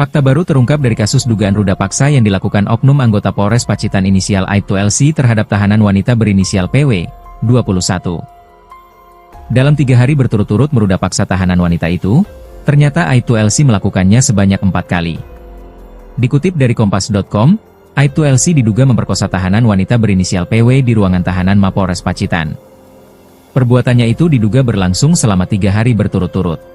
Fakta baru terungkap dari kasus dugaan ruda paksa yang dilakukan oknum anggota Polres Pacitan inisial Aibtu LC terhadap tahanan wanita berinisial PW, 21. Dalam 3 hari berturut-turut meruda paksa tahanan wanita itu, ternyata Aibtu LC melakukannya sebanyak 4 kali. Dikutip dari Kompas.com, Aibtu LC diduga memperkosa tahanan wanita berinisial PW di ruangan tahanan Mapolres Pacitan. Perbuatannya itu diduga berlangsung selama 3 hari berturut-turut.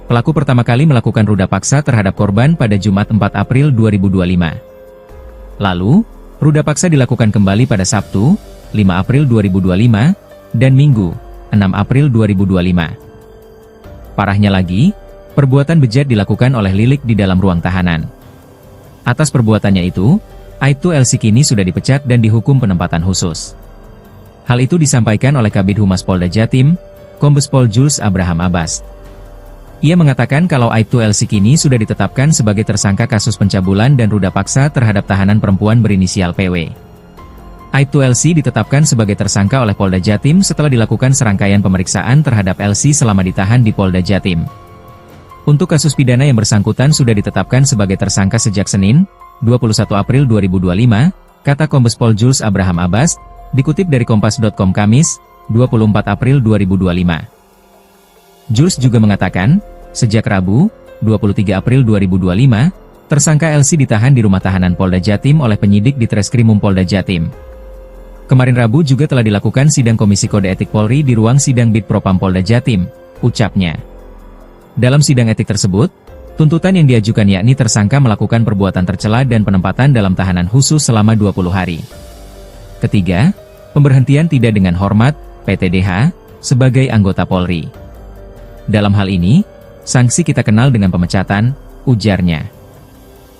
Pelaku pertama kali melakukan ruda paksa terhadap korban pada Jumat 4 April 2025. Lalu, ruda paksa dilakukan kembali pada Sabtu, 5 April 2025, dan Minggu, 6 April 2025. Parahnya lagi, perbuatan bejat dilakukan oleh Lilik di dalam ruang tahanan. Atas perbuatannya itu, Aibtu LC kini sudah dipecat dan dihukum penempatan khusus. Hal itu disampaikan oleh Kabid Humas Polda Jatim, Kombes Pol Jules Abraham Abbas. Ia mengatakan kalau Aibtu LC kini sudah ditetapkan sebagai tersangka kasus pencabulan dan ruda paksa terhadap tahanan perempuan berinisial PW. Aibtu LC ditetapkan sebagai tersangka oleh Polda Jatim setelah dilakukan serangkaian pemeriksaan terhadap LC selama ditahan di Polda Jatim. Untuk kasus pidana yang bersangkutan sudah ditetapkan sebagai tersangka sejak Senin, 21 April 2025, kata Kombes Pol Jules Abraham Abbas, dikutip dari Kompas.com Kamis, 24 April 2025. Jules juga mengatakan, sejak Rabu, 23 April 2025, tersangka LC ditahan di rumah tahanan Polda Jatim oleh penyidik di Treskrimum Polda Jatim. Kemarin Rabu juga telah dilakukan sidang Komisi Kode Etik Polri di ruang sidang Bid Propam Polda Jatim, ucapnya. Dalam sidang etik tersebut, tuntutan yang diajukan yakni tersangka melakukan perbuatan tercela dan penempatan dalam tahanan khusus selama 20 hari. Ketiga, pemberhentian tidak dengan hormat, PTDH, sebagai anggota Polri. Dalam hal ini, sanksi kita kenal dengan pemecatan, ujarnya.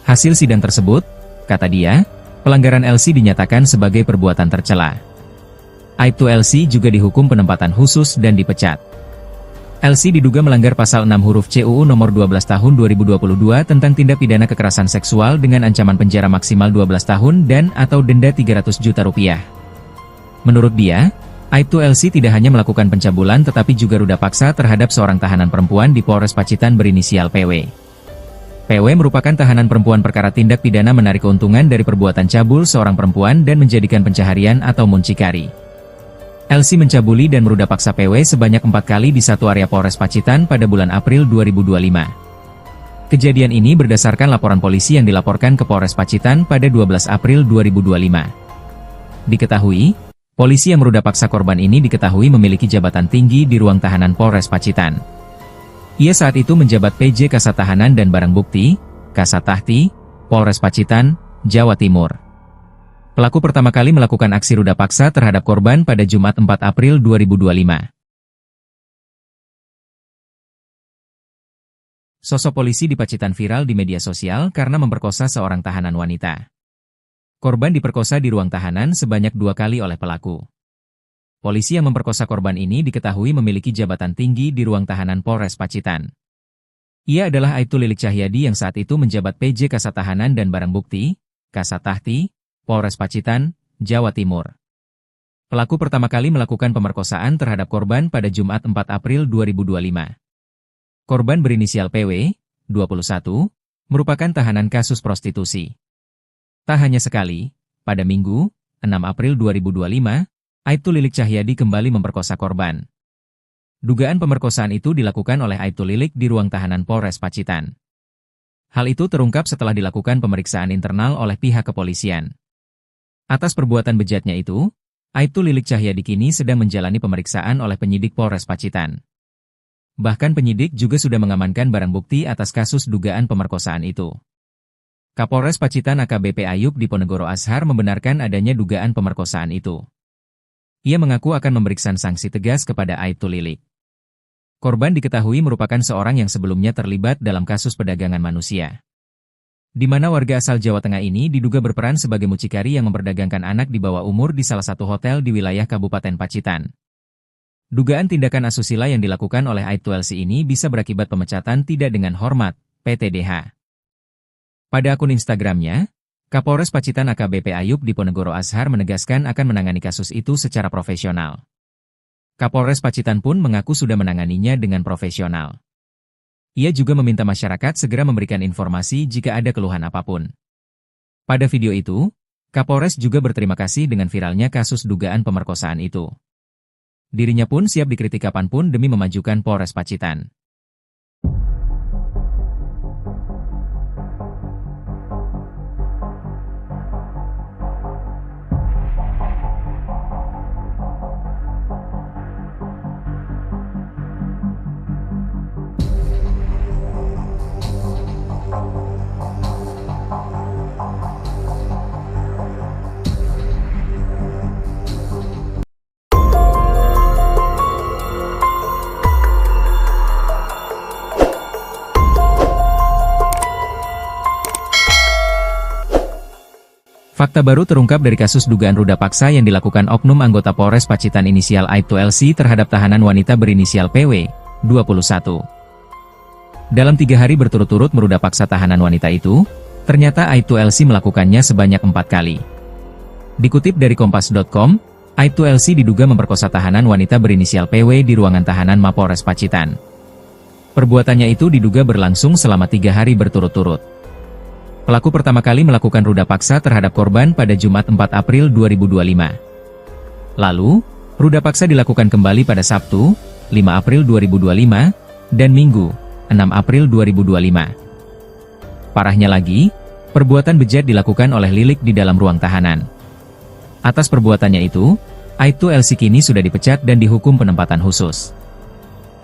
Hasil sidang tersebut, kata dia, pelanggaran LC dinyatakan sebagai perbuatan tercela. Aibtu LC juga dihukum penempatan khusus dan dipecat. LC diduga melanggar pasal 6 huruf C UU nomor 12 tahun 2022 tentang tindak pidana kekerasan seksual dengan ancaman penjara maksimal 12 tahun dan atau denda 300 juta rupiah. Menurut dia, Aibtu LC tidak hanya melakukan pencabulan tetapi juga ruda paksa terhadap seorang tahanan perempuan di Polres Pacitan berinisial PW. PW merupakan tahanan perempuan perkara tindak pidana menarik keuntungan dari perbuatan cabul seorang perempuan dan menjadikan pencaharian atau muncikari. LC mencabuli dan meruda paksa PW sebanyak 4 kali di satu area Polres Pacitan pada bulan April 2025. Kejadian ini berdasarkan laporan polisi yang dilaporkan ke Polres Pacitan pada 12 April 2025. Diketahui, polisi yang meruda paksa korban ini diketahui memiliki jabatan tinggi di ruang tahanan Polres Pacitan. Ia saat itu menjabat PJ Kasat Tahanan dan Barang Bukti, Kasat Tahti, Polres Pacitan, Jawa Timur. Pelaku pertama kali melakukan aksi ruda paksa terhadap korban pada Jumat 4 April 2025. Sosok polisi di Pacitan viral di media sosial karena memperkosa seorang tahanan wanita. Korban diperkosa di ruang tahanan sebanyak 2 kali oleh pelaku. Polisi yang memperkosa korban ini diketahui memiliki jabatan tinggi di ruang tahanan Polres Pacitan. Ia adalah Aibtu Lilik Cahyadi yang saat itu menjabat PJ Kasat Tahanan dan Barang Bukti, Kasat Tahti, Polres Pacitan, Jawa Timur. Pelaku pertama kali melakukan pemerkosaan terhadap korban pada Jumat 4 April 2025. Korban berinisial PW, 21, merupakan tahanan kasus prostitusi. Tak hanya sekali, pada Minggu, 6 April 2025, Aibtu Lilik Cahyadi kembali memperkosa korban. Dugaan pemerkosaan itu dilakukan oleh Aibtu Lilik di ruang tahanan Polres Pacitan. Hal itu terungkap setelah dilakukan pemeriksaan internal oleh pihak kepolisian. Atas perbuatan bejatnya itu, Aibtu Lilik Cahyadi kini sedang menjalani pemeriksaan oleh penyidik Polres Pacitan. Bahkan penyidik juga sudah mengamankan barang bukti atas kasus dugaan pemerkosaan itu. Kapolres Pacitan AKBP Ayub Diponegoro Ashar membenarkan adanya dugaan pemerkosaan itu. Ia mengaku akan memberikan sanksi tegas kepada Aibtu Lilik. Korban diketahui merupakan seorang yang sebelumnya terlibat dalam kasus perdagangan manusia, di mana warga asal Jawa Tengah ini diduga berperan sebagai mucikari yang memperdagangkan anak di bawah umur di salah satu hotel di wilayah Kabupaten Pacitan. Dugaan tindakan asusila yang dilakukan oleh Aibtu LC ini bisa berakibat pemecatan tidak dengan hormat, PTDH. Pada akun Instagramnya, Kapolres Pacitan AKBP Ayub Diponegoro Ashar menegaskan akan menangani kasus itu secara profesional. Kapolres Pacitan pun mengaku sudah menanganinya dengan profesional. Ia juga meminta masyarakat segera memberikan informasi jika ada keluhan apapun. Pada video itu, Kapolres juga berterima kasih dengan viralnya kasus dugaan pemerkosaan itu. Dirinya pun siap dikritik kapanpun demi memajukan Polres Pacitan. Fakta baru terungkap dari kasus dugaan ruda paksa yang dilakukan oknum anggota Polres Pacitan inisial Aibtu LC terhadap tahanan wanita berinisial PW, 21. Dalam 3 hari berturut-turut meruda paksa tahanan wanita itu, ternyata Aibtu LC melakukannya sebanyak 4 kali. Dikutip dari Kompas.com, Aibtu LC diduga memperkosa tahanan wanita berinisial PW di ruangan tahanan Mapolres Pacitan. Perbuatannya itu diduga berlangsung selama 3 hari berturut-turut. Pelaku pertama kali melakukan ruda paksa terhadap korban pada Jumat 4 April 2025. Lalu, ruda paksa dilakukan kembali pada Sabtu, 5 April 2025, dan Minggu, 6 April 2025. Parahnya lagi, perbuatan bejat dilakukan oleh Lilik di dalam ruang tahanan. Atas perbuatannya itu, Aibtu LC kini sudah dipecat dan dihukum penempatan khusus.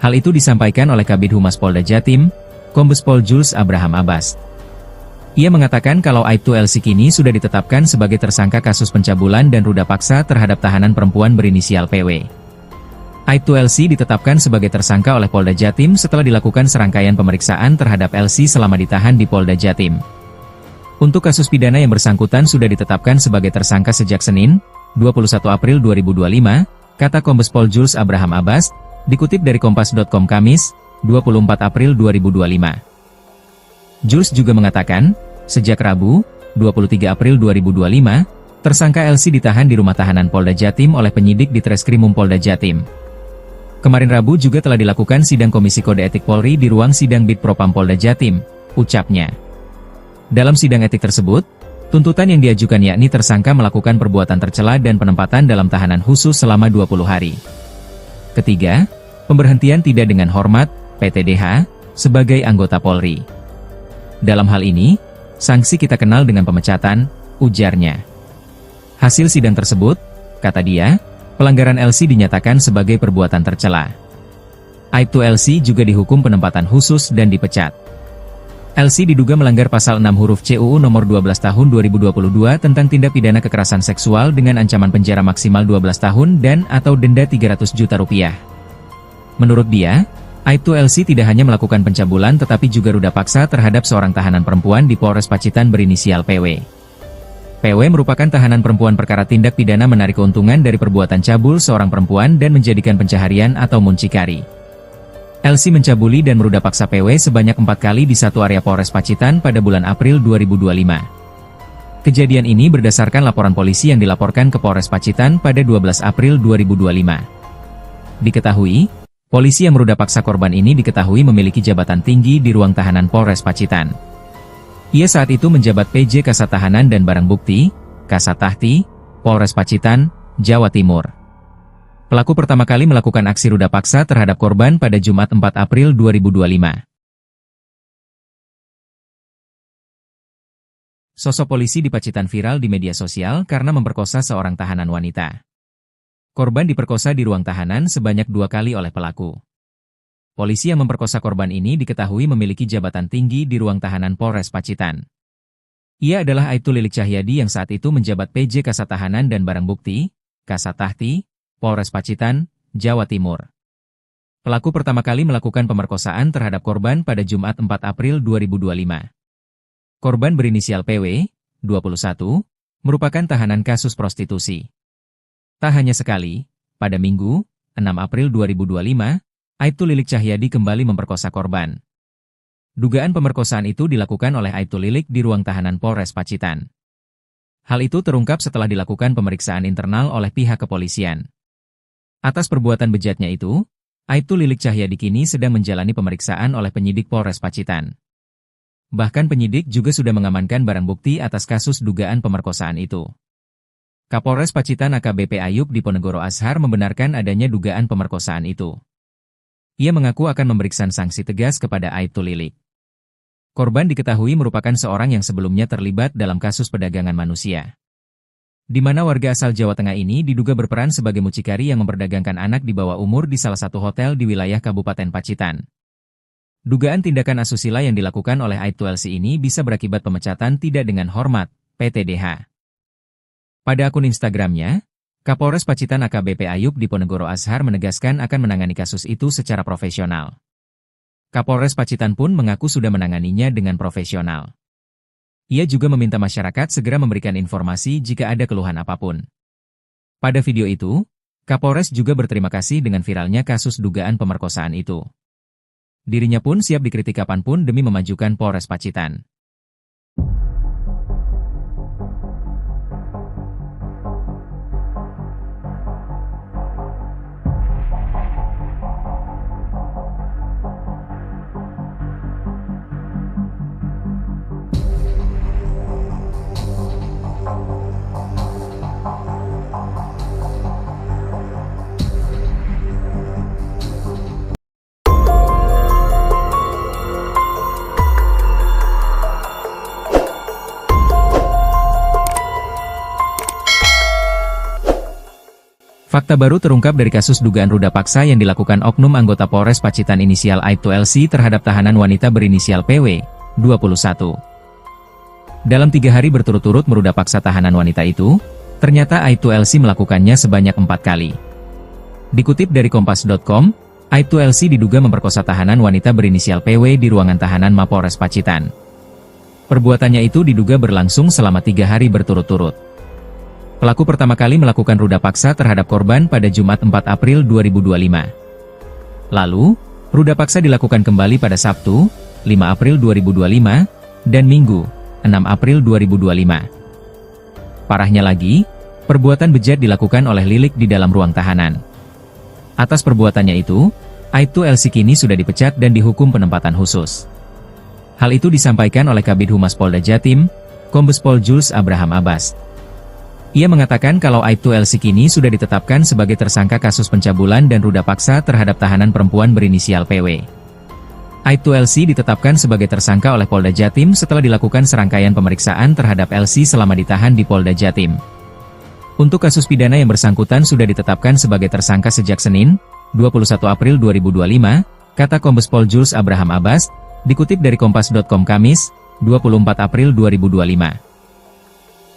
Hal itu disampaikan oleh Kabid Humas Polda Jatim, Kombes Pol Jules Abraham Abbas. Ia mengatakan kalau Aibtu LC kini sudah ditetapkan sebagai tersangka kasus pencabulan dan ruda paksa terhadap tahanan perempuan berinisial PW. Aibtu LC ditetapkan sebagai tersangka oleh Polda Jatim setelah dilakukan serangkaian pemeriksaan terhadap LC selama ditahan di Polda Jatim. Untuk kasus pidana yang bersangkutan sudah ditetapkan sebagai tersangka sejak Senin, 21 April 2025, kata Kombes Pol Jules Abraham Abbas, dikutip dari Kompas.com Kamis, 24 April 2025. Jules juga mengatakan, sejak Rabu, 23 April 2025, tersangka LC ditahan di rumah tahanan Polda Jatim oleh penyidik di Treskrimum Polda Jatim. Kemarin Rabu juga telah dilakukan sidang Komisi Kode Etik Polri di ruang sidang Bid Propam Polda Jatim, ucapnya. Dalam sidang etik tersebut, tuntutan yang diajukan yakni tersangka melakukan perbuatan tercela dan penempatan dalam tahanan khusus selama 20 hari. Ketiga, pemberhentian tidak dengan hormat, PTDH, sebagai anggota Polri. Dalam hal ini, sanksi kita kenal dengan pemecatan, ujarnya. Hasil sidang tersebut, kata dia, pelanggaran LC dinyatakan sebagai perbuatan tercela. Aibtu LC juga dihukum penempatan khusus dan dipecat. LC diduga melanggar pasal 6 huruf C UU nomor 12 tahun 2022 tentang tindak pidana kekerasan seksual dengan ancaman penjara maksimal 12 tahun dan atau denda 300 juta rupiah. Menurut dia, Aibtu LC tidak hanya melakukan pencabulan tetapi juga ruda paksa terhadap seorang tahanan perempuan di Polres Pacitan berinisial PW. PW merupakan tahanan perempuan perkara tindak pidana menarik keuntungan dari perbuatan cabul seorang perempuan dan menjadikan pencaharian atau muncikari. LC mencabuli dan meruda paksa PW sebanyak 4 kali di satu area Polres Pacitan pada bulan April 2025. Kejadian ini berdasarkan laporan polisi yang dilaporkan ke Polres Pacitan pada 12 April 2025. Diketahui, polisi yang meruda paksa korban ini diketahui memiliki jabatan tinggi di ruang tahanan Polres Pacitan. Ia saat itu menjabat PJ Kasat Tahanan dan Barang Bukti, Kasat Tahti, Polres Pacitan, Jawa Timur. Pelaku pertama kali melakukan aksi ruda paksa terhadap korban pada Jumat 4 April 2025. Sosok polisi di Pacitan viral di media sosial karena memperkosa seorang tahanan wanita. Korban diperkosa di ruang tahanan sebanyak 2 kali oleh pelaku. Polisi yang memperkosa korban ini diketahui memiliki jabatan tinggi di ruang tahanan Polres Pacitan. Ia adalah Aibtu Lilik Cahyadi yang saat itu menjabat PJ Kasat Tahanan dan Barang Bukti, Kasat Tahti, Polres Pacitan, Jawa Timur. Pelaku pertama kali melakukan pemerkosaan terhadap korban pada Jumat 4 April 2025. Korban berinisial PW, 21, merupakan tahanan kasus prostitusi. Tak hanya sekali, pada Minggu, 6 April 2025, Aibtu Lilik Cahyadi kembali memperkosa korban. Dugaan pemerkosaan itu dilakukan oleh Aibtu Lilik di ruang tahanan Polres Pacitan. Hal itu terungkap setelah dilakukan pemeriksaan internal oleh pihak kepolisian. Atas perbuatan bejatnya itu, Aibtu Lilik Cahyadi kini sedang menjalani pemeriksaan oleh penyidik Polres Pacitan. Bahkan penyidik juga sudah mengamankan barang bukti atas kasus dugaan pemerkosaan itu. Kapolres Pacitan AKBP Ayub Diponegoro Ashar membenarkan adanya dugaan pemerkosaan itu. Ia mengaku akan memberikan sanksi tegas kepada Aibtu Lilik. Korban diketahui merupakan seorang yang sebelumnya terlibat dalam kasus perdagangan manusia, di mana warga asal Jawa Tengah ini diduga berperan sebagai mucikari yang memperdagangkan anak di bawah umur di salah satu hotel di wilayah Kabupaten Pacitan. Dugaan tindakan asusila yang dilakukan oleh Aibtu LC ini bisa berakibat pemecatan tidak dengan hormat, PTDH. Pada akun Instagramnya, Kapolres Pacitan AKBP Ayub Diponegoro Ashar menegaskan akan menangani kasus itu secara profesional. Kapolres Pacitan pun mengaku sudah menanganinya dengan profesional. Ia juga meminta masyarakat segera memberikan informasi jika ada keluhan apapun. Pada video itu, Kapolres juga berterima kasih dengan viralnya kasus dugaan pemerkosaan itu. Dirinya pun siap dikritik kapanpun demi memajukan Polres Pacitan. Fakta baru terungkap dari kasus dugaan ruda paksa yang dilakukan oknum anggota Polres Pacitan inisial Aibtu LC terhadap tahanan wanita berinisial PW, 21. Dalam 3 hari berturut-turut meruda paksa tahanan wanita itu, ternyata Aibtu LC melakukannya sebanyak 4 kali. Dikutip dari Kompas.com, Aibtu LC diduga memperkosa tahanan wanita berinisial PW di ruangan tahanan Mapolres Pacitan. Perbuatannya itu diduga berlangsung selama 3 hari berturut-turut. Pelaku pertama kali melakukan ruda paksa terhadap korban pada Jumat 4 April 2025. Lalu, ruda paksa dilakukan kembali pada Sabtu, 5 April 2025, dan Minggu, 6 April 2025. Parahnya lagi, perbuatan bejat dilakukan oleh Lilik di dalam ruang tahanan. Atas perbuatannya itu, Aibtu LC kini sudah dipecat dan dihukum penempatan khusus. Hal itu disampaikan oleh Kabid Humas Polda Jatim, Kombes Pol Jules Abraham Abbas. Ia mengatakan kalau Aibtu LC kini sudah ditetapkan sebagai tersangka kasus pencabulan dan ruda paksa terhadap tahanan perempuan berinisial PW. Aibtu LC ditetapkan sebagai tersangka oleh Polda Jatim setelah dilakukan serangkaian pemeriksaan terhadap LC selama ditahan di Polda Jatim. Untuk kasus pidana yang bersangkutan sudah ditetapkan sebagai tersangka sejak Senin, 21 April 2025, kata Kombes Pol Jules Abraham Abbas, dikutip dari Kompas.com Kamis, 24 April 2025.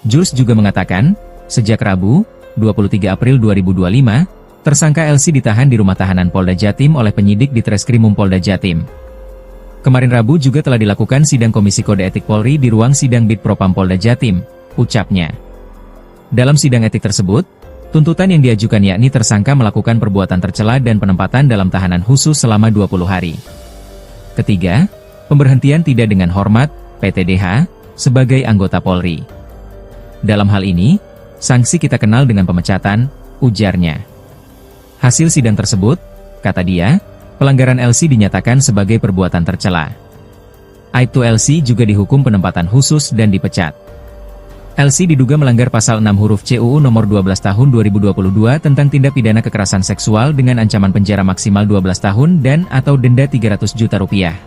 Jules juga mengatakan, sejak Rabu, 23 April 2025, tersangka LC ditahan di rumah tahanan Polda Jatim oleh penyidik di Treskrimum Polda Jatim. Kemarin Rabu juga telah dilakukan sidang Komisi Kode Etik Polri di ruang sidang Bitpropam Polda Jatim, ucapnya. Dalam sidang etik tersebut, tuntutan yang diajukan yakni tersangka melakukan perbuatan tercela dan penempatan dalam tahanan khusus selama 20 hari. Ketiga, pemberhentian tidak dengan hormat, PTDH, sebagai anggota Polri. Dalam hal ini, sanksi kita kenal dengan pemecatan, ujarnya. Hasil sidang tersebut, kata dia, pelanggaran LC dinyatakan sebagai perbuatan tercela. Aibtu LC juga dihukum penempatan khusus dan dipecat. LC diduga melanggar pasal 6 huruf CUU nomor 12 tahun 2022 tentang tindak pidana kekerasan seksual dengan ancaman penjara maksimal 12 tahun dan atau denda 300 juta rupiah.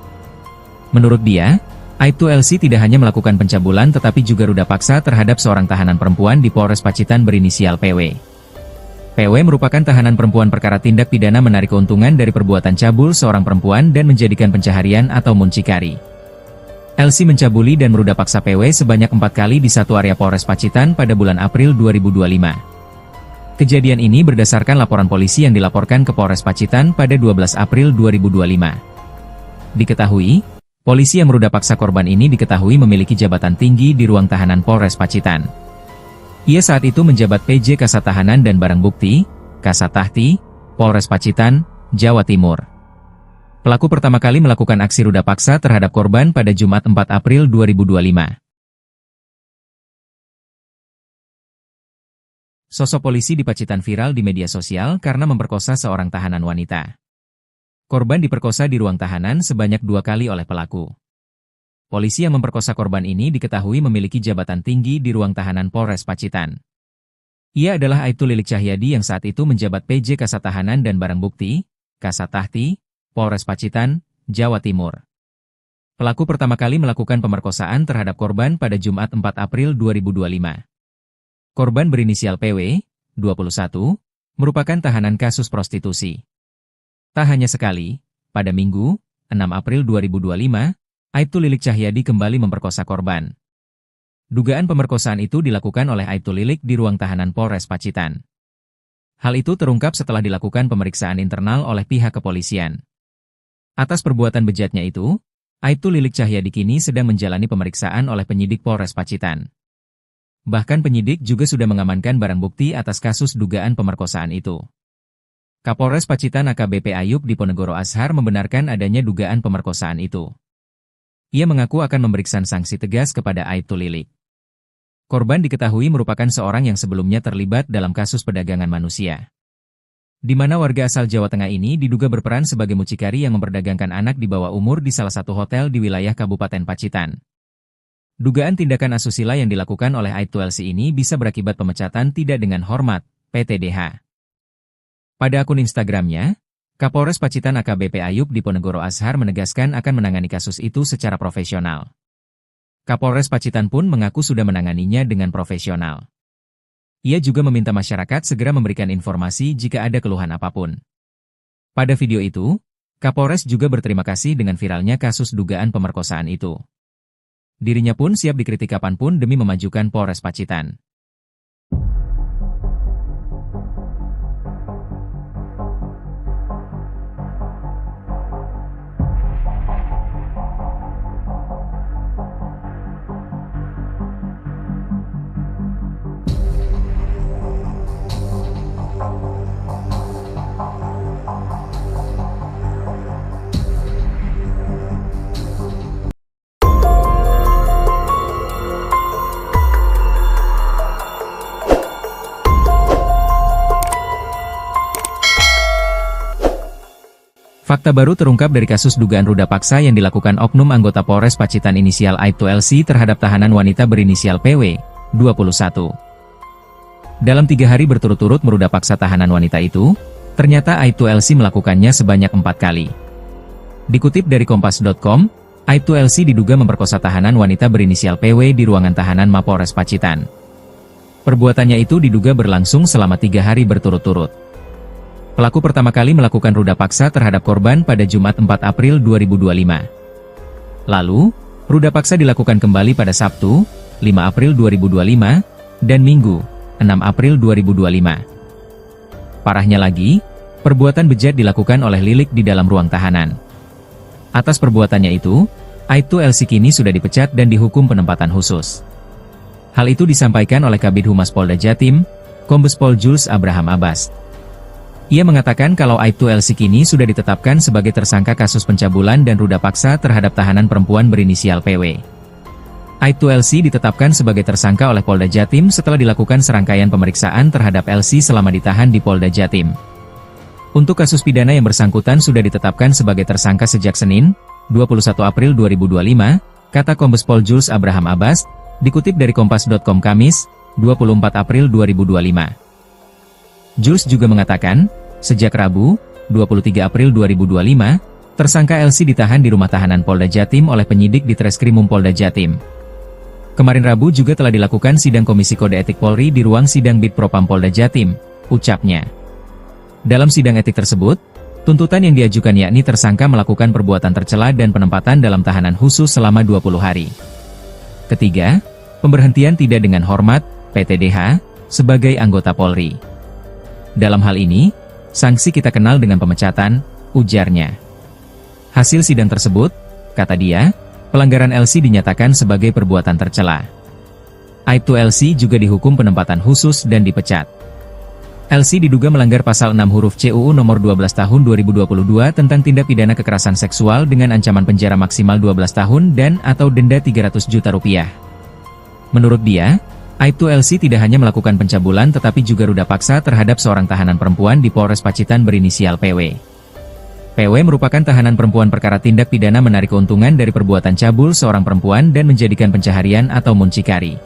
Menurut dia, Aibtu LC tidak hanya melakukan pencabulan tetapi juga ruda paksa terhadap seorang tahanan perempuan di Polres Pacitan berinisial PW. PW merupakan tahanan perempuan perkara tindak pidana menarik keuntungan dari perbuatan cabul seorang perempuan dan menjadikan pencaharian atau muncikari. LC mencabuli dan meruda paksa PW sebanyak 4 kali di satu area Polres Pacitan pada bulan April 2025. Kejadian ini berdasarkan laporan polisi yang dilaporkan ke Polres Pacitan pada 12 April 2025. Diketahui, polisi yang meruda paksa korban ini diketahui memiliki jabatan tinggi di ruang tahanan Polres Pacitan. Ia saat itu menjabat PJ Kasat Tahanan dan Barang Bukti, Kasat Tahti, Polres Pacitan, Jawa Timur. Pelaku pertama kali melakukan aksi ruda paksa terhadap korban pada Jumat 4 April 2025. Sosok polisi di Pacitan viral di media sosial karena memperkosa seorang tahanan wanita. Korban diperkosa di ruang tahanan sebanyak 2 kali oleh pelaku. Polisi yang memperkosa korban ini diketahui memiliki jabatan tinggi di ruang tahanan Polres Pacitan. Ia adalah Aibtu Lilik Cahyadi yang saat itu menjabat PJ Kasat Tahanan dan Barang Bukti, Kasat Tahti, Polres Pacitan, Jawa Timur. Pelaku pertama kali melakukan pemerkosaan terhadap korban pada Jumat 4 April 2025. Korban berinisial PW, 21, merupakan tahanan kasus prostitusi. Tak hanya sekali, pada Minggu, 6 April 2025, Aibtu Lilik Cahyadi kembali memperkosa korban. Dugaan pemerkosaan itu dilakukan oleh Aibtu Lilik di ruang tahanan Polres Pacitan. Hal itu terungkap setelah dilakukan pemeriksaan internal oleh pihak kepolisian. Atas perbuatan bejatnya itu, Aibtu Lilik Cahyadi kini sedang menjalani pemeriksaan oleh penyidik Polres Pacitan. Bahkan penyidik juga sudah mengamankan barang bukti atas kasus dugaan pemerkosaan itu. Kapolres Pacitan AKBP Ayub Diponegoro Ashar membenarkan adanya dugaan pemerkosaan itu. Ia mengaku akan memberikan sanksi tegas kepada Aibtu Lilik. Korban diketahui merupakan seorang yang sebelumnya terlibat dalam kasus perdagangan manusia, di mana warga asal Jawa Tengah ini diduga berperan sebagai mucikari yang memperdagangkan anak di bawah umur di salah satu hotel di wilayah Kabupaten Pacitan. Dugaan tindakan asusila yang dilakukan oleh Aibtu LC ini bisa berakibat pemecatan tidak dengan hormat, PTDH. Pada akun Instagramnya, Kapolres Pacitan AKBP Ayub Diponegoro Ashar menegaskan akan menangani kasus itu secara profesional. Kapolres Pacitan pun mengaku sudah menanganinya dengan profesional. Ia juga meminta masyarakat segera memberikan informasi jika ada keluhan apapun. Pada video itu, Kapolres juga berterima kasih dengan viralnya kasus dugaan pemerkosaan itu. Dirinya pun siap dikritik kapanpun demi memajukan Polres Pacitan. Fakta baru terungkap dari kasus dugaan ruda paksa yang dilakukan oknum anggota Polres Pacitan inisial Aibtu LC terhadap tahanan wanita berinisial PW, 21. Dalam 3 hari berturut-turut meruda paksa tahanan wanita itu, ternyata Aibtu LC melakukannya sebanyak 4 kali. Dikutip dari Kompas.com, Aibtu LC diduga memperkosa tahanan wanita berinisial PW di ruangan tahanan Mapolres Pacitan. Perbuatannya itu diduga berlangsung selama 3 hari berturut-turut. Pelaku pertama kali melakukan ruda paksa terhadap korban pada Jumat 4 April 2025. Lalu, ruda paksa dilakukan kembali pada Sabtu, 5 April 2025, dan Minggu, 6 April 2025. Parahnya lagi, perbuatan bejat dilakukan oleh Lilik di dalam ruang tahanan. Atas perbuatannya itu, Aibtu LC kini sudah dipecat dan dihukum penempatan khusus. Hal itu disampaikan oleh Kabid Humas Polda Jatim, Kombes Pol Jules Abraham Abbas. Ia mengatakan kalau Aibtu LC kini sudah ditetapkan sebagai tersangka kasus pencabulan dan ruda paksa terhadap tahanan perempuan berinisial PW. Aibtu LC ditetapkan sebagai tersangka oleh Polda Jatim setelah dilakukan serangkaian pemeriksaan terhadap LC selama ditahan di Polda Jatim. Untuk kasus pidana yang bersangkutan sudah ditetapkan sebagai tersangka sejak Senin, 21 April 2025, kata Kombes Pol Jules Abraham Abbas, dikutip dari Kompas.com Kamis, 24 April 2025. Jules juga mengatakan, sejak Rabu, 23 April 2025, tersangka LC ditahan di rumah tahanan Polda Jatim oleh penyidik di Treskrimum Polda Jatim. Kemarin Rabu juga telah dilakukan sidang Komisi Kode Etik Polri di ruang sidang Bid Propam Polda Jatim, ucapnya. Dalam sidang etik tersebut, tuntutan yang diajukan yakni tersangka melakukan perbuatan tercela dan penempatan dalam tahanan khusus selama 20 hari. Ketiga, pemberhentian tidak dengan hormat, PTDH, sebagai anggota Polri. Dalam hal ini, sanksi kita kenal dengan pemecatan, ujarnya. Hasil sidang tersebut, kata dia, pelanggaran LC dinyatakan sebagai perbuatan tercela. Aibtu LC juga dihukum penempatan khusus dan dipecat. LC diduga melanggar pasal 6 huruf CUU nomor 12 tahun 2022 tentang tindak pidana kekerasan seksual dengan ancaman penjara maksimal 12 tahun dan atau denda 300 juta rupiah. Menurut dia, Aibtu LC tidak hanya melakukan pencabulan tetapi juga ruda paksa terhadap seorang tahanan perempuan di Polres Pacitan berinisial PW. PW merupakan tahanan perempuan perkara tindak pidana menarik keuntungan dari perbuatan cabul seorang perempuan dan menjadikan pencaharian atau muncikari.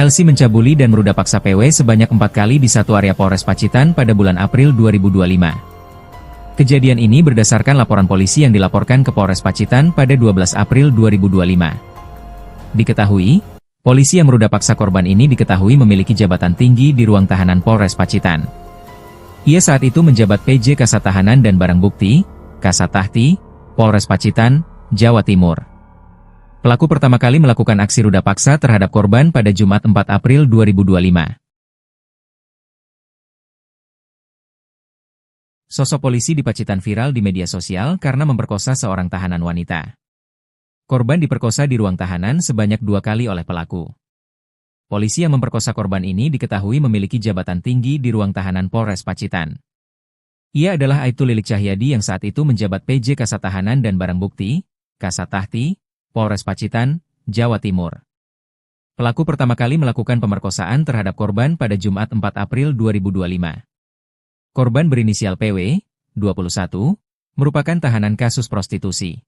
LC mencabuli dan meruda paksa PW sebanyak 4 kali di satu area Polres Pacitan pada bulan April 2025. Kejadian ini berdasarkan laporan polisi yang dilaporkan ke Polres Pacitan pada 12 April 2025. Diketahui, polisi yang meruda paksa korban ini diketahui memiliki jabatan tinggi di ruang tahanan Polres Pacitan. Ia saat itu menjabat PJ Kasat Tahanan dan Barang Bukti, Kasat Tahti, Polres Pacitan, Jawa Timur. Pelaku pertama kali melakukan aksi ruda paksa terhadap korban pada Jumat 4 April 2025. Sosok polisi di Pacitan viral di media sosial karena memperkosa seorang tahanan wanita. Korban diperkosa di ruang tahanan sebanyak 2 kali oleh pelaku. Polisi yang memperkosa korban ini diketahui memiliki jabatan tinggi di ruang tahanan Polres Pacitan. Ia adalah Aibtu Lilik Cahyadi yang saat itu menjabat PJ Kasat Tahanan dan Barang Bukti, Kasat Tahti, Polres Pacitan, Jawa Timur. Pelaku pertama kali melakukan pemerkosaan terhadap korban pada Jumat 4 April 2025. Korban berinisial PW, 21, merupakan tahanan kasus prostitusi.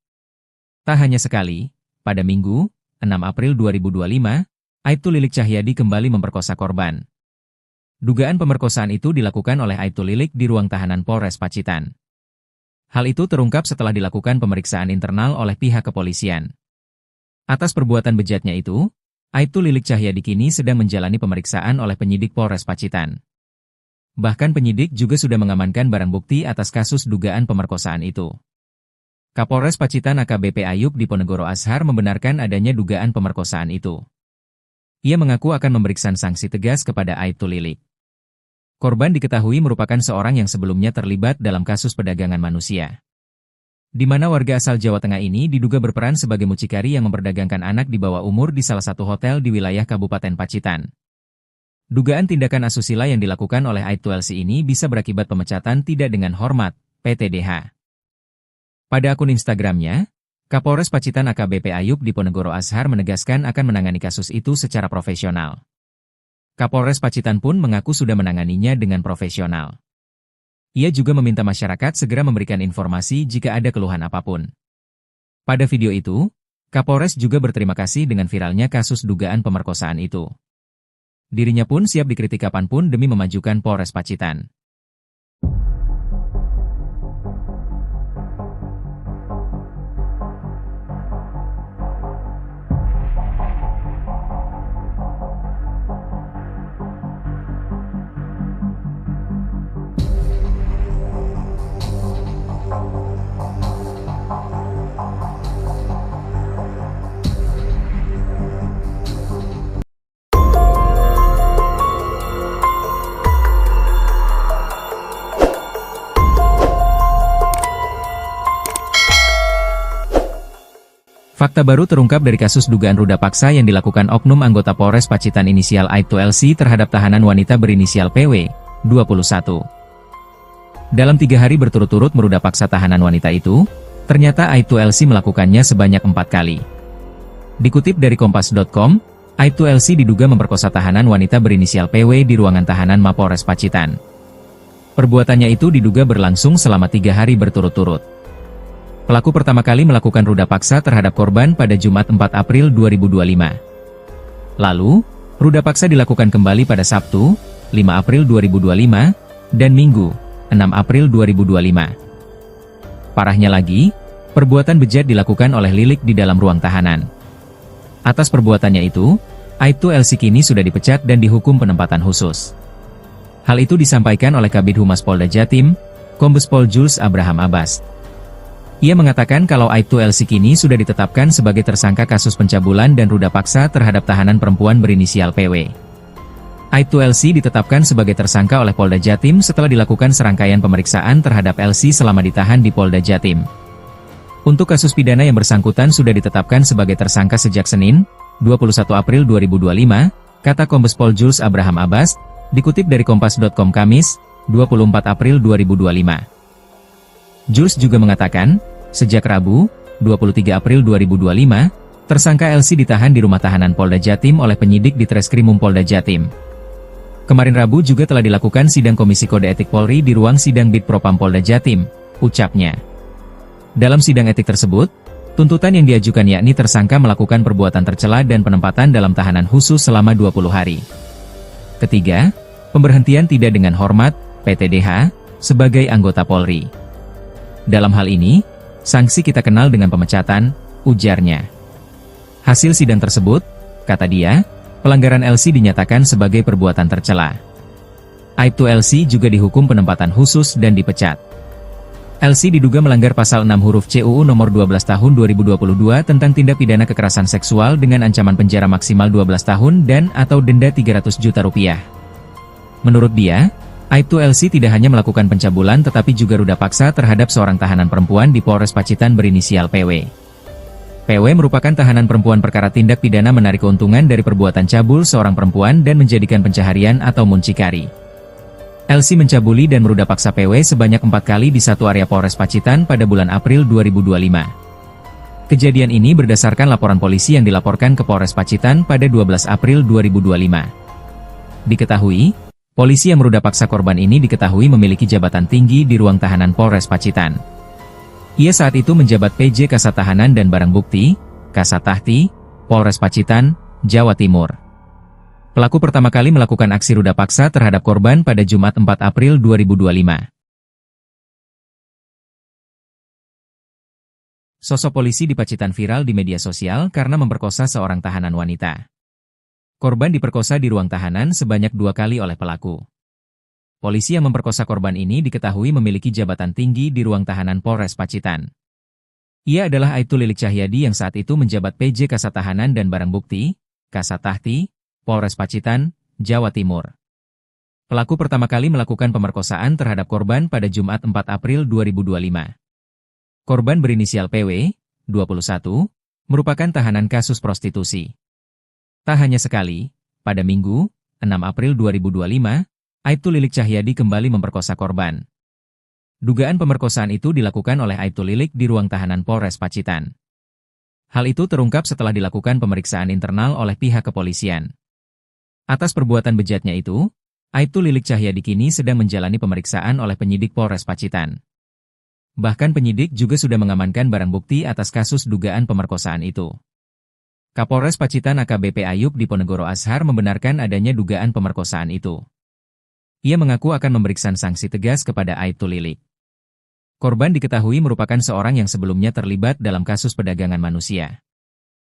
Tak hanya sekali, pada Minggu, 6 April 2025, Aibtu Lilik Cahyadi kembali memperkosa korban. Dugaan pemerkosaan itu dilakukan oleh Aibtu Lilik di ruang tahanan Polres Pacitan. Hal itu terungkap setelah dilakukan pemeriksaan internal oleh pihak kepolisian. Atas perbuatan bejatnya itu, Aibtu Lilik Cahyadi kini sedang menjalani pemeriksaan oleh penyidik Polres Pacitan. Bahkan penyidik juga sudah mengamankan barang bukti atas kasus dugaan pemerkosaan itu. Kapolres Pacitan AKBP Ayub Diponegoro Ashar membenarkan adanya dugaan pemerkosaan itu. Ia mengaku akan memberikan sanksi tegas kepada Aibtu Lilik. Korban diketahui merupakan seorang yang sebelumnya terlibat dalam kasus perdagangan manusia, di mana warga asal Jawa Tengah ini diduga berperan sebagai mucikari yang memperdagangkan anak di bawah umur di salah satu hotel di wilayah Kabupaten Pacitan. Dugaan tindakan asusila yang dilakukan oleh Aibtu LC ini bisa berakibat pemecatan tidak dengan hormat, PTDH. Pada akun Instagramnya, Kapolres Pacitan AKBP Ayub Diponegoro Ashar menegaskan akan menangani kasus itu secara profesional. Kapolres Pacitan pun mengaku sudah menanganinya dengan profesional. Ia juga meminta masyarakat segera memberikan informasi jika ada keluhan apapun. Pada video itu, Kapolres juga berterima kasih dengan viralnya kasus dugaan pemerkosaan itu. Dirinya pun siap dikritik kapanpun demi memajukan Polres Pacitan. Fakta baru terungkap dari kasus dugaan ruda paksa yang dilakukan oknum anggota Polres Pacitan inisial Aibtu LC terhadap tahanan wanita berinisial PW, 21. Dalam 3 hari berturut-turut meruda paksa tahanan wanita itu, ternyata Aibtu LC melakukannya sebanyak 4 kali. Dikutip dari Kompas.com, Aibtu LC diduga memperkosa tahanan wanita berinisial PW di ruangan tahanan Mapolres Pacitan. Perbuatannya itu diduga berlangsung selama 3 hari berturut-turut. Pelaku pertama kali melakukan ruda paksa terhadap korban pada Jumat 4 April 2025. Lalu, ruda paksa dilakukan kembali pada Sabtu, 5 April 2025, dan Minggu, 6 April 2025. Parahnya lagi, perbuatan bejat dilakukan oleh Lilik di dalam ruang tahanan. Atas perbuatannya itu, Aibtu LC kini sudah dipecat dan dihukum penempatan khusus. Hal itu disampaikan oleh Kabid Humas Polda Jatim, Kombes Pol Jules Abraham Abbas. Ia mengatakan kalau Aibtu LC kini sudah ditetapkan sebagai tersangka kasus pencabulan dan ruda paksa terhadap tahanan perempuan berinisial PW. Aibtu LC ditetapkan sebagai tersangka oleh Polda Jatim setelah dilakukan serangkaian pemeriksaan terhadap LC selama ditahan di Polda Jatim. Untuk kasus pidana yang bersangkutan sudah ditetapkan sebagai tersangka sejak Senin, 21 April 2025, kata Kombes Pol Jules Abraham Abbas, dikutip dari Kompas.com Kamis, 24 April 2025. Jules juga mengatakan, sejak Rabu, 23 April 2025, tersangka LC ditahan di rumah tahanan Polda Jatim oleh penyidik di Treskrimum Polda Jatim. Kemarin Rabu juga telah dilakukan sidang Komisi Kode Etik Polri di ruang sidang Bid Propam Polda Jatim, ucapnya. Dalam sidang etik tersebut, tuntutan yang diajukan yakni tersangka melakukan perbuatan tercela dan penempatan dalam tahanan khusus selama 20 hari. Ketiga, pemberhentian tidak dengan hormat, PTDH, sebagai anggota Polri. Dalam hal ini, sanksi kita kenal dengan pemecatan, ujarnya. Hasil sidang tersebut, kata dia, pelanggaran LC dinyatakan sebagai perbuatan tercela. Aibtu LC juga dihukum penempatan khusus dan dipecat. LC diduga melanggar pasal 6 huruf C UU nomor 12 tahun 2022 tentang tindak pidana kekerasan seksual dengan ancaman penjara maksimal 12 tahun dan atau denda 300 juta rupiah. Menurut dia, aibtu LC tidak hanya melakukan pencabulan tetapi juga ruda paksa terhadap seorang tahanan perempuan di Polres Pacitan berinisial PW. PW merupakan tahanan perempuan perkara tindak pidana menarik keuntungan dari perbuatan cabul seorang perempuan dan menjadikan pencaharian atau muncikari. LC mencabuli dan meruda paksa PW sebanyak 4 kali di satu area Polres Pacitan pada bulan April 2025. Kejadian ini berdasarkan laporan polisi yang dilaporkan ke Polres Pacitan pada 12 April 2025. Diketahui, polisi yang meruda paksa korban ini diketahui memiliki jabatan tinggi di ruang tahanan Polres Pacitan. Ia saat itu menjabat PJ Kasat Tahanan dan Barang Bukti, Kasat Tahti, Polres Pacitan, Jawa Timur. Pelaku pertama kali melakukan aksi ruda paksa terhadap korban pada Jumat 4 April 2025. Sosok polisi di Pacitan viral di media sosial karena memperkosa seorang tahanan wanita. Korban diperkosa di ruang tahanan sebanyak 2 kali oleh pelaku. Polisi yang memperkosa korban ini diketahui memiliki jabatan tinggi di ruang tahanan Polres Pacitan. Ia adalah Aibtu Lilik Cahyadi yang saat itu menjabat PJ Kasat Tahanan dan Barang Bukti, Kasat Tahti, Polres Pacitan, Jawa Timur. Pelaku pertama kali melakukan pemerkosaan terhadap korban pada Jumat 4 April 2025. Korban berinisial PW, 21, merupakan tahanan kasus prostitusi. Tak hanya sekali, pada Minggu, 6 April 2025, Aibtu Lilik Cahyadi kembali memperkosa korban. Dugaan pemerkosaan itu dilakukan oleh Aibtu Lilik di ruang tahanan Polres Pacitan. Hal itu terungkap setelah dilakukan pemeriksaan internal oleh pihak kepolisian. Atas perbuatan bejatnya itu, Aibtu Lilik Cahyadi kini sedang menjalani pemeriksaan oleh penyidik Polres Pacitan. Bahkan penyidik juga sudah mengamankan barang bukti atas kasus dugaan pemerkosaan itu. Kapolres Pacitan AKBP Ayub Diponegoro Ashar membenarkan adanya dugaan pemerkosaan itu. Ia mengaku akan memberikan sanksi tegas kepada Aibtu Lilik. Korban diketahui merupakan seorang yang sebelumnya terlibat dalam kasus perdagangan manusia,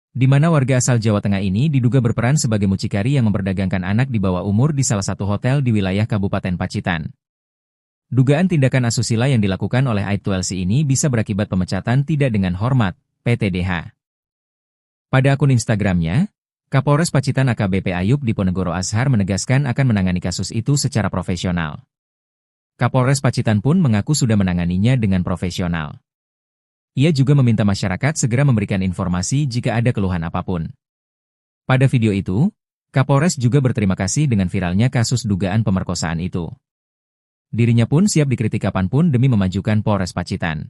di mana warga asal Jawa Tengah ini diduga berperan sebagai mucikari yang memperdagangkan anak di bawah umur di salah satu hotel di wilayah Kabupaten Pacitan. Dugaan tindakan asusila yang dilakukan oleh Aibtu LC ini bisa berakibat pemecatan tidak dengan hormat, PTDH. Pada akun Instagramnya, Kapolres Pacitan AKBP Ayub Diponegoro Ashar menegaskan akan menangani kasus itu secara profesional. Kapolres Pacitan pun mengaku sudah menanganinya dengan profesional. Ia juga meminta masyarakat segera memberikan informasi jika ada keluhan apapun. Pada video itu, Kapolres juga berterima kasih dengan viralnya kasus dugaan pemerkosaan itu. Dirinya pun siap dikritik kapanpun demi memajukan Polres Pacitan.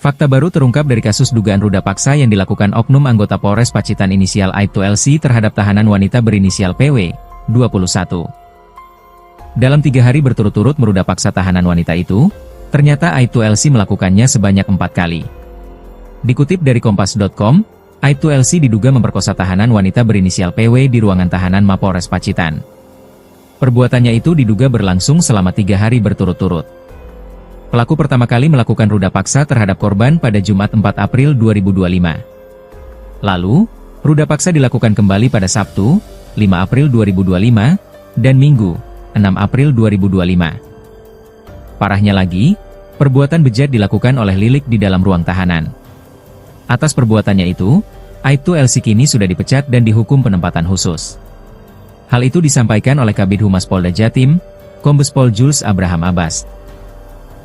Fakta baru terungkap dari kasus dugaan ruda paksa yang dilakukan oknum anggota Polres Pacitan inisial Aibtu LC terhadap tahanan wanita berinisial PW, 21. Dalam 3 hari berturut-turut meruda paksa tahanan wanita itu, ternyata Aibtu LC melakukannya sebanyak 4 kali. Dikutip dari Kompas.com, Aibtu LC diduga memperkosa tahanan wanita berinisial PW di ruangan tahanan Mapolres Pacitan. Perbuatannya itu diduga berlangsung selama 3 hari berturut-turut. Pelaku pertama kali melakukan ruda paksa terhadap korban pada Jumat 4 April 2025. Lalu, ruda paksa dilakukan kembali pada Sabtu, 5 April 2025, dan Minggu, 6 April 2025. Parahnya lagi, perbuatan bejat dilakukan oleh Lilik di dalam ruang tahanan. Atas perbuatannya itu, Aibtu LC kini sudah dipecat dan dihukum penempatan khusus. Hal itu disampaikan oleh Kabid Humas Polda Jatim, Kombes Pol Jules Abraham Abbas.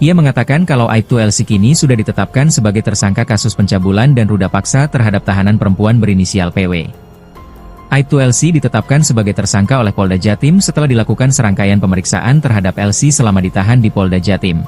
Ia mengatakan kalau Aibtu LC kini sudah ditetapkan sebagai tersangka kasus pencabulan dan ruda paksa terhadap tahanan perempuan berinisial PW. Aibtu LC ditetapkan sebagai tersangka oleh Polda Jatim setelah dilakukan serangkaian pemeriksaan terhadap LC selama ditahan di Polda Jatim.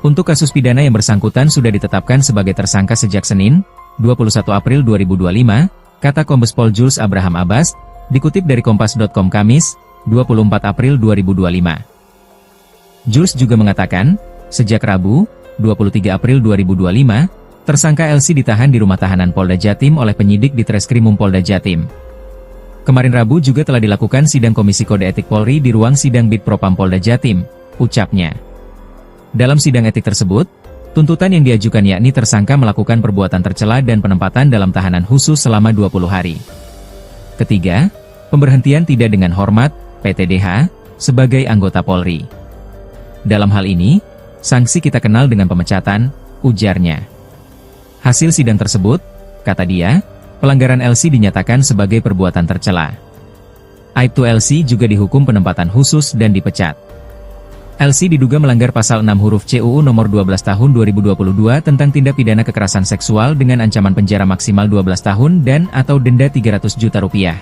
Untuk kasus pidana yang bersangkutan sudah ditetapkan sebagai tersangka sejak Senin, 21 April 2025, kata Kombes Pol Jules Abraham Abbas, dikutip dari Kompas.com Kamis, 24 April 2025. Jules juga mengatakan, sejak Rabu, 23 April 2025, tersangka LC ditahan di rumah tahanan Polda Jatim oleh penyidik di Treskrimum Polda Jatim. Kemarin Rabu juga telah dilakukan sidang Komisi Kode Etik Polri di ruang sidang Bid Propam Polda Jatim, ucapnya. Dalam sidang etik tersebut, tuntutan yang diajukan yakni tersangka melakukan perbuatan tercela dan penempatan dalam tahanan khusus selama 20 hari. Ketiga, pemberhentian tidak dengan hormat, PTDH, sebagai anggota Polri. Dalam hal ini, sanksi kita kenal dengan pemecatan, ujarnya. Hasil sidang tersebut, kata dia, pelanggaran LC dinyatakan sebagai perbuatan tercela. Aibtu LC juga dihukum penempatan khusus dan dipecat. LC diduga melanggar pasal 6 huruf CUU nomor 12 tahun 2022 tentang tindak pidana kekerasan seksual dengan ancaman penjara maksimal 12 tahun dan atau denda 300 juta rupiah.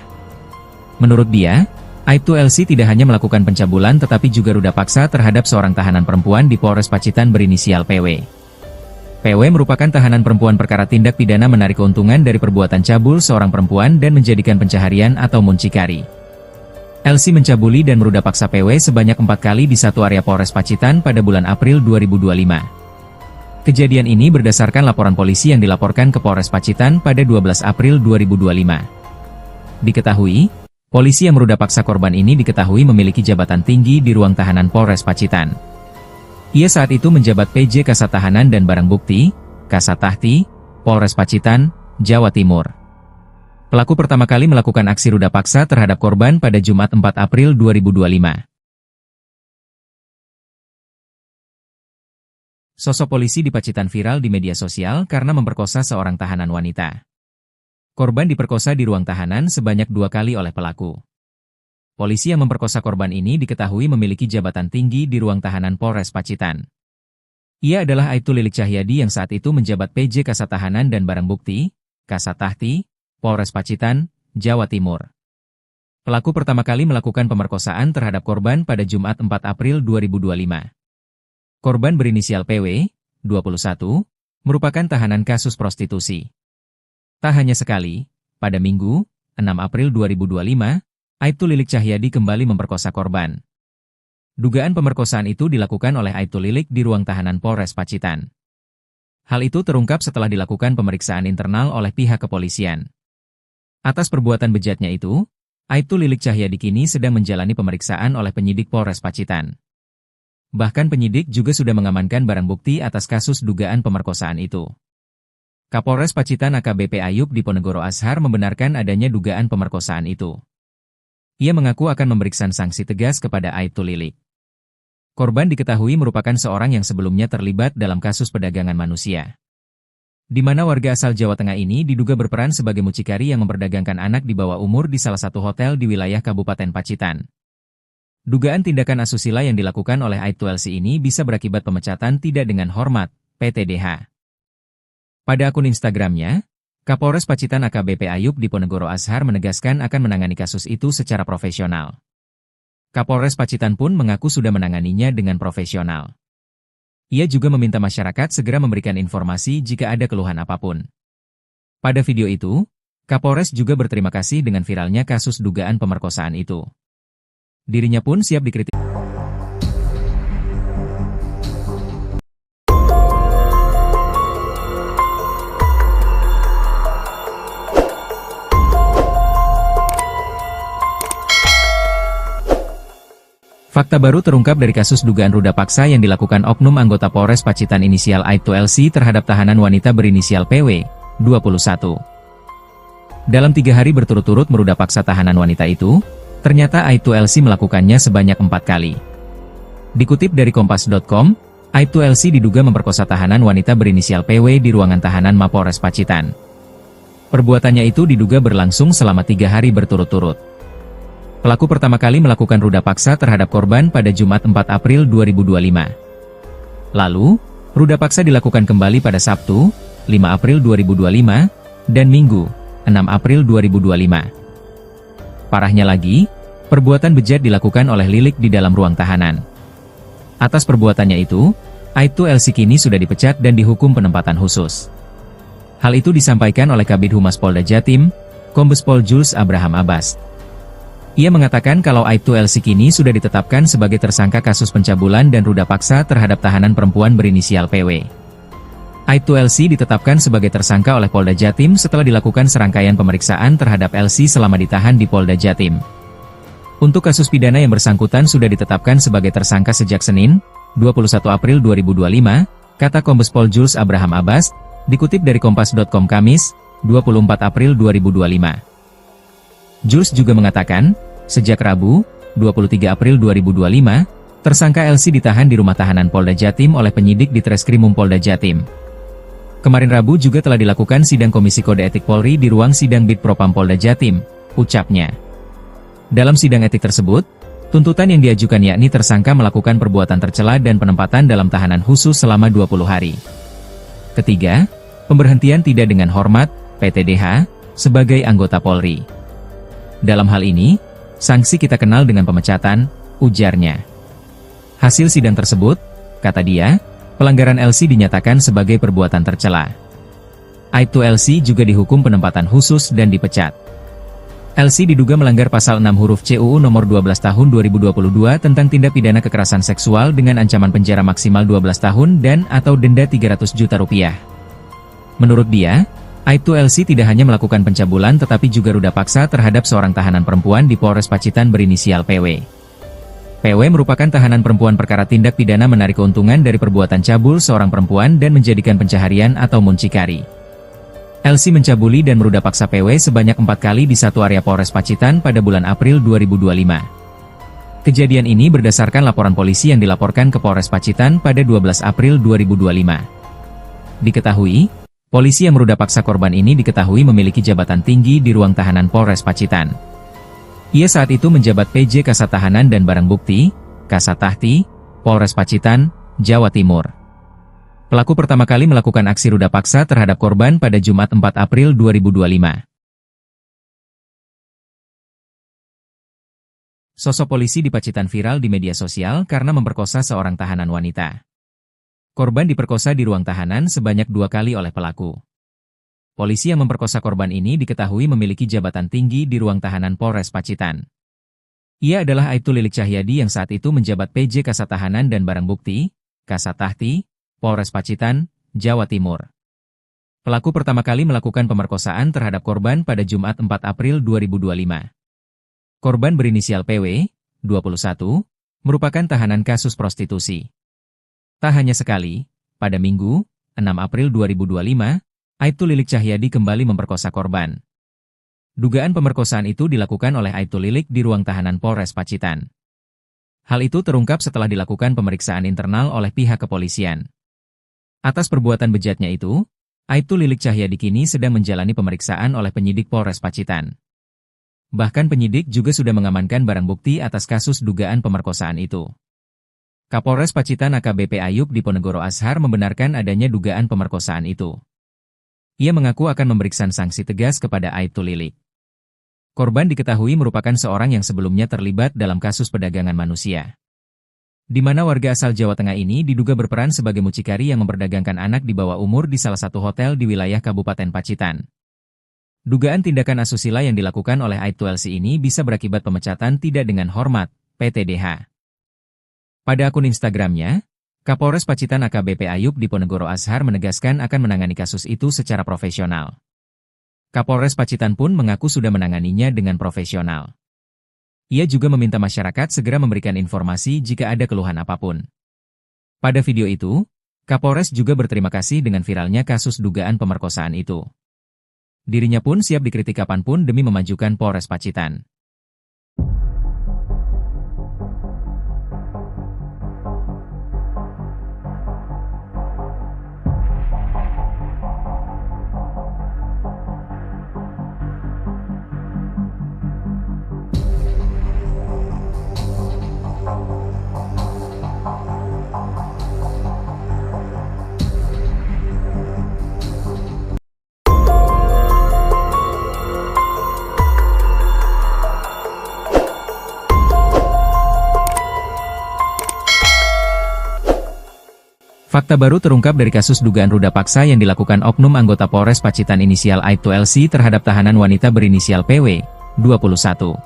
Menurut dia, Aibtu LC tidak hanya melakukan pencabulan tetapi juga ruda paksa terhadap seorang tahanan perempuan di Polres Pacitan berinisial PW. PW merupakan tahanan perempuan perkara tindak pidana menarik keuntungan dari perbuatan cabul seorang perempuan dan menjadikan pencaharian atau muncikari. LC mencabuli dan meruda paksa PW sebanyak 4 kali di satu area Polres Pacitan pada bulan April 2025. Kejadian ini berdasarkan laporan polisi yang dilaporkan ke Polres Pacitan pada 12 April 2025. Diketahui, polisi yang meruda paksa korban ini diketahui memiliki jabatan tinggi di ruang tahanan Polres Pacitan. Ia saat itu menjabat PJ Kasat Tahanan dan Barang Bukti, Kasat Tahti, Polres Pacitan, Jawa Timur. Pelaku pertama kali melakukan aksi ruda paksa terhadap korban pada Jumat 4 April 2025. Sosok polisi di Pacitan viral di media sosial karena memperkosa seorang tahanan wanita. Korban diperkosa di ruang tahanan sebanyak 2 kali oleh pelaku. Polisi yang memperkosa korban ini diketahui memiliki jabatan tinggi di ruang tahanan Polres Pacitan. Ia adalah Aibtu Lilik Cahyadi yang saat itu menjabat PJ Kasat Tahanan dan Barang Bukti, Kasat Tahti, Polres Pacitan, Jawa Timur. Pelaku pertama kali melakukan pemerkosaan terhadap korban pada Jumat 4 April 2025. Korban berinisial PW, 21, merupakan tahanan kasus prostitusi. Tak hanya sekali, pada Minggu, 6 April 2025, Aibtu Lilik Cahyadi kembali memperkosa korban. Dugaan pemerkosaan itu dilakukan oleh Aibtu Lilik di ruang tahanan Polres Pacitan. Hal itu terungkap setelah dilakukan pemeriksaan internal oleh pihak kepolisian. Atas perbuatan bejatnya itu, Aibtu Lilik Cahyadi kini sedang menjalani pemeriksaan oleh penyidik Polres Pacitan. Bahkan penyidik juga sudah mengamankan barang bukti atas kasus dugaan pemerkosaan itu. Kapolres Pacitan AKBP Ayub Diponegoro Ashar membenarkan adanya dugaan pemerkosaan itu. Ia mengaku akan memberikan sanksi tegas kepada Aibtu Lilik. Korban diketahui merupakan seorang yang sebelumnya terlibat dalam kasus perdagangan manusia. Di mana warga asal Jawa Tengah ini diduga berperan sebagai mucikari yang memperdagangkan anak di bawah umur di salah satu hotel di wilayah Kabupaten Pacitan. Dugaan tindakan asusila yang dilakukan oleh Aibtu LC ini bisa berakibat pemecatan tidak dengan hormat, PTDH. Pada akun Instagramnya, Kapolres Pacitan AKBP Ayub Diponegoro Ashar menegaskan akan menangani kasus itu secara profesional. Kapolres Pacitan pun mengaku sudah menanganinya dengan profesional. Ia juga meminta masyarakat segera memberikan informasi jika ada keluhan apapun. Pada video itu, Kapolres juga berterima kasih dengan viralnya kasus dugaan pemerkosaan itu. Dirinya pun siap dikritik. Fakta baru terungkap dari kasus dugaan ruda paksa yang dilakukan oknum anggota Polres Pacitan inisial Aibtu LC terhadap tahanan wanita berinisial PW, 21. Dalam 3 hari berturut-turut meruda paksa tahanan wanita itu, ternyata Aibtu LC melakukannya sebanyak 4 kali. Dikutip dari Kompas.com, Aibtu LC diduga memperkosa tahanan wanita berinisial PW di ruangan tahanan Mapolres Pacitan. Perbuatannya itu diduga berlangsung selama 3 hari berturut-turut. Pelaku pertama kali melakukan ruda paksa terhadap korban pada Jumat 4 April 2025. Lalu, ruda paksa dilakukan kembali pada Sabtu, 5 April 2025, dan Minggu, 6 April 2025. Parahnya lagi, perbuatan bejat dilakukan oleh Lilik di dalam ruang tahanan. Atas perbuatannya itu, Aibtu LC kini sudah dipecat dan dihukum penempatan khusus. Hal itu disampaikan oleh Kabid Humas Polda Jatim, Kombes Pol Jules Abraham Abbas. Ia mengatakan kalau Aibtu LC kini sudah ditetapkan sebagai tersangka kasus pencabulan dan ruda paksa terhadap tahanan perempuan berinisial PW. Aibtu LC ditetapkan sebagai tersangka oleh Polda Jatim setelah dilakukan serangkaian pemeriksaan terhadap LC selama ditahan di Polda Jatim. Untuk kasus pidana yang bersangkutan sudah ditetapkan sebagai tersangka sejak Senin, 21 April 2025, kata Kombes Pol Jules Abraham Abbas, dikutip dari Kompas.com Kamis, 24 April 2025. Jules juga mengatakan, sejak Rabu, 23 April 2025, tersangka LC ditahan di rumah tahanan Polda Jatim oleh penyidik di Treskrimum Polda Jatim. Kemarin Rabu juga telah dilakukan sidang Komisi Kode Etik Polri di ruang sidang Bid Propam Polda Jatim, ucapnya. Dalam sidang etik tersebut, tuntutan yang diajukan yakni tersangka melakukan perbuatan tercela dan penempatan dalam tahanan khusus selama 20 hari. Ketiga, pemberhentian tidak dengan hormat, PTDH, sebagai anggota Polri. Dalam hal ini, sanksi kita kenal dengan pemecatan, ujarnya. Hasil sidang tersebut, kata dia, pelanggaran LC dinyatakan sebagai perbuatan tercela. Aibtu LC juga dihukum penempatan khusus dan dipecat. LC diduga melanggar pasal 6 huruf CUU nomor 12 tahun 2022 tentang tindak pidana kekerasan seksual dengan ancaman penjara maksimal 12 tahun dan atau denda 300 juta rupiah. Menurut dia, Aibtu LC tidak hanya melakukan pencabulan tetapi juga ruda paksa terhadap seorang tahanan perempuan di Polres Pacitan berinisial PW. PW merupakan tahanan perempuan perkara tindak pidana menarik keuntungan dari perbuatan cabul seorang perempuan dan menjadikan pencaharian atau muncikari. LC mencabuli dan meruda paksa PW sebanyak 4 kali di satu area Polres Pacitan pada bulan April 2025. Kejadian ini berdasarkan laporan polisi yang dilaporkan ke Polres Pacitan pada 12 April 2025. Diketahui, polisi yang meruda paksa korban ini diketahui memiliki jabatan tinggi di ruang tahanan Polres Pacitan. Ia saat itu menjabat PJ Kasat Tahanan dan Barang Bukti, Kasat Tahti, Polres Pacitan, Jawa Timur. Pelaku pertama kali melakukan aksi ruda paksa terhadap korban pada Jumat 4 April 2025. Sosok polisi di Pacitan viral di media sosial karena memperkosa seorang tahanan wanita. Korban diperkosa di ruang tahanan sebanyak 2 kali oleh pelaku. Polisi yang memperkosa korban ini diketahui memiliki jabatan tinggi di ruang tahanan Polres Pacitan. Ia adalah Aibtu Lilik Cahyadi yang saat itu menjabat PJ Kasat Tahanan dan Barang Bukti, Kasat Tahti, Polres Pacitan, Jawa Timur. Pelaku pertama kali melakukan pemerkosaan terhadap korban pada Jumat 4 April 2025. Korban berinisial PW, 21, merupakan tahanan kasus prostitusi. Tak hanya sekali, pada Minggu, 6 April 2025, Aibtu Lilik Cahyadi kembali memperkosa korban. Dugaan pemerkosaan itu dilakukan oleh Aibtu Lilik di ruang tahanan Polres Pacitan. Hal itu terungkap setelah dilakukan pemeriksaan internal oleh pihak kepolisian. Atas perbuatan bejatnya itu, Aibtu Lilik Cahyadi kini sedang menjalani pemeriksaan oleh penyidik Polres Pacitan. Bahkan penyidik juga sudah mengamankan barang bukti atas kasus dugaan pemerkosaan itu. Kapolres Pacitan AKBP Ayub Diponegoro Ashar membenarkan adanya dugaan pemerkosaan itu. Ia mengaku akan memberikan sanksi tegas kepada Aibtu Lilik. Korban diketahui merupakan seorang yang sebelumnya terlibat dalam kasus perdagangan manusia. Di mana warga asal Jawa Tengah ini diduga berperan sebagai mucikari yang memperdagangkan anak di bawah umur di salah satu hotel di wilayah Kabupaten Pacitan. Dugaan tindakan asusila yang dilakukan oleh Aibtu LC ini bisa berakibat pemecatan tidak dengan hormat, PTDH. Pada akun Instagramnya, Kapolres Pacitan AKBP Ayub Diponegoro Ashar menegaskan akan menangani kasus itu secara profesional. Kapolres Pacitan pun mengaku sudah menanganinya dengan profesional. Ia juga meminta masyarakat segera memberikan informasi jika ada keluhan apapun. Pada video itu, Kapolres juga berterima kasih dengan viralnya kasus dugaan pemerkosaan itu. Dirinya pun siap dikritik kapanpun demi memajukan Polres Pacitan. Fakta baru terungkap dari kasus dugaan ruda paksa yang dilakukan oknum anggota Polres Pacitan inisial Aibtu LC terhadap tahanan wanita berinisial PW, 21.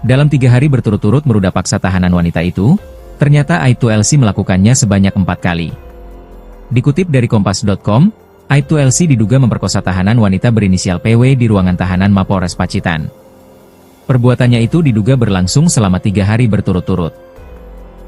Dalam 3 hari berturut-turut meruda paksa tahanan wanita itu, ternyata Aibtu LC melakukannya sebanyak 4 kali. Dikutip dari Kompas.com, Aibtu LC diduga memperkosa tahanan wanita berinisial PW di ruangan tahanan Mapolres Pacitan. Perbuatannya itu diduga berlangsung selama 3 hari berturut-turut.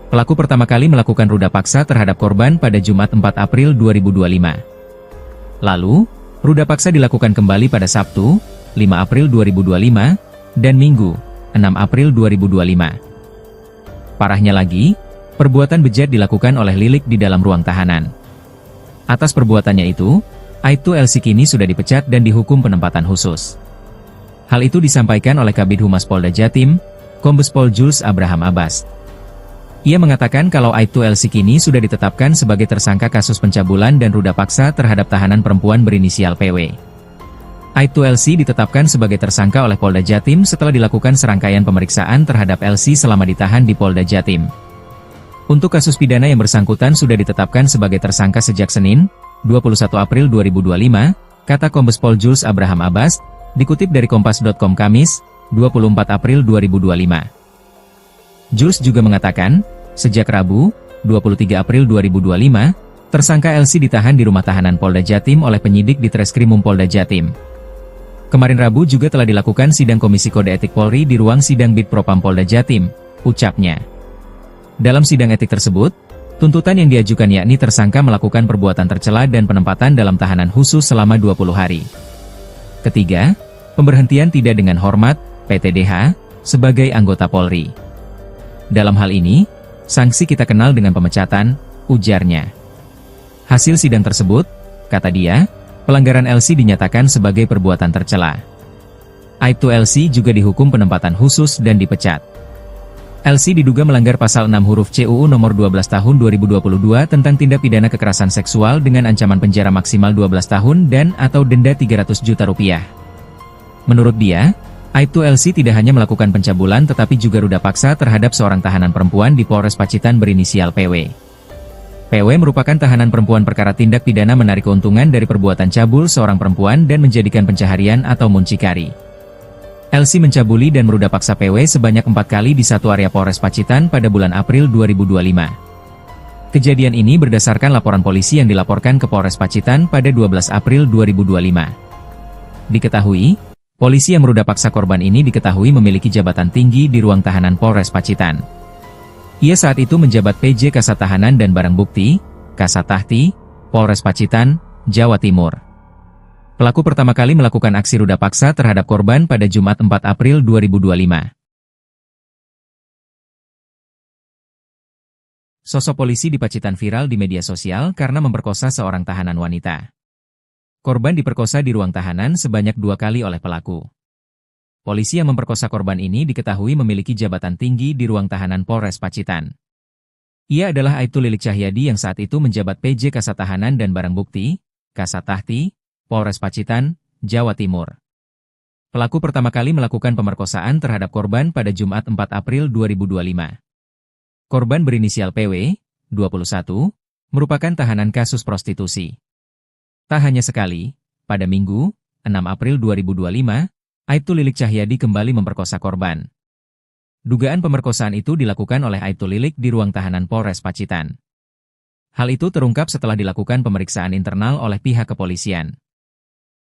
Pelaku pertama kali melakukan ruda paksa terhadap korban pada Jumat 4 April 2025. Lalu, ruda paksa dilakukan kembali pada Sabtu, 5 April 2025, dan Minggu, 6 April 2025. Parahnya lagi, perbuatan bejat dilakukan oleh Lilik di dalam ruang tahanan. Atas perbuatannya itu, Aibtu LC kini sudah dipecat dan dihukum penempatan khusus. Hal itu disampaikan oleh Kabid Humas Polda Jatim, Kombes Pol Jules Abraham Abbas. Ia mengatakan kalau Aibtu LC kini sudah ditetapkan sebagai tersangka kasus pencabulan dan ruda paksa terhadap tahanan perempuan berinisial PW. Aibtu LC ditetapkan sebagai tersangka oleh Polda Jatim setelah dilakukan serangkaian pemeriksaan terhadap LC selama ditahan di Polda Jatim. Untuk kasus pidana yang bersangkutan sudah ditetapkan sebagai tersangka sejak Senin, 21 April 2025, kata Kombes Pol Jules Abraham Abbas, dikutip dari Kompas.com Kamis, 24 April 2025. Jules juga mengatakan, sejak Rabu, 23 April 2025, tersangka LC ditahan di rumah tahanan Polda Jatim oleh penyidik di Treskrimum Polda Jatim. Kemarin Rabu juga telah dilakukan sidang Komisi Kode Etik Polri di ruang sidang Bid Propam Polda Jatim, ucapnya. Dalam sidang etik tersebut, tuntutan yang diajukan yakni tersangka melakukan perbuatan tercela dan penempatan dalam tahanan khusus selama 20 hari. Ketiga, pemberhentian tidak dengan hormat, PTDH, sebagai anggota Polri. Dalam hal ini, sanksi kita kenal dengan pemecatan, ujarnya. Hasil sidang tersebut, kata dia, pelanggaran LC dinyatakan sebagai perbuatan tercela. Aibtu LC juga dihukum penempatan khusus dan dipecat. LC diduga melanggar pasal 6 huruf C UU nomor 12 tahun 2022 tentang tindak pidana kekerasan seksual dengan ancaman penjara maksimal 12 tahun dan atau denda 300 juta rupiah. Menurut dia, Aibtu LC tidak hanya melakukan pencabulan tetapi juga ruda paksa terhadap seorang tahanan perempuan di Polres Pacitan berinisial PW. PW merupakan tahanan perempuan perkara tindak pidana menarik keuntungan dari perbuatan cabul seorang perempuan dan menjadikan pencaharian atau muncikari. LC mencabuli dan meruda paksa PW sebanyak 4 kali di satu area Polres Pacitan pada bulan April 2025. Kejadian ini berdasarkan laporan polisi yang dilaporkan ke Polres Pacitan pada 12 April 2025. Diketahui, polisi yang meruda paksa korban ini diketahui memiliki jabatan tinggi di ruang tahanan Polres Pacitan. Ia saat itu menjabat PJ Kasat Tahanan dan Barang Bukti, Kasat Tahti, Polres Pacitan, Jawa Timur. Pelaku pertama kali melakukan aksi ruda paksa terhadap korban pada Jumat 4 April 2025. Sosok polisi di Pacitan viral di media sosial karena memperkosa seorang tahanan wanita. Korban diperkosa di ruang tahanan sebanyak 2 kali oleh pelaku. Polisi yang memperkosa korban ini diketahui memiliki jabatan tinggi di ruang tahanan Polres Pacitan. Ia adalah Aibtu Lilik Cahyadi yang saat itu menjabat PJ Kasat Tahanan dan Barang Bukti, Kasat Tahti, Polres Pacitan, Jawa Timur. Pelaku pertama kali melakukan pemerkosaan terhadap korban pada Jumat 4 April 2025. Korban berinisial PW, 21, merupakan tahanan kasus prostitusi. Tak hanya sekali, pada Minggu, 6 April 2025, Aibtu Lilik Cahyadi kembali memperkosa korban. Dugaan pemerkosaan itu dilakukan oleh Aibtu Lilik di ruang tahanan Polres Pacitan. Hal itu terungkap setelah dilakukan pemeriksaan internal oleh pihak kepolisian.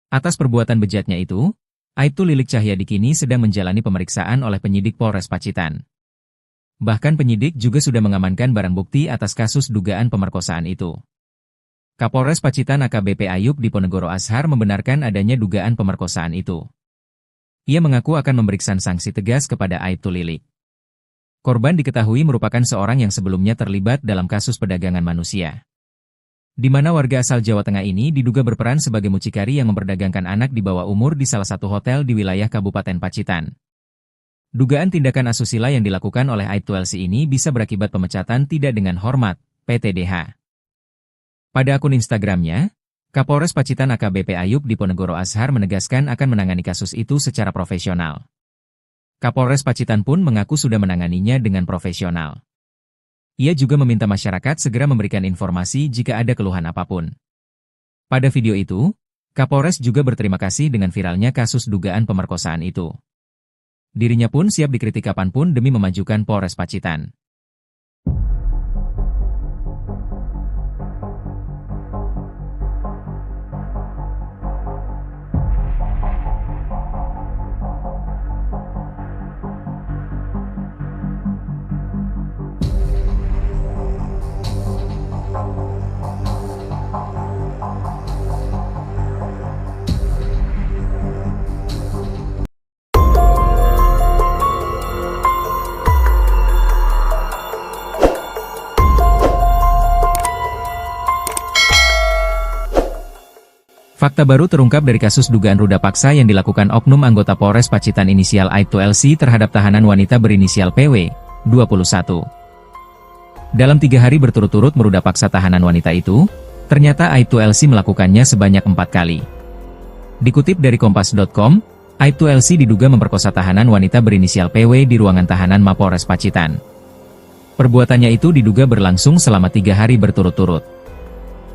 Atas perbuatan bejatnya itu, Aibtu Lilik Cahyadi kini sedang menjalani pemeriksaan oleh penyidik Polres Pacitan. Bahkan penyidik juga sudah mengamankan barang bukti atas kasus dugaan pemerkosaan itu. Kapolres Pacitan AKBP Ayub Diponegoro Ashar membenarkan adanya dugaan pemerkosaan itu. Ia mengaku akan memberikan sanksi tegas kepada Aibtu Lilik. Korban diketahui merupakan seorang yang sebelumnya terlibat dalam kasus perdagangan manusia, di mana warga asal Jawa Tengah ini diduga berperan sebagai mucikari yang memperdagangkan anak di bawah umur di salah satu hotel di wilayah Kabupaten Pacitan. Dugaan tindakan asusila yang dilakukan oleh Aibtu LC ini bisa berakibat pemecatan tidak dengan hormat, PTDH. Pada akun Instagramnya, Kapolres Pacitan AKBP Ayub Diponegoro Ashar menegaskan akan menangani kasus itu secara profesional. Kapolres Pacitan pun mengaku sudah menanganinya dengan profesional. Ia juga meminta masyarakat segera memberikan informasi jika ada keluhan apapun. Pada video itu, Kapolres juga berterima kasih dengan viralnya kasus dugaan pemerkosaan itu. Dirinya pun siap dikritik kapanpun demi memajukan Polres Pacitan. Fakta baru terungkap dari kasus dugaan ruda paksa yang dilakukan oknum anggota Polres Pacitan inisial Aibtu LC terhadap tahanan wanita berinisial PW, 21. Dalam 3 hari berturut-turut meruda paksa tahanan wanita itu, ternyata Aibtu LC melakukannya sebanyak 4 kali. Dikutip dari Kompas.com, Aibtu LC diduga memperkosa tahanan wanita berinisial PW di ruangan tahanan Mapolres Pacitan. Perbuatannya itu diduga berlangsung selama 3 hari berturut-turut.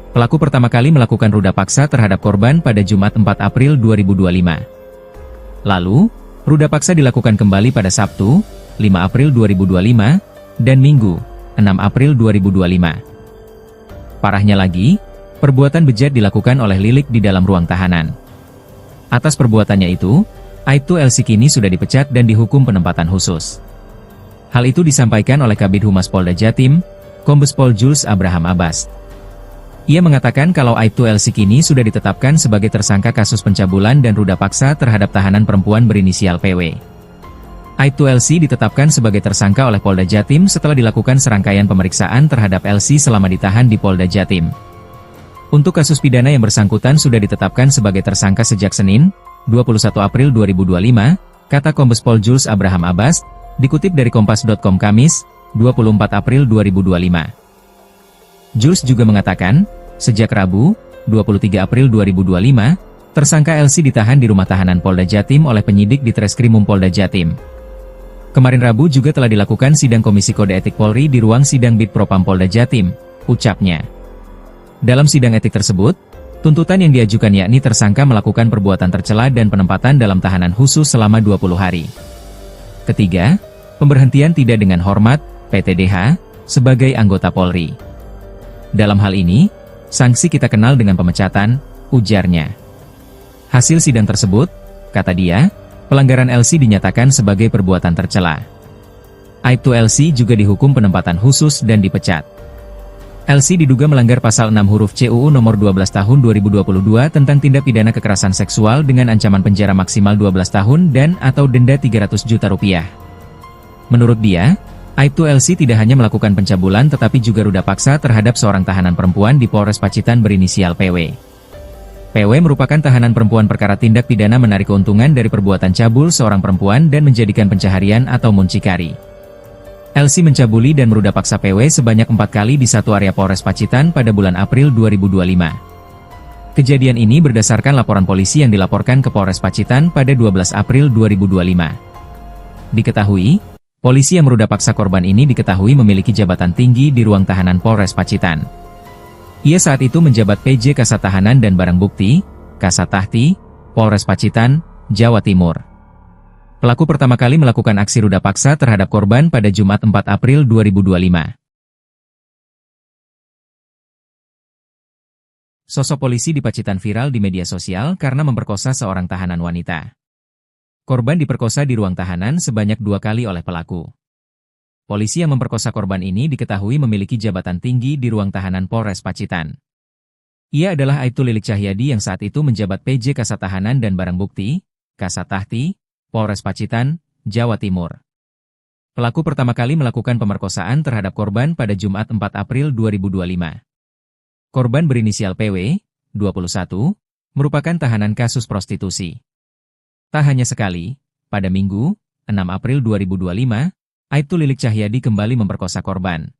Pelaku pertama kali melakukan ruda paksa terhadap korban pada Jumat 4 April 2025. Lalu, ruda paksa dilakukan kembali pada Sabtu, 5 April 2025, dan Minggu, 6 April 2025. Parahnya lagi, perbuatan bejat dilakukan oleh Lilik di dalam ruang tahanan. Atas perbuatannya itu, Aibtu LC kini sudah dipecat dan dihukum penempatan khusus. Hal itu disampaikan oleh Kabid Humas Polda Jatim, Kombes Pol Jules Abraham Abbas. Ia mengatakan kalau Aibtu LC kini sudah ditetapkan sebagai tersangka kasus pencabulan dan ruda paksa terhadap tahanan perempuan berinisial PW. Aibtu LC ditetapkan sebagai tersangka oleh Polda Jatim setelah dilakukan serangkaian pemeriksaan terhadap LC selama ditahan di Polda Jatim. Untuk kasus pidana yang bersangkutan sudah ditetapkan sebagai tersangka sejak Senin, 21 April 2025, kata Kombes Pol Jules Abraham Abbas, dikutip dari Kompas.com Kamis, 24 April 2025. Jules juga mengatakan, sejak Rabu, 23 April 2025, tersangka LC ditahan di rumah tahanan Polda Jatim oleh penyidik di Treskrimum Polda Jatim. Kemarin Rabu juga telah dilakukan sidang Komisi Kode Etik Polri di ruang sidang Bid Propam Polda Jatim, ucapnya. Dalam sidang etik tersebut, tuntutan yang diajukan yakni tersangka melakukan perbuatan tercela dan penempatan dalam tahanan khusus selama 20 hari. Ketiga, pemberhentian tidak dengan hormat, PTDH, sebagai anggota Polri. Dalam hal ini, sanksi kita kenal dengan pemecatan, ujarnya. Hasil sidang tersebut, kata dia, pelanggaran LC dinyatakan sebagai perbuatan tercela. Aibtu LC juga dihukum penempatan khusus dan dipecat. LC diduga melanggar pasal 6 huruf C UU nomor 12 tahun 2022 tentang tindak pidana kekerasan seksual dengan ancaman penjara maksimal 12 tahun dan atau denda 300 juta rupiah. Menurut dia, Aibtu LC tidak hanya melakukan pencabulan tetapi juga ruda paksa terhadap seorang tahanan perempuan di Polres Pacitan berinisial PW. PW merupakan tahanan perempuan perkara tindak pidana menarik keuntungan dari perbuatan cabul seorang perempuan dan menjadikan pencaharian atau muncikari. LC mencabuli dan meruda paksa PW sebanyak 4 kali di satu area Polres Pacitan pada bulan April 2025. Kejadian ini berdasarkan laporan polisi yang dilaporkan ke Polres Pacitan pada 12 April 2025. Diketahui, polisi yang meruda paksa korban ini diketahui memiliki jabatan tinggi di ruang tahanan Polres Pacitan. Ia saat itu menjabat PJ Kasat Tahanan dan Barang Bukti, Kasat Tahti, Polres Pacitan, Jawa Timur. Pelaku pertama kali melakukan aksi ruda paksa terhadap korban pada Jumat 4 April 2025. Sosok polisi di Pacitan viral di media sosial karena memperkosa seorang tahanan wanita. Korban diperkosa di ruang tahanan sebanyak 2 kali oleh pelaku. Polisi yang memperkosa korban ini diketahui memiliki jabatan tinggi di ruang tahanan Polres Pacitan. Ia adalah Aibtu Lilik Cahyadi yang saat itu menjabat PJ Kasat Tahanan dan Barang Bukti, Kasat Tahti, Polres Pacitan, Jawa Timur. Pelaku pertama kali melakukan pemerkosaan terhadap korban pada Jumat 4 April 2025. Korban berinisial PW, 21, merupakan tahanan kasus prostitusi. Tak hanya sekali, pada Minggu, 6 April 2025, Aibtu Lilik Cahyadi kembali memperkosa korban.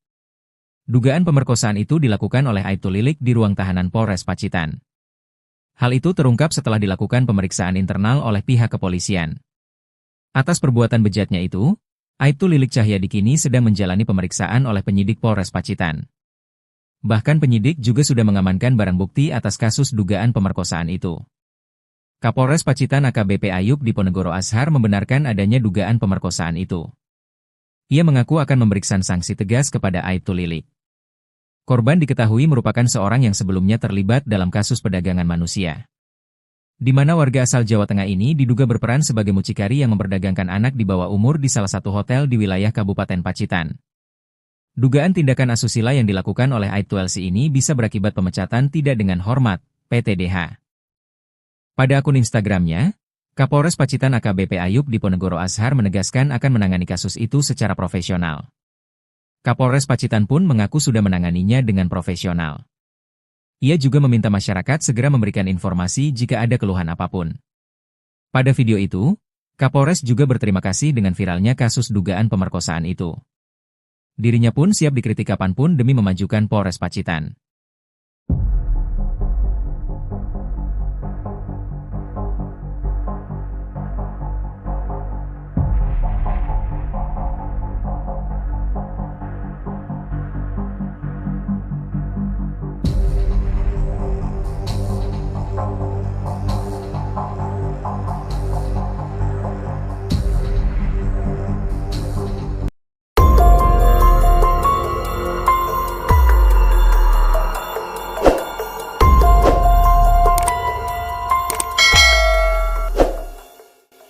Dugaan pemerkosaan itu dilakukan oleh Aibtu Lilik di ruang tahanan Polres Pacitan. Hal itu terungkap setelah dilakukan pemeriksaan internal oleh pihak kepolisian. Atas perbuatan bejatnya itu, Aibtu Lilik Cahyadi kini sedang menjalani pemeriksaan oleh penyidik Polres Pacitan. Bahkan penyidik juga sudah mengamankan barang bukti atas kasus dugaan pemerkosaan itu. Kapolres Pacitan AKBP Ayub Diponegoro Ashar membenarkan adanya dugaan pemerkosaan itu. Ia mengaku akan memberikan sanksi tegas kepada Aibtu Lilik. Korban diketahui merupakan seorang yang sebelumnya terlibat dalam kasus perdagangan manusia, di mana warga asal Jawa Tengah ini diduga berperan sebagai mucikari yang memperdagangkan anak di bawah umur di salah satu hotel di wilayah Kabupaten Pacitan. Dugaan tindakan asusila yang dilakukan oleh Aibtu LC ini bisa berakibat pemecatan tidak dengan hormat, PTDH. Pada akun Instagramnya, Kapolres Pacitan AKBP Ayub Diponegoro Ashar menegaskan akan menangani kasus itu secara profesional. Kapolres Pacitan pun mengaku sudah menanganinya dengan profesional. Ia juga meminta masyarakat segera memberikan informasi jika ada keluhan apapun. Pada video itu, Kapolres juga berterima kasih dengan viralnya kasus dugaan pemerkosaan itu. Dirinya pun siap dikritik kapanpun demi memajukan Polres Pacitan.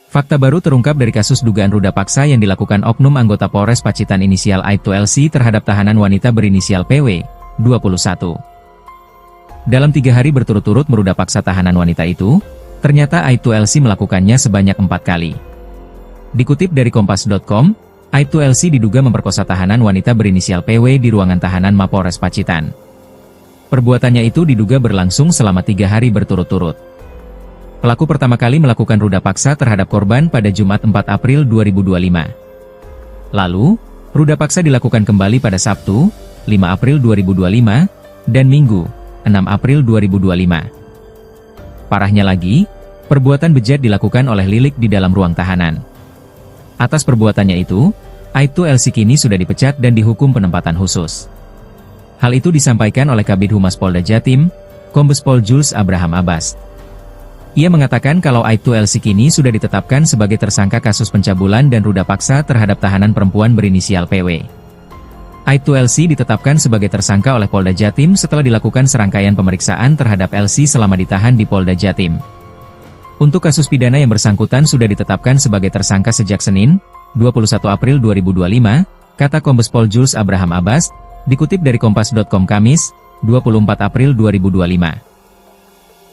Fakta baru terungkap dari kasus dugaan ruda paksa yang dilakukan oknum anggota Polres Pacitan inisial Aibtu LC terhadap tahanan wanita berinisial PW, 21. Dalam 3 hari berturut-turut meruda paksa tahanan wanita itu, ternyata Aibtu LC melakukannya sebanyak 4 kali. Dikutip dari Kompas.com, Aibtu LC diduga memperkosa tahanan wanita berinisial PW di ruangan tahanan Mapolres Pacitan. Perbuatannya itu diduga berlangsung selama 3 hari berturut-turut. Pelaku pertama kali melakukan ruda paksa terhadap korban pada Jumat 4 April 2025. Lalu, ruda paksa dilakukan kembali pada Sabtu, 5 April 2025, dan Minggu, 6 April 2025. Parahnya lagi, perbuatan bejat dilakukan oleh Lilik di dalam ruang tahanan. Atas perbuatannya itu, Aibtu LC kini sudah dipecat dan dihukum penempatan khusus. Hal itu disampaikan oleh Kabid Humas Polda Jatim, Kombes Pol Jules Abraham Abbas. Ia mengatakan kalau Aibtu LC kini sudah ditetapkan sebagai tersangka kasus pencabulan dan ruda paksa terhadap tahanan perempuan berinisial PW. Aibtu LC ditetapkan sebagai tersangka oleh Polda Jatim setelah dilakukan serangkaian pemeriksaan terhadap LC selama ditahan di Polda Jatim. Untuk kasus pidana yang bersangkutan sudah ditetapkan sebagai tersangka sejak Senin, 21 April 2025, kata Kombes Pol Jules Abraham Abbas, dikutip dari Kompas.com Kamis, 24 April 2025.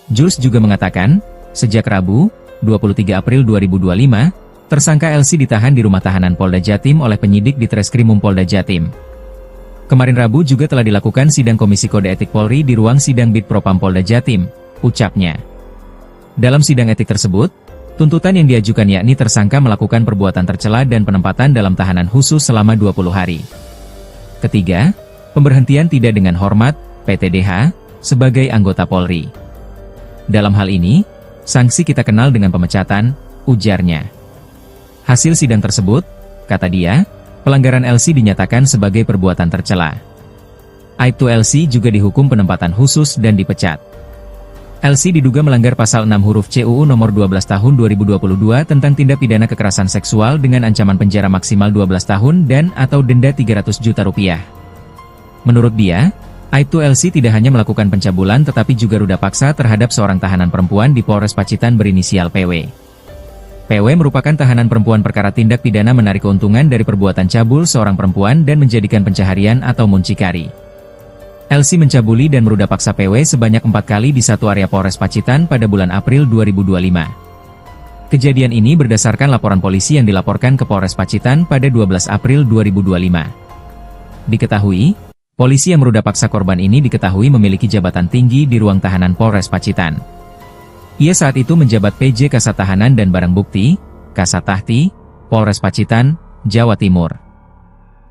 Jules juga mengatakan, sejak Rabu, 23 April 2025, tersangka LC ditahan di rumah tahanan Polda Jatim oleh penyidik di Treskrimum Polda Jatim. Kemarin Rabu juga telah dilakukan sidang Komisi Kode Etik Polri di ruang sidang Bid Propam Polda Jatim, ucapnya. Dalam sidang etik tersebut, tuntutan yang diajukan yakni tersangka melakukan perbuatan tercela dan penempatan dalam tahanan khusus selama 20 hari. Ketiga, pemberhentian tidak dengan hormat, PTDH, sebagai anggota Polri. Dalam hal ini, sanksi kita kenal dengan pemecatan, ujarnya. Hasil sidang tersebut, kata dia, pelanggaran LC dinyatakan sebagai perbuatan tercela. Aibtu LC juga dihukum penempatan khusus dan dipecat. LC diduga melanggar pasal 6 huruf C UU nomor 12 tahun 2022 tentang tindak pidana kekerasan seksual dengan ancaman penjara maksimal 12 tahun dan atau denda 300 juta rupiah. Menurut dia, Aibtu LC tidak hanya melakukan pencabulan tetapi juga ruda paksa terhadap seorang tahanan perempuan di Polres Pacitan berinisial PW. PW merupakan tahanan perempuan perkara tindak pidana menarik keuntungan dari perbuatan cabul seorang perempuan dan menjadikan pencaharian atau muncikari. LC mencabuli dan meruda paksa PW sebanyak 4 kali di satu area Polres Pacitan pada bulan April 2025. Kejadian ini berdasarkan laporan polisi yang dilaporkan ke Polres Pacitan pada 12 April 2025. Diketahui, polisi yang meruda paksa korban ini diketahui memiliki jabatan tinggi di ruang tahanan Polres Pacitan. Ia saat itu menjabat PJ Kasat Tahanan dan Barang Bukti, Kasat Tahti, Polres Pacitan, Jawa Timur.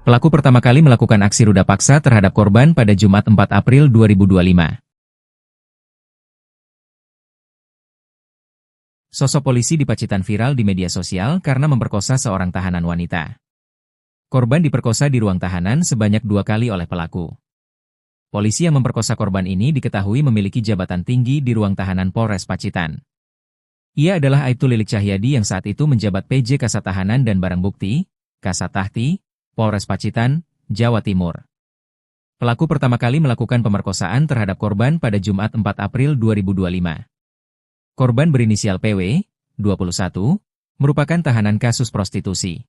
Pelaku pertama kali melakukan aksi ruda paksa terhadap korban pada Jumat 4 April 2025. Sosok polisi di Pacitan viral di media sosial karena memperkosa seorang tahanan wanita. Korban diperkosa di ruang tahanan sebanyak 2 kali oleh pelaku. Polisi yang memperkosa korban ini diketahui memiliki jabatan tinggi di ruang tahanan Polres Pacitan. Ia adalah Aibtu Lilik Cahyadi yang saat itu menjabat PJ Kasat Tahanan dan Barang Bukti, Kasat Tahti, Polres Pacitan, Jawa Timur. Pelaku pertama kali melakukan pemerkosaan terhadap korban pada Jumat 4 April 2025. Korban berinisial PW, 21, merupakan tahanan kasus prostitusi.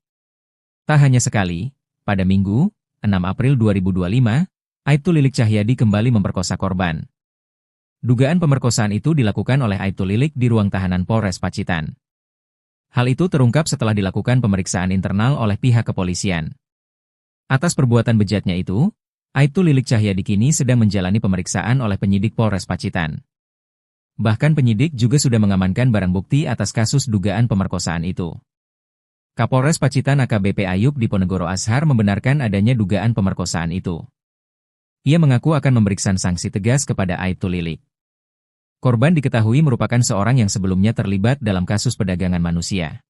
Tak hanya sekali, pada Minggu, 6 April 2025, Aibtu Lilik Cahyadi kembali memperkosa korban. Dugaan pemerkosaan itu dilakukan oleh Aibtu Lilik di ruang tahanan Polres Pacitan. Hal itu terungkap setelah dilakukan pemeriksaan internal oleh pihak kepolisian. Atas perbuatan bejatnya itu, Aibtu Lilik Cahyadi kini sedang menjalani pemeriksaan oleh penyidik Polres Pacitan. Bahkan penyidik juga sudah mengamankan barang bukti atas kasus dugaan pemerkosaan itu. Kapolres Pacitan AKBP Ayub Diponegoro Ashar membenarkan adanya dugaan pemerkosaan itu. Ia mengaku akan memberikan sanksi tegas kepada Aibtu Lilik. Korban diketahui merupakan seorang yang sebelumnya terlibat dalam kasus perdagangan manusia,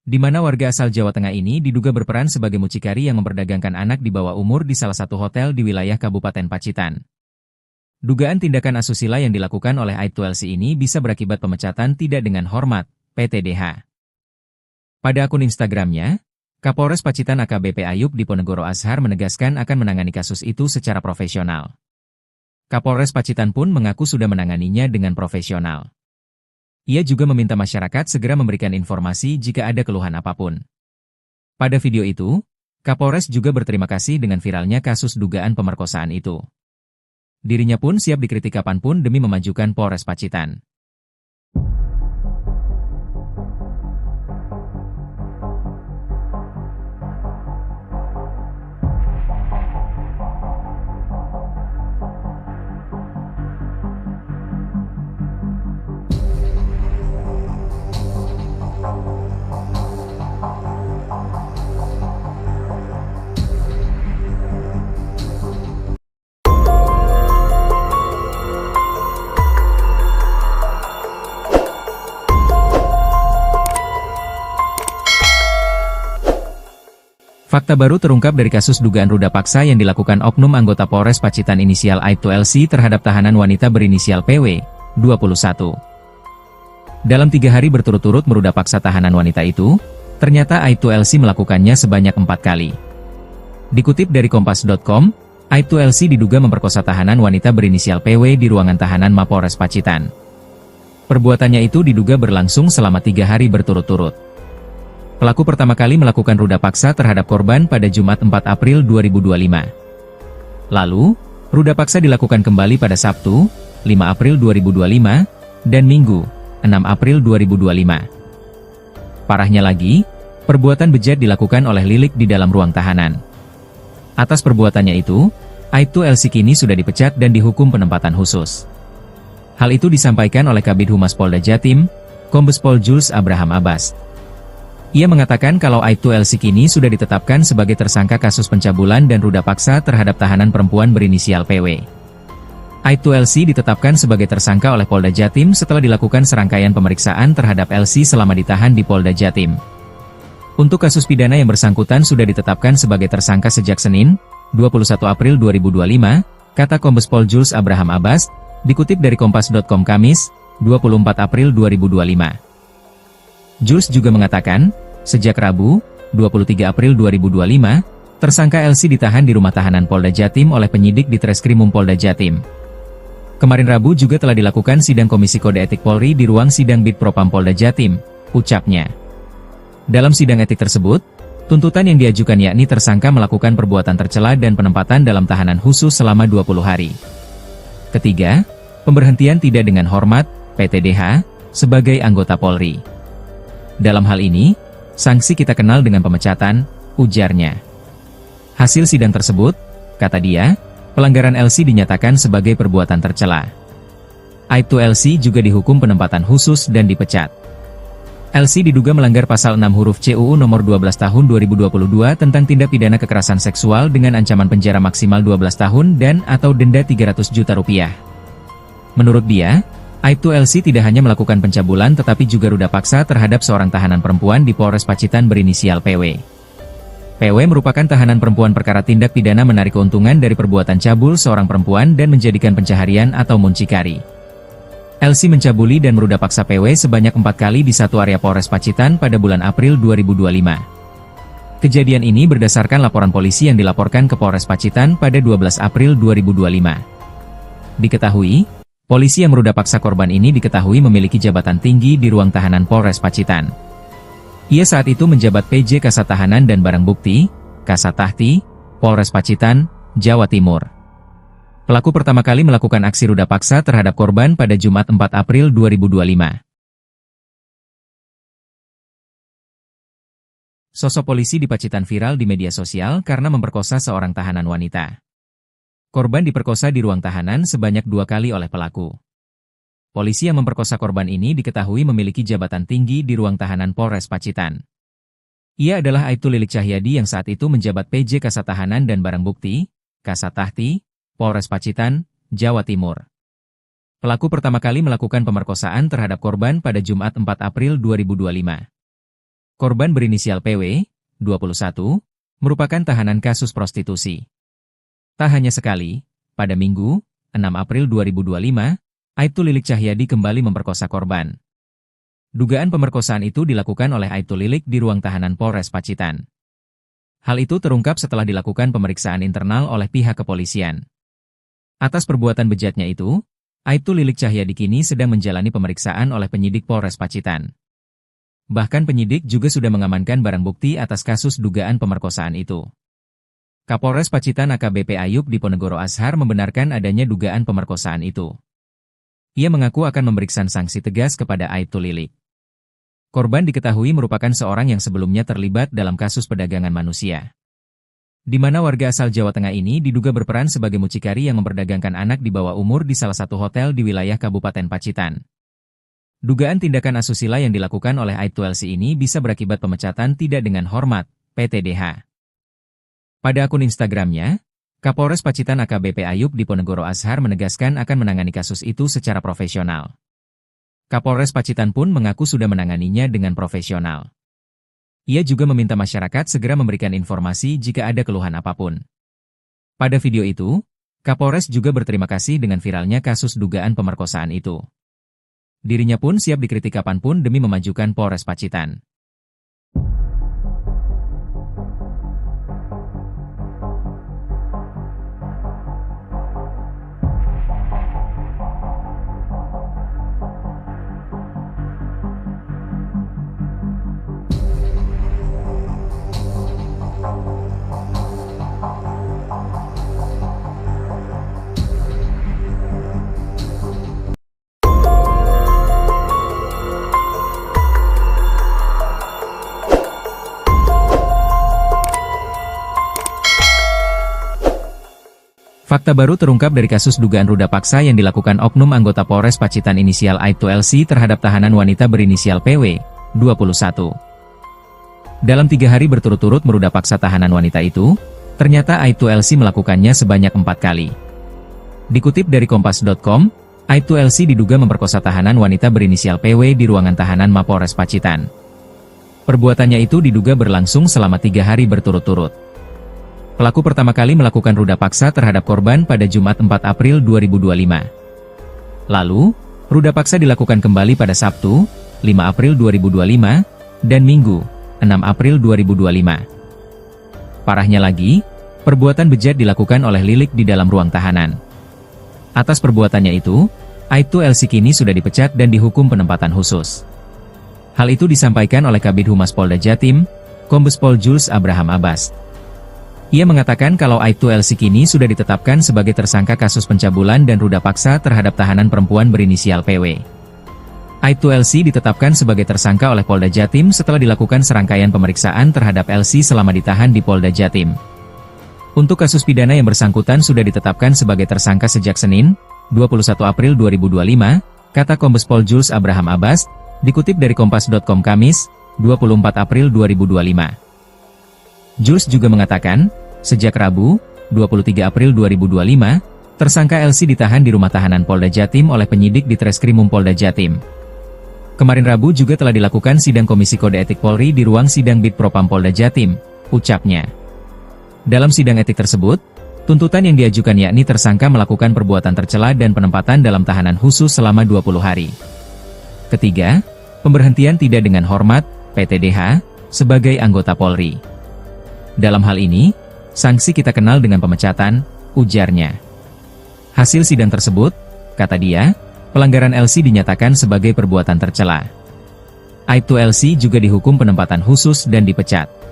di mana warga asal Jawa Tengah ini diduga berperan sebagai mucikari yang memperdagangkan anak di bawah umur di salah satu hotel di wilayah Kabupaten Pacitan. Dugaan tindakan asusila yang dilakukan oleh Aibtu LC ini bisa berakibat pemecatan tidak dengan hormat, PTDH. Pada akun Instagramnya, Kapolres Pacitan AKBP Ayub Diponegoro Ashar menegaskan akan menangani kasus itu secara profesional. Kapolres Pacitan pun mengaku sudah menanganinya dengan profesional. Ia juga meminta masyarakat segera memberikan informasi jika ada keluhan apapun. Pada video itu, Kapolres juga berterima kasih dengan viralnya kasus dugaan pemerkosaan itu. Dirinya pun siap dikritik kapanpun demi memajukan Polres Pacitan. Fakta baru terungkap dari kasus dugaan ruda paksa yang dilakukan oknum anggota Polres Pacitan inisial Aibtu LC terhadap tahanan wanita berinisial PW, 21. Dalam 3 hari berturut-turut meruda paksa tahanan wanita itu, ternyata Aibtu LC melakukannya sebanyak 4 kali. Dikutip dari Kompas.com, Aibtu LC diduga memperkosa tahanan wanita berinisial PW di ruangan tahanan Mapolres Pacitan. Perbuatannya itu diduga berlangsung selama 3 hari berturut-turut. Pelaku pertama kali melakukan ruda paksa terhadap korban pada Jumat 4 April 2025. Lalu, ruda paksa dilakukan kembali pada Sabtu, 5 April 2025, dan Minggu, 6 April 2025. Parahnya lagi, perbuatan bejat dilakukan oleh Lilik di dalam ruang tahanan. Atas perbuatannya itu, Aibtu LC kini sudah dipecat dan dihukum penempatan khusus. Hal itu disampaikan oleh Kabid Humas Polda Jatim, Kombes Pol Jules Abraham Abbas. Ia mengatakan kalau Aibtu LC kini sudah ditetapkan sebagai tersangka kasus pencabulan dan ruda paksa terhadap tahanan perempuan berinisial PW. Aibtu LC ditetapkan sebagai tersangka oleh Polda Jatim setelah dilakukan serangkaian pemeriksaan terhadap LC selama ditahan di Polda Jatim. Untuk kasus pidana yang bersangkutan sudah ditetapkan sebagai tersangka sejak Senin, 21 April 2025, kata Kombes Pol Jules Abraham Abbas, dikutip dari Kompas.com Kamis, 24 April 2025. Jules juga mengatakan, sejak Rabu, 23 April 2025, tersangka LC ditahan di rumah tahanan Polda Jatim oleh penyidik di Treskrimum Polda Jatim. Kemarin Rabu juga telah dilakukan sidang Komisi Kode Etik Polri di ruang sidang Bid Propam Polda Jatim, ucapnya. Dalam sidang etik tersebut, tuntutan yang diajukan yakni tersangka melakukan perbuatan tercela dan penempatan dalam tahanan khusus selama 20 hari. Ketiga, pemberhentian tidak dengan hormat, PTDH, sebagai anggota Polri. Dalam hal ini, sanksi kita kenal dengan pemecatan, ujarnya. Hasil sidang tersebut, kata dia, pelanggaran LC dinyatakan sebagai perbuatan tercela. Aibtu LC juga dihukum penempatan khusus dan dipecat. LC diduga melanggar pasal 6 huruf C UU nomor 12 tahun 2022 tentang tindak pidana kekerasan seksual dengan ancaman penjara maksimal 12 tahun dan atau denda 300 juta rupiah. Menurut dia, Aibtu LC tidak hanya melakukan pencabulan tetapi juga ruda paksa terhadap seorang tahanan perempuan di Polres Pacitan berinisial PW. PW merupakan tahanan perempuan perkara tindak pidana menarik keuntungan dari perbuatan cabul seorang perempuan dan menjadikan pencaharian atau muncikari. LC mencabuli dan meruda paksa PW sebanyak 4 kali di satu area Polres Pacitan pada bulan April 2025. Kejadian ini berdasarkan laporan polisi yang dilaporkan ke Polres Pacitan pada 12 April 2025. Diketahui, polisi yang meruda paksa korban ini diketahui memiliki jabatan tinggi di ruang tahanan Polres Pacitan. Ia saat itu menjabat PJ Kasat Tahanan dan Barang Bukti, Kasat Tahti, Polres Pacitan, Jawa Timur. Pelaku pertama kali melakukan aksi ruda paksa terhadap korban pada Jumat 4 April 2025. Sosok polisi di Pacitan viral di media sosial karena memperkosa seorang tahanan wanita. Korban diperkosa di ruang tahanan sebanyak 2 kali oleh pelaku. Polisi yang memperkosa korban ini diketahui memiliki jabatan tinggi di ruang tahanan Polres Pacitan. Ia adalah Aibtu Lilik Cahyadi yang saat itu menjabat PJ Kasat Tahanan dan Barang Bukti, Kasat Tahti, Polres Pacitan, Jawa Timur. Pelaku pertama kali melakukan pemerkosaan terhadap korban pada Jumat 4 April 2025. Korban berinisial PW, 21, merupakan tahanan kasus prostitusi. Tak hanya sekali, pada Minggu, 6 April 2025, Aibtu Lilik Cahyadi kembali memperkosa korban. Dugaan pemerkosaan itu dilakukan oleh Aibtu Lilik di ruang tahanan Polres Pacitan. Hal itu terungkap setelah dilakukan pemeriksaan internal oleh pihak kepolisian. Atas perbuatan bejatnya itu, Aibtu Lilik Cahyadi kini sedang menjalani pemeriksaan oleh penyidik Polres Pacitan. Bahkan penyidik juga sudah mengamankan barang bukti atas kasus dugaan pemerkosaan itu. Kapolres Pacitan AKBP Ayub Diponegoro Ashar membenarkan adanya dugaan pemerkosaan itu. Ia mengaku akan memberikan sanksi tegas kepada Aibtu Lilik. Korban diketahui merupakan seorang yang sebelumnya terlibat dalam kasus perdagangan manusia, di mana warga asal Jawa Tengah ini diduga berperan sebagai mucikari yang memperdagangkan anak di bawah umur di salah satu hotel di wilayah Kabupaten Pacitan. Dugaan tindakan asusila yang dilakukan oleh Aibtu LC ini bisa berakibat pemecatan tidak dengan hormat, PTDH. Pada akun Instagramnya, Kapolres Pacitan AKBP Ayub Diponegoro Ashar menegaskan akan menangani kasus itu secara profesional. Kapolres Pacitan pun mengaku sudah menanganinya dengan profesional. Ia juga meminta masyarakat segera memberikan informasi jika ada keluhan apapun. Pada video itu, Kapolres juga berterima kasih dengan viralnya kasus dugaan pemerkosaan itu. Dirinya pun siap dikritik kapanpun demi memajukan Polres Pacitan. Fakta baru terungkap dari kasus dugaan ruda paksa yang dilakukan oknum anggota Polres Pacitan inisial Aibtu LC terhadap tahanan wanita berinisial PW, 21. Dalam 3 hari berturut-turut meruda paksa tahanan wanita itu, ternyata Aibtu LC melakukannya sebanyak 4 kali. Dikutip dari Kompas.com, Aibtu LC diduga memperkosa tahanan wanita berinisial PW di ruangan tahanan Mapolres Pacitan. Perbuatannya itu diduga berlangsung selama 3 hari berturut-turut. Pelaku pertama kali melakukan ruda paksa terhadap korban pada Jumat 4 April 2025. Lalu, ruda paksa dilakukan kembali pada Sabtu, 5 April 2025, dan Minggu, 6 April 2025. Parahnya lagi, perbuatan bejat dilakukan oleh Lilik di dalam ruang tahanan. Atas perbuatannya itu, Aibtu LC kini sudah dipecat dan dihukum penempatan khusus. Hal itu disampaikan oleh Kabid Humas Polda Jatim, Kombes Pol Jules Abraham Abbas. Ia mengatakan kalau Aibtu LC kini sudah ditetapkan sebagai tersangka kasus pencabulan dan ruda paksa terhadap tahanan perempuan berinisial PW. Aibtu LC ditetapkan sebagai tersangka oleh Polda Jatim setelah dilakukan serangkaian pemeriksaan terhadap LC selama ditahan di Polda Jatim. Untuk kasus pidana yang bersangkutan sudah ditetapkan sebagai tersangka sejak Senin, 21 April 2025, kata Kombes Pol Jules Abraham Abbas, dikutip dari Kompas.com Kamis, 24 April 2025. Jules juga mengatakan, sejak Rabu, 23 April 2025, tersangka LC ditahan di rumah tahanan Polda Jatim oleh penyidik di Treskrimum Polda Jatim. Kemarin Rabu juga telah dilakukan sidang Komisi Kode Etik Polri di ruang sidang Bid Propam Polda Jatim, ucapnya. Dalam sidang etik tersebut, tuntutan yang diajukan yakni tersangka melakukan perbuatan tercela dan penempatan dalam tahanan khusus selama 20 hari. Ketiga, pemberhentian tidak dengan hormat, PTDH, sebagai anggota Polri. Dalam hal ini, sanksi kita kenal dengan pemecatan, ujarnya. Hasil sidang tersebut, kata dia, pelanggaran LC dinyatakan sebagai perbuatan tercela. Aibtu LC juga dihukum penempatan khusus dan dipecat.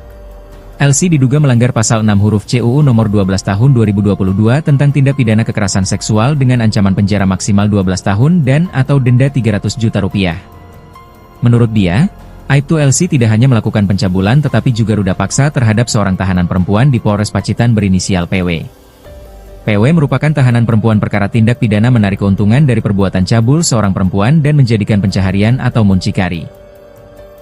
LC diduga melanggar pasal 6 huruf C UU nomor 12 tahun 2022 tentang tindak pidana kekerasan seksual dengan ancaman penjara maksimal 12 tahun dan atau denda 300 juta rupiah. Menurut dia, Aibtu LC tidak hanya melakukan pencabulan tetapi juga ruda paksa terhadap seorang tahanan perempuan di Polres Pacitan berinisial PW. PW merupakan tahanan perempuan perkara tindak pidana menarik keuntungan dari perbuatan cabul seorang perempuan dan menjadikan pencaharian atau muncikari.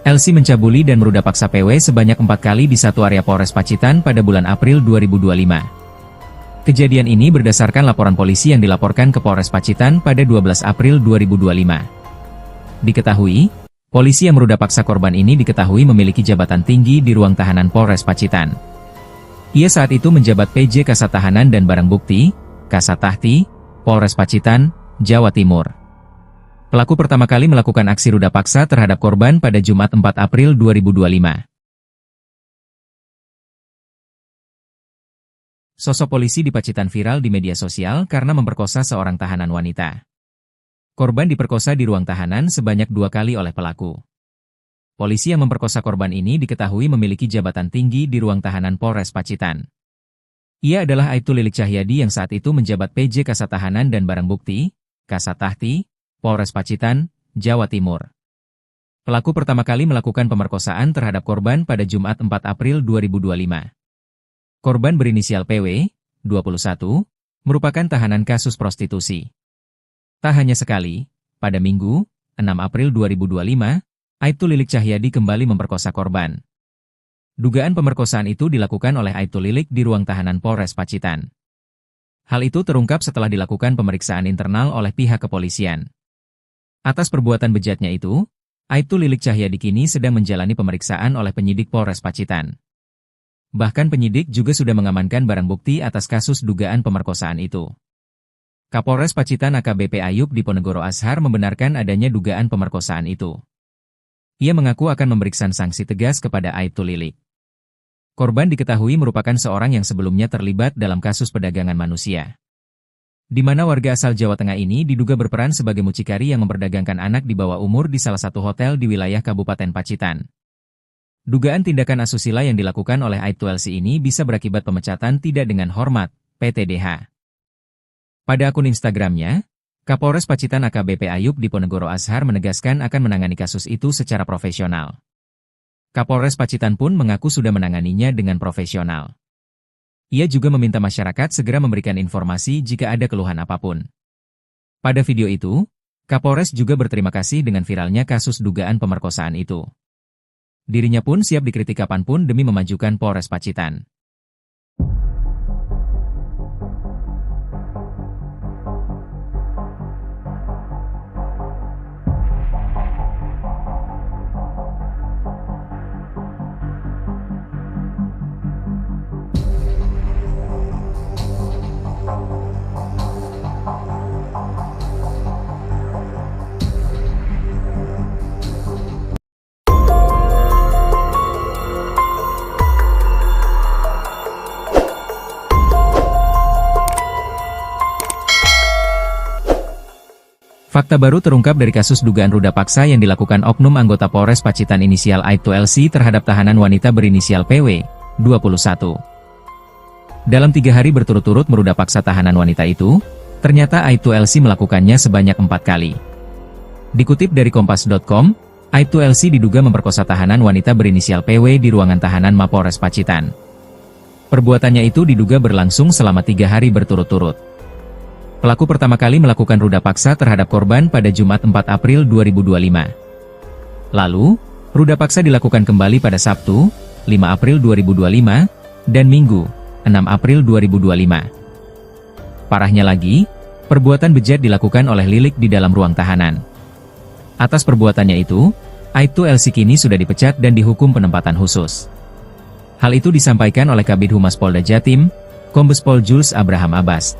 LC mencabuli dan meruda paksa PW sebanyak 4 kali di satu area Polres Pacitan pada bulan April 2025. Kejadian ini berdasarkan laporan polisi yang dilaporkan ke Polres Pacitan pada 12 April 2025. Diketahui, polisi yang meruda paksa korban ini diketahui memiliki jabatan tinggi di ruang tahanan Polres Pacitan. Ia saat itu menjabat PJ Kasat Tahanan dan Barang Bukti, Kasat Tahti, Polres Pacitan, Jawa Timur. Pelaku pertama kali melakukan aksi ruda paksa terhadap korban pada Jumat 4 April 2025. Sosok polisi di Pacitan viral di media sosial karena memperkosa seorang tahanan wanita. Korban diperkosa di ruang tahanan sebanyak 2 kali oleh pelaku. Polisi yang memperkosa korban ini diketahui memiliki jabatan tinggi di ruang tahanan Polres Pacitan. Ia adalah Aibtu Lilik Cahyadi yang saat itu menjabat PJ Kasat Tahanan dan Barang Bukti, Kasat Tahti, Polres Pacitan, Jawa Timur. Pelaku pertama kali melakukan pemerkosaan terhadap korban pada Jumat 4 April 2025. Korban berinisial PW, 21, merupakan tahanan kasus prostitusi. Tak hanya sekali, pada Minggu, 6 April 2025, Aibtu Lilik Cahyadi kembali memperkosa korban. Dugaan pemerkosaan itu dilakukan oleh Aibtu Lilik di ruang tahanan Polres Pacitan. Hal itu terungkap setelah dilakukan pemeriksaan internal oleh pihak kepolisian. Atas perbuatan bejatnya itu, Aibtu Lilik Cahyadi kini sedang menjalani pemeriksaan oleh penyidik Polres Pacitan. Bahkan penyidik juga sudah mengamankan barang bukti atas kasus dugaan pemerkosaan itu. Kapolres Pacitan AKBP Ayub Diponegoro Ashar membenarkan adanya dugaan pemerkosaan itu. Ia mengaku akan memberikan sanksi tegas kepada Aibtu Lilik. Korban diketahui merupakan seorang yang sebelumnya terlibat dalam kasus perdagangan manusia, di mana warga asal Jawa Tengah ini diduga berperan sebagai mucikari yang memperdagangkan anak di bawah umur di salah satu hotel di wilayah Kabupaten Pacitan. Dugaan tindakan asusila yang dilakukan oleh Aibtu LC ini bisa berakibat pemecatan tidak dengan hormat, PTDH. Pada akun Instagramnya, Kapolres Pacitan AKBP Ayub Diponegoro Ashar menegaskan akan menangani kasus itu secara profesional. Kapolres Pacitan pun mengaku sudah menanganinya dengan profesional. Ia juga meminta masyarakat segera memberikan informasi jika ada keluhan apapun. Pada video itu, Kapolres juga berterima kasih dengan viralnya kasus dugaan pemerkosaan itu. Dirinya pun siap dikritik kapanpun demi memajukan Polres Pacitan. Fakta baru terungkap dari kasus dugaan ruda paksa yang dilakukan oknum anggota Polres Pacitan inisial Aibtu LC terhadap tahanan wanita berinisial PW, 21. Dalam 3 hari berturut-turut meruda paksa tahanan wanita itu, ternyata Aibtu LC melakukannya sebanyak 4 kali. Dikutip dari Kompas.com, Aibtu LC diduga memperkosa tahanan wanita berinisial PW di ruangan tahanan Mapolres Pacitan. Perbuatannya itu diduga berlangsung selama 3 hari berturut-turut. Pelaku pertama kali melakukan ruda paksa terhadap korban pada Jumat 4 April 2025. Lalu, ruda paksa dilakukan kembali pada Sabtu, 5 April 2025, dan Minggu, 6 April 2025. Parahnya lagi, perbuatan bejat dilakukan oleh Lilik di dalam ruang tahanan. Atas perbuatannya itu, Aibtu LC kini sudah dipecat dan dihukum penempatan khusus. Hal itu disampaikan oleh Kabid Humas Polda Jatim, Kombes Pol Jules Abraham Abbas.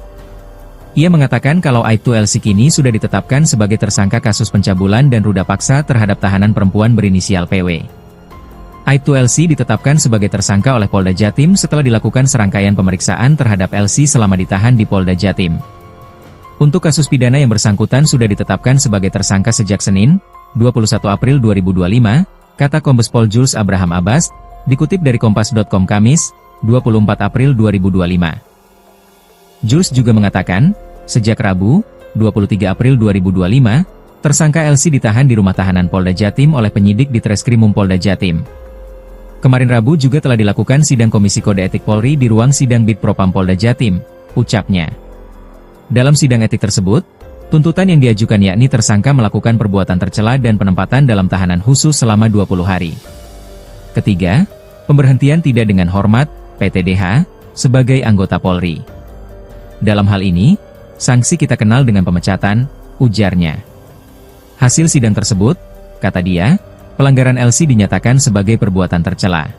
Ia mengatakan kalau Aibtu LC kini sudah ditetapkan sebagai tersangka kasus pencabulan dan ruda paksa terhadap tahanan perempuan berinisial PW. Aibtu LC ditetapkan sebagai tersangka oleh Polda Jatim setelah dilakukan serangkaian pemeriksaan terhadap LC selama ditahan di Polda Jatim. Untuk kasus pidana yang bersangkutan sudah ditetapkan sebagai tersangka sejak Senin, 21 April 2025, kata Kombes Pol Jules Abraham Abbas, dikutip dari Kompas.com Kamis, 24 April 2025. Jules juga mengatakan, sejak Rabu, 23 April 2025, tersangka LC ditahan di rumah tahanan Polda Jatim oleh penyidik di Treskrimum Polda Jatim. Kemarin Rabu juga telah dilakukan sidang Komisi Kode Etik Polri di ruang sidang Bid Propam Polda Jatim, ucapnya. Dalam sidang etik tersebut, tuntutan yang diajukan yakni tersangka melakukan perbuatan tercela dan penempatan dalam tahanan khusus selama 20 hari. Ketiga, pemberhentian tidak dengan hormat, PTDH, sebagai anggota Polri. Dalam hal ini, sanksi kita kenal dengan pemecatan, ujarnya. Hasil sidang tersebut, kata dia, pelanggaran LC dinyatakan sebagai perbuatan tercela.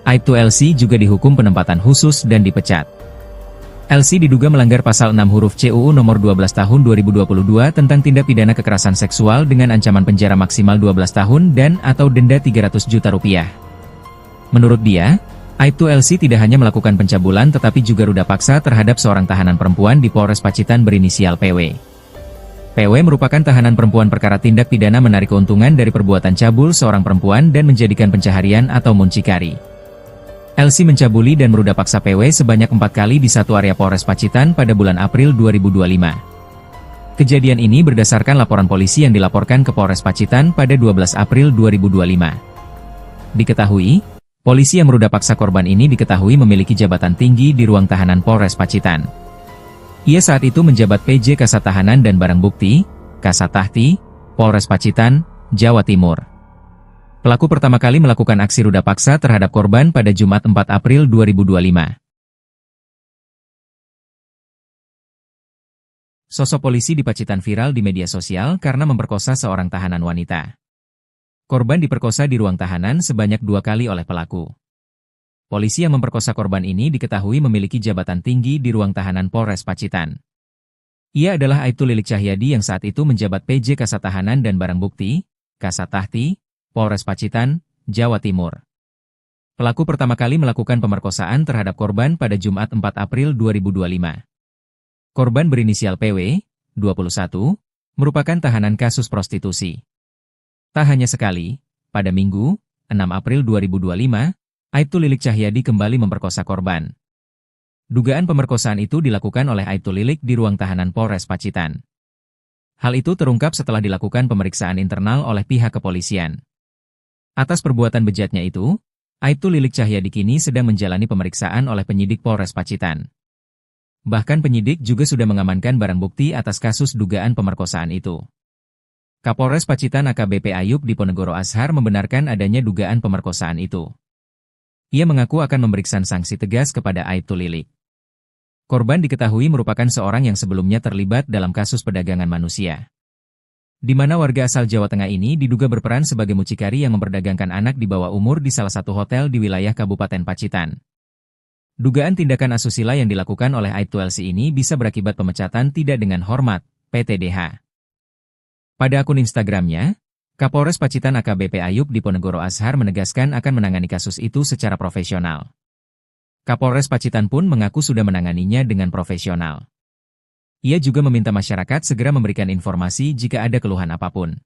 Aibtu LC juga dihukum penempatan khusus dan dipecat. LC diduga melanggar pasal 6 huruf CUU nomor 12 tahun 2022 tentang tindak pidana kekerasan seksual dengan ancaman penjara maksimal 12 tahun dan atau denda 300 juta rupiah. Menurut dia, Aibtu LC tidak hanya melakukan pencabulan tetapi juga ruda paksa terhadap seorang tahanan perempuan di Polres Pacitan berinisial PW. PW merupakan tahanan perempuan perkara tindak pidana menarik keuntungan dari perbuatan cabul seorang perempuan dan menjadikan pencaharian atau muncikari. LC mencabuli dan meruda paksa PW sebanyak 4 kali di satu area Polres Pacitan pada bulan April 2025. Kejadian ini berdasarkan laporan polisi yang dilaporkan ke Polres Pacitan pada 12 April 2025. Diketahui, polisi yang meruda paksa korban ini diketahui memiliki jabatan tinggi di ruang tahanan Polres Pacitan. Ia saat itu menjabat PJ Kasat Tahanan dan Barang Bukti, Kasat Tahti, Polres Pacitan, Jawa Timur. Pelaku pertama kali melakukan aksi ruda paksa terhadap korban pada Jumat 4 April 2025. Sosok polisi di Pacitan viral di media sosial karena memperkosa seorang tahanan wanita. Korban diperkosa di ruang tahanan sebanyak 2 kali oleh pelaku. Polisi yang memperkosa korban ini diketahui memiliki jabatan tinggi di ruang tahanan Polres Pacitan. Ia adalah Aibtu Lilik Cahyadi yang saat itu menjabat PJ Kasat Tahanan dan Barang Bukti, Kasat Tahti, Polres Pacitan, Jawa Timur. Pelaku pertama kali melakukan pemerkosaan terhadap korban pada Jumat 4 April 2025. Korban berinisial PW, 21, merupakan tahanan kasus prostitusi. Tak hanya sekali, pada Minggu, 6 April 2025, Aibtu Lilik Cahyadi kembali memperkosa korban. Dugaan pemerkosaan itu dilakukan oleh Aibtu Lilik di ruang tahanan Polres Pacitan. Hal itu terungkap setelah dilakukan pemeriksaan internal oleh pihak kepolisian. Atas perbuatan bejatnya itu, Aibtu Lilik Cahyadi kini sedang menjalani pemeriksaan oleh penyidik Polres Pacitan. Bahkan penyidik juga sudah mengamankan barang bukti atas kasus dugaan pemerkosaan itu. Kapolres Pacitan AKBP Ayub Diponegoro Ashar membenarkan adanya dugaan pemerkosaan itu. Ia mengaku akan memberikan sanksi tegas kepada Aibtu Lilik. Korban diketahui merupakan seorang yang sebelumnya terlibat dalam kasus perdagangan manusia, di mana warga asal Jawa Tengah ini diduga berperan sebagai mucikari yang memperdagangkan anak di bawah umur di salah satu hotel di wilayah Kabupaten Pacitan. Dugaan tindakan asusila yang dilakukan oleh Aibtu LC ini bisa berakibat pemecatan tidak dengan hormat, PTDH. Pada akun Instagramnya, Kapolres Pacitan AKBP Ayub Diponegoro Ashar menegaskan akan menangani kasus itu secara profesional. Kapolres Pacitan pun mengaku sudah menanganinya dengan profesional. Ia juga meminta masyarakat segera memberikan informasi jika ada keluhan apapun.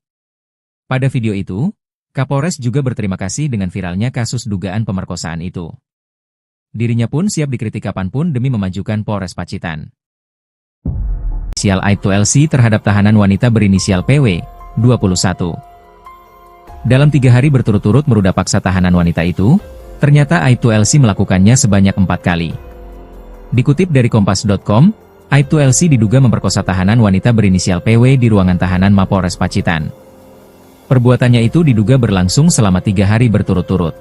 Pada video itu, Kapolres juga berterima kasih dengan viralnya kasus dugaan pemerkosaan itu. Dirinya pun siap dikritik kapanpun demi memajukan Polres Pacitan. Inisial Aibtu LC terhadap tahanan wanita berinisial PW, 21. Dalam 3 hari berturut-turut meruda paksa tahanan wanita itu, ternyata Aibtu LC melakukannya sebanyak 4 kali. Dikutip dari Kompas.com, Aibtu LC diduga memperkosa tahanan wanita berinisial PW di ruangan tahanan Mapolres Pacitan. Perbuatannya itu diduga berlangsung selama 3 hari berturut-turut.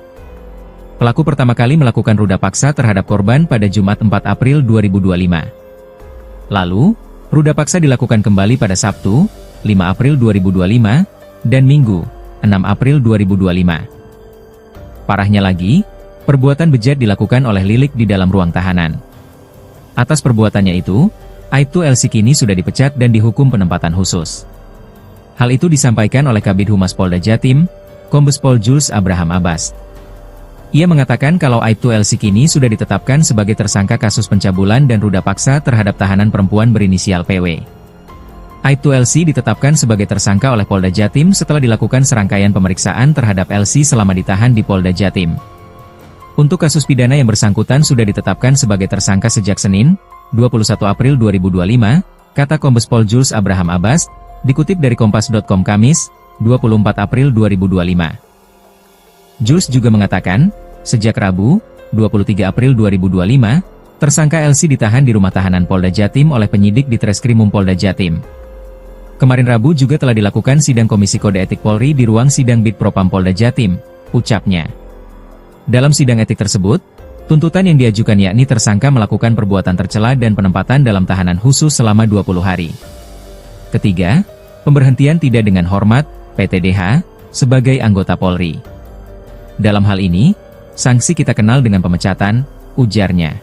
Pelaku pertama kali melakukan ruda paksa terhadap korban pada Jumat 4 April 2025. Lalu, ruda paksa dilakukan kembali pada Sabtu, 5 April 2025, dan Minggu, 6 April 2025. Parahnya lagi, Perbuatan bejat dilakukan oleh Lilik di dalam ruang tahanan. Atas perbuatannya itu, Aibtu LC kini sudah dipecat dan dihukum penempatan khusus. Hal itu disampaikan oleh Kabid Humas Polda Jatim, Kombes Pol Jules Abraham Abbas. Ia mengatakan kalau Aibtu LC kini sudah ditetapkan sebagai tersangka kasus pencabulan dan ruda paksa terhadap tahanan perempuan berinisial PW. Aibtu LC ditetapkan sebagai tersangka oleh Polda Jatim setelah dilakukan serangkaian pemeriksaan terhadap LC selama ditahan di Polda Jatim. Untuk kasus pidana yang bersangkutan sudah ditetapkan sebagai tersangka sejak Senin, 21 April 2025, kata Kombes Pol Jules Abraham Abbas, dikutip dari Kompas.com Kamis, 24 April 2025. Jules juga mengatakan, sejak Rabu, 23 April 2025, tersangka LC ditahan di rumah tahanan Polda Jatim oleh penyidik di Treskrimum Polda Jatim. Kemarin Rabu juga telah dilakukan sidang Komisi Kode Etik Polri di ruang sidang Bitpropam Polda Jatim, ucapnya. Dalam sidang etik tersebut, tuntutan yang diajukan yakni tersangka melakukan perbuatan tercela dan penempatan dalam tahanan khusus selama 20 hari. Ketiga, pemberhentian tidak dengan hormat, PTDH, sebagai anggota Polri. Dalam hal ini, sanksi kita kenal dengan pemecatan, ujarnya.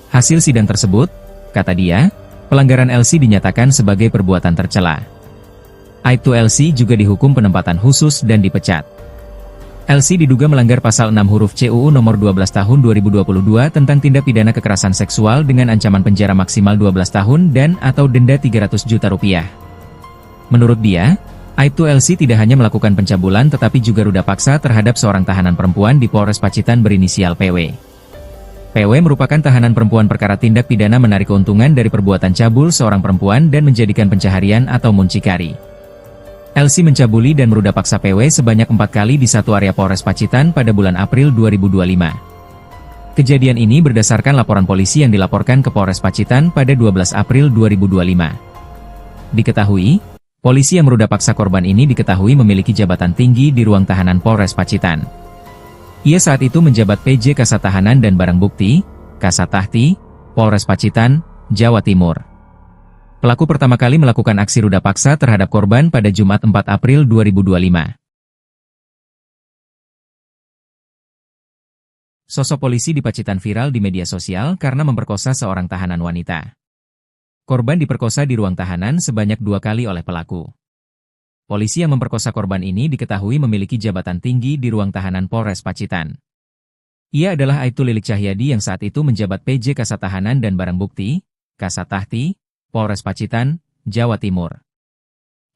Hasil sidang tersebut, kata dia, pelanggaran LC dinyatakan sebagai perbuatan tercela. Aibtu LC juga dihukum penempatan khusus dan dipecat. LC diduga melanggar pasal 6 huruf CUU nomor 12 tahun 2022 tentang tindak pidana kekerasan seksual dengan ancaman penjara maksimal 12 tahun dan atau denda 300 juta rupiah. Menurut dia, Aibtu LC tidak hanya melakukan pencabulan tetapi juga ruda paksa terhadap seorang tahanan perempuan di Polres Pacitan berinisial PW. PW merupakan tahanan perempuan perkara tindak pidana menarik keuntungan dari perbuatan cabul seorang perempuan dan menjadikan pencaharian atau muncikari. LC mencabuli dan meruda paksa PW sebanyak 4 kali di satu area Polres Pacitan pada bulan April 2025. Kejadian ini berdasarkan laporan polisi yang dilaporkan ke Polres Pacitan pada 12 April 2025. Diketahui, polisi yang meruda paksa korban ini diketahui memiliki jabatan tinggi di ruang tahanan Polres Pacitan. Ia saat itu menjabat PJ Kasat Tahanan dan Barang Bukti, Kasat Tahti, Polres Pacitan, Jawa Timur. Pelaku pertama kali melakukan aksi ruda paksa terhadap korban pada Jumat 4 April 2025. Sosok polisi di Pacitan viral di media sosial karena memperkosa seorang tahanan wanita. Korban diperkosa di ruang tahanan sebanyak 2 kali oleh pelaku. Polisi yang memperkosa korban ini diketahui memiliki jabatan tinggi di ruang tahanan Polres Pacitan. Ia adalah Aibtu Lilik Cahyadi yang saat itu menjabat PJ Kasat Tahanan dan Barang Bukti, Kasat Tahti, Polres Pacitan, Jawa Timur.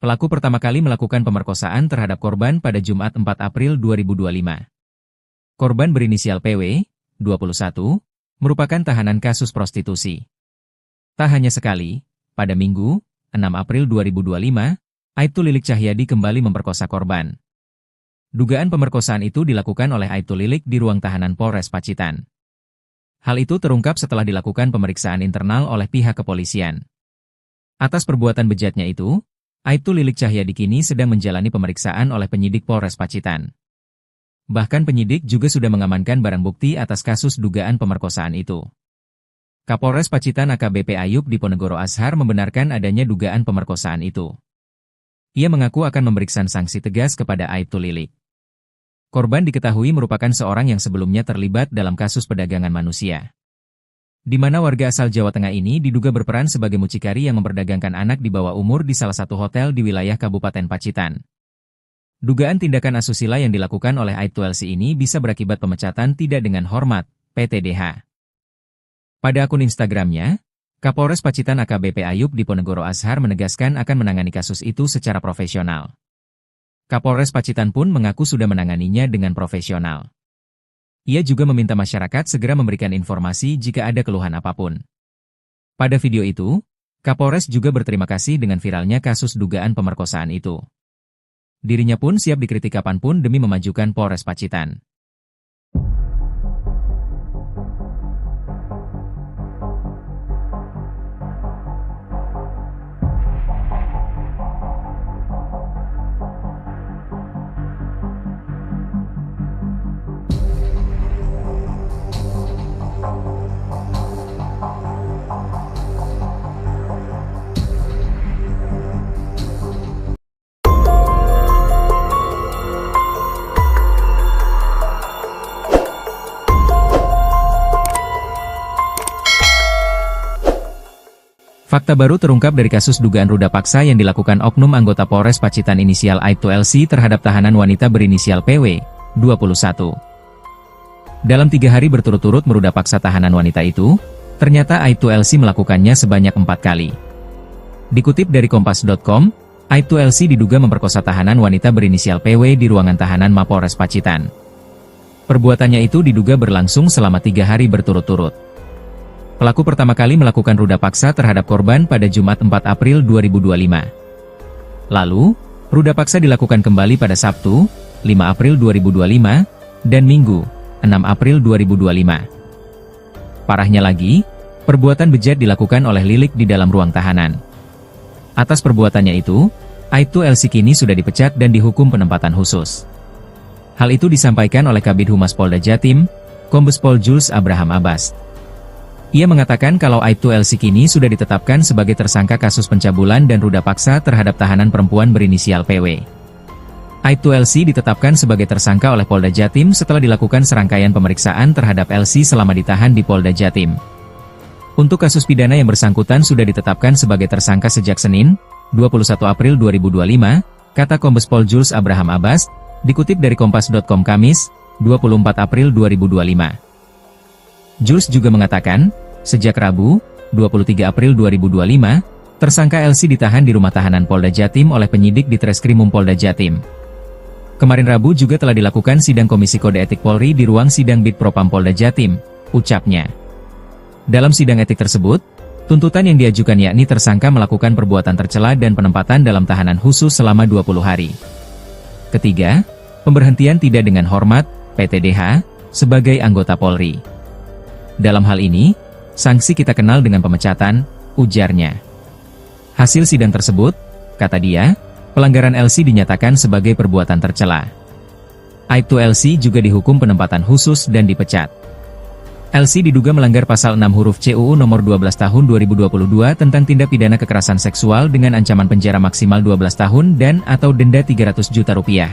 Pelaku pertama kali melakukan pemerkosaan terhadap korban pada Jumat 4 April 2025. Korban berinisial PW, 21, merupakan tahanan kasus prostitusi. Tak hanya sekali, pada Minggu, 6 April 2025, Aibtu Lilik Cahyadi kembali memperkosa korban. Dugaan pemerkosaan itu dilakukan oleh Aibtu Lilik di ruang tahanan Polres Pacitan. Hal itu terungkap setelah dilakukan pemeriksaan internal oleh pihak kepolisian. Atas perbuatan bejatnya itu, Aibtu Lilik Cahyadi kini sedang menjalani pemeriksaan oleh penyidik Polres Pacitan. Bahkan penyidik juga sudah mengamankan barang bukti atas kasus dugaan pemerkosaan itu. Kapolres Pacitan AKBP Ayub Diponegoro Ashar membenarkan adanya dugaan pemerkosaan itu. Ia mengaku akan memberikan sanksi tegas kepada Aibtu Lilik. Korban diketahui merupakan seorang yang sebelumnya terlibat dalam kasus perdagangan manusia, di mana warga asal Jawa Tengah ini diduga berperan sebagai mucikari yang memperdagangkan anak di bawah umur di salah satu hotel di wilayah Kabupaten Pacitan. Dugaan tindakan asusila yang dilakukan oleh Aibtu LC ini bisa berakibat pemecatan tidak dengan hormat, PTDH. Pada akun Instagramnya, Kapolres Pacitan AKBP Ayub Diponegoro Ashar menegaskan akan menangani kasus itu secara profesional. Kapolres Pacitan pun mengaku sudah menanganinya dengan profesional. Ia juga meminta masyarakat segera memberikan informasi jika ada keluhan apapun. Pada video itu, Kapolres juga berterima kasih dengan viralnya kasus dugaan pemerkosaan itu. Dirinya pun siap dikritik kapanpun demi memajukan Polres Pacitan. Fakta baru terungkap dari kasus dugaan ruda paksa yang dilakukan oknum anggota Polres Pacitan inisial Aibtu LC terhadap tahanan wanita berinisial PW, 21. Dalam 3 hari berturut-turut meruda paksa tahanan wanita itu, ternyata Aibtu LC melakukannya sebanyak 4 kali. Dikutip dari Kompas.com, Aibtu LC diduga memperkosa tahanan wanita berinisial PW di ruangan tahanan Mapolres Pacitan. Perbuatannya itu diduga berlangsung selama 3 hari berturut-turut. Pelaku pertama kali melakukan ruda paksa terhadap korban pada Jumat 4 April 2025. Lalu, ruda paksa dilakukan kembali pada Sabtu, 5 April 2025, dan Minggu, 6 April 2025. Parahnya lagi, perbuatan bejat dilakukan oleh Lilik di dalam ruang tahanan. Atas perbuatannya itu, Aibtu LC kini sudah dipecat dan dihukum penempatan khusus. Hal itu disampaikan oleh Kabid Humas Polda Jatim, Kombes Pol Jules Abraham Abbas. Ia mengatakan kalau Aibtu LC kini sudah ditetapkan sebagai tersangka kasus pencabulan dan ruda paksa terhadap tahanan perempuan berinisial PW. Aibtu LC ditetapkan sebagai tersangka oleh Polda Jatim setelah dilakukan serangkaian pemeriksaan terhadap LC selama ditahan di Polda Jatim. Untuk kasus pidana yang bersangkutan sudah ditetapkan sebagai tersangka sejak Senin, 21 April 2025, kata Kombes Pol Jules Abraham Abbas, dikutip dari Kompas.com Kamis, 24 April 2025. Jules juga mengatakan, sejak Rabu, 23 April 2025, tersangka LC ditahan di rumah tahanan Polda Jatim oleh penyidik di Treskrimum Polda Jatim. Kemarin Rabu juga telah dilakukan sidang Komisi Kode Etik Polri di ruang sidang Bitpropam Polda Jatim, ucapnya. Dalam sidang etik tersebut, tuntutan yang diajukan yakni tersangka melakukan perbuatan tercela dan penempatan dalam tahanan khusus selama 20 hari. Ketiga, pemberhentian tidak dengan hormat, PTDH, sebagai anggota Polri. Dalam hal ini, sanksi kita kenal dengan pemecatan, ujarnya. Hasil sidang tersebut, kata dia, pelanggaran LC dinyatakan sebagai perbuatan tercela. Aibtu LC juga dihukum penempatan khusus dan dipecat. LC diduga melanggar pasal 6 huruf C UU nomor 12 tahun 2022 tentang tindak pidana kekerasan seksual dengan ancaman penjara maksimal 12 tahun dan atau denda 300 juta rupiah.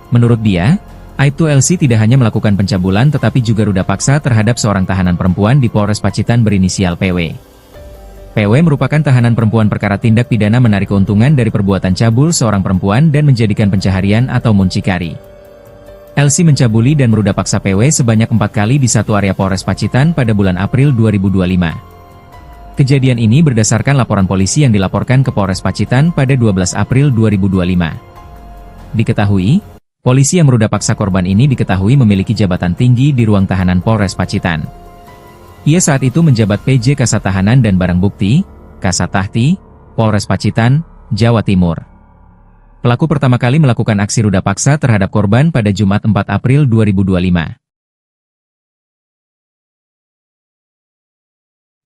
Menurut dia, Aibtu LC tidak hanya melakukan pencabulan tetapi juga ruda paksa terhadap seorang tahanan perempuan di Polres Pacitan berinisial PW. PW merupakan tahanan perempuan perkara tindak pidana menarik keuntungan dari perbuatan cabul seorang perempuan dan menjadikan pencaharian atau muncikari. LC mencabuli dan meruda paksa PW sebanyak 4 kali di satu area Polres Pacitan pada bulan April 2025. Kejadian ini berdasarkan laporan polisi yang dilaporkan ke Polres Pacitan pada 12 April 2025. Diketahui, polisi yang meruda paksa korban ini diketahui memiliki jabatan tinggi di ruang tahanan Polres Pacitan. Ia saat itu menjabat PJ Kasat Tahanan dan Barang Bukti, Kasat Tahti, Polres Pacitan, Jawa Timur. Pelaku pertama kali melakukan aksi ruda paksa terhadap korban pada Jumat 4 April 2025.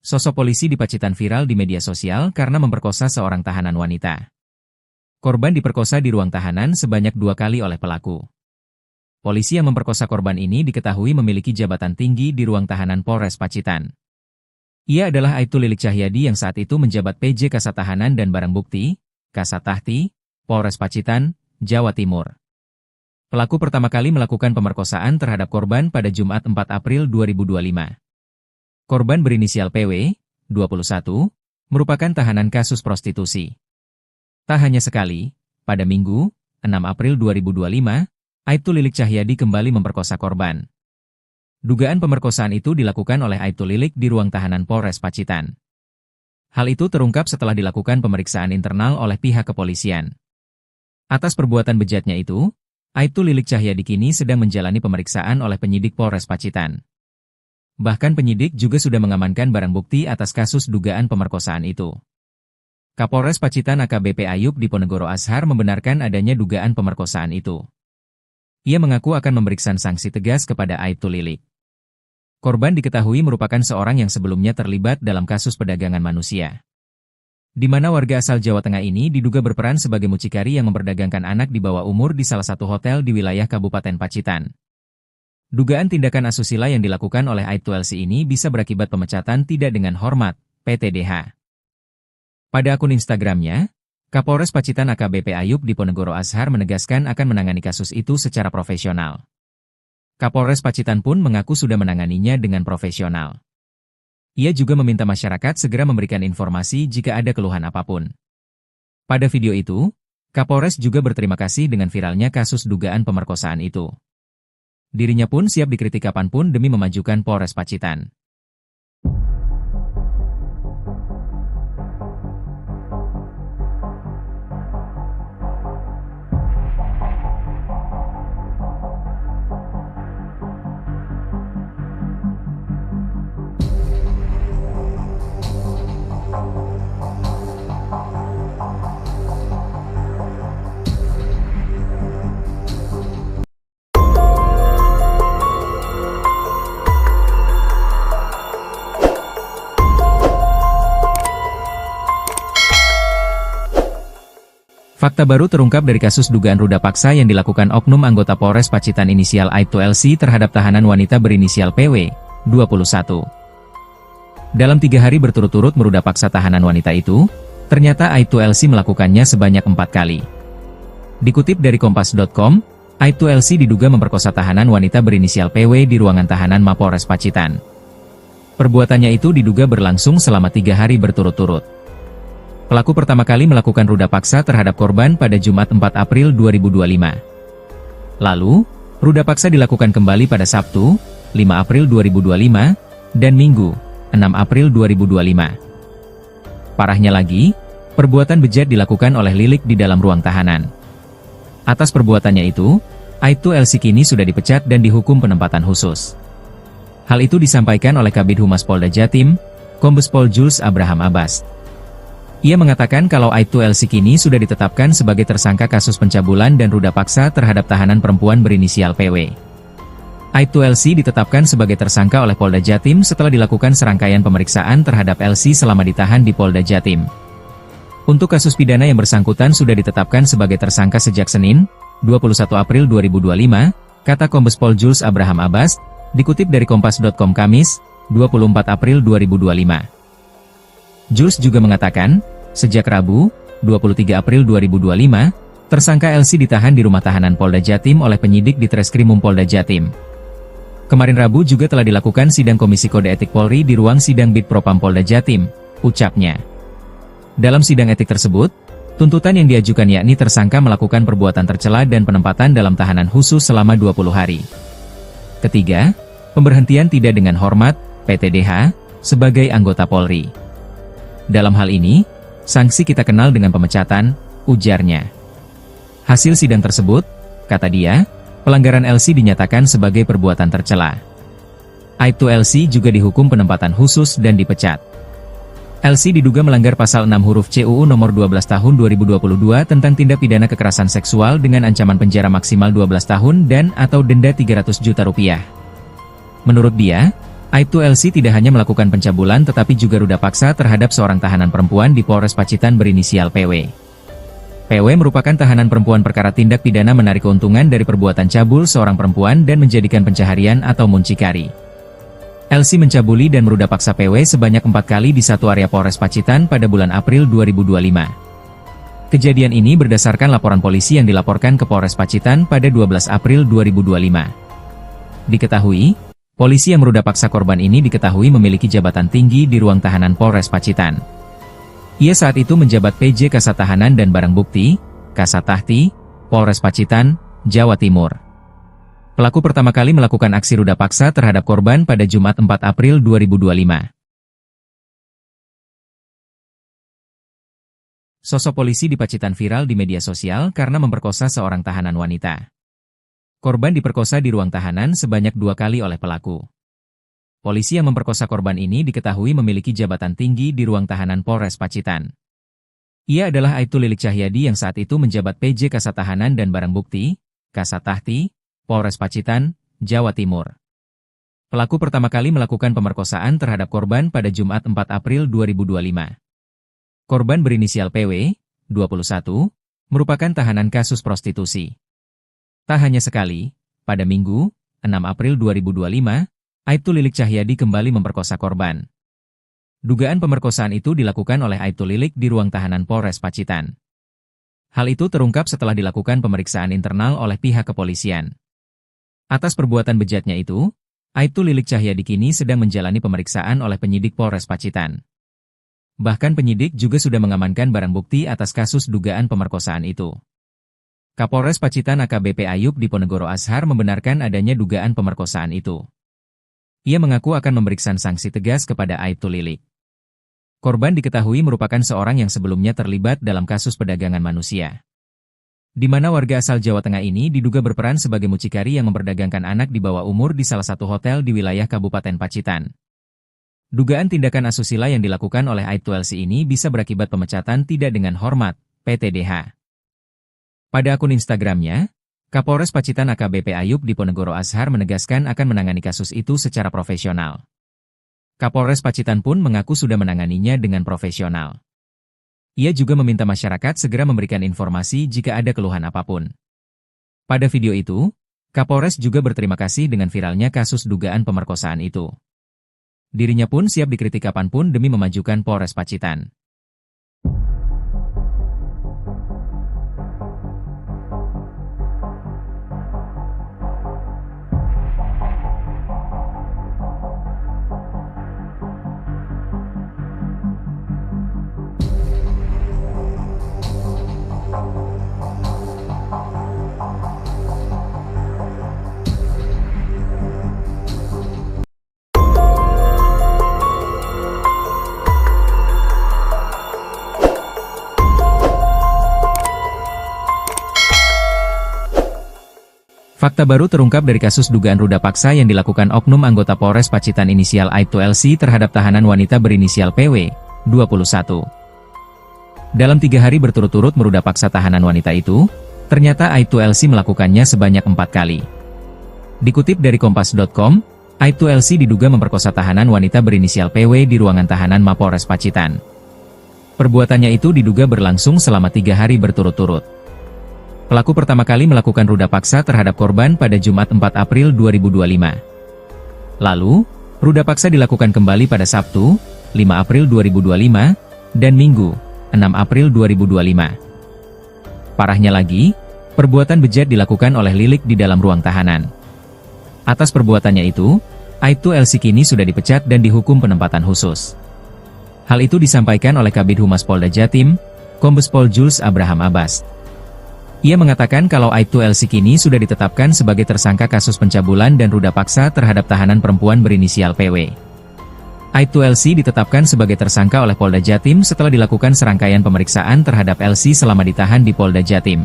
Sosok polisi di Pacitan viral di media sosial karena memperkosa seorang tahanan wanita. Korban diperkosa di ruang tahanan sebanyak 2 kali oleh pelaku. Polisi yang memperkosa korban ini diketahui memiliki jabatan tinggi di ruang tahanan Polres Pacitan. Ia adalah Aibtu Lilik Cahyadi yang saat itu menjabat PJ Kasat Tahanan dan Barang Bukti, Kasat Tahti, Polres Pacitan, Jawa Timur. Pelaku pertama kali melakukan pemerkosaan terhadap korban pada Jumat 4 April 2025. Korban berinisial PW, 21, merupakan tahanan kasus prostitusi. Tak hanya sekali, pada Minggu, 6 April 2025, Aibtu Lilik Cahyadi kembali memperkosa korban. Dugaan pemerkosaan itu dilakukan oleh Aibtu Lilik di ruang tahanan Polres Pacitan. Hal itu terungkap setelah dilakukan pemeriksaan internal oleh pihak kepolisian. Atas perbuatan bejatnya itu, Aibtu Lilik Cahyadi kini sedang menjalani pemeriksaan oleh penyidik Polres Pacitan. Bahkan penyidik juga sudah mengamankan barang bukti atas kasus dugaan pemerkosaan itu. Kapolres Pacitan AKBP Ayub Diponegoro Ashar membenarkan adanya dugaan pemerkosaan itu. Ia mengaku akan memberikan sanksi tegas kepada Aibtu Lilik. Korban diketahui merupakan seorang yang sebelumnya terlibat dalam kasus perdagangan manusia. Di mana warga asal Jawa Tengah ini diduga berperan sebagai mucikari yang memperdagangkan anak di bawah umur di salah satu hotel di wilayah Kabupaten Pacitan. Dugaan tindakan asusila yang dilakukan oleh Aibtu LC ini bisa berakibat pemecatan tidak dengan hormat, PTDH. Pada akun Instagramnya, Kapolres Pacitan AKBP Ayub Diponegoro Ashar menegaskan akan menangani kasus itu secara profesional. Kapolres Pacitan pun mengaku sudah menanganinya dengan profesional. Ia juga meminta masyarakat segera memberikan informasi jika ada keluhan apapun. Pada video itu, Kapolres juga berterima kasih dengan viralnya kasus dugaan pemerkosaan itu. Dirinya pun siap dikritik kapanpun demi memajukan Polres Pacitan. Fakta baru terungkap dari kasus dugaan ruda paksa yang dilakukan oknum anggota Polres Pacitan inisial Aibtu LC terhadap tahanan wanita berinisial PW, 21. Dalam 3 hari berturut-turut meruda paksa tahanan wanita itu, ternyata Aibtu LC melakukannya sebanyak 4 kali. Dikutip dari Kompas.com, Aibtu LC diduga memperkosa tahanan wanita berinisial PW di ruangan tahanan Mapolres Pacitan. Perbuatannya itu diduga berlangsung selama 3 hari berturut-turut. Pelaku pertama kali melakukan ruda paksa terhadap korban pada Jumat 4 April 2025. Lalu, ruda paksa dilakukan kembali pada Sabtu, 5 April 2025, dan Minggu, 6 April 2025. Parahnya lagi, perbuatan bejat dilakukan oleh Lilik di dalam ruang tahanan. Atas perbuatannya itu, Aibtu LC kini sudah dipecat dan dihukum penempatan khusus. Hal itu disampaikan oleh Kabid Humas Polda Jatim, Kombes Pol Jules Abraham Abbas. Ia mengatakan kalau Aibtu LC kini sudah ditetapkan sebagai tersangka kasus pencabulan dan ruda paksa terhadap tahanan perempuan berinisial PW. Aibtu LC ditetapkan sebagai tersangka oleh Polda Jatim setelah dilakukan serangkaian pemeriksaan terhadap LC selama ditahan di Polda Jatim. Untuk kasus pidana yang bersangkutan sudah ditetapkan sebagai tersangka sejak Senin, 21 April 2025, kata Kombes Pol Jules Abraham Abbas, dikutip dari Kompas.com Kamis, 24 April 2025. Jules juga mengatakan, sejak Rabu, 23 April 2025, tersangka LC ditahan di rumah tahanan Polda Jatim oleh penyidik di Treskrimum Polda Jatim. Kemarin Rabu juga telah dilakukan sidang Komisi Kode Etik Polri di ruang sidang Bitpropam Polda Jatim, ucapnya. Dalam sidang etik tersebut, tuntutan yang diajukan yakni tersangka melakukan perbuatan tercela dan penempatan dalam tahanan khusus selama 20 hari. Ketiga, pemberhentian tidak dengan hormat, PTDH, sebagai anggota Polri. Dalam hal ini, sanksi kita kenal dengan pemecatan, ujarnya. Hasil sidang tersebut, kata dia, pelanggaran LC dinyatakan sebagai perbuatan tercela. Aibtu LC juga dihukum penempatan khusus dan dipecat. LC diduga melanggar pasal 6 huruf C UU nomor 12 tahun 2022 tentang tindak pidana kekerasan seksual dengan ancaman penjara maksimal 12 tahun dan atau denda 300 juta rupiah. Menurut dia, Aibtu LC tidak hanya melakukan pencabulan tetapi juga ruda paksa terhadap seorang tahanan perempuan di Polres Pacitan berinisial PW. PW merupakan tahanan perempuan perkara tindak pidana menarik keuntungan dari perbuatan cabul seorang perempuan dan menjadikan pencaharian atau muncikari. LC mencabuli dan meruda paksa PW sebanyak 4 kali di satu area Polres Pacitan pada bulan April 2025. Kejadian ini berdasarkan laporan polisi yang dilaporkan ke Polres Pacitan pada 12 April 2025. Diketahui, polisi yang meruda paksa korban ini diketahui memiliki jabatan tinggi di ruang tahanan Polres Pacitan. Ia saat itu menjabat PJ Kasat Tahanan dan Barang Bukti, Kasat Tahti, Polres Pacitan, Jawa Timur. Pelaku pertama kali melakukan aksi ruda paksa terhadap korban pada Jumat 4 April 2025. Sosok polisi di Pacitan viral di media sosial karena memperkosa seorang tahanan wanita. Korban diperkosa di ruang tahanan sebanyak 2 kali oleh pelaku. Polisi yang memperkosa korban ini diketahui memiliki jabatan tinggi di ruang tahanan Polres Pacitan. Ia adalah Aibtu Lilik Cahyadi yang saat itu menjabat PJ Kasat Tahanan dan Barang Bukti, Kasat Tahti, Polres Pacitan, Jawa Timur. Pelaku pertama kali melakukan pemerkosaan terhadap korban pada Jumat 4 April 2025. Korban berinisial PW, 21, merupakan tahanan kasus prostitusi. Tak hanya sekali, pada Minggu, 6 April 2025, Aibtu Lilik Cahyadi kembali memperkosa korban. Dugaan pemerkosaan itu dilakukan oleh Aibtu Lilik di ruang tahanan Polres Pacitan. Hal itu terungkap setelah dilakukan pemeriksaan internal oleh pihak kepolisian. Atas perbuatan bejatnya itu, Aibtu Lilik Cahyadi kini sedang menjalani pemeriksaan oleh penyidik Polres Pacitan. Bahkan penyidik juga sudah mengamankan barang bukti atas kasus dugaan pemerkosaan itu. Kapolres Pacitan AKBP Ayub Diponegoro Ashar membenarkan adanya dugaan pemerkosaan itu. Ia mengaku akan memberikan sanksi tegas kepada Aibtu Lilik. Korban diketahui merupakan seorang yang sebelumnya terlibat dalam kasus perdagangan manusia, di mana warga asal Jawa Tengah ini diduga berperan sebagai mucikari yang memperdagangkan anak di bawah umur di salah satu hotel di wilayah Kabupaten Pacitan. Dugaan tindakan asusila yang dilakukan oleh Aibtu LC ini bisa berakibat pemecatan tidak dengan hormat, PTDH. Pada akun Instagramnya, Kapolres Pacitan AKBP Ayub Diponegoro Ashar menegaskan akan menangani kasus itu secara profesional. Kapolres Pacitan pun mengaku sudah menanganinya dengan profesional. Ia juga meminta masyarakat segera memberikan informasi jika ada keluhan apapun. Pada video itu, Kapolres juga berterima kasih dengan viralnya kasus dugaan pemerkosaan itu. Dirinya pun siap dikritik kapanpun demi memajukan Polres Pacitan. Fakta baru terungkap dari kasus dugaan ruda paksa yang dilakukan oknum anggota Polres Pacitan inisial Aibtu LC terhadap tahanan wanita berinisial PW, 21. Dalam 3 hari berturut-turut meruda paksa tahanan wanita itu, ternyata Aibtu LC melakukannya sebanyak 4 kali. Dikutip dari Kompas.com, Aibtu LC diduga memperkosa tahanan wanita berinisial PW di ruangan tahanan Mapolres Pacitan. Perbuatannya itu diduga berlangsung selama 3 hari berturut-turut. Pelaku pertama kali melakukan ruda paksa terhadap korban pada Jumat 4 April 2025. Lalu, ruda paksa dilakukan kembali pada Sabtu, 5 April 2025, dan Minggu, 6 April 2025. Parahnya lagi, perbuatan bejat dilakukan oleh Lilik di dalam ruang tahanan. Atas perbuatannya itu, Aibtu LC kini sudah dipecat dan dihukum penempatan khusus. Hal itu disampaikan oleh Kabid Humas Polda Jatim, Kombes Pol Jules Abraham Abbas. Ia mengatakan kalau Aibtu LC kini sudah ditetapkan sebagai tersangka kasus pencabulan dan ruda paksa terhadap tahanan perempuan berinisial PW. Aibtu LC ditetapkan sebagai tersangka oleh Polda Jatim setelah dilakukan serangkaian pemeriksaan terhadap LC selama ditahan di Polda Jatim.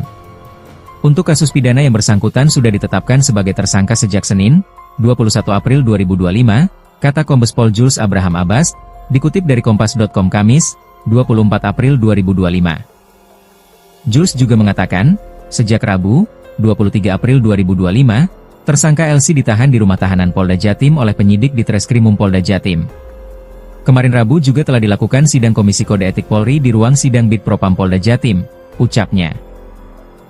Untuk kasus pidana yang bersangkutan sudah ditetapkan sebagai tersangka sejak Senin, 21 April 2025, kata Kombes Pol Jules Abraham Abbas, dikutip dari Kompas.com Kamis, 24 April 2025. Jules juga mengatakan, sejak Rabu, 23 April 2025, tersangka LC ditahan di rumah tahanan Polda Jatim oleh penyidik di Treskrimum Polda Jatim. Kemarin Rabu juga telah dilakukan sidang Komisi Kode Etik Polri di ruang sidang Bitpropam Polda Jatim, ucapnya.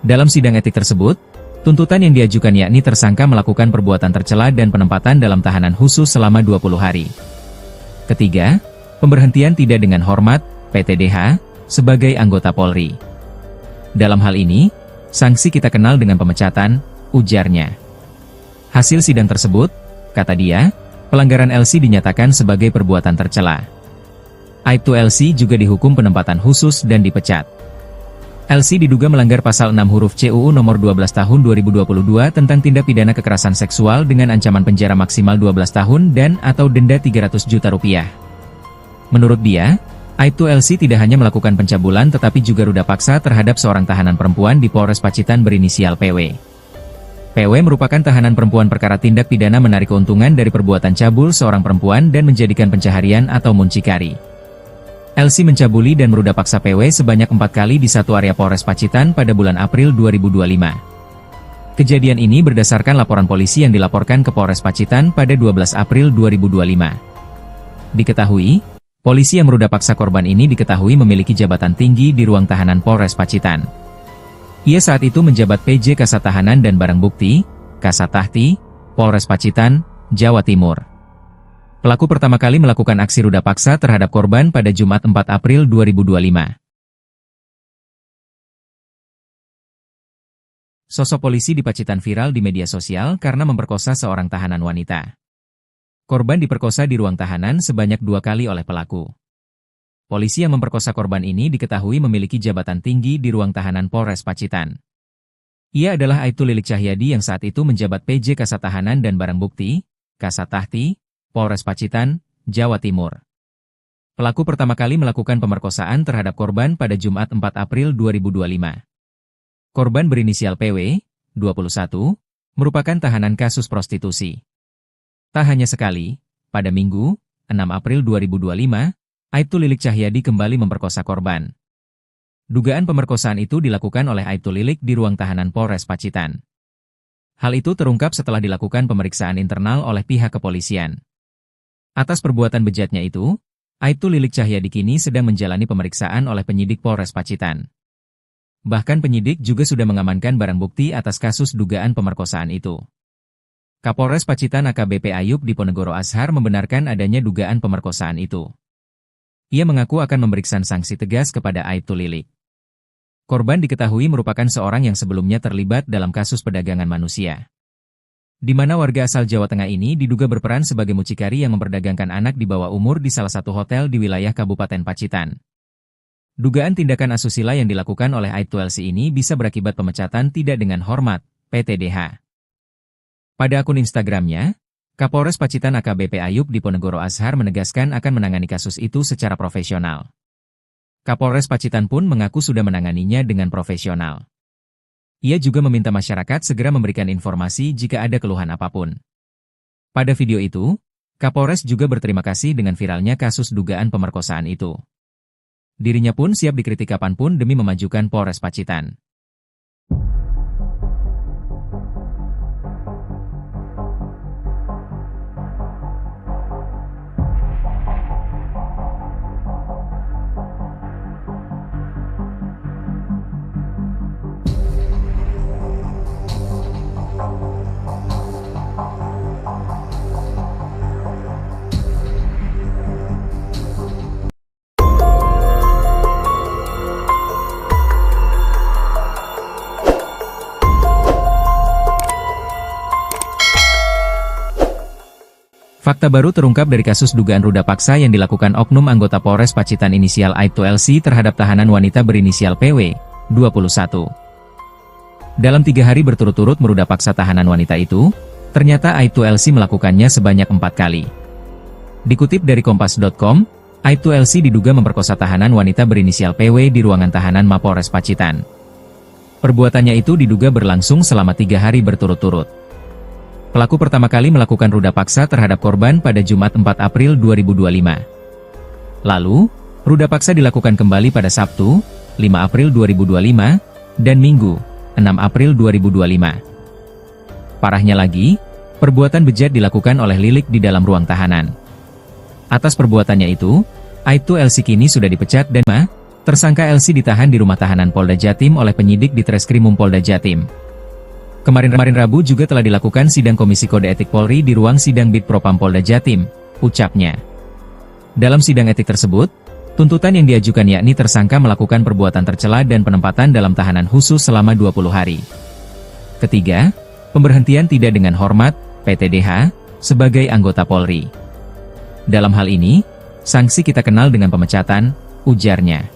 Dalam sidang etik tersebut, tuntutan yang diajukan yakni tersangka melakukan perbuatan tercela dan penempatan dalam tahanan khusus selama 20 hari. Ketiga, pemberhentian tidak dengan hormat, PTDH, sebagai anggota Polri. Dalam hal ini, sanksi kita kenal dengan pemecatan, ujarnya. Hasil sidang tersebut, kata dia, pelanggaran LC dinyatakan sebagai perbuatan tercela. Aibtu LC juga dihukum penempatan khusus dan dipecat. LC diduga melanggar pasal 6 huruf C UU nomor 12 tahun 2022 tentang tindak pidana kekerasan seksual dengan ancaman penjara maksimal 12 tahun dan atau denda 300 juta rupiah. Menurut dia, Aibtu LC tidak hanya melakukan pencabulan tetapi juga ruda paksa terhadap seorang tahanan perempuan di Polres Pacitan berinisial PW. PW merupakan tahanan perempuan perkara tindak pidana menarik keuntungan dari perbuatan cabul seorang perempuan dan menjadikan pencaharian atau muncikari. LC mencabuli dan meruda paksa PW sebanyak 4 kali di satu area Polres Pacitan pada bulan April 2025. Kejadian ini berdasarkan laporan polisi yang dilaporkan ke Polres Pacitan pada 12 April 2025. Diketahui, polisi yang meruda paksa korban ini diketahui memiliki jabatan tinggi di ruang tahanan Polres Pacitan. Ia saat itu menjabat PJ Kasat Tahanan dan Barang Bukti, Kasat Tahti, Polres Pacitan, Jawa Timur. Pelaku pertama kali melakukan aksi ruda paksa terhadap korban pada Jumat 4 April 2025. Sosok polisi di Pacitan viral di media sosial karena memperkosa seorang tahanan wanita. Korban diperkosa di ruang tahanan sebanyak 2 kali oleh pelaku. Polisi yang memperkosa korban ini diketahui memiliki jabatan tinggi di ruang tahanan Polres Pacitan. Ia adalah Aibtu Lilik Cahyadi yang saat itu menjabat PJ Kasat Tahanan dan Barang Bukti, Kasat Tahti, Polres Pacitan, Jawa Timur. Pelaku pertama kali melakukan pemerkosaan terhadap korban pada Jumat 4 April 2025. Korban berinisial PW, 21, merupakan tahanan kasus prostitusi. Tak hanya sekali, pada Minggu, 6 April 2025, Aibtu Lilik Cahyadi kembali memperkosa korban. Dugaan pemerkosaan itu dilakukan oleh Aibtu Lilik di ruang tahanan Polres Pacitan. Hal itu terungkap setelah dilakukan pemeriksaan internal oleh pihak kepolisian. Atas perbuatan bejatnya itu, Aibtu Lilik Cahyadi kini sedang menjalani pemeriksaan oleh penyidik Polres Pacitan. Bahkan penyidik juga sudah mengamankan barang bukti atas kasus dugaan pemerkosaan itu. Kapolres Pacitan AKBP Ayub Diponegoro Ashar membenarkan adanya dugaan pemerkosaan itu. Ia mengaku akan memberikan sanksi tegas kepada Aibtu Lilik. Korban diketahui merupakan seorang yang sebelumnya terlibat dalam kasus perdagangan manusia, di mana warga asal Jawa Tengah ini diduga berperan sebagai mucikari yang memperdagangkan anak di bawah umur di salah satu hotel di wilayah Kabupaten Pacitan. Dugaan tindakan asusila yang dilakukan oleh Aibtu LC ini bisa berakibat pemecatan tidak dengan hormat, PTDH. Pada akun Instagramnya, Kapolres Pacitan AKBP Ayub Diponegoro Ashar menegaskan akan menangani kasus itu secara profesional. Kapolres Pacitan pun mengaku sudah menanganinya dengan profesional. Ia juga meminta masyarakat segera memberikan informasi jika ada keluhan apapun. Pada video itu, Kapolres juga berterima kasih dengan viralnya kasus dugaan pemerkosaan itu. Dirinya pun siap dikritik kapanpun demi memajukan Polres Pacitan. Fakta baru terungkap dari kasus dugaan ruda paksa yang dilakukan oknum anggota Polres Pacitan inisial Aibtu LC terhadap tahanan wanita berinisial PW, 21. Dalam 3 hari berturut-turut meruda paksa tahanan wanita itu, ternyata Aibtu LC melakukannya sebanyak 4 kali. Dikutip dari Kompas.com, Aibtu LC diduga memperkosa tahanan wanita berinisial PW di ruangan tahanan Mapolres Pacitan. Perbuatannya itu diduga berlangsung selama 3 hari berturut-turut. Pelaku pertama kali melakukan ruda paksa terhadap korban pada Jumat 4 April 2025. Lalu, ruda paksa dilakukan kembali pada Sabtu, 5 April 2025, dan Minggu, 6 April 2025. Parahnya lagi, perbuatan bejat dilakukan oleh Lilik di dalam ruang tahanan. Atas perbuatannya itu, Aibtu LC kini sudah dipecat dan tersangka LC ditahan di rumah tahanan Polda Jatim oleh penyidik di Treskrimum Polda Jatim. Kemarin Rabu juga telah dilakukan sidang Komisi Kode Etik Polri di ruang sidang Bid Propam Polda Jatim, ucapnya. Dalam sidang etik tersebut, tuntutan yang diajukan yakni tersangka melakukan perbuatan tercela dan penempatan dalam tahanan khusus selama 20 hari. Ketiga, pemberhentian tidak dengan hormat, PTDH, sebagai anggota Polri. Dalam hal ini, sanksi kita kenal dengan pemecatan, ujarnya.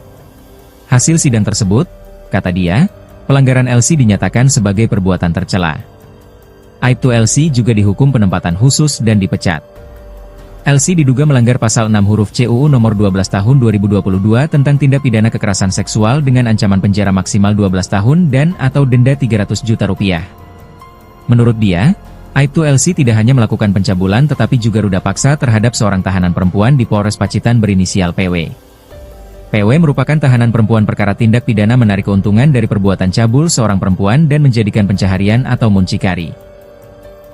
Hasil sidang tersebut, kata dia, pelanggaran LC dinyatakan sebagai perbuatan tercela. Aibtu LC juga dihukum penempatan khusus dan dipecat. LC diduga melanggar pasal 6 huruf C UU nomor 12 tahun 2022 tentang tindak pidana kekerasan seksual dengan ancaman penjara maksimal 12 tahun dan atau denda 300 juta rupiah. Menurut dia, Aibtu LC tidak hanya melakukan pencabulan tetapi juga ruda paksa terhadap seorang tahanan perempuan di Polres Pacitan berinisial PW. PW merupakan tahanan perempuan perkara tindak pidana menarik keuntungan dari perbuatan cabul seorang perempuan dan menjadikan pencaharian atau muncikari.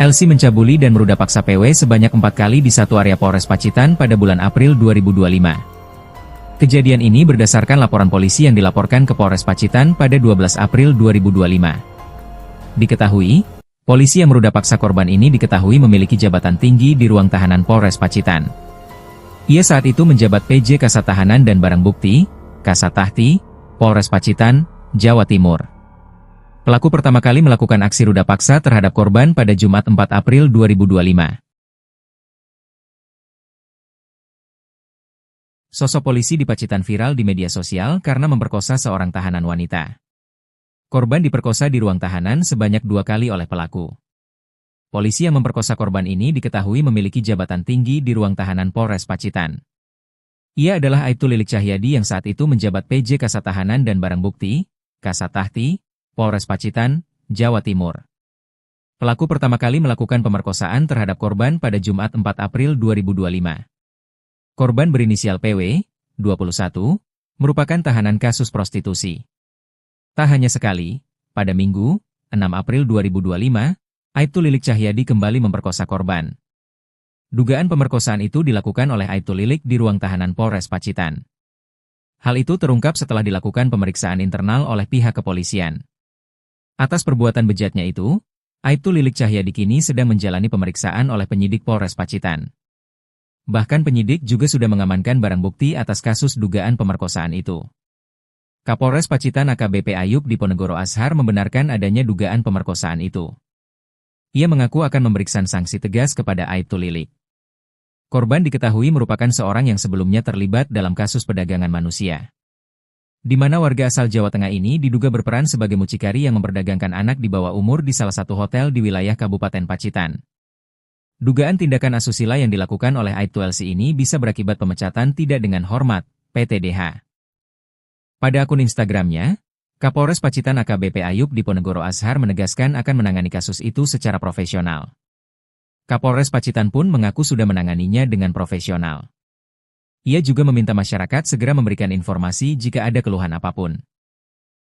LC mencabuli dan meruda paksa PW sebanyak 4 kali di satu area Polres Pacitan pada bulan April 2025. Kejadian ini berdasarkan laporan polisi yang dilaporkan ke Polres Pacitan pada 12 April 2025. Diketahui, polisi yang meruda paksa korban ini diketahui memiliki jabatan tinggi di ruang tahanan Polres Pacitan. Ia saat itu menjabat PJ Kasat Tahanan dan Barang Bukti, Kasat Tahti, Polres Pacitan, Jawa Timur. Pelaku pertama kali melakukan aksi ruda paksa terhadap korban pada Jumat 4 April 2025. Sosok polisi di Pacitan viral di media sosial karena memperkosa seorang tahanan wanita. Korban diperkosa di ruang tahanan sebanyak 2 kali oleh pelaku. Polisi yang memperkosa korban ini diketahui memiliki jabatan tinggi di ruang tahanan Polres Pacitan. Ia adalah Aibtu Lilik Cahyadi yang saat itu menjabat PJ Kasat Tahanan dan Barang Bukti, Kasat Tahti, Polres Pacitan, Jawa Timur. Pelaku pertama kali melakukan pemerkosaan terhadap korban pada Jumat 4 April 2025. Korban berinisial PW, 21, merupakan tahanan kasus prostitusi. Tak hanya sekali, pada Minggu, 6 April 2025, Aibtu Lilik Cahyadi kembali memperkosa korban. Dugaan pemerkosaan itu dilakukan oleh Aibtu Lilik di ruang tahanan Polres Pacitan. Hal itu terungkap setelah dilakukan pemeriksaan internal oleh pihak kepolisian. Atas perbuatan bejatnya itu, Aibtu Lilik Cahyadi kini sedang menjalani pemeriksaan oleh penyidik Polres Pacitan. Bahkan penyidik juga sudah mengamankan barang bukti atas kasus dugaan pemerkosaan itu. Kapolres Pacitan AKBP Ayub Diponegoro Ashar membenarkan adanya dugaan pemerkosaan itu. Ia mengaku akan memberikan sanksi tegas kepada Aibtu Lilik. Korban diketahui merupakan seorang yang sebelumnya terlibat dalam kasus perdagangan manusia, di mana warga asal Jawa Tengah ini diduga berperan sebagai mucikari yang memperdagangkan anak di bawah umur di salah satu hotel di wilayah Kabupaten Pacitan. Dugaan tindakan asusila yang dilakukan oleh Aibtu LC ini bisa berakibat pemecatan tidak dengan hormat, PTDH. Pada akun Instagramnya, Kapolres Pacitan AKBP Ayub Diponegoro Ashar menegaskan akan menangani kasus itu secara profesional. Kapolres Pacitan pun mengaku sudah menanganinya dengan profesional. Ia juga meminta masyarakat segera memberikan informasi jika ada keluhan apapun.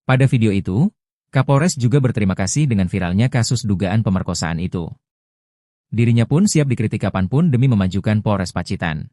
Pada video itu, Kapolres juga berterima kasih dengan viralnya kasus dugaan pemerkosaan itu. Dirinya pun siap dikritik kapanpun demi memajukan Polres Pacitan.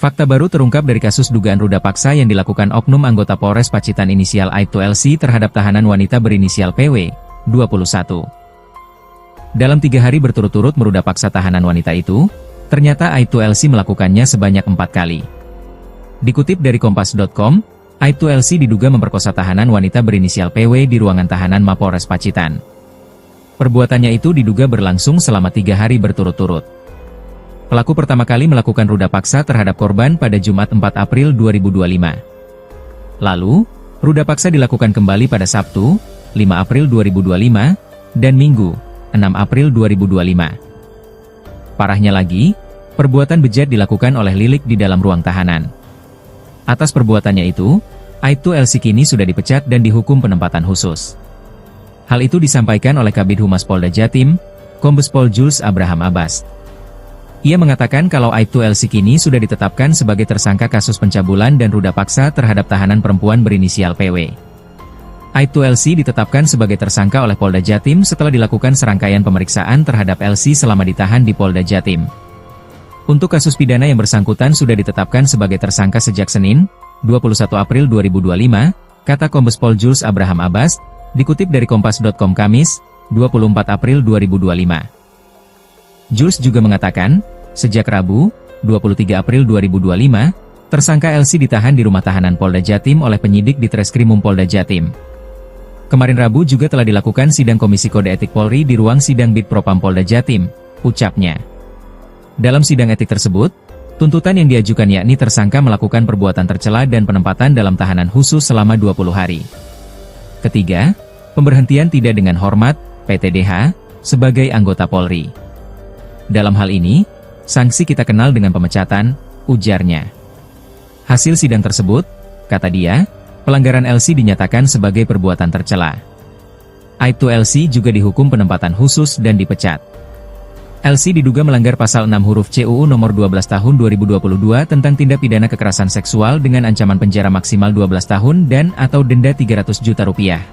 Fakta baru terungkap dari kasus dugaan ruda paksa yang dilakukan oknum anggota Polres Pacitan inisial Aibtu LC terhadap tahanan wanita berinisial PW, 21. Dalam 3 hari berturut-turut meruda paksa tahanan wanita itu, ternyata Aibtu LC melakukannya sebanyak 4 kali. Dikutip dari Kompas.com, Aibtu LC diduga memperkosa tahanan wanita berinisial PW di ruangan tahanan Mapolres Pacitan. Perbuatannya itu diduga berlangsung selama 3 hari berturut-turut. Pelaku pertama kali melakukan ruda paksa terhadap korban pada Jumat 4 April 2025. Lalu, ruda paksa dilakukan kembali pada Sabtu, 5 April 2025, dan Minggu, 6 April 2025. Parahnya lagi, perbuatan bejat dilakukan oleh Lilik di dalam ruang tahanan. Atas perbuatannya itu, Aibtu LC kini sudah dipecat dan dihukum penempatan khusus. Hal itu disampaikan oleh Kabid Humas Polda Jatim, Kombes Pol Jules Abraham Abbas. Ia mengatakan kalau Aibtu LC kini sudah ditetapkan sebagai tersangka kasus pencabulan dan ruda paksa terhadap tahanan perempuan berinisial PW. Aibtu LC ditetapkan sebagai tersangka oleh Polda Jatim setelah dilakukan serangkaian pemeriksaan terhadap LC selama ditahan di Polda Jatim. Untuk kasus pidana yang bersangkutan sudah ditetapkan sebagai tersangka sejak Senin, 21 April 2025, kata Kombes Pol Jules Abraham Abbas, dikutip dari Kompas.com Kamis, 24 April 2025. Jules juga mengatakan, sejak Rabu, 23 April 2025, tersangka LC ditahan di rumah tahanan Polda Jatim oleh penyidik di Treskrimum Polda Jatim. Kemarin Rabu juga telah dilakukan sidang Komisi Kode Etik Polri di ruang sidang Bid Propam Polda Jatim, ucapnya. Dalam sidang etik tersebut, tuntutan yang diajukan yakni tersangka melakukan perbuatan tercela dan penempatan dalam tahanan khusus selama 20 hari. Ketiga, pemberhentian tidak dengan hormat, PTDH, sebagai anggota Polri. Dalam hal ini, sanksi kita kenal dengan pemecatan, ujarnya. Hasil sidang tersebut, kata dia, pelanggaran LC dinyatakan sebagai perbuatan tercela. Aibtu LC juga dihukum penempatan khusus dan dipecat. LC diduga melanggar pasal 6 huruf C UU nomor 12 tahun 2022 tentang tindak pidana kekerasan seksual dengan ancaman penjara maksimal 12 tahun dan atau denda 300 juta rupiah.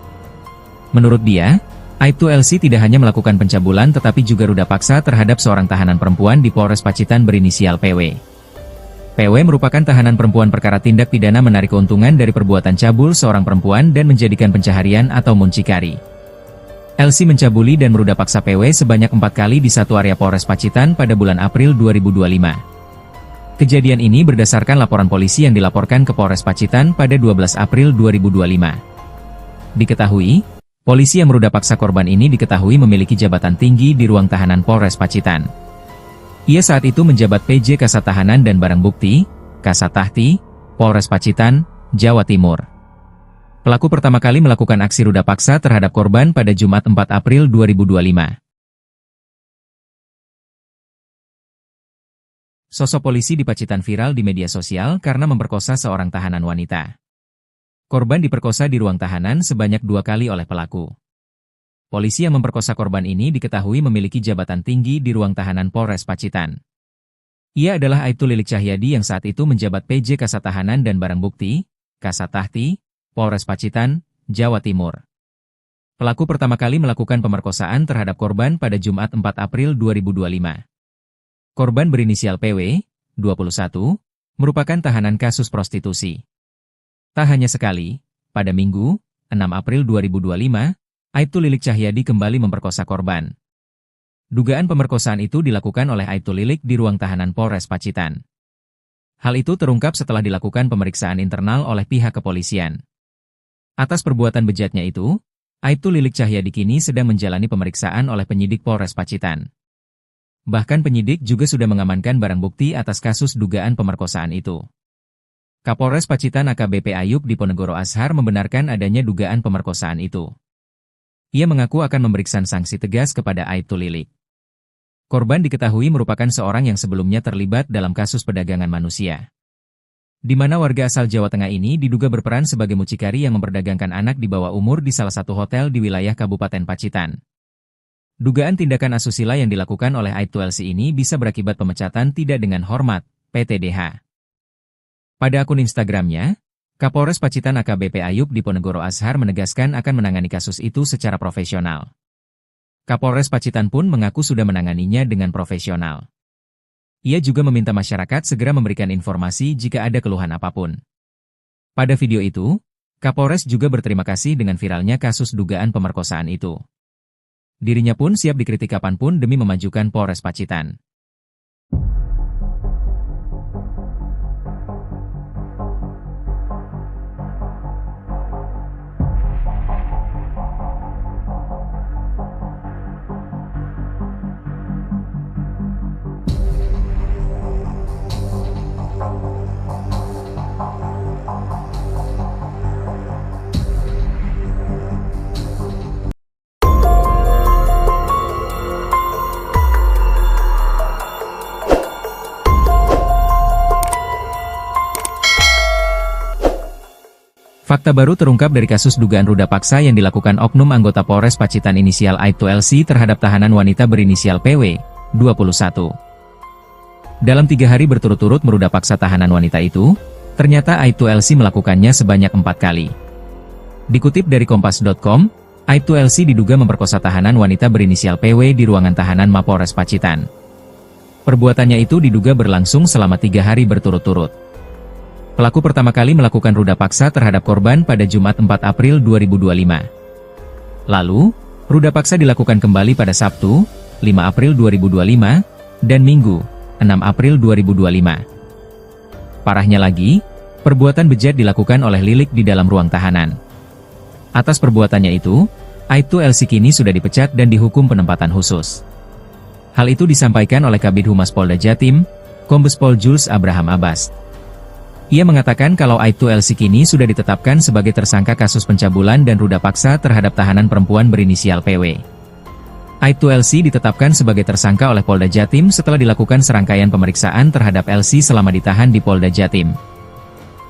Menurut dia, Aibtu LC tidak hanya melakukan pencabulan tetapi juga ruda paksa terhadap seorang tahanan perempuan di Polres Pacitan berinisial PW. PW merupakan tahanan perempuan perkara tindak pidana menarik keuntungan dari perbuatan cabul seorang perempuan dan menjadikan pencaharian atau muncikari. LC mencabuli dan meruda paksa PW sebanyak 4 kali di satu area Polres Pacitan pada bulan April 2025. Kejadian ini berdasarkan laporan polisi yang dilaporkan ke Polres Pacitan pada 12 April 2025. Diketahui, polisi yang meruda paksa korban ini diketahui memiliki jabatan tinggi di ruang tahanan Polres Pacitan. Ia saat itu menjabat PJ Kasat Tahanan dan Barang Bukti, Kasat Tahti, Polres Pacitan, Jawa Timur. Pelaku pertama kali melakukan aksi ruda paksa terhadap korban pada Jumat 4 April 2025. Sosok polisi di Pacitan viral di media sosial karena memperkosa seorang tahanan wanita. Korban diperkosa di ruang tahanan sebanyak 2 kali oleh pelaku. Polisi yang memperkosa korban ini diketahui memiliki jabatan tinggi di ruang tahanan Polres Pacitan. Ia adalah Aibtu Lilik Cahyadi yang saat itu menjabat PJ Kasat Tahanan dan Barang Bukti, Kasat Tahti, Polres Pacitan, Jawa Timur. Pelaku pertama kali melakukan pemerkosaan terhadap korban pada Jumat 4 April 2025. Korban berinisial PW, 21, merupakan tahanan kasus prostitusi. Tak hanya sekali, pada Minggu, 6 April 2025, Aibtu Lilik Cahyadi kembali memperkosa korban. Dugaan pemerkosaan itu dilakukan oleh Aibtu Lilik di ruang tahanan Polres Pacitan. Hal itu terungkap setelah dilakukan pemeriksaan internal oleh pihak kepolisian. Atas perbuatan bejatnya itu, Aibtu Lilik Cahyadi kini sedang menjalani pemeriksaan oleh penyidik Polres Pacitan. Bahkan penyidik juga sudah mengamankan barang bukti atas kasus dugaan pemerkosaan itu. Kapolres Pacitan AKBP Ayub Diponegoro Ashar membenarkan adanya dugaan pemerkosaan itu. Ia mengaku akan memberikan sanksi tegas kepada Aibtu Lilik. Korban diketahui merupakan seorang yang sebelumnya terlibat dalam kasus perdagangan manusia, di mana warga asal Jawa Tengah ini diduga berperan sebagai mucikari yang memperdagangkan anak di bawah umur di salah satu hotel di wilayah Kabupaten Pacitan. Dugaan tindakan asusila yang dilakukan oleh Aibtu LC ini bisa berakibat pemecatan tidak dengan hormat, PTDH. Pada akun Instagramnya, Kapolres Pacitan AKBP Ayub Diponegoro Ashar menegaskan akan menangani kasus itu secara profesional. Kapolres Pacitan pun mengaku sudah menanganinya dengan profesional. Ia juga meminta masyarakat segera memberikan informasi jika ada keluhan apapun. Pada video itu, Kapolres juga berterima kasih dengan viralnya kasus dugaan pemerkosaan itu. Dirinya pun siap dikritik kapanpun demi memajukan Polres Pacitan. Fakta baru terungkap dari kasus dugaan ruda paksa yang dilakukan oknum anggota Polres Pacitan inisial Aibtu LC terhadap tahanan wanita berinisial PW, 21. Dalam 3 hari berturut-turut meruda paksa tahanan wanita itu, ternyata Aibtu LC melakukannya sebanyak 4 kali. Dikutip dari Kompas.com, Aibtu LC diduga memperkosa tahanan wanita berinisial PW di ruangan tahanan Mapolres Pacitan. Perbuatannya itu diduga berlangsung selama 3 hari berturut-turut. Pelaku pertama kali melakukan ruda paksa terhadap korban pada Jumat 4 April 2025. Lalu, ruda paksa dilakukan kembali pada Sabtu, 5 April 2025, dan Minggu, 6 April 2025. Parahnya lagi, perbuatan bejat dilakukan oleh Lilik di dalam ruang tahanan. Atas perbuatannya itu, Aibtu LC kini sudah dipecat dan dihukum penempatan khusus. Hal itu disampaikan oleh Kabid Humas Polda Jatim, Kombes Pol Jules Abraham Abbas. Ia mengatakan kalau Aibtu LC kini sudah ditetapkan sebagai tersangka kasus pencabulan dan ruda paksa terhadap tahanan perempuan berinisial PW. Aibtu LC ditetapkan sebagai tersangka oleh Polda Jatim setelah dilakukan serangkaian pemeriksaan terhadap LC selama ditahan di Polda Jatim.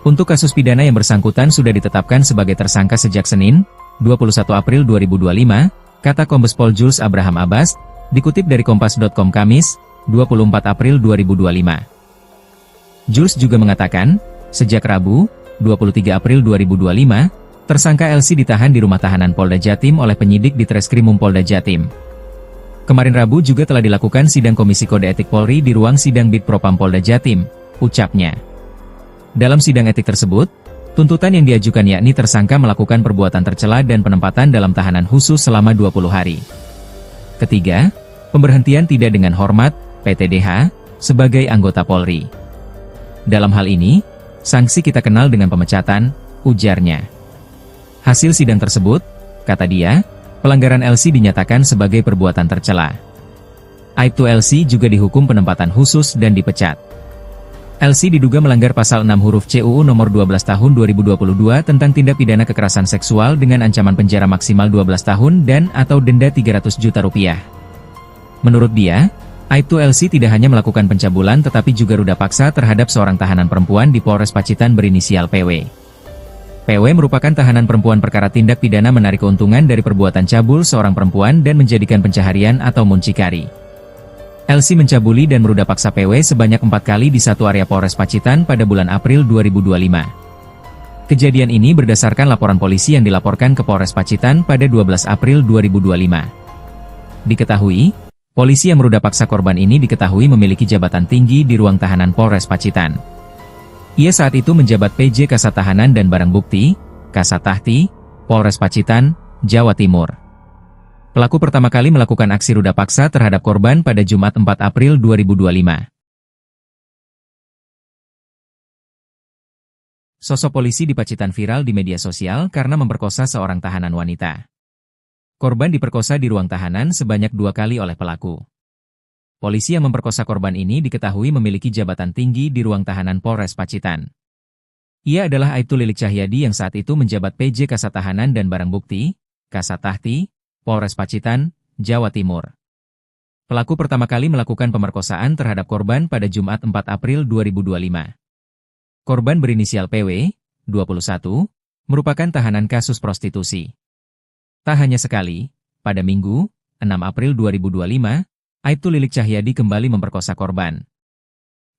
Untuk kasus pidana yang bersangkutan sudah ditetapkan sebagai tersangka sejak Senin, 21 April 2025, kata Kombes Pol Jules Abraham Abbas, dikutip dari Kompas.com Kamis, 24 April 2025. Jules juga mengatakan, sejak Rabu, 23 April 2025, Tersangka LC ditahan di rumah tahanan Polda Jatim oleh penyidik di Treskrimum Polda Jatim. Kemarin Rabu juga telah dilakukan sidang Komisi Kode Etik Polri di ruang sidang Bid Propam Polda Jatim, ucapnya. Dalam sidang etik tersebut, tuntutan yang diajukan yakni tersangka melakukan perbuatan tercela dan penempatan dalam tahanan khusus selama 20 hari. Ketiga, pemberhentian tidak dengan hormat, PTDH, sebagai anggota Polri. Dalam hal ini, sanksi kita kenal dengan pemecatan, ujarnya. Hasil sidang tersebut, kata dia, pelanggaran LC dinyatakan sebagai perbuatan tercela. Aibtu LC juga dihukum penempatan khusus dan dipecat. LC diduga melanggar pasal 6 huruf C UU nomor 12 tahun 2022 tentang tindak pidana kekerasan seksual dengan ancaman penjara maksimal 12 tahun dan atau denda 300 juta rupiah. Menurut dia, Aibtu LC tidak hanya melakukan pencabulan tetapi juga ruda paksa terhadap seorang tahanan perempuan di Polres Pacitan berinisial PW. PW merupakan tahanan perempuan perkara tindak pidana menarik keuntungan dari perbuatan cabul seorang perempuan dan menjadikan pencaharian atau muncikari. LC mencabuli dan meruda paksa PW sebanyak 4 kali di satu area Polres Pacitan pada bulan April 2025. Kejadian ini berdasarkan laporan polisi yang dilaporkan ke Polres Pacitan pada 12 April 2025. Diketahui, polisi yang meruda paksa korban ini diketahui memiliki jabatan tinggi di ruang tahanan Polres Pacitan. Ia saat itu menjabat PJ Kasat Tahanan dan Barang Bukti, Kasat Tahti, Polres Pacitan, Jawa Timur. Pelaku pertama kali melakukan aksi ruda paksa terhadap korban pada Jumat 4 April 2025. Sosok polisi di Pacitan viral di media sosial karena memperkosa seorang tahanan wanita. Korban diperkosa di ruang tahanan sebanyak 2 kali oleh pelaku. Polisi yang memperkosa korban ini diketahui memiliki jabatan tinggi di ruang tahanan Polres Pacitan. Ia adalah Aibtu Lilik Cahyadi yang saat itu menjabat PJ Kasat Tahanan dan Barang Bukti, Kasat Tahti, Polres Pacitan, Jawa Timur. Pelaku pertama kali melakukan pemerkosaan terhadap korban pada Jumat 4 April 2025. Korban berinisial PW, 21, merupakan tahanan kasus prostitusi. Tak hanya sekali, pada Minggu, 6 April 2025, Aibtu Lilik Cahyadi kembali memperkosa korban.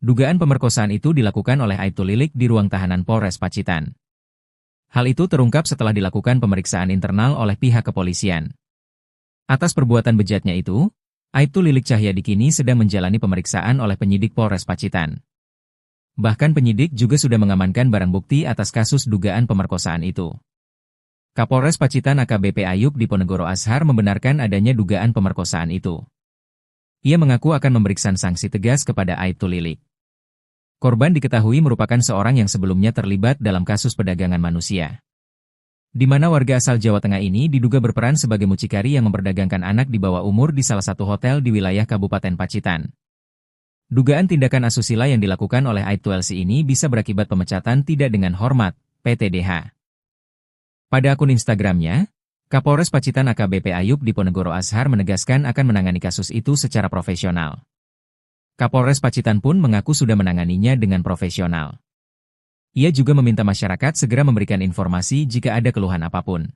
Dugaan pemerkosaan itu dilakukan oleh Aibtu Lilik di ruang tahanan Polres Pacitan. Hal itu terungkap setelah dilakukan pemeriksaan internal oleh pihak kepolisian. Atas perbuatan bejatnya itu, Aibtu Lilik Cahyadi kini sedang menjalani pemeriksaan oleh penyidik Polres Pacitan. Bahkan penyidik juga sudah mengamankan barang bukti atas kasus dugaan pemerkosaan itu. Kapolres Pacitan AKBP Ayub Diponegoro Ashar membenarkan adanya dugaan pemerkosaan itu. Ia mengaku akan memberikan sanksi tegas kepada Aibtu Lilik. Korban diketahui merupakan seorang yang sebelumnya terlibat dalam kasus perdagangan manusia, di mana warga asal Jawa Tengah ini diduga berperan sebagai mucikari yang memperdagangkan anak di bawah umur di salah satu hotel di wilayah Kabupaten Pacitan. Dugaan tindakan asusila yang dilakukan oleh Aibtu LC ini bisa berakibat pemecatan tidak dengan hormat, PTDH. Pada akun Instagramnya, Kapolres Pacitan AKBP Ayub Diponegoro Ashar menegaskan akan menangani kasus itu secara profesional. Kapolres Pacitan pun mengaku sudah menanganinya dengan profesional. Ia juga meminta masyarakat segera memberikan informasi jika ada keluhan apapun.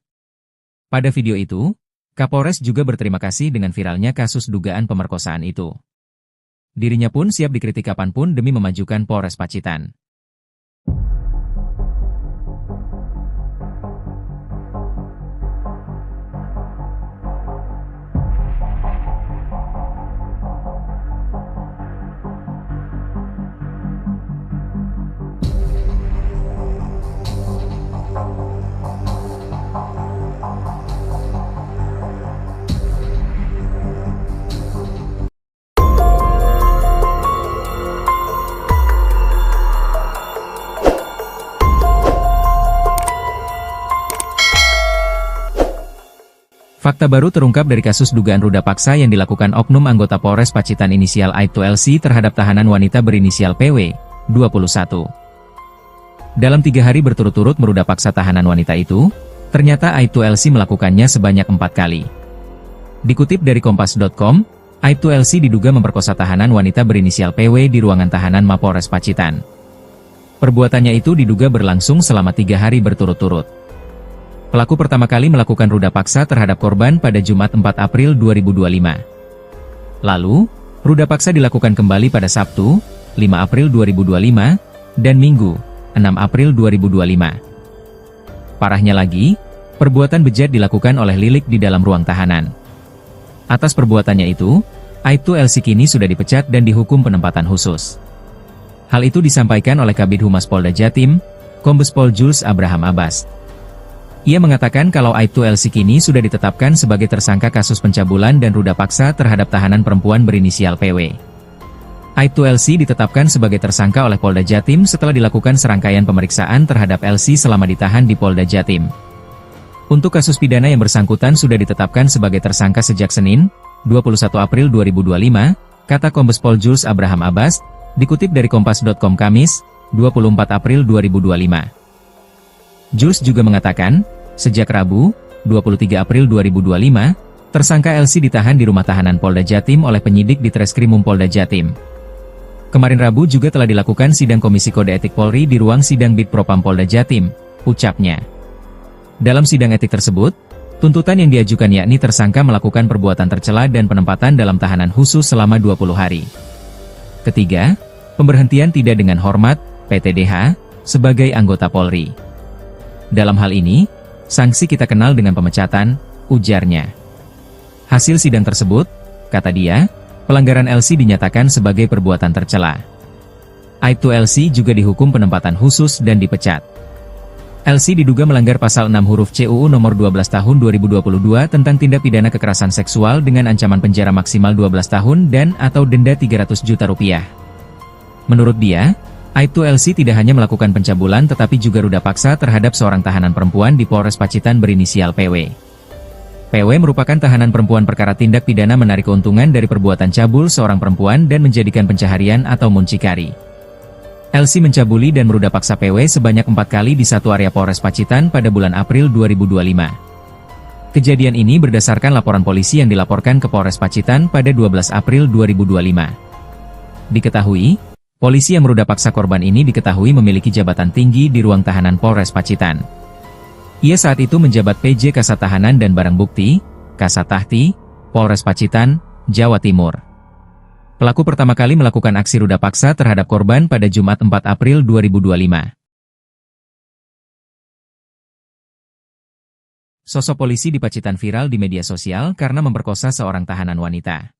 Pada video itu, Kapolres juga berterima kasih dengan viralnya kasus dugaan pemerkosaan itu. Dirinya pun siap dikritik kapanpun demi memajukan Polres Pacitan. Fakta baru terungkap dari kasus dugaan ruda paksa yang dilakukan oknum anggota Polres Pacitan inisial Aibtu LC terhadap tahanan wanita berinisial PW, 21. Dalam 3 hari berturut-turut meruda paksa tahanan wanita itu, ternyata Aibtu LC melakukannya sebanyak 4 kali. Dikutip dari Kompas.com, Aibtu LC diduga memperkosa tahanan wanita berinisial PW di ruangan tahanan Mapolres Pacitan. Perbuatannya itu diduga berlangsung selama 3 hari berturut-turut. Pelaku pertama kali melakukan ruda paksa terhadap korban pada Jumat 4 April 2025. Lalu, ruda paksa dilakukan kembali pada Sabtu, 5 April 2025, dan Minggu, 6 April 2025. Parahnya lagi, perbuatan bejat dilakukan oleh Lilik di dalam ruang tahanan. Atas perbuatannya itu, Aibtu LC kini sudah dipecat dan dihukum penempatan khusus. Hal itu disampaikan oleh Kabid Humas Polda Jatim, Kombes Pol Jules Abraham Abbas. Ia mengatakan kalau Aibtu LC kini sudah ditetapkan sebagai tersangka kasus pencabulan dan ruda paksa terhadap tahanan perempuan berinisial PW. Aibtu LC ditetapkan sebagai tersangka oleh Polda Jatim setelah dilakukan serangkaian pemeriksaan terhadap LC selama ditahan di Polda Jatim. Untuk kasus pidana yang bersangkutan sudah ditetapkan sebagai tersangka sejak Senin, 21 April 2025, kata Kombes Pol Jules Abraham Abbas, dikutip dari Kompas.com Kamis, 24 April 2025. Jules juga mengatakan, sejak Rabu, 23 April 2025, tersangka LC ditahan di rumah tahanan Polda Jatim oleh penyidik di Treskrimum Polda Jatim. Kemarin Rabu juga telah dilakukan sidang Komisi Kode Etik Polri di ruang sidang Bid Propam Polda Jatim, ucapnya. Dalam sidang etik tersebut, tuntutan yang diajukan yakni tersangka melakukan perbuatan tercela dan penempatan dalam tahanan khusus selama 20 hari. Ketiga, pemberhentian tidak dengan hormat, PTDH, sebagai anggota Polri. Dalam hal ini, sanksi kita kenal dengan pemecatan, ujarnya. Hasil sidang tersebut, kata dia, pelanggaran LC dinyatakan sebagai perbuatan tercela. Aibtu LC juga dihukum penempatan khusus dan dipecat. LC diduga melanggar pasal 6 huruf CUU nomor 12 tahun 2022 tentang tindak pidana kekerasan seksual dengan ancaman penjara maksimal 12 tahun dan atau denda 300 juta rupiah. Menurut dia, Aibtu LC tidak hanya melakukan pencabulan tetapi juga ruda paksa terhadap seorang tahanan perempuan di Polres Pacitan berinisial PW. PW merupakan tahanan perempuan perkara tindak pidana menarik keuntungan dari perbuatan cabul seorang perempuan dan menjadikan pencaharian atau muncikari. LC mencabuli dan meruda paksa PW sebanyak 4 kali di satu area Polres Pacitan pada bulan April 2025. Kejadian ini berdasarkan laporan polisi yang dilaporkan ke Polres Pacitan pada 12 April 2025. Diketahui, polisi yang meruda paksa korban ini diketahui memiliki jabatan tinggi di ruang tahanan Polres Pacitan. Ia saat itu menjabat PJ Kasat Tahanan dan Barang Bukti, Kasat Tahti, Polres Pacitan, Jawa Timur. Pelaku pertama kali melakukan aksi ruda paksa terhadap korban pada Jumat 4 April 2025. Sosok polisi di Pacitan viral di media sosial karena memperkosa seorang tahanan wanita.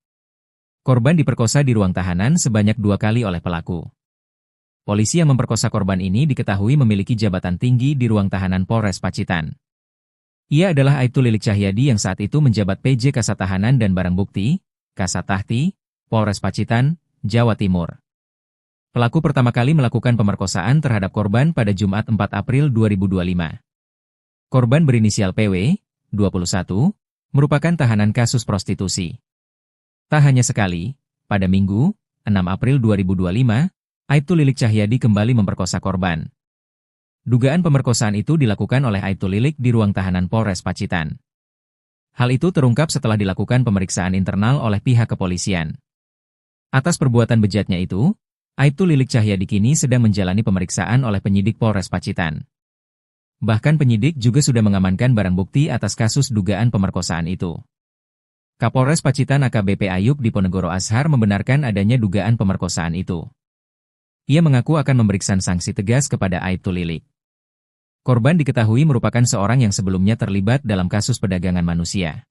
Korban diperkosa di ruang tahanan sebanyak 2 kali oleh pelaku. Polisi yang memperkosa korban ini diketahui memiliki jabatan tinggi di ruang tahanan Polres Pacitan. Ia adalah Aibtu Lilik Cahyadi yang saat itu menjabat PJ Kasat Tahanan dan Barang Bukti, Kasat Tahti, Polres Pacitan, Jawa Timur. Pelaku pertama kali melakukan pemerkosaan terhadap korban pada Jumat 4 April 2025. Korban berinisial PW, 21, merupakan tahanan kasus prostitusi. Tak hanya sekali, pada Minggu, 6 April 2025, Aibtu Lilik Cahyadi kembali memperkosa korban. Dugaan pemerkosaan itu dilakukan oleh Aibtu Lilik di ruang tahanan Polres Pacitan. Hal itu terungkap setelah dilakukan pemeriksaan internal oleh pihak kepolisian. Atas perbuatan bejatnya itu, Aibtu Lilik Cahyadi kini sedang menjalani pemeriksaan oleh penyidik Polres Pacitan. Bahkan penyidik juga sudah mengamankan barang bukti atas kasus dugaan pemerkosaan itu. Kapolres Pacitan AKBP Ayub Diponegoro Ashar membenarkan adanya dugaan pemerkosaan itu. Ia mengaku akan memberikan sanksi tegas kepada Aibtu Lilik. Korban diketahui merupakan seorang yang sebelumnya terlibat dalam kasus perdagangan manusia,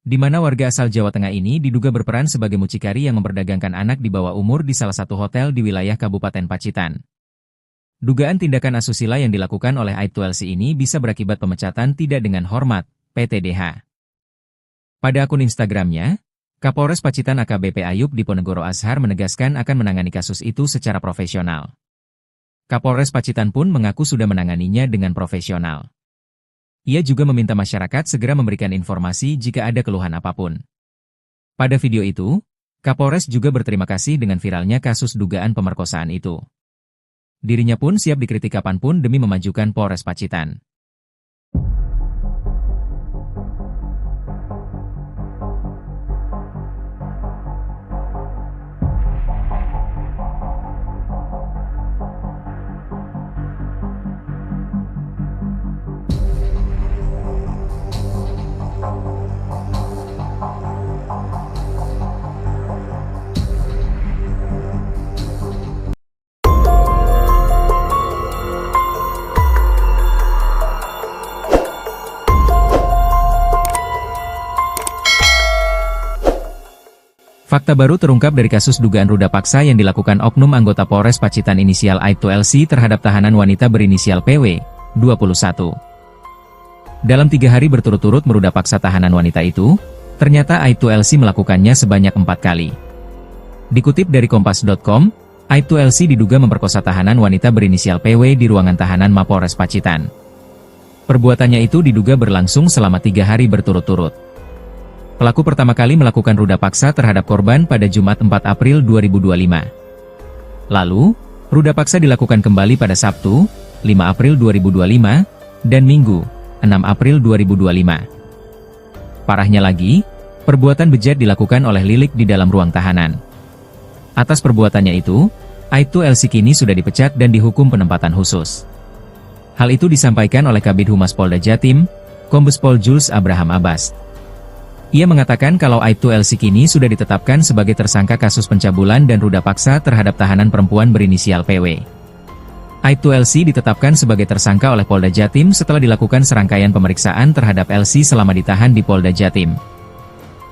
di mana warga asal Jawa Tengah ini diduga berperan sebagai mucikari yang memperdagangkan anak di bawah umur di salah satu hotel di wilayah Kabupaten Pacitan. Dugaan tindakan asusila yang dilakukan oleh Aibtu LC ini bisa berakibat pemecatan tidak dengan hormat, PTDH. Pada akun Instagramnya, Kapolres Pacitan AKBP Ayub Diponegoro Ashar menegaskan akan menangani kasus itu secara profesional. Kapolres Pacitan pun mengaku sudah menanganinya dengan profesional. Ia juga meminta masyarakat segera memberikan informasi jika ada keluhan apapun. Pada video itu, Kapolres juga berterima kasih dengan viralnya kasus dugaan pemerkosaan itu. Dirinya pun siap dikritik kapanpun demi memajukan Polres Pacitan. Fakta baru terungkap dari kasus dugaan ruda paksa yang dilakukan oknum anggota Polres Pacitan inisial Aibtu LC terhadap tahanan wanita berinisial PW, 21. Dalam 3 hari berturut-turut meruda paksa tahanan wanita itu, ternyata Aibtu LC melakukannya sebanyak 4 kali. Dikutip dari Kompas.com, Aibtu LC diduga memperkosa tahanan wanita berinisial PW di ruangan tahanan Mapolres Pacitan. Perbuatannya itu diduga berlangsung selama 3 hari berturut-turut. Pelaku pertama kali melakukan ruda paksa terhadap korban pada Jumat 4 April 2025. Lalu, ruda paksa dilakukan kembali pada Sabtu, 5 April 2025, dan Minggu, 6 April 2025. Parahnya lagi, perbuatan bejat dilakukan oleh Lilik di dalam ruang tahanan. Atas perbuatannya itu, Aibtu LC kini sudah dipecat dan dihukum penempatan khusus. Hal itu disampaikan oleh Kabid Humas Polda Jatim, Kombes Pol Jules Abraham Abbas. Ia mengatakan kalau Aibtu LC kini sudah ditetapkan sebagai tersangka kasus pencabulan dan ruda paksa terhadap tahanan perempuan berinisial PW. Aibtu LC ditetapkan sebagai tersangka oleh Polda Jatim setelah dilakukan serangkaian pemeriksaan terhadap LC selama ditahan di Polda Jatim.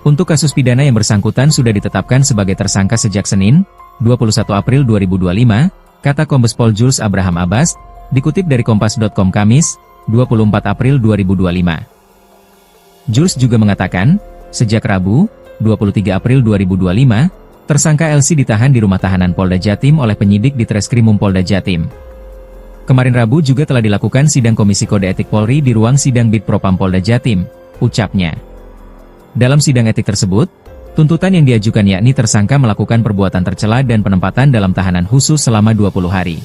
Untuk kasus pidana yang bersangkutan sudah ditetapkan sebagai tersangka sejak Senin, 21 April 2025, kata Kombes Pol Jules Abraham Abbas, dikutip dari Kompas.com Kamis, 24 April 2025. Jules juga mengatakan, sejak Rabu, 23 April 2025, tersangka LC ditahan di rumah tahanan Polda Jatim oleh penyidik di Treskrimum Polda Jatim. Kemarin Rabu juga telah dilakukan sidang Komisi Kode Etik Polri di ruang sidang Bid Propam Polda Jatim, ucapnya. Dalam sidang etik tersebut, tuntutan yang diajukan yakni tersangka melakukan perbuatan tercela dan penempatan dalam tahanan khusus selama 20 hari.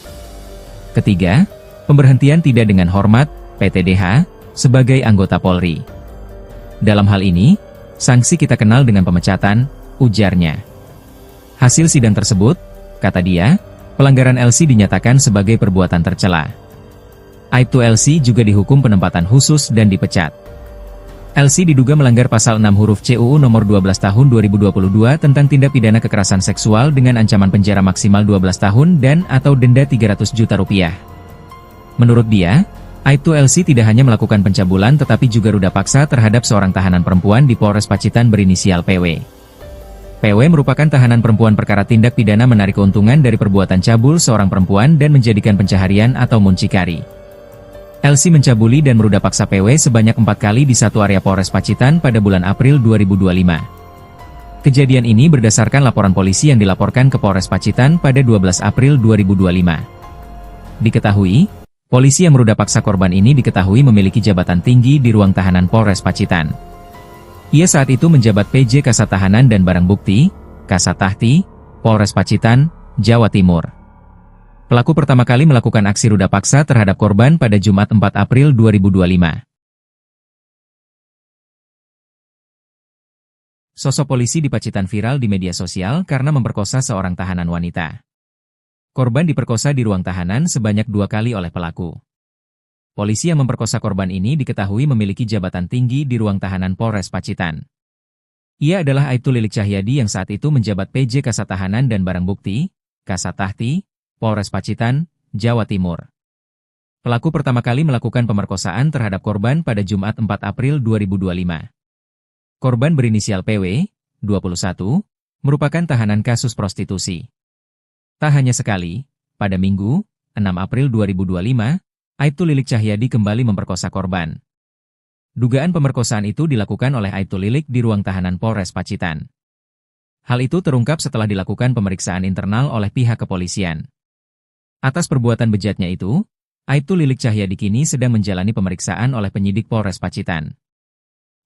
Ketiga, pemberhentian tidak dengan hormat, PTDH, sebagai anggota Polri. Dalam hal ini, sanksi kita kenal dengan pemecatan, ujarnya. Hasil sidang tersebut, kata dia, pelanggaran LC dinyatakan sebagai perbuatan tercela. Aibtu LC juga dihukum penempatan khusus dan dipecat. LC diduga melanggar pasal 6 huruf C UU nomor 12 tahun 2022 tentang tindak pidana kekerasan seksual dengan ancaman penjara maksimal 12 tahun dan atau denda 300 juta rupiah. Menurut dia, Aibtu LC tidak hanya melakukan pencabulan tetapi juga ruda paksa terhadap seorang tahanan perempuan di Polres Pacitan berinisial PW. PW merupakan tahanan perempuan perkara tindak pidana menarik keuntungan dari perbuatan cabul seorang perempuan dan menjadikan pencaharian atau muncikari. LC mencabuli dan meruda paksa PW sebanyak 4 kali di satu area Polres Pacitan pada bulan April 2025. Kejadian ini berdasarkan laporan polisi yang dilaporkan ke Polres Pacitan pada 12 April 2025. Diketahui, polisi yang meruda paksa korban ini diketahui memiliki jabatan tinggi di ruang tahanan Polres Pacitan. Ia saat itu menjabat PJ Kasat Tahanan dan Barang Bukti, Kasat Tahti, Polres Pacitan, Jawa Timur. Pelaku pertama kali melakukan aksi ruda paksa terhadap korban pada Jumat 4 April 2025. Sosok polisi di Pacitan viral di media sosial karena memperkosa seorang tahanan wanita. Korban diperkosa di ruang tahanan sebanyak 2 kali oleh pelaku. Polisi yang memperkosa korban ini diketahui memiliki jabatan tinggi di ruang tahanan Polres Pacitan. Ia adalah Aibtu Lilik Cahyadi yang saat itu menjabat PJ Kasat Tahanan dan Barang Bukti, Kasat Tahti, Polres Pacitan, Jawa Timur. Pelaku pertama kali melakukan pemerkosaan terhadap korban pada Jumat 4 April 2025. Korban berinisial PW, 21, merupakan tahanan kasus prostitusi. Tak hanya sekali, pada Minggu, 6 April 2025, Aibtu Lilik Cahyadi kembali memperkosa korban. Dugaan pemerkosaan itu dilakukan oleh Aibtu Lilik di ruang tahanan Polres Pacitan. Hal itu terungkap setelah dilakukan pemeriksaan internal oleh pihak kepolisian. Atas perbuatan bejatnya itu, Aibtu Lilik Cahyadi kini sedang menjalani pemeriksaan oleh penyidik Polres Pacitan.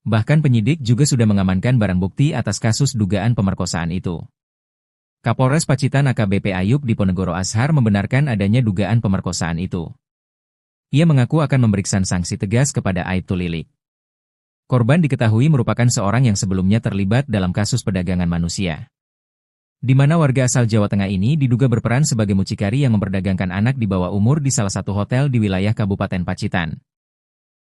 Bahkan penyidik juga sudah mengamankan barang bukti atas kasus dugaan pemerkosaan itu. Kapolres Pacitan AKBP Ayub Diponegoro Ashar membenarkan adanya dugaan pemerkosaan itu. Ia mengaku akan memberikan sanksi tegas kepada Aibtu Lilik. Korban diketahui merupakan seorang yang sebelumnya terlibat dalam kasus perdagangan manusia, di mana warga asal Jawa Tengah ini diduga berperan sebagai mucikari yang memperdagangkan anak di bawah umur di salah satu hotel di wilayah Kabupaten Pacitan.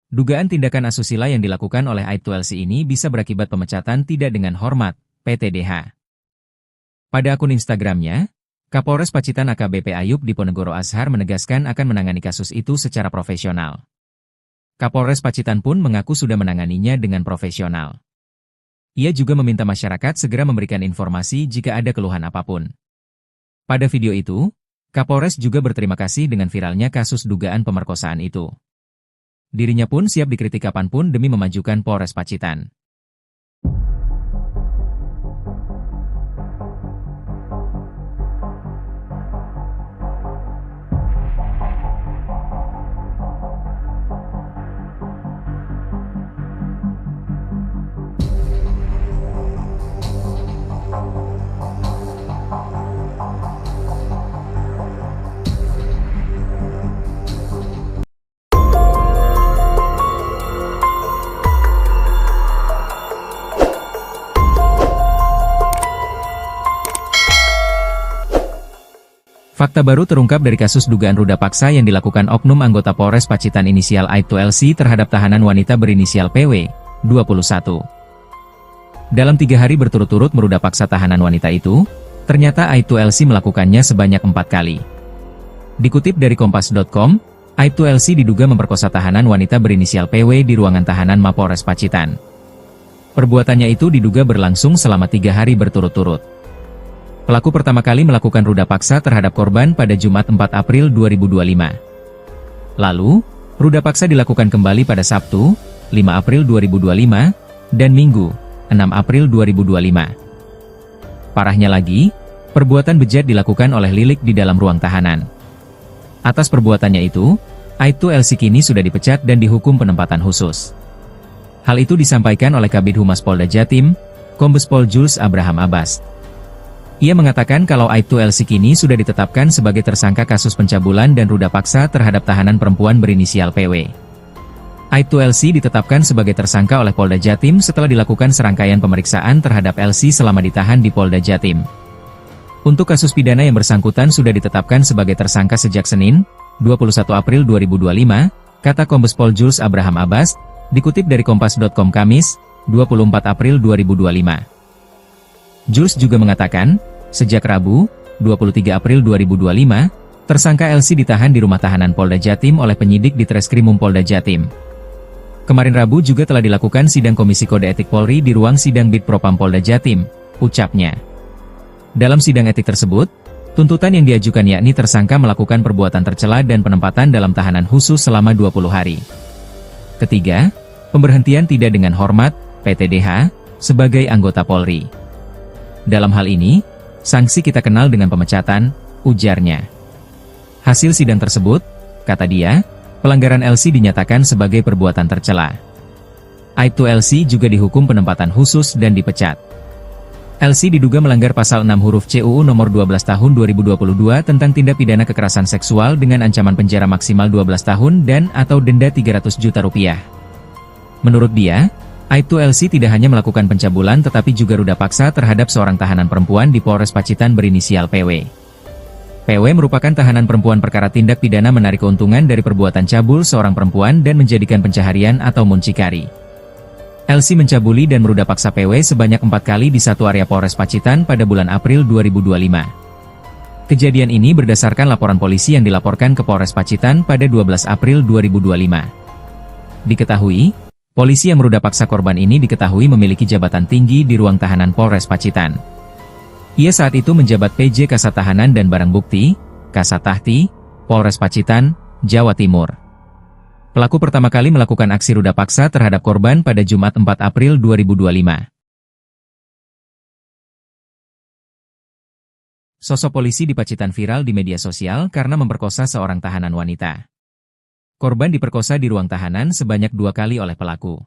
Dugaan tindakan asusila yang dilakukan oleh Aibtu LC ini bisa berakibat pemecatan tidak dengan hormat, PTDH. Pada akun Instagramnya, Kapolres Pacitan AKBP Ayub Diponegoro Ashar menegaskan akan menangani kasus itu secara profesional. Kapolres Pacitan pun mengaku sudah menanganinya dengan profesional. Ia juga meminta masyarakat segera memberikan informasi jika ada keluhan apapun. Pada video itu, Kapolres juga berterima kasih dengan viralnya kasus dugaan pemerkosaan itu. Dirinya pun siap dikritik kapanpun demi memajukan Polres Pacitan. Fakta baru terungkap dari kasus dugaan ruda paksa yang dilakukan oknum anggota Polres Pacitan inisial Aibtu LC terhadap tahanan wanita berinisial PW, 21. Dalam 3 hari berturut-turut meruda paksa tahanan wanita itu, ternyata Aibtu LC melakukannya sebanyak 4 kali. Dikutip dari Kompas.com, Aibtu LC diduga memperkosa tahanan wanita berinisial PW di ruangan tahanan Mapolres Pacitan. Perbuatannya itu diduga berlangsung selama 3 hari berturut-turut. Pelaku pertama kali melakukan ruda paksa terhadap korban pada Jumat 4 April 2025. Lalu, ruda paksa dilakukan kembali pada Sabtu, 5 April 2025, dan Minggu, 6 April 2025. Parahnya lagi, perbuatan bejat dilakukan oleh Lilik di dalam ruang tahanan. Atas perbuatannya itu, Aibtu LC kini sudah dipecat dan dihukum penempatan khusus. Hal itu disampaikan oleh Kabid Humas Polda Jatim, Kombes Pol Jules Abraham Abbas. Ia mengatakan kalau Aibtu LC kini sudah ditetapkan sebagai tersangka kasus pencabulan dan ruda paksa terhadap tahanan perempuan berinisial PW. Aibtu LC ditetapkan sebagai tersangka oleh Polda Jatim setelah dilakukan serangkaian pemeriksaan terhadap LC selama ditahan di Polda Jatim. Untuk kasus pidana yang bersangkutan sudah ditetapkan sebagai tersangka sejak Senin, 21 April 2025, kata Kombes Pol Jules Abraham Abbas, dikutip dari Kompas.com Kamis, 24 April 2025. Jules juga mengatakan, sejak Rabu, 23 April 2025, tersangka LC ditahan di rumah tahanan Polda Jatim oleh penyidik di Treskrimum Polda Jatim. Kemarin Rabu juga telah dilakukan sidang Komisi Kode Etik Polri di ruang sidang Bid Propam Polda Jatim, ucapnya. Dalam sidang etik tersebut, tuntutan yang diajukan yakni tersangka melakukan perbuatan tercela dan penempatan dalam tahanan khusus selama 20 hari. Ketiga, pemberhentian tidak dengan hormat, PTDH, sebagai anggota Polri. Dalam hal ini, sanksi kita kenal dengan pemecatan, ujarnya. Hasil sidang tersebut, kata dia, pelanggaran LC dinyatakan sebagai perbuatan tercela. Aibtu LC juga dihukum penempatan khusus dan dipecat. LC diduga melanggar pasal 6 huruf CUU nomor 12 tahun 2022 tentang tindak pidana kekerasan seksual dengan ancaman penjara maksimal 12 tahun dan atau denda 300 juta rupiah. Menurut dia, Aibtu LC tidak hanya melakukan pencabulan tetapi juga ruda paksa terhadap seorang tahanan perempuan di Polres Pacitan berinisial PW. PW merupakan tahanan perempuan perkara tindak pidana menarik keuntungan dari perbuatan cabul seorang perempuan dan menjadikan pencaharian atau muncikari. LC mencabuli dan meruda paksa PW sebanyak 4 kali di satu area Polres Pacitan pada bulan April 2025. Kejadian ini berdasarkan laporan polisi yang dilaporkan ke Polres Pacitan pada 12 April 2025. Diketahui, polisi yang meruda paksa korban ini diketahui memiliki jabatan tinggi di ruang tahanan Polres Pacitan. Ia saat itu menjabat PJ Kasat Tahanan dan Barang Bukti, Kasat Tahti, Polres Pacitan, Jawa Timur. Pelaku pertama kali melakukan aksi ruda paksa terhadap korban pada Jumat 4 April 2025. Sosok polisi di Pacitan viral di media sosial karena memperkosa seorang tahanan wanita. Korban diperkosa di ruang tahanan sebanyak 2 kali oleh pelaku.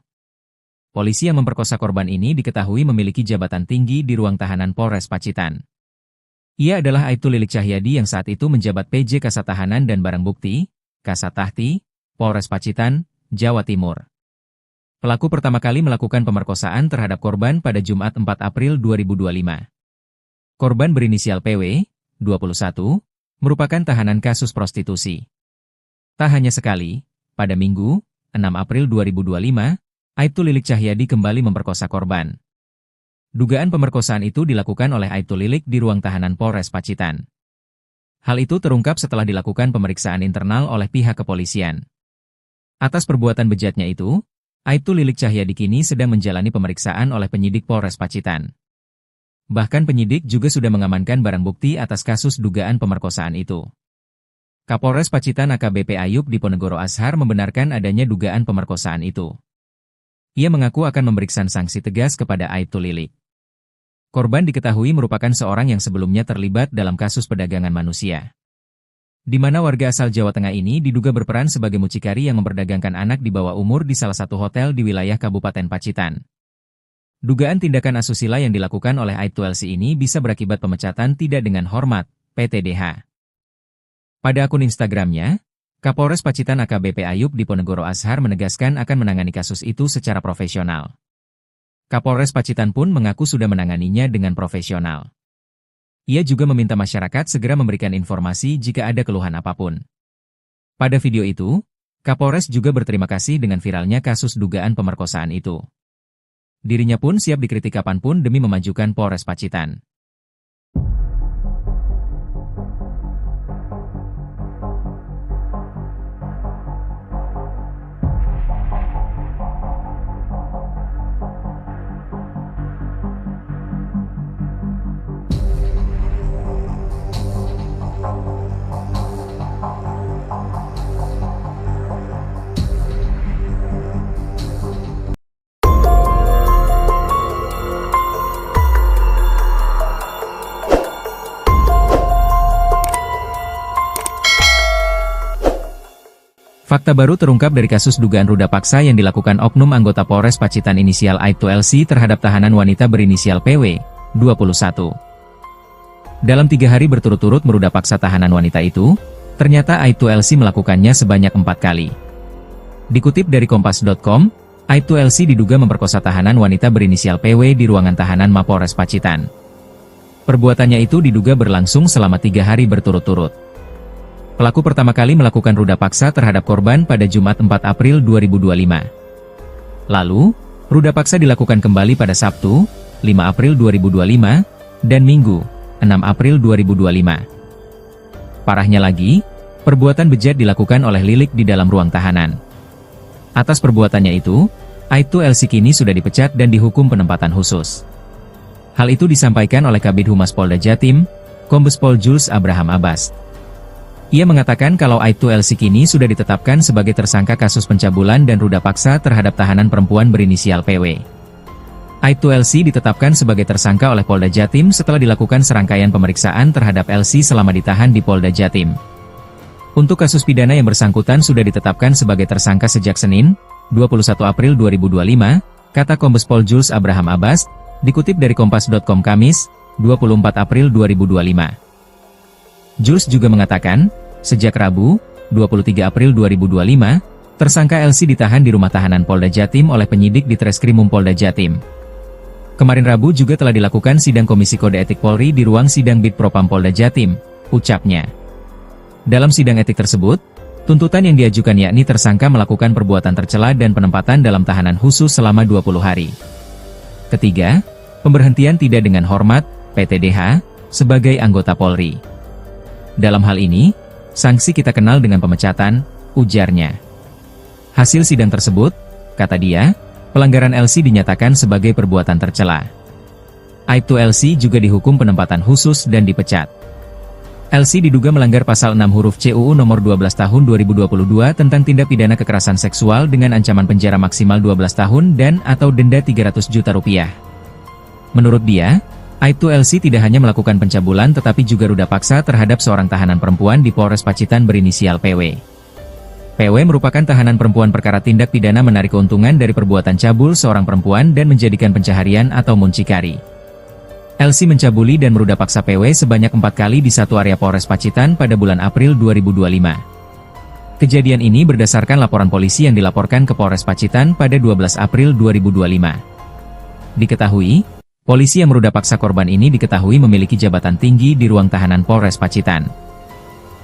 Polisi yang memperkosa korban ini diketahui memiliki jabatan tinggi di ruang tahanan Polres Pacitan. Ia adalah Aibtu Lilik Cahyadi yang saat itu menjabat PJ Kasat Tahanan dan Barang Bukti, Kasat Tahti, Polres Pacitan, Jawa Timur. Pelaku pertama kali melakukan pemerkosaan terhadap korban pada Jumat 4 April 2025. Korban berinisial PW, 21, merupakan tahanan kasus prostitusi. Tak hanya sekali, pada Minggu, 6 April 2025, Aibtu Lilik Cahyadi kembali memperkosa korban. Dugaan pemerkosaan itu dilakukan oleh Aibtu Lilik di ruang tahanan Polres Pacitan. Hal itu terungkap setelah dilakukan pemeriksaan internal oleh pihak kepolisian. Atas perbuatan bejatnya itu, Aibtu Lilik Cahyadi kini sedang menjalani pemeriksaan oleh penyidik Polres Pacitan. Bahkan penyidik juga sudah mengamankan barang bukti atas kasus dugaan pemerkosaan itu. Kapolres Pacitan AKBP Ayub Diponegoro Ashar membenarkan adanya dugaan pemerkosaan itu. Ia mengaku akan memberikan sanksi tegas kepada Aibtu Lilik. Korban diketahui merupakan seorang yang sebelumnya terlibat dalam kasus perdagangan manusia, di mana warga asal Jawa Tengah ini diduga berperan sebagai mucikari yang memperdagangkan anak di bawah umur di salah satu hotel di wilayah Kabupaten Pacitan. Dugaan tindakan asusila yang dilakukan oleh Aibtu LC ini bisa berakibat pemecatan tidak dengan hormat, PTDH. Pada akun Instagramnya, Kapolres Pacitan AKBP Ayub Diponegoro Ashar menegaskan akan menangani kasus itu secara profesional. Kapolres Pacitan pun mengaku sudah menanganinya dengan profesional. Ia juga meminta masyarakat segera memberikan informasi jika ada keluhan apapun. Pada video itu, Kapolres juga berterima kasih dengan viralnya kasus dugaan pemerkosaan itu. Dirinya pun siap dikritik kapanpun demi memajukan Polres Pacitan. Fakta baru terungkap dari kasus dugaan ruda paksa yang dilakukan oknum anggota Polres Pacitan inisial Aibtu LC terhadap tahanan wanita berinisial PW, 21. Dalam 3 hari berturut-turut meruda paksa tahanan wanita itu, ternyata Aibtu LC melakukannya sebanyak 4 kali. Dikutip dari Kompas.com, Aibtu LC diduga memperkosa tahanan wanita berinisial PW di ruangan tahanan Mapolres Pacitan. Perbuatannya itu diduga berlangsung selama 3 hari berturut-turut. Pelaku pertama kali melakukan ruda paksa terhadap korban pada Jumat 4 April 2025. Lalu, ruda paksa dilakukan kembali pada Sabtu, 5 April 2025, dan Minggu, 6 April 2025. Parahnya lagi, perbuatan bejat dilakukan oleh Lilik di dalam ruang tahanan. Atas perbuatannya itu, Aibtu LC kini sudah dipecat dan dihukum penempatan khusus. Hal itu disampaikan oleh Kabid Humas Polda Jatim, Kombes Pol Jules Abraham Abbas. Ia mengatakan kalau Aibtu LC kini sudah ditetapkan sebagai tersangka kasus pencabulan dan ruda paksa terhadap tahanan perempuan berinisial PW. Aibtu LC ditetapkan sebagai tersangka oleh Polda Jatim setelah dilakukan serangkaian pemeriksaan terhadap LC selama ditahan di Polda Jatim. Untuk kasus pidana yang bersangkutan sudah ditetapkan sebagai tersangka sejak Senin, 21 April 2025, kata Kombes Pol Jules Abraham Abbas, dikutip dari Kompas.com Kamis, 24 April 2025. Jules juga mengatakan, sejak Rabu, 23 April 2025, tersangka LC ditahan di rumah tahanan Polda Jatim oleh penyidik di Treskrimum Polda Jatim. Kemarin Rabu juga telah dilakukan sidang Komisi Kode Etik Polri di ruang sidang Bid Propam Polda Jatim, ucapnya. Dalam sidang etik tersebut, tuntutan yang diajukan yakni tersangka melakukan perbuatan tercela dan penempatan dalam tahanan khusus selama 20 hari. Ketiga, pemberhentian tidak dengan hormat, PTDH, sebagai anggota Polri. Dalam hal ini, sanksi kita kenal dengan pemecatan, ujarnya. Hasil sidang tersebut, kata dia, pelanggaran LC dinyatakan sebagai perbuatan tercela. Aibtu LC juga dihukum penempatan khusus dan dipecat. LC diduga melanggar pasal 6 huruf C UU nomor 12 tahun 2022 tentang tindak pidana kekerasan seksual dengan ancaman penjara maksimal 12 tahun dan atau denda 300 juta rupiah. Menurut dia, Aibtu LC tidak hanya melakukan pencabulan tetapi juga ruda paksa terhadap seorang tahanan perempuan di Polres Pacitan berinisial PW. PW merupakan tahanan perempuan perkara tindak pidana menarik keuntungan dari perbuatan cabul seorang perempuan dan menjadikan pencaharian atau muncikari. LC mencabuli dan meruda paksa PW sebanyak 4 kali di satu area Polres Pacitan pada bulan April 2025. Kejadian ini berdasarkan laporan polisi yang dilaporkan ke Polres Pacitan pada 12 April 2025. Diketahui, polisi yang meruda paksa korban ini diketahui memiliki jabatan tinggi di ruang tahanan Polres Pacitan.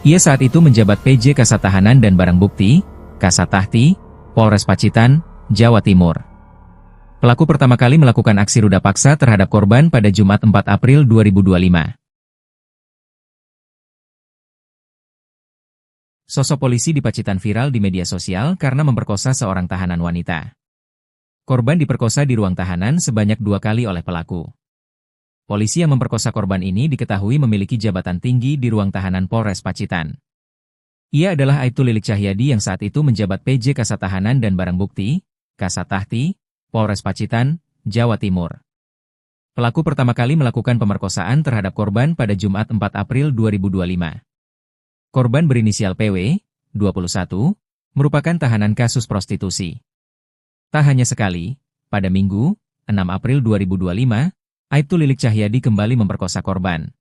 Ia saat itu menjabat PJ Kasat Tahanan dan Barang Bukti, Kasat Tahti, Polres Pacitan, Jawa Timur. Pelaku pertama kali melakukan aksi ruda paksa terhadap korban pada Jumat 4 April 2025. Sosok polisi di Pacitan viral di media sosial karena memperkosa seorang tahanan wanita. Korban diperkosa di ruang tahanan sebanyak 2 kali oleh pelaku. Polisi yang memperkosa korban ini diketahui memiliki jabatan tinggi di ruang tahanan Polres Pacitan. Ia adalah Aibtu Lilik Cahyadi yang saat itu menjabat PJ Kasat Tahanan dan Barang Bukti, Kasat Tahti, Polres Pacitan, Jawa Timur. Pelaku pertama kali melakukan pemerkosaan terhadap korban pada Jumat 4 April 2025. Korban berinisial PW, 21, merupakan tahanan kasus prostitusi. Tak hanya sekali, pada Minggu, 6 April 2025, Aibtu Lilik Cahyadi kembali memperkosa korban.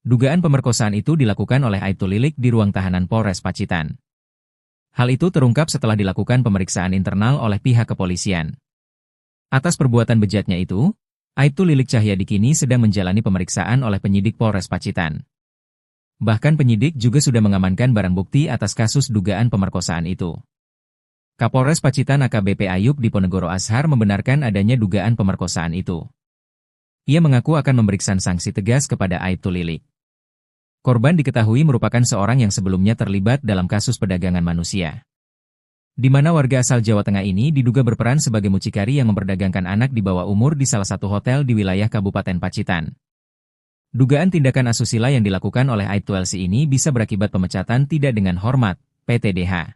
Dugaan pemerkosaan itu dilakukan oleh Aibtu Lilik di ruang tahanan Polres Pacitan. Hal itu terungkap setelah dilakukan pemeriksaan internal oleh pihak kepolisian. Atas perbuatan bejatnya itu, Aibtu Lilik Cahyadi kini sedang menjalani pemeriksaan oleh penyidik Polres Pacitan. Bahkan penyidik juga sudah mengamankan barang bukti atas kasus dugaan pemerkosaan itu. Kapolres Pacitan AKBP Ayub Diponegoro Ashar membenarkan adanya dugaan pemerkosaan itu. Ia mengaku akan memberikan sanksi tegas kepada Aibtu Lilik. Korban diketahui merupakan seorang yang sebelumnya terlibat dalam kasus perdagangan manusia, di mana warga asal Jawa Tengah ini diduga berperan sebagai mucikari yang memperdagangkan anak di bawah umur di salah satu hotel di wilayah Kabupaten Pacitan. Dugaan tindakan asusila yang dilakukan oleh Aibtu LC ini bisa berakibat pemecatan tidak dengan hormat, PTDH.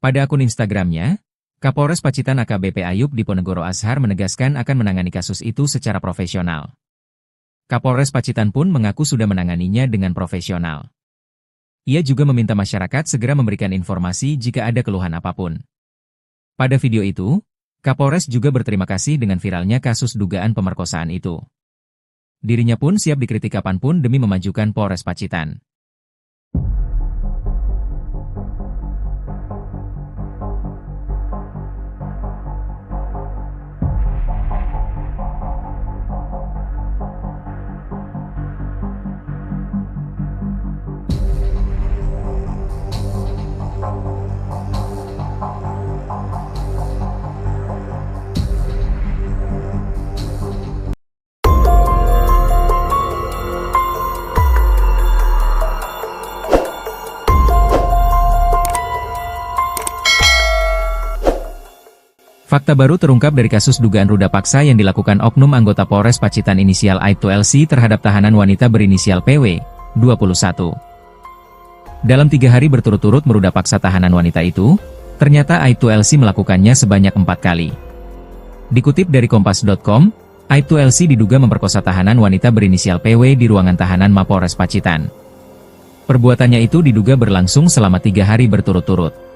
Pada akun Instagramnya, Kapolres Pacitan AKBP Ayub Diponegoro Ashar menegaskan akan menangani kasus itu secara profesional. Kapolres Pacitan pun mengaku sudah menanganinya dengan profesional. Ia juga meminta masyarakat segera memberikan informasi jika ada keluhan apapun. Pada video itu, Kapolres juga berterima kasih dengan viralnya kasus dugaan pemerkosaan itu. Dirinya pun siap dikritik kapanpun demi memajukan Polres Pacitan. Fakta baru terungkap dari kasus dugaan ruda paksa yang dilakukan oknum anggota Polres Pacitan inisial Aibtu LC terhadap tahanan wanita berinisial PW, 21. Dalam 3 hari berturut-turut meruda paksa tahanan wanita itu, ternyata Aibtu LC melakukannya sebanyak 4 kali. Dikutip dari Kompas.com, Aibtu LC diduga memperkosa tahanan wanita berinisial PW di ruangan tahanan Mapolres Pacitan. Perbuatannya itu diduga berlangsung selama 3 hari berturut-turut.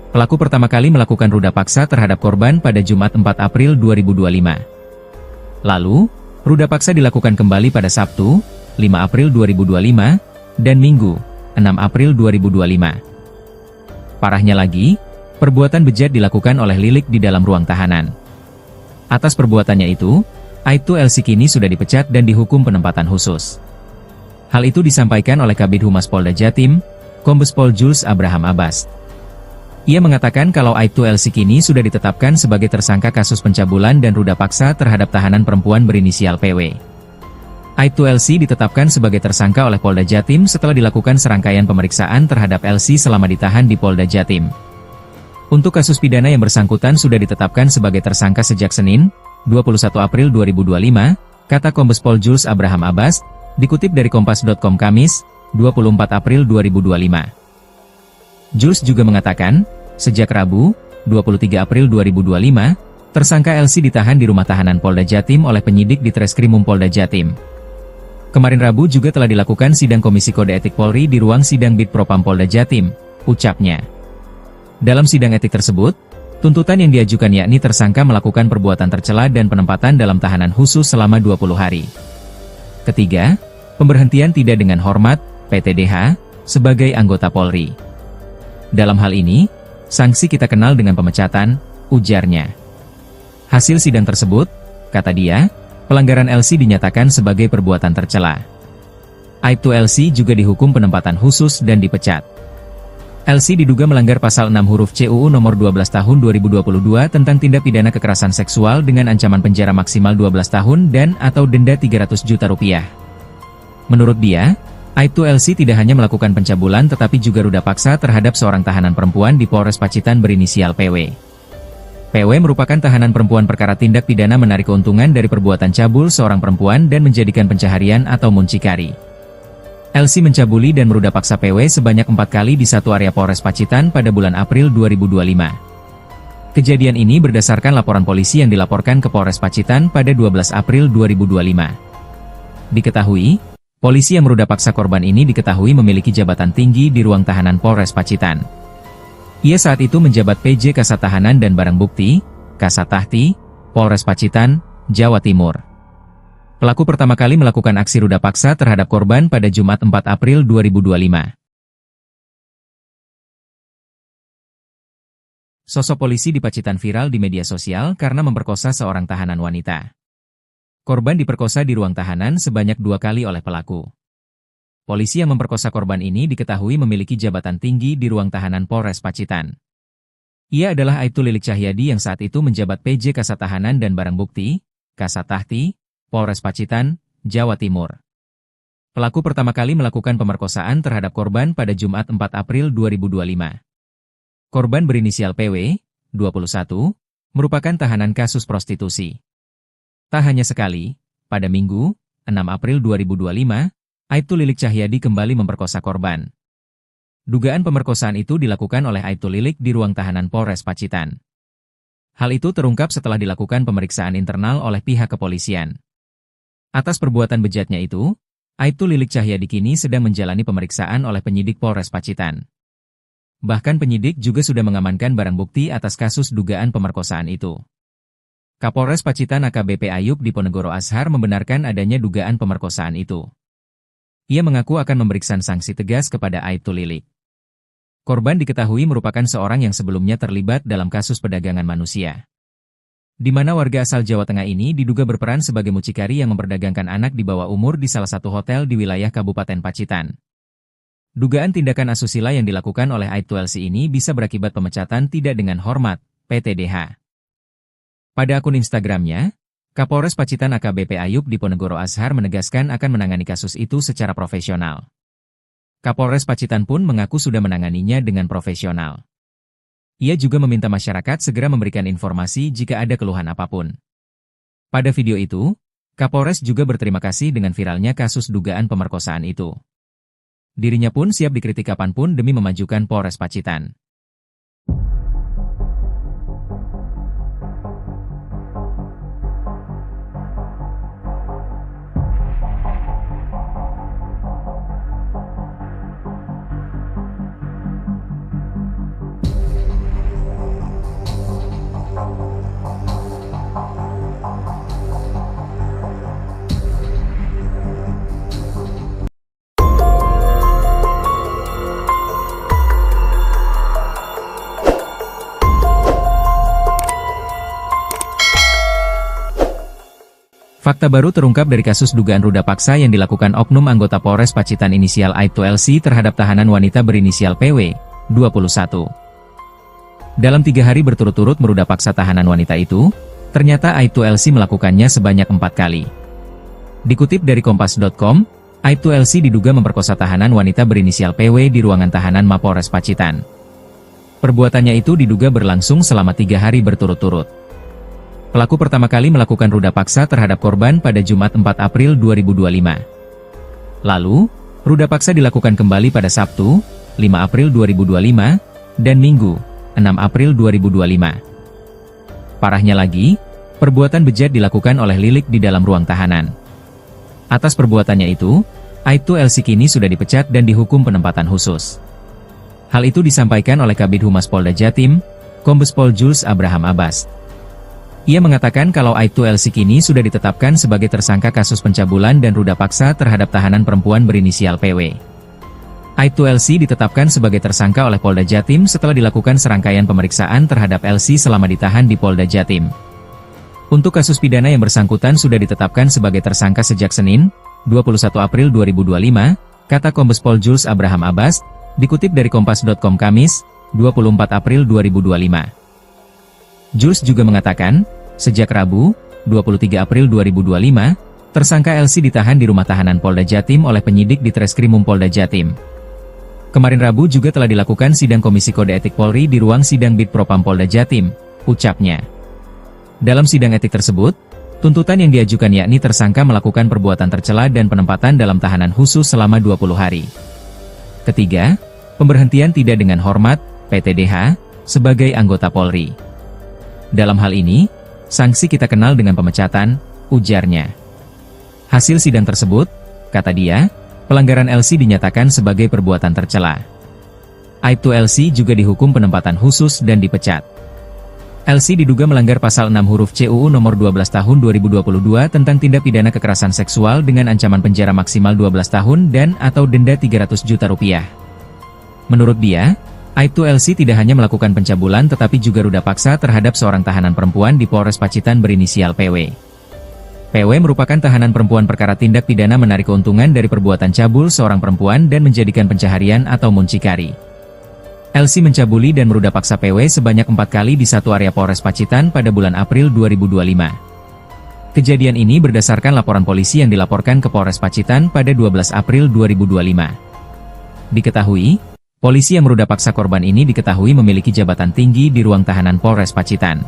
Pelaku pertama kali melakukan ruda paksa terhadap korban pada Jumat 4 April 2025. Lalu, ruda paksa dilakukan kembali pada Sabtu, 5 April 2025, dan Minggu, 6 April 2025. Parahnya lagi, perbuatan bejat dilakukan oleh Lilik di dalam ruang tahanan. Atas perbuatannya itu, Aibtu LC kini sudah dipecat dan dihukum penempatan khusus. Hal itu disampaikan oleh Kabid Humas Polda Jatim, Kombes Pol Jules Abraham Abbas. Ia mengatakan kalau Aibtu LC kini sudah ditetapkan sebagai tersangka kasus pencabulan dan ruda paksa terhadap tahanan perempuan berinisial PW. Aibtu LC ditetapkan sebagai tersangka oleh Polda Jatim setelah dilakukan serangkaian pemeriksaan terhadap LC selama ditahan di Polda Jatim. Untuk kasus pidana yang bersangkutan sudah ditetapkan sebagai tersangka sejak Senin, 21 April 2025, kata Kombes Pol Jules Abraham Abbas, dikutip dari Kompas.com Kamis, 24 April 2025. Jules juga mengatakan, sejak Rabu, 23 April 2025, tersangka LC ditahan di rumah tahanan Polda Jatim oleh penyidik di Treskrimum Polda Jatim. Kemarin Rabu juga telah dilakukan sidang Komisi Kode Etik Polri di ruang sidang Bid Propam Polda Jatim, ucapnya. Dalam sidang etik tersebut, tuntutan yang diajukan yakni tersangka melakukan perbuatan tercela dan penempatan dalam tahanan khusus selama 20 hari. Ketiga, pemberhentian tidak dengan hormat, PTDH, sebagai anggota Polri. Dalam hal ini, sanksi kita kenal dengan pemecatan, ujarnya. Hasil sidang tersebut, kata dia, pelanggaran LC dinyatakan sebagai perbuatan tercela. Aibtu LC juga dihukum penempatan khusus dan dipecat. LC diduga melanggar pasal 6 huruf C UU nomor 12 tahun 2022 tentang tindak pidana kekerasan seksual dengan ancaman penjara maksimal 12 tahun dan atau denda 300 juta rupiah. Menurut dia, Aibtu LC tidak hanya melakukan pencabulan tetapi juga ruda paksa terhadap seorang tahanan perempuan di Polres Pacitan berinisial PW. PW merupakan tahanan perempuan perkara tindak pidana menarik keuntungan dari perbuatan cabul seorang perempuan dan menjadikan pencaharian atau muncikari. LC mencabuli dan meruda paksa PW sebanyak 4 kali di satu area Polres Pacitan pada bulan April 2025. Kejadian ini berdasarkan laporan polisi yang dilaporkan ke Polres Pacitan pada 12 April 2025. Diketahui, polisi yang meruda paksa korban ini diketahui memiliki jabatan tinggi di ruang tahanan Polres Pacitan. Ia saat itu menjabat PJ Kasat Tahanan dan Barang Bukti, Kasat Tahti, Polres Pacitan, Jawa Timur. Pelaku pertama kali melakukan aksi ruda paksa terhadap korban pada Jumat 4 April 2025. Sosok polisi di Pacitan viral di media sosial karena memperkosa seorang tahanan wanita. Korban diperkosa di ruang tahanan sebanyak 2 kali oleh pelaku. Polisi yang memperkosa korban ini diketahui memiliki jabatan tinggi di ruang tahanan Polres Pacitan. Ia adalah Aibtu Lilik Cahyadi yang saat itu menjabat PJ Kasat Tahanan dan Barang Bukti, Kasat Tahti, Polres Pacitan, Jawa Timur. Pelaku pertama kali melakukan pemerkosaan terhadap korban pada Jumat 4 April 2025. Korban berinisial PW, 21, merupakan tahanan kasus prostitusi. Tak hanya sekali, pada Minggu, 6 April 2025, Aibtu Lilik Cahyadi kembali memperkosa korban. Dugaan pemerkosaan itu dilakukan oleh Aibtu Lilik di ruang tahanan Polres Pacitan. Hal itu terungkap setelah dilakukan pemeriksaan internal oleh pihak kepolisian. Atas perbuatan bejatnya itu, Aibtu Lilik Cahyadi kini sedang menjalani pemeriksaan oleh penyidik Polres Pacitan. Bahkan penyidik juga sudah mengamankan barang bukti atas kasus dugaan pemerkosaan itu. Kapolres Pacitan AKBP Ayub Diponegoro Ashar membenarkan adanya dugaan pemerkosaan itu. Ia mengaku akan memberikan sanksi tegas kepada Aibtu Lilik. Korban diketahui merupakan seorang yang sebelumnya terlibat dalam kasus perdagangan manusia, di mana warga asal Jawa Tengah ini diduga berperan sebagai mucikari yang memperdagangkan anak di bawah umur di salah satu hotel di wilayah Kabupaten Pacitan. Dugaan tindakan asusila yang dilakukan oleh Aibtu LC ini bisa berakibat pemecatan tidak dengan hormat, PTDH. Pada akun Instagramnya, Kapolres Pacitan AKBP Ayub Diponegoro Ashar menegaskan akan menangani kasus itu secara profesional. Kapolres Pacitan pun mengaku sudah menanganinya dengan profesional. Ia juga meminta masyarakat segera memberikan informasi jika ada keluhan apapun. Pada video itu, Kapolres juga berterima kasih dengan viralnya kasus dugaan pemerkosaan itu. Dirinya pun siap dikritik kapanpun demi memajukan Polres Pacitan. Fakta baru terungkap dari kasus dugaan ruda paksa yang dilakukan oknum anggota Polres Pacitan inisial Aibtu LC terhadap tahanan wanita berinisial PW, 21. Dalam 3 hari berturut-turut meruda paksa tahanan wanita itu, ternyata Aibtu LC melakukannya sebanyak 4 kali. Dikutip dari Kompas.com, Aibtu LC diduga memperkosa tahanan wanita berinisial PW di ruangan tahanan Mapolres Pacitan. Perbuatannya itu diduga berlangsung selama 3 hari berturut-turut. Pelaku pertama kali melakukan ruda paksa terhadap korban pada Jumat 4 April 2025. Lalu, ruda paksa dilakukan kembali pada Sabtu, 5 April 2025, dan Minggu, 6 April 2025. Parahnya lagi, perbuatan bejat dilakukan oleh Lilik di dalam ruang tahanan. Atas perbuatannya itu, Aibtu LC kini sudah dipecat dan dihukum penempatan khusus. Hal itu disampaikan oleh Kabid Humas Polda Jatim, Kombes Pol Jules Abraham Abbas. Ia mengatakan kalau Aibtu LC kini sudah ditetapkan sebagai tersangka kasus pencabulan dan ruda paksa terhadap tahanan perempuan berinisial PW. Aibtu LC ditetapkan sebagai tersangka oleh Polda Jatim setelah dilakukan serangkaian pemeriksaan terhadap LC selama ditahan di Polda Jatim. Untuk kasus pidana yang bersangkutan sudah ditetapkan sebagai tersangka sejak Senin, 21 April 2025, kata Kombes Pol Jules Abraham Abbas, dikutip dari Kompas.com Kamis, 24 April 2025. Jules juga mengatakan, sejak Rabu, 23 April 2025, tersangka LC ditahan di rumah tahanan Polda Jatim oleh penyidik di Treskrimum Polda Jatim. Kemarin Rabu juga telah dilakukan sidang Komisi Kode Etik Polri di ruang sidang Bid Propam Polda Jatim, ucapnya. Dalam sidang etik tersebut, tuntutan yang diajukan yakni tersangka melakukan perbuatan tercela dan penempatan dalam tahanan khusus selama 20 hari. Ketiga, pemberhentian tidak dengan hormat, PTDH, sebagai anggota Polri. Dalam hal ini, sanksi kita kenal dengan pemecatan, ujarnya. Hasil sidang tersebut, kata dia, pelanggaran LC dinyatakan sebagai perbuatan tercela. Aibtu LC juga dihukum penempatan khusus dan dipecat. LC diduga melanggar pasal 6 huruf C UU nomor 12 tahun 2022 tentang tindak pidana kekerasan seksual dengan ancaman penjara maksimal 12 tahun dan atau denda 300 juta rupiah. Menurut dia, Aibtu LC tidak hanya melakukan pencabulan tetapi juga ruda paksa terhadap seorang tahanan perempuan di Polres Pacitan berinisial PW. PW merupakan tahanan perempuan perkara tindak pidana menarik keuntungan dari perbuatan cabul seorang perempuan dan menjadikan pencaharian atau muncikari. LC mencabuli dan meruda paksa PW sebanyak 4 kali di satu area Polres Pacitan pada bulan April 2025. Kejadian ini berdasarkan laporan polisi yang dilaporkan ke Polres Pacitan pada 12 April 2025. Diketahui, polisi yang meruda paksa korban ini diketahui memiliki jabatan tinggi di ruang tahanan Polres Pacitan.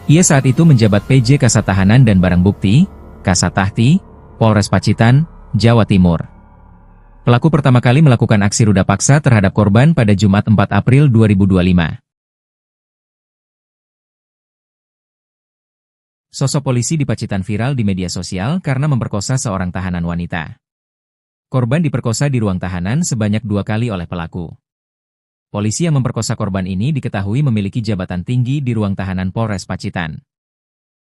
Ia saat itu menjabat PJ Kasat Tahanan dan Barang Bukti, Kasat Tahti, Polres Pacitan, Jawa Timur. Pelaku pertama kali melakukan aksi ruda paksa terhadap korban pada Jumat 4 April 2025. Sosok polisi di Pacitan viral di media sosial karena memperkosa seorang tahanan wanita. Korban diperkosa di ruang tahanan sebanyak 2 kali oleh pelaku. Polisi yang memperkosa korban ini diketahui memiliki jabatan tinggi di ruang tahanan Polres Pacitan.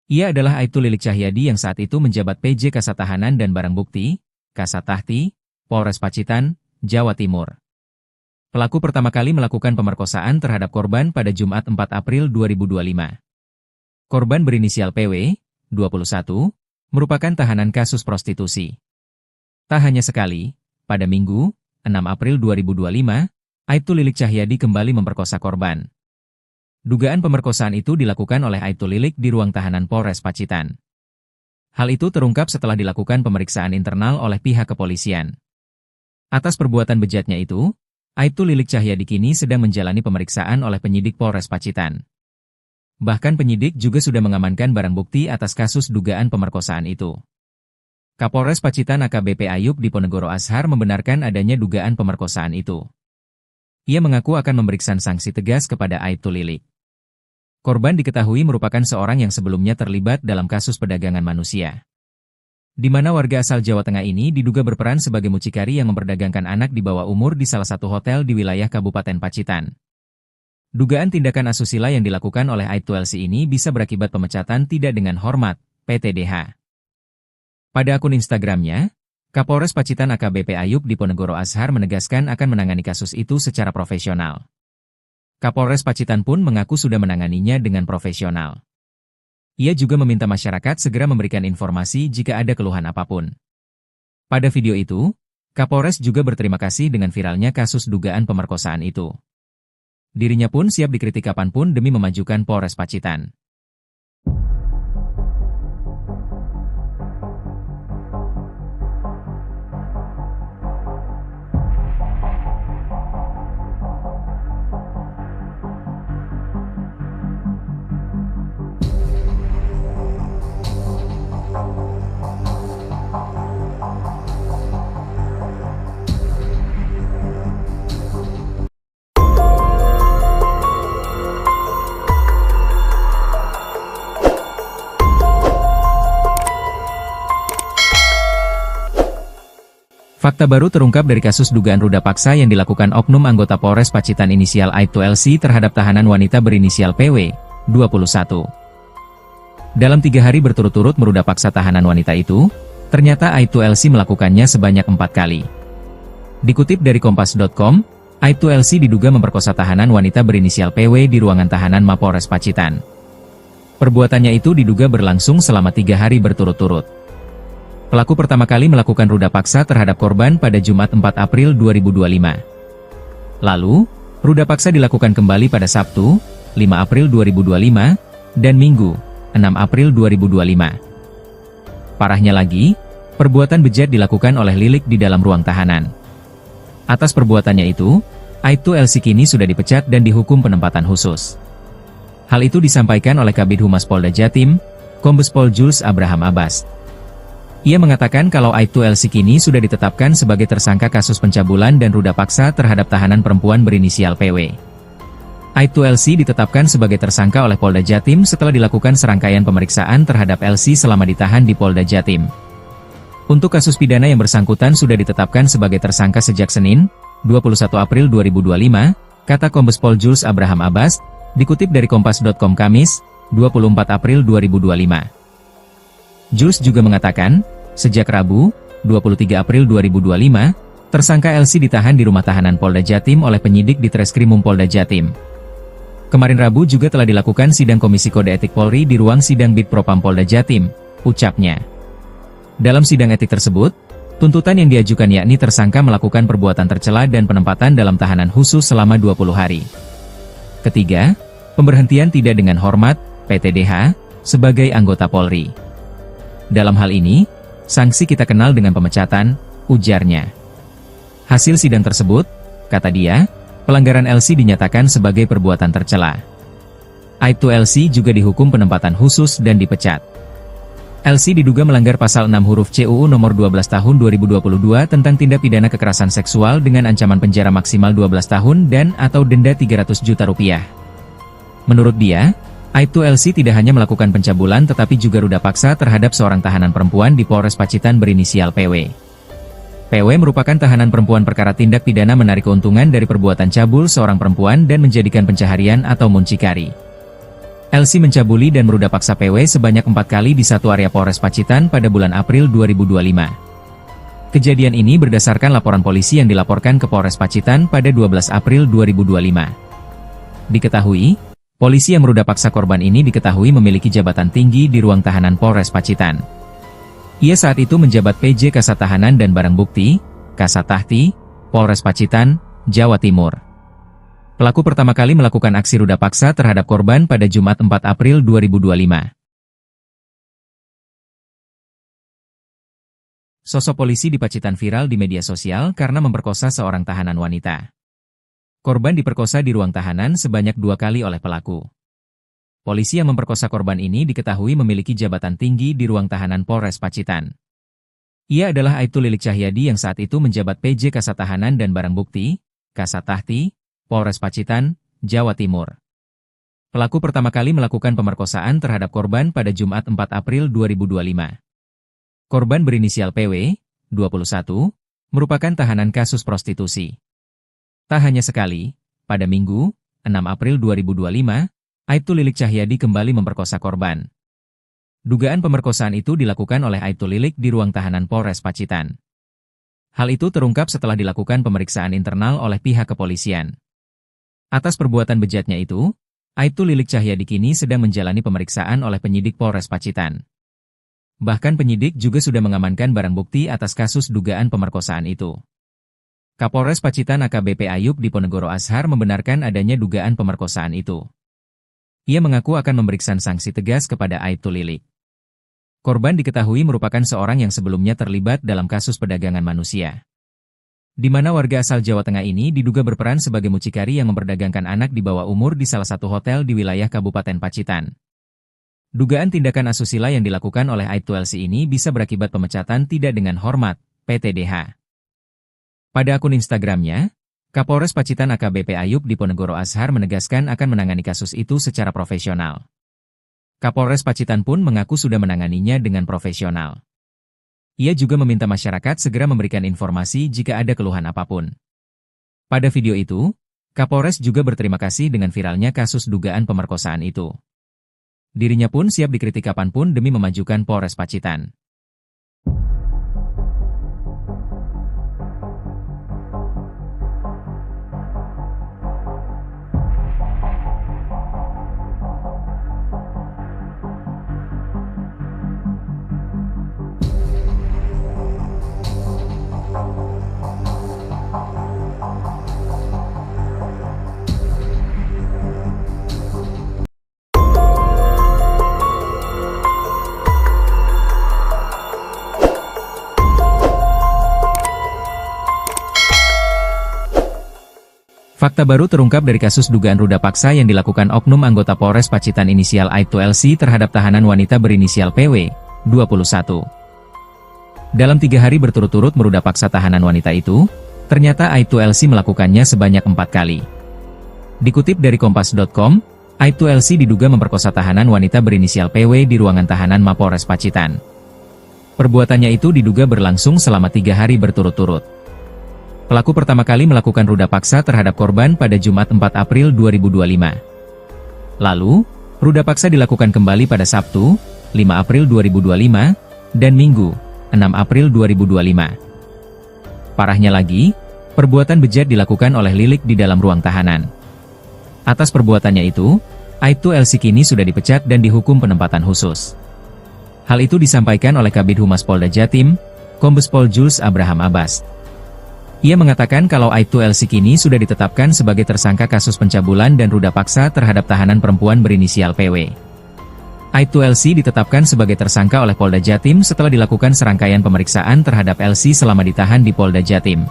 Ia adalah Aibtu Lilik Cahyadi yang saat itu menjabat PJ Kasat Tahanan dan Barang Bukti, Kasat Tahti, Polres Pacitan, Jawa Timur. Pelaku pertama kali melakukan pemerkosaan terhadap korban pada Jumat 4 April 2025. Korban berinisial PW, 21, merupakan tahanan kasus prostitusi. Tak hanya sekali, pada Minggu, 6 April 2025, Aibtu Lilik Cahyadi kembali memperkosa korban. Dugaan pemerkosaan itu dilakukan oleh Aibtu Lilik di ruang tahanan Polres Pacitan. Hal itu terungkap setelah dilakukan pemeriksaan internal oleh pihak kepolisian. Atas perbuatan bejatnya itu, Aibtu Lilik Cahyadi kini sedang menjalani pemeriksaan oleh penyidik Polres Pacitan. Bahkan penyidik juga sudah mengamankan barang bukti atas kasus dugaan pemerkosaan itu. Kapolres Pacitan AKBP Ayub Diponegoro Ashar membenarkan adanya dugaan pemerkosaan itu. Ia mengaku akan memberikan sanksi tegas kepada Aibtu Lilik. Korban diketahui merupakan seorang yang sebelumnya terlibat dalam kasus perdagangan manusia, di mana warga asal Jawa Tengah ini diduga berperan sebagai mucikari yang memperdagangkan anak di bawah umur di salah satu hotel di wilayah Kabupaten Pacitan. Dugaan tindakan asusila yang dilakukan oleh Aibtu LC ini bisa berakibat pemecatan tidak dengan hormat, PTDH. Pada akun Instagramnya, Kapolres Pacitan AKBP Ayub Diponegoro Ashar menegaskan akan menangani kasus itu secara profesional. Kapolres Pacitan pun mengaku sudah menanganinya dengan profesional. Ia juga meminta masyarakat segera memberikan informasi jika ada keluhan apapun. Pada video itu, Kapolres juga berterima kasih dengan viralnya kasus dugaan pemerkosaan itu. Dirinya pun siap dikritik kapanpun demi memajukan Polres Pacitan. Fakta baru terungkap dari kasus dugaan ruda paksa yang dilakukan oknum anggota Polres Pacitan inisial Aibtu LC terhadap tahanan wanita berinisial PW, 21. Dalam 3 hari berturut-turut meruda paksa tahanan wanita itu, ternyata Aibtu LC melakukannya sebanyak 4 kali. Dikutip dari Kompas.com, Aibtu LC diduga memperkosa tahanan wanita berinisial PW di ruangan tahanan Mapolres Pacitan. Perbuatannya itu diduga berlangsung selama 3 hari berturut-turut. Pelaku pertama kali melakukan ruda paksa terhadap korban pada Jumat 4 April 2025. Lalu, ruda paksa dilakukan kembali pada Sabtu, 5 April 2025, dan Minggu, 6 April 2025. Parahnya lagi, perbuatan bejat dilakukan oleh Lilik di dalam ruang tahanan. Atas perbuatannya itu, Aibtu LC kini sudah dipecat dan dihukum penempatan khusus. Hal itu disampaikan oleh Kabid Humas Polda Jatim, Kombes Pol Jules Abraham Abbas. Ia mengatakan kalau Aibtu Elsi kini sudah ditetapkan sebagai tersangka kasus pencabulan dan ruda paksa terhadap tahanan perempuan berinisial PW. Aibtu Elsi ditetapkan sebagai tersangka oleh Polda Jatim setelah dilakukan serangkaian pemeriksaan terhadap Elsi selama ditahan di Polda Jatim. Untuk kasus pidana yang bersangkutan sudah ditetapkan sebagai tersangka sejak Senin, 21 April 2025, kata Kombes Pol Jules Abraham Abbas, dikutip dari Kompas.com Kamis, 24 April 2025. Jules juga mengatakan, sejak Rabu, 23 April 2025, tersangka Elsi ditahan di rumah tahanan Polda Jatim oleh penyidik di Treskrimum Polda Jatim. Kemarin Rabu juga telah dilakukan sidang Komisi Kode Etik Polri di ruang sidang Bid Propam Polda Jatim, ucapnya. Dalam sidang etik tersebut, tuntutan yang diajukan yakni tersangka melakukan perbuatan tercela dan penempatan dalam tahanan khusus selama 20 hari. Ketiga, pemberhentian tidak dengan hormat, PTDH, sebagai anggota Polri. Dalam hal ini, sanksi kita kenal dengan pemecatan, ujarnya. Hasil sidang tersebut, kata dia, pelanggaran Elsi dinyatakan sebagai perbuatan tercela. Aibtu Elsi juga dihukum penempatan khusus dan dipecat. Elsi diduga melanggar pasal 6 huruf C UU nomor 12 tahun 2022 tentang tindak pidana kekerasan seksual dengan ancaman penjara maksimal 12 tahun dan atau denda 300 juta rupiah. Menurut dia, Aibtu Elsi tidak hanya melakukan pencabulan tetapi juga ruda paksa terhadap seorang tahanan perempuan di Polres Pacitan berinisial PW. PW merupakan tahanan perempuan perkara tindak pidana menarik keuntungan dari perbuatan cabul seorang perempuan dan menjadikan pencaharian atau muncikari. Elsi mencabuli dan meruda paksa PW sebanyak 4 kali di satu area Polres Pacitan pada bulan April 2025. Kejadian ini berdasarkan laporan polisi yang dilaporkan ke Polres Pacitan pada 12 April 2025. Diketahui, polisi yang meruda paksa korban ini diketahui memiliki jabatan tinggi di ruang tahanan Polres Pacitan. Ia saat itu menjabat PJ Kasat Tahanan dan Barang Bukti, Kasat Tahti, Polres Pacitan, Jawa Timur. Pelaku pertama kali melakukan aksi ruda paksa terhadap korban pada Jumat 4 April 2025. Sosok polisi di Pacitan viral di media sosial karena memperkosa seorang tahanan wanita. Korban diperkosa di ruang tahanan sebanyak 2 kali oleh pelaku. Polisi yang memperkosa korban ini diketahui memiliki jabatan tinggi di ruang tahanan Polres Pacitan. Ia adalah Aibtu Lilik Cahyadi yang saat itu menjabat PJ Kasat Tahanan dan Barang Bukti, Kasat Tahti, Polres Pacitan, Jawa Timur. Pelaku pertama kali melakukan pemerkosaan terhadap korban pada Jumat 4 April 2025. Korban berinisial PW, 21, merupakan tahanan kasus prostitusi. Tak hanya sekali, pada Minggu, 6 April 2025, Aibtu Lilik Cahyadi kembali memperkosa korban. Dugaan pemerkosaan itu dilakukan oleh Aibtu Lilik di ruang tahanan Polres Pacitan. Hal itu terungkap setelah dilakukan pemeriksaan internal oleh pihak kepolisian. Atas perbuatan bejatnya itu, Aibtu Lilik Cahyadi kini sedang menjalani pemeriksaan oleh penyidik Polres Pacitan. Bahkan penyidik juga sudah mengamankan barang bukti atas kasus dugaan pemerkosaan itu. Kapolres Pacitan AKBP Ayub Diponegoro Ashar membenarkan adanya dugaan pemerkosaan itu. Ia mengaku akan memberikan sanksi tegas kepada Aibtu Lilik. Korban diketahui merupakan seorang yang sebelumnya terlibat dalam kasus perdagangan manusia, di mana warga asal Jawa Tengah ini diduga berperan sebagai mucikari yang memperdagangkan anak di bawah umur di salah satu hotel di wilayah Kabupaten Pacitan. Dugaan tindakan asusila yang dilakukan oleh Aibtu Elsi ini bisa berakibat pemecatan tidak dengan hormat, PTDH. Pada akun Instagramnya, Kapolres Pacitan AKBP Ayub Diponegoro Ashar menegaskan akan menangani kasus itu secara profesional. Kapolres Pacitan pun mengaku sudah menanganinya dengan profesional. Ia juga meminta masyarakat segera memberikan informasi jika ada keluhan apapun. Pada video itu, Kapolres juga berterima kasih dengan viralnya kasus dugaan pemerkosaan itu. Dirinya pun siap dikritik kapanpun demi memajukan Polres Pacitan. Fakta baru terungkap dari kasus dugaan ruda paksa yang dilakukan oknum anggota Polres Pacitan inisial Aibtu LC terhadap tahanan wanita berinisial PW, 21. Dalam 3 hari berturut-turut meruda paksa tahanan wanita itu, ternyata Aibtu LC melakukannya sebanyak 4 kali. Dikutip dari Kompas.com, Aibtu LC diduga memperkosa tahanan wanita berinisial PW di ruangan tahanan Mapolres Pacitan. Perbuatannya itu diduga berlangsung selama 3 hari berturut-turut. Pelaku pertama kali melakukan ruda paksa terhadap korban pada Jumat 4 April 2025. Lalu, ruda paksa dilakukan kembali pada Sabtu, 5 April 2025, dan Minggu, 6 April 2025. Parahnya lagi, perbuatan bejat dilakukan oleh Lilik di dalam ruang tahanan. Atas perbuatannya itu, Aibtu LC kini sudah dipecat dan dihukum penempatan khusus. Hal itu disampaikan oleh Kabid Humas Polda Jatim, Kombes Pol Jules Abraham Abbas. Ia mengatakan kalau Aibtu LC kini sudah ditetapkan sebagai tersangka kasus pencabulan dan ruda paksa terhadap tahanan perempuan berinisial PW. Aibtu LC ditetapkan sebagai tersangka oleh Polda Jatim setelah dilakukan serangkaian pemeriksaan terhadap LC selama ditahan di Polda Jatim.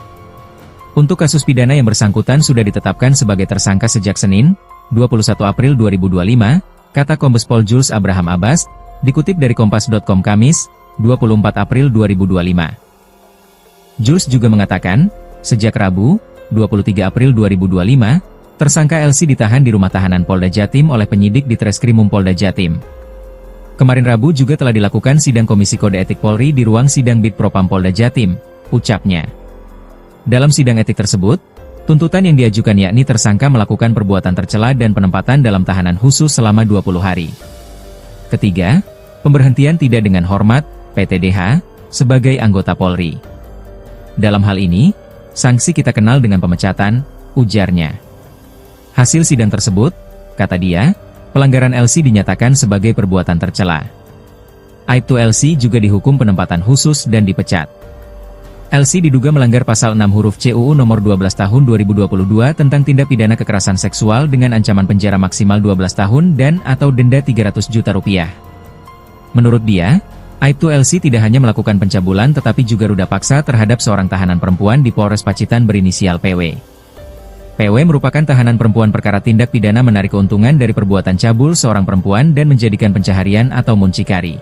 Untuk kasus pidana yang bersangkutan sudah ditetapkan sebagai tersangka sejak Senin, 21 April 2025, kata Kombes Pol Jules Abraham Abbas, dikutip dari Kompas.com Kamis, 24 April 2025. Jules juga mengatakan, sejak Rabu, 23 April 2025, tersangka LC ditahan di rumah tahanan Polda Jatim oleh penyidik di Treskrimum Polda Jatim. Kemarin Rabu juga telah dilakukan sidang Komisi Kode Etik Polri di ruang sidang Bid Propam Polda Jatim, ucapnya. Dalam sidang etik tersebut, tuntutan yang diajukan yakni tersangka melakukan perbuatan tercela dan penempatan dalam tahanan khusus selama 20 hari. Ketiga, pemberhentian tidak dengan hormat, PTDH, sebagai anggota Polri. Dalam hal ini, sanksi kita kenal dengan pemecatan, ujarnya. Hasil sidang tersebut, kata dia, pelanggaran LC dinyatakan sebagai perbuatan tercela. Aibtu LC juga dihukum penempatan khusus dan dipecat. LC diduga melanggar pasal 6 huruf C UU nomor 12 tahun 2022 tentang tindak pidana kekerasan seksual dengan ancaman penjara maksimal 12 tahun dan atau denda 300 juta rupiah. Menurut dia, Aibtu LC tidak hanya melakukan pencabulan tetapi juga ruda paksa terhadap seorang tahanan perempuan di Polres Pacitan berinisial PW. PW merupakan tahanan perempuan perkara tindak pidana menarik keuntungan dari perbuatan cabul seorang perempuan dan menjadikan pencaharian atau muncikari.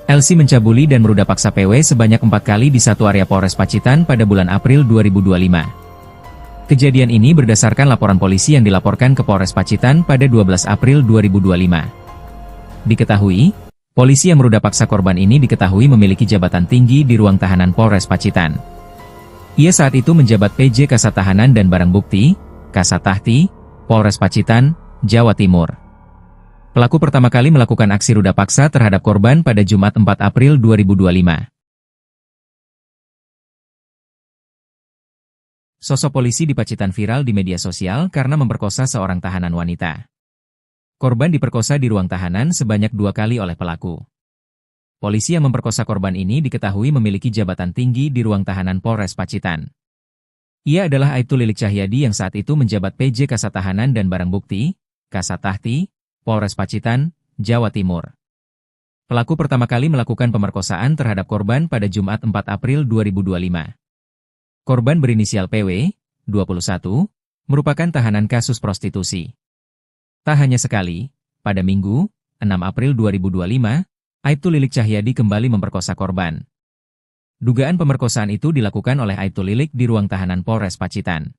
LC mencabuli dan meruda paksa PW sebanyak 4 kali di satu area Polres Pacitan pada bulan April 2025. Kejadian ini berdasarkan laporan polisi yang dilaporkan ke Polres Pacitan pada 12 April 2025. Diketahui, polisi yang meruda paksa korban ini diketahui memiliki jabatan tinggi di ruang tahanan Polres Pacitan. Ia saat itu menjabat PJ Kasat Tahanan dan Barang Bukti, Kasat Tahti, Polres Pacitan, Jawa Timur. Pelaku pertama kali melakukan aksi ruda paksa terhadap korban pada Jumat 4 April 2025. Sosok polisi di Pacitan viral di media sosial karena memperkosa seorang tahanan wanita. Korban diperkosa di ruang tahanan sebanyak 2 kali oleh pelaku. Polisi yang memperkosa korban ini diketahui memiliki jabatan tinggi di ruang tahanan Polres Pacitan. Ia adalah Aibtu Lilik Cahyadi yang saat itu menjabat PJ Kasat Tahanan dan Barang Bukti, Kasat Tahti, Polres Pacitan, Jawa Timur. Pelaku pertama kali melakukan pemerkosaan terhadap korban pada Jumat 4 April 2025. Korban berinisial PW, 21, merupakan tahanan kasus prostitusi. Tak hanya sekali, pada Minggu, 6 April 2025, Aibtu Lilik Cahyadi kembali memperkosa korban. Dugaan pemerkosaan itu dilakukan oleh Aibtu Lilik di ruang tahanan Polres Pacitan.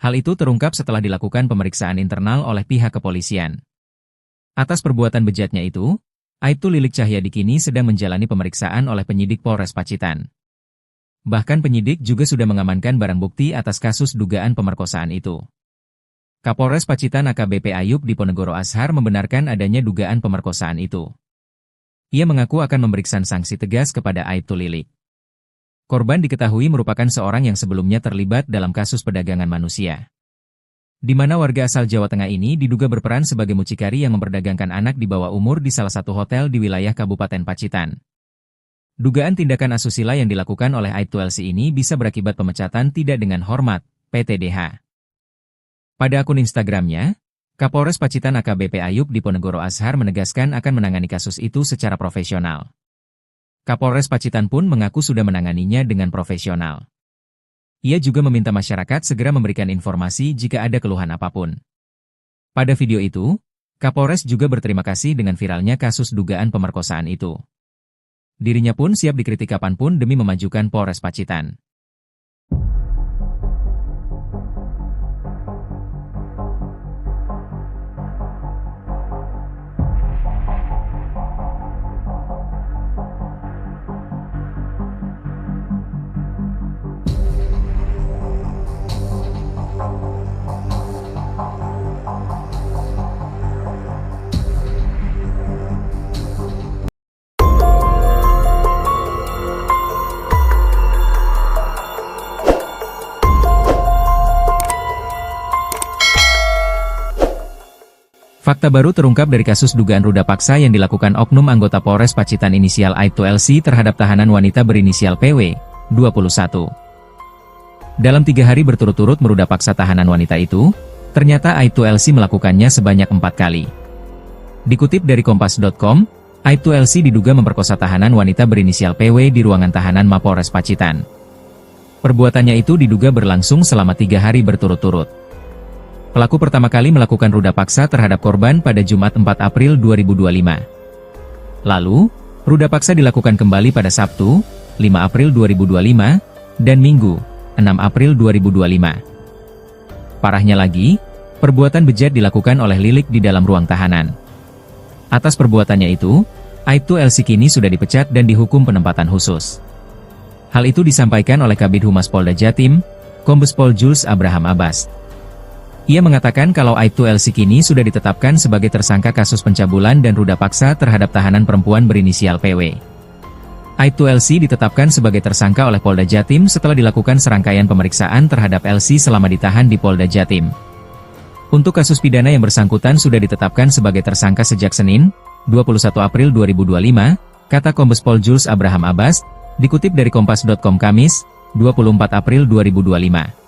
Hal itu terungkap setelah dilakukan pemeriksaan internal oleh pihak kepolisian. Atas perbuatan bejatnya itu, Aibtu Lilik Cahyadi kini sedang menjalani pemeriksaan oleh penyidik Polres Pacitan. Bahkan penyidik juga sudah mengamankan barang bukti atas kasus dugaan pemerkosaan itu. Kapolres Pacitan AKBP Ayub Diponegoro Ashar membenarkan adanya dugaan pemerkosaan itu. Ia mengaku akan memberikan sanksi tegas kepada Aibtu Lilik. Korban diketahui merupakan seorang yang sebelumnya terlibat dalam kasus perdagangan manusia, di mana warga asal Jawa Tengah ini diduga berperan sebagai mucikari yang memperdagangkan anak di bawah umur di salah satu hotel di wilayah Kabupaten Pacitan. Dugaan tindakan asusila yang dilakukan oleh Aibtu LC ini bisa berakibat pemecatan tidak dengan hormat, PTDH. Pada akun Instagramnya, Kapolres Pacitan AKBP Ayub Diponegoro Ashar menegaskan akan menangani kasus itu secara profesional. Kapolres Pacitan pun mengaku sudah menanganinya dengan profesional. Ia juga meminta masyarakat segera memberikan informasi jika ada keluhan apapun. Pada video itu, Kapolres juga berterima kasih dengan viralnya kasus dugaan pemerkosaan itu. Dirinya pun siap dikritik kapanpun demi memajukan Polres Pacitan. Fakta baru terungkap dari kasus dugaan ruda paksa yang dilakukan oknum anggota Polres Pacitan inisial Aibtu LC terhadap tahanan wanita berinisial PW, 21. Dalam 3 hari berturut-turut meruda paksa tahanan wanita itu, ternyata Aibtu LC melakukannya sebanyak 4 kali. Dikutip dari Kompas.com, Aibtu LC diduga memperkosa tahanan wanita berinisial PW di ruangan tahanan Mapolres Pacitan. Perbuatannya itu diduga berlangsung selama 3 hari berturut-turut. Pelaku pertama kali melakukan ruda paksa terhadap korban pada Jumat 4 April 2025. Lalu, ruda paksa dilakukan kembali pada Sabtu, 5 April 2025, dan Minggu, 6 April 2025. Parahnya lagi, perbuatan bejat dilakukan oleh Lilik di dalam ruang tahanan. Atas perbuatannya itu, Aibtu LC kini sudah dipecat dan dihukum penempatan khusus. Hal itu disampaikan oleh Kabid Humas Polda Jatim, Kombes Pol Jules Abraham Abbas. Ia mengatakan kalau Aibtu LC kini sudah ditetapkan sebagai tersangka kasus pencabulan dan ruda paksa terhadap tahanan perempuan berinisial PW. Aibtu LC ditetapkan sebagai tersangka oleh Polda Jatim setelah dilakukan serangkaian pemeriksaan terhadap LC selama ditahan di Polda Jatim. Untuk kasus pidana yang bersangkutan sudah ditetapkan sebagai tersangka sejak Senin, 21 April 2025, kata Kombes Pol Jules Abraham Abbas, dikutip dari Kompas.com Kamis, 24 April 2025.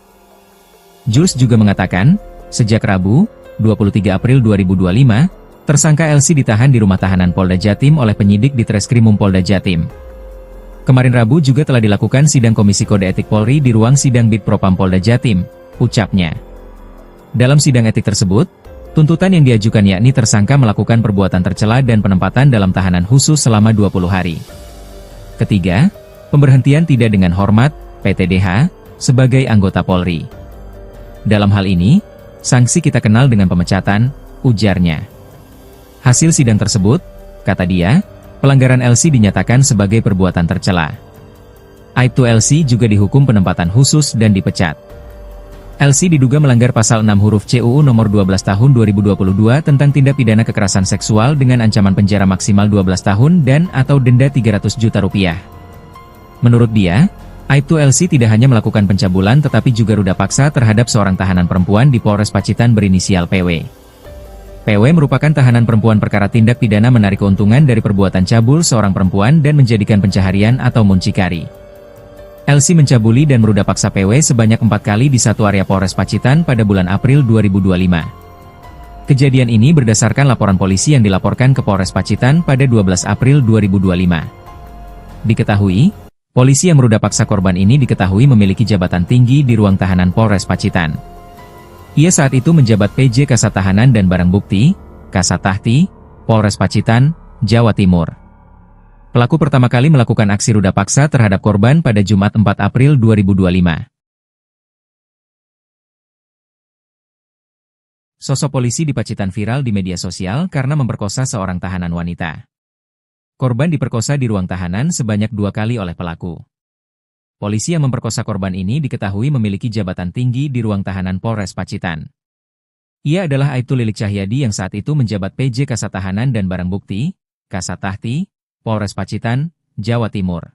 Jules juga mengatakan, sejak Rabu, 23 April 2025, tersangka LC ditahan di rumah tahanan Polda Jatim oleh penyidik di Treskrimum Polda Jatim. Kemarin Rabu juga telah dilakukan sidang Komisi Kode Etik Polri di ruang sidang Bid Propam Polda Jatim, ucapnya. Dalam sidang etik tersebut, tuntutan yang diajukan yakni tersangka melakukan perbuatan tercela dan penempatan dalam tahanan khusus selama 20 hari. Ketiga, pemberhentian tidak dengan hormat, PTDH, sebagai anggota Polri. Dalam hal ini, sanksi kita kenal dengan pemecatan, ujarnya. Hasil sidang tersebut, kata dia, pelanggaran LC dinyatakan sebagai perbuatan tercela. Aibtu LC juga dihukum penempatan khusus dan dipecat. LC diduga melanggar pasal 6 huruf C UU nomor 12 tahun 2022 tentang tindak pidana kekerasan seksual dengan ancaman penjara maksimal 12 tahun dan atau denda 300 juta rupiah. Menurut dia, Aibtu LC tidak hanya melakukan pencabulan tetapi juga ruda paksa terhadap seorang tahanan perempuan di Polres Pacitan berinisial PW. PW merupakan tahanan perempuan perkara tindak pidana menarik keuntungan dari perbuatan cabul seorang perempuan dan menjadikan pencaharian atau muncikari. LC mencabuli dan meruda paksa PW sebanyak 4 kali di satu area Polres Pacitan pada bulan April 2025. Kejadian ini berdasarkan laporan polisi yang dilaporkan ke Polres Pacitan pada 12 April 2025. Diketahui, polisi yang meruda paksa korban ini diketahui memiliki jabatan tinggi di ruang tahanan Polres Pacitan. Ia saat itu menjabat PJ Kasat Tahanan dan Barang Bukti, Kasat Tahti, Polres Pacitan, Jawa Timur. Pelaku pertama kali melakukan aksi ruda paksa terhadap korban pada Jumat 4 April 2025. Sosok polisi di Pacitan viral di media sosial karena memperkosa seorang tahanan wanita. Korban diperkosa di ruang tahanan sebanyak 2 kali oleh pelaku. Polisi yang memperkosa korban ini diketahui memiliki jabatan tinggi di ruang tahanan Polres Pacitan. Ia adalah Aibtu Lilik Cahyadi yang saat itu menjabat PJ Kasat Tahanan dan Barang Bukti, Kasat Tahti, Polres Pacitan, Jawa Timur.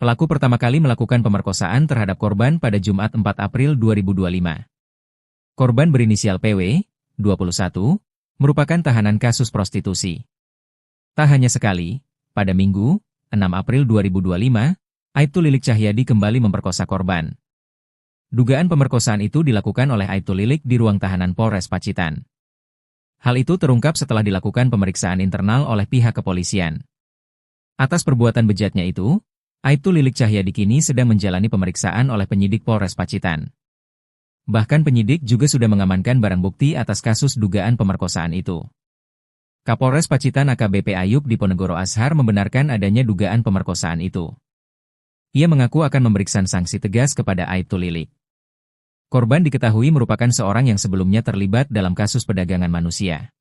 Pelaku pertama kali melakukan pemerkosaan terhadap korban pada Jumat 4 April 2025. Korban berinisial PW, 21, merupakan tahanan kasus prostitusi. Tak hanya sekali, pada Minggu, 6 April 2025, Aibtu Lilik Cahyadi kembali memperkosa korban. Dugaan pemerkosaan itu dilakukan oleh Aibtu Lilik di ruang tahanan Polres Pacitan. Hal itu terungkap setelah dilakukan pemeriksaan internal oleh pihak kepolisian. Atas perbuatan bejatnya itu, Aibtu Lilik Cahyadi kini sedang menjalani pemeriksaan oleh penyidik Polres Pacitan. Bahkan penyidik juga sudah mengamankan barang bukti atas kasus dugaan pemerkosaan itu. Kapolres Pacitan AKBP Ayub Diponegoro Ashar membenarkan adanya dugaan pemerkosaan itu. Ia mengaku akan memberikan sanksi tegas kepada Aibtu Lilik. Korban diketahui merupakan seorang yang sebelumnya terlibat dalam kasus perdagangan manusia,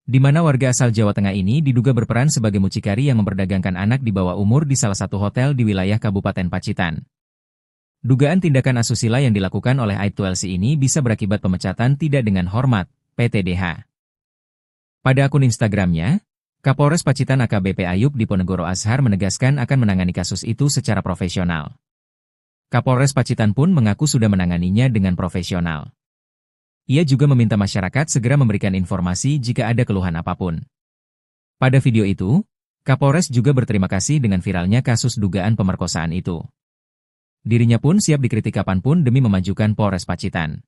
di mana warga asal Jawa Tengah ini diduga berperan sebagai mucikari yang memperdagangkan anak di bawah umur di salah satu hotel di wilayah Kabupaten Pacitan. Dugaan tindakan asusila yang dilakukan oleh Aibtu LC ini bisa berakibat pemecatan tidak dengan hormat, PTDH. Pada akun Instagramnya, Kapolres Pacitan AKBP Ayub Diponegoro Ashar menegaskan akan menangani kasus itu secara profesional. Kapolres Pacitan pun mengaku sudah menanganinya dengan profesional. Ia juga meminta masyarakat segera memberikan informasi jika ada keluhan apapun. Pada video itu, Kapolres juga berterima kasih dengan viralnya kasus dugaan pemerkosaan itu. Dirinya pun siap dikritik kapanpun demi memajukan Polres Pacitan.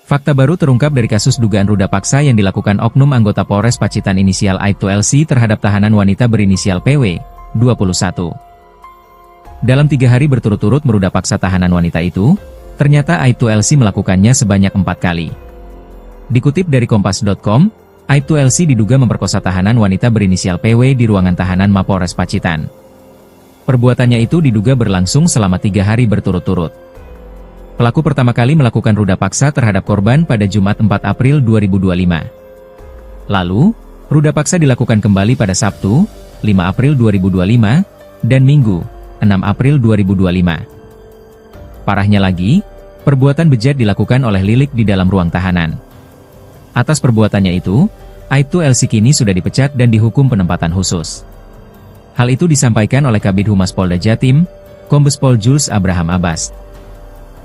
Fakta baru terungkap dari kasus dugaan ruda paksa yang dilakukan oknum anggota Polres Pacitan inisial Aibtu LC terhadap tahanan wanita berinisial PW, 21. Dalam 3 hari berturut-turut meruda paksa tahanan wanita itu, ternyata Aibtu LC melakukannya sebanyak 4 kali. Dikutip dari Kompas.com, Aibtu LC diduga memperkosa tahanan wanita berinisial PW di ruangan tahanan Mapolres Pacitan. Perbuatannya itu diduga berlangsung selama 3 hari berturut-turut. Pelaku pertama kali melakukan ruda paksa terhadap korban pada Jumat 4 April 2025. Lalu, ruda paksa dilakukan kembali pada Sabtu, 5 April 2025, dan Minggu, 6 April 2025. Parahnya lagi, perbuatan bejat dilakukan oleh Lilik di dalam ruang tahanan. Atas perbuatannya itu, Aibtu LC kini sudah dipecat dan dihukum penempatan khusus. Hal itu disampaikan oleh Kabid Humas Polda Jatim, Kombes Pol Jules Abraham Abbas.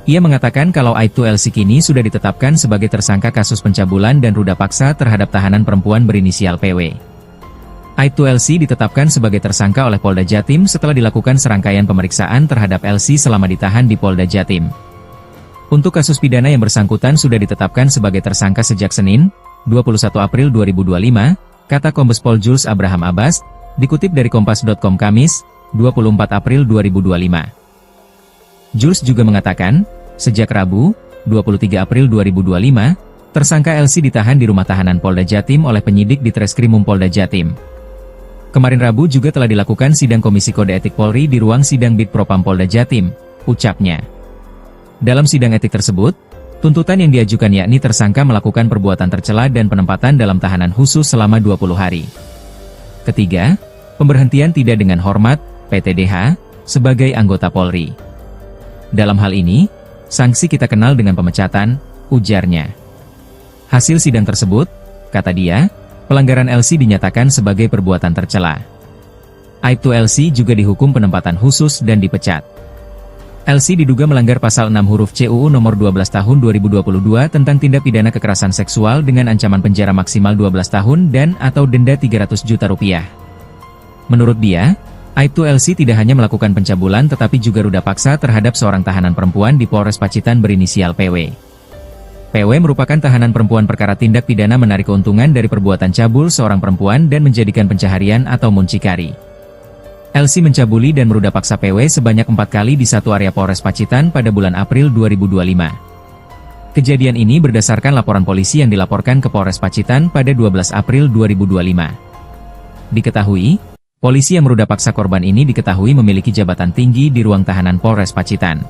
Ia mengatakan kalau Aibtu LC kini sudah ditetapkan sebagai tersangka kasus pencabulan dan ruda paksa terhadap tahanan perempuan berinisial PW. Aibtu LC ditetapkan sebagai tersangka oleh Polda Jatim setelah dilakukan serangkaian pemeriksaan terhadap LC selama ditahan di Polda Jatim. Untuk kasus pidana yang bersangkutan sudah ditetapkan sebagai tersangka sejak Senin, 21 April 2025, kata Kombes Pol Jules Abraham Abbas, dikutip dari Kompas.com Kamis, 24 April 2025. Jules juga mengatakan, sejak Rabu, 23 April 2025, tersangka LC ditahan di rumah tahanan Polda Jatim oleh penyidik di Treskrimum Polda Jatim. Kemarin Rabu juga telah dilakukan sidang Komisi Kode Etik Polri di ruang sidang Bid Propam Polda Jatim, ucapnya. Dalam sidang etik tersebut, tuntutan yang diajukan yakni tersangka melakukan perbuatan tercela dan penempatan dalam tahanan khusus selama 20 hari. Ketiga, pemberhentian tidak dengan hormat, PTDH, sebagai anggota Polri. Dalam hal ini, sanksi kita kenal dengan pemecatan, ujarnya. Hasil sidang tersebut, kata dia, pelanggaran LC dinyatakan sebagai perbuatan tercela. Aibtu LC juga dihukum penempatan khusus dan dipecat. LC diduga melanggar pasal 6 huruf C UU nomor 12 tahun 2022 tentang tindak pidana kekerasan seksual dengan ancaman penjara maksimal 12 tahun dan atau denda 300 juta rupiah. Menurut dia, Aibtu LC tidak hanya melakukan pencabulan tetapi juga ruda paksa terhadap seorang tahanan perempuan di Polres Pacitan berinisial PW. PW merupakan tahanan perempuan perkara tindak pidana menarik keuntungan dari perbuatan cabul seorang perempuan dan menjadikan pencaharian atau muncikari. LC mencabuli dan meruda paksa PW sebanyak 4 kali di satu area Polres Pacitan pada bulan April 2025. Kejadian ini berdasarkan laporan polisi yang dilaporkan ke Polres Pacitan pada 12 April 2025. Diketahui, polisi yang meruda paksa korban ini diketahui memiliki jabatan tinggi di ruang tahanan Polres Pacitan.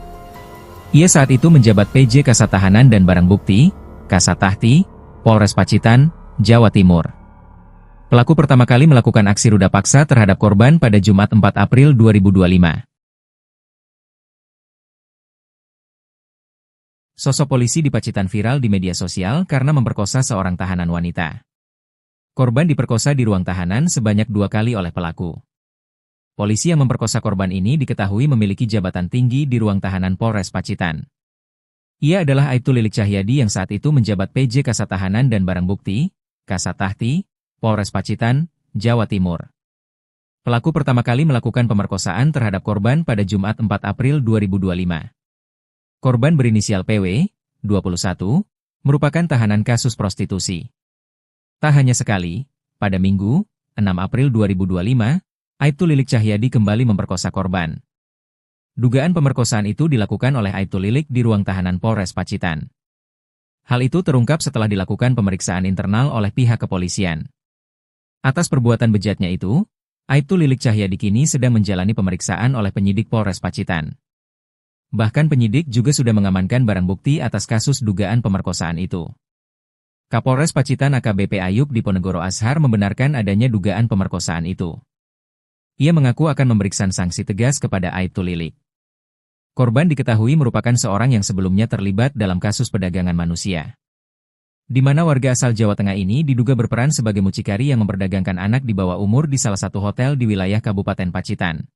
Ia saat itu menjabat PJ Kasat Tahanan dan Barang Bukti, Kasat Tahti, Polres Pacitan, Jawa Timur. Pelaku pertama kali melakukan aksi ruda paksa terhadap korban pada Jumat 4 April 2025. Sosok polisi di Pacitan viral di media sosial karena memperkosa seorang tahanan wanita. Korban diperkosa di ruang tahanan sebanyak 2 kali oleh pelaku. Polisi yang memperkosa korban ini diketahui memiliki jabatan tinggi di ruang tahanan Polres Pacitan. Ia adalah Aibtu Lilik Cahyadi yang saat itu menjabat PJ Kasat Tahanan dan Barang Bukti, Kasat Tahti, Polres Pacitan, Jawa Timur. Pelaku pertama kali melakukan pemerkosaan terhadap korban pada Jumat 4 April 2025. Korban berinisial PW, 21, merupakan tahanan kasus prostitusi. Tak hanya sekali, pada Minggu, 6 April 2025, Aibtu Lilik Cahyadi kembali memperkosa korban. Dugaan pemerkosaan itu dilakukan oleh Aibtu Lilik di ruang tahanan Polres Pacitan. Hal itu terungkap setelah dilakukan pemeriksaan internal oleh pihak kepolisian. Atas perbuatan bejatnya itu, Aibtu Lilik Cahyadi kini sedang menjalani pemeriksaan oleh penyidik Polres Pacitan. Bahkan penyidik juga sudah mengamankan barang bukti atas kasus dugaan pemerkosaan itu. Kapolres Pacitan AKBP Ayub Diponegoro Ashar membenarkan adanya dugaan pemerkosaan itu. Ia mengaku akan memberikan sanksi tegas kepada Aibtu Lilik. Korban diketahui merupakan seorang yang sebelumnya terlibat dalam kasus perdagangan manusia, di mana warga asal Jawa Tengah ini diduga berperan sebagai mucikari yang memperdagangkan anak di bawah umur di salah satu hotel di wilayah Kabupaten Pacitan.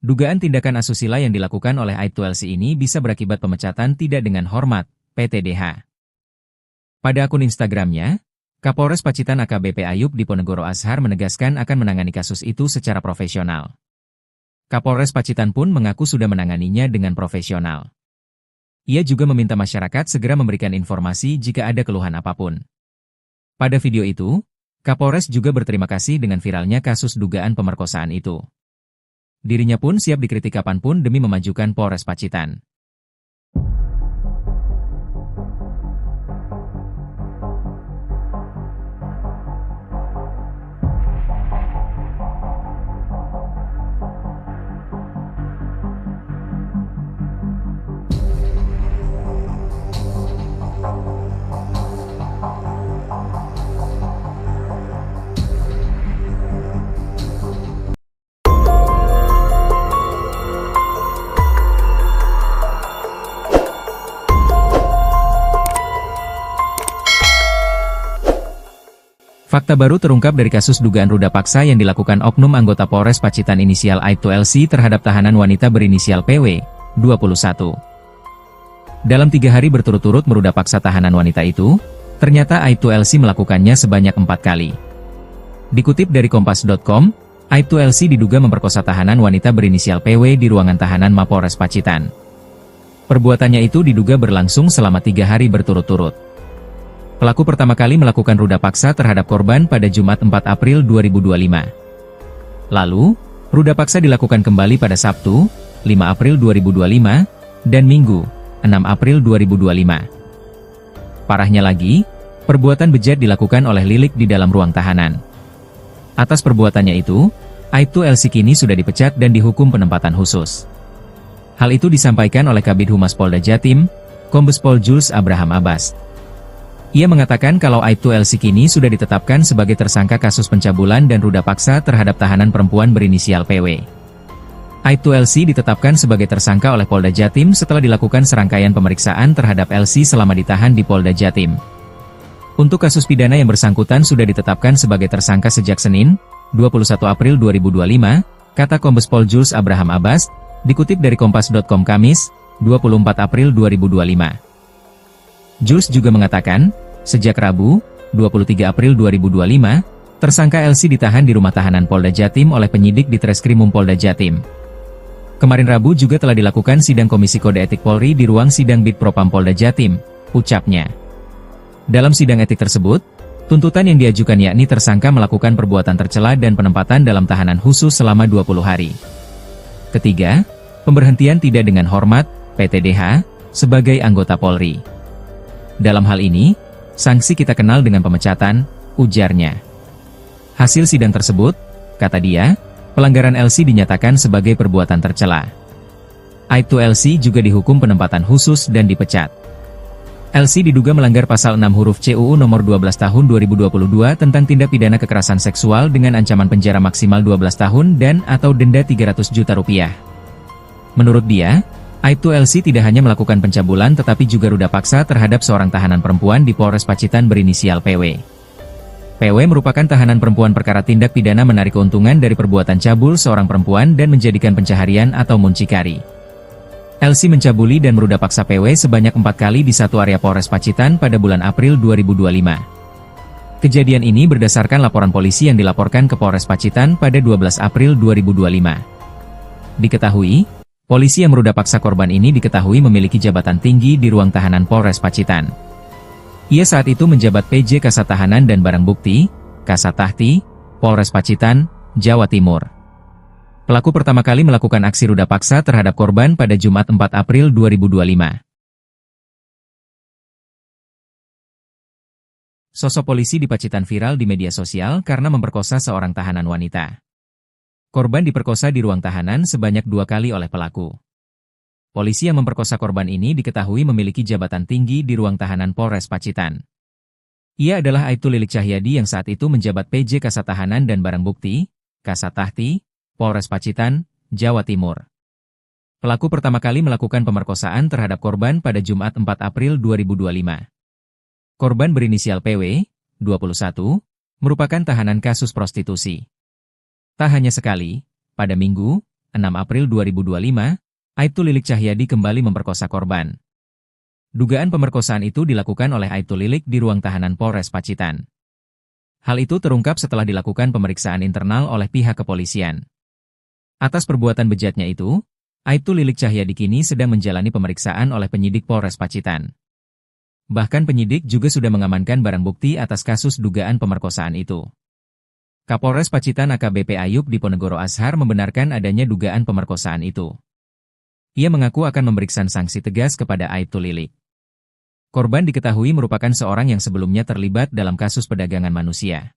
Dugaan tindakan asusila yang dilakukan oleh Aibtu LC ini bisa berakibat pemecatan tidak dengan hormat, PTDH. Pada akun Instagramnya, Kapolres Pacitan AKBP Ayub Diponegoro Ashar menegaskan akan menangani kasus itu secara profesional. Kapolres Pacitan pun mengaku sudah menanganinya dengan profesional. Ia juga meminta masyarakat segera memberikan informasi jika ada keluhan apapun. Pada video itu, Kapolres juga berterima kasih dengan viralnya kasus dugaan pemerkosaan itu. Dirinya pun siap dikritik kapanpun demi memajukan Polres Pacitan. Fakta baru terungkap dari kasus dugaan ruda paksa yang dilakukan oknum anggota Polres Pacitan inisial Aibtu LC terhadap tahanan wanita berinisial PW, 21. Dalam 3 hari berturut-turut meruda paksa tahanan wanita itu, ternyata Aibtu LC melakukannya sebanyak 4 kali. Dikutip dari Kompas.com, Aibtu LC diduga memperkosa tahanan wanita berinisial PW di ruangan tahanan Mapolres Pacitan. Perbuatannya itu diduga berlangsung selama 3 hari berturut-turut. Pelaku pertama kali melakukan ruda paksa terhadap korban pada Jumat 4 April 2025. Lalu, ruda paksa dilakukan kembali pada Sabtu, 5 April 2025, dan Minggu, 6 April 2025. Parahnya lagi, perbuatan bejat dilakukan oleh Lilik di dalam ruang tahanan. Atas perbuatannya itu, Aibtu LC kini sudah dipecat dan dihukum penempatan khusus. Hal itu disampaikan oleh Kabid Humas Polda Jatim, Kombes Pol Jules Abraham Abbas. Ia mengatakan kalau Aibtu LC kini sudah ditetapkan sebagai tersangka kasus pencabulan dan ruda paksa terhadap tahanan perempuan berinisial PW. Aibtu LC ditetapkan sebagai tersangka oleh Polda Jatim setelah dilakukan serangkaian pemeriksaan terhadap LC selama ditahan di Polda Jatim. Untuk kasus pidana yang bersangkutan sudah ditetapkan sebagai tersangka sejak Senin, 21 April 2025, kata Kombes Pol Jules Abraham Abbas, dikutip dari Kompas.com Kamis, 24 April 2025. Jules juga mengatakan, sejak Rabu, 23 April 2025, tersangka LC ditahan di rumah tahanan Polda Jatim oleh penyidik di Treskrimum Polda Jatim. Kemarin Rabu juga telah dilakukan sidang Komisi Kode Etik Polri di ruang sidang Bid Propam Polda Jatim, ucapnya. Dalam sidang etik tersebut, tuntutan yang diajukan yakni tersangka melakukan perbuatan tercela dan penempatan dalam tahanan khusus selama 20 hari. Ketiga, pemberhentian tidak dengan hormat, PTDH, sebagai anggota Polri. Dalam hal ini, sanksi kita kenal dengan pemecatan, ujarnya. Hasil sidang tersebut, kata dia, pelanggaran LC dinyatakan sebagai perbuatan tercela. Aibtu LC juga dihukum penempatan khusus dan dipecat. LC diduga melanggar pasal 6 huruf C UU nomor 12 tahun 2022 tentang tindak pidana kekerasan seksual dengan ancaman penjara maksimal 12 tahun dan atau denda 300 juta rupiah. Menurut dia, Aibtu LC tidak hanya melakukan pencabulan tetapi juga ruda paksa terhadap seorang tahanan perempuan di Polres Pacitan berinisial PW. PW merupakan tahanan perempuan perkara tindak pidana menarik keuntungan dari perbuatan cabul seorang perempuan dan menjadikan pencaharian atau muncikari. LC mencabuli dan meruda paksa PW sebanyak 4 kali di satu area Polres Pacitan pada bulan April 2025. Kejadian ini berdasarkan laporan polisi yang dilaporkan ke Polres Pacitan pada 12 April 2025. Diketahui, polisi yang meruda paksa korban ini diketahui memiliki jabatan tinggi di ruang tahanan Polres Pacitan. Ia saat itu menjabat PJ Kasat Tahanan dan Barang Bukti, Kasat Tahti, Polres Pacitan, Jawa Timur. Pelaku pertama kali melakukan aksi ruda paksa terhadap korban pada Jumat 4 April 2025. Sosok polisi di Pacitan viral di media sosial karena memperkosa seorang tahanan wanita. Korban diperkosa di ruang tahanan sebanyak 2 kali oleh pelaku. Polisi yang memperkosa korban ini diketahui memiliki jabatan tinggi di ruang tahanan Polres Pacitan. Ia adalah Aibtu Lilik Cahyadi yang saat itu menjabat PJ Kasat Tahanan dan Barang Bukti, Kasat Tahti, Polres Pacitan, Jawa Timur. Pelaku pertama kali melakukan pemerkosaan terhadap korban pada Jumat 4 April 2025. Korban berinisial PW, 21, merupakan tahanan kasus prostitusi. Tak hanya sekali, pada Minggu, 6 April 2025, Aibtu Lilik Cahyadi kembali memperkosa korban. Dugaan pemerkosaan itu dilakukan oleh Aibtu Lilik di ruang tahanan Polres Pacitan. Hal itu terungkap setelah dilakukan pemeriksaan internal oleh pihak kepolisian. Atas perbuatan bejatnya itu, Aibtu Lilik Cahyadi kini sedang menjalani pemeriksaan oleh penyidik Polres Pacitan. Bahkan penyidik juga sudah mengamankan barang bukti atas kasus dugaan pemerkosaan itu. Kapolres Pacitan AKBP Ayub Diponegoro Ashar membenarkan adanya dugaan pemerkosaan itu. Ia mengaku akan memberikan sanksi tegas kepada Aibtu Lilik. Korban diketahui merupakan seorang yang sebelumnya terlibat dalam kasus perdagangan manusia,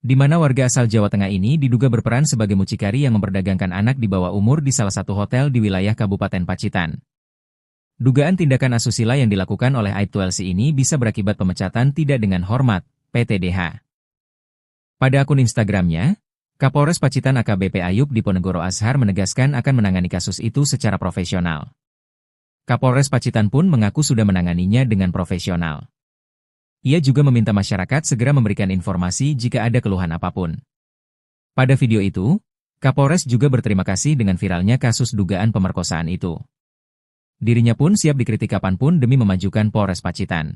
di mana warga asal Jawa Tengah ini diduga berperan sebagai mucikari yang memperdagangkan anak di bawah umur di salah satu hotel di wilayah Kabupaten Pacitan. Dugaan tindakan asusila yang dilakukan oleh Aibtu LC ini bisa berakibat pemecatan tidak dengan hormat, PTDH. Pada akun Instagramnya, Kapolres Pacitan AKBP Ayub Diponegoro Ashar menegaskan akan menangani kasus itu secara profesional. Kapolres Pacitan pun mengaku sudah menanganinya dengan profesional. Ia juga meminta masyarakat segera memberikan informasi jika ada keluhan apapun. Pada video itu, Kapolres juga berterima kasih dengan viralnya kasus dugaan pemerkosaan itu. Dirinya pun siap dikritik kapanpun demi memajukan Polres Pacitan.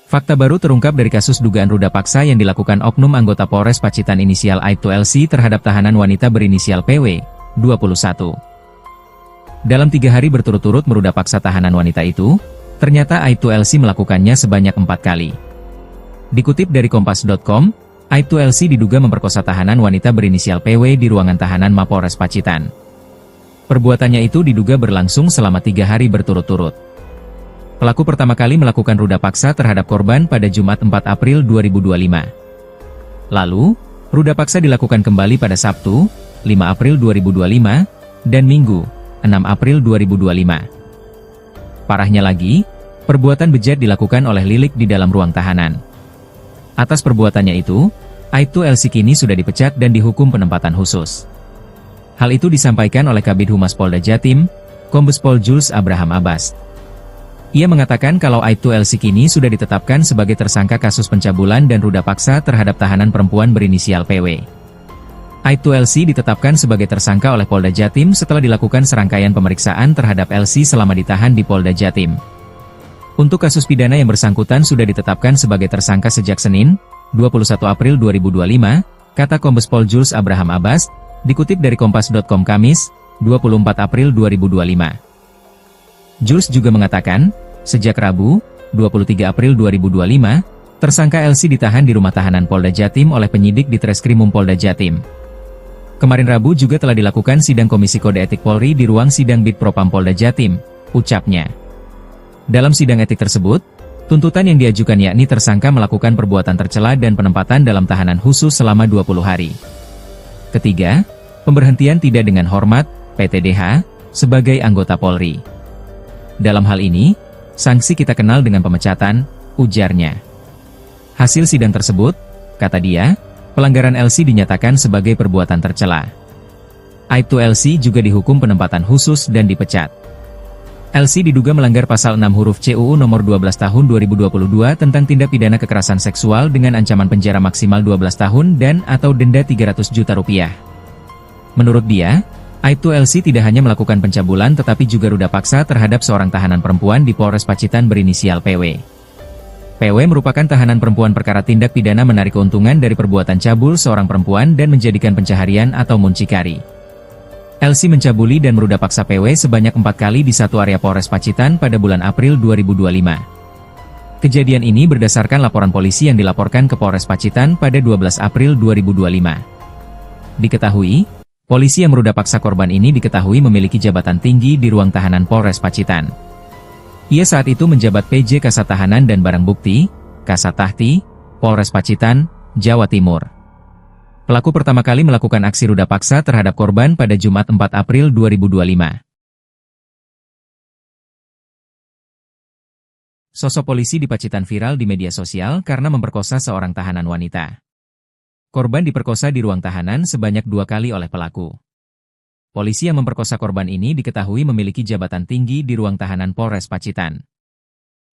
Fakta baru terungkap dari kasus dugaan ruda paksa yang dilakukan oknum anggota Polres Pacitan inisial Aibtu LC terhadap tahanan wanita berinisial PW, 21. Dalam 3 hari berturut-turut meruda paksa tahanan wanita itu, ternyata Aibtu LC melakukannya sebanyak 4 kali. Dikutip dari Kompas.com, Aibtu LC diduga memperkosa tahanan wanita berinisial PW di ruangan tahanan Mapolres Pacitan. Perbuatannya itu diduga berlangsung selama 3 hari berturut-turut. Pelaku pertama kali melakukan ruda paksa terhadap korban pada Jumat 4 April 2025. Lalu, ruda paksa dilakukan kembali pada Sabtu, 5 April 2025, dan Minggu, 6 April 2025. Parahnya lagi, perbuatan bejat dilakukan oleh Lilik di dalam ruang tahanan. Atas perbuatannya itu, Aibtu LC kini sudah dipecat dan dihukum penempatan khusus. Hal itu disampaikan oleh Kabid Humas Polda Jatim, Kombes Pol Jules Abraham Abbas. Ia mengatakan kalau Aibtu LC kini sudah ditetapkan sebagai tersangka kasus pencabulan dan ruda paksa terhadap tahanan perempuan berinisial PW. Aibtu LC ditetapkan sebagai tersangka oleh Polda Jatim setelah dilakukan serangkaian pemeriksaan terhadap LC selama ditahan di Polda Jatim. Untuk kasus pidana yang bersangkutan sudah ditetapkan sebagai tersangka sejak Senin, 21 April 2025, kata Kombes Pol Jules Abraham Abbas, dikutip dari Kompas.com Kamis, 24 April 2025. Jules juga mengatakan, sejak Rabu, 23 April 2025, tersangka LC ditahan di rumah tahanan Polda Jatim oleh penyidik di Treskrimum Polda Jatim. Kemarin Rabu juga telah dilakukan sidang Komisi Kode Etik Polri di ruang sidang Bid Propam Polda Jatim, ucapnya. Dalam sidang etik tersebut, tuntutan yang diajukan yakni tersangka melakukan perbuatan tercela dan penempatan dalam tahanan khusus selama 20 hari. Ketiga, pemberhentian tidak dengan hormat, PTDH, sebagai anggota Polri. Dalam hal ini, sanksi kita kenal dengan pemecatan, ujarnya. Hasil sidang tersebut, kata dia, pelanggaran LC dinyatakan sebagai perbuatan tercela. Aibtu LC juga dihukum penempatan khusus dan dipecat. LC diduga melanggar pasal 6 huruf C UU nomor 12 tahun 2022 tentang tindak pidana kekerasan seksual dengan ancaman penjara maksimal 12 tahun dan atau denda 300 juta rupiah. Menurut dia, Aibtu LC tidak hanya melakukan pencabulan tetapi juga ruda paksa terhadap seorang tahanan perempuan di Polres Pacitan berinisial PW. PW merupakan tahanan perempuan perkara tindak pidana menarik keuntungan dari perbuatan cabul seorang perempuan dan menjadikan pencaharian atau muncikari. LC mencabuli dan meruda paksa PW sebanyak 4 kali di satu area Polres Pacitan pada bulan April 2025. Kejadian ini berdasarkan laporan polisi yang dilaporkan ke Polres Pacitan pada 12 April 2025. Diketahui, polisi yang meruda paksa korban ini diketahui memiliki jabatan tinggi di ruang tahanan Polres Pacitan. Ia saat itu menjabat PJ Kasat Tahanan dan Barang Bukti, Kasat Tahti, Polres Pacitan, Jawa Timur. Pelaku pertama kali melakukan aksi ruda paksa terhadap korban pada Jumat 4 April 2025. Sosok polisi di Pacitan viral di media sosial karena memperkosa seorang tahanan wanita. Korban diperkosa di ruang tahanan sebanyak 2 kali oleh pelaku. Polisi yang memperkosa korban ini diketahui memiliki jabatan tinggi di ruang tahanan Polres Pacitan.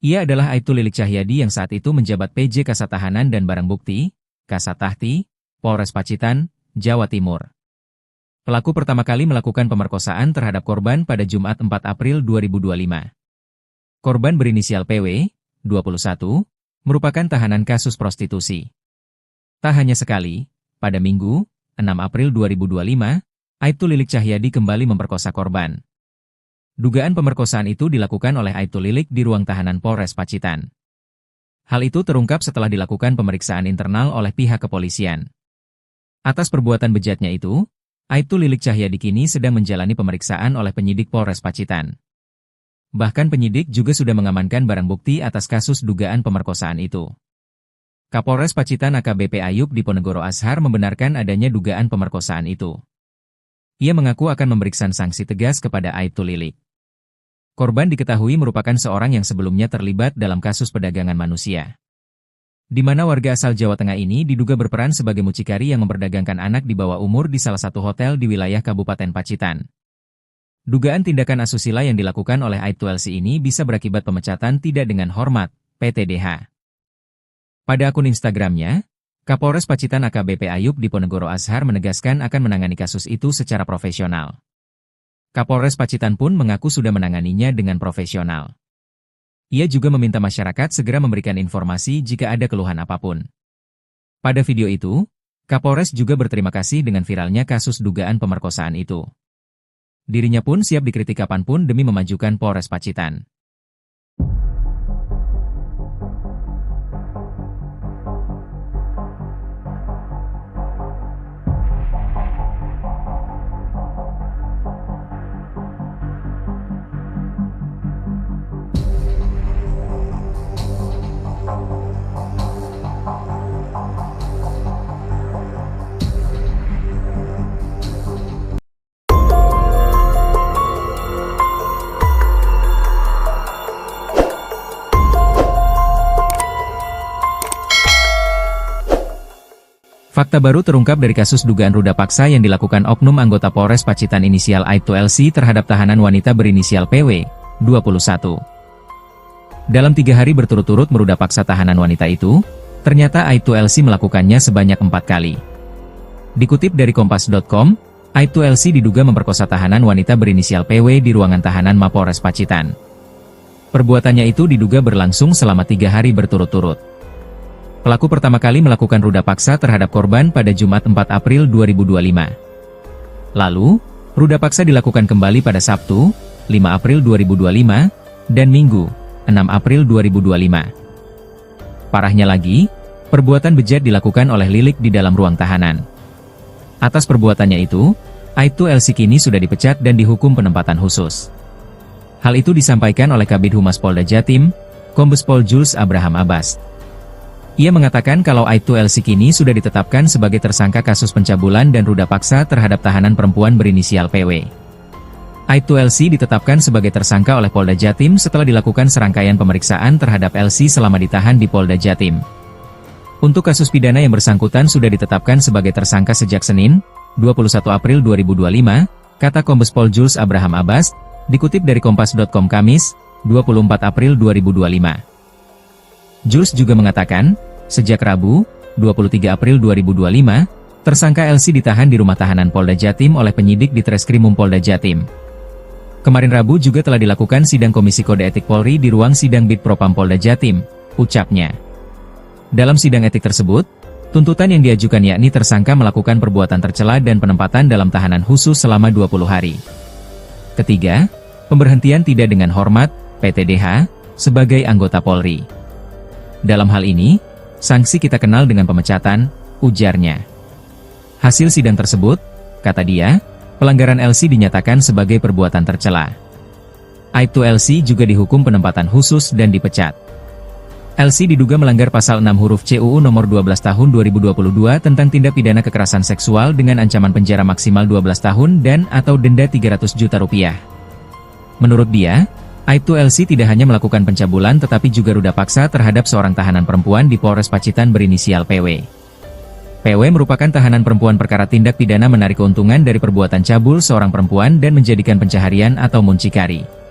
Ia adalah Aibtu Lilik Cahyadi yang saat itu menjabat PJ Kasat Tahanan dan Barang Bukti, Kasat Tahti, Polres Pacitan, Jawa Timur. Pelaku pertama kali melakukan pemerkosaan terhadap korban pada Jumat 4 April 2025. Korban berinisial PW, 21, merupakan tahanan kasus prostitusi. Tak hanya sekali, pada Minggu, 6 April 2025, Aibtu Lilik Cahyadi kembali memperkosa korban. Dugaan pemerkosaan itu dilakukan oleh Aibtu Lilik di ruang tahanan Polres Pacitan. Hal itu terungkap setelah dilakukan pemeriksaan internal oleh pihak kepolisian. Atas perbuatan bejatnya itu, Aibtu Lilik Cahyadi kini sedang menjalani pemeriksaan oleh penyidik Polres Pacitan. Bahkan penyidik juga sudah mengamankan barang bukti atas kasus dugaan pemerkosaan itu. Kapolres Pacitan AKBP Ayub Diponegoro Ashar membenarkan adanya dugaan pemerkosaan itu. Ia mengaku akan memberikan sanksi tegas kepada Aibtu Lilik. Korban diketahui merupakan seorang yang sebelumnya terlibat dalam kasus perdagangan manusia, di mana warga asal Jawa Tengah ini diduga berperan sebagai mucikari yang memperdagangkan anak di bawah umur di salah satu hotel di wilayah Kabupaten Pacitan. Dugaan tindakan asusila yang dilakukan oleh Aibtu LC ini bisa berakibat pemecatan tidak dengan hormat, PTDH. Pada akun Instagramnya, Kapolres Pacitan AKBP Ayub Diponegoro Ashar menegaskan akan menangani kasus itu secara profesional. Kapolres Pacitan pun mengaku sudah menanganinya dengan profesional. Ia juga meminta masyarakat segera memberikan informasi jika ada keluhan apapun. Pada video itu, Kapolres juga berterima kasih dengan viralnya kasus dugaan pemerkosaan itu. Dirinya pun siap dikritik kapanpun demi memajukan Polres Pacitan. Fakta baru terungkap dari kasus dugaan ruda paksa yang dilakukan oknum anggota Polres Pacitan inisial Aibtu LC terhadap tahanan wanita berinisial PW, 21. Dalam 3 hari berturut-turut meruda paksa tahanan wanita itu, ternyata Aibtu LC melakukannya sebanyak 4 kali. Dikutip dari Kompas.com, Aibtu LC diduga memperkosa tahanan wanita berinisial PW di ruangan tahanan Mapolres Pacitan. Perbuatannya itu diduga berlangsung selama 3 hari berturut-turut. Pelaku pertama kali melakukan ruda paksa terhadap korban pada Jumat 4 April 2025. Lalu, ruda paksa dilakukan kembali pada Sabtu, 5 April 2025, dan Minggu, 6 April 2025. Parahnya lagi, perbuatan bejat dilakukan oleh Lilik di dalam ruang tahanan. Atas perbuatannya itu, Aibtu LC kini sudah dipecat dan dihukum penempatan khusus. Hal itu disampaikan oleh Kabid Humas Polda Jatim, Kombes Pol Jules Abraham Abbas. Ia mengatakan kalau Aibtu LC kini sudah ditetapkan sebagai tersangka kasus pencabulan dan ruda paksa terhadap tahanan perempuan berinisial PW. Aibtu LC ditetapkan sebagai tersangka oleh Polda Jatim setelah dilakukan serangkaian pemeriksaan terhadap LC selama ditahan di Polda Jatim. Untuk kasus pidana yang bersangkutan sudah ditetapkan sebagai tersangka sejak Senin, 21 April 2025, kata Kombes Pol Jules Abraham Abbas, dikutip dari Kompas.com Kamis, 24 April 2025. Jules juga mengatakan, sejak Rabu, 23 April 2025, tersangka LC ditahan di rumah tahanan Polda Jatim oleh penyidik di Treskrimum Polda Jatim. Kemarin Rabu juga telah dilakukan sidang Komisi Kode Etik Polri di ruang sidang Bid Propam Polda Jatim, ucapnya. Dalam sidang etik tersebut, tuntutan yang diajukan yakni tersangka melakukan perbuatan tercela dan penempatan dalam tahanan khusus selama 20 hari. Ketiga, pemberhentian tidak dengan hormat, PTDH, sebagai anggota Polri. Dalam hal ini, sanksi kita kenal dengan pemecatan, ujarnya. Hasil sidang tersebut, kata dia, pelanggaran LC dinyatakan sebagai perbuatan tercela. Aibtu LC juga dihukum penempatan khusus dan dipecat. LC diduga melanggar pasal 6 huruf C UU nomor 12 tahun 2022 tentang tindak pidana kekerasan seksual dengan ancaman penjara maksimal 12 tahun dan atau denda 300 juta rupiah. Menurut dia, Aibtu LC tidak hanya melakukan pencabulan tetapi juga ruda paksa terhadap seorang tahanan perempuan di Polres Pacitan berinisial PW. PW merupakan tahanan perempuan perkara tindak pidana menarik keuntungan dari perbuatan cabul seorang perempuan dan menjadikan pencaharian atau muncikari.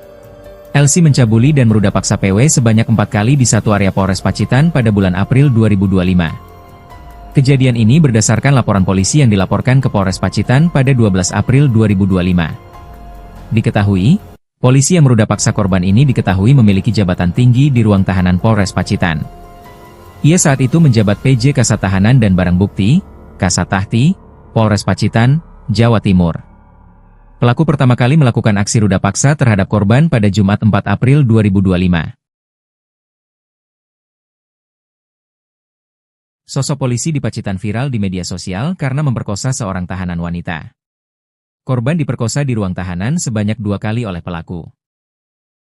LC mencabuli dan meruda paksa PW sebanyak 4 kali di satu area Polres Pacitan pada bulan April 2025. Kejadian ini berdasarkan laporan polisi yang dilaporkan ke Polres Pacitan pada 12 April 2025. Diketahui, polisi yang meruda paksa korban ini diketahui memiliki jabatan tinggi di ruang tahanan Polres Pacitan. Ia saat itu menjabat PJ Kasat Tahanan dan Barang Bukti, Kasat Tahti, Polres Pacitan, Jawa Timur. Pelaku pertama kali melakukan aksi ruda paksa terhadap korban pada Jumat 4 April 2025. Sosok polisi di Pacitan viral di media sosial karena memperkosa seorang tahanan wanita. Korban diperkosa di ruang tahanan sebanyak 2 kali oleh pelaku.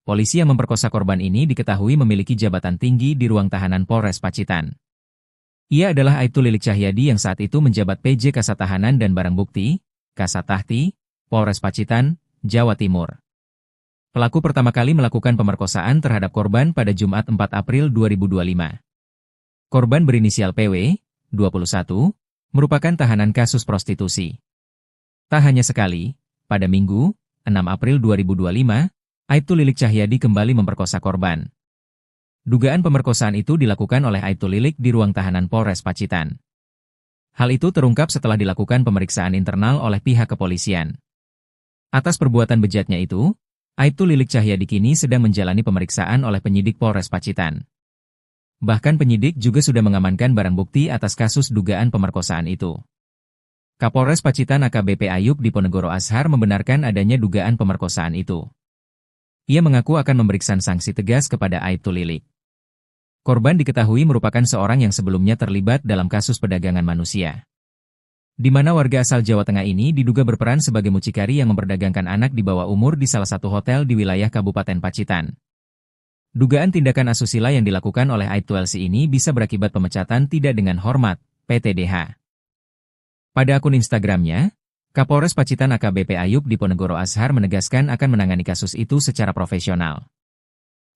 Polisi yang memperkosa korban ini diketahui memiliki jabatan tinggi di ruang tahanan Polres Pacitan. Ia adalah Aibtu Lilik Cahyadi yang saat itu menjabat PJ Kasat Tahanan dan Barang Bukti, Kasat Tahti, Polres Pacitan, Jawa Timur. Pelaku pertama kali melakukan pemerkosaan terhadap korban pada Jumat 4 April 2025. Korban berinisial PW, 21, merupakan tahanan kasus prostitusi. Tak hanya sekali, pada Minggu, 6 April 2025, Aibtu Lilik Cahyadi kembali memperkosa korban. Dugaan pemerkosaan itu dilakukan oleh Aibtu Lilik di ruang tahanan Polres Pacitan. Hal itu terungkap setelah dilakukan pemeriksaan internal oleh pihak kepolisian. Atas perbuatan bejatnya itu, Aibtu Lilik Cahyadi kini sedang menjalani pemeriksaan oleh penyidik Polres Pacitan. Bahkan penyidik juga sudah mengamankan barang bukti atas kasus dugaan pemerkosaan itu. Kapolres Pacitan AKBP Ayub Diponegoro Ashar membenarkan adanya dugaan pemerkosaan itu. Ia mengaku akan memberikan sanksi tegas kepada Aibtu Lilik. Korban diketahui merupakan seorang yang sebelumnya terlibat dalam kasus perdagangan manusia, di mana warga asal Jawa Tengah ini diduga berperan sebagai mucikari yang memperdagangkan anak di bawah umur di salah satu hotel di wilayah Kabupaten Pacitan. Dugaan tindakan asusila yang dilakukan oleh Aibtu LC ini bisa berakibat pemecatan tidak dengan hormat, PTDH. Pada akun Instagramnya, Kapolres Pacitan AKBP Ayub Diponegoro Ashar menegaskan akan menangani kasus itu secara profesional.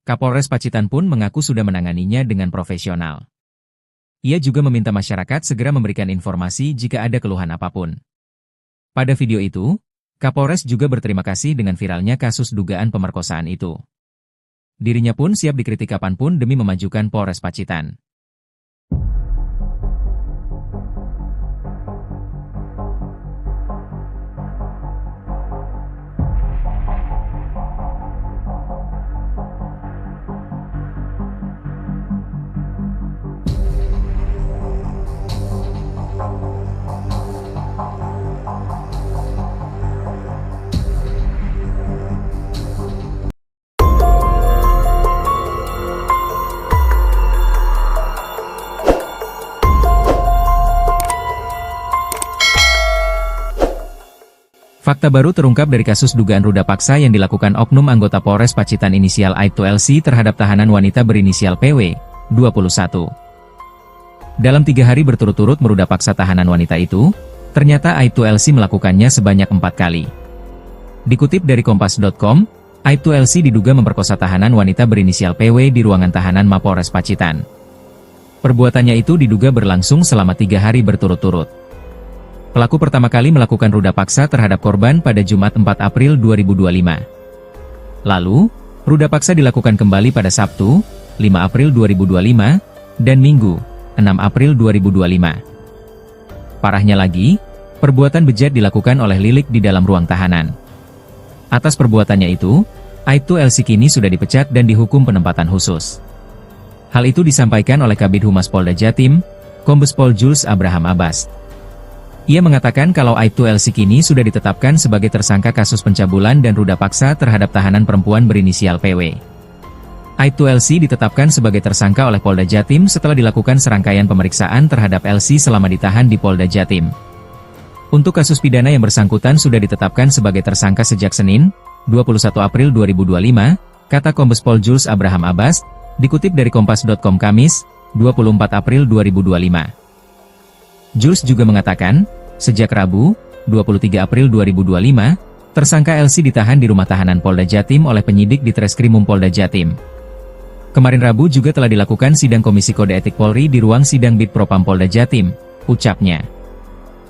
Kapolres Pacitan pun mengaku sudah menanganinya dengan profesional. Ia juga meminta masyarakat segera memberikan informasi jika ada keluhan apapun. Pada video itu, Kapolres juga berterima kasih dengan viralnya kasus dugaan pemerkosaan itu. Dirinya pun siap dikritik kapanpun demi memajukan Polres Pacitan. Fakta baru terungkap dari kasus dugaan ruda paksa yang dilakukan oknum anggota Polres Pacitan inisial Aibtu LC terhadap tahanan wanita berinisial PW, 21. Dalam 3 hari berturut-turut meruda paksa tahanan wanita itu, ternyata Aibtu LC melakukannya sebanyak 4 kali. Dikutip dari Kompas.com, Aibtu LC diduga memperkosa tahanan wanita berinisial PW di ruangan tahanan Mapolres Pacitan. Perbuatannya itu diduga berlangsung selama 3 hari berturut-turut. Pelaku pertama kali melakukan ruda paksa terhadap korban pada Jumat 4 April 2025. Lalu, ruda paksa dilakukan kembali pada Sabtu, 5 April 2025, dan Minggu, 6 April 2025. Parahnya lagi, perbuatan bejat dilakukan oleh Lilik di dalam ruang tahanan. Atas perbuatannya itu, Aibtu LC kini sudah dipecat dan dihukum penempatan khusus. Hal itu disampaikan oleh Kabid Humas Polda Jatim, Kombes Pol Jules Abraham Abbas. Ia mengatakan kalau Aibtu LC kini sudah ditetapkan sebagai tersangka kasus pencabulan dan ruda paksa terhadap tahanan perempuan berinisial PW. Aibtu LC ditetapkan sebagai tersangka oleh Polda Jatim setelah dilakukan serangkaian pemeriksaan terhadap LC selama ditahan di Polda Jatim. Untuk kasus pidana yang bersangkutan sudah ditetapkan sebagai tersangka sejak Senin, 21 April 2025, kata Kombes Pol Jules Abraham Abbas, dikutip dari Kompas.com Kamis, 24 April 2025. Jules juga mengatakan, sejak Rabu, 23 April 2025, tersangka LC ditahan di rumah tahanan Polda Jatim oleh penyidik di Treskrimum Polda Jatim. Kemarin Rabu juga telah dilakukan sidang Komisi Kode Etik Polri di ruang sidang Bid Propam Polda Jatim, ucapnya.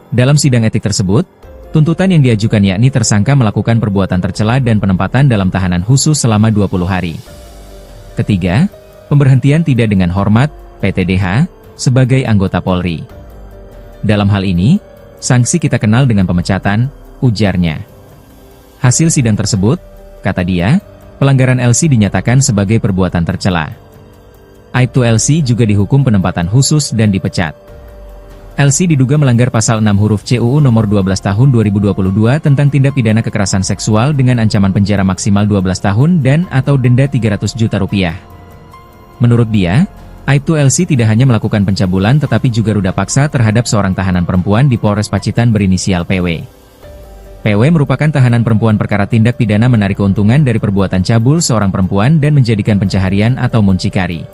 Dalam sidang etik tersebut, tuntutan yang diajukan yakni tersangka melakukan perbuatan tercela dan penempatan dalam tahanan khusus selama 20 hari. Ketiga, pemberhentian tidak dengan hormat, PTDH, sebagai anggota Polri. Dalam hal ini, sanksi kita kenal dengan pemecatan, ujarnya. Hasil sidang tersebut, kata dia, pelanggaran LC dinyatakan sebagai perbuatan tercela. Aibtu LC juga dihukum penempatan khusus dan dipecat. LC diduga melanggar pasal 6 huruf C UU nomor 12 tahun 2022 tentang tindak pidana kekerasan seksual dengan ancaman penjara maksimal 12 tahun dan atau denda 300 juta rupiah. Menurut dia, Aibtu LC tidak hanya melakukan pencabulan tetapi juga ruda paksa terhadap seorang tahanan perempuan di Polres Pacitan berinisial PW. PW merupakan tahanan perempuan perkara tindak pidana menarik keuntungan dari perbuatan cabul seorang perempuan dan menjadikan pencaharian atau muncikari.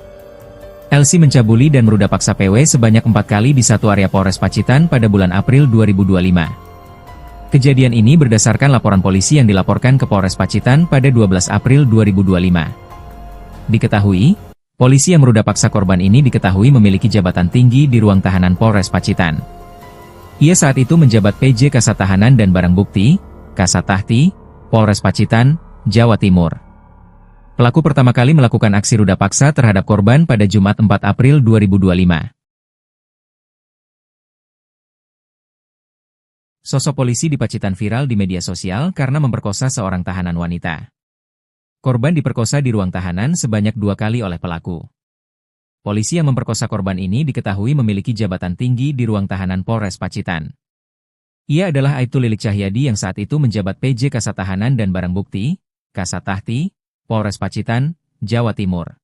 LC mencabuli dan meruda paksa PW sebanyak 4 kali di satu area Polres Pacitan pada bulan April 2025. Kejadian ini berdasarkan laporan polisi yang dilaporkan ke Polres Pacitan pada 12 April 2025. Diketahui, polisi yang meruda paksa korban ini diketahui memiliki jabatan tinggi di ruang tahanan Polres Pacitan. Ia saat itu menjabat PJ Kasat Tahanan dan Barang Bukti, Kasat Tahti, Polres Pacitan, Jawa Timur. Pelaku pertama kali melakukan aksi ruda paksa terhadap korban pada Jumat 4 April 2025. Sosok polisi di Pacitan viral di media sosial karena memperkosa seorang tahanan wanita. Korban diperkosa di ruang tahanan sebanyak 2 kali oleh pelaku. Polisi yang memperkosa korban ini diketahui memiliki jabatan tinggi di ruang tahanan Polres Pacitan. Ia adalah Aibtu Lilik Cahyadi yang saat itu menjabat PJ Kasat Tahanan dan Barang Bukti, Kasat Tahti, Polres Pacitan, Jawa Timur.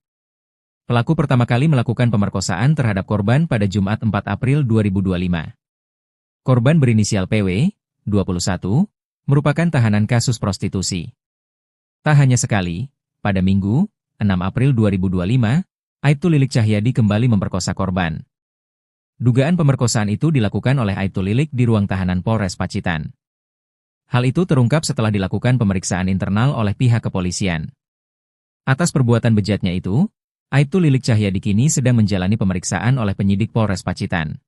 Pelaku pertama kali melakukan pemerkosaan terhadap korban pada Jumat 4 April 2025. Korban berinisial PW, 21, merupakan tahanan kasus prostitusi. Tak hanya sekali, pada Minggu, 6 April 2025, Aibtu Lilik Cahyadi kembali memperkosa korban. Dugaan pemerkosaan itu dilakukan oleh Aibtu Lilik di ruang tahanan Polres Pacitan. Hal itu terungkap setelah dilakukan pemeriksaan internal oleh pihak kepolisian. Atas perbuatan bejatnya itu, Aibtu Lilik Cahyadi kini sedang menjalani pemeriksaan oleh penyidik Polres Pacitan.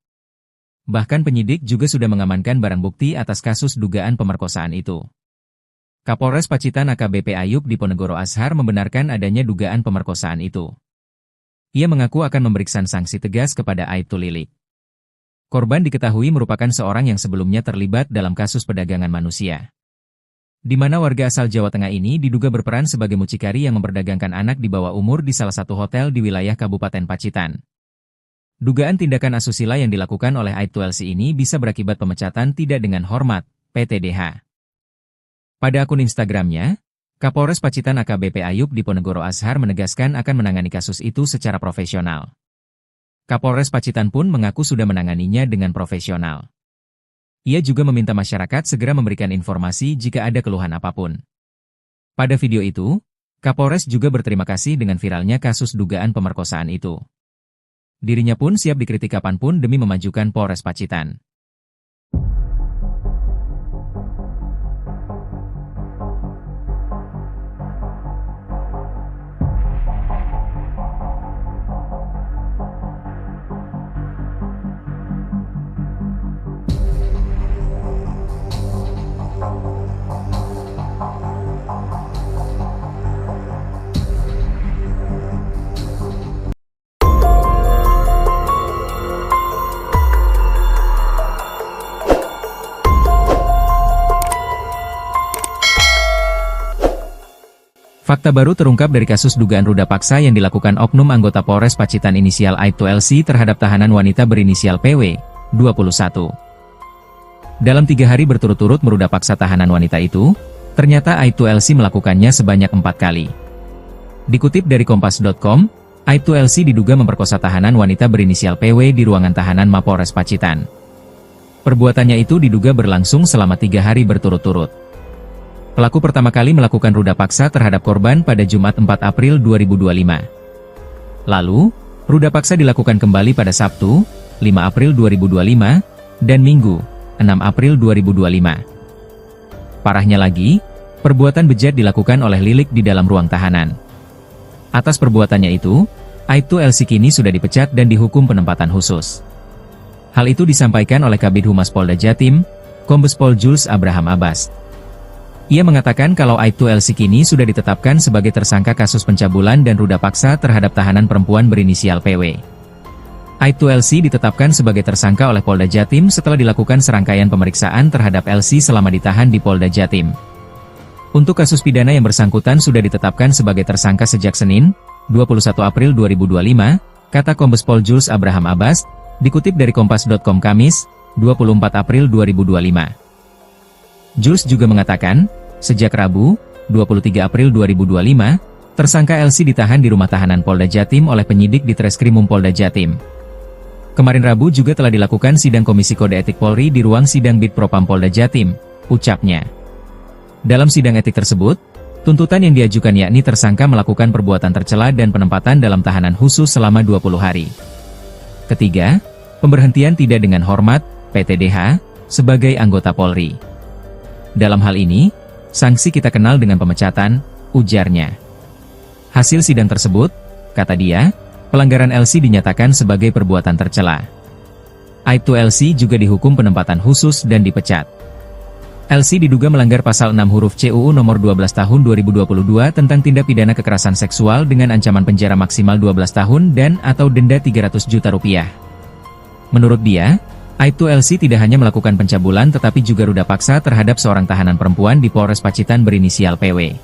Bahkan penyidik juga sudah mengamankan barang bukti atas kasus dugaan pemerkosaan itu. Kapolres Pacitan AKBP Ayub Diponegoro Ashar membenarkan adanya dugaan pemerkosaan itu. Ia mengaku akan memberikan sanksi tegas kepada Aibtu Lilik. Korban diketahui merupakan seorang yang sebelumnya terlibat dalam kasus perdagangan manusia, di mana warga asal Jawa Tengah ini diduga berperan sebagai mucikari yang memperdagangkan anak di bawah umur di salah satu hotel di wilayah Kabupaten Pacitan. Dugaan tindakan asusila yang dilakukan oleh Aibtu LC ini bisa berakibat pemecatan tidak dengan hormat, PTDH. Pada akun Instagramnya, Kapolres Pacitan AKBP Ayub Diponegoro Ashar menegaskan akan menangani kasus itu secara profesional. Kapolres Pacitan pun mengaku sudah menanganinya dengan profesional. Ia juga meminta masyarakat segera memberikan informasi jika ada keluhan apapun. Pada video itu, Kapolres juga berterima kasih dengan viralnya kasus dugaan pemerkosaan itu. Dirinya pun siap dikritik kapanpun demi memajukan Polres Pacitan. Fakta baru terungkap dari kasus dugaan ruda paksa yang dilakukan oknum anggota Polres Pacitan inisial Aibtu LC terhadap tahanan wanita berinisial PW, 21. Dalam 3 hari berturut-turut meruda paksa tahanan wanita itu, ternyata Aibtu LC melakukannya sebanyak 4 kali. Dikutip dari Kompas.com, Aibtu LC diduga memperkosa tahanan wanita berinisial PW di ruangan tahanan Mapolres Pacitan. Perbuatannya itu diduga berlangsung selama 3 hari berturut-turut. Pelaku pertama kali melakukan ruda paksa terhadap korban pada Jumat 4 April 2025. Lalu, ruda paksa dilakukan kembali pada Sabtu, 5 April 2025, dan Minggu, 6 April 2025. Parahnya lagi, perbuatan bejat dilakukan oleh Lilik di dalam ruang tahanan. Atas perbuatannya itu, Aibtu LC kini sudah dipecat dan dihukum penempatan khusus. Hal itu disampaikan oleh Kabid Humas Polda Jatim, Kombes Pol Jules Abraham Abbas. Ia mengatakan kalau Aibtu LC kini sudah ditetapkan sebagai tersangka kasus pencabulan dan ruda paksa terhadap tahanan perempuan berinisial PW. Aibtu LC ditetapkan sebagai tersangka oleh Polda Jatim setelah dilakukan serangkaian pemeriksaan terhadap LC selama ditahan di Polda Jatim. Untuk kasus pidana yang bersangkutan sudah ditetapkan sebagai tersangka sejak Senin, 21 April 2025, kata Kombes Pol Jules Abraham Abbas, dikutip dari Kompas.com Kamis, 24 April 2025. Jules juga mengatakan, sejak Rabu, 23 April 2025, tersangka LC ditahan di rumah tahanan Polda Jatim oleh penyidik di Treskrimum Polda Jatim. Kemarin Rabu juga telah dilakukan sidang Komisi Kode Etik Polri di ruang sidang Bid Propam Polda Jatim, ucapnya. Dalam sidang etik tersebut, tuntutan yang diajukan yakni tersangka melakukan perbuatan tercela dan penempatan dalam tahanan khusus selama 20 hari. Ketiga, pemberhentian tidak dengan hormat, PTDH, sebagai anggota Polri. Dalam hal ini, sanksi kita kenal dengan pemecatan, ujarnya. Hasil sidang tersebut, kata dia, pelanggaran LC dinyatakan sebagai perbuatan tercela. Aibtu LC juga dihukum penempatan khusus dan dipecat. LC diduga melanggar pasal 6 huruf CUU nomor 12 tahun 2022 tentang tindak pidana kekerasan seksual dengan ancaman penjara maksimal 12 tahun dan atau denda 300 juta rupiah. Menurut dia, Aibtu LC tidak hanya melakukan pencabulan tetapi juga ruda paksa terhadap seorang tahanan perempuan di Polres Pacitan berinisial PW.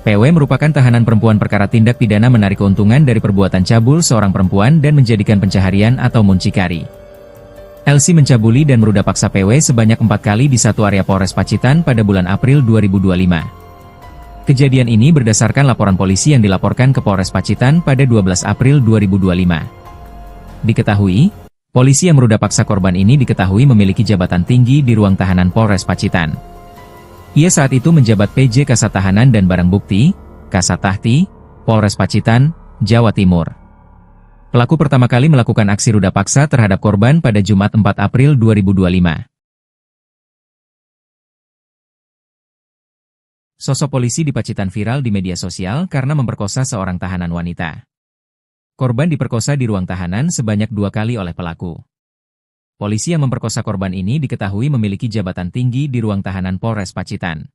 PW merupakan tahanan perempuan perkara tindak pidana menarik keuntungan dari perbuatan cabul seorang perempuan dan menjadikan pencaharian atau muncikari. LC mencabuli dan meruda paksa PW sebanyak 4 kali di satu area Polres Pacitan pada bulan April 2025. Kejadian ini berdasarkan laporan polisi yang dilaporkan ke Polres Pacitan pada 12 April 2025. Diketahui, polisi yang meruda paksa korban ini diketahui memiliki jabatan tinggi di ruang tahanan Polres Pacitan. Ia saat itu menjabat PJ Kasat Tahanan dan Barang Bukti, Kasat Tahti, Polres Pacitan, Jawa Timur. Pelaku pertama kali melakukan aksi ruda paksa terhadap korban pada Jumat 4 April 2025. Sosok polisi di Pacitan viral di media sosial karena memperkosa seorang tahanan wanita. Korban diperkosa di ruang tahanan sebanyak 2 kali oleh pelaku. Polisi yang memperkosa korban ini diketahui memiliki jabatan tinggi di ruang tahanan Polres Pacitan.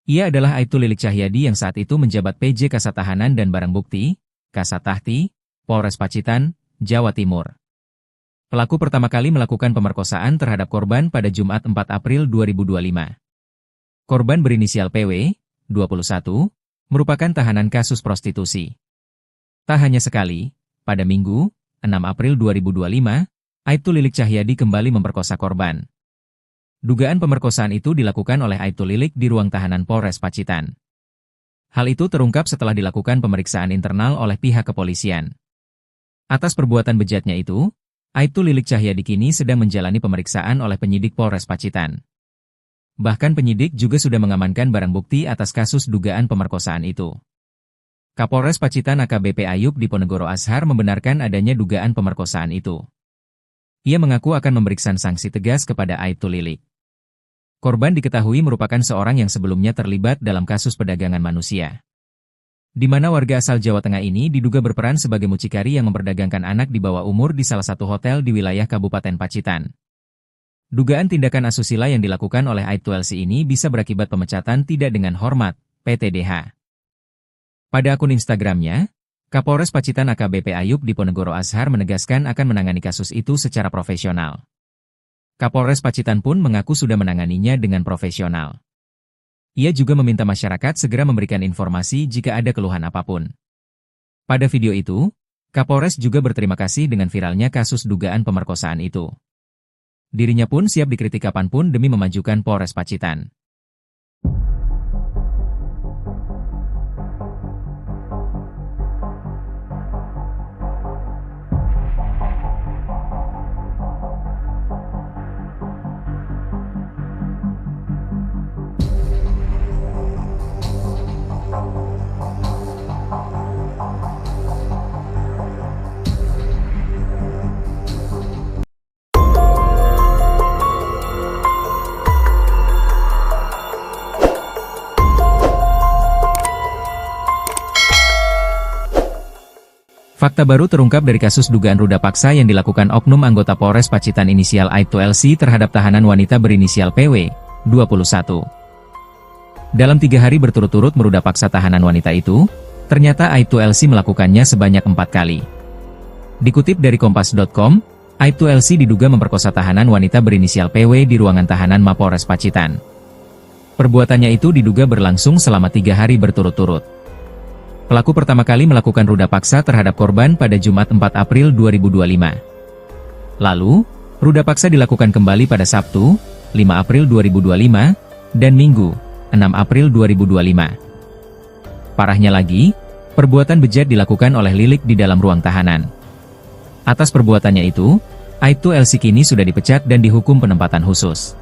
Ia adalah Aibtu Lilik Cahyadi yang saat itu menjabat PJ Kasat Tahanan dan Barang Bukti, Kasat Tahti, Polres Pacitan, Jawa Timur. Pelaku pertama kali melakukan pemerkosaan terhadap korban pada Jumat 4 April 2025. Korban berinisial PW, 21, merupakan tahanan kasus prostitusi. Tak hanya sekali, pada Minggu, 6 April 2025, Aibtu Lilik Cahyadi kembali memperkosa korban. Dugaan pemerkosaan itu dilakukan oleh Aibtu Lilik di ruang tahanan Polres Pacitan. Hal itu terungkap setelah dilakukan pemeriksaan internal oleh pihak kepolisian. Atas perbuatan bejatnya itu, Aibtu Lilik Cahyadi kini sedang menjalani pemeriksaan oleh penyidik Polres Pacitan. Bahkan penyidik juga sudah mengamankan barang bukti atas kasus dugaan pemerkosaan itu. Kapolres Pacitan AKBP Ayub Diponegoro Ashar membenarkan adanya dugaan pemerkosaan itu. Ia mengaku akan memberikan sanksi tegas kepada Aibtu Lilik. Korban diketahui merupakan seorang yang sebelumnya terlibat dalam kasus perdagangan manusia, di mana warga asal Jawa Tengah ini diduga berperan sebagai mucikari yang memperdagangkan anak di bawah umur di salah satu hotel di wilayah Kabupaten Pacitan. Dugaan tindakan asusila yang dilakukan oleh Aibtu LC ini bisa berakibat pemecatan tidak dengan hormat, PTDH. Pada akun Instagramnya, Kapolres Pacitan AKBP Ayub Diponegoro Ashar menegaskan akan menangani kasus itu secara profesional. Kapolres Pacitan pun mengaku sudah menanganinya dengan profesional. Ia juga meminta masyarakat segera memberikan informasi jika ada keluhan apapun. Pada video itu, Kapolres juga berterima kasih dengan viralnya kasus dugaan pemerkosaan itu. Dirinya pun siap dikritik kapanpun demi memajukan Polres Pacitan. Fakta baru terungkap dari kasus dugaan ruda paksa yang dilakukan oknum anggota Polres Pacitan inisial Aibtu LC terhadap tahanan wanita berinisial PW, 21. Dalam 3 hari berturut-turut meruda paksa tahanan wanita itu, ternyata Aibtu LC melakukannya sebanyak 4 kali. Dikutip dari Kompas.com, Aibtu LC diduga memperkosa tahanan wanita berinisial PW di ruangan tahanan Mapolres Pacitan. Perbuatannya itu diduga berlangsung selama 3 hari berturut-turut. Pelaku pertama kali melakukan ruda paksa terhadap korban pada Jumat 4 April 2025. Lalu, ruda paksa dilakukan kembali pada Sabtu, 5 April 2025, dan Minggu, 6 April 2025. Parahnya lagi, perbuatan bejat dilakukan oleh Lilik di dalam ruang tahanan. Atas perbuatannya itu, Aibtu LC kini sudah dipecat dan dihukum penempatan khusus.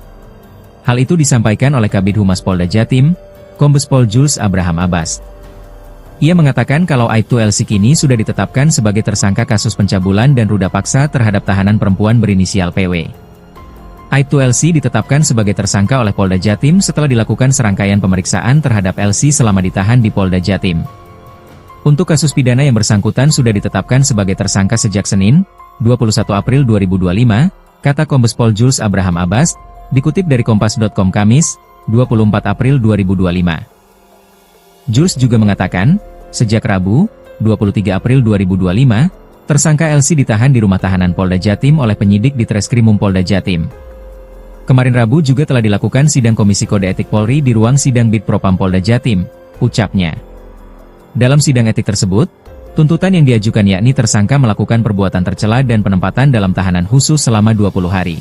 Hal itu disampaikan oleh Kabid Humas Polda Jatim, Kombes Pol Jules Abraham Abbas. Ia mengatakan kalau Aibtu LC kini sudah ditetapkan sebagai tersangka kasus pencabulan dan ruda paksa terhadap tahanan perempuan berinisial PW. Aibtu LC ditetapkan sebagai tersangka oleh Polda Jatim setelah dilakukan serangkaian pemeriksaan terhadap LC selama ditahan di Polda Jatim. Untuk kasus pidana yang bersangkutan sudah ditetapkan sebagai tersangka sejak Senin, 21 April 2025, kata Kombes Pol Jules Abraham Abbas, dikutip dari Kompas.com Kamis, 24 April 2025. Jules juga mengatakan, sejak Rabu, 23 April 2025, tersangka LC ditahan di rumah tahanan Polda Jatim oleh penyidik di Treskrimum Polda Jatim. Kemarin Rabu juga telah dilakukan sidang Komisi Kode Etik Polri di ruang sidang Bid Propam Polda Jatim, ucapnya. Dalam sidang etik tersebut, tuntutan yang diajukan yakni tersangka melakukan perbuatan tercela dan penempatan dalam tahanan khusus selama 20 hari.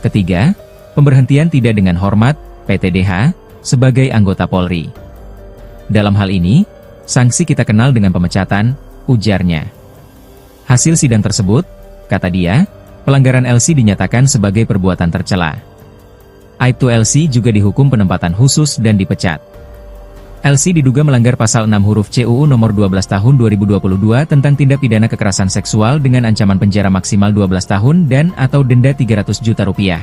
Ketiga, pemberhentian tidak dengan hormat, PTDH, sebagai anggota Polri. Dalam hal ini, sanksi kita kenal dengan pemecatan, ujarnya. Hasil sidang tersebut, kata dia, pelanggaran LC dinyatakan sebagai perbuatan tercela. Aibtu LC juga dihukum penempatan khusus dan dipecat. LC diduga melanggar pasal 6 huruf CUU nomor 12 tahun 2022 tentang tindak pidana kekerasan seksual dengan ancaman penjara maksimal 12 tahun dan atau denda 300 juta rupiah.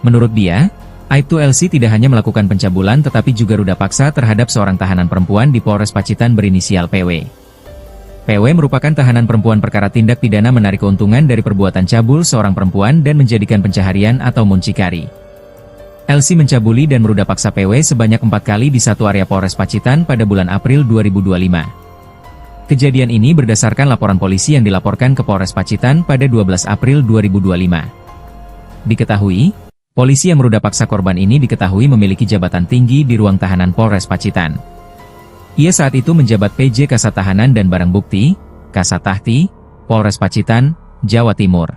Menurut dia, Aibtu LC tidak hanya melakukan pencabulan tetapi juga ruda paksa terhadap seorang tahanan perempuan di Polres Pacitan berinisial PW. PW merupakan tahanan perempuan perkara tindak pidana menarik keuntungan dari perbuatan cabul seorang perempuan dan menjadikan pencaharian atau muncikari. LC mencabuli dan meruda paksa PW sebanyak 4 kali di satu area Polres Pacitan pada bulan April 2025. Kejadian ini berdasarkan laporan polisi yang dilaporkan ke Polres Pacitan pada 12 April 2025. Diketahui, polisi yang meruda paksa korban ini diketahui memiliki jabatan tinggi di ruang tahanan Polres Pacitan. Ia saat itu menjabat PJ Kasat Tahanan dan Barang Bukti, Kasat Tahti, Polres Pacitan, Jawa Timur.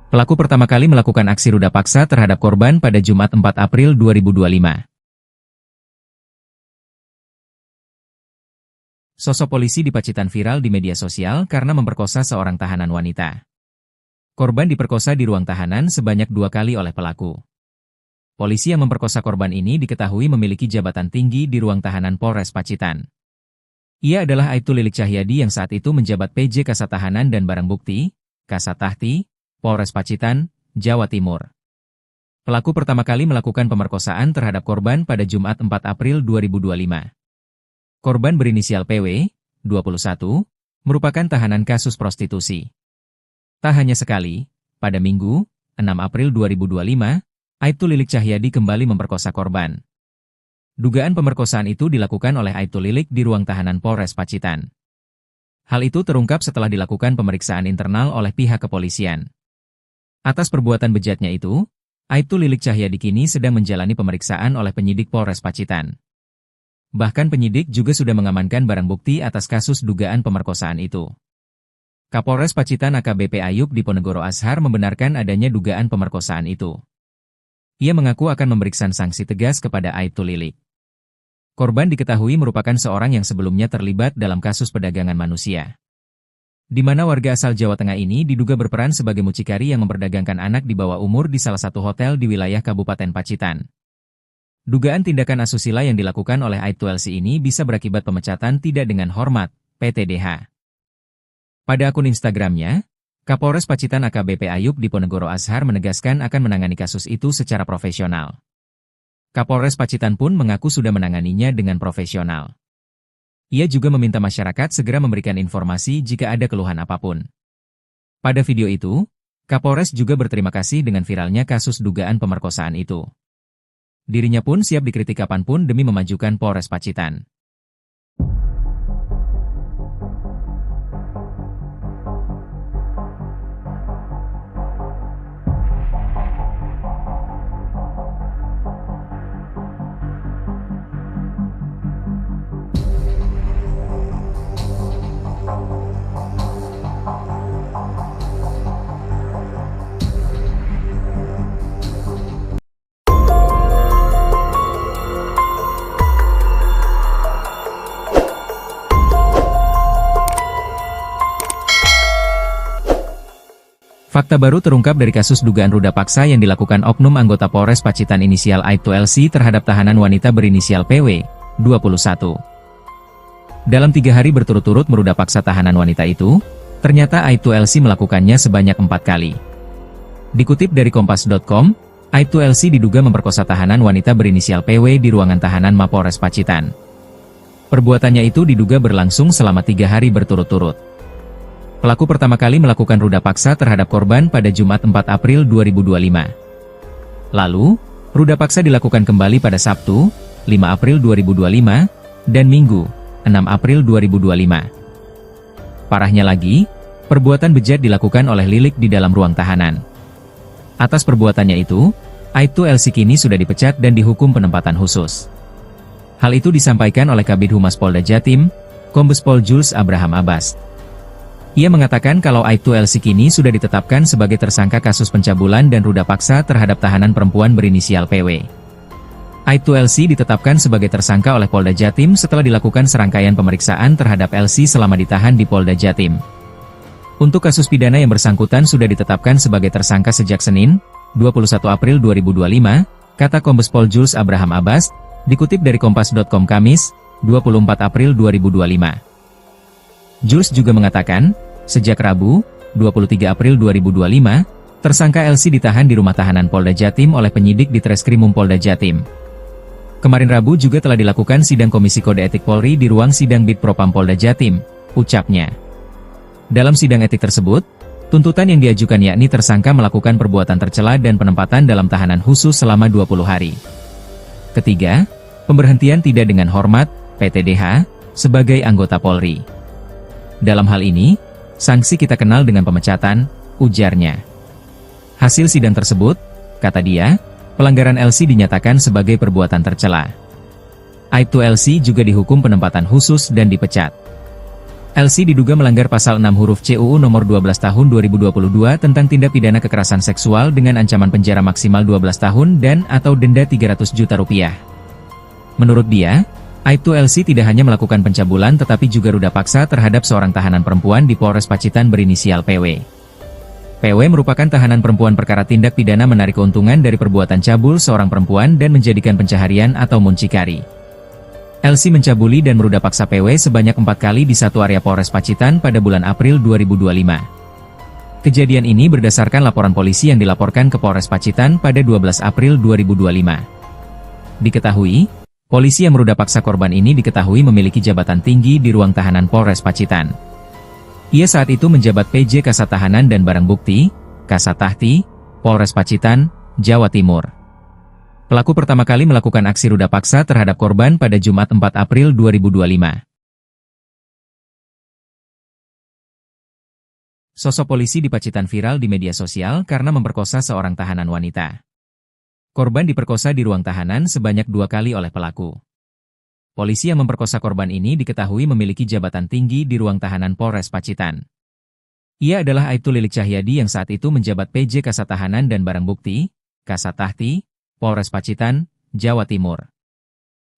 Pelaku pertama kali melakukan aksi ruda paksa terhadap korban pada Jumat 4 April 2025. Sosok polisi di Pacitan viral di media sosial karena memperkosa seorang tahanan wanita. Korban diperkosa di ruang tahanan sebanyak 2 kali oleh pelaku. Polisi yang memperkosa korban ini diketahui memiliki jabatan tinggi di ruang tahanan Polres Pacitan. Ia adalah Aibtu Lilik Cahyadi yang saat itu menjabat PJ Kasat Tahanan dan Barang Bukti, Kasat Tahti, Polres Pacitan, Jawa Timur. Pelaku pertama kali melakukan pemerkosaan terhadap korban pada Jumat 4 April 2025. Korban berinisial PW, 21, merupakan tahanan kasus prostitusi. Tak hanya sekali, pada Minggu, 6 April 2025, Aibtu Lilik Cahyadi kembali memperkosa korban. Dugaan pemerkosaan itu dilakukan oleh Aibtu Lilik di ruang tahanan Polres Pacitan. Hal itu terungkap setelah dilakukan pemeriksaan internal oleh pihak kepolisian. Atas perbuatan bejatnya itu, Aibtu Lilik Cahyadi kini sedang menjalani pemeriksaan oleh penyidik Polres Pacitan. Bahkan penyidik juga sudah mengamankan barang bukti atas kasus dugaan pemerkosaan itu. Kapolres Pacitan AKBP Ayub Diponegoro Ashar membenarkan adanya dugaan pemerkosaan itu. Ia mengaku akan memberikan sanksi tegas kepada Aibtu Lilik. Korban diketahui merupakan seorang yang sebelumnya terlibat dalam kasus perdagangan manusia, di mana warga asal Jawa Tengah ini diduga berperan sebagai mucikari yang memperdagangkan anak di bawah umur di salah satu hotel di wilayah Kabupaten Pacitan. Dugaan tindakan asusila yang dilakukan oleh Aibtu LC ini bisa berakibat pemecatan tidak dengan hormat, PTDH. Pada akun Instagramnya, Kapolres Pacitan AKBP Ayub Diponegoro Ashar menegaskan akan menangani kasus itu secara profesional. Kapolres Pacitan pun mengaku sudah menanganinya dengan profesional. Ia juga meminta masyarakat segera memberikan informasi jika ada keluhan apapun. Pada video itu, Kapolres juga berterima kasih dengan viralnya kasus dugaan pemerkosaan itu. Dirinya pun siap dikritik kapanpun demi memajukan Polres Pacitan. Fakta baru terungkap dari kasus dugaan ruda paksa yang dilakukan oknum anggota Polres Pacitan inisial Aibtu LC terhadap tahanan wanita berinisial PW, 21. Dalam 3 hari berturut-turut meruda paksa tahanan wanita itu, ternyata Aibtu LC melakukannya sebanyak 4 kali. Dikutip dari Kompas.com, Aibtu LC diduga memperkosa tahanan wanita berinisial PW di ruangan tahanan Mapolres Pacitan. Perbuatannya itu diduga berlangsung selama 3 hari berturut-turut. Pelaku pertama kali melakukan ruda paksa terhadap korban pada Jumat 4 April 2025. Lalu, ruda paksa dilakukan kembali pada Sabtu, 5 April 2025, dan Minggu, 6 April 2025. Parahnya lagi, perbuatan bejat dilakukan oleh Lilik di dalam ruang tahanan. Atas perbuatannya itu, Aibtu LC kini sudah dipecat dan dihukum penempatan khusus. Hal itu disampaikan oleh Kabid Humas Polda Jatim, Kombes Pol Jules Abraham Abbas. Ia mengatakan kalau Aibtu LC kini sudah ditetapkan sebagai tersangka kasus pencabulan dan ruda paksa terhadap tahanan perempuan berinisial PW. Aibtu LC ditetapkan sebagai tersangka oleh Polda Jatim setelah dilakukan serangkaian pemeriksaan terhadap LC selama ditahan di Polda Jatim. Untuk kasus pidana yang bersangkutan sudah ditetapkan sebagai tersangka sejak Senin, 21 April 2025, kata Kombes Pol Jules Abraham Abbas, dikutip dari Kompas.com Kamis, 24 April 2025. Jules juga mengatakan, sejak Rabu, 23 April 2025, tersangka LC ditahan di rumah tahanan Polda Jatim oleh penyidik di Treskrimum Polda Jatim. Kemarin Rabu juga telah dilakukan sidang Komisi Kode Etik Polri di ruang sidang Bid Propam Polda Jatim, ucapnya. Dalam sidang etik tersebut, tuntutan yang diajukan yakni tersangka melakukan perbuatan tercela dan penempatan dalam tahanan khusus selama 20 hari. Ketiga, pemberhentian tidak dengan hormat, PTDH, sebagai anggota Polri. Dalam hal ini, sanksi kita kenal dengan pemecatan, ujarnya. Hasil sidang tersebut, kata dia, pelanggaran LC dinyatakan sebagai perbuatan tercela. Aibtu LC juga dihukum penempatan khusus dan dipecat. LC diduga melanggar pasal 6 huruf C UU nomor 12 tahun 2022 tentang tindak pidana kekerasan seksual dengan ancaman penjara maksimal 12 tahun dan atau denda 300 juta rupiah. Menurut dia, Aibtu LC tidak hanya melakukan pencabulan tetapi juga ruda paksa terhadap seorang tahanan perempuan di Polres Pacitan berinisial PW. PW merupakan tahanan perempuan perkara tindak pidana menarik keuntungan dari perbuatan cabul seorang perempuan dan menjadikan pencaharian atau muncikari. LC mencabuli dan meruda paksa PW sebanyak 4 kali di satu area Polres Pacitan pada bulan April 2025. Kejadian ini berdasarkan laporan polisi yang dilaporkan ke Polres Pacitan pada 12 April 2025. Diketahui, polisi yang meruda paksa korban ini diketahui memiliki jabatan tinggi di ruang tahanan Polres Pacitan. Ia saat itu menjabat PJ Kasat Tahanan dan Barang Bukti, Kasat Tahti, Polres Pacitan, Jawa Timur. Pelaku pertama kali melakukan aksi ruda paksa terhadap korban pada Jumat 4 April 2025. Sosok polisi di Pacitan viral di media sosial karena memperkosa seorang tahanan wanita. Korban diperkosa di ruang tahanan sebanyak 2 kali oleh pelaku. Polisi yang memperkosa korban ini diketahui memiliki jabatan tinggi di ruang tahanan Polres Pacitan. Ia adalah Aibtu Lilik Cahyadi yang saat itu menjabat PJ Kasat Tahanan dan Barang Bukti, Kasat Tahti, Polres Pacitan, Jawa Timur.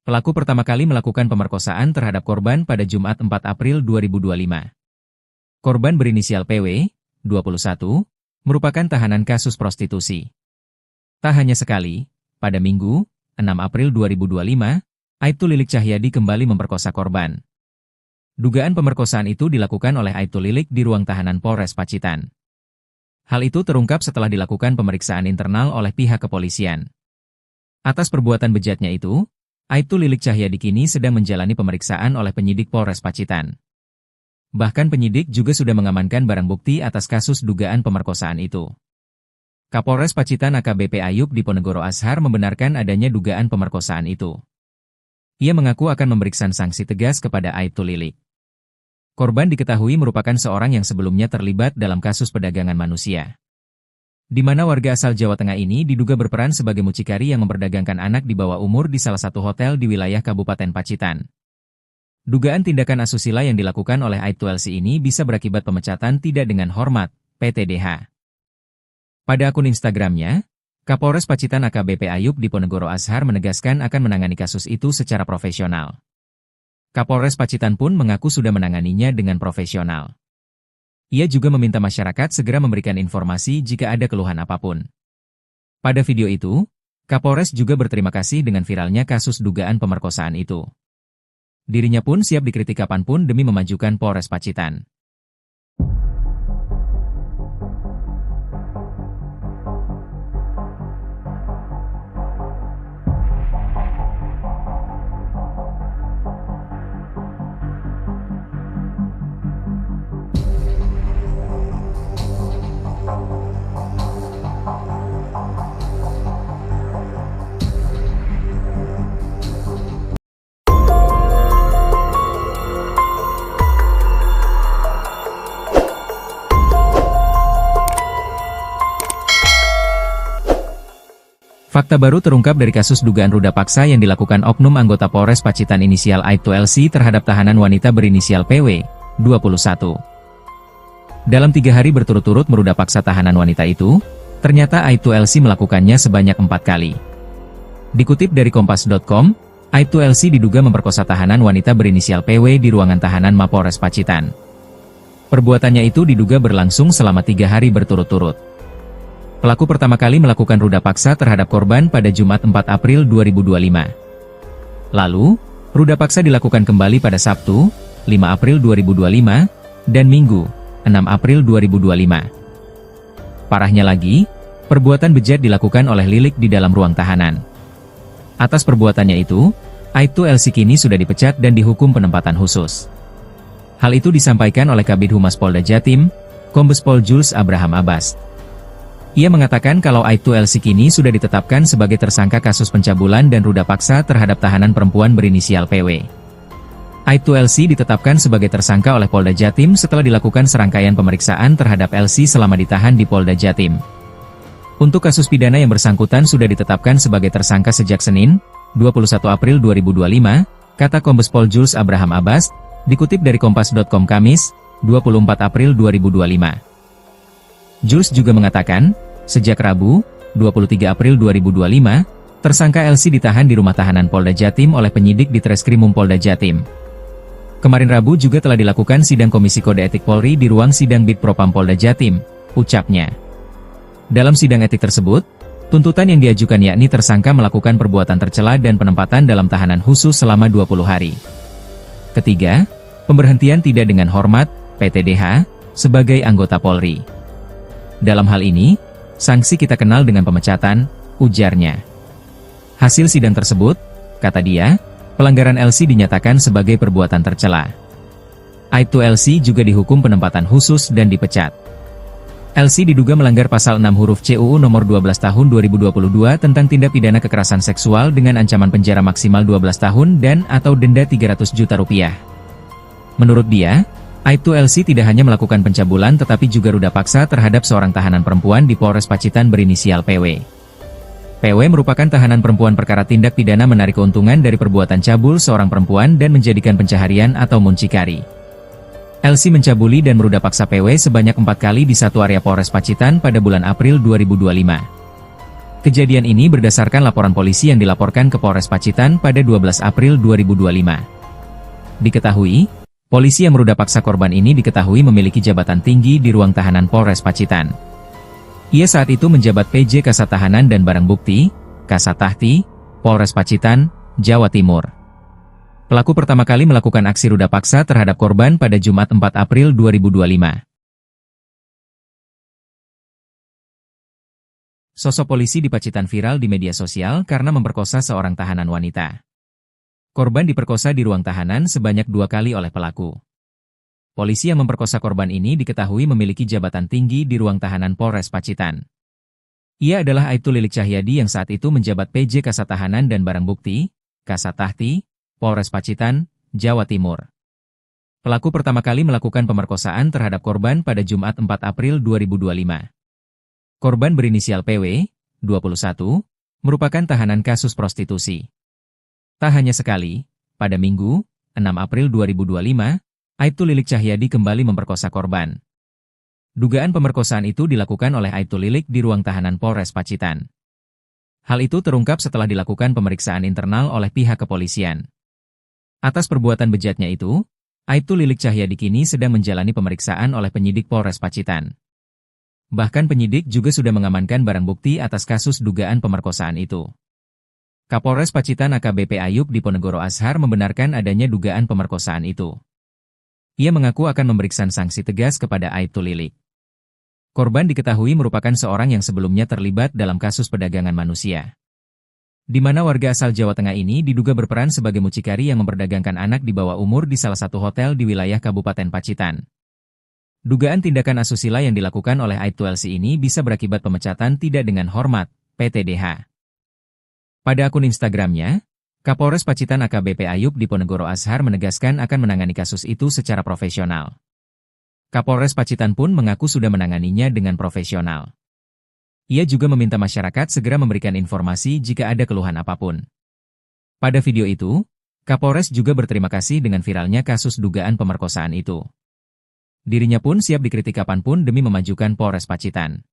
Pelaku pertama kali melakukan pemerkosaan terhadap korban pada Jumat 4 April 2025. Korban berinisial PW, 21, merupakan tahanan kasus prostitusi. Tak hanya sekali, pada Minggu, 6 April 2025, Aibtu Lilik Cahyadi kembali memperkosa korban. Dugaan pemerkosaan itu dilakukan oleh Aibtu Lilik di ruang tahanan Polres Pacitan. Hal itu terungkap setelah dilakukan pemeriksaan internal oleh pihak kepolisian. Atas perbuatan bejatnya itu, Aibtu Lilik Cahyadi kini sedang menjalani pemeriksaan oleh penyidik Polres Pacitan. Bahkan penyidik juga sudah mengamankan barang bukti atas kasus dugaan pemerkosaan itu. Kapolres Pacitan AKBP Ayub Diponegoro Ashar membenarkan adanya dugaan pemerkosaan itu. Ia mengaku akan memberikan sanksi tegas kepada Aibtu Lilik. Korban diketahui merupakan seorang yang sebelumnya terlibat dalam kasus perdagangan manusia, di mana warga asal Jawa Tengah ini diduga berperan sebagai mucikari yang memperdagangkan anak di bawah umur di salah satu hotel di wilayah Kabupaten Pacitan. Dugaan tindakan asusila yang dilakukan oleh Aibtu LC ini bisa berakibat pemecatan tidak dengan hormat, PTDH. Pada akun Instagramnya, Kapolres Pacitan AKBP Ayub Diponegoro Ashar menegaskan akan menangani kasus itu secara profesional. Kapolres Pacitan pun mengaku sudah menanganinya dengan profesional. Ia juga meminta masyarakat segera memberikan informasi jika ada keluhan apapun. Pada video itu, Kapolres juga berterima kasih dengan viralnya kasus dugaan pemerkosaan itu. Dirinya pun siap dikritik kapanpun demi memajukan Polres Pacitan. Fakta baru terungkap dari kasus dugaan ruda paksa yang dilakukan oknum anggota Polres Pacitan inisial Aibtu LC terhadap tahanan wanita berinisial PW, 21. Dalam 3 hari berturut-turut meruda paksa tahanan wanita itu, ternyata Aibtu LC melakukannya sebanyak 4 kali. Dikutip dari Kompas.com, Aibtu LC diduga memperkosa tahanan wanita berinisial PW di ruangan tahanan Mapolres Pacitan. Perbuatannya itu diduga berlangsung selama 3 hari berturut-turut. Pelaku pertama kali melakukan ruda paksa terhadap korban pada Jumat 4 April 2025. Lalu, ruda paksa dilakukan kembali pada Sabtu, 5 April 2025, dan Minggu, 6 April 2025. Parahnya lagi, perbuatan bejat dilakukan oleh Lilik di dalam ruang tahanan. Atas perbuatannya itu, Aibtu LC kini sudah dipecat dan dihukum penempatan khusus. Hal itu disampaikan oleh Kabid Humas Polda Jatim, Kombes Pol Jules Abraham Abbas. Ia mengatakan kalau Aibtu LC kini sudah ditetapkan sebagai tersangka kasus pencabulan dan ruda paksa terhadap tahanan perempuan berinisial PW. Aibtu LC ditetapkan sebagai tersangka oleh Polda Jatim setelah dilakukan serangkaian pemeriksaan terhadap LC selama ditahan di Polda Jatim. Untuk kasus pidana yang bersangkutan sudah ditetapkan sebagai tersangka sejak Senin, 21 April 2025, kata Kombes Pol Jules Abraham Abbas, dikutip dari Kompas.com Kamis, 24 April 2025. Jules juga mengatakan, sejak Rabu, 23 April 2025, tersangka LC ditahan di rumah tahanan Polda Jatim oleh penyidik di Treskrimum Polda Jatim. Kemarin Rabu juga telah dilakukan sidang Komisi Kode Etik Polri di ruang sidang Bid Propam Polda Jatim, ucapnya. Dalam sidang etik tersebut, tuntutan yang diajukan yakni tersangka melakukan perbuatan tercela dan penempatan dalam tahanan khusus selama 20 hari. Ketiga, pemberhentian tidak dengan hormat, PTDH, sebagai anggota Polri. Dalam hal ini, sanksi kita kenal dengan pemecatan, ujarnya. Hasil sidang tersebut, kata dia, pelanggaran LC dinyatakan sebagai perbuatan tercela. Aibtu LC juga dihukum penempatan khusus dan dipecat. LC diduga melanggar pasal 6 huruf C UU nomor 12 tahun 2022 tentang tindak pidana kekerasan seksual dengan ancaman penjara maksimal 12 tahun dan atau denda 300 juta rupiah. Menurut dia, Aibtu LC tidak hanya melakukan pencabulan tetapi juga ruda paksa terhadap seorang tahanan perempuan di Polres Pacitan berinisial PW. PW merupakan tahanan perempuan perkara tindak pidana menarik keuntungan dari perbuatan cabul seorang perempuan dan menjadikan pencaharian atau muncikari. LC mencabuli dan meruda paksa PW sebanyak 4 kali di satu area Polres Pacitan pada bulan April 2025. Kejadian ini berdasarkan laporan polisi yang dilaporkan ke Polres Pacitan pada 12 April 2025. Diketahui, polisi yang meruda paksa korban ini diketahui memiliki jabatan tinggi di ruang tahanan Polres Pacitan. Ia saat itu menjabat PJ Kasat Tahanan dan Barang Bukti, Kasat Tahti, Polres Pacitan, Jawa Timur. Pelaku pertama kali melakukan aksi ruda paksa terhadap korban pada Jumat 4 April 2025. Sosok polisi di Pacitan viral di media sosial karena memperkosa seorang tahanan wanita. Korban diperkosa di ruang tahanan sebanyak 2 kali oleh pelaku. Polisi yang memperkosa korban ini diketahui memiliki jabatan tinggi di ruang tahanan Polres Pacitan. Ia adalah Aibtu Lilik Cahyadi yang saat itu menjabat PJ Kasat Tahanan dan Barang Bukti, Kasat Tahti, Polres Pacitan, Jawa Timur. Pelaku pertama kali melakukan pemerkosaan terhadap korban pada Jumat 4 April 2025. Korban berinisial PW, 21, merupakan tahanan kasus prostitusi. Tak hanya sekali, pada Minggu, 6 April 2025, Aibtu Lilik Cahyadi kembali memperkosa korban. Dugaan pemerkosaan itu dilakukan oleh Aibtu Lilik di ruang tahanan Polres Pacitan. Hal itu terungkap setelah dilakukan pemeriksaan internal oleh pihak kepolisian. Atas perbuatan bejatnya itu, Aibtu Lilik Cahyadi kini sedang menjalani pemeriksaan oleh penyidik Polres Pacitan. Bahkan penyidik juga sudah mengamankan barang bukti atas kasus dugaan pemerkosaan itu. Kapolres Pacitan AKBP Ayub Diponegoro Ashar membenarkan adanya dugaan pemerkosaan itu. Ia mengaku akan memberikan sanksi tegas kepada Aibtu Lilik. Korban diketahui merupakan seorang yang sebelumnya terlibat dalam kasus perdagangan manusia, di mana warga asal Jawa Tengah ini diduga berperan sebagai mucikari yang memperdagangkan anak di bawah umur di salah satu hotel di wilayah Kabupaten Pacitan. Dugaan tindakan asusila yang dilakukan oleh Aibtu LC ini bisa berakibat pemecatan tidak dengan hormat, PTDH. Pada akun Instagramnya, Kapolres Pacitan AKBP Ayub Diponegoro Ashar menegaskan akan menangani kasus itu secara profesional. Kapolres Pacitan pun mengaku sudah menanganinya dengan profesional. Ia juga meminta masyarakat segera memberikan informasi jika ada keluhan apapun. Pada video itu, Kapolres juga berterima kasih dengan viralnya kasus dugaan pemerkosaan itu. Dirinya pun siap dikritik kapanpun demi memajukan Polres Pacitan.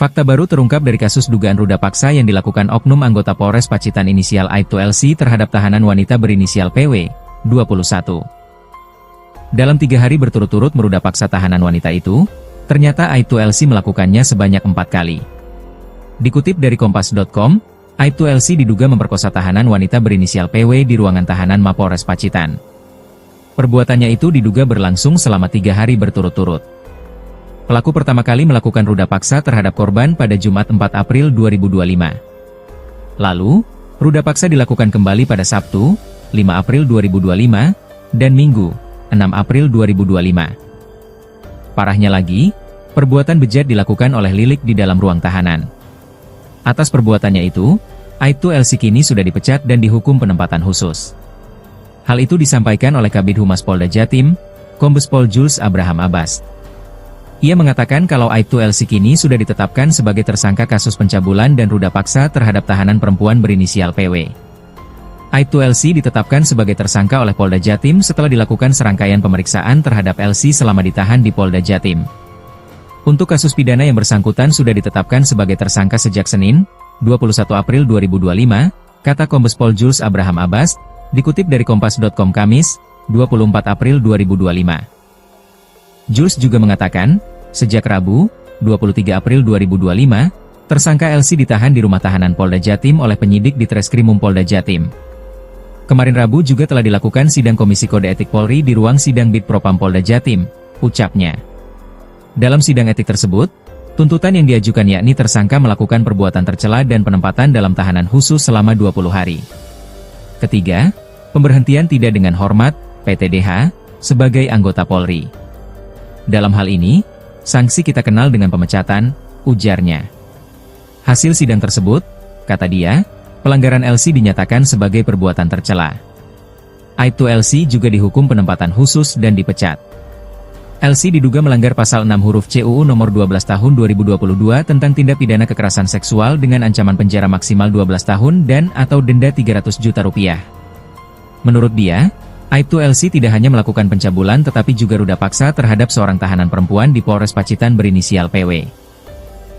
Fakta baru terungkap dari kasus dugaan ruda paksa yang dilakukan oknum anggota Polres Pacitan inisial Aibtu LC terhadap tahanan wanita berinisial PW, 21. Dalam 3 hari berturut-turut meruda paksa tahanan wanita itu, ternyata Aibtu LC melakukannya sebanyak 4 kali. Dikutip dari Kompas.com, Aibtu LC diduga memperkosa tahanan wanita berinisial PW di ruangan tahanan Mapolres Pacitan. Perbuatannya itu diduga berlangsung selama 3 hari berturut-turut. Pelaku pertama kali melakukan ruda paksa terhadap korban pada Jumat 4 April 2025. Lalu, ruda paksa dilakukan kembali pada Sabtu, 5 April 2025, dan Minggu, 6 April 2025. Parahnya lagi, perbuatan bejat dilakukan oleh Lilik di dalam ruang tahanan. Atas perbuatannya itu, Aibtu LC kini sudah dipecat dan dihukum penempatan khusus. Hal itu disampaikan oleh Kabid Humas Polda Jatim, Kombes Pol Jules Abraham Abbas. Ia mengatakan kalau Aibtu LC kini sudah ditetapkan sebagai tersangka kasus pencabulan dan ruda paksa terhadap tahanan perempuan berinisial PW. Aibtu LC ditetapkan sebagai tersangka oleh Polda Jatim setelah dilakukan serangkaian pemeriksaan terhadap LC selama ditahan di Polda Jatim. Untuk kasus pidana yang bersangkutan sudah ditetapkan sebagai tersangka sejak Senin, 21 April 2025, kata Kombes Pol Jules Abraham Abbas, dikutip dari Kompas.com Kamis, 24 April 2025. Jules juga mengatakan, sejak Rabu, 23 April 2025, tersangka LC ditahan di rumah tahanan Polda Jatim oleh penyidik di Treskrimum Polda Jatim. Kemarin Rabu juga telah dilakukan sidang Komisi Kode Etik Polri di ruang sidang Bid Propam Polda Jatim, ucapnya. Dalam sidang etik tersebut, tuntutan yang diajukan yakni tersangka melakukan perbuatan tercela dan penempatan dalam tahanan khusus selama 20 hari. Ketiga, pemberhentian tidak dengan hormat, PTDH, sebagai anggota Polri. Dalam hal ini, sanksi kita kenal dengan pemecatan, ujarnya. Hasil sidang tersebut, kata dia, pelanggaran LC dinyatakan sebagai perbuatan tercela. Aibtu LC juga dihukum penempatan khusus dan dipecat. LC diduga melanggar pasal 6 huruf C UU nomor 12 tahun 2022 tentang tindak pidana kekerasan seksual dengan ancaman penjara maksimal 12 tahun dan atau denda 300 juta rupiah. Menurut dia, Aibtu LC tidak hanya melakukan pencabulan tetapi juga ruda paksa terhadap seorang tahanan perempuan di Polres Pacitan berinisial PW.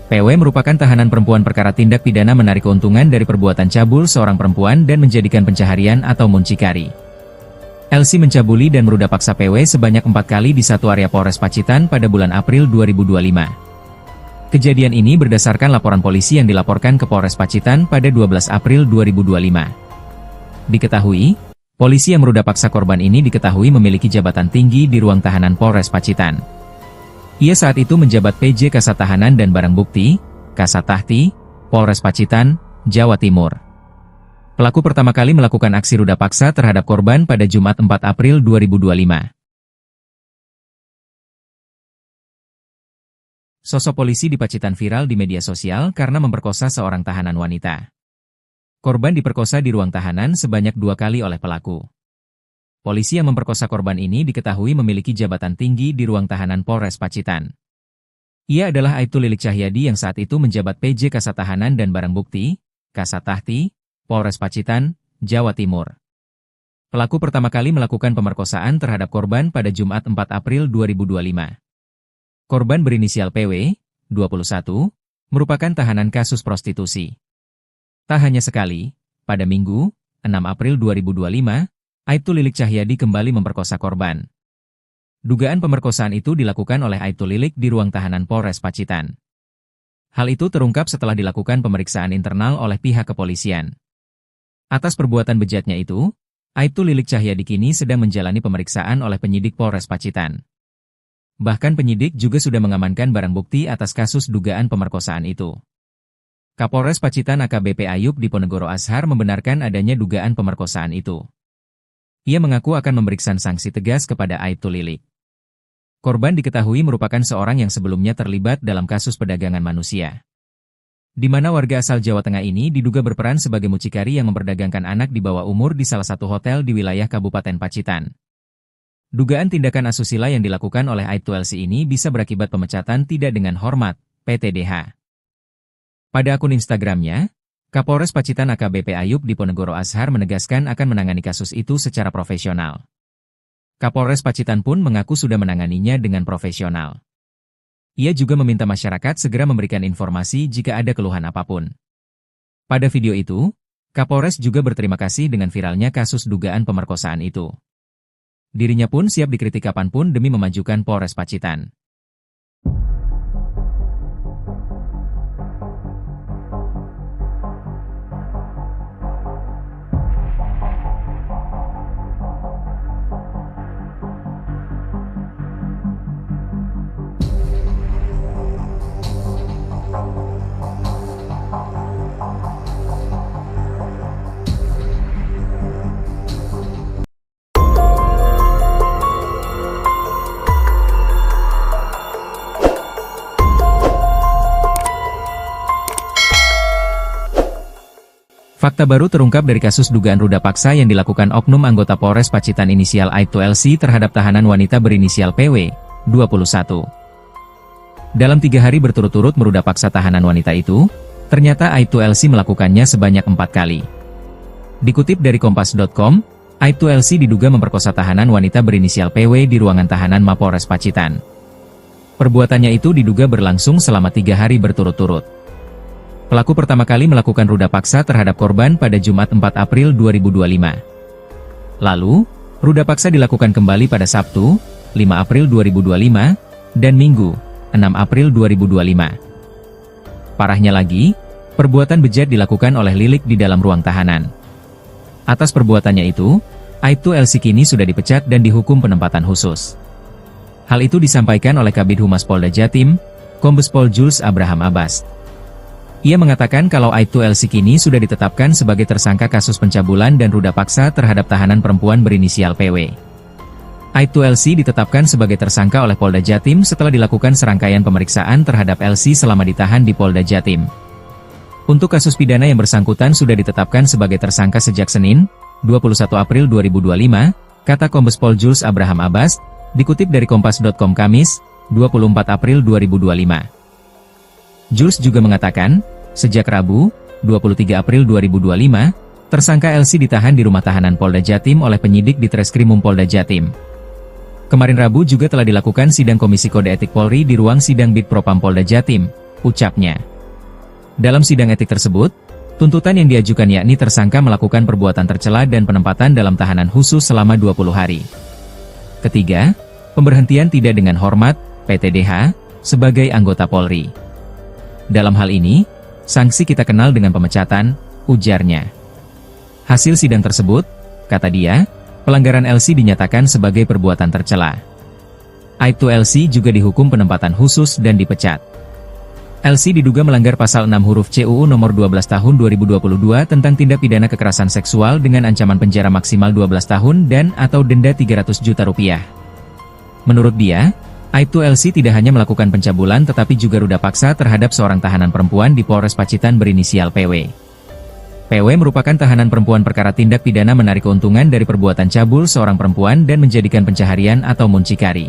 PW merupakan tahanan perempuan perkara tindak pidana menarik keuntungan dari perbuatan cabul seorang perempuan dan menjadikan pencaharian atau muncikari. LC mencabuli dan meruda paksa PW sebanyak 4 kali di satu area Polres Pacitan pada bulan April 2025. Kejadian ini berdasarkan laporan polisi yang dilaporkan ke Polres Pacitan pada 12 April 2025. Diketahui, polisi yang meruda paksa korban ini diketahui memiliki jabatan tinggi di ruang tahanan Polres Pacitan. Ia saat itu menjabat PJ Kasat Tahanan dan Barang Bukti, Kasat Tahti, Polres Pacitan, Jawa Timur. Pelaku pertama kali melakukan aksi ruda paksa terhadap korban pada Jumat 4 April 2025. Sosok polisi di Pacitan viral di media sosial karena memperkosa seorang tahanan wanita. Korban diperkosa di ruang tahanan sebanyak 2 kali oleh pelaku. Polisi yang memperkosa korban ini diketahui memiliki jabatan tinggi di ruang tahanan Polres Pacitan. Ia adalah Aibtu Lilik Cahyadi yang saat itu menjabat PJ Kasat Tahanan dan Barang Bukti, Kasat Tahti, Polres Pacitan, Jawa Timur. Pelaku pertama kali melakukan pemerkosaan terhadap korban pada Jumat 4 April 2025. Korban berinisial PW, 21, merupakan tahanan kasus prostitusi. Tak hanya sekali, pada Minggu, 6 April 2025, Aibtu Lilik Cahyadi kembali memperkosa korban. Dugaan pemerkosaan itu dilakukan oleh Aibtu Lilik di ruang tahanan Polres Pacitan. Hal itu terungkap setelah dilakukan pemeriksaan internal oleh pihak kepolisian. Atas perbuatan bejatnya itu, Aibtu Lilik Cahyadi kini sedang menjalani pemeriksaan oleh penyidik Polres Pacitan. Bahkan penyidik juga sudah mengamankan barang bukti atas kasus dugaan pemerkosaan itu. Kapolres Pacitan AKBP Ayub Diponegoro Ashar membenarkan adanya dugaan pemerkosaan itu. Ia mengaku akan memberikan sanksi tegas kepada Aibtu Lilik. Korban diketahui merupakan seorang yang sebelumnya terlibat dalam kasus perdagangan manusia. Di mana warga asal Jawa Tengah ini diduga berperan sebagai mucikari yang memperdagangkan anak di bawah umur di salah satu hotel di wilayah Kabupaten Pacitan. Dugaan tindakan asusila yang dilakukan oleh Aibtu LC ini bisa berakibat pemecatan tidak dengan hormat, PTDH. Pada akun Instagramnya, Kapolres Pacitan AKBP Ayub Diponegoro Ashar menegaskan akan menangani kasus itu secara profesional. Kapolres Pacitan pun mengaku sudah menanganinya dengan profesional. Ia juga meminta masyarakat segera memberikan informasi jika ada keluhan apapun. Pada video itu, Kapolres juga berterima kasih dengan viralnya kasus dugaan pemerkosaan itu. Dirinya pun siap dikritik kapanpun demi memajukan Polres Pacitan. Fakta baru terungkap dari kasus dugaan ruda paksa yang dilakukan oknum anggota Polres Pacitan inisial Aibtu LC terhadap tahanan wanita berinisial PW, 21. Dalam 3 hari berturut-turut meruda paksa tahanan wanita itu, ternyata Aibtu LC melakukannya sebanyak 4 kali. Dikutip dari Kompas.com, Aibtu LC diduga memperkosa tahanan wanita berinisial PW di ruangan tahanan Mapolres Pacitan. Perbuatannya itu diduga berlangsung selama 3 hari berturut-turut. Pelaku pertama kali melakukan ruda paksa terhadap korban pada Jumat 4 April 2025. Lalu, ruda paksa dilakukan kembali pada Sabtu, 5 April 2025, dan Minggu, 6 April 2025. Parahnya lagi, perbuatan bejat dilakukan oleh Lilik di dalam ruang tahanan. Atas perbuatannya itu, Aibtu LC kini sudah dipecat dan dihukum penempatan khusus. Hal itu disampaikan oleh Kabid Humas Polda Jatim, Kombes Pol Jules Abraham Abbas. Ia mengatakan kalau Aibtu LC kini sudah ditetapkan sebagai tersangka kasus pencabulan dan ruda paksa terhadap tahanan perempuan berinisial PW. Aibtu LC ditetapkan sebagai tersangka oleh Polda Jatim setelah dilakukan serangkaian pemeriksaan terhadap LC selama ditahan di Polda Jatim. Untuk kasus pidana yang bersangkutan sudah ditetapkan sebagai tersangka sejak Senin, 21 April 2025, kata Kombes Pol Jules Abraham Abbas, dikutip dari Kompas.com Kamis, 24 April 2025. Jules juga mengatakan, sejak Rabu, 23 April 2025, tersangka LC ditahan di rumah tahanan Polda Jatim oleh penyidik di Treskrimum Polda Jatim. Kemarin Rabu juga telah dilakukan sidang Komisi Kode Etik Polri di ruang sidang Bid Propam Polda Jatim, ucapnya. Dalam sidang etik tersebut, tuntutan yang diajukan yakni tersangka melakukan perbuatan tercela dan penempatan dalam tahanan khusus selama 20 hari. Ketiga, pemberhentian tidak dengan hormat, PTDH, sebagai anggota Polri. Dalam hal ini, sanksi kita kenal dengan pemecatan, ujarnya. Hasil sidang tersebut, kata dia, pelanggaran LC dinyatakan sebagai perbuatan tercela. Aibtu LC juga dihukum penempatan khusus dan dipecat. LC diduga melanggar pasal 6 huruf C UU nomor 12 tahun 2022 tentang tindak pidana kekerasan seksual dengan ancaman penjara maksimal 12 tahun dan atau denda 300 juta rupiah. Menurut dia, Aibtu LC tidak hanya melakukan pencabulan tetapi juga ruda paksa terhadap seorang tahanan perempuan di Polres Pacitan berinisial PW. PW merupakan tahanan perempuan perkara tindak pidana menarik keuntungan dari perbuatan cabul seorang perempuan dan menjadikan pencaharian atau muncikari.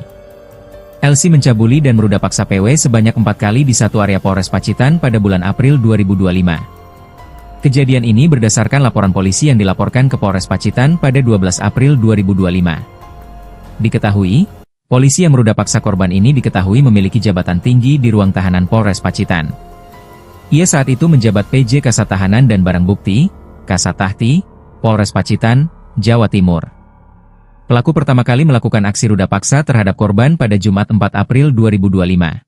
LC mencabuli dan meruda paksa PW sebanyak 4 kali di satu area Polres Pacitan pada bulan April 2025. Kejadian ini berdasarkan laporan polisi yang dilaporkan ke Polres Pacitan pada 12 April 2025. Diketahui, polisi yang meruda paksa korban ini diketahui memiliki jabatan tinggi di ruang tahanan Polres Pacitan. Ia saat itu menjabat PJ Kasat Tahanan dan Barang Bukti, Kasat Tahti, Polres Pacitan, Jawa Timur. Pelaku pertama kali melakukan aksi ruda paksa terhadap korban pada Jumat 4 April 2025.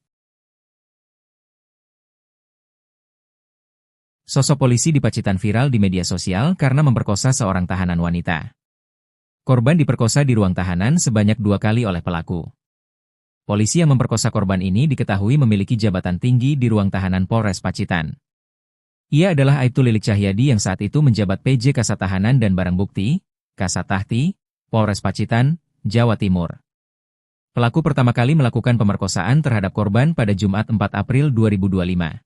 Sosok polisi di Pacitan viral di media sosial karena memperkosa seorang tahanan wanita. Korban diperkosa di ruang tahanan sebanyak 2 kali oleh pelaku. Polisi yang memperkosa korban ini diketahui memiliki jabatan tinggi di ruang tahanan Polres Pacitan. Ia adalah Aibtu Lilik Cahyadi yang saat itu menjabat PJ Kasat Tahanan dan Barang Bukti, Kasat Tahti, Polres Pacitan, Jawa Timur. Pelaku pertama kali melakukan pemerkosaan terhadap korban pada Jumat 4 April 2025.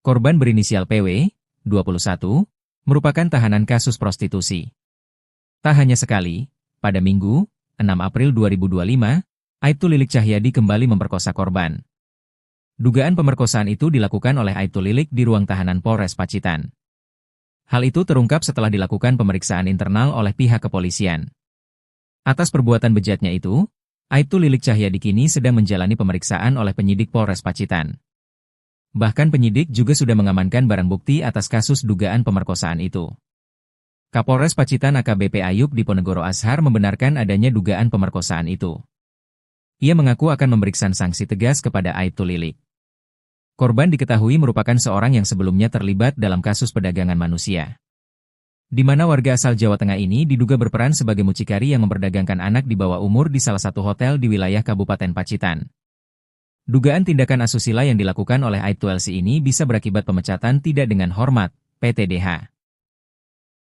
Korban berinisial PW, 21, merupakan tahanan kasus prostitusi. Tak hanya sekali, pada Minggu, 6 April 2025, Aibtu Lilik Cahyadi kembali memperkosa korban. Dugaan pemerkosaan itu dilakukan oleh Aibtu Lilik di ruang tahanan Polres Pacitan. Hal itu terungkap setelah dilakukan pemeriksaan internal oleh pihak kepolisian. Atas perbuatan bejatnya itu, Aibtu Lilik Cahyadi kini sedang menjalani pemeriksaan oleh penyidik Polres Pacitan. Bahkan penyidik juga sudah mengamankan barang bukti atas kasus dugaan pemerkosaan itu. Kapolres Pacitan AKBP Ayub Diponegoro Ashar membenarkan adanya dugaan pemerkosaan itu. Ia mengaku akan memberikan sanksi tegas kepada Aibtu Lilik. Korban diketahui merupakan seorang yang sebelumnya terlibat dalam kasus perdagangan manusia, di mana warga asal Jawa Tengah ini diduga berperan sebagai mucikari yang memperdagangkan anak di bawah umur di salah satu hotel di wilayah Kabupaten Pacitan. Dugaan tindakan asusila yang dilakukan oleh Aibtu LC ini bisa berakibat pemecatan tidak dengan hormat, PTDH.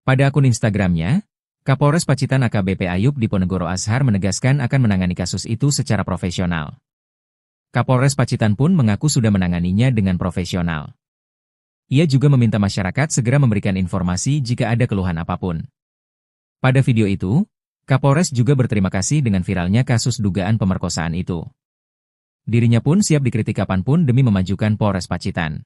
Pada akun Instagramnya, Kapolres Pacitan AKBP Ayub Diponegoro Ashar menegaskan akan menangani kasus itu secara profesional. Kapolres Pacitan pun mengaku sudah menanganinya dengan profesional. Ia juga meminta masyarakat segera memberikan informasi jika ada keluhan apapun. Pada video itu, Kapolres juga berterima kasih dengan viralnya kasus dugaan pemerkosaan itu. Dirinya pun siap dikritik kapanpun demi memajukan Polres Pacitan.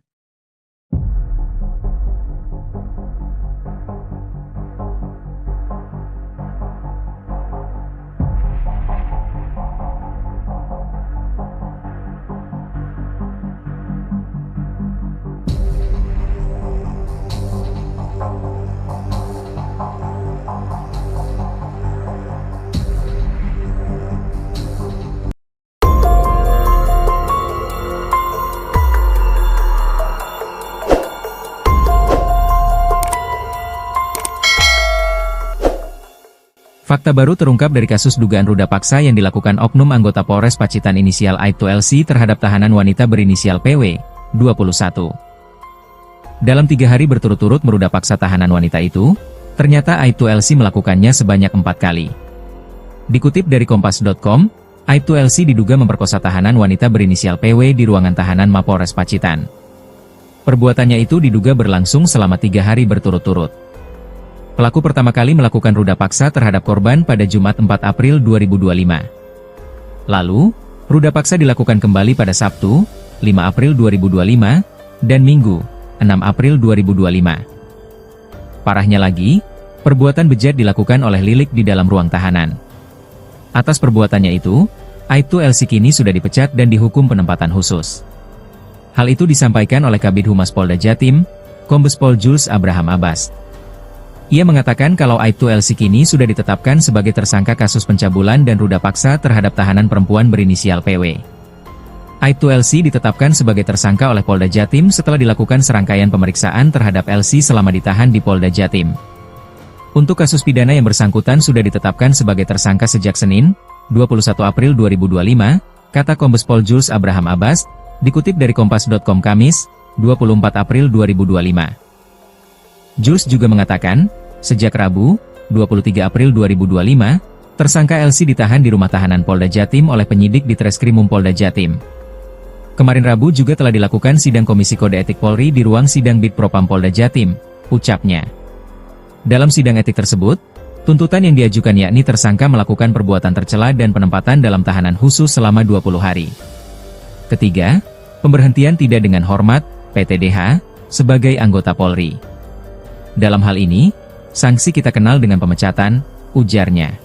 Fakta baru terungkap dari kasus dugaan ruda paksa yang dilakukan oknum anggota Polres Pacitan inisial Aibtu LC terhadap tahanan wanita berinisial PW, 21. Dalam 3 hari berturut-turut meruda paksa tahanan wanita itu, ternyata Aibtu LC melakukannya sebanyak 4 kali. Dikutip dari Kompas.com, Aibtu LC diduga memperkosa tahanan wanita berinisial PW di ruangan tahanan Mapolres Pacitan. Perbuatannya itu diduga berlangsung selama 3 hari berturut-turut. Pelaku pertama kali melakukan ruda paksa terhadap korban pada Jumat 4 April 2025. Lalu, ruda paksa dilakukan kembali pada Sabtu, 5 April 2025, dan Minggu, 6 April 2025. Parahnya lagi, perbuatan bejat dilakukan oleh Lilik di dalam ruang tahanan. Atas perbuatannya itu, Aibtu LC kini sudah dipecat dan dihukum penempatan khusus. Hal itu disampaikan oleh Kabid Humas Polda Jatim, Kombes Pol Jules Abraham Abbas. Ia mengatakan kalau Aibtu LC kini sudah ditetapkan sebagai tersangka kasus pencabulan dan ruda paksa terhadap tahanan perempuan berinisial PW. Aibtu LC ditetapkan sebagai tersangka oleh Polda Jatim setelah dilakukan serangkaian pemeriksaan terhadap LC selama ditahan di Polda Jatim. Untuk kasus pidana yang bersangkutan sudah ditetapkan sebagai tersangka sejak Senin, 21 April 2025, kata Kombes Pol Jules Abraham Abbas, dikutip dari Kompas.com Kamis, 24 April 2025. Jules juga mengatakan, sejak Rabu, 23 April 2025, tersangka LC ditahan di rumah tahanan Polda Jatim oleh penyidik di Treskrimum Polda Jatim. Kemarin Rabu juga telah dilakukan sidang Komisi Kode Etik Polri di ruang sidang Bid Propam Polda Jatim, ucapnya. Dalam sidang etik tersebut, tuntutan yang diajukan yakni tersangka melakukan perbuatan tercela dan penempatan dalam tahanan khusus selama 20 hari. Ketiga, pemberhentian tidak dengan hormat, PTDH, sebagai anggota Polri. Dalam hal ini, sanksi kita kenal dengan pemecatan, ujarnya.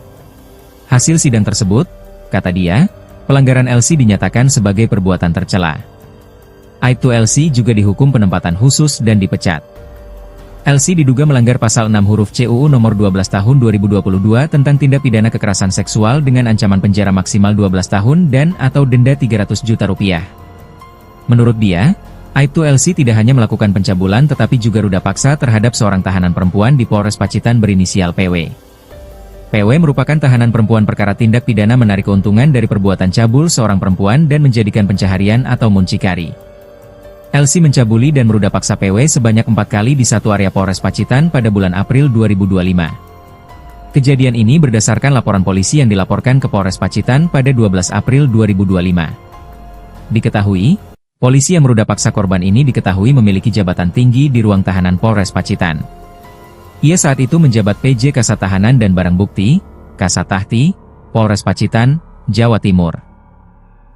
Hasil sidang tersebut, kata dia, pelanggaran LC dinyatakan sebagai perbuatan tercela. Aibtu LC juga dihukum penempatan khusus dan dipecat. LC diduga melanggar pasal 6 huruf C UU nomor 12 tahun 2022 tentang tindak pidana kekerasan seksual dengan ancaman penjara maksimal 12 tahun dan atau denda 300 juta rupiah. Menurut dia, Aibtu LC tidak hanya melakukan pencabulan tetapi juga ruda paksa terhadap seorang tahanan perempuan di Polres Pacitan berinisial PW. PW merupakan tahanan perempuan perkara tindak pidana menarik keuntungan dari perbuatan cabul seorang perempuan dan menjadikan pencaharian atau muncikari. LC mencabuli dan meruda paksa PW sebanyak 4 kali di satu area Polres Pacitan pada bulan April 2025. Kejadian ini berdasarkan laporan polisi yang dilaporkan ke Polres Pacitan pada 12 April 2025. Diketahui, polisi yang meruda paksa korban ini diketahui memiliki jabatan tinggi di ruang tahanan Polres Pacitan. Ia saat itu menjabat PJ Kasat Tahanan dan Barang Bukti, Kasat Tahti, Polres Pacitan, Jawa Timur.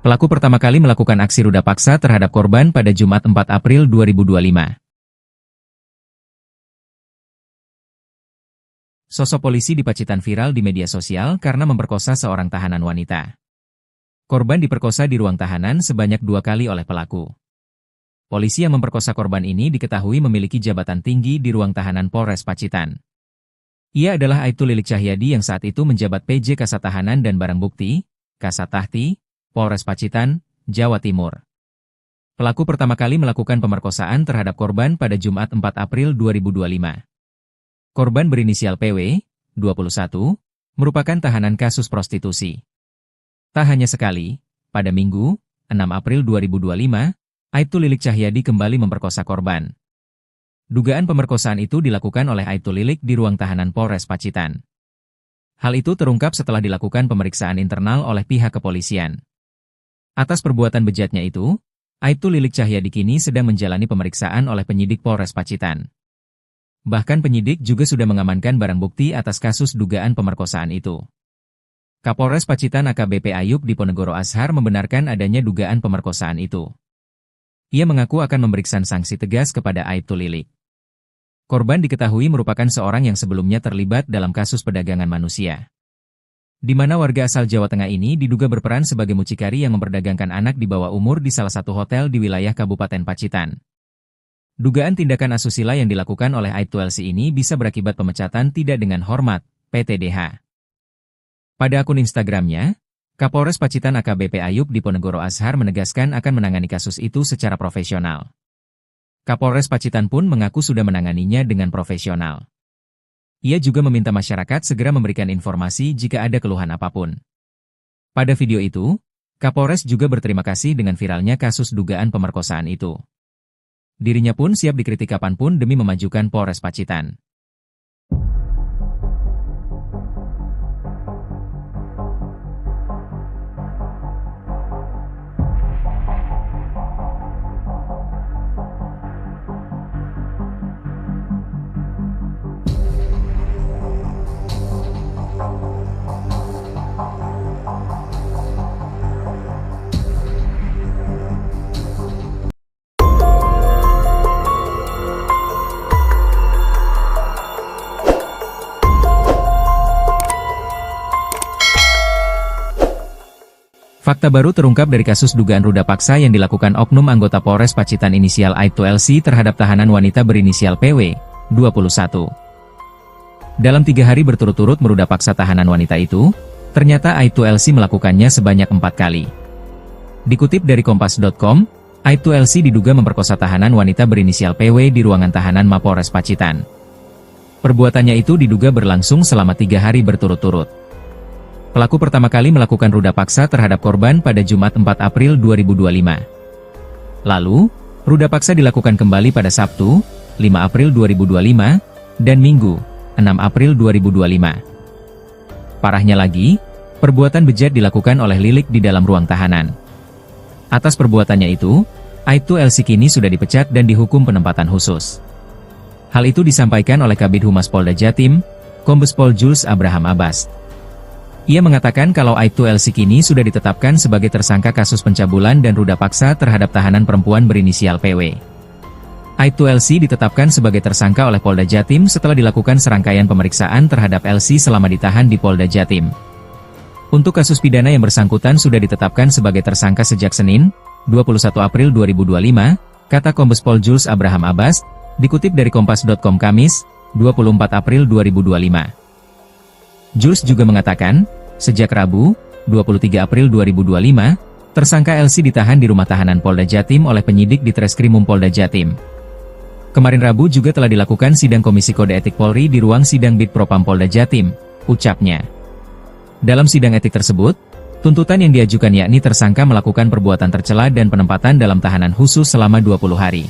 Pelaku pertama kali melakukan aksi ruda paksa terhadap korban pada Jumat 4 April 2025. Sosok polisi di Pacitan viral di media sosial karena memperkosa seorang tahanan wanita. Korban diperkosa di ruang tahanan sebanyak 2 kali oleh pelaku. Polisi yang memperkosa korban ini diketahui memiliki jabatan tinggi di ruang tahanan Polres Pacitan. Ia adalah Aibtu Lilik Cahyadi yang saat itu menjabat PJ Kasat Tahanan dan Barang Bukti, Kasat Tahti, Polres Pacitan, Jawa Timur. Pelaku pertama kali melakukan pemerkosaan terhadap korban pada Jumat 4 April 2025. Korban berinisial PW, 21, merupakan tahanan kasus prostitusi. Tak hanya sekali, pada Minggu, 6 April 2025, Aibtu Lilik Cahyadi kembali memperkosa korban. Dugaan pemerkosaan itu dilakukan oleh Aibtu Lilik di ruang tahanan Polres Pacitan. Hal itu terungkap setelah dilakukan pemeriksaan internal oleh pihak kepolisian. Atas perbuatan bejatnya itu, Aibtu Lilik Cahyadi kini sedang menjalani pemeriksaan oleh penyidik Polres Pacitan. Bahkan penyidik juga sudah mengamankan barang bukti atas kasus dugaan pemerkosaan itu. Kapolres Pacitan AKBP Ayub Diponegoro Ashar membenarkan adanya dugaan pemerkosaan itu. Ia mengaku akan memberikan sanksi tegas kepada Aibtu Lilik. Korban diketahui merupakan seorang yang sebelumnya terlibat dalam kasus perdagangan manusia, di mana warga asal Jawa Tengah ini diduga berperan sebagai mucikari yang memperdagangkan anak di bawah umur di salah satu hotel di wilayah Kabupaten Pacitan. Dugaan tindakan asusila yang dilakukan oleh Aibtu LC ini bisa berakibat pemecatan tidak dengan hormat, PTDH. Pada akun Instagramnya, Kapolres Pacitan AKBP Ayub Diponegoro Ashar menegaskan akan menangani kasus itu secara profesional. Kapolres Pacitan pun mengaku sudah menanganinya dengan profesional. Ia juga meminta masyarakat segera memberikan informasi jika ada keluhan apapun. Pada video itu, Kapolres juga berterima kasih dengan viralnya kasus dugaan pemerkosaan itu. Dirinya pun siap dikritik kapanpun demi memajukan Polres Pacitan. Fakta baru terungkap dari kasus dugaan ruda paksa yang dilakukan oknum anggota Polres Pacitan inisial Aibtu LC terhadap tahanan wanita berinisial PW, 21. Dalam 3 hari berturut-turut meruda paksa tahanan wanita itu, ternyata Aibtu LC melakukannya sebanyak 4 kali. Dikutip dari Kompas.com, Aibtu LC diduga memperkosa tahanan wanita berinisial PW di ruangan tahanan Mapolres Pacitan. Perbuatannya itu diduga berlangsung selama 3 hari berturut-turut. Pelaku pertama kali melakukan ruda paksa terhadap korban pada Jumat 4 April 2025. Lalu, ruda paksa dilakukan kembali pada Sabtu, 5 April 2025, dan Minggu, 6 April 2025. Parahnya lagi, perbuatan bejat dilakukan oleh Lilik di dalam ruang tahanan. Atas perbuatannya itu, Aibtu LC kini sudah dipecat dan dihukum penempatan khusus. Hal itu disampaikan oleh Kabid Humas Polda Jatim, Kombes Pol Jules Abraham Abbas. Ia mengatakan kalau Aibtu LC kini sudah ditetapkan sebagai tersangka kasus pencabulan dan ruda paksa terhadap tahanan perempuan berinisial PW. Aibtu LC ditetapkan sebagai tersangka oleh Polda Jatim setelah dilakukan serangkaian pemeriksaan terhadap LC selama ditahan di Polda Jatim. Untuk kasus pidana yang bersangkutan sudah ditetapkan sebagai tersangka sejak Senin, 21 April 2025, kata Kombes Pol Jules Abraham Abbas, dikutip dari Kompas.com Kamis, 24 April 2025. Jules juga mengatakan, sejak Rabu, 23 April 2025, tersangka LC ditahan di rumah tahanan Polda Jatim oleh penyidik di Treskrimum Polda Jatim. Kemarin Rabu juga telah dilakukan sidang Komisi Kode Etik Polri di ruang sidang Bid Propam Polda Jatim, ucapnya. Dalam sidang etik tersebut, tuntutan yang diajukan yakni tersangka melakukan perbuatan tercela dan penempatan dalam tahanan khusus selama 20 hari.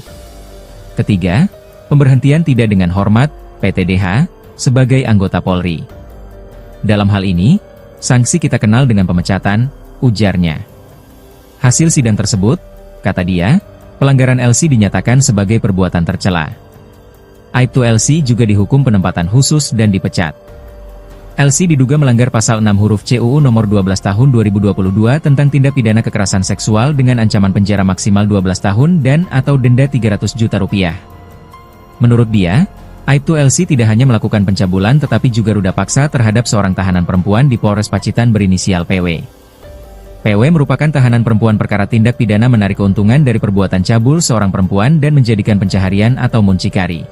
Ketiga, pemberhentian tidak dengan hormat, PTDH, sebagai anggota Polri. Dalam hal ini, sanksi kita kenal dengan pemecatan, ujarnya. Hasil sidang tersebut, kata dia, pelanggaran LC dinyatakan sebagai perbuatan tercela. Aibtu LC juga dihukum penempatan khusus dan dipecat. LC diduga melanggar pasal 6 huruf C UU nomor 12 tahun 2022 tentang tindak pidana kekerasan seksual dengan ancaman penjara maksimal 12 tahun dan atau denda 300 juta rupiah. Menurut dia, Aibtu LC tidak hanya melakukan pencabulan tetapi juga ruda paksa terhadap seorang tahanan perempuan di Polres Pacitan berinisial PW. PW merupakan tahanan perempuan perkara tindak pidana menarik keuntungan dari perbuatan cabul seorang perempuan dan menjadikan pencaharian atau muncikari.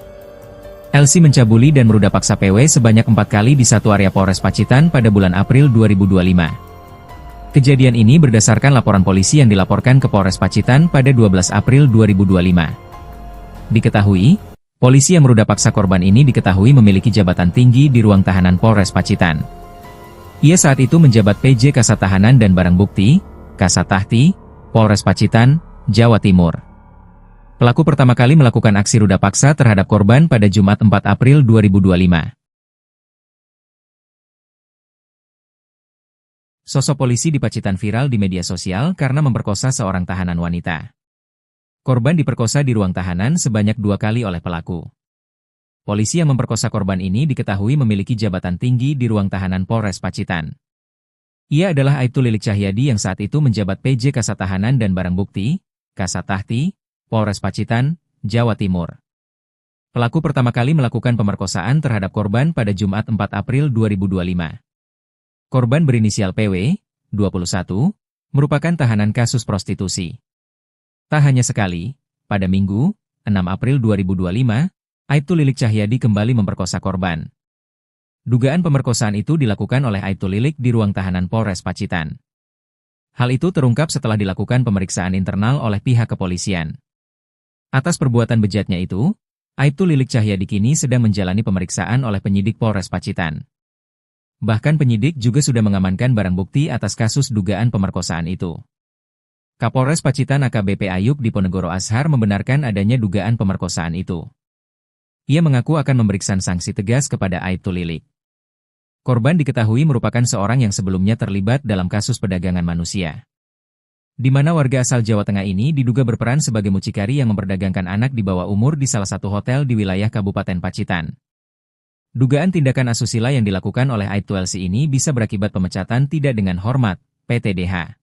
LC mencabuli dan meruda paksa PW sebanyak 4 kali di satu area Polres Pacitan pada bulan April 2025. Kejadian ini berdasarkan laporan polisi yang dilaporkan ke Polres Pacitan pada 12 April 2025. Diketahui, polisi yang meruda paksa korban ini diketahui memiliki jabatan tinggi di ruang tahanan Polres Pacitan. Ia saat itu menjabat PJ Kasat Tahanan dan Barang Bukti, Kasat Tahti, Polres Pacitan, Jawa Timur. Pelaku pertama kali melakukan aksi ruda paksa terhadap korban pada Jumat 4 April 2025. Sosok polisi di Pacitan viral di media sosial karena memperkosa seorang tahanan wanita. Korban diperkosa di ruang tahanan sebanyak 2 kali oleh pelaku. Polisi yang memperkosa korban ini diketahui memiliki jabatan tinggi di ruang tahanan Polres Pacitan. Ia adalah Aibtu Lilik Cahyadi yang saat itu menjabat PJ Kasat Tahanan dan Barang Bukti, Kasat Tahti, Polres Pacitan, Jawa Timur. Pelaku pertama kali melakukan pemerkosaan terhadap korban pada Jumat 4 April 2025. Korban berinisial PW, 21, merupakan tahanan kasus prostitusi. Tak hanya sekali, pada Minggu, 6 April 2025, Aibtu Lilik Cahyadi kembali memperkosa korban. Dugaan pemerkosaan itu dilakukan oleh Aibtu Lilik di ruang tahanan Polres Pacitan. Hal itu terungkap setelah dilakukan pemeriksaan internal oleh pihak kepolisian. Atas perbuatan bejatnya itu, Aibtu Lilik Cahyadi kini sedang menjalani pemeriksaan oleh penyidik Polres Pacitan. Bahkan penyidik juga sudah mengamankan barang bukti atas kasus dugaan pemerkosaan itu. Kapolres Pacitan AKBP Ayub Diponegoro Ashar membenarkan adanya dugaan pemerkosaan itu. Ia mengaku akan memberikan sanksi tegas kepada Aibtu Lilik. Korban diketahui merupakan seorang yang sebelumnya terlibat dalam kasus perdagangan manusia, di mana warga asal Jawa Tengah ini diduga berperan sebagai mucikari yang memperdagangkan anak di bawah umur di salah satu hotel di wilayah Kabupaten Pacitan. Dugaan tindakan asusila yang dilakukan oleh Aibtu LC ini bisa berakibat pemecatan tidak dengan hormat, PTDH.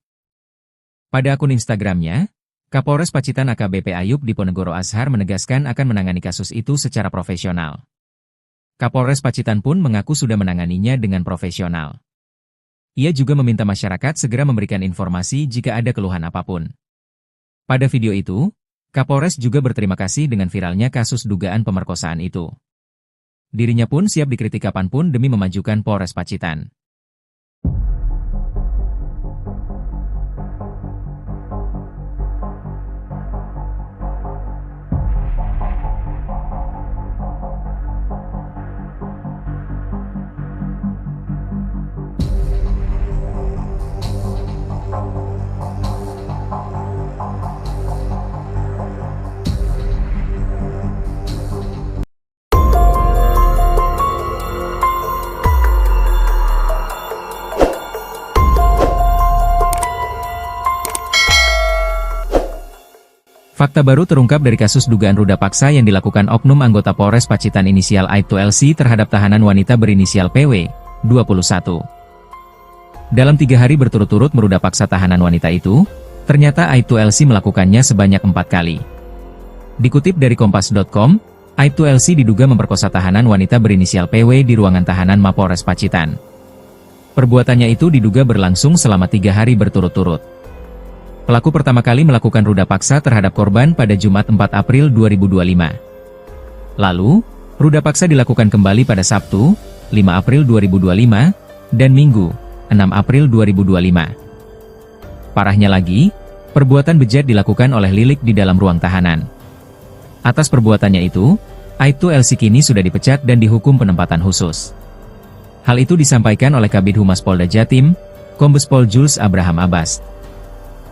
Pada akun Instagramnya, Kapolres Pacitan AKBP Ayub Diponegoro Ashar menegaskan akan menangani kasus itu secara profesional. Kapolres Pacitan pun mengaku sudah menanganinya dengan profesional. Ia juga meminta masyarakat segera memberikan informasi jika ada keluhan apapun. Pada video itu, Kapolres juga berterima kasih dengan viralnya kasus dugaan pemerkosaan itu. Dirinya pun siap dikritik kapanpun demi memajukan Polres Pacitan. Fakta baru terungkap dari kasus dugaan ruda paksa yang dilakukan oknum anggota Polres Pacitan inisial Aibtu LC terhadap tahanan wanita berinisial PW, 21. Dalam 3 hari berturut-turut meruda paksa tahanan wanita itu, ternyata Aibtu LC melakukannya sebanyak 4 kali. Dikutip dari Kompas.com, Aibtu LC diduga memperkosa tahanan wanita berinisial PW di ruangan tahanan Mapolres Pacitan. Perbuatannya itu diduga berlangsung selama 3 hari berturut-turut. Pelaku pertama kali melakukan ruda paksa terhadap korban pada Jumat 4 April 2025. Lalu, ruda paksa dilakukan kembali pada Sabtu, 5 April 2025, dan Minggu, 6 April 2025. Parahnya lagi, perbuatan bejat dilakukan oleh Lilik di dalam ruang tahanan. Atas perbuatannya itu, Aibtu LC kini sudah dipecat dan dihukum penempatan khusus. Hal itu disampaikan oleh Kabid Humas Polda Jatim, Kombes Pol Jules Abraham Abbas.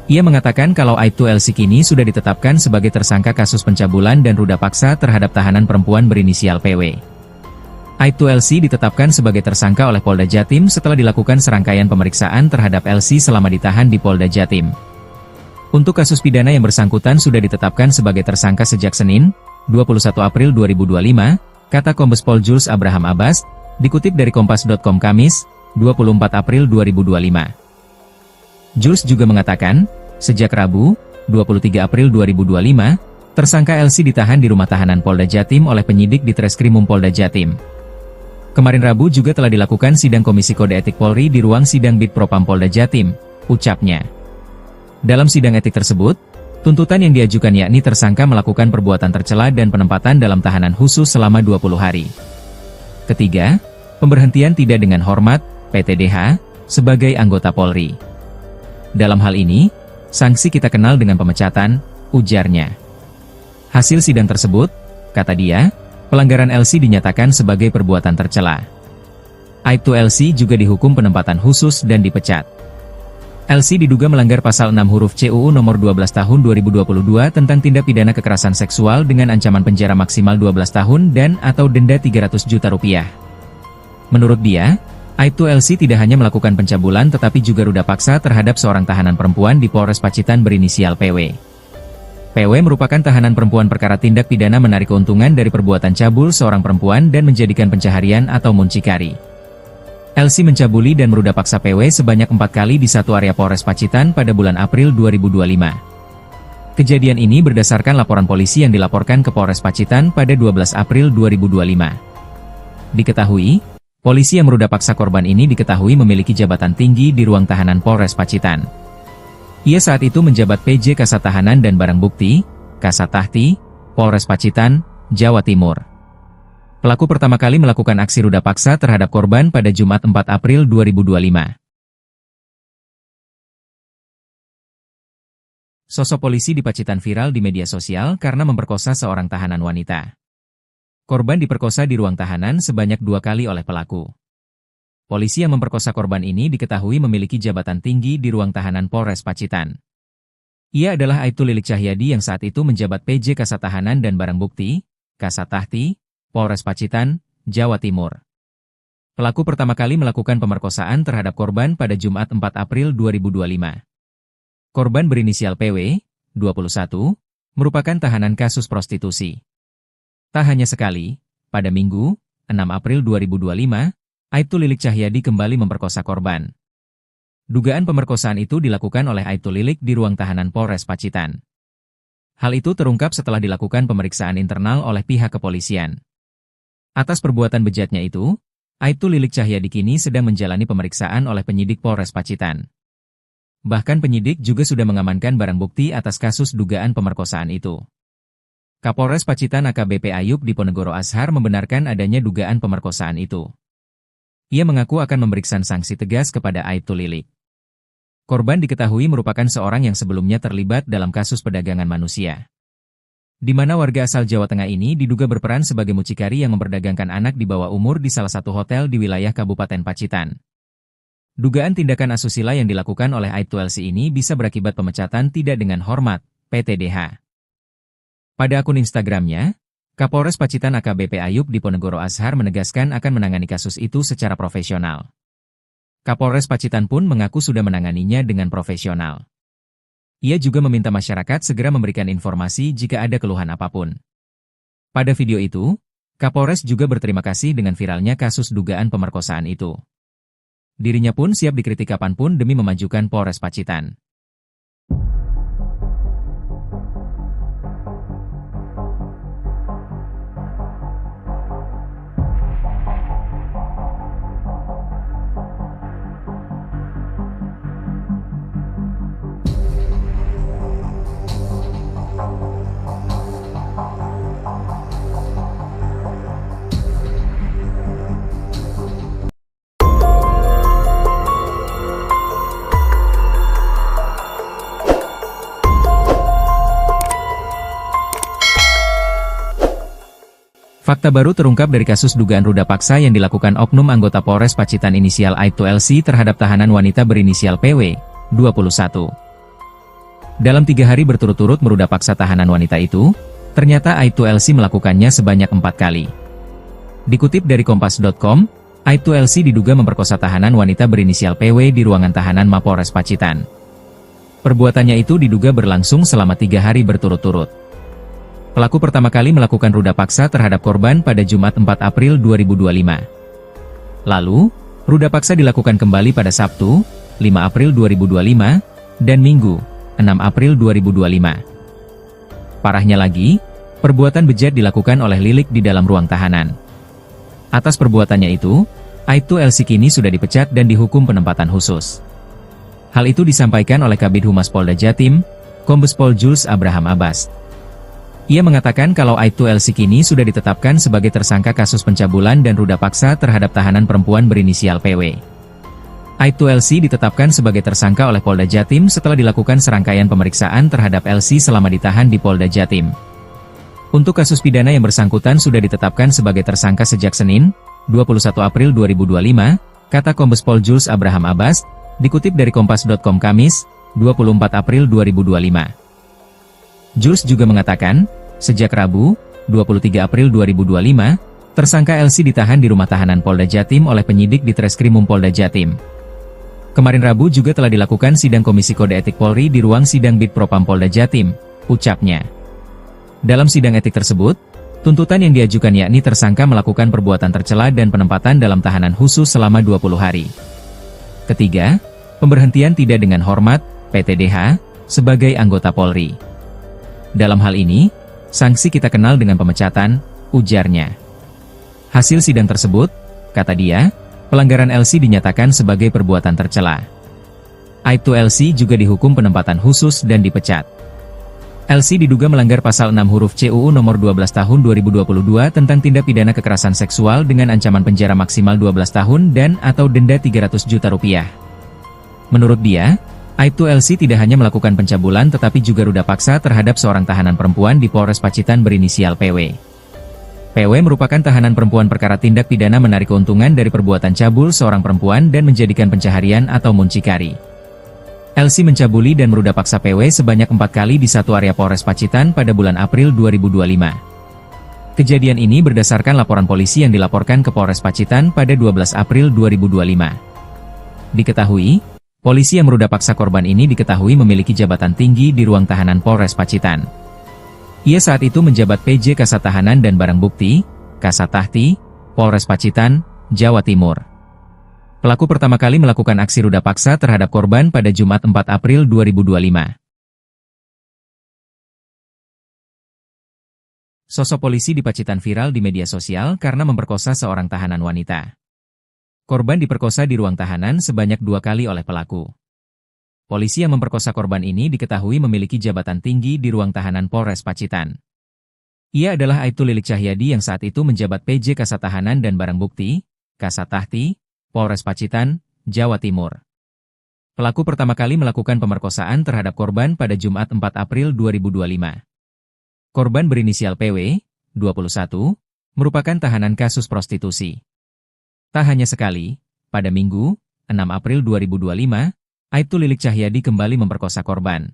Ia mengatakan kalau Aibtu LC kini sudah ditetapkan sebagai tersangka kasus pencabulan dan ruda paksa terhadap tahanan perempuan berinisial PW. Aibtu LC ditetapkan sebagai tersangka oleh Polda Jatim setelah dilakukan serangkaian pemeriksaan terhadap LC selama ditahan di Polda Jatim. Untuk kasus pidana yang bersangkutan sudah ditetapkan sebagai tersangka sejak Senin, 21 April 2025, kata Kombes Pol Jules Abraham Abbas, dikutip dari Kompas.com Kamis, 24 April 2025. Jules juga mengatakan, sejak Rabu, 23 April 2025, tersangka LC ditahan di rumah tahanan Polda Jatim oleh penyidik di Treskrimum Polda Jatim. Kemarin Rabu juga telah dilakukan sidang Komisi Kode Etik Polri di ruang sidang Bitpropam Polda Jatim, ucapnya. Dalam sidang etik tersebut, tuntutan yang diajukan yakni tersangka melakukan perbuatan tercela dan penempatan dalam tahanan khusus selama 20 hari. Ketiga, pemberhentian tidak dengan hormat, PTDH, sebagai anggota Polri. Dalam hal ini, sanksi kita kenal dengan pemecatan, ujarnya. Hasil sidang tersebut, kata dia, pelanggaran LC dinyatakan sebagai perbuatan tercela. Aibtu LC juga dihukum penempatan khusus dan dipecat. LC diduga melanggar pasal 6 huruf C UU nomor 12 tahun 2022 tentang tindak pidana kekerasan seksual dengan ancaman penjara maksimal 12 tahun dan atau denda 300 juta rupiah. Menurut dia, Aibtu LC tidak hanya melakukan pencabulan tetapi juga ruda paksa terhadap seorang tahanan perempuan di Polres Pacitan berinisial PW. PW merupakan tahanan perempuan perkara tindak pidana menarik keuntungan dari perbuatan cabul seorang perempuan dan menjadikan pencaharian atau muncikari. LC mencabuli dan meruda paksa PW sebanyak 4 kali di satu area Polres Pacitan pada bulan April 2025. Kejadian ini berdasarkan laporan polisi yang dilaporkan ke Polres Pacitan pada 12 April 2025. Diketahui, polisi yang meruda paksa korban ini diketahui memiliki jabatan tinggi di ruang tahanan Polres Pacitan. Ia saat itu menjabat PJ Kasat Tahanan dan Barang Bukti, Kasat Tahti, Polres Pacitan, Jawa Timur. Pelaku pertama kali melakukan aksi ruda paksa terhadap korban pada Jumat 4 April 2025. Sosok polisi di Pacitan viral di media sosial karena memperkosa seorang tahanan wanita. Korban diperkosa di ruang tahanan sebanyak 2 kali oleh pelaku. Polisi yang memperkosa korban ini diketahui memiliki jabatan tinggi di ruang tahanan Polres Pacitan. Ia adalah Aibtu Lilik Cahyadi yang saat itu menjabat PJ Kasat Tahanan dan Barang Bukti, Kasat Tahti, Polres Pacitan, Jawa Timur. Pelaku pertama kali melakukan pemerkosaan terhadap korban pada Jumat 4 April 2025. Korban berinisial PW, 21, merupakan tahanan kasus prostitusi. Tak hanya sekali, pada Minggu, 6 April 2025, Aibtu Lilik Cahyadi kembali memperkosa korban. Dugaan pemerkosaan itu dilakukan oleh Aibtu Lilik di ruang tahanan Polres Pacitan. Hal itu terungkap setelah dilakukan pemeriksaan internal oleh pihak kepolisian. Atas perbuatan bejatnya itu, Aibtu Lilik Cahyadi kini sedang menjalani pemeriksaan oleh penyidik Polres Pacitan. Bahkan penyidik juga sudah mengamankan barang bukti atas kasus dugaan pemerkosaan itu. Kapolres Pacitan AKBP Ayub Diponegoro Ashar membenarkan adanya dugaan pemerkosaan itu. Ia mengaku akan memberikan sanksi tegas kepada Aibtu Lilik. Korban diketahui merupakan seorang yang sebelumnya terlibat dalam kasus perdagangan manusia, di mana warga asal Jawa Tengah ini diduga berperan sebagai mucikari yang memperdagangkan anak di bawah umur di salah satu hotel di wilayah Kabupaten Pacitan. Dugaan tindakan asusila yang dilakukan oleh Aibtu LC ini bisa berakibat pemecatan tidak dengan hormat, PTDH. Pada akun Instagramnya, Kapolres Pacitan AKBP Ayub Diponegoro Ashar menegaskan akan menangani kasus itu secara profesional. Kapolres Pacitan pun mengaku sudah menanganinya dengan profesional. Ia juga meminta masyarakat segera memberikan informasi jika ada keluhan apapun. Pada video itu, Kapolres juga berterima kasih dengan viralnya kasus dugaan pemerkosaan itu. Dirinya pun siap dikritik kapanpun demi memajukan Polres Pacitan. Fakta baru terungkap dari kasus dugaan ruda paksa yang dilakukan oknum anggota Polres Pacitan inisial Aibtu LC terhadap tahanan wanita berinisial PW, 21. Dalam 3 hari berturut-turut meruda paksa tahanan wanita itu, ternyata Aibtu LC melakukannya sebanyak 4 kali. Dikutip dari Kompas.com, Aibtu LC diduga memperkosa tahanan wanita berinisial PW di ruangan tahanan Mapolres Pacitan. Perbuatannya itu diduga berlangsung selama 3 hari berturut-turut. Pelaku pertama kali melakukan ruda paksa terhadap korban pada Jumat 4 April 2025. Lalu, ruda paksa dilakukan kembali pada Sabtu, 5 April 2025, dan Minggu, 6 April 2025. Parahnya lagi, perbuatan bejat dilakukan oleh Lilik di dalam ruang tahanan. Atas perbuatannya itu, Aibtu LC kini sudah dipecat dan dihukum penempatan khusus. Hal itu disampaikan oleh Kabid Humas Polda Jatim, Kombes Pol Jules Abraham Abbas. Ia mengatakan kalau Aibtu LC kini sudah ditetapkan sebagai tersangka kasus pencabulan dan ruda paksa terhadap tahanan perempuan berinisial PW. Aibtu LC ditetapkan sebagai tersangka oleh Polda Jatim setelah dilakukan serangkaian pemeriksaan terhadap LC selama ditahan di Polda Jatim. Untuk kasus pidana yang bersangkutan sudah ditetapkan sebagai tersangka sejak Senin, 21 April 2025, kata Kombes Pol Jules Abraham Abbas, dikutip dari Kompas.com Kamis, 24 April 2025. Jules juga mengatakan, sejak Rabu, 23 April 2025, tersangka LC ditahan di rumah tahanan Polda Jatim oleh penyidik di Treskrimum Polda Jatim. Kemarin Rabu juga telah dilakukan sidang Komisi Kode Etik Polri di ruang sidang Bid Propam Polda Jatim, ucapnya. Dalam sidang etik tersebut, tuntutan yang diajukan yakni tersangka melakukan perbuatan tercela dan penempatan dalam tahanan khusus selama 20 hari. Ketiga, pemberhentian tidak dengan hormat, PTDH, sebagai anggota Polri. Dalam hal ini, sanksi kita kenal dengan pemecatan, ujarnya. Hasil sidang tersebut, kata dia, pelanggaran LC dinyatakan sebagai perbuatan tercela. Aibtu LC juga dihukum penempatan khusus dan dipecat. LC diduga melanggar pasal 6 huruf C UU nomor 12 tahun 2022 tentang tindak pidana kekerasan seksual dengan ancaman penjara maksimal 12 tahun dan atau denda 300 juta rupiah. Menurut dia, aibtu LC tidak hanya melakukan pencabulan tetapi juga ruda paksa terhadap seorang tahanan perempuan di Polres Pacitan berinisial PW. PW merupakan tahanan perempuan perkara tindak pidana menarik keuntungan dari perbuatan cabul seorang perempuan dan menjadikan pencaharian atau muncikari. LC mencabuli dan meruda paksa PW sebanyak 4 kali di satu area Polres Pacitan pada bulan April 2025. Kejadian ini berdasarkan laporan polisi yang dilaporkan ke Polres Pacitan pada 12 April 2025. Diketahui, polisi yang meruda paksa korban ini diketahui memiliki jabatan tinggi di ruang tahanan Polres Pacitan. Ia saat itu menjabat PJ Kasat Tahanan dan Barang Bukti, Kasat Tahti, Polres Pacitan, Jawa Timur. Pelaku pertama kali melakukan aksi ruda paksa terhadap korban pada Jumat 4 April 2025. Sosok polisi di Pacitan viral di media sosial karena memperkosa seorang tahanan wanita. Korban diperkosa di ruang tahanan sebanyak 2 kali oleh pelaku. Polisi yang memperkosa korban ini diketahui memiliki jabatan tinggi di ruang tahanan Polres Pacitan. Ia adalah Aibtu Lilik Cahyadi yang saat itu menjabat PJ Kasat Tahanan dan Barang Bukti, Kasat Tahti, Polres Pacitan, Jawa Timur. Pelaku pertama kali melakukan pemerkosaan terhadap korban pada Jumat 4 April 2025. Korban berinisial PW, 21, merupakan tahanan kasus prostitusi. Tak hanya sekali, pada Minggu, 6 April 2025, Aibtu Lilik Cahyadi kembali memperkosa korban.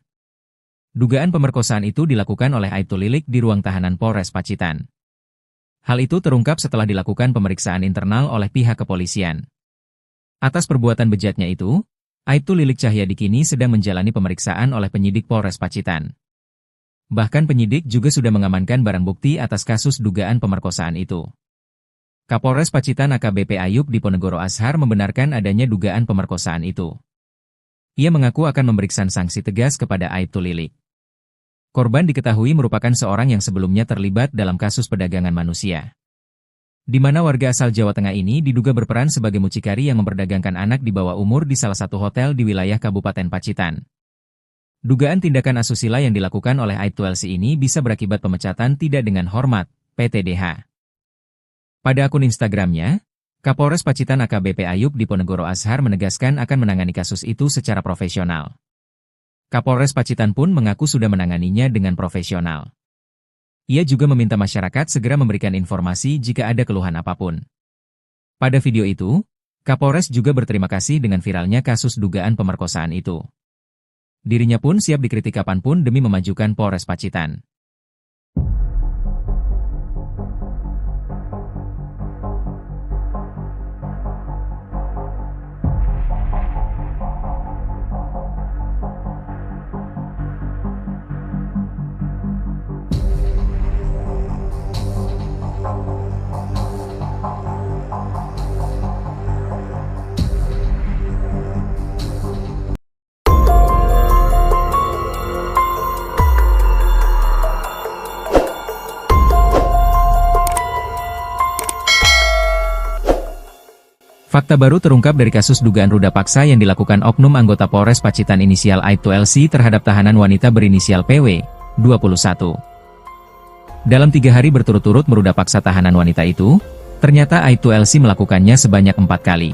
Dugaan pemerkosaan itu dilakukan oleh Aibtu Lilik di ruang tahanan Polres Pacitan. Hal itu terungkap setelah dilakukan pemeriksaan internal oleh pihak kepolisian. Atas perbuatan bejatnya itu, Aibtu Lilik Cahyadi kini sedang menjalani pemeriksaan oleh penyidik Polres Pacitan. Bahkan penyidik juga sudah mengamankan barang bukti atas kasus dugaan pemerkosaan itu. Kapolres Pacitan AKBP Ayub Diponegoro Ashar membenarkan adanya dugaan pemerkosaan itu. Ia mengaku akan memberikan sanksi tegas kepada Aibtu Lilik. Korban diketahui merupakan seorang yang sebelumnya terlibat dalam kasus perdagangan manusia, di mana warga asal Jawa Tengah ini diduga berperan sebagai mucikari yang memperdagangkan anak di bawah umur di salah satu hotel di wilayah Kabupaten Pacitan. Dugaan tindakan asusila yang dilakukan oleh Aibtu LC ini bisa berakibat pemecatan tidak dengan hormat, PTDH. Pada akun Instagramnya, Kapolres Pacitan AKBP Ayub Diponegoro Ashar menegaskan akan menangani kasus itu secara profesional. Kapolres Pacitan pun mengaku sudah menanganinya dengan profesional. Ia juga meminta masyarakat segera memberikan informasi jika ada keluhan apapun. Pada video itu, Kapolres juga berterima kasih dengan viralnya kasus dugaan pemerkosaan itu. Dirinya pun siap dikritik kapanpun demi memajukan Polres Pacitan. Fakta baru terungkap dari kasus dugaan ruda paksa yang dilakukan oknum anggota Polres Pacitan inisial Aibtu LC terhadap tahanan wanita berinisial PW, 21. Dalam 3 hari berturut-turut meruda paksa tahanan wanita itu, ternyata Aibtu LC melakukannya sebanyak 4 kali.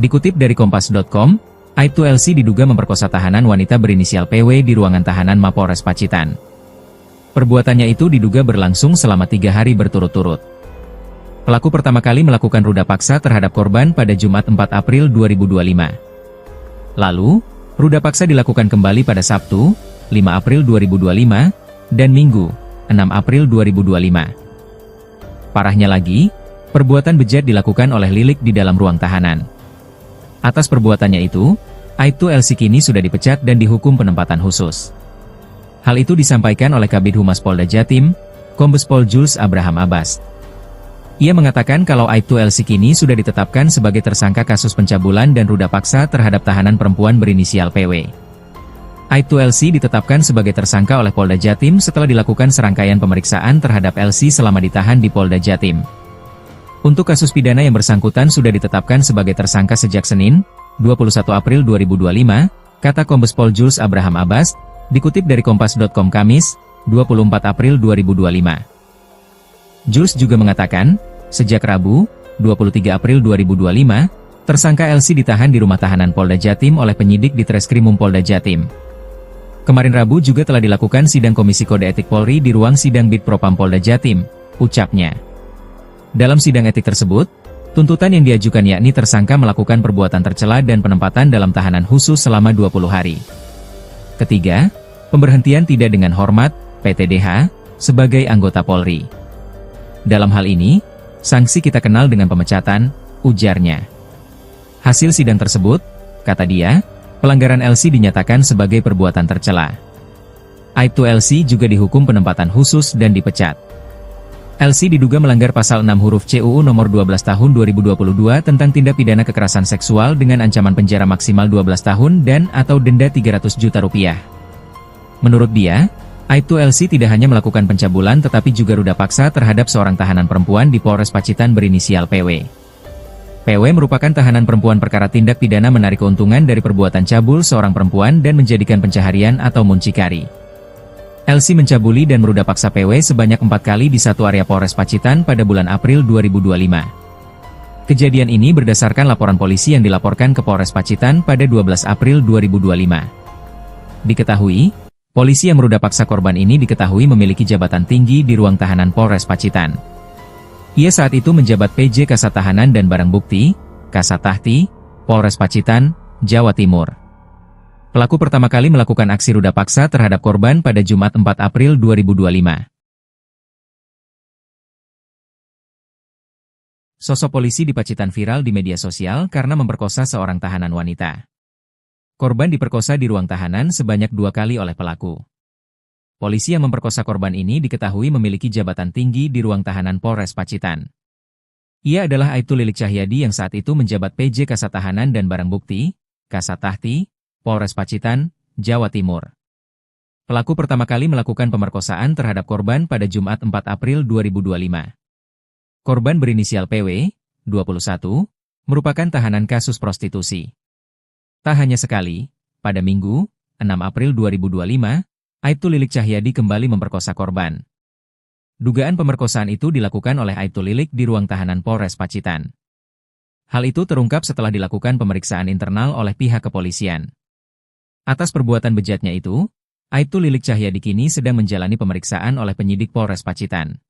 Dikutip dari Kompas.com, Aibtu LC diduga memperkosa tahanan wanita berinisial PW di ruangan tahanan Mapolres Pacitan. Perbuatannya itu diduga berlangsung selama 3 hari berturut-turut. Pelaku pertama kali melakukan ruda paksa terhadap korban pada Jumat 4 April 2025. Lalu, ruda paksa dilakukan kembali pada Sabtu, 5 April 2025, dan Minggu, 6 April 2025. Parahnya lagi, perbuatan bejat dilakukan oleh Lilik di dalam ruang tahanan. Atas perbuatannya itu, Aibtu LC kini sudah dipecat dan dihukum penempatan khusus. Hal itu disampaikan oleh Kabid Humas Polda Jatim, Kombes Pol Jules Abraham Abbas. Ia mengatakan kalau Aibtu LC kini sudah ditetapkan sebagai tersangka kasus pencabulan dan ruda paksa terhadap tahanan perempuan berinisial PW. Aibtu LC ditetapkan sebagai tersangka oleh Polda Jatim setelah dilakukan serangkaian pemeriksaan terhadap LC selama ditahan di Polda Jatim. Untuk kasus pidana yang bersangkutan sudah ditetapkan sebagai tersangka sejak Senin, 21 April 2025, kata Kombes Pol Jules Abraham Abbas, dikutip dari Kompas.com Kamis, 24 April 2025. Jules juga mengatakan, sejak Rabu, 23 April 2025, tersangka LC ditahan di rumah tahanan Polda Jatim oleh penyidik di Treskrimum Polda Jatim. Kemarin Rabu juga telah dilakukan sidang Komisi Kode Etik Polri di ruang sidang Bid Propam Polda Jatim, ucapnya. Dalam sidang etik tersebut, tuntutan yang diajukan yakni tersangka melakukan perbuatan tercela dan penempatan dalam tahanan khusus selama 20 hari. Ketiga, pemberhentian tidak dengan hormat, PTDH, sebagai anggota Polri. Dalam hal ini, sanksi kita kenal dengan pemecatan, ujarnya. Hasil sidang tersebut, kata dia, pelanggaran LC dinyatakan sebagai perbuatan tercela. Aibtu LC juga dihukum penempatan khusus dan dipecat. LC diduga melanggar pasal 6 huruf CUU nomor 12 tahun 2022 tentang tindak pidana kekerasan seksual dengan ancaman penjara maksimal 12 tahun dan atau denda 300 juta rupiah. Menurut dia, Aibtu LC tidak hanya melakukan pencabulan tetapi juga ruda paksa terhadap seorang tahanan perempuan di Polres Pacitan berinisial PW. PW merupakan tahanan perempuan perkara tindak pidana menarik keuntungan dari perbuatan cabul seorang perempuan dan menjadikan pencaharian atau muncikari. LC mencabuli dan meruda paksa PW sebanyak 4 kali di satu area Polres Pacitan pada bulan April 2025. Kejadian ini berdasarkan laporan polisi yang dilaporkan ke Polres Pacitan pada 12 April 2025. Diketahui, polisi yang meruda paksa korban ini diketahui memiliki jabatan tinggi di ruang tahanan Polres Pacitan. Ia saat itu menjabat PJ Kasat Tahanan dan Barang Bukti, Kasat Tahti, Polres Pacitan, Jawa Timur. Pelaku pertama kali melakukan aksi ruda paksa terhadap korban pada Jumat 4 April 2025. Sosok polisi di Pacitan viral di media sosial karena memperkosa seorang tahanan wanita. Korban diperkosa di ruang tahanan sebanyak 2 kali oleh pelaku. Polisi yang memperkosa korban ini diketahui memiliki jabatan tinggi di ruang tahanan Polres Pacitan. Ia adalah Aibtu Lilik Cahyadi yang saat itu menjabat PJ Kasat Tahanan dan Barang Bukti, Kasat Tahti, Polres Pacitan, Jawa Timur. Pelaku pertama kali melakukan pemerkosaan terhadap korban pada Jumat 4 April 2025. Korban berinisial PW, 21, merupakan tahanan kasus prostitusi. Tak hanya sekali, pada Minggu, 6 April 2025, Aibtu Lilik Cahyadi kembali memperkosa korban. Dugaan pemerkosaan itu dilakukan oleh Aibtu Lilik di ruang tahanan Polres Pacitan. Hal itu terungkap setelah dilakukan pemeriksaan internal oleh pihak kepolisian. Atas perbuatan bejatnya itu, Aibtu Lilik Cahyadi kini sedang menjalani pemeriksaan oleh penyidik Polres Pacitan.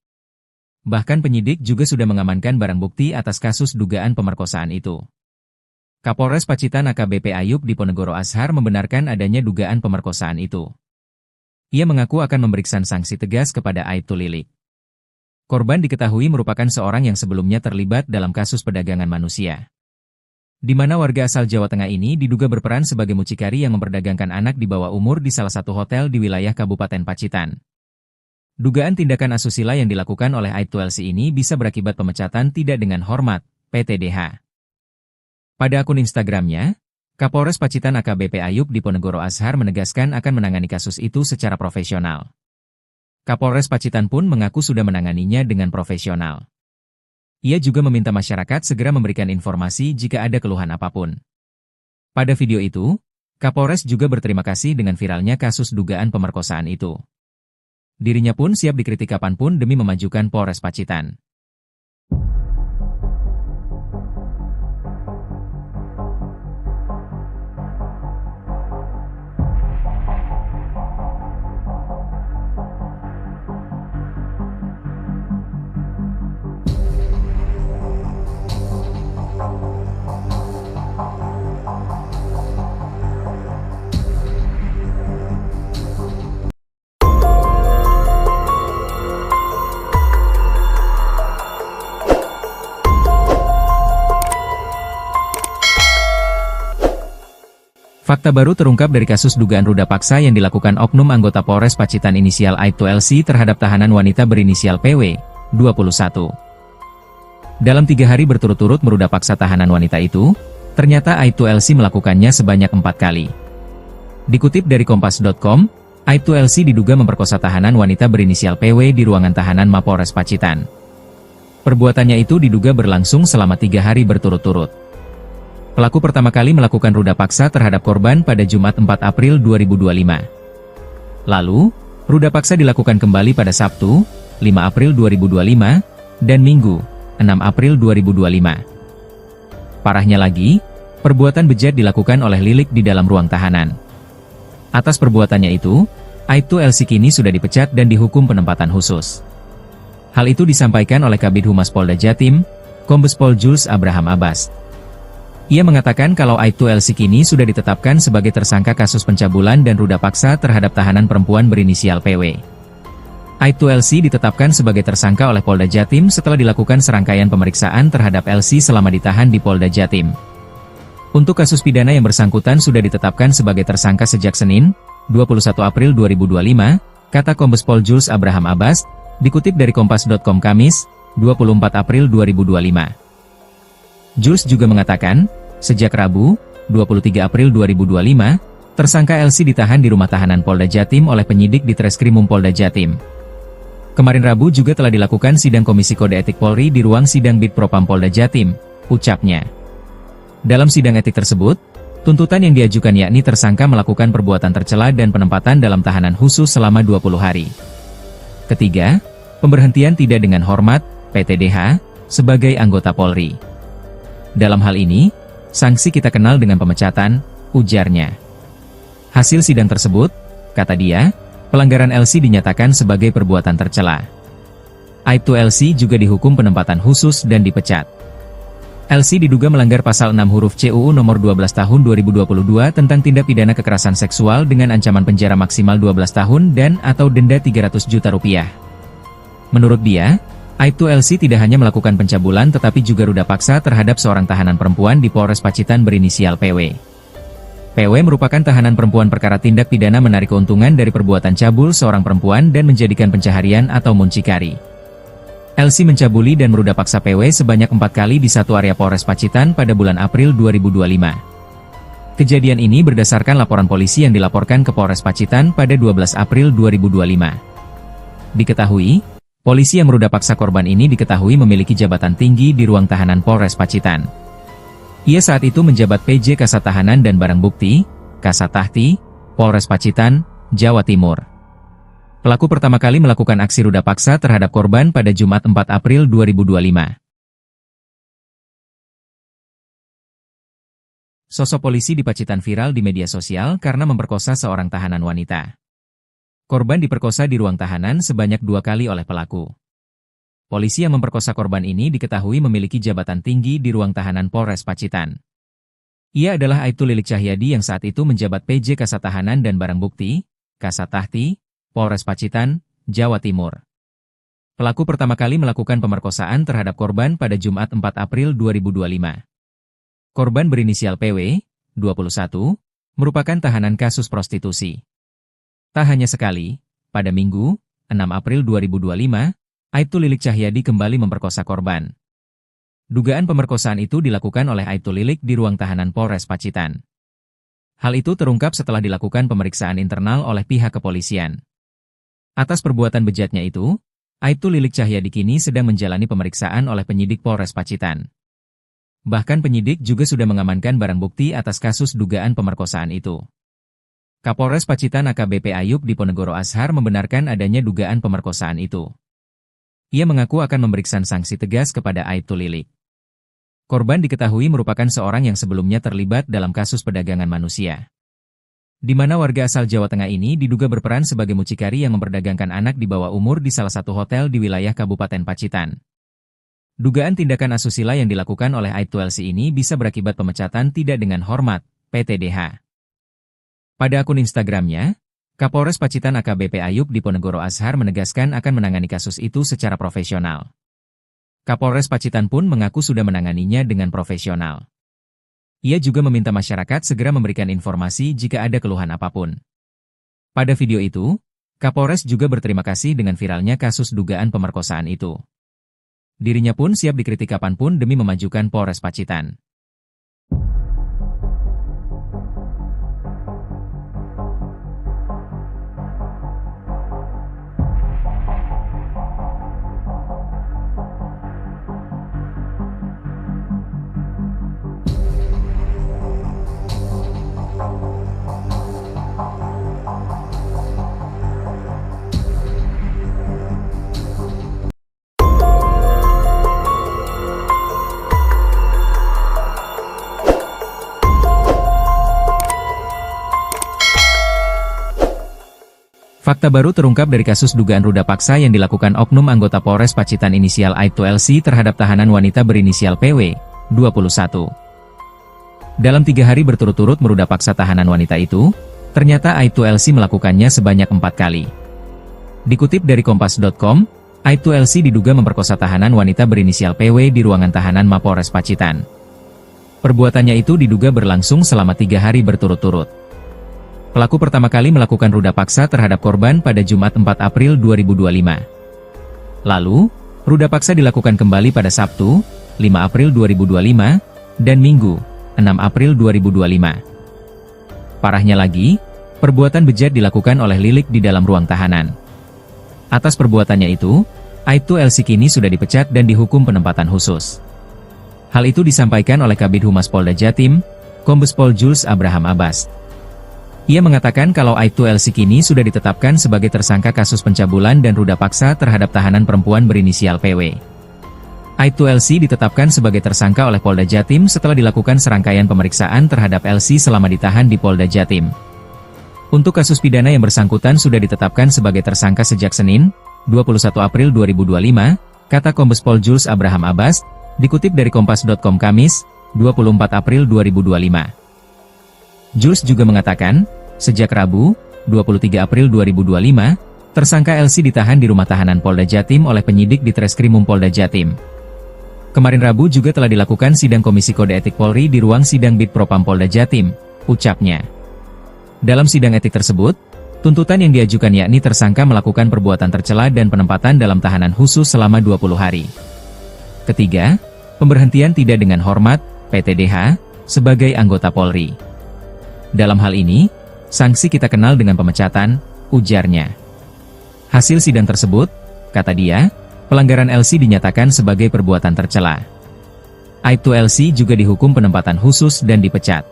Bahkan penyidik juga sudah mengamankan barang bukti atas kasus dugaan pemerkosaan itu. Kapolres Pacitan AKBP Ayub Diponegoro Ashar membenarkan adanya dugaan pemerkosaan itu. Ia mengaku akan memberikan sanksi tegas kepada Aibtu Lilik. Korban diketahui merupakan seorang yang sebelumnya terlibat dalam kasus perdagangan manusia, di mana warga asal Jawa Tengah ini diduga berperan sebagai mucikari yang memperdagangkan anak di bawah umur di salah satu hotel di wilayah Kabupaten Pacitan. Dugaan tindakan asusila yang dilakukan oleh Aibtu LC ini bisa berakibat pemecatan tidak dengan hormat, PTDH. Pada akun Instagramnya, Kapolres Pacitan AKBP Ayub Diponegoro Ashar menegaskan akan menangani kasus itu secara profesional. Kapolres Pacitan pun mengaku sudah menanganinya dengan profesional. Ia juga meminta masyarakat segera memberikan informasi jika ada keluhan apapun. Pada video itu, Kapolres juga berterima kasih dengan viralnya kasus dugaan pemerkosaan itu. Dirinya pun siap dikritik kapanpun demi memajukan Polres Pacitan. Fakta baru terungkap dari kasus dugaan ruda paksa yang dilakukan oknum anggota Polres Pacitan inisial Aibtu LC terhadap tahanan wanita berinisial PW, 21. Dalam 3 hari berturut-turut meruda paksa tahanan wanita itu, ternyata Aibtu LC melakukannya sebanyak 4 kali. Dikutip dari Kompas.com, Aibtu LC diduga memperkosa tahanan wanita berinisial PW di ruangan tahanan Mapolres Pacitan. Perbuatannya itu diduga berlangsung selama 3 hari berturut-turut. Pelaku pertama kali melakukan ruda paksa terhadap korban pada Jumat 4 April 2025. Lalu, ruda paksa dilakukan kembali pada Sabtu, 5 April 2025, dan Minggu, 6 April 2025. Parahnya lagi, perbuatan bejat dilakukan oleh Lilik di dalam ruang tahanan. Atas perbuatannya itu, Aibtu LC kini sudah dipecat dan dihukum penempatan khusus. Hal itu disampaikan oleh Kabid Humas Polda Jatim, Kombes Pol Jules Abraham Abbas. Ia mengatakan kalau Aibtu LC kini sudah ditetapkan sebagai tersangka kasus pencabulan dan ruda paksa terhadap tahanan perempuan berinisial PW. Aibtu LC ditetapkan sebagai tersangka oleh Polda Jatim setelah dilakukan serangkaian pemeriksaan terhadap LC selama ditahan di Polda Jatim. Untuk kasus pidana yang bersangkutan sudah ditetapkan sebagai tersangka sejak Senin, 21 April 2025, kata Kombes Pol Jules Abraham Abbas, dikutip dari Kompas.com Kamis, 24 April 2025. Jules juga mengatakan, sejak Rabu, 23 April 2025, tersangka LC ditahan di rumah tahanan Polda Jatim oleh penyidik di Treskrimum Polda Jatim. Kemarin Rabu juga telah dilakukan sidang Komisi Kode Etik Polri di ruang sidang Bid Propam Polda Jatim, ucapnya. Dalam sidang etik tersebut, tuntutan yang diajukan yakni tersangka melakukan perbuatan tercela dan penempatan dalam tahanan khusus selama 20 hari. Ketiga, pemberhentian tidak dengan hormat, PTDH, sebagai anggota Polri. Dalam hal ini, sanksi kita kenal dengan pemecatan, ujarnya. Hasil sidang tersebut, kata dia, pelanggaran LC dinyatakan sebagai perbuatan tercela. Aibtu LC juga dihukum penempatan khusus dan dipecat. LC diduga melanggar pasal 6 huruf C UU nomor 12 tahun 2022 tentang tindak pidana kekerasan seksual dengan ancaman penjara maksimal 12 tahun dan atau denda 300 juta rupiah. Menurut dia, Aibtu LC tidak hanya melakukan pencabulan tetapi juga ruda paksa terhadap seorang tahanan perempuan di Polres Pacitan berinisial PW. PW merupakan tahanan perempuan perkara tindak pidana menarik keuntungan dari perbuatan cabul seorang perempuan dan menjadikan pencaharian atau muncikari. LC mencabuli dan meruda paksa PW sebanyak 4 kali di satu area Polres Pacitan pada bulan April 2025. Kejadian ini berdasarkan laporan polisi yang dilaporkan ke Polres Pacitan pada 12 April 2025. Diketahui, polisi yang meruda paksa korban ini diketahui memiliki jabatan tinggi di ruang tahanan Polres Pacitan. Ia saat itu menjabat PJ Kasat Tahanan dan Barang Bukti, Kasat Tahti, Polres Pacitan, Jawa Timur. Pelaku pertama kali melakukan aksi ruda paksa terhadap korban pada Jumat 4 April 2025. Sosok polisi di Pacitan viral di media sosial karena memperkosa seorang tahanan wanita. Korban diperkosa di ruang tahanan sebanyak 2 kali oleh pelaku. Polisi yang memperkosa korban ini diketahui memiliki jabatan tinggi di ruang tahanan Polres Pacitan. Ia adalah Aibtu Lilik Cahyadi yang saat itu menjabat PJ Kasat Tahanan dan Barang Bukti, Kasat Tahti, Polres Pacitan, Jawa Timur. Pelaku pertama kali melakukan pemerkosaan terhadap korban pada Jumat 4 April 2025. Korban berinisial PW, 21, merupakan tahanan kasus prostitusi. Tak hanya sekali, pada Minggu, 6 April 2025, Aibtu Lilik Cahyadi kembali memperkosa korban. Dugaan pemerkosaan itu dilakukan oleh Aibtu Lilik di ruang tahanan Polres Pacitan. Hal itu terungkap setelah dilakukan pemeriksaan internal oleh pihak kepolisian. Atas perbuatan bejatnya itu, Aibtu Lilik Cahyadi kini sedang menjalani pemeriksaan oleh penyidik Polres Pacitan. Bahkan penyidik juga sudah mengamankan barang bukti atas kasus dugaan pemerkosaan itu. Kapolres Pacitan AKBP Ayub Diponegoro Ashar membenarkan adanya dugaan pemerkosaan itu. Ia mengaku akan memberikan sanksi tegas kepada Aibtu Lilik. Korban diketahui merupakan seorang yang sebelumnya terlibat dalam kasus perdagangan manusia, di mana warga asal Jawa Tengah ini diduga berperan sebagai mucikari yang memperdagangkan anak di bawah umur di salah satu hotel di wilayah Kabupaten Pacitan. Dugaan tindakan asusila yang dilakukan oleh Aibtu LC ini bisa berakibat pemecatan tidak dengan hormat, PTDH. Pada akun Instagramnya, Kapolres Pacitan AKBP Ayub Diponegoro Ashar menegaskan akan menangani kasus itu secara profesional. Kapolres Pacitan pun mengaku sudah menanganinya dengan profesional. Ia juga meminta masyarakat segera memberikan informasi jika ada keluhan apapun. Pada video itu, Kapolres juga berterima kasih dengan viralnya kasus dugaan pemerkosaan itu. Dirinya pun siap dikritik kapanpun demi memajukan Polres Pacitan. Fakta baru terungkap dari kasus dugaan ruda paksa yang dilakukan oknum anggota Polres Pacitan inisial Aibtu LC terhadap tahanan wanita berinisial PW, 21. Dalam 3 hari berturut-turut meruda paksa tahanan wanita itu, ternyata Aibtu LC melakukannya sebanyak 4 kali. Dikutip dari Kompas.com, Aibtu LC diduga memperkosa tahanan wanita berinisial PW di ruangan tahanan Mapolres Pacitan. Perbuatannya itu diduga berlangsung selama 3 hari berturut-turut. Pelaku pertama kali melakukan ruda paksa terhadap korban pada Jumat 4 April 2025. Lalu, ruda paksa dilakukan kembali pada Sabtu, 5 April 2025, dan Minggu, 6 April 2025. Parahnya lagi, perbuatan bejat dilakukan oleh Lilik di dalam ruang tahanan. Atas perbuatannya itu, Aibtu LC kini sudah dipecat dan dihukum penempatan khusus. Hal itu disampaikan oleh Kabid Humas Polda Jatim, Kombes Pol Jules Abraham Abbas. Ia mengatakan kalau Aibtu LC kini sudah ditetapkan sebagai tersangka kasus pencabulan dan ruda paksa terhadap tahanan perempuan berinisial PW. Aibtu LC ditetapkan sebagai tersangka oleh Polda Jatim setelah dilakukan serangkaian pemeriksaan terhadap LC selama ditahan di Polda Jatim. Untuk kasus pidana yang bersangkutan sudah ditetapkan sebagai tersangka sejak Senin, 21 April 2025, kata Kombes Pol Jules Abraham Abbas, dikutip dari Kompas.com Kamis, 24 April 2025. Jules juga mengatakan, sejak Rabu, 23 April 2025, tersangka LC ditahan di rumah tahanan Polda Jatim oleh penyidik di Treskrimum Polda Jatim. Kemarin Rabu juga telah dilakukan sidang Komisi Kode Etik Polri di ruang sidang Bid Propam Polda Jatim, ucapnya. Dalam sidang etik tersebut, tuntutan yang diajukan yakni tersangka melakukan perbuatan tercela dan penempatan dalam tahanan khusus selama 20 hari. Ketiga, pemberhentian tidak dengan hormat, PTDH, sebagai anggota Polri. Dalam hal ini, sanksi kita kenal dengan pemecatan, ujarnya. Hasil sidang tersebut, kata dia, pelanggaran LC dinyatakan sebagai perbuatan tercela. Aibtu LC juga dihukum penempatan khusus dan dipecat.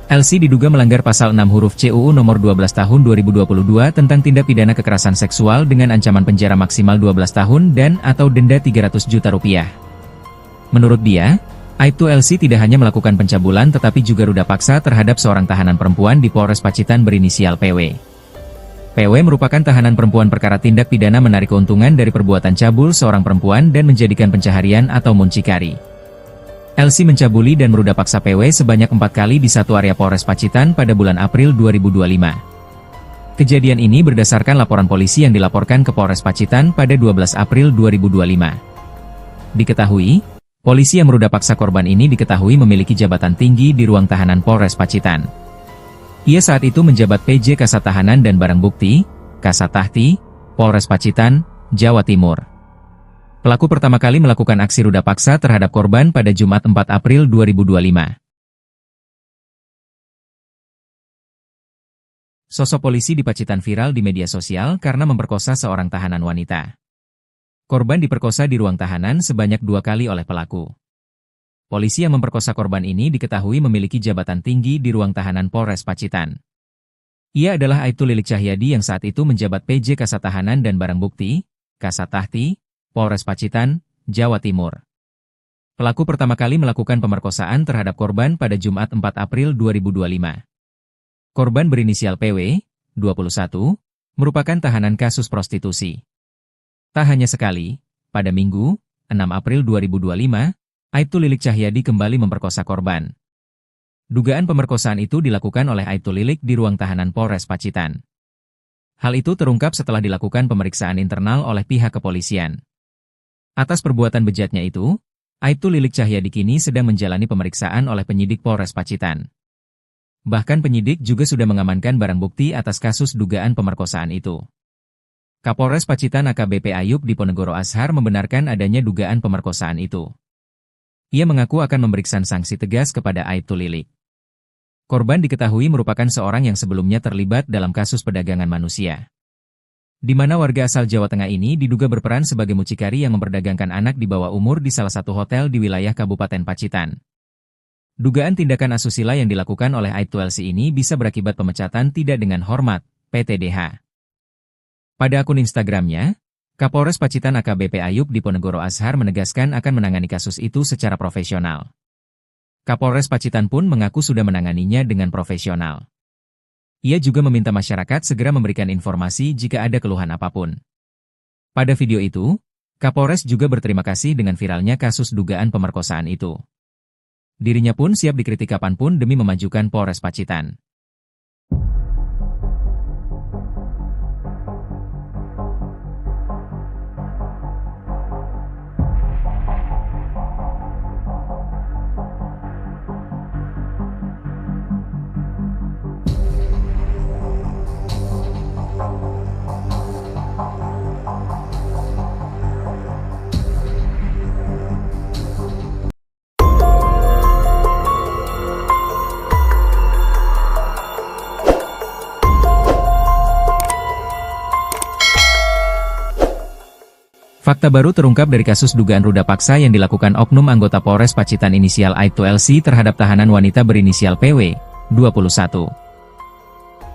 LC diduga melanggar pasal 6 huruf CUU nomor 12 tahun 2022 tentang tindak pidana kekerasan seksual dengan ancaman penjara maksimal 12 tahun dan atau denda 300 juta rupiah. Menurut dia, Aibtu LC tidak hanya melakukan pencabulan tetapi juga ruda paksa terhadap seorang tahanan perempuan di Polres Pacitan berinisial PW. PW merupakan tahanan perempuan perkara tindak pidana menarik keuntungan dari perbuatan cabul seorang perempuan dan menjadikan pencaharian atau muncikari. LC mencabuli dan meruda paksa PW sebanyak 4 kali di satu area Polres Pacitan pada bulan April 2025. Kejadian ini berdasarkan laporan polisi yang dilaporkan ke Polres Pacitan pada 12 April 2025. Diketahui, polisi yang meruda paksa korban ini diketahui memiliki jabatan tinggi di ruang tahanan Polres Pacitan. Ia saat itu menjabat PJ Kasat Tahanan dan Barang Bukti, Kasat Tahti, Polres Pacitan, Jawa Timur. Pelaku pertama kali melakukan aksi ruda paksa terhadap korban pada Jumat 4 April 2025. Sosok polisi di Pacitan viral di media sosial karena memperkosa seorang tahanan wanita. Korban diperkosa di ruang tahanan sebanyak 2 kali oleh pelaku. Polisi yang memperkosa korban ini diketahui memiliki jabatan tinggi di ruang tahanan Polres Pacitan. Ia adalah Aibtu Lilik Cahyadi yang saat itu menjabat PJ Kasat Tahanan dan Barang Bukti, Kasat Tahti, Polres Pacitan, Jawa Timur. Pelaku pertama kali melakukan pemerkosaan terhadap korban pada Jumat 4 April 2025. Korban berinisial PW, 21, merupakan tahanan kasus prostitusi. Tak hanya sekali, pada Minggu, 6 April 2025, Aibtu Lilik Cahyadi kembali memperkosa korban. Dugaan pemerkosaan itu dilakukan oleh Aibtu Lilik di ruang tahanan Polres Pacitan. Hal itu terungkap setelah dilakukan pemeriksaan internal oleh pihak kepolisian. Atas perbuatan bejatnya itu, Aibtu Lilik Cahyadi kini sedang menjalani pemeriksaan oleh penyidik Polres Pacitan. Bahkan penyidik juga sudah mengamankan barang bukti atas kasus dugaan pemerkosaan itu. Kapolres Pacitan AKBP Ayub Diponegoro Ashar membenarkan adanya dugaan pemerkosaan itu. Ia mengaku akan memberikan sanksi tegas kepada Aibtu Lilik. Korban diketahui merupakan seorang yang sebelumnya terlibat dalam kasus perdagangan manusia, di mana warga asal Jawa Tengah ini diduga berperan sebagai mucikari yang memperdagangkan anak di bawah umur di salah satu hotel di wilayah Kabupaten Pacitan. Dugaan tindakan asusila yang dilakukan oleh Aibtu LC ini bisa berakibat pemecatan tidak dengan hormat, PTDH. Pada akun Instagramnya, Kapolres Pacitan AKBP Ayub Diponegoro Ashar menegaskan akan menangani kasus itu secara profesional. Kapolres Pacitan pun mengaku sudah menanganinya dengan profesional. Ia juga meminta masyarakat segera memberikan informasi jika ada keluhan apapun. Pada video itu, Kapolres juga berterima kasih dengan viralnya kasus dugaan pemerkosaan itu. Dirinya pun siap dikritik kapanpun demi memajukan Polres Pacitan. Fakta baru terungkap dari kasus dugaan ruda paksa yang dilakukan oknum anggota Polres Pacitan inisial Aibtu LC terhadap tahanan wanita berinisial PW, 21.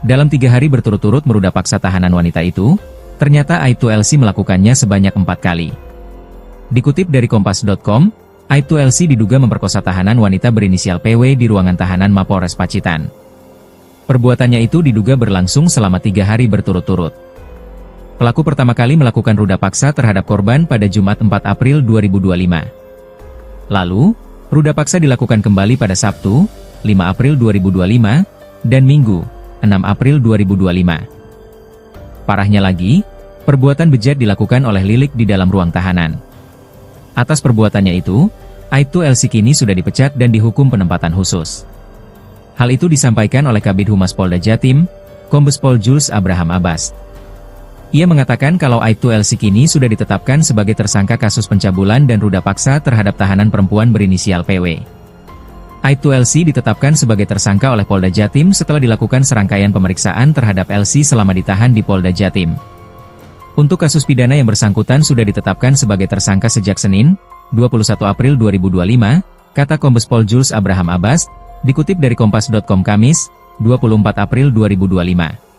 Dalam 3 hari berturut-turut meruda paksa tahanan wanita itu, ternyata Aibtu LC melakukannya sebanyak 4 kali. Dikutip dari Kompas.com, Aibtu LC diduga memperkosa tahanan wanita berinisial PW di ruangan tahanan Mapolres Pacitan. Perbuatannya itu diduga berlangsung selama 3 hari berturut-turut. Pelaku pertama kali melakukan ruda paksa terhadap korban pada Jumat 4 April 2025. Lalu, ruda paksa dilakukan kembali pada Sabtu, 5 April 2025, dan Minggu, 6 April 2025. Parahnya lagi, perbuatan bejat dilakukan oleh Lilik di dalam ruang tahanan. Atas perbuatannya itu, Aibtu LC kini sudah dipecat dan dihukum penempatan khusus. Hal itu disampaikan oleh Kabid Humas Polda Jatim, Kombes Pol Jules Abraham Abbas. Ia mengatakan kalau Aibtu LC kini sudah ditetapkan sebagai tersangka kasus pencabulan dan ruda paksa terhadap tahanan perempuan berinisial PW. Aibtu LC ditetapkan sebagai tersangka oleh Polda Jatim setelah dilakukan serangkaian pemeriksaan terhadap LC selama ditahan di Polda Jatim. Untuk kasus pidana yang bersangkutan sudah ditetapkan sebagai tersangka sejak Senin, 21 April 2025, kata Kombes Pol Jules Abraham Abbas, dikutip dari Kompas.com Kamis, 24 April 2025.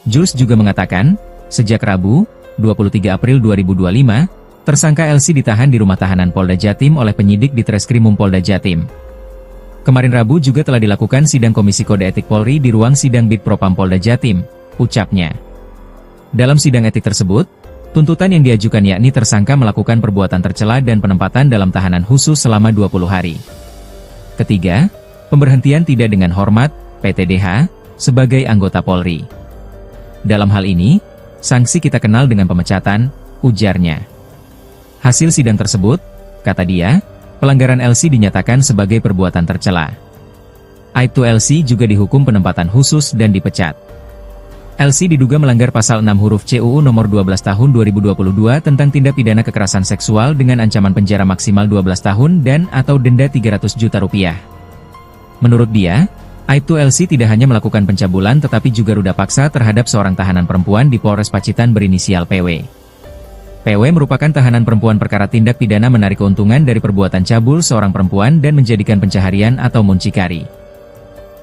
Jules juga mengatakan, sejak Rabu, 23 April 2025, tersangka LC ditahan di rumah tahanan Polda Jatim oleh penyidik di Treskrimum Polda Jatim. Kemarin Rabu juga telah dilakukan sidang Komisi Kode Etik Polri di ruang sidang Bid Propam Polda Jatim, ucapnya. Dalam sidang etik tersebut, tuntutan yang diajukan yakni tersangka melakukan perbuatan tercela dan penempatan dalam tahanan khusus selama 20 hari. Ketiga, pemberhentian tidak dengan hormat, PTDH, sebagai anggota Polri. Dalam hal ini, sanksi kita kenal dengan pemecatan, ujarnya. Hasil sidang tersebut, kata dia, pelanggaran LC dinyatakan sebagai perbuatan tercela. Aibtu LC juga dihukum penempatan khusus dan dipecat. LC diduga melanggar pasal 6 huruf C UU nomor 12 tahun 2022 tentang tindak pidana kekerasan seksual dengan ancaman penjara maksimal 12 tahun dan atau denda 300 juta rupiah. Menurut dia, Aibtu LC tidak hanya melakukan pencabulan tetapi juga ruda paksa terhadap seorang tahanan perempuan di Polres Pacitan berinisial PW. PW merupakan tahanan perempuan perkara tindak pidana menarik keuntungan dari perbuatan cabul seorang perempuan dan menjadikan pencaharian atau muncikari.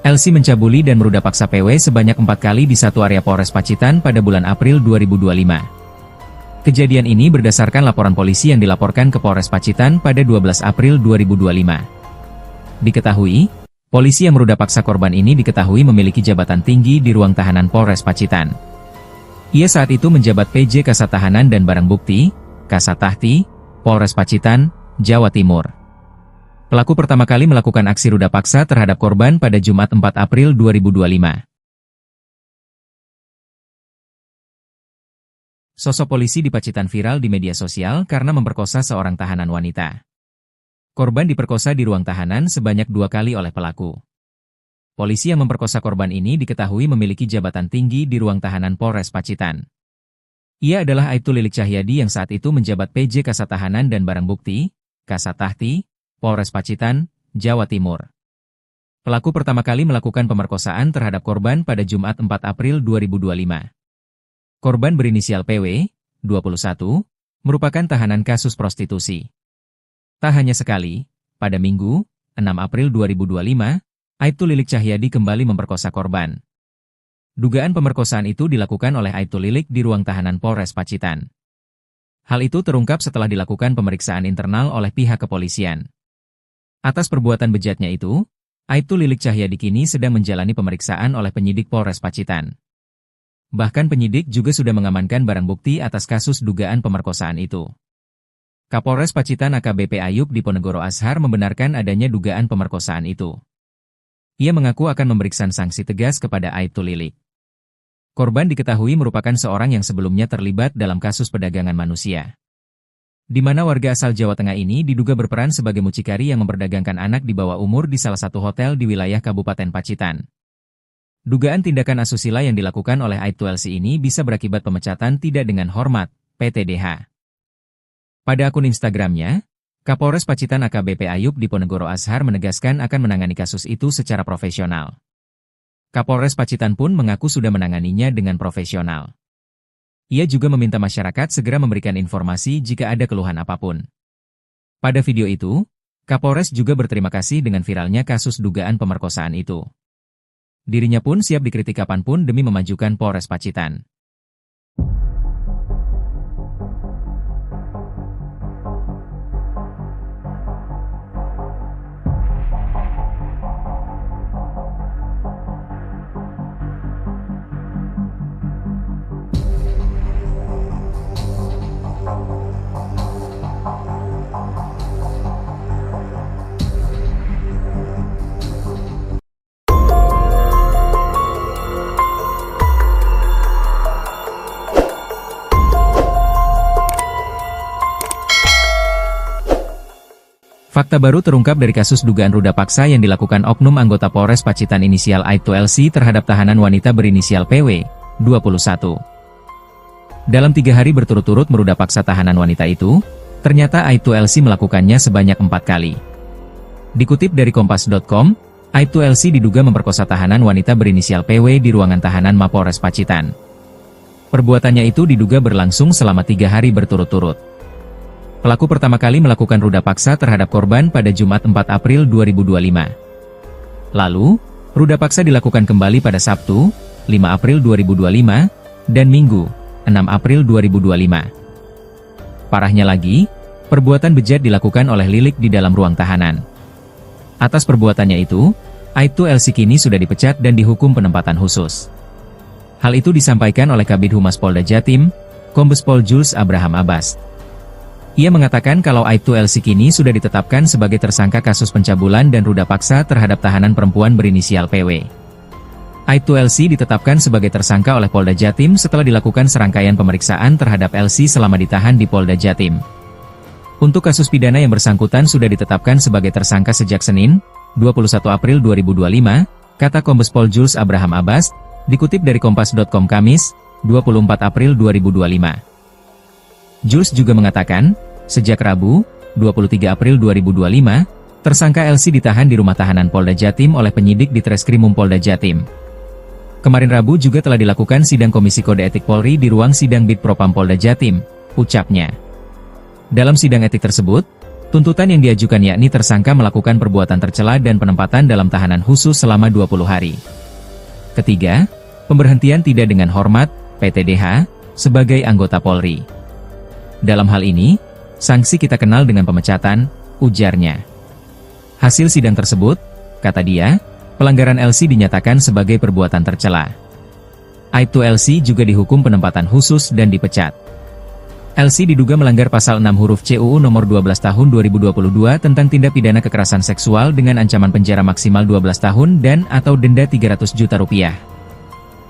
LC mencabuli dan meruda paksa PW sebanyak 4 kali di satu area Polres Pacitan pada bulan April 2025. Kejadian ini berdasarkan laporan polisi yang dilaporkan ke Polres Pacitan pada 12 April 2025. Diketahui, polisi yang meruda paksa korban ini diketahui memiliki jabatan tinggi di ruang tahanan Polres Pacitan. Ia saat itu menjabat PJ Kasat Tahanan dan Barang Bukti, Kasat Tahti, Polres Pacitan, Jawa Timur. Pelaku pertama kali melakukan aksi ruda paksa terhadap korban pada Jumat 4 April 2025. Sosok polisi di Pacitan viral di media sosial karena memperkosa seorang tahanan wanita. Korban diperkosa di ruang tahanan sebanyak 2 kali oleh pelaku. Polisi yang memperkosa korban ini diketahui memiliki jabatan tinggi di ruang tahanan Polres Pacitan. Ia adalah Aibtu Lilik Cahyadi yang saat itu menjabat PJ Kasat Tahanan dan Barang Bukti, Kasat Tahti, Polres Pacitan, Jawa Timur. Pelaku pertama kali melakukan pemerkosaan terhadap korban pada Jumat 4 April 2025. Korban berinisial PW, 21, merupakan tahanan kasus prostitusi. Tak hanya sekali, pada Minggu, 6 April 2025, Aibtu Lilik Cahyadi kembali memperkosa korban. Dugaan pemerkosaan itu dilakukan oleh Aibtu Lilik di ruang tahanan Polres Pacitan. Hal itu terungkap setelah dilakukan pemeriksaan internal oleh pihak kepolisian. Atas perbuatan bejatnya itu, Aibtu Lilik Cahyadi kini sedang menjalani pemeriksaan oleh penyidik Polres Pacitan. Bahkan penyidik juga sudah mengamankan barang bukti atas kasus dugaan pemerkosaan itu. Kapolres Pacitan AKBP Ayub Diponegoro Ashar membenarkan adanya dugaan pemerkosaan itu. Ia mengaku akan memberikan sanksi tegas kepada Aibtu Lilik. Korban diketahui merupakan seorang yang sebelumnya terlibat dalam kasus perdagangan manusia, di mana warga asal Jawa Tengah ini diduga berperan sebagai mucikari yang memperdagangkan anak di bawah umur di salah satu hotel di wilayah Kabupaten Pacitan. Dugaan tindakan asusila yang dilakukan oleh Aibtu LC ini bisa berakibat pemecatan tidak dengan hormat, PTDH. Pada akun Instagramnya, Kapolres Pacitan AKBP Ayub Diponegoro Ashar menegaskan akan menangani kasus itu secara profesional. Kapolres Pacitan pun mengaku sudah menanganinya dengan profesional. Ia juga meminta masyarakat segera memberikan informasi jika ada keluhan apapun. Pada video itu, Kapolres juga berterima kasih dengan viralnya kasus dugaan pemerkosaan itu. Dirinya pun siap dikritik kapanpun demi memajukan Polres Pacitan. Fakta baru terungkap dari kasus dugaan ruda paksa yang dilakukan oknum anggota Polres Pacitan inisial Aibtu LC terhadap tahanan wanita berinisial PW, 21. Dalam 3 hari berturut-turut meruda paksa tahanan wanita itu, ternyata Aibtu LC melakukannya sebanyak 4 kali. Dikutip dari Kompas.com, Aibtu LC diduga memperkosa tahanan wanita berinisial PW di ruangan tahanan Mapolres Pacitan. Perbuatannya itu diduga berlangsung selama 3 hari berturut-turut. Pelaku pertama kali melakukan ruda paksa terhadap korban pada Jumat 4 April 2025. Lalu, ruda paksa dilakukan kembali pada Sabtu, 5 April 2025, dan Minggu, 6 April 2025. Parahnya lagi, perbuatan bejat dilakukan oleh Lilik di dalam ruang tahanan. Atas perbuatannya itu, Aibtu LC kini sudah dipecat dan dihukum penempatan khusus. Hal itu disampaikan oleh Kabid Humas Polda Jatim, Kombes Pol Jules Abraham Abbas. Ia mengatakan kalau Aibtu LC kini sudah ditetapkan sebagai tersangka kasus pencabulan dan ruda paksa terhadap tahanan perempuan berinisial PW. Aibtu LC ditetapkan sebagai tersangka oleh Polda Jatim setelah dilakukan serangkaian pemeriksaan terhadap LC selama ditahan di Polda Jatim. Untuk kasus pidana yang bersangkutan sudah ditetapkan sebagai tersangka sejak Senin, 21 April 2025, kata Kombes Pol Jules Abraham Abbas, dikutip dari Kompas.com Kamis, 24 April 2025. Jules juga mengatakan, sejak Rabu, 23 April 2025, tersangka LC ditahan di rumah tahanan Polda Jatim oleh penyidik di Treskrimum Polda Jatim. Kemarin Rabu juga telah dilakukan sidang Komisi Kode Etik Polri di ruang sidang Bid Propam Polda Jatim, ucapnya. Dalam sidang etik tersebut, tuntutan yang diajukan yakni tersangka melakukan perbuatan tercela dan penempatan dalam tahanan khusus selama 20 hari. Ketiga, pemberhentian tidak dengan hormat, PTDH, sebagai anggota Polri. Dalam hal ini, sanksi kita kenal dengan pemecatan, ujarnya. Hasil sidang tersebut, kata dia, pelanggaran LC dinyatakan sebagai perbuatan tercela. Aibtu LC juga dihukum penempatan khusus dan dipecat. LC diduga melanggar pasal 6 huruf C UU nomor 12 tahun 2022 tentang tindak pidana kekerasan seksual dengan ancaman penjara maksimal 12 tahun dan atau denda 300 juta rupiah.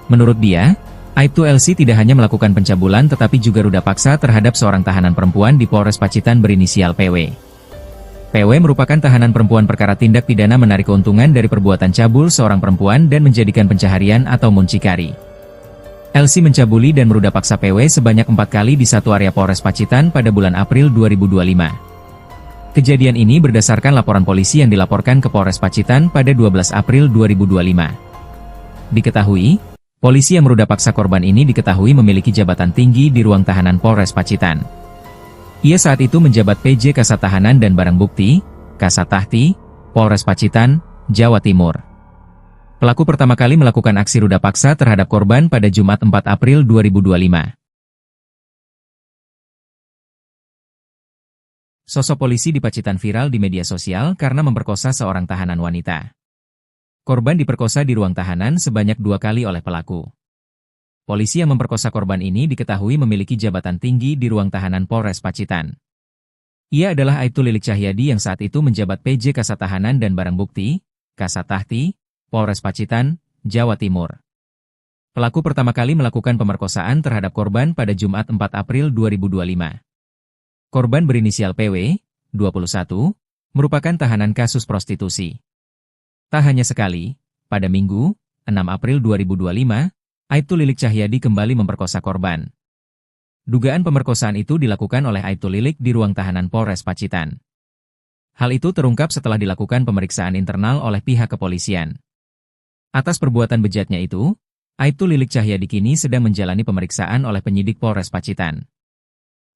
Menurut dia, Aibtu LC tidak hanya melakukan pencabulan tetapi juga ruda paksa terhadap seorang tahanan perempuan di Polres Pacitan berinisial PW. PW merupakan tahanan perempuan perkara tindak pidana menarik keuntungan dari perbuatan cabul seorang perempuan dan menjadikan pencaharian atau muncikari. LC mencabuli dan meruda paksa PW sebanyak 4 kali di satu area Polres Pacitan pada bulan April 2025. Kejadian ini berdasarkan laporan polisi yang dilaporkan ke Polres Pacitan pada 12 April 2025. Diketahui, polisi yang meruda paksa korban ini diketahui memiliki jabatan tinggi di ruang tahanan Polres Pacitan. Ia saat itu menjabat PJ Kasat Tahanan dan Barang Bukti, Kasat Tahti, Polres Pacitan, Jawa Timur. Pelaku pertama kali melakukan aksi ruda paksa terhadap korban pada Jumat 4 April 2025. Sosok polisi di Pacitan viral di media sosial karena memperkosa seorang tahanan wanita. Korban diperkosa di ruang tahanan sebanyak 2 kali oleh pelaku. Polisi yang memperkosa korban ini diketahui memiliki jabatan tinggi di ruang tahanan Polres Pacitan. Ia adalah Aibtu Lilik Cahyadi yang saat itu menjabat PJ Kasat Tahanan dan Barang Bukti, Kasat Tahti, Polres Pacitan, Jawa Timur. Pelaku pertama kali melakukan pemerkosaan terhadap korban pada Jumat 4 April 2025. Korban berinisial PW, 21, merupakan tahanan kasus prostitusi. Tak hanya sekali, pada Minggu, 6 April 2025, Aibtu Lilik Cahyadi kembali memperkosa korban. Dugaan pemerkosaan itu dilakukan oleh Aibtu Lilik di ruang tahanan Polres Pacitan. Hal itu terungkap setelah dilakukan pemeriksaan internal oleh pihak kepolisian. Atas perbuatan bejatnya itu, Aibtu Lilik Cahyadi kini sedang menjalani pemeriksaan oleh penyidik Polres Pacitan.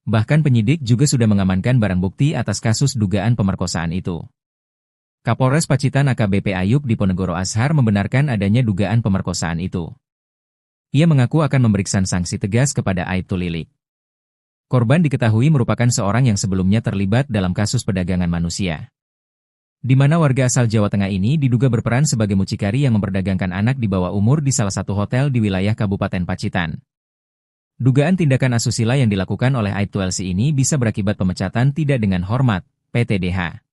Bahkan penyidik juga sudah mengamankan barang bukti atas kasus dugaan pemerkosaan itu. Kapolres Pacitan AKBP Ayub Diponegoro Ashar membenarkan adanya dugaan pemerkosaan itu. Ia mengaku akan memberikan sanksi tegas kepada Aibtu Lilik. Korban diketahui merupakan seorang yang sebelumnya terlibat dalam kasus perdagangan manusia, di mana warga asal Jawa Tengah ini diduga berperan sebagai mucikari yang memperdagangkan anak di bawah umur di salah satu hotel di wilayah Kabupaten Pacitan. Dugaan tindakan asusila yang dilakukan oleh Aibtu LC ini bisa berakibat pemecatan tidak dengan hormat, PTDH.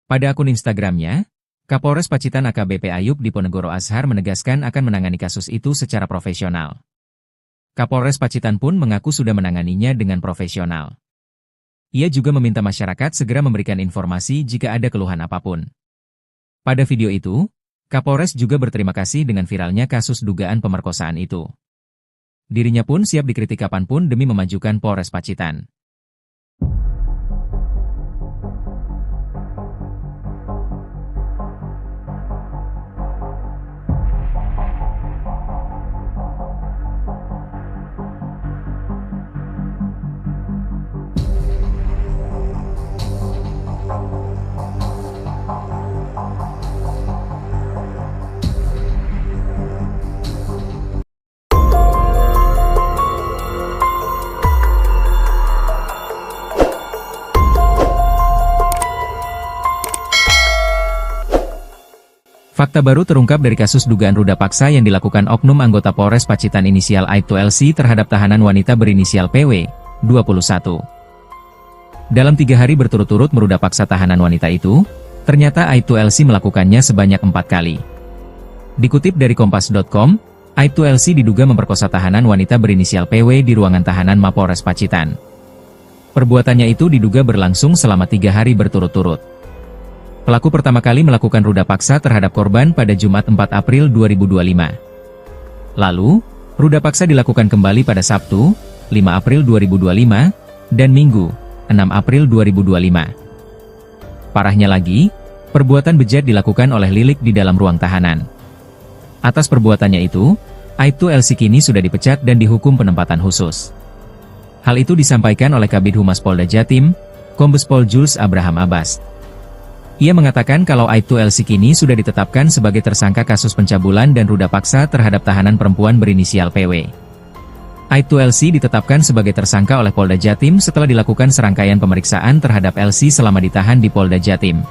Pada akun Instagramnya, Kapolres Pacitan AKBP Ayub Diponegoro Ashar menegaskan akan menangani kasus itu secara profesional. Kapolres Pacitan pun mengaku sudah menanganinya dengan profesional. Ia juga meminta masyarakat segera memberikan informasi jika ada keluhan apapun. Pada video itu, Kapolres juga berterima kasih dengan viralnya kasus dugaan pemerkosaan itu. Dirinya pun siap dikritik kapanpun demi memajukan Polres Pacitan. Fakta baru terungkap dari kasus dugaan ruda paksa yang dilakukan oknum anggota Polres Pacitan inisial Aibtu LC terhadap tahanan wanita berinisial PW, 21. Dalam 3 hari berturut-turut meruda paksa tahanan wanita itu, ternyata Aibtu LC melakukannya sebanyak 4 kali. Dikutip dari Kompas.com, Aibtu LC diduga memperkosa tahanan wanita berinisial PW di ruangan tahanan Mapolres Pacitan. Perbuatannya itu diduga berlangsung selama 3 hari berturut-turut. Pelaku pertama kali melakukan ruda paksa terhadap korban pada Jumat 4 April 2025. Lalu, ruda paksa dilakukan kembali pada Sabtu, 5 April 2025, dan Minggu, 6 April 2025. Parahnya lagi, perbuatan bejat dilakukan oleh Lilik di dalam ruang tahanan. Atas perbuatannya itu, Aibtu LC kini sudah dipecat dan dihukum penempatan khusus. Hal itu disampaikan oleh Kabid Humas Polda Jatim, Kombes Pol Jules Abraham Abbas. Ia mengatakan kalau Aibtu LC kini sudah ditetapkan sebagai tersangka kasus pencabulan dan ruda paksa terhadap tahanan perempuan berinisial PW. Aibtu LC ditetapkan sebagai tersangka oleh Polda Jatim setelah dilakukan serangkaian pemeriksaan terhadap LC selama ditahan di Polda Jatim.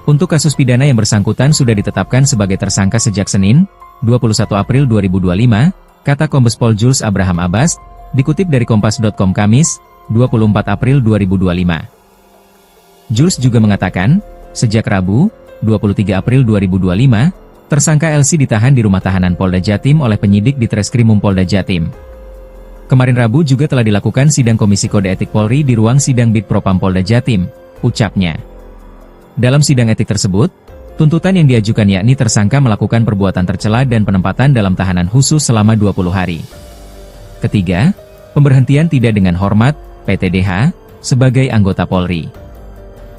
Untuk kasus pidana yang bersangkutan sudah ditetapkan sebagai tersangka sejak Senin, 21 April 2025, kata Kombes Pol Jules Abraham Abbas, dikutip dari Kompas.com Kamis, 24 April 2025. Jules juga mengatakan, sejak Rabu, 23 April 2025, tersangka LC ditahan di rumah tahanan Polda Jatim oleh penyidik di Treskrimum Polda Jatim. Kemarin Rabu juga telah dilakukan sidang Komisi Kode Etik Polri di ruang sidang Bid Propam Polda Jatim, ucapnya. Dalam sidang etik tersebut, tuntutan yang diajukan yakni tersangka melakukan perbuatan tercela dan penempatan dalam tahanan khusus selama 20 hari. Ketiga, pemberhentian tidak dengan hormat, PTDH, sebagai anggota Polri.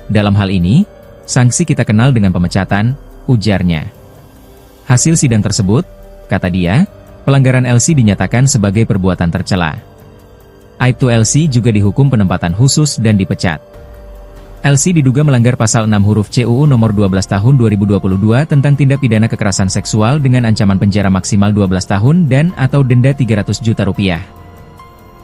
Dalam hal ini, sanksi kita kenal dengan pemecatan, ujarnya. Hasil sidang tersebut, kata dia, pelanggaran LC dinyatakan sebagai perbuatan tercela. Aibtu LC juga dihukum penempatan khusus dan dipecat. LC diduga melanggar pasal 6 huruf C UU nomor 12 tahun 2022 tentang tindak pidana kekerasan seksual dengan ancaman penjara maksimal 12 tahun dan atau denda 300 juta rupiah.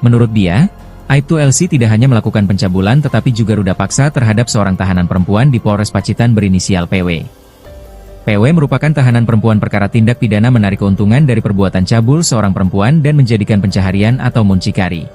Menurut dia, Aibtu LC tidak hanya melakukan pencabulan tetapi juga ruda paksa terhadap seorang tahanan perempuan di Polres Pacitan berinisial PW. PW merupakan tahanan perempuan perkara tindak pidana menarik keuntungan dari perbuatan cabul seorang perempuan dan menjadikan pencaharian atau muncikari.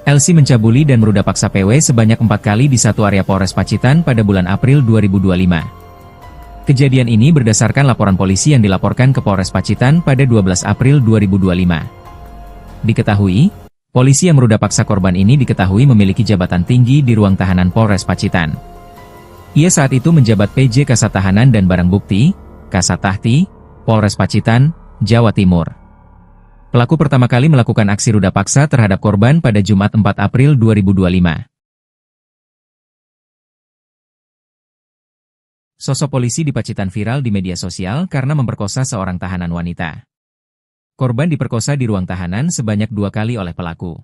LC mencabuli dan meruda paksa PW sebanyak 4 kali di satu area Polres Pacitan pada bulan April 2025. Kejadian ini berdasarkan laporan polisi yang dilaporkan ke Polres Pacitan pada 12 April 2025. Diketahui, polisi yang meruda paksa korban ini diketahui memiliki jabatan tinggi di ruang tahanan Polres Pacitan. Ia saat itu menjabat PJ Kasat Tahanan dan Barang Bukti, Kasat Tahti, Polres Pacitan, Jawa Timur. Pelaku pertama kali melakukan aksi ruda paksa terhadap korban pada Jumat 4 April 2025. Sosok polisi di Pacitan viral di media sosial karena memperkosa seorang tahanan wanita. Korban diperkosa di ruang tahanan sebanyak 2 kali oleh pelaku.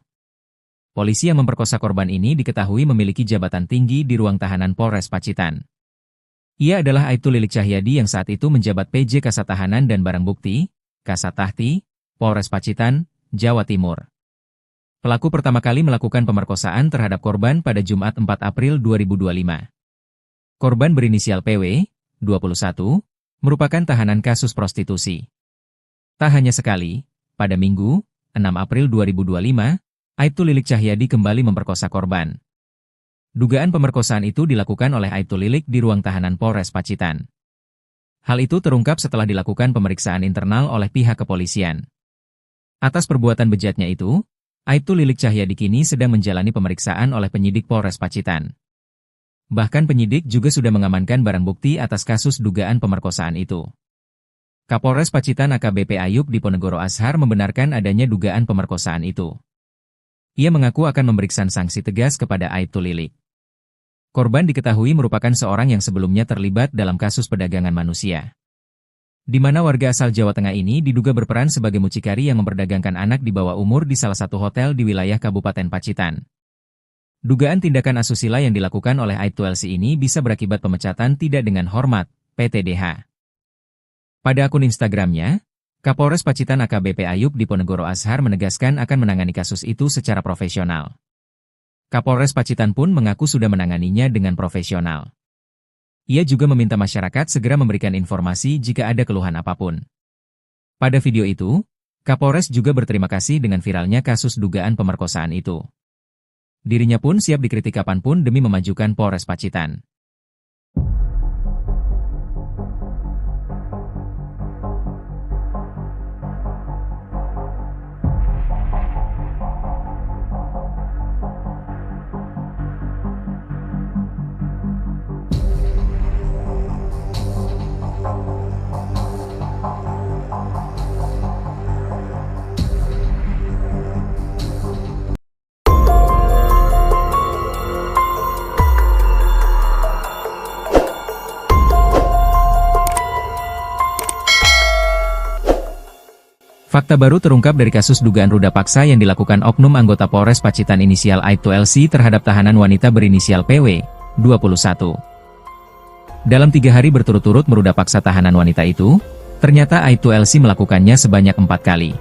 Polisi yang memperkosa korban ini diketahui memiliki jabatan tinggi di ruang tahanan Polres Pacitan. Ia adalah Aibtu Lilik Cahyadi yang saat itu menjabat PJ Kasat Tahanan dan Barang Bukti, Kasat Tahti, Polres Pacitan, Jawa Timur. Pelaku pertama kali melakukan pemerkosaan terhadap korban pada Jumat 4 April 2025. Korban berinisial PW, 21, merupakan tahanan kasus prostitusi. Tak hanya sekali, pada Minggu, 6 April 2025, Aibtu Lilik Cahyadi kembali memperkosa korban. Dugaan pemerkosaan itu dilakukan oleh Aibtu Lilik di ruang tahanan Polres Pacitan. Hal itu terungkap setelah dilakukan pemeriksaan internal oleh pihak kepolisian. Atas perbuatan bejatnya itu, Aibtu Lilik Cahyadi kini sedang menjalani pemeriksaan oleh penyidik Polres Pacitan. Bahkan penyidik juga sudah mengamankan barang bukti atas kasus dugaan pemerkosaan itu. Kapolres Pacitan AKBP Ayub Diponegoro Ashar membenarkan adanya dugaan pemerkosaan itu. Ia mengaku akan memberikan sanksi tegas kepada Aibtu Lilik. Korban diketahui merupakan seorang yang sebelumnya terlibat dalam kasus perdagangan manusia, di mana warga asal Jawa Tengah ini diduga berperan sebagai mucikari yang memperdagangkan anak di bawah umur di salah satu hotel di wilayah Kabupaten Pacitan. Dugaan tindakan asusila yang dilakukan oleh Aibtu LC ini bisa berakibat pemecatan tidak dengan hormat, PTDH. Pada akun Instagramnya, Kapolres Pacitan AKBP Ayub Diponegoro Ashar menegaskan akan menangani kasus itu secara profesional. Kapolres Pacitan pun mengaku sudah menanganinya dengan profesional. Ia juga meminta masyarakat segera memberikan informasi jika ada keluhan apapun. Pada video itu, Kapolres juga berterima kasih dengan viralnya kasus dugaan pemerkosaan itu. Dirinya pun siap dikritik kapanpun demi memajukan Polres Pacitan. Fakta baru terungkap dari kasus dugaan ruda paksa yang dilakukan oknum anggota Polres Pacitan inisial Aibtu LC terhadap tahanan wanita berinisial PW, 21. Dalam 3 hari berturut-turut meruda paksa tahanan wanita itu, ternyata Aibtu LC melakukannya sebanyak 4 kali.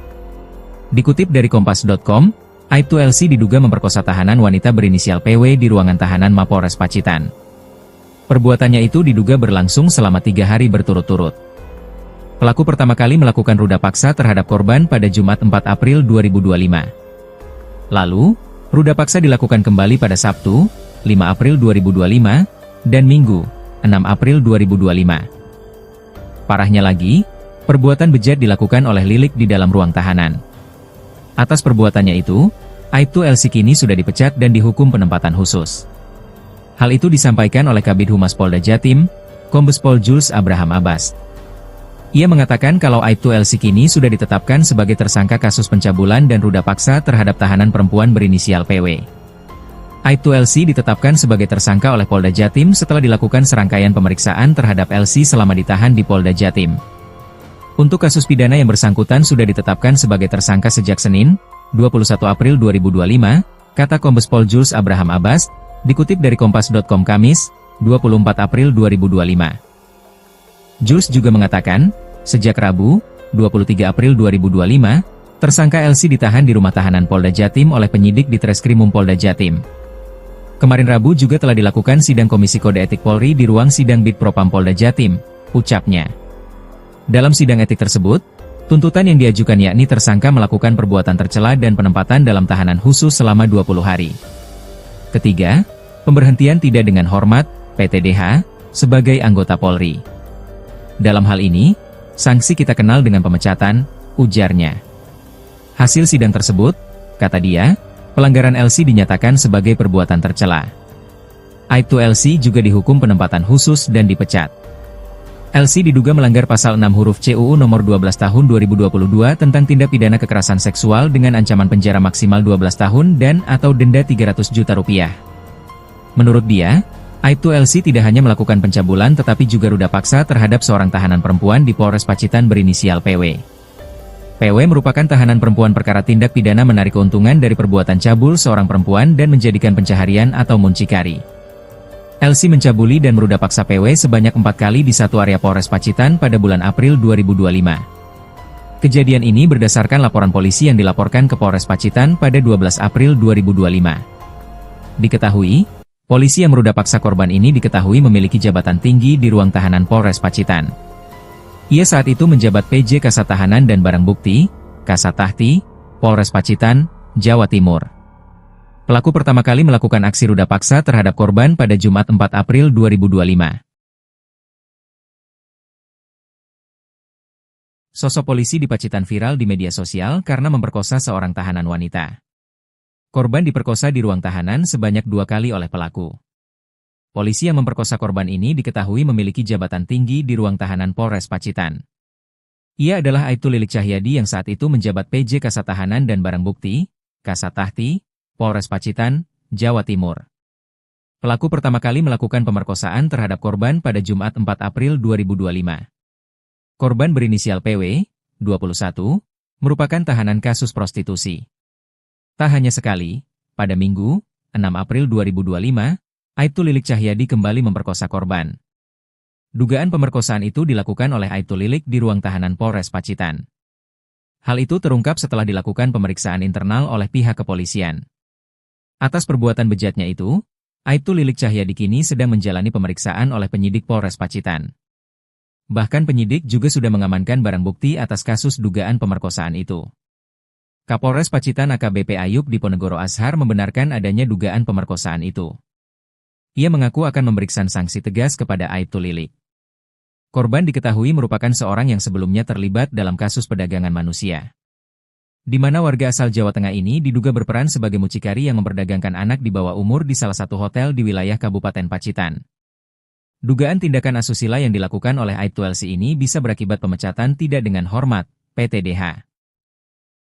Dikutip dari Kompas.com, Aibtu LC diduga memperkosa tahanan wanita berinisial PW di ruangan tahanan Mapolres Pacitan. Perbuatannya itu diduga berlangsung selama 3 hari berturut-turut. Pelaku pertama kali melakukan ruda paksa terhadap korban pada Jumat 4 April 2025. Lalu, ruda paksa dilakukan kembali pada Sabtu, 5 April 2025, dan Minggu, 6 April 2025. Parahnya lagi, perbuatan bejat dilakukan oleh Lilik di dalam ruang tahanan. Atas perbuatannya itu, Aibtu LC kini sudah dipecat dan dihukum penempatan khusus. Hal itu disampaikan oleh Kabid Humas Polda Jatim, Kombes Pol Jules Abraham Abbas. Ia mengatakan kalau Aibtu Elsi kini sudah ditetapkan sebagai tersangka kasus pencabulan dan ruda paksa terhadap tahanan perempuan berinisial PW. Aibtu Elsi ditetapkan sebagai tersangka oleh Polda Jatim setelah dilakukan serangkaian pemeriksaan terhadap Elsi selama ditahan di Polda Jatim. Untuk kasus pidana yang bersangkutan sudah ditetapkan sebagai tersangka sejak Senin, 21 April 2025, kata Kombes Pol Jules Abraham Abbas, dikutip dari Kompas.com Kamis, 24 April 2025. Jules juga mengatakan, sejak Rabu, 23 April 2025, tersangka Elsi ditahan di rumah tahanan Polda Jatim oleh penyidik di Treskrimum Polda Jatim. Kemarin Rabu juga telah dilakukan sidang Komisi Kode Etik Polri di ruang sidang Bid Propam Polda Jatim, ucapnya. Dalam sidang etik tersebut, tuntutan yang diajukan yakni tersangka melakukan perbuatan tercela dan penempatan dalam tahanan khusus selama 20 hari. Ketiga, pemberhentian tidak dengan hormat, PTDH, sebagai anggota Polri. Dalam hal ini, sanksi kita kenal dengan pemecatan, ujarnya. Hasil sidang tersebut, kata dia, pelanggaran Elsi dinyatakan sebagai perbuatan tercela. Aibtu Elsi juga dihukum penempatan khusus dan dipecat. Elsi diduga melanggar pasal 6 huruf C UU nomor 12 tahun 2022 tentang tindak pidana kekerasan seksual dengan ancaman penjara maksimal 12 tahun dan atau denda 300 juta rupiah. Menurut dia, Aibtu Elsi tidak hanya melakukan pencabulan tetapi juga ruda paksa terhadap seorang tahanan perempuan di Polres Pacitan berinisial PW. PW merupakan tahanan perempuan perkara tindak pidana menarik keuntungan dari perbuatan cabul seorang perempuan dan menjadikan pencaharian atau muncikari. Elsi mencabuli dan meruda paksa PW sebanyak 4 kali di satu area Polres Pacitan pada bulan April 2025. Kejadian ini berdasarkan laporan polisi yang dilaporkan ke Polres Pacitan pada 12 April 2025. Diketahui, polisi yang meruda paksa korban ini diketahui memiliki jabatan tinggi di ruang tahanan Polres Pacitan. Ia saat itu menjabat PJ Kasat Tahanan dan Barang Bukti, Kasat Tahti, Polres Pacitan, Jawa Timur. Pelaku pertama kali melakukan aksi ruda paksa terhadap korban pada Jumat 4 April 2025. Sosok polisi di Pacitan viral di media sosial karena memperkosa seorang tahanan wanita. Korban diperkosa di ruang tahanan sebanyak 2 kali oleh pelaku. Polisi yang memperkosa korban ini diketahui memiliki jabatan tinggi di ruang tahanan Polres Pacitan. Ia adalah Aibtu Lilik Cahyadi yang saat itu menjabat PJ Kasat Tahanan dan Barang Bukti, Kasat Tahti, Polres Pacitan, Jawa Timur. Pelaku pertama kali melakukan pemerkosaan terhadap korban pada Jumat 4 April 2025. Korban berinisial PW, 21, merupakan tahanan kasus prostitusi. Tak hanya sekali, pada Minggu, 6 April 2025, Aibtu Lilik Cahyadi kembali memperkosa korban. Dugaan pemerkosaan itu dilakukan oleh Aibtu Lilik di ruang tahanan Polres Pacitan. Hal itu terungkap setelah dilakukan pemeriksaan internal oleh pihak kepolisian. Atas perbuatan bejatnya itu, Aibtu Lilik Cahyadi kini sedang menjalani pemeriksaan oleh penyidik Polres Pacitan. Bahkan penyidik juga sudah mengamankan barang bukti atas kasus dugaan pemerkosaan itu. Kapolres Pacitan AKBP Ayub Diponegoro Ashar membenarkan adanya dugaan pemerkosaan itu. Ia mengaku akan memberikan sanksi tegas kepada Aibtu Lilik. Korban diketahui merupakan seorang yang sebelumnya terlibat dalam kasus perdagangan manusia, di mana warga asal Jawa Tengah ini diduga berperan sebagai mucikari yang memperdagangkan anak di bawah umur di salah satu hotel di wilayah Kabupaten Pacitan. Dugaan tindakan asusila yang dilakukan oleh Aibtu Elsi ini bisa berakibat pemecatan tidak dengan hormat, PTDH.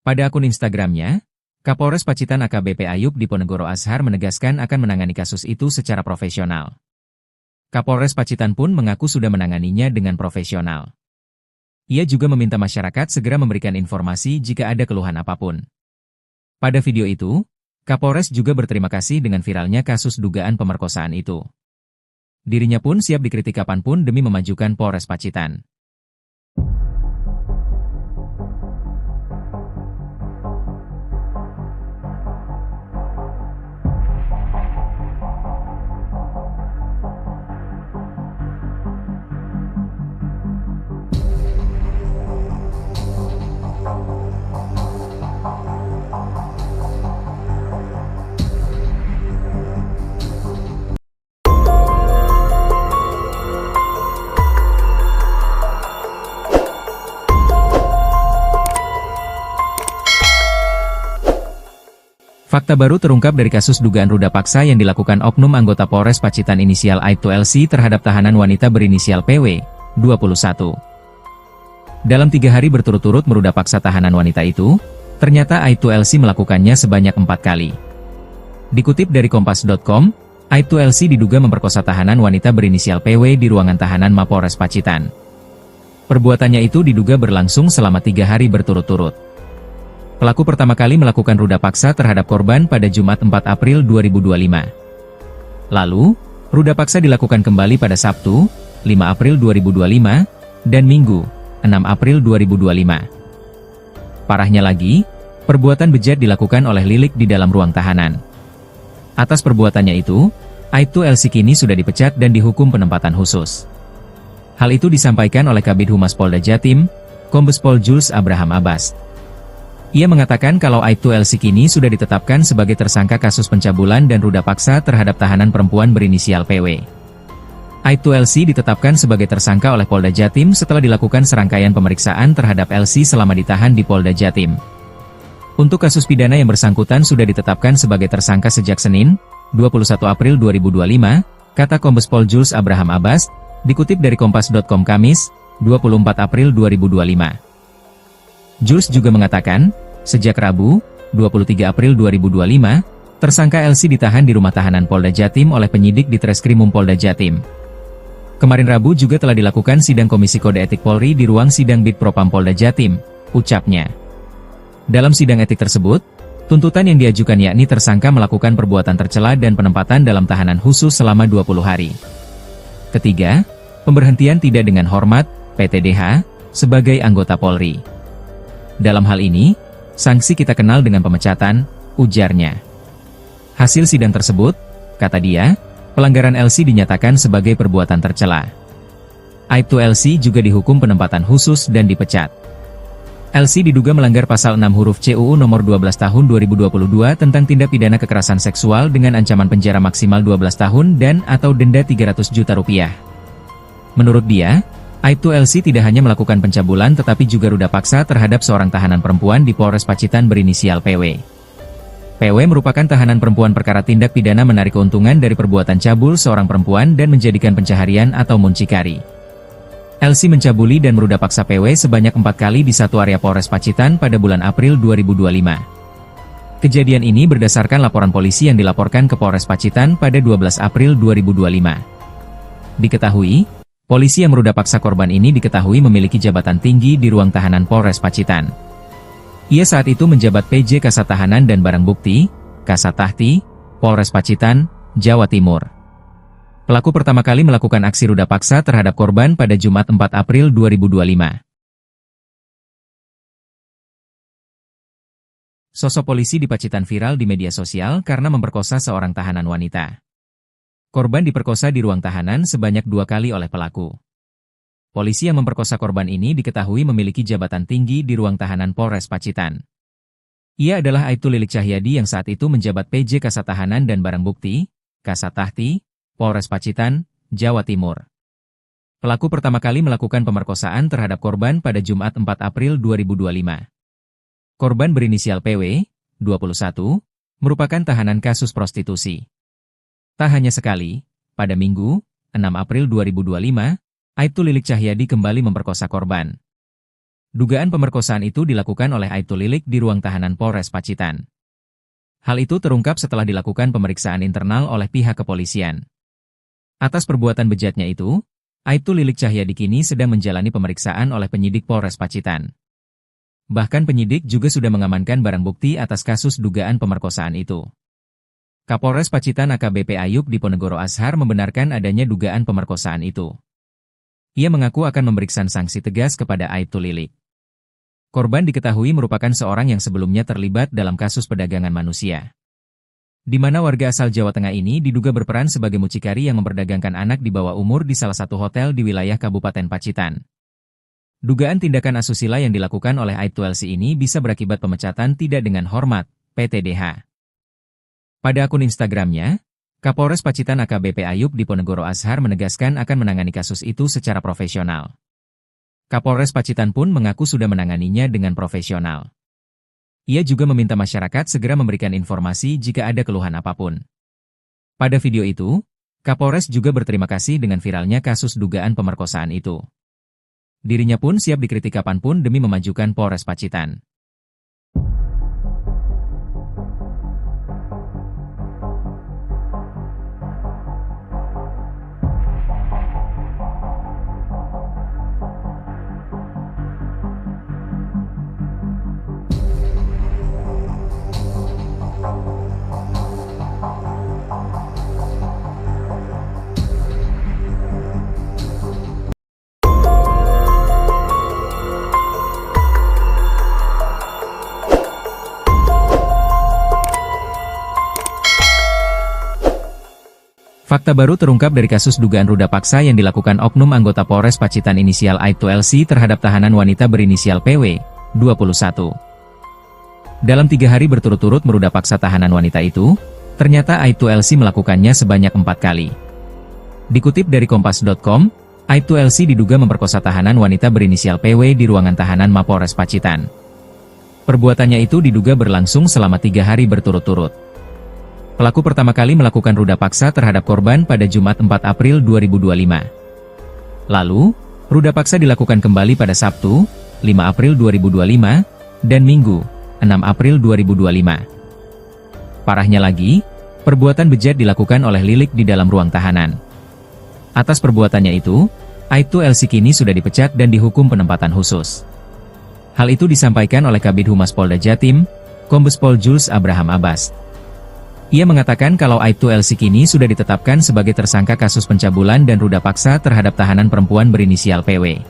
Pada akun Instagramnya, Kapolres Pacitan AKBP Ayub Diponegoro Ashar menegaskan akan menangani kasus itu secara profesional. Kapolres Pacitan pun mengaku sudah menanganinya dengan profesional. Ia juga meminta masyarakat segera memberikan informasi jika ada keluhan apapun. Pada video itu, Kapolres juga berterima kasih dengan viralnya kasus dugaan pemerkosaan itu. Dirinya pun siap dikritik kapanpun demi memajukan Polres Pacitan. Fakta baru terungkap dari kasus dugaan ruda paksa yang dilakukan oknum anggota Polres Pacitan inisial Aibtu LC terhadap tahanan wanita berinisial PW, 21. Dalam 3 hari berturut-turut meruda paksa tahanan wanita itu, ternyata Aibtu LC melakukannya sebanyak 4 kali. Dikutip dari Kompas.com, Aibtu LC diduga memperkosa tahanan wanita berinisial PW di ruangan tahanan Mapolres Pacitan. Perbuatannya itu diduga berlangsung selama 3 hari berturut-turut. Pelaku pertama kali melakukan ruda paksa terhadap korban pada Jumat 4 April 2025. Lalu, ruda paksa dilakukan kembali pada Sabtu, 5 April 2025, dan Minggu, 6 April 2025. Parahnya lagi, perbuatan bejat dilakukan oleh Lilik di dalam ruang tahanan. Atas perbuatannya itu, Aibtu LC kini sudah dipecat dan dihukum penempatan khusus. Hal itu disampaikan oleh Kabid Humas Polda Jatim, Kombes Pol Jules Abraham Abbas. Ia mengatakan kalau Aibtu LC kini sudah ditetapkan sebagai tersangka kasus pencabulan dan ruda paksa terhadap tahanan perempuan berinisial PW. Aibtu LC ditetapkan sebagai tersangka oleh Polda Jatim setelah dilakukan serangkaian pemeriksaan terhadap LC selama ditahan di Polda Jatim. Untuk kasus pidana yang bersangkutan sudah ditetapkan sebagai tersangka sejak Senin, 21 April 2025, kata Kombes Pol Jules Abraham Abbas, dikutip dari Kompas.com Kamis, 24 April 2025. Jules juga mengatakan, sejak Rabu, 23 April 2025, tersangka LC ditahan di rumah tahanan Polda Jatim oleh penyidik di Treskrimum Polda Jatim. Kemarin Rabu juga telah dilakukan sidang Komisi Kode Etik Polri di ruang sidang Bid Propam Polda Jatim, ucapnya. Dalam sidang etik tersebut, tuntutan yang diajukan yakni tersangka melakukan perbuatan tercela dan penempatan dalam tahanan khusus selama 20 hari. Ketiga, pemberhentian tidak dengan hormat, PTDH, sebagai anggota Polri. Dalam hal ini, sanksi kita kenal dengan pemecatan, ujarnya. Hasil sidang tersebut, kata dia, pelanggaran LC dinyatakan sebagai perbuatan tercela. Aibtu LC juga dihukum penempatan khusus dan dipecat. LC diduga melanggar pasal 6 huruf C UU nomor 12 tahun 2022 tentang tindak pidana kekerasan seksual dengan ancaman penjara maksimal 12 tahun dan atau denda 300 juta rupiah. Menurut dia, Aibtu LC tidak hanya melakukan pencabulan tetapi juga ruda paksa terhadap seorang tahanan perempuan di Polres Pacitan berinisial PW. PW merupakan tahanan perempuan perkara tindak pidana menarik keuntungan dari perbuatan cabul seorang perempuan dan menjadikan pencaharian atau muncikari. LC mencabuli dan meruda paksa PW sebanyak 4 kali di satu area Polres Pacitan pada bulan April 2025. Kejadian ini berdasarkan laporan polisi yang dilaporkan ke Polres Pacitan pada 12 April 2025. Diketahui, polisi yang meruda paksa korban ini diketahui memiliki jabatan tinggi di ruang tahanan Polres Pacitan. Ia saat itu menjabat PJ Kasat Tahanan dan Barang Bukti, Kasat Tahti, Polres Pacitan, Jawa Timur. Pelaku pertama kali melakukan aksi ruda paksa terhadap korban pada Jumat 4 April 2025. Sosok polisi di Pacitan viral di media sosial karena memperkosa seorang tahanan wanita. Korban diperkosa di ruang tahanan sebanyak 2 kali oleh pelaku. Polisi yang memperkosa korban ini diketahui memiliki jabatan tinggi di ruang tahanan Polres Pacitan. Ia adalah Aibtu Lilik Cahyadi yang saat itu menjabat PJ Kasat Tahanan dan Barang Bukti, Kasat Tahti, Polres Pacitan, Jawa Timur. Pelaku pertama kali melakukan pemerkosaan terhadap korban pada Jumat 4 April 2025. Korban berinisial PW, 21, merupakan tahanan kasus prostitusi. Tak hanya sekali, pada Minggu, 6 April 2025, Aibtu Lilik Cahyadi kembali memperkosa korban. Dugaan pemerkosaan itu dilakukan oleh Aibtu Lilik di ruang tahanan Polres Pacitan. Hal itu terungkap setelah dilakukan pemeriksaan internal oleh pihak kepolisian. Atas perbuatan bejatnya itu, Aibtu Lilik Cahyadi kini sedang menjalani pemeriksaan oleh penyidik Polres Pacitan. Bahkan penyidik juga sudah mengamankan barang bukti atas kasus dugaan pemerkosaan itu. Kapolres Pacitan AKBP Ayub Diponegoro Ashar membenarkan adanya dugaan pemerkosaan itu. Ia mengaku akan memberikan sanksi tegas kepada Aibtu Lilik. Korban diketahui merupakan seorang yang sebelumnya terlibat dalam kasus perdagangan manusia, di mana warga asal Jawa Tengah ini diduga berperan sebagai mucikari yang memperdagangkan anak di bawah umur di salah satu hotel di wilayah Kabupaten Pacitan. Dugaan tindakan asusila yang dilakukan oleh Aibtu LC ini bisa berakibat pemecatan tidak dengan hormat, PTDH. Pada akun Instagramnya, Kapolres Pacitan AKBP Ayub Diponegoro Ashar menegaskan akan menangani kasus itu secara profesional. Kapolres Pacitan pun mengaku sudah menanganinya dengan profesional. Ia juga meminta masyarakat segera memberikan informasi jika ada keluhan apapun. Pada video itu, Kapolres juga berterima kasih dengan viralnya kasus dugaan pemerkosaan itu. Dirinya pun siap dikritik kapanpun demi memajukan Polres Pacitan. Fakta baru terungkap dari kasus dugaan ruda paksa yang dilakukan oknum anggota Polres Pacitan inisial Aibtu LC terhadap tahanan wanita berinisial PW, 21. Dalam 3 hari berturut-turut meruda paksa tahanan wanita itu, ternyata Aibtu LC melakukannya sebanyak 4 kali. Dikutip dari Kompas.com, Aibtu LC diduga memperkosa tahanan wanita berinisial PW di ruangan tahanan Mapolres Pacitan. Perbuatannya itu diduga berlangsung selama 3 hari berturut-turut. Pelaku pertama kali melakukan ruda paksa terhadap korban pada Jumat 4 April 2025. Lalu, ruda paksa dilakukan kembali pada Sabtu, 5 April 2025, dan Minggu, 6 April 2025. Parahnya lagi, perbuatan bejat dilakukan oleh Lilik di dalam ruang tahanan. Atas perbuatannya itu, Aibtu LC kini sudah dipecat dan dihukum penempatan khusus. Hal itu disampaikan oleh Kabid Humas Polda Jatim, Kombes Pol Jules Abraham Abbas. Ia mengatakan kalau Aibtu LC kini sudah ditetapkan sebagai tersangka kasus pencabulan dan ruda paksa terhadap tahanan perempuan berinisial PW.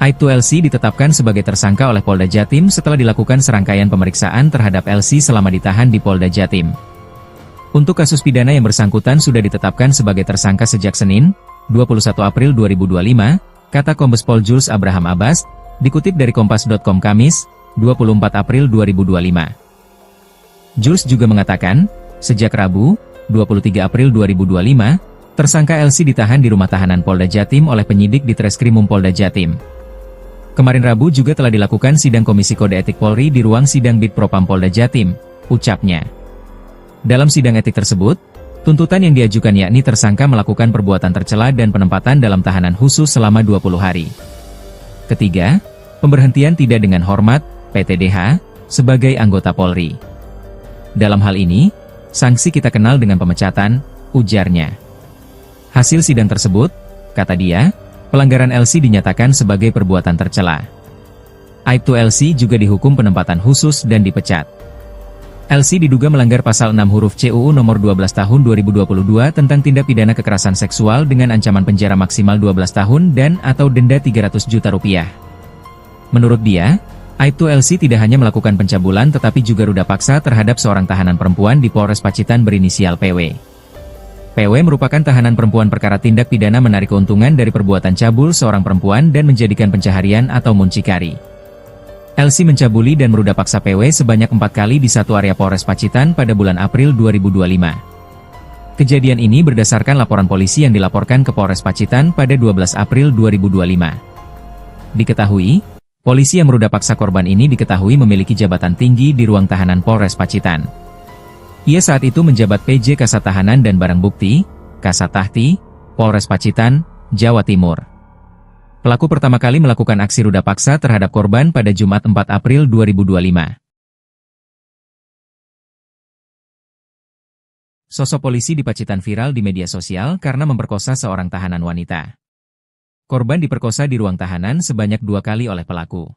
Aibtu LC ditetapkan sebagai tersangka oleh Polda Jatim setelah dilakukan serangkaian pemeriksaan terhadap LC selama ditahan di Polda Jatim. Untuk kasus pidana yang bersangkutan sudah ditetapkan sebagai tersangka sejak Senin, 21 April 2025, kata Kombes Pol Jules Abraham Abbas, dikutip dari Kompas.com Kamis, 24 April 2025. Jules juga mengatakan, sejak Rabu, 23 April 2025, tersangka LC ditahan di rumah tahanan Polda Jatim oleh penyidik di Treskrimum Polda Jatim. Kemarin Rabu juga telah dilakukan sidang Komisi Kode Etik Polri di ruang sidang Bid Propam Polda Jatim, ucapnya. Dalam sidang etik tersebut, tuntutan yang diajukan yakni tersangka melakukan perbuatan tercela dan penempatan dalam tahanan khusus selama 20 hari. Ketiga, pemberhentian tidak dengan hormat, PTDH, sebagai anggota Polri. Dalam hal ini, sanksi kita kenal dengan pemecatan, ujarnya. Hasil sidang tersebut, kata dia, pelanggaran LC dinyatakan sebagai perbuatan tercela. Aibtu LC juga dihukum penempatan khusus dan dipecat. LC diduga melanggar pasal 6 huruf C UU nomor 12 tahun 2022 tentang tindak pidana kekerasan seksual dengan ancaman penjara maksimal 12 tahun dan atau denda 300 juta rupiah. Menurut dia, Aibtu LC tidak hanya melakukan pencabulan tetapi juga ruda paksa terhadap seorang tahanan perempuan di Polres Pacitan berinisial PW. PW merupakan tahanan perempuan perkara tindak pidana menarik keuntungan dari perbuatan cabul seorang perempuan dan menjadikan pencaharian atau muncikari. LC mencabuli dan meruda paksa PW sebanyak 4 kali di satu area Polres Pacitan pada bulan April 2025. Kejadian ini berdasarkan laporan polisi yang dilaporkan ke Polres Pacitan pada 12 April 2025. Diketahui, polisi yang meruda paksa korban ini diketahui memiliki jabatan tinggi di ruang tahanan Polres Pacitan. Ia saat itu menjabat PJ Kasat Tahanan dan Barang Bukti, Kasat Tahti, Polres Pacitan, Jawa Timur. Pelaku pertama kali melakukan aksi ruda paksa terhadap korban pada Jumat 4 April 2025. Sosok polisi di Pacitan viral di media sosial karena memperkosa seorang tahanan wanita. Korban diperkosa di ruang tahanan sebanyak 2 kali oleh pelaku.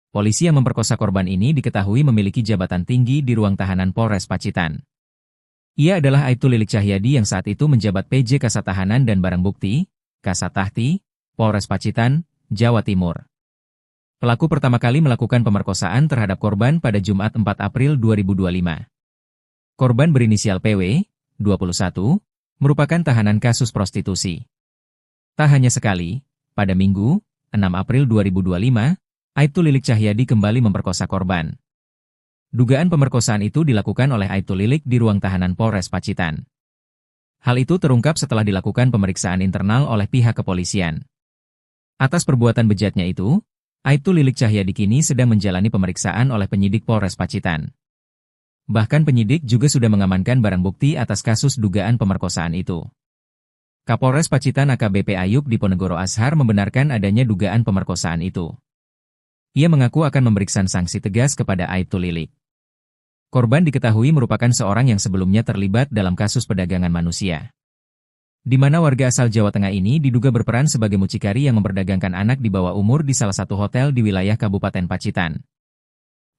Polisi yang memperkosa korban ini diketahui memiliki jabatan tinggi di ruang tahanan Polres Pacitan. Ia adalah Aibtu Lilik Cahyadi yang saat itu menjabat PJ Kasat Tahanan dan Barang Bukti, Kasat Tahti, Polres Pacitan, Jawa Timur. Pelaku pertama kali melakukan pemerkosaan terhadap korban pada Jumat 4 April 2025. Korban berinisial PW, 21, merupakan tahanan kasus prostitusi. Tak hanya sekali, pada Minggu, 6 April 2025, Aibtu Lilik Cahyadi kembali memperkosa korban. Dugaan pemerkosaan itu dilakukan oleh Aibtu Lilik di ruang tahanan Polres Pacitan. Hal itu terungkap setelah dilakukan pemeriksaan internal oleh pihak kepolisian. Atas perbuatan bejatnya itu, Aibtu Lilik Cahyadi kini sedang menjalani pemeriksaan oleh penyidik Polres Pacitan. Bahkan penyidik juga sudah mengamankan barang bukti atas kasus dugaan pemerkosaan itu. Kapolres Pacitan AKBP Ayub Diponegoro Ashar membenarkan adanya dugaan pemerkosaan itu. Ia mengaku akan memberikan sanksi tegas kepada Aibtu Lilik. Korban diketahui merupakan seorang yang sebelumnya terlibat dalam kasus perdagangan manusia, di mana warga asal Jawa Tengah ini diduga berperan sebagai mucikari yang memperdagangkan anak di bawah umur di salah satu hotel di wilayah Kabupaten Pacitan.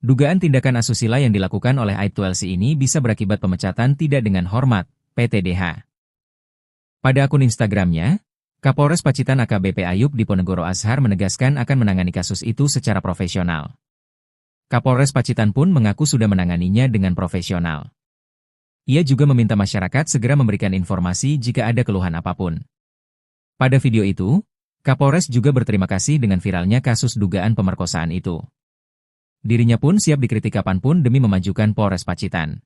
Dugaan tindakan asusila yang dilakukan oleh Aibtu LC ini bisa berakibat pemecatan tidak dengan hormat, PTDH. Pada akun Instagramnya, Kapolres Pacitan AKBP Ayub Diponegoro Ashar menegaskan akan menangani kasus itu secara profesional. Kapolres Pacitan pun mengaku sudah menanganinya dengan profesional. Ia juga meminta masyarakat segera memberikan informasi jika ada keluhan apapun. Pada video itu, Kapolres juga berterima kasih dengan viralnya kasus dugaan pemerkosaan itu. Dirinya pun siap dikritik kapanpun demi memajukan Polres Pacitan.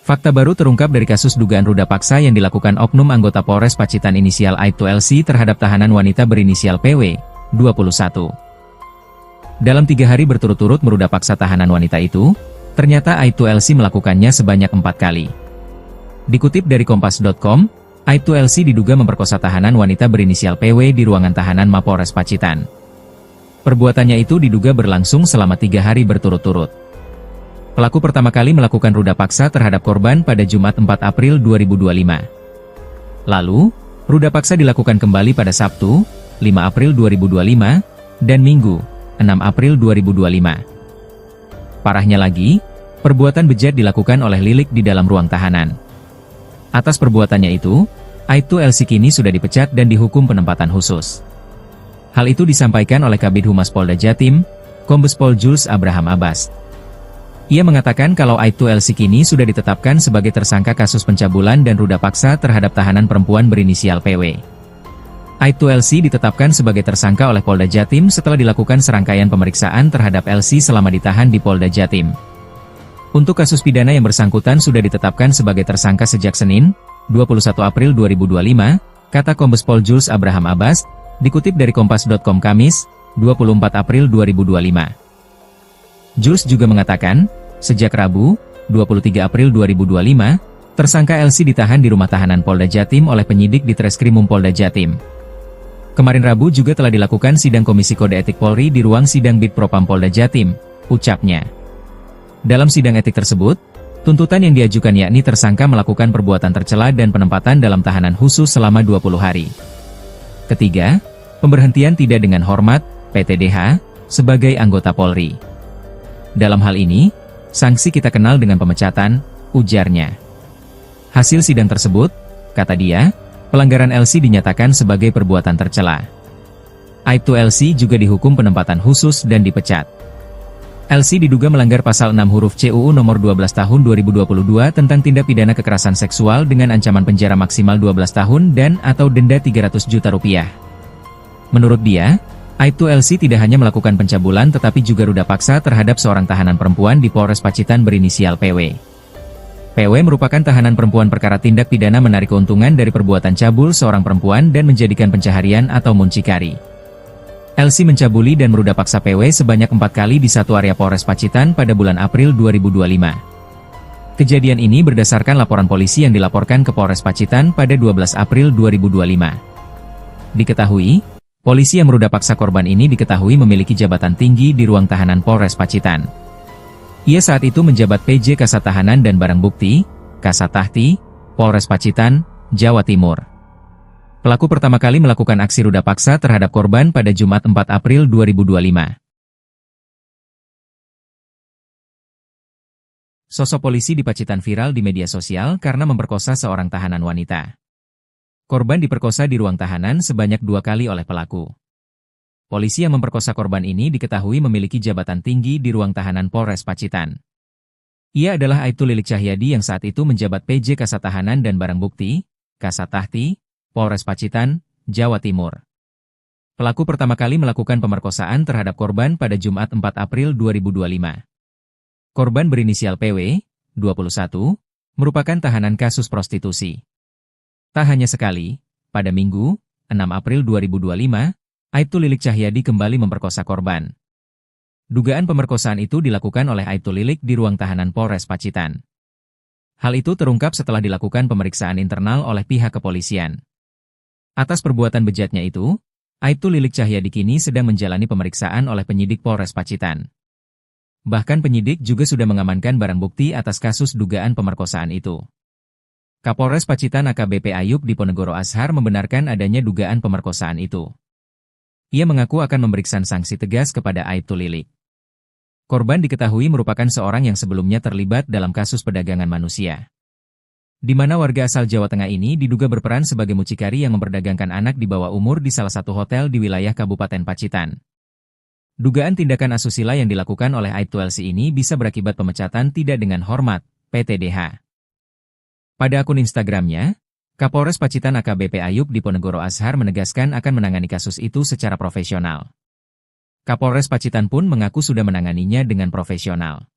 Fakta baru terungkap dari kasus dugaan ruda paksa yang dilakukan oknum anggota Polres Pacitan inisial Aibtu LC terhadap tahanan wanita berinisial PW, 21. Dalam 3 hari berturut-turut meruda paksa tahanan wanita itu, ternyata Aibtu LC melakukannya sebanyak 4 kali. Dikutip dari Kompas.com, Aibtu LC diduga memperkosa tahanan wanita berinisial PW di ruangan tahanan Mapolres Pacitan. Perbuatannya itu diduga berlangsung selama 3 hari berturut-turut. Pelaku pertama kali melakukan ruda paksa terhadap korban pada Jumat 4 April 2025. Lalu, ruda paksa dilakukan kembali pada Sabtu, 5 April 2025, dan Minggu, 6 April 2025. Parahnya lagi, perbuatan bejat dilakukan oleh Lilik di dalam ruang tahanan. Atas perbuatannya itu, Aibtu LC kini sudah dipecat dan dihukum penempatan khusus. Hal itu disampaikan oleh Kabid Humas Polda Jatim, Kombes Pol Jules Abraham Abbas. Ia mengatakan kalau Aibtu LC kini sudah ditetapkan sebagai tersangka kasus pencabulan dan ruda paksa terhadap tahanan perempuan berinisial PW. Aibtu LC ditetapkan sebagai tersangka oleh Polda Jatim setelah dilakukan serangkaian pemeriksaan terhadap LC selama ditahan di Polda Jatim. Untuk kasus pidana yang bersangkutan sudah ditetapkan sebagai tersangka sejak Senin, 21 April 2025, kata Kombes Pol Jules Abraham Abbas, dikutip dari Kompas.com Kamis, 24 April 2025. Jules juga mengatakan, sejak Rabu, 23 April 2025, tersangka LC ditahan di rumah tahanan Polda Jatim oleh penyidik di Treskrimum Polda Jatim. Kemarin Rabu juga telah dilakukan sidang Komisi Kode Etik Polri di ruang sidang Bid Propam Polda Jatim, ucapnya. Dalam sidang etik tersebut, tuntutan yang diajukan yakni tersangka melakukan perbuatan tercela dan penempatan dalam tahanan khusus selama 20 hari. Ketiga, pemberhentian tidak dengan hormat, PTDH, sebagai anggota Polri. Dalam hal ini, sanksi kita kenal dengan pemecatan, ujarnya. Hasil sidang tersebut, kata dia, pelanggaran LC dinyatakan sebagai perbuatan tercela. Aibtu LC juga dihukum penempatan khusus dan dipecat. LC diduga melanggar pasal 6 huruf C UU nomor 12 tahun 2022 tentang tindak pidana kekerasan seksual dengan ancaman penjara maksimal 12 tahun dan atau denda 300 juta rupiah. Menurut dia, Aibtu LC tidak hanya melakukan pencabulan tetapi juga ruda paksa terhadap seorang tahanan perempuan di Polres Pacitan berinisial PW. PW merupakan tahanan perempuan perkara tindak pidana menarik keuntungan dari perbuatan cabul seorang perempuan dan menjadikan pencaharian atau muncikari. LC mencabuli dan meruda paksa PW sebanyak 4 kali di satu area Polres Pacitan pada bulan April 2025. Kejadian ini berdasarkan laporan polisi yang dilaporkan ke Polres Pacitan pada 12 April 2025. Diketahui, polisi yang meruda paksa korban ini diketahui memiliki jabatan tinggi di ruang tahanan Polres Pacitan. Ia saat itu menjabat PJ Kasat Tahanan dan Barang Bukti, Kasat Tahti, Polres Pacitan, Jawa Timur. Pelaku pertama kali melakukan aksi ruda paksa terhadap korban pada Jumat 4 April 2025. Sosok polisi di Pacitan viral di media sosial karena memperkosa seorang tahanan wanita. Korban diperkosa di ruang tahanan sebanyak 2 kali oleh pelaku. Polisi yang memperkosa korban ini diketahui memiliki jabatan tinggi di ruang tahanan Polres Pacitan. Ia adalah Aibtu Lilik Cahyadi yang saat itu menjabat PJ Kasat Tahanan dan Barang Bukti, Kasat Tahti, Polres Pacitan, Jawa Timur. Pelaku pertama kali melakukan pemerkosaan terhadap korban pada Jumat 4 April 2025. Korban berinisial PW, 21, merupakan tahanan kasus prostitusi. Tak hanya sekali, pada Minggu, 6 April 2025, Aibtu Lilik Cahyadi kembali memperkosa korban. Dugaan pemerkosaan itu dilakukan oleh Aibtu Lilik di ruang tahanan Polres Pacitan. Hal itu terungkap setelah dilakukan pemeriksaan internal oleh pihak kepolisian. Atas perbuatan bejatnya itu, Aibtu Lilik Cahyadi kini sedang menjalani pemeriksaan oleh penyidik Polres Pacitan. Bahkan penyidik juga sudah mengamankan barang bukti atas kasus dugaan pemerkosaan itu. Kapolres Pacitan AKBP Ayub Diponegoro Ashar membenarkan adanya dugaan pemerkosaan itu. Ia mengaku akan memberikan sanksi tegas kepada Aibtu Lilik. Korban diketahui merupakan seorang yang sebelumnya terlibat dalam kasus perdagangan manusia, di mana warga asal Jawa Tengah ini diduga berperan sebagai mucikari yang memperdagangkan anak di bawah umur di salah satu hotel di wilayah Kabupaten Pacitan. Dugaan tindakan asusila yang dilakukan oleh Aibtu LC ini bisa berakibat pemecatan tidak dengan hormat, PTDH. Pada akun Instagramnya, Kapolres Pacitan AKBP Ayub Diponegoro Ashar menegaskan akan menangani kasus itu secara profesional. Kapolres Pacitan pun mengaku sudah menanganinya dengan profesional.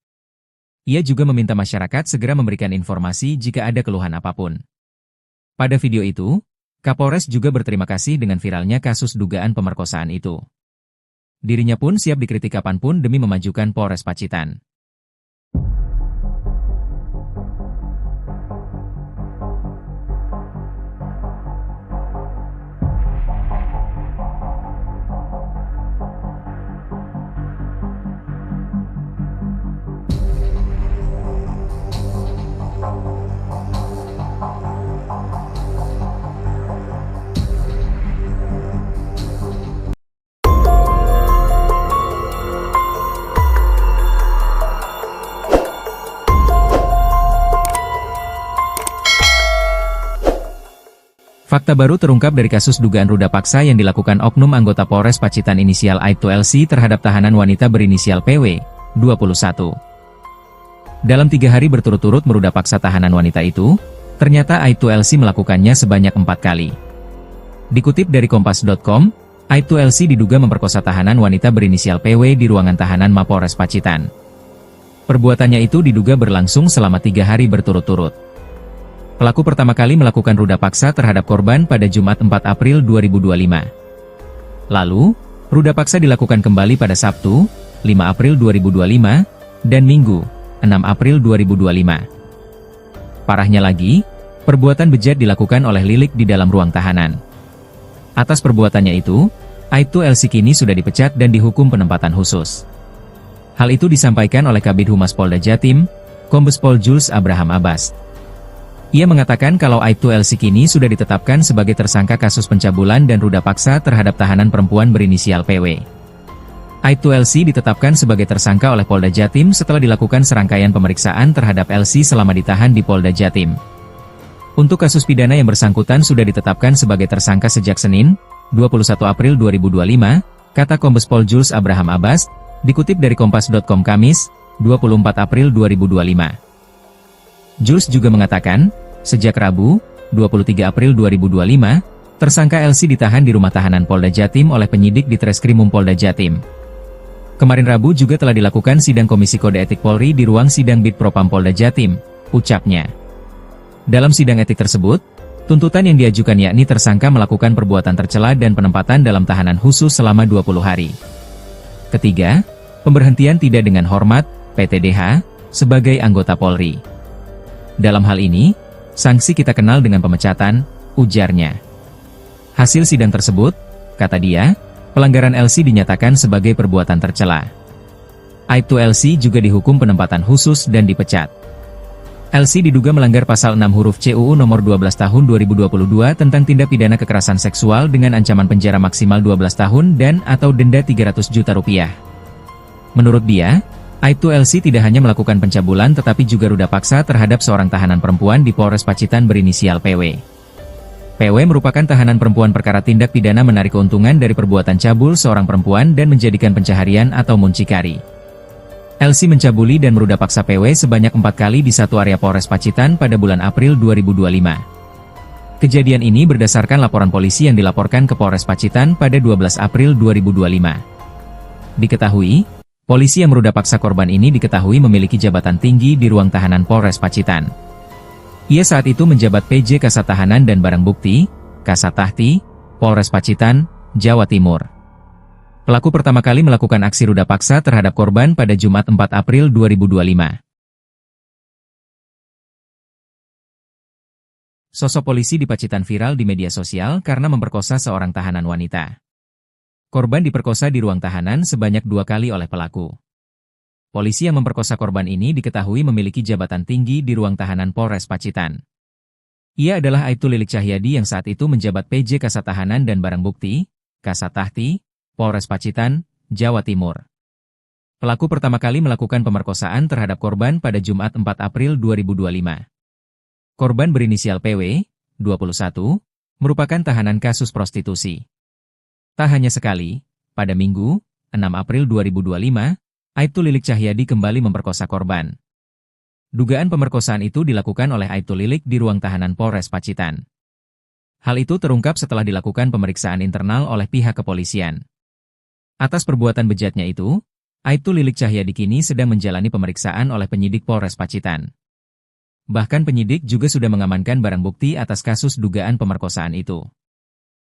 Ia juga meminta masyarakat segera memberikan informasi jika ada keluhan apapun. Pada video itu, Kapolres juga berterima kasih dengan viralnya kasus dugaan pemerkosaan itu. Dirinya pun siap dikritik kapanpun demi memajukan Polres Pacitan. Fakta baru terungkap dari kasus dugaan ruda paksa yang dilakukan oknum anggota Polres Pacitan inisial Aibtu LC terhadap tahanan wanita berinisial PW, 21. Dalam 3 hari berturut-turut meruda paksa tahanan wanita itu, ternyata Aibtu LC melakukannya sebanyak 4 kali. Dikutip dari Kompas.com, Aibtu LC diduga memperkosa tahanan wanita berinisial PW di ruangan tahanan Mapolres Pacitan. Perbuatannya itu diduga berlangsung selama 3 hari berturut-turut. Pelaku pertama kali melakukan ruda paksa terhadap korban pada Jumat 4 April 2025. Lalu, ruda paksa dilakukan kembali pada Sabtu, 5 April 2025, dan Minggu, 6 April 2025. Parahnya lagi, perbuatan bejat dilakukan oleh Lilik di dalam ruang tahanan. Atas perbuatannya itu, Aibtu LC kini sudah dipecat dan dihukum penempatan khusus. Hal itu disampaikan oleh Kabid Humas Polda Jatim, Kombes Pol Jules Abraham Abbas. Ia mengatakan kalau Aibtu LC kini sudah ditetapkan sebagai tersangka kasus pencabulan dan ruda paksa terhadap tahanan perempuan berinisial PW. Aibtu LC ditetapkan sebagai tersangka oleh Polda Jatim setelah dilakukan serangkaian pemeriksaan terhadap LC selama ditahan di Polda Jatim. Untuk kasus pidana yang bersangkutan sudah ditetapkan sebagai tersangka sejak Senin, 21 April 2025, kata Kombes Pol Jules Abraham Abbas, dikutip dari Kompas.com Kamis, 24 April 2025. Jules juga mengatakan, sejak Rabu, 23 April 2025, tersangka LC ditahan di rumah tahanan Polda Jatim oleh penyidik di Treskrimum Polda Jatim. Kemarin Rabu juga telah dilakukan sidang Komisi Kode Etik Polri di ruang sidang Bid Propam Polda Jatim, ucapnya. Dalam sidang etik tersebut, tuntutan yang diajukan yakni tersangka melakukan perbuatan tercela dan penempatan dalam tahanan khusus selama 20 hari. Ketiga, pemberhentian tidak dengan hormat, PTDH, sebagai anggota Polri. Dalam hal ini, sanksi kita kenal dengan pemecatan, ujarnya. Hasil sidang tersebut, kata dia, pelanggaran LC dinyatakan sebagai perbuatan tercela. Aibtu LC juga dihukum penempatan khusus dan dipecat. LC diduga melanggar pasal 6 huruf C UU nomor 12 tahun 2022 tentang tindak pidana kekerasan seksual dengan ancaman penjara maksimal 12 tahun dan atau denda 300 juta rupiah. Menurut dia, Aibtu LC tidak hanya melakukan pencabulan tetapi juga ruda paksa terhadap seorang tahanan perempuan di Polres Pacitan berinisial PW. PW merupakan tahanan perempuan perkara tindak pidana menarik keuntungan dari perbuatan cabul seorang perempuan dan menjadikan pencaharian atau muncikari. LC mencabuli dan meruda paksa PW sebanyak 4 kali di satu area Polres Pacitan pada bulan April 2025. Kejadian ini berdasarkan laporan polisi yang dilaporkan ke Polres Pacitan pada 12 April 2025. Diketahui, polisi yang meruda paksa korban ini diketahui memiliki jabatan tinggi di ruang tahanan Polres Pacitan. Ia saat itu menjabat PJ Kasat Tahanan dan Barang Bukti, Kasat Tahti, Polres Pacitan, Jawa Timur. Pelaku pertama kali melakukan aksi ruda paksa terhadap korban pada Jumat 4 April 2025. Sosok polisi di Pacitan viral di media sosial karena memperkosa seorang tahanan wanita. Korban diperkosa di ruang tahanan sebanyak 2 kali oleh pelaku. Polisi yang memperkosa korban ini diketahui memiliki jabatan tinggi di ruang tahanan Polres Pacitan. Ia adalah Aibtu Lilik Cahyadi yang saat itu menjabat PJ Kasat Tahanan dan Barang Bukti, Kasat Tahti, Polres Pacitan, Jawa Timur. Pelaku pertama kali melakukan pemerkosaan terhadap korban pada Jumat 4 April 2025. Korban berinisial PW, 21, merupakan tahanan kasus prostitusi. Tak hanya sekali, pada Minggu, 6 April 2025, Aibtu Lilik Cahyadi kembali memperkosa korban. Dugaan pemerkosaan itu dilakukan oleh Aibtu Lilik di ruang tahanan Polres Pacitan. Hal itu terungkap setelah dilakukan pemeriksaan internal oleh pihak kepolisian. Atas perbuatan bejatnya itu, Aibtu Lilik Cahyadi kini sedang menjalani pemeriksaan oleh penyidik Polres Pacitan. Bahkan penyidik juga sudah mengamankan barang bukti atas kasus dugaan pemerkosaan itu.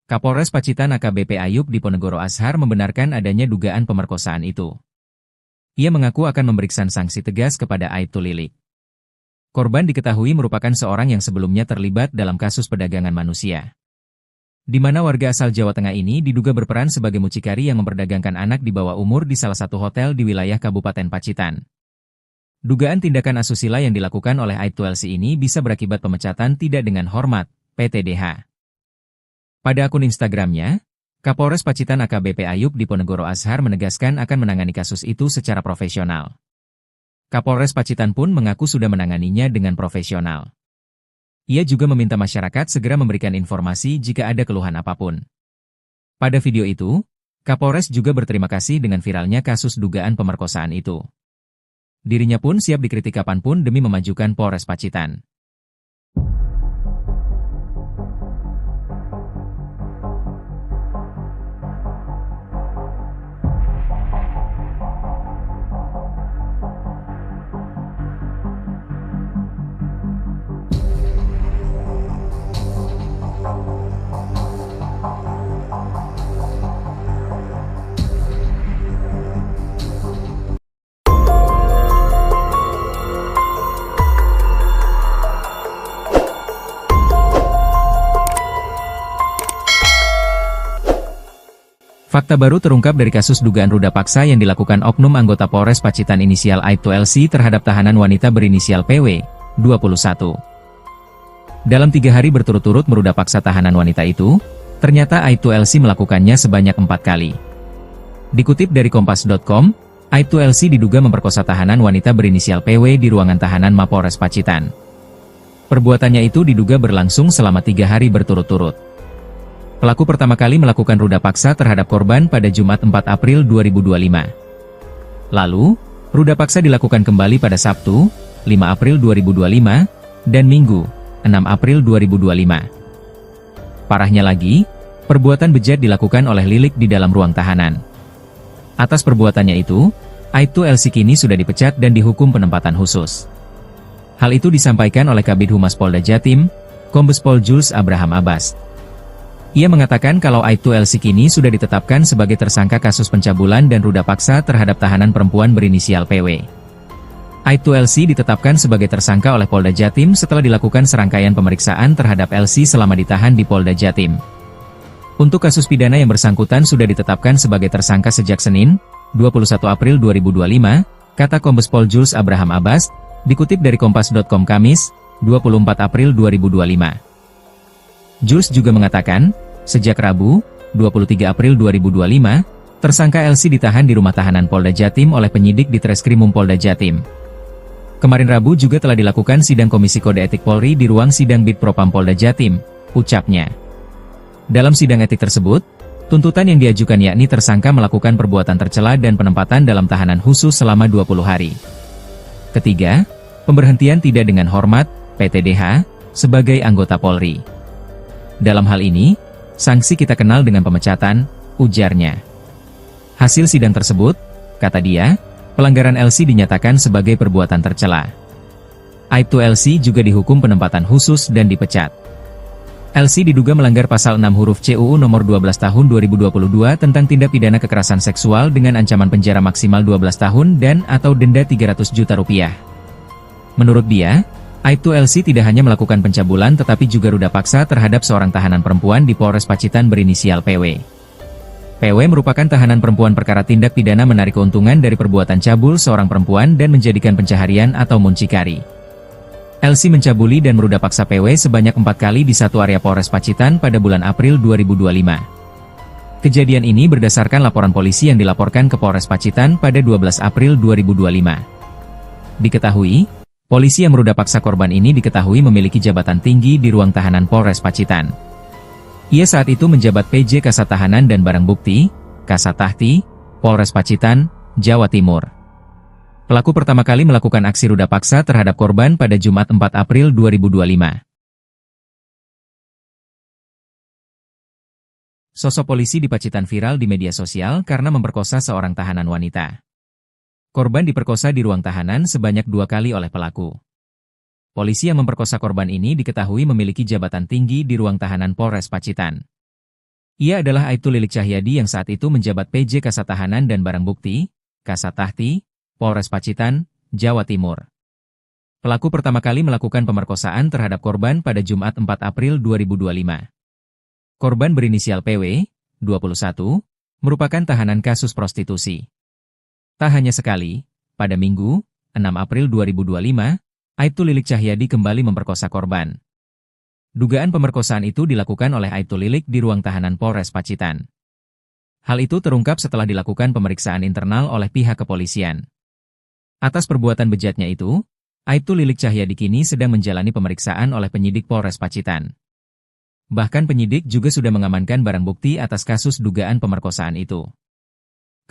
Kapolres Pacitan AKBP Ayub Diponegoro Ashar membenarkan adanya dugaan pemerkosaan itu. Ia mengaku akan memberikan sanksi tegas kepada Aibtu Lilik. Korban diketahui merupakan seorang yang sebelumnya terlibat dalam kasus perdagangan manusia, di mana warga asal Jawa Tengah ini diduga berperan sebagai mucikari yang memperdagangkan anak di bawah umur di salah satu hotel di wilayah Kabupaten Pacitan. Dugaan tindakan asusila yang dilakukan oleh Aibtu LC ini bisa berakibat pemecatan tidak dengan hormat, PTDH. Pada akun Instagramnya, Kapolres Pacitan AKBP Ayub Diponegoro Ashar menegaskan akan menangani kasus itu secara profesional. Kapolres Pacitan pun mengaku sudah menanganinya dengan profesional. Ia juga meminta masyarakat segera memberikan informasi jika ada keluhan apapun. Pada video itu, Kapolres juga berterima kasih dengan viralnya kasus dugaan pemerkosaan itu. Dirinya pun siap dikritik kapanpun demi memajukan Polres Pacitan. Fakta baru terungkap dari kasus dugaan ruda paksa yang dilakukan oknum anggota Polres Pacitan inisial Aibtu LC terhadap tahanan wanita berinisial PW, 21. Dalam 3 hari berturut-turut meruda paksa tahanan wanita itu, ternyata Aibtu LC melakukannya sebanyak 4 kali. Dikutip dari Kompas.com, Aibtu LC diduga memperkosa tahanan wanita berinisial PW di ruangan tahanan Mapolres Pacitan. Perbuatannya itu diduga berlangsung selama 3 hari berturut-turut. Pelaku pertama kali melakukan ruda paksa terhadap korban pada Jumat 4 April 2025. Lalu, ruda paksa dilakukan kembali pada Sabtu, 5 April 2025, dan Minggu, 6 April 2025. Parahnya lagi, perbuatan bejat dilakukan oleh Lilik di dalam ruang tahanan. Atas perbuatannya itu, Aibtu LC kini sudah dipecat dan dihukum penempatan khusus. Hal itu disampaikan oleh Kabid Humas Polda Jatim, Kombes Pol Jules Abraham Abbas. Ia mengatakan kalau Aibtu LC kini sudah ditetapkan sebagai tersangka kasus pencabulan dan ruda paksa terhadap tahanan perempuan berinisial PW. Aibtu LC ditetapkan sebagai tersangka oleh Polda Jatim setelah dilakukan serangkaian pemeriksaan terhadap LC selama ditahan di Polda Jatim. Untuk kasus pidana yang bersangkutan sudah ditetapkan sebagai tersangka sejak Senin, 21 April 2025, kata Kombes Pol Jules Abraham Abbas, dikutip dari Kompas.com Kamis, 24 April 2025. Jules juga mengatakan, sejak Rabu, 23 April 2025, tersangka LC ditahan di rumah tahanan Polda Jatim oleh penyidik di Treskrimum Polda Jatim. Kemarin Rabu juga telah dilakukan sidang Komisi Kode Etik Polri di ruang sidang Bid Propam Polda Jatim, ucapnya. Dalam sidang etik tersebut, tuntutan yang diajukan yakni tersangka melakukan perbuatan tercela dan penempatan dalam tahanan khusus selama 20 hari. Ketiga, pemberhentian tidak dengan hormat, PTDH, sebagai anggota Polri. Dalam hal ini, sanksi kita kenal dengan pemecatan, ujarnya. Hasil sidang tersebut, kata dia, pelanggaran LC dinyatakan sebagai perbuatan tercela. Aibtu LC juga dihukum penempatan khusus dan dipecat. LC diduga melanggar pasal 6 huruf C UU nomor 12 tahun 2022 tentang tindak pidana kekerasan seksual dengan ancaman penjara maksimal 12 tahun dan atau denda 300 juta rupiah. Menurut dia, Aibtu LC tidak hanya melakukan pencabulan tetapi juga ruda paksa terhadap seorang tahanan perempuan di Polres Pacitan berinisial PW. PW merupakan tahanan perempuan perkara tindak pidana menarik keuntungan dari perbuatan cabul seorang perempuan dan menjadikan pencaharian atau muncikari. LC mencabuli dan meruda paksa PW sebanyak 4 kali di satu area Polres Pacitan pada bulan April 2025. Kejadian ini berdasarkan laporan polisi yang dilaporkan ke Polres Pacitan pada 12 April 2025. Diketahui, polisi yang meruda paksa korban ini diketahui memiliki jabatan tinggi di ruang tahanan Polres Pacitan. Ia saat itu menjabat PJ Kasat Tahanan dan Barang Bukti, Kasat Tahti, Polres Pacitan, Jawa Timur. Pelaku pertama kali melakukan aksi ruda paksa terhadap korban pada Jumat 4 April 2025. Sosok polisi di Pacitan viral di media sosial karena memperkosa seorang tahanan wanita. Korban diperkosa di ruang tahanan sebanyak 2 kali oleh pelaku. Polisi yang memperkosa korban ini diketahui memiliki jabatan tinggi di ruang tahanan Polres Pacitan. Ia adalah Aibtu Lilik Cahyadi yang saat itu menjabat PJ Kasat Tahanan dan Barang Bukti, Kasat Tahti, Polres Pacitan, Jawa Timur. Pelaku pertama kali melakukan pemerkosaan terhadap korban pada Jumat 4 April 2025. Korban berinisial PW, 21, merupakan tahanan kasus prostitusi. Tak hanya sekali, pada Minggu, 6 April 2025, Aibtu Lilik Cahyadi kembali memperkosa korban. Dugaan pemerkosaan itu dilakukan oleh Aibtu Lilik di ruang tahanan Polres Pacitan. Hal itu terungkap setelah dilakukan pemeriksaan internal oleh pihak kepolisian. Atas perbuatan bejatnya itu, Aibtu Lilik Cahyadi kini sedang menjalani pemeriksaan oleh penyidik Polres Pacitan. Bahkan penyidik juga sudah mengamankan barang bukti atas kasus dugaan pemerkosaan itu.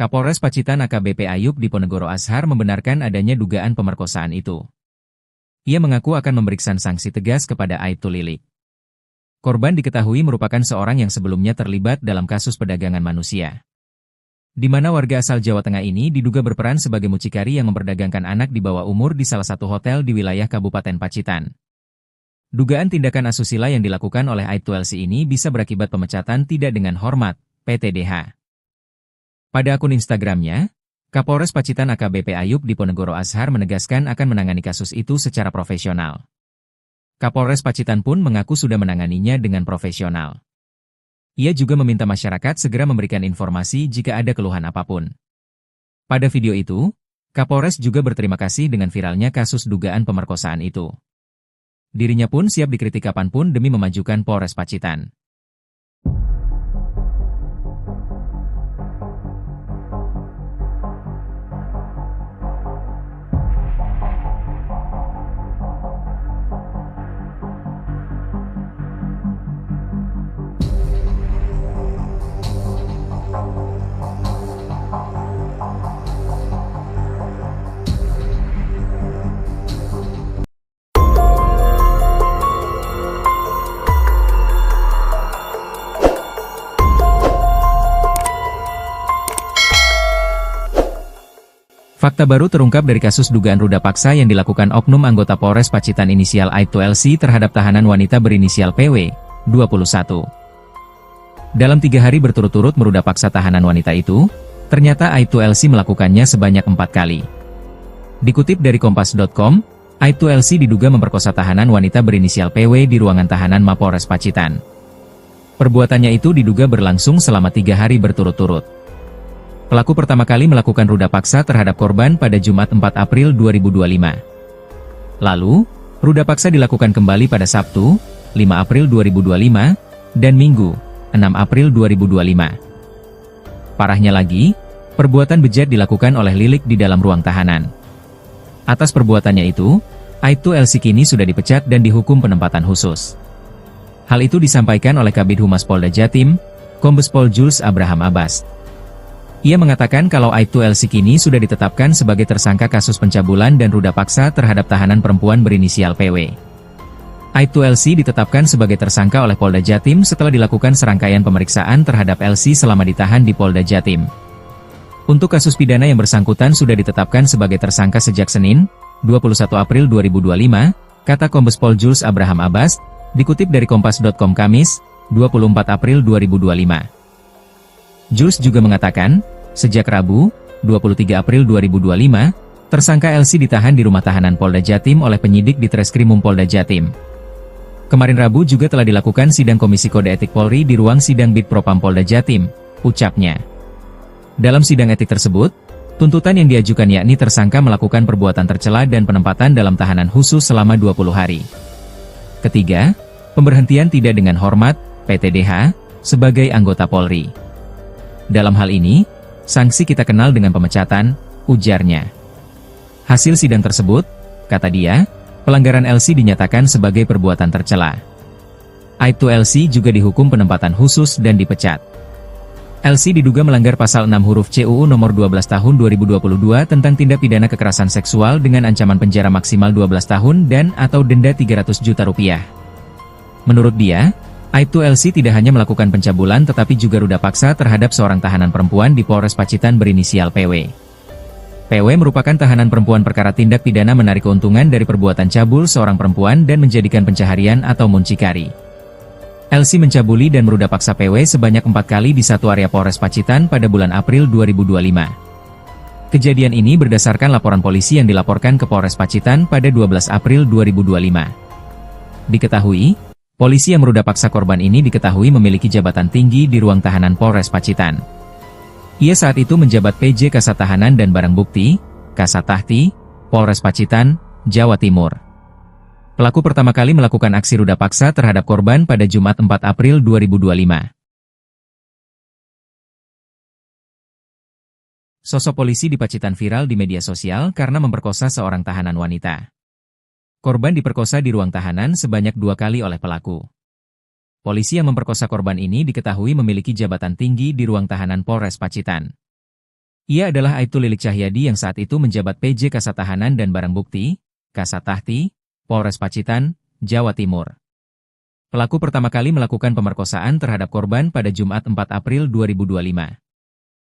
Kapolres Pacitan AKBP Ayub Diponegoro Ashar membenarkan adanya dugaan pemerkosaan itu. Ia mengaku akan memberikan sanksi tegas kepada Aibtu Lilik. Korban diketahui merupakan seorang yang sebelumnya terlibat dalam kasus perdagangan manusia, di mana warga asal Jawa Tengah ini diduga berperan sebagai mucikari yang memperdagangkan anak di bawah umur di salah satu hotel di wilayah Kabupaten Pacitan. Dugaan tindakan asusila yang dilakukan oleh Aibtu LC ini bisa berakibat pemecatan tidak dengan hormat, PTDH. Pada akun Instagramnya, Kapolres Pacitan AKBP Ayub Diponegoro Ashar menegaskan akan menangani kasus itu secara profesional. Kapolres Pacitan pun mengaku sudah menanganinya dengan profesional. Ia juga meminta masyarakat segera memberikan informasi jika ada keluhan apapun. Pada video itu, Kapolres juga berterima kasih dengan viralnya kasus dugaan pemerkosaan itu. Dirinya pun siap dikritik kapanpun demi memajukan Polres Pacitan. Fakta baru terungkap dari kasus dugaan ruda paksa yang dilakukan oknum anggota Polres Pacitan inisial Aibtu LC terhadap tahanan wanita berinisial PW, 21. Dalam 3 hari berturut-turut meruda paksa tahanan wanita itu, ternyata Aibtu LC melakukannya sebanyak 4 kali. Dikutip dari Kompas.com, Aibtu LC diduga memperkosa tahanan wanita berinisial PW di ruangan tahanan Mapolres Pacitan. Perbuatannya itu diduga berlangsung selama 3 hari berturut-turut. Pelaku pertama kali melakukan ruda paksa terhadap korban pada Jumat 4 April 2025. Lalu, ruda paksa dilakukan kembali pada Sabtu, 5 April 2025, dan Minggu, 6 April 2025. Parahnya lagi, perbuatan bejat dilakukan oleh Lilik di dalam ruang tahanan. Atas perbuatannya itu, Aibtu LC kini sudah dipecat dan dihukum penempatan khusus. Hal itu disampaikan oleh Kabid Humas Polda Jatim, Kombes Pol Jules Abraham Abbas. Ia mengatakan kalau Aibtu LC kini sudah ditetapkan sebagai tersangka kasus pencabulan dan ruda paksa terhadap tahanan perempuan berinisial PW. Aibtu LC ditetapkan sebagai tersangka oleh Polda Jatim setelah dilakukan serangkaian pemeriksaan terhadap LC selama ditahan di Polda Jatim. Untuk kasus pidana yang bersangkutan sudah ditetapkan sebagai tersangka sejak Senin, 21 April 2025, kata Kombes Pol Jules Abraham Abbas, dikutip dari Kompas.com Kamis, 24 April 2025. Jules juga mengatakan, sejak Rabu, 23 April 2025, tersangka LC ditahan di rumah tahanan Polda Jatim oleh penyidik di Treskrimum Polda Jatim. Kemarin Rabu juga telah dilakukan sidang Komisi Kode Etik Polri di ruang sidang Bid Propam Polda Jatim, ucapnya. Dalam sidang etik tersebut, tuntutan yang diajukan yakni tersangka melakukan perbuatan tercela dan penempatan dalam tahanan khusus selama 20 hari. Ketiga, pemberhentian tidak dengan hormat, PTDH, sebagai anggota Polri. Dalam hal ini, sanksi kita kenal dengan pemecatan, ujarnya. Hasil sidang tersebut, kata dia, pelanggaran LC dinyatakan sebagai perbuatan tercela. Aibtu LC juga dihukum penempatan khusus dan dipecat. LC diduga melanggar pasal 6 huruf C UU nomor 12 tahun 2022 tentang tindak pidana kekerasan seksual dengan ancaman penjara maksimal 12 tahun dan atau denda 300 juta rupiah. Menurut dia, Aibtu LC tidak hanya melakukan pencabulan tetapi juga ruda paksa terhadap seorang tahanan perempuan di Polres Pacitan berinisial PW. PW merupakan tahanan perempuan perkara tindak pidana menarik keuntungan dari perbuatan cabul seorang perempuan dan menjadikan pencaharian atau muncikari. LC mencabuli dan meruda paksa PW sebanyak 4 kali di satu area Polres Pacitan pada bulan April 2025. Kejadian ini berdasarkan laporan polisi yang dilaporkan ke Polres Pacitan pada 12 April 2025. Diketahui, polisi yang meruda paksa korban ini diketahui memiliki jabatan tinggi di ruang tahanan Polres Pacitan. Ia saat itu menjabat PJ Kasat Tahanan dan Barang Bukti, Kasat Tahti, Polres Pacitan, Jawa Timur. Pelaku pertama kali melakukan aksi ruda paksa terhadap korban pada Jumat 4 April 2025. Sosok polisi di Pacitan viral di media sosial karena memperkosa seorang tahanan wanita. Korban diperkosa di ruang tahanan sebanyak 2 kali oleh pelaku. Polisi yang memperkosa korban ini diketahui memiliki jabatan tinggi di ruang tahanan Polres Pacitan. Ia adalah Aibtu Lilik Cahyadi yang saat itu menjabat PJ Kasat Tahanan dan Barang Bukti, Kasat Tahti, Polres Pacitan, Jawa Timur. Pelaku pertama kali melakukan pemerkosaan terhadap korban pada Jumat 4 April 2025.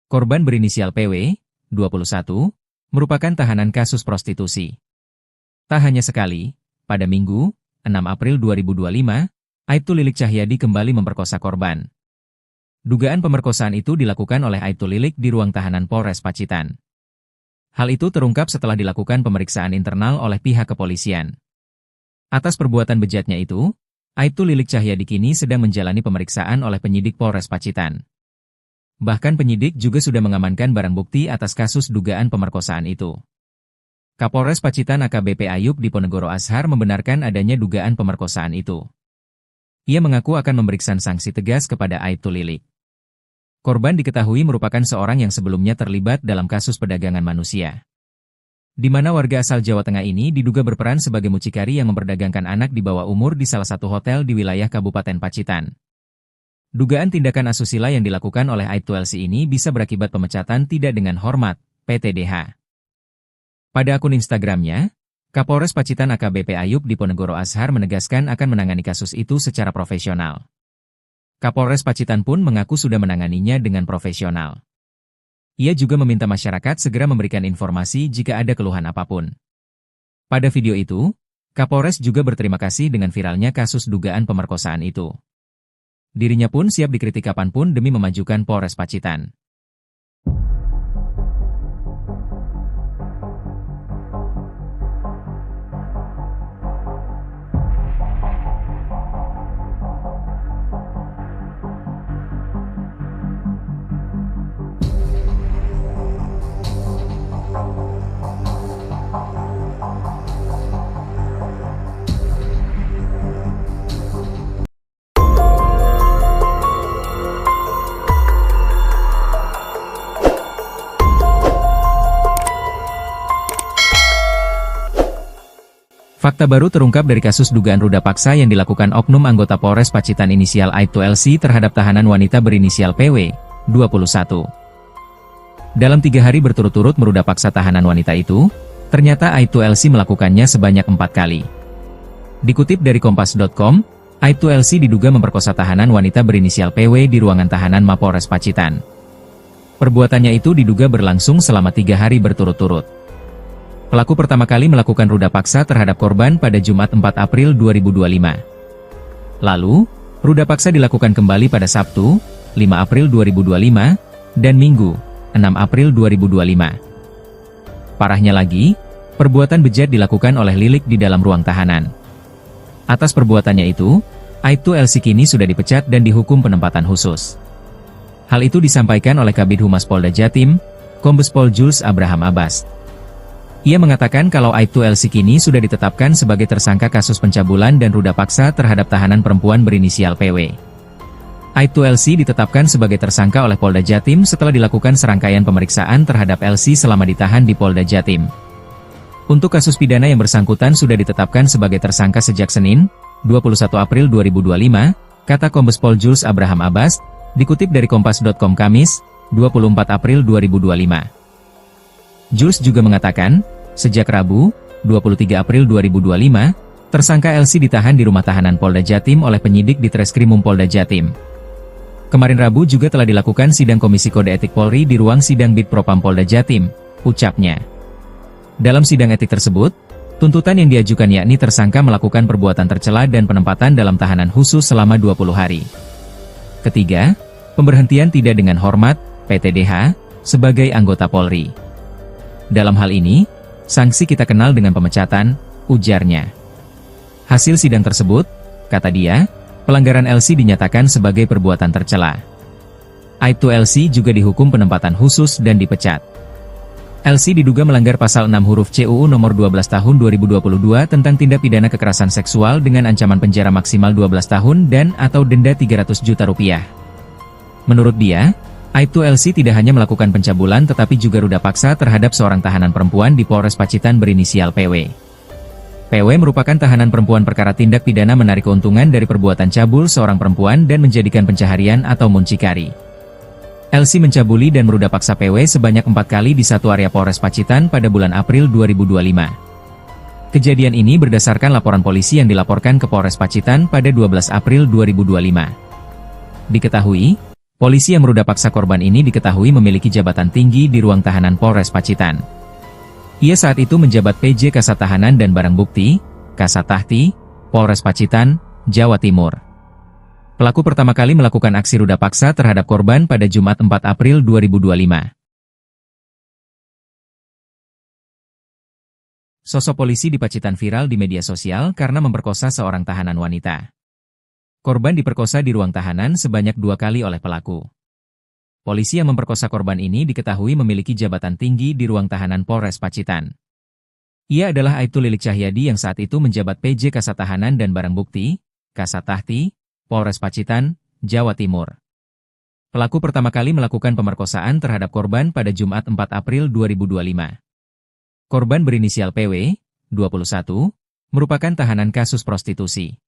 Korban berinisial PW, 21, merupakan tahanan kasus prostitusi. Tak hanya sekali, pada Minggu, 6 April 2025, Aibtu Lilik Cahyadi kembali memperkosa korban. Dugaan pemerkosaan itu dilakukan oleh Aibtu Lilik di ruang tahanan Polres Pacitan. Hal itu terungkap setelah dilakukan pemeriksaan internal oleh pihak kepolisian. Atas perbuatan bejatnya itu, Aibtu Lilik Cahyadi kini sedang menjalani pemeriksaan oleh penyidik Polres Pacitan. Bahkan penyidik juga sudah mengamankan barang bukti atas kasus dugaan pemerkosaan itu. Kapolres Pacitan AKBP Ayub Diponegoro Ashar membenarkan adanya dugaan pemerkosaan itu. Ia mengaku akan memberikan sanksi tegas kepada Aibtu Lilik. Korban diketahui merupakan seorang yang sebelumnya terlibat dalam kasus perdagangan manusia, di mana warga asal Jawa Tengah ini diduga berperan sebagai mucikari yang memperdagangkan anak di bawah umur di salah satu hotel di wilayah Kabupaten Pacitan. Dugaan tindakan asusila yang dilakukan oleh Aibtu LC ini bisa berakibat pemecatan tidak dengan hormat, PTDH. Pada akun Instagramnya, Kapolres Pacitan AKBP Ayub Diponegoro Ashar menegaskan akan menangani kasus itu secara profesional. Kapolres Pacitan pun mengaku sudah menanganinya dengan profesional. Ia juga meminta masyarakat segera memberikan informasi jika ada keluhan apapun. Pada video itu, Kapolres juga berterima kasih dengan viralnya kasus dugaan pemerkosaan itu. Dirinya pun siap dikritik kapanpun demi memajukan Polres Pacitan. Fakta baru terungkap dari kasus dugaan ruda paksa yang dilakukan oknum anggota Polres Pacitan inisial Aibtu LC terhadap tahanan wanita berinisial PW, 21. Dalam 3 hari berturut-turut meruda paksa tahanan wanita itu, ternyata Aibtu LC melakukannya sebanyak 4 kali. Dikutip dari Kompas.com, Aibtu LC diduga memperkosa tahanan wanita berinisial PW di ruangan tahanan Mapolres Pacitan. Perbuatannya itu diduga berlangsung selama 3 hari berturut-turut. Pelaku pertama kali melakukan ruda paksa terhadap korban pada Jumat 4 April 2025. Lalu, ruda paksa dilakukan kembali pada Sabtu, 5 April 2025, dan Minggu, 6 April 2025. Parahnya lagi, perbuatan bejat dilakukan oleh Lilik di dalam ruang tahanan. Atas perbuatannya itu, Aibtu LC kini sudah dipecat dan dihukum penempatan khusus. Hal itu disampaikan oleh Kabid Humas Polda Jatim, Kombes Pol Jules Abraham Abbas. Ia mengatakan kalau Aibtu LC kini sudah ditetapkan sebagai tersangka kasus pencabulan dan ruda paksa terhadap tahanan perempuan berinisial PW. Aibtu LC ditetapkan sebagai tersangka oleh Polda Jatim setelah dilakukan serangkaian pemeriksaan terhadap LC selama ditahan di Polda Jatim. Untuk kasus pidana yang bersangkutan sudah ditetapkan sebagai tersangka sejak Senin, 21 April 2025, kata Kombes Pol Jules Abraham Abbas, dikutip dari Kompas.com Kamis, 24 April 2025. Jules juga mengatakan, sejak Rabu, 23 April 2025, tersangka LC ditahan di rumah tahanan Polda Jatim oleh penyidik di Treskrimum Polda Jatim. Kemarin Rabu juga telah dilakukan sidang Komisi Kode Etik Polri di ruang sidang Bid Propam Polda Jatim, ucapnya. Dalam sidang etik tersebut, tuntutan yang diajukan yakni tersangka melakukan perbuatan tercela dan penempatan dalam tahanan khusus selama 20 hari. Ketiga, pemberhentian tidak dengan hormat, PTDH, sebagai anggota Polri. Dalam hal ini, sanksi kita kenal dengan pemecatan, ujarnya. Hasil sidang tersebut, kata dia, pelanggaran LC dinyatakan sebagai perbuatan tercela. Aibtu LC juga dihukum penempatan khusus dan dipecat. LC diduga melanggar pasal 6 huruf C UU nomor 12 tahun 2022 tentang tindak pidana kekerasan seksual dengan ancaman penjara maksimal 12 tahun dan atau denda 300 juta rupiah. Menurut dia, Aibtu LC tidak hanya melakukan pencabulan tetapi juga ruda paksa terhadap seorang tahanan perempuan di Polres Pacitan berinisial PW. PW merupakan tahanan perempuan perkara tindak pidana menarik keuntungan dari perbuatan cabul seorang perempuan dan menjadikan pencaharian atau muncikari. LC mencabuli dan meruda paksa PW sebanyak 4 kali di satu area Polres Pacitan pada bulan April 2025. Kejadian ini berdasarkan laporan polisi yang dilaporkan ke Polres Pacitan pada 12 April 2025. Diketahui, polisi yang meruda paksa korban ini diketahui memiliki jabatan tinggi di ruang tahanan Polres Pacitan. Ia saat itu menjabat PJ Kasat Tahanan dan Barang Bukti, Kasat Tahti, Polres Pacitan, Jawa Timur. Pelaku pertama kali melakukan aksi ruda paksa terhadap korban pada Jumat 4 April 2025. Sosok polisi di Pacitan viral di media sosial karena memperkosa seorang tahanan wanita. Korban diperkosa di ruang tahanan sebanyak 2 kali oleh pelaku. Polisi yang memperkosa korban ini diketahui memiliki jabatan tinggi di ruang tahanan Polres Pacitan. Ia adalah Aibtu Lilik Cahyadi yang saat itu menjabat PJ Kasat Tahanan dan Barang Bukti, Kasat Tahti, Polres Pacitan, Jawa Timur. Pelaku pertama kali melakukan pemerkosaan terhadap korban pada Jumat 4 April 2025. Korban berinisial PW, 21, merupakan tahanan kasus prostitusi.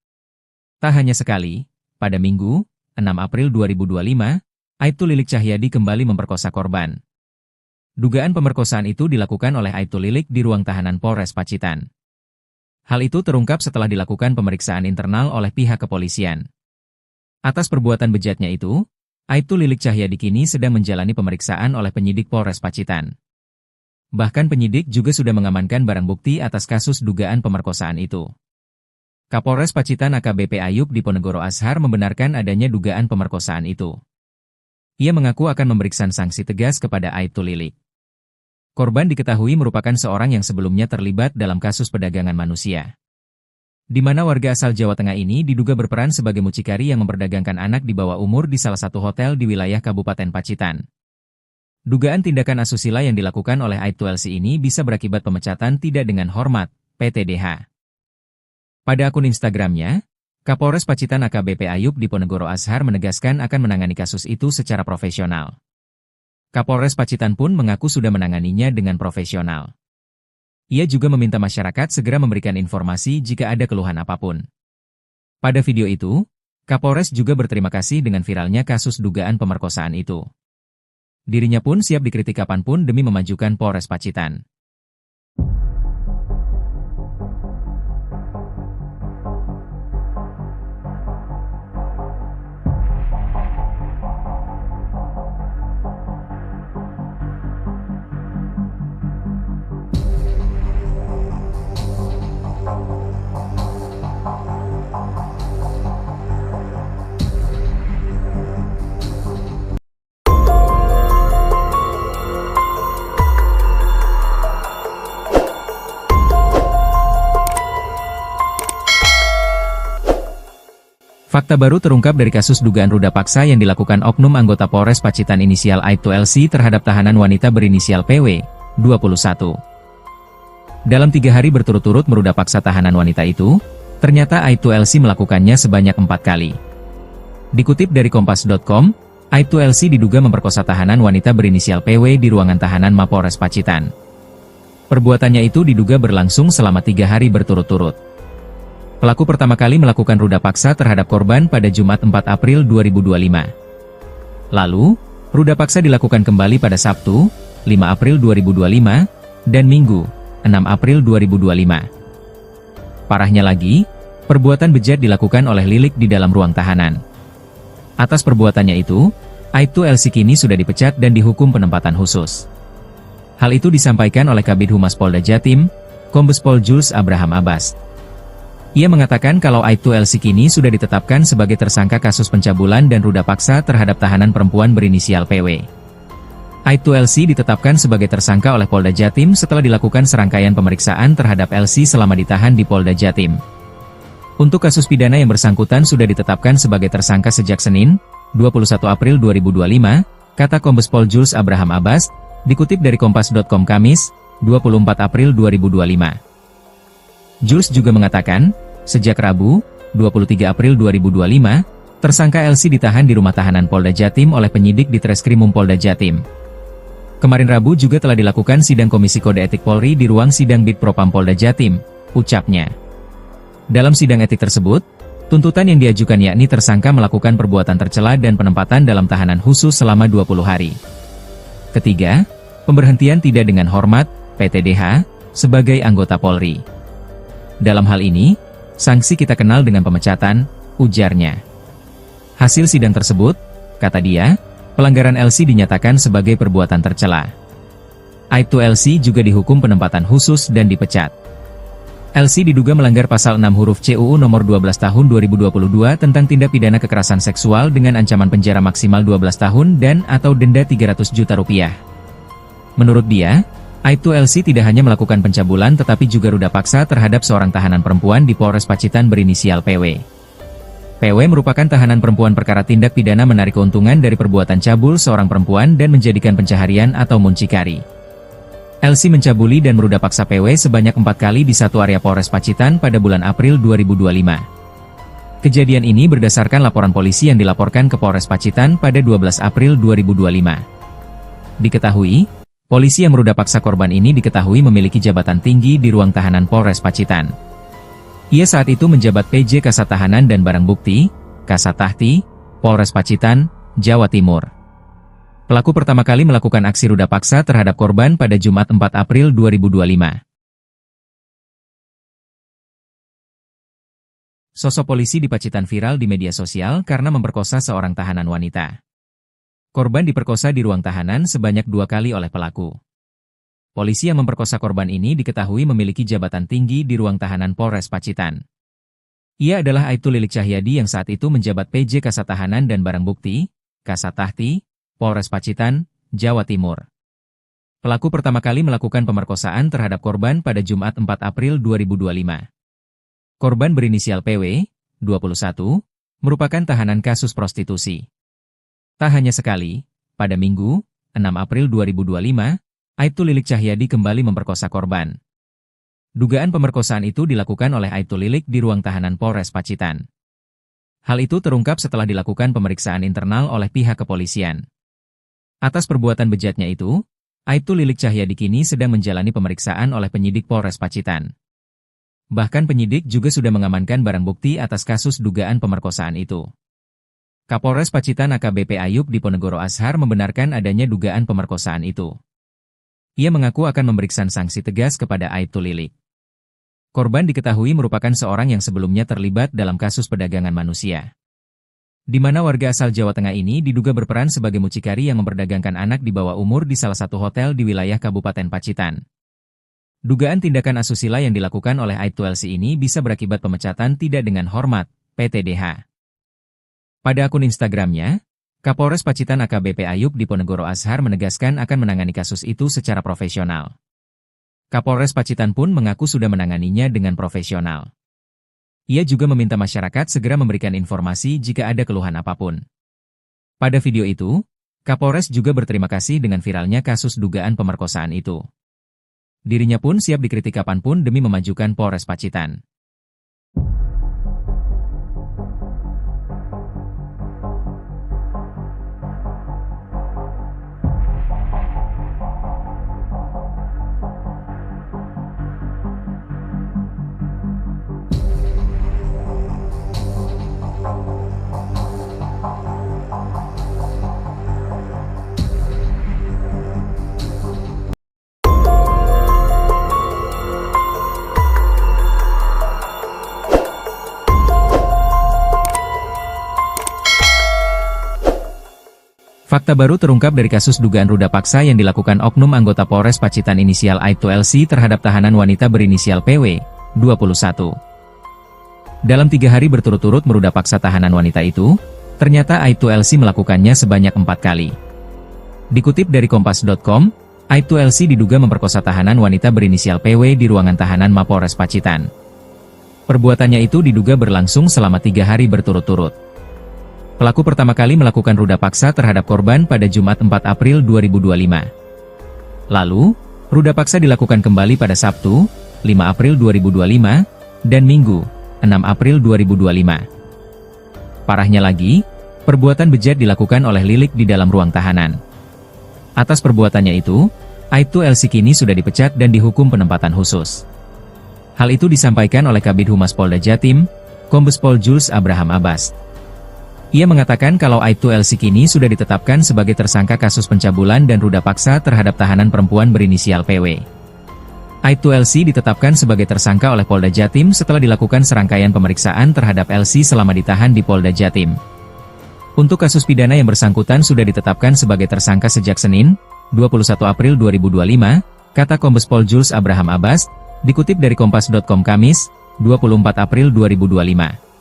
Tak hanya sekali, pada Minggu, 6 April 2025, Aibtu Lilik Cahyadi kembali memperkosa korban. Dugaan pemerkosaan itu dilakukan oleh Aibtu Lilik di ruang tahanan Polres Pacitan. Hal itu terungkap setelah dilakukan pemeriksaan internal oleh pihak kepolisian. Atas perbuatan bejatnya itu, Aibtu Lilik Cahyadi kini sedang menjalani pemeriksaan oleh penyidik Polres Pacitan. Bahkan penyidik juga sudah mengamankan barang bukti atas kasus dugaan pemerkosaan itu. Kapolres Pacitan AKBP Ayub Diponegoro Ashar membenarkan adanya dugaan pemerkosaan itu. Ia mengaku akan memberikan sanksi tegas kepada Aibtu Lilik. Korban diketahui merupakan seorang yang sebelumnya terlibat dalam kasus perdagangan manusia, di mana warga asal Jawa Tengah ini diduga berperan sebagai mucikari yang memperdagangkan anak di bawah umur di salah satu hotel di wilayah Kabupaten Pacitan. Dugaan tindakan asusila yang dilakukan oleh Aibtu LC ini bisa berakibat pemecatan tidak dengan hormat, PTDH. Pada akun Instagramnya, Kapolres Pacitan AKBP Ayub Diponegoro Ashar menegaskan akan menangani kasus itu secara profesional. Kapolres Pacitan pun mengaku sudah menanganinya dengan profesional. Ia juga meminta masyarakat segera memberikan informasi jika ada keluhan apapun. Pada video itu, Kapolres juga berterima kasih dengan viralnya kasus dugaan pemerkosaan itu. Dirinya pun siap dikritik kapanpun demi memajukan Polres Pacitan. Fakta baru terungkap dari kasus dugaan ruda paksa yang dilakukan oknum anggota Polres Pacitan inisial Aibtu LC terhadap tahanan wanita berinisial PW, 21. Dalam 3 hari berturut-turut meruda paksa tahanan wanita itu, ternyata Aibtu LC melakukannya sebanyak 4 kali. Dikutip dari Kompas.com, Aibtu LC diduga memperkosa tahanan wanita berinisial PW di ruangan tahanan Mapolres Pacitan. Perbuatannya itu diduga berlangsung selama 3 hari berturut-turut. Pelaku pertama kali melakukan ruda paksa terhadap korban pada Jumat 4 April 2025. Lalu, ruda paksa dilakukan kembali pada Sabtu, 5 April 2025, dan Minggu, 6 April 2025. Parahnya lagi, perbuatan bejat dilakukan oleh Lilik di dalam ruang tahanan. Atas perbuatannya itu, Aibtu LC kini sudah dipecat dan dihukum penempatan khusus. Hal itu disampaikan oleh Kabid Humas Polda Jatim, Kombes Pol Jules Abraham Abbas. Ia mengatakan kalau Aibtu LC kini sudah ditetapkan sebagai tersangka kasus pencabulan dan ruda paksa terhadap tahanan perempuan berinisial PW. Aibtu LC ditetapkan sebagai tersangka oleh Polda Jatim setelah dilakukan serangkaian pemeriksaan terhadap LC selama ditahan di Polda Jatim. Untuk kasus pidana yang bersangkutan sudah ditetapkan sebagai tersangka sejak Senin, 21 April 2025, kata Kombes Pol Jules Abraham Abbas, dikutip dari Kompas.com Kamis, 24 April 2025. Jules juga mengatakan, sejak Rabu, 23 April 2025, tersangka LC ditahan di rumah tahanan Polda Jatim oleh penyidik di Treskrimum Polda Jatim. Kemarin Rabu juga telah dilakukan sidang Komisi Kode Etik Polri di ruang sidang Bitpropam Polda Jatim, ucapnya. Dalam sidang etik tersebut, tuntutan yang diajukan yakni tersangka melakukan perbuatan tercela dan penempatan dalam tahanan khusus selama 20 hari. Ketiga, pemberhentian tidak dengan hormat, PTDH, sebagai anggota Polri. Dalam hal ini, sanksi kita kenal dengan pemecatan, ujarnya. Hasil sidang tersebut, kata dia, pelanggaran LC dinyatakan sebagai perbuatan tercela. Aibtu LC juga dihukum penempatan khusus dan dipecat. LC diduga melanggar pasal 6 huruf C UU nomor 12 tahun 2022 tentang tindak pidana kekerasan seksual dengan ancaman penjara maksimal 12 tahun dan atau denda 300 juta rupiah. Menurut dia, Aibtu LC tidak hanya melakukan pencabulan tetapi juga ruda paksa terhadap seorang tahanan perempuan di Polres Pacitan berinisial PW. PW merupakan tahanan perempuan perkara tindak pidana menarik keuntungan dari perbuatan cabul seorang perempuan dan menjadikan pencaharian atau muncikari. LC mencabuli dan meruda paksa PW sebanyak 4 kali di satu area Polres Pacitan pada bulan April 2025. Kejadian ini berdasarkan laporan polisi yang dilaporkan ke Polres Pacitan pada 12 April 2025. Diketahui, polisi yang meruda paksa korban ini diketahui memiliki jabatan tinggi di ruang tahanan Polres Pacitan. Ia saat itu menjabat PJ Kasat Tahanan dan Barang Bukti, Kasat Tahti, Polres Pacitan, Jawa Timur. Pelaku pertama kali melakukan aksi ruda paksa terhadap korban pada Jumat 4 April 2025. Sosok polisi di Pacitan viral di media sosial karena memperkosa seorang tahanan wanita. Korban diperkosa di ruang tahanan sebanyak 2 kali oleh pelaku. Polisi yang memperkosa korban ini diketahui memiliki jabatan tinggi di ruang tahanan Polres Pacitan. Ia adalah Aibtu Lilik Cahyadi yang saat itu menjabat PJ Kasat Tahanan dan Barang Bukti, Kasat Tahti, Polres Pacitan, Jawa Timur. Pelaku pertama kali melakukan pemerkosaan terhadap korban pada Jumat 4 April 2025. Korban berinisial PW, 21, merupakan tahanan kasus prostitusi. Tak hanya sekali, pada Minggu, 6 April 2025, Aibtu Lilik Cahyadi kembali memperkosa korban. Dugaan pemerkosaan itu dilakukan oleh Aibtu Lilik di ruang tahanan Polres Pacitan. Hal itu terungkap setelah dilakukan pemeriksaan internal oleh pihak kepolisian. Atas perbuatan bejatnya itu, Aibtu Lilik Cahyadi kini sedang menjalani pemeriksaan oleh penyidik Polres Pacitan. Bahkan penyidik juga sudah mengamankan barang bukti atas kasus dugaan pemerkosaan itu. Kapolres Pacitan AKBP Ayub Diponegoro Ashar membenarkan adanya dugaan pemerkosaan itu. Ia mengaku akan memberikan sanksi tegas kepada Aibtu Lilik. Korban diketahui merupakan seorang yang sebelumnya terlibat dalam kasus perdagangan manusia, di mana warga asal Jawa Tengah ini diduga berperan sebagai mucikari yang memperdagangkan anak di bawah umur di salah satu hotel di wilayah Kabupaten Pacitan. Dugaan tindakan asusila yang dilakukan oleh Aibtu LC ini bisa berakibat pemecatan tidak dengan hormat, PTDH. Pada akun Instagramnya, Kapolres Pacitan AKBP Ayub Diponegoro Ashar menegaskan akan menangani kasus itu secara profesional. Kapolres Pacitan pun mengaku sudah menanganinya dengan profesional. Ia juga meminta masyarakat segera memberikan informasi jika ada keluhan apapun. Pada video itu, Kapolres juga berterima kasih dengan viralnya kasus dugaan pemerkosaan itu. Dirinya pun siap dikritik kapanpun demi memajukan Polres Pacitan. Fakta baru terungkap dari kasus dugaan ruda paksa yang dilakukan oknum anggota Polres Pacitan inisial Aibtu LC terhadap tahanan wanita berinisial PW, 21. Dalam 3 hari berturut-turut meruda paksa tahanan wanita itu, ternyata Aibtu LC melakukannya sebanyak 4 kali. Dikutip dari Kompas.com, Aibtu LC diduga memperkosa tahanan wanita berinisial PW di ruangan tahanan Mapolres Pacitan. Perbuatannya itu diduga berlangsung selama 3 hari berturut-turut. Pelaku pertama kali melakukan ruda paksa terhadap korban pada Jumat 4 April 2025. Lalu, ruda paksa dilakukan kembali pada Sabtu, 5 April 2025, dan Minggu, 6 April 2025. Parahnya lagi, perbuatan bejat dilakukan oleh Lilik di dalam ruang tahanan. Atas perbuatannya itu, Aibtu LC kini sudah dipecat dan dihukum penempatan khusus. Hal itu disampaikan oleh Kabid Humas Polda Jatim, Kombes Pol Jules Abraham Abbas. Ia mengatakan kalau Aibtu LC kini sudah ditetapkan sebagai tersangka kasus pencabulan dan ruda paksa terhadap tahanan perempuan berinisial PW. Aibtu LC ditetapkan sebagai tersangka oleh Polda Jatim setelah dilakukan serangkaian pemeriksaan terhadap LC selama ditahan di Polda Jatim. Untuk kasus pidana yang bersangkutan sudah ditetapkan sebagai tersangka sejak Senin, 21 April 2025, kata Kombes Pol Jules Abraham Abbas, dikutip dari Kompas.com Kamis, 24 April 2025.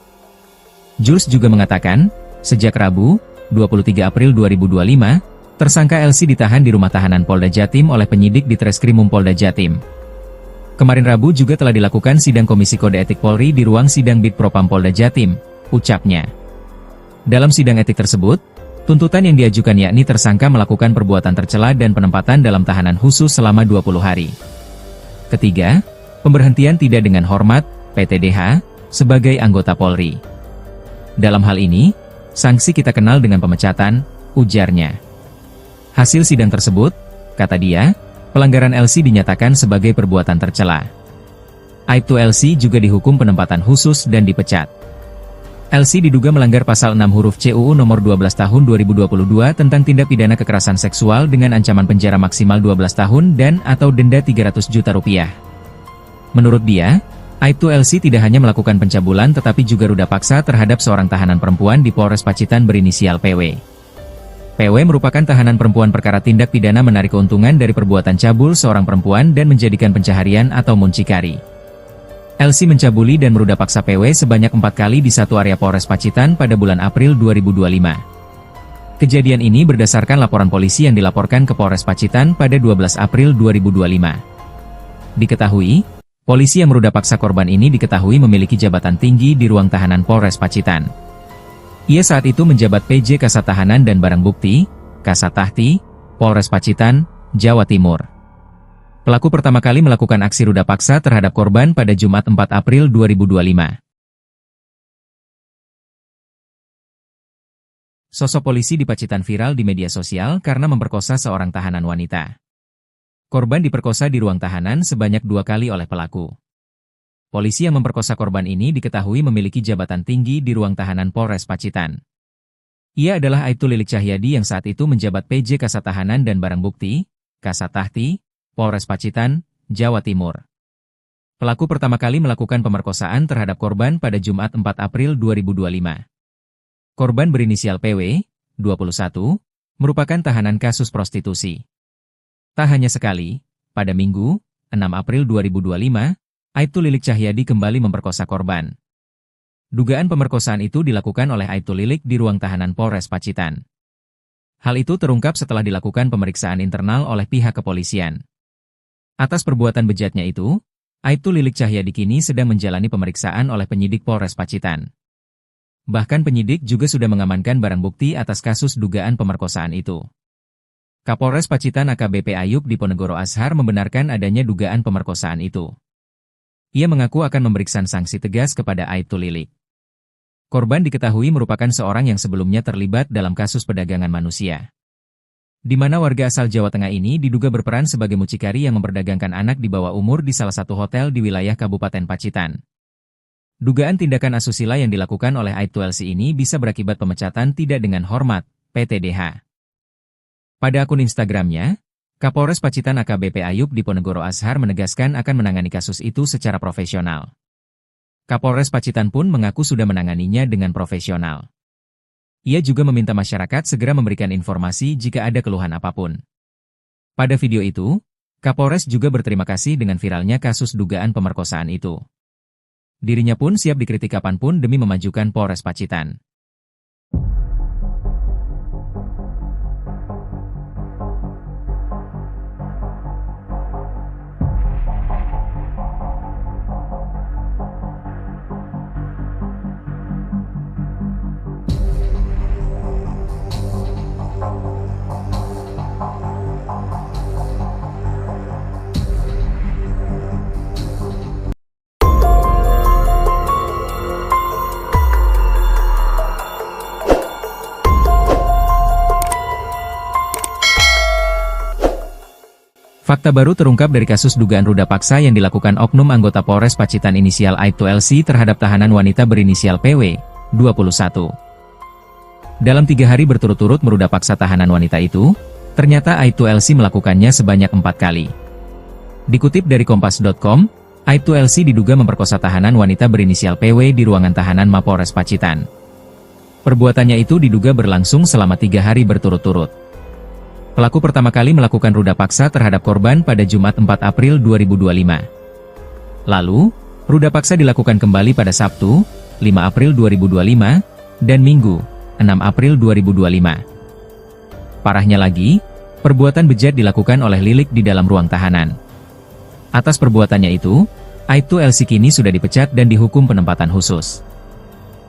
Jules juga mengatakan, sejak Rabu, 23 April 2025, tersangka LC ditahan di rumah tahanan Polda Jatim oleh penyidik di Treskrimum Polda Jatim. Kemarin Rabu juga telah dilakukan sidang Komisi Kode Etik Polri di ruang sidang Bid Propam Polda Jatim, ucapnya. Dalam sidang etik tersebut, tuntutan yang diajukan yakni tersangka melakukan perbuatan tercela dan penempatan dalam tahanan khusus selama 20 hari. Ketiga, pemberhentian tidak dengan hormat, PTDH, sebagai anggota Polri. Dalam hal ini, sanksi kita kenal dengan pemecatan, ujarnya. Hasil sidang tersebut, kata dia, pelanggaran LC dinyatakan sebagai perbuatan tercela. Aibtu LC juga dihukum penempatan khusus dan dipecat. LC diduga melanggar pasal 6 huruf CUU nomor 12 tahun 2022 tentang tindak pidana kekerasan seksual dengan ancaman penjara maksimal 12 tahun dan atau denda 300 juta rupiah. Menurut dia, Aibtu LC tidak hanya melakukan pencabulan tetapi juga ruda paksa terhadap seorang tahanan perempuan di Polres Pacitan berinisial PW. PW merupakan tahanan perempuan perkara tindak pidana menarik keuntungan dari perbuatan cabul seorang perempuan dan menjadikan pencaharian atau muncikari. LC mencabuli dan meruda paksa PW sebanyak 4 kali di satu area Polres Pacitan pada bulan April 2025. Kejadian ini berdasarkan laporan polisi yang dilaporkan ke Polres Pacitan pada 12 April 2025. Diketahui, polisi yang meruda paksa korban ini diketahui memiliki jabatan tinggi di ruang tahanan Polres Pacitan. Ia saat itu menjabat PJ Kasat Tahanan dan Barang Bukti, Kasat Tahti, Polres Pacitan, Jawa Timur. Pelaku pertama kali melakukan aksi ruda paksa terhadap korban pada Jumat 4 April 2025. Sosok polisi di Pacitan viral di media sosial karena memperkosa seorang tahanan wanita. Korban diperkosa di ruang tahanan sebanyak 2 kali oleh pelaku. Polisi yang memperkosa korban ini diketahui memiliki jabatan tinggi di ruang tahanan Polres Pacitan. Ia adalah Aibtu Lilik Cahyadi yang saat itu menjabat PJ Kasat Tahanan dan Barang Bukti, Kasat Tahti, Polres Pacitan, Jawa Timur. Pelaku pertama kali melakukan pemerkosaan terhadap korban pada Jumat 4 April 2025. Korban berinisial PW, 21, merupakan tahanan kasus prostitusi. Tak hanya sekali, pada Minggu, 6 April 2025, Aibtu Lilik Cahyadi kembali memperkosa korban. Dugaan pemerkosaan itu dilakukan oleh Aibtu Lilik di ruang tahanan Polres Pacitan. Hal itu terungkap setelah dilakukan pemeriksaan internal oleh pihak kepolisian. Atas perbuatan bejatnya itu, Aibtu Lilik Cahyadi kini sedang menjalani pemeriksaan oleh penyidik Polres Pacitan. Bahkan penyidik juga sudah mengamankan barang bukti atas kasus dugaan pemerkosaan itu. Kapolres Pacitan AKBP Ayub Diponegoro Ashar membenarkan adanya dugaan pemerkosaan itu. Ia mengaku akan memberikan sanksi tegas kepada Aibtu Lilik. Korban diketahui merupakan seorang yang sebelumnya terlibat dalam kasus perdagangan manusia, di mana warga asal Jawa Tengah ini diduga berperan sebagai mucikari yang memperdagangkan anak di bawah umur di salah satu hotel di wilayah Kabupaten Pacitan. Dugaan tindakan asusila yang dilakukan oleh Aibtu LC ini bisa berakibat pemecatan tidak dengan hormat, PTDH. Pada akun Instagramnya, Kapolres Pacitan AKBP Ayub Diponegoro Ashar menegaskan akan menangani kasus itu secara profesional. Kapolres Pacitan pun mengaku sudah menanganinya dengan profesional. Ia juga meminta masyarakat segera memberikan informasi jika ada keluhan apapun. Pada video itu, Kapolres juga berterima kasih dengan viralnya kasus dugaan pemerkosaan itu. Dirinya pun siap dikritik kapanpun demi memajukan Polres Pacitan. Fakta baru terungkap dari kasus dugaan ruda paksa yang dilakukan oknum anggota Polres Pacitan inisial Aibtu LC terhadap tahanan wanita berinisial PW, 21. Dalam 3 hari berturut-turut meruda paksa tahanan wanita itu, ternyata Aibtu LC melakukannya sebanyak 4 kali. Dikutip dari Kompas.com, Aibtu LC diduga memperkosa tahanan wanita berinisial PW di ruangan tahanan Mapolres Pacitan. Perbuatannya itu diduga berlangsung selama 3 hari berturut-turut. Pelaku pertama kali melakukan ruda paksa terhadap korban pada Jumat 4 April 2025. Lalu, ruda paksa dilakukan kembali pada Sabtu, 5 April 2025, dan Minggu, 6 April 2025. Parahnya lagi, perbuatan bejat dilakukan oleh Lilik di dalam ruang tahanan. Atas perbuatannya itu, Aibtu LC kini sudah dipecat dan dihukum penempatan khusus.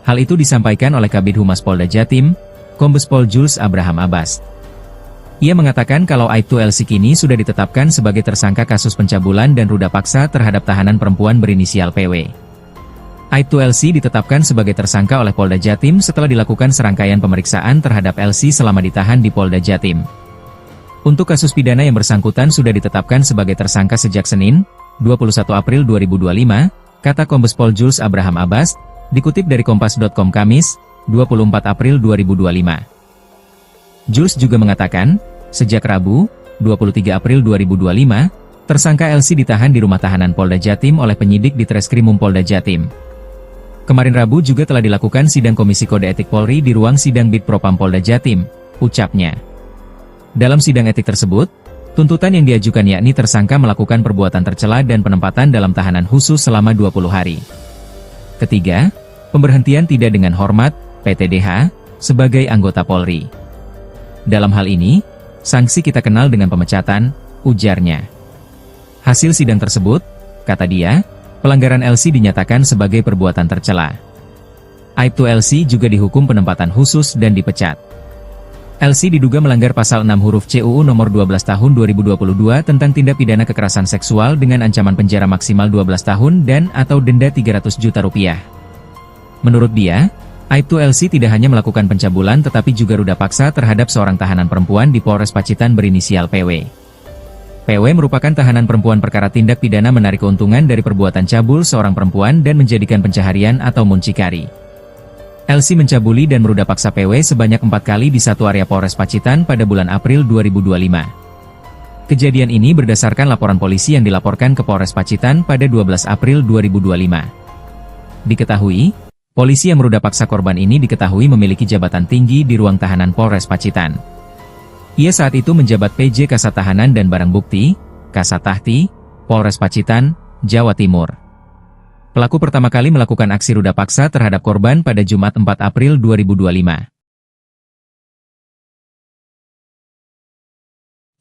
Hal itu disampaikan oleh Kabid Humas Polda Jatim, Kombes Pol Jules Abraham Abbas. Ia mengatakan kalau Aibtu LC kini sudah ditetapkan sebagai tersangka kasus pencabulan dan ruda paksa terhadap tahanan perempuan berinisial PW. Aibtu LC ditetapkan sebagai tersangka oleh Polda Jatim setelah dilakukan serangkaian pemeriksaan terhadap LC selama ditahan di Polda Jatim. Untuk kasus pidana yang bersangkutan sudah ditetapkan sebagai tersangka sejak Senin, 21 April 2025, kata Kombes Pol Jules Abraham Abbas, dikutip dari Kompas.com Kamis, 24 April 2025. Jules juga mengatakan, sejak Rabu, 23 April 2025, tersangka LC ditahan di rumah tahanan Polda Jatim oleh penyidik di Treskrimum Polda Jatim. Kemarin Rabu juga telah dilakukan sidang Komisi Kode Etik Polri di ruang sidang Bid Propam Polda Jatim, ucapnya. Dalam sidang etik tersebut, tuntutan yang diajukan yakni tersangka melakukan perbuatan tercela dan penempatan dalam tahanan khusus selama 20 hari. Ketiga, pemberhentian tidak dengan hormat, PTDH, sebagai anggota Polri. Dalam hal ini, sanksi kita kenal dengan pemecatan, ujarnya. Hasil sidang tersebut, kata dia, pelanggaran LC dinyatakan sebagai perbuatan tercela. Aibtu LC juga dihukum penempatan khusus dan dipecat. LC diduga melanggar pasal 6 huruf C UU nomor 12 tahun 2022 tentang tindak pidana kekerasan seksual dengan ancaman penjara maksimal 12 tahun dan atau denda 300 juta rupiah. Menurut dia, Aibtu LC tidak hanya melakukan pencabulan tetapi juga ruda paksa terhadap seorang tahanan perempuan di Polres Pacitan berinisial PW. PW merupakan tahanan perempuan perkara tindak pidana menarik keuntungan dari perbuatan cabul seorang perempuan dan menjadikan pencaharian atau muncikari. LC mencabuli dan meruda paksa PW sebanyak 4 kali di satu area Polres Pacitan pada bulan April 2025. Kejadian ini berdasarkan laporan polisi yang dilaporkan ke Polres Pacitan pada 12 April 2025. Diketahui, polisi yang meruda paksa korban ini diketahui memiliki jabatan tinggi di ruang tahanan Polres Pacitan. Ia saat itu menjabat PJ Kasat Tahanan dan Barang Bukti, Kasat Tahti, Polres Pacitan, Jawa Timur. Pelaku pertama kali melakukan aksi ruda paksa terhadap korban pada Jumat 4 April 2025.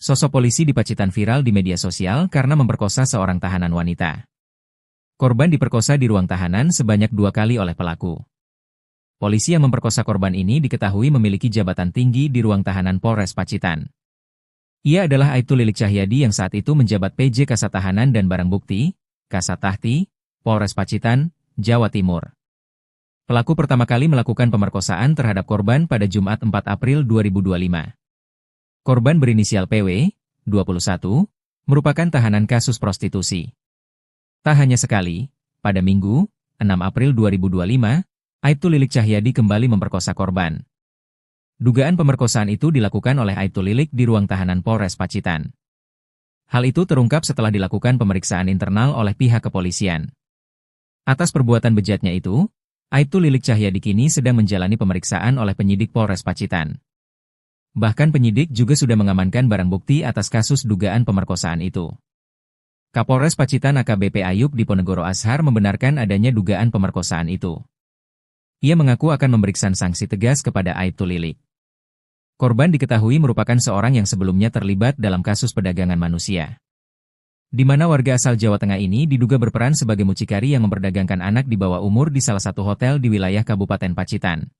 Sosok polisi di Pacitan viral di media sosial karena memperkosa seorang tahanan wanita. Korban diperkosa di ruang tahanan sebanyak 2 kali oleh pelaku. Polisi yang memperkosa korban ini diketahui memiliki jabatan tinggi di ruang tahanan Polres Pacitan. Ia adalah Aibtu Lilik Cahyadi yang saat itu menjabat PJ Kasat Tahanan dan Barang Bukti, Kasat Tahti, Polres Pacitan, Jawa Timur. Pelaku pertama kali melakukan pemerkosaan terhadap korban pada Jumat 4 April 2025. Korban berinisial PW, 21, merupakan tahanan kasus prostitusi. Tak hanya sekali, pada Minggu, 6 April 2025, Aibtu Lilik Cahyadi kembali memperkosa korban. Dugaan pemerkosaan itu dilakukan oleh Aibtu Lilik di ruang tahanan Polres Pacitan. Hal itu terungkap setelah dilakukan pemeriksaan internal oleh pihak kepolisian. Atas perbuatan bejatnya itu, Aibtu Lilik Cahyadi kini sedang menjalani pemeriksaan oleh penyidik Polres Pacitan. Bahkan penyidik juga sudah mengamankan barang bukti atas kasus dugaan pemerkosaan itu. Kapolres Pacitan AKBP Ayub Diponegoro Ashar membenarkan adanya dugaan pemerkosaan itu. Ia mengaku akan memberikan sanksi tegas kepada Aibtu Lilik. Korban diketahui merupakan seorang yang sebelumnya terlibat dalam kasus perdagangan manusia, di mana warga asal Jawa Tengah ini diduga berperan sebagai mucikari yang memperdagangkan anak di bawah umur di salah satu hotel di wilayah Kabupaten Pacitan.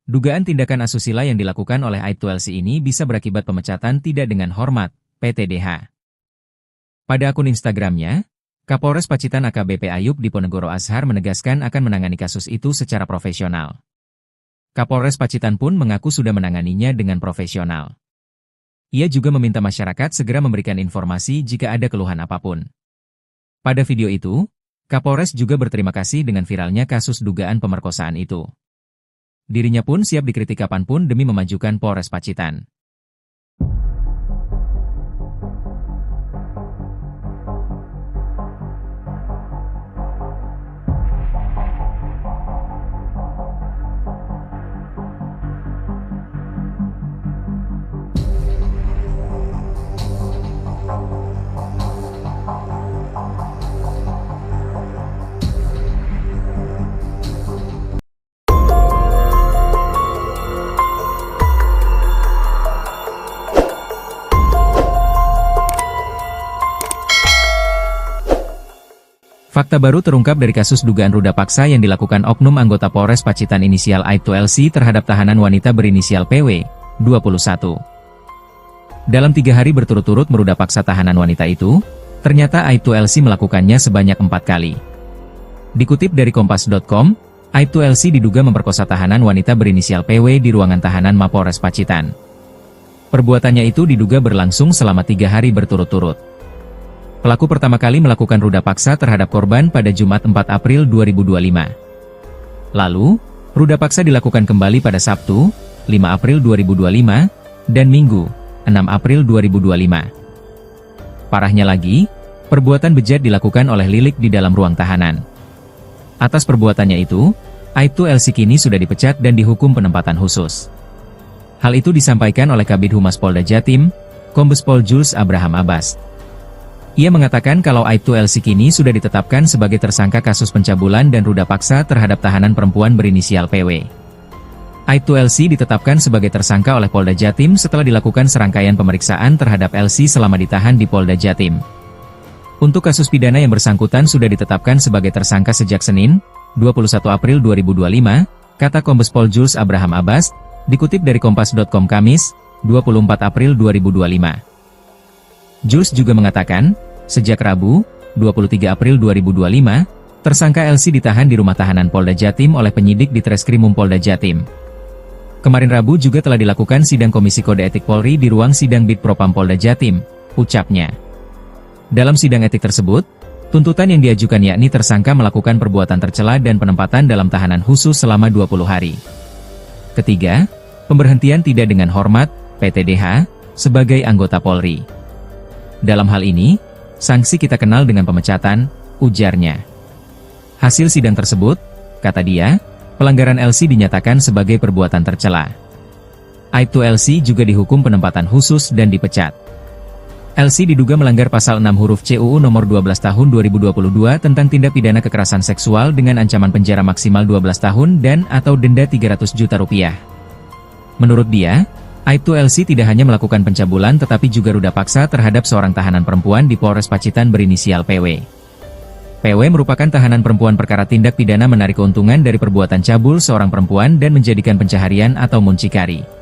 Dugaan tindakan asusila yang dilakukan oleh Aibtu LC ini bisa berakibat pemecatan tidak dengan hormat, PTDH. Pada akun Instagramnya, Kapolres Pacitan AKBP Ayub Diponegoro Ashar menegaskan akan menangani kasus itu secara profesional. Kapolres Pacitan pun mengaku sudah menanganinya dengan profesional. Ia juga meminta masyarakat segera memberikan informasi jika ada keluhan apapun. Pada video itu, Kapolres juga berterima kasih dengan viralnya kasus dugaan pemerkosaan itu. Dirinya pun siap dikritik kapanpun demi memajukan Polres Pacitan. Fakta baru terungkap dari kasus dugaan ruda paksa yang dilakukan oknum anggota Polres Pacitan inisial Aibtu LC terhadap tahanan wanita berinisial PW, 21. Dalam 3 hari berturut-turut meruda paksa tahanan wanita itu, ternyata Aibtu LC melakukannya sebanyak 4 kali. Dikutip dari Kompas.com, Aibtu LC diduga memperkosa tahanan wanita berinisial PW di ruangan tahanan Mapolres Pacitan. Perbuatannya itu diduga berlangsung selama 3 hari berturut-turut. Pelaku pertama kali melakukan ruda paksa terhadap korban pada Jumat 4 April 2025. Lalu, ruda paksa dilakukan kembali pada Sabtu, 5 April 2025, dan Minggu, 6 April 2025. Parahnya lagi, perbuatan bejat dilakukan oleh Lilik di dalam ruang tahanan. Atas perbuatannya itu, Aibtu LC kini sudah dipecat dan dihukum penempatan khusus. Hal itu disampaikan oleh Kabid Humas Polda Jatim, Kombes Pol Jules Abraham Abbas. Ia mengatakan kalau Aibtu LC kini sudah ditetapkan sebagai tersangka kasus pencabulan dan ruda paksa terhadap tahanan perempuan berinisial PW. Aibtu LC ditetapkan sebagai tersangka oleh Polda Jatim setelah dilakukan serangkaian pemeriksaan terhadap LC selama ditahan di Polda Jatim. Untuk kasus pidana yang bersangkutan sudah ditetapkan sebagai tersangka sejak Senin, 21 April 2025, kata Kombes Pol Jules Abraham Abbas, dikutip dari Kompas.com Kamis, 24 April 2025. Jules juga mengatakan, sejak Rabu, 23 April 2025, tersangka LC ditahan di rumah tahanan Polda Jatim oleh penyidik di Treskrimum Polda Jatim. Kemarin Rabu juga telah dilakukan sidang Komisi Kode Etik Polri di ruang sidang Bid Propam Polda Jatim, ucapnya. Dalam sidang etik tersebut, tuntutan yang diajukan yakni tersangka melakukan perbuatan tercela dan penempatan dalam tahanan khusus selama 20 hari. Ketiga, pemberhentian tidak dengan hormat, PTDH, sebagai anggota Polri. Dalam hal ini, sanksi kita kenal dengan pemecatan, ujarnya. Hasil sidang tersebut, kata dia, pelanggaran LC dinyatakan sebagai perbuatan tercela. Aibtu LC juga dihukum penempatan khusus dan dipecat. LC diduga melanggar pasal 6 huruf C UU nomor 12 tahun 2022 tentang tindak pidana kekerasan seksual dengan ancaman penjara maksimal 12 tahun dan atau denda 300 juta rupiah. Menurut dia, Aibtu LC tidak hanya melakukan pencabulan tetapi juga ruda paksa terhadap seorang tahanan perempuan di Polres Pacitan berinisial PW. PW merupakan tahanan perempuan perkara tindak pidana menarik keuntungan dari perbuatan cabul seorang perempuan dan menjadikan pencaharian atau muncikari.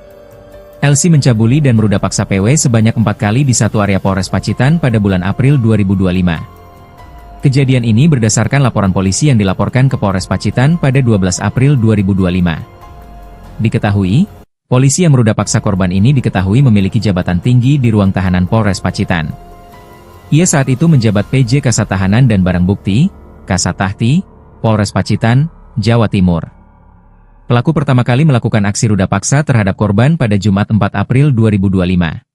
LC mencabuli dan meruda paksa PW sebanyak 4 kali di satu area Polres Pacitan pada bulan April 2025. Kejadian ini berdasarkan laporan polisi yang dilaporkan ke Polres Pacitan pada 12 April 2025. Diketahui, polisi yang meruda paksa korban ini diketahui memiliki jabatan tinggi di ruang tahanan Polres Pacitan. Ia saat itu menjabat PJ Kasat Tahanan dan Barang Bukti, Kasat Tahti, Polres Pacitan, Jawa Timur. Pelaku pertama kali melakukan aksi ruda paksa terhadap korban pada Jumat 4 April 2025.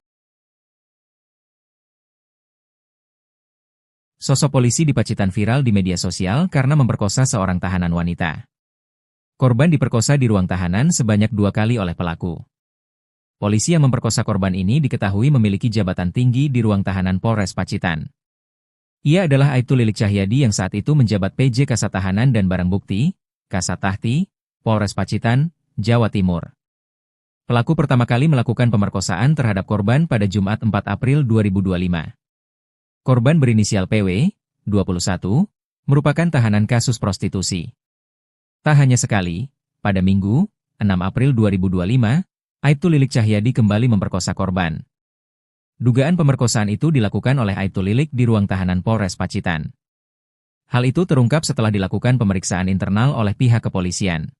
Sosok polisi di Pacitan viral di media sosial karena memperkosa seorang tahanan wanita. Korban diperkosa di ruang tahanan sebanyak 2 kali oleh pelaku. Polisi yang memperkosa korban ini diketahui memiliki jabatan tinggi di ruang tahanan Polres Pacitan. Ia adalah Aibtu Lilik Cahyadi yang saat itu menjabat PJ Kasat Tahanan dan Barang Bukti, Kasat Tahti, Polres Pacitan, Jawa Timur. Pelaku pertama kali melakukan pemerkosaan terhadap korban pada Jumat 4 April 2025. Korban berinisial PW, 21, merupakan tahanan kasus prostitusi. Tak hanya sekali, pada Minggu, 6 April 2025, Aibtu Lilik Cahyadi kembali memperkosa korban. Dugaan pemerkosaan itu dilakukan oleh Aibtu Lilik di ruang tahanan Polres Pacitan. Hal itu terungkap setelah dilakukan pemeriksaan internal oleh pihak kepolisian.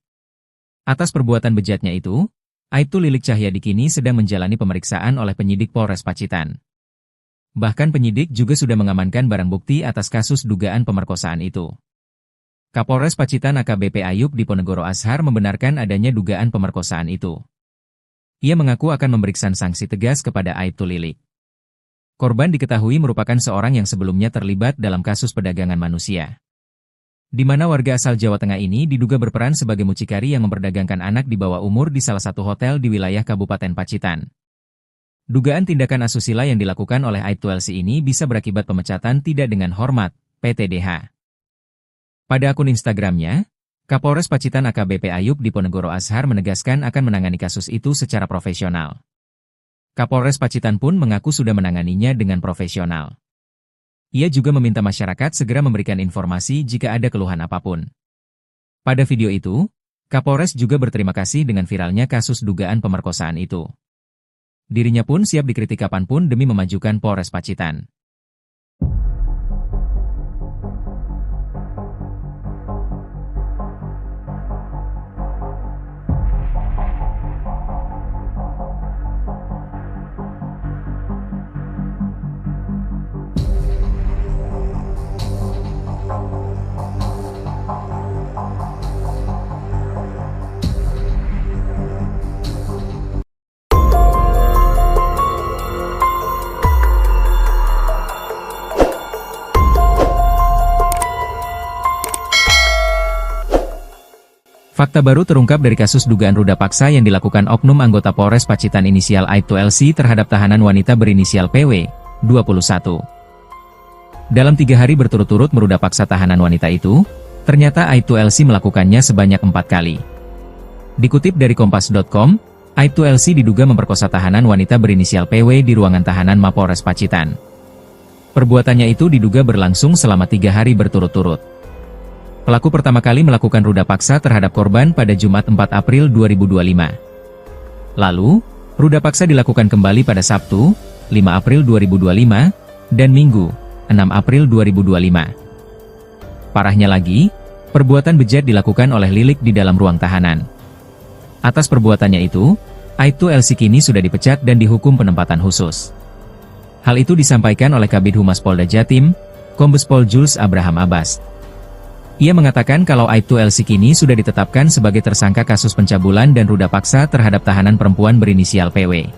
Atas perbuatan bejatnya itu, Aibtu Lilik Cahyadi kini sedang menjalani pemeriksaan oleh penyidik Polres Pacitan. Bahkan penyidik juga sudah mengamankan barang bukti atas kasus dugaan pemerkosaan itu. Kapolres Pacitan AKBP Ayub Diponegoro Ashar membenarkan adanya dugaan pemerkosaan itu. Ia mengaku akan memberikan sanksi tegas kepada Aibtu Lilik. Korban diketahui merupakan seorang yang sebelumnya terlibat dalam kasus perdagangan manusia, di mana warga asal Jawa Tengah ini diduga berperan sebagai mucikari yang memperdagangkan anak di bawah umur di salah satu hotel di wilayah Kabupaten Pacitan. Dugaan tindakan asusila yang dilakukan oleh Aibtu LC ini bisa berakibat pemecatan tidak dengan hormat, PTDH. Pada akun Instagramnya, Kapolres Pacitan AKBP Ayub Diponegoro Ashar menegaskan akan menangani kasus itu secara profesional. Kapolres Pacitan pun mengaku sudah menanganinya dengan profesional. Ia juga meminta masyarakat segera memberikan informasi jika ada keluhan apapun. Pada video itu, Kapolres juga berterima kasih dengan viralnya kasus dugaan pemerkosaan itu. Dirinya pun siap dikritik kapanpun demi memajukan Polres Pacitan. Fakta baru terungkap dari kasus dugaan ruda paksa yang dilakukan oknum anggota Polres Pacitan inisial Aibtu LC terhadap tahanan wanita berinisial PW, 21. Dalam 3 hari berturut-turut meruda paksa tahanan wanita itu, ternyata Aibtu LC melakukannya sebanyak 4 kali. Dikutip dari Kompas.com, Aibtu LC diduga memperkosa tahanan wanita berinisial PW di ruangan tahanan Mapolres Pacitan. Perbuatannya itu diduga berlangsung selama 3 hari berturut-turut. Pelaku pertama kali melakukan ruda paksa terhadap korban pada Jumat 4 April 2025. Lalu, ruda paksa dilakukan kembali pada Sabtu, 5 April 2025, dan Minggu, 6 April 2025. Parahnya lagi, perbuatan bejat dilakukan oleh Lilik di dalam ruang tahanan. Atas perbuatannya itu, Aibtu LC kini sudah dipecat dan dihukum penempatan khusus. Hal itu disampaikan oleh Kabid Humas Polda Jatim, Kombes Pol Jules Abraham Abbas. Ia mengatakan kalau Aibtu LC kini sudah ditetapkan sebagai tersangka kasus pencabulan dan ruda paksa terhadap tahanan perempuan berinisial PW.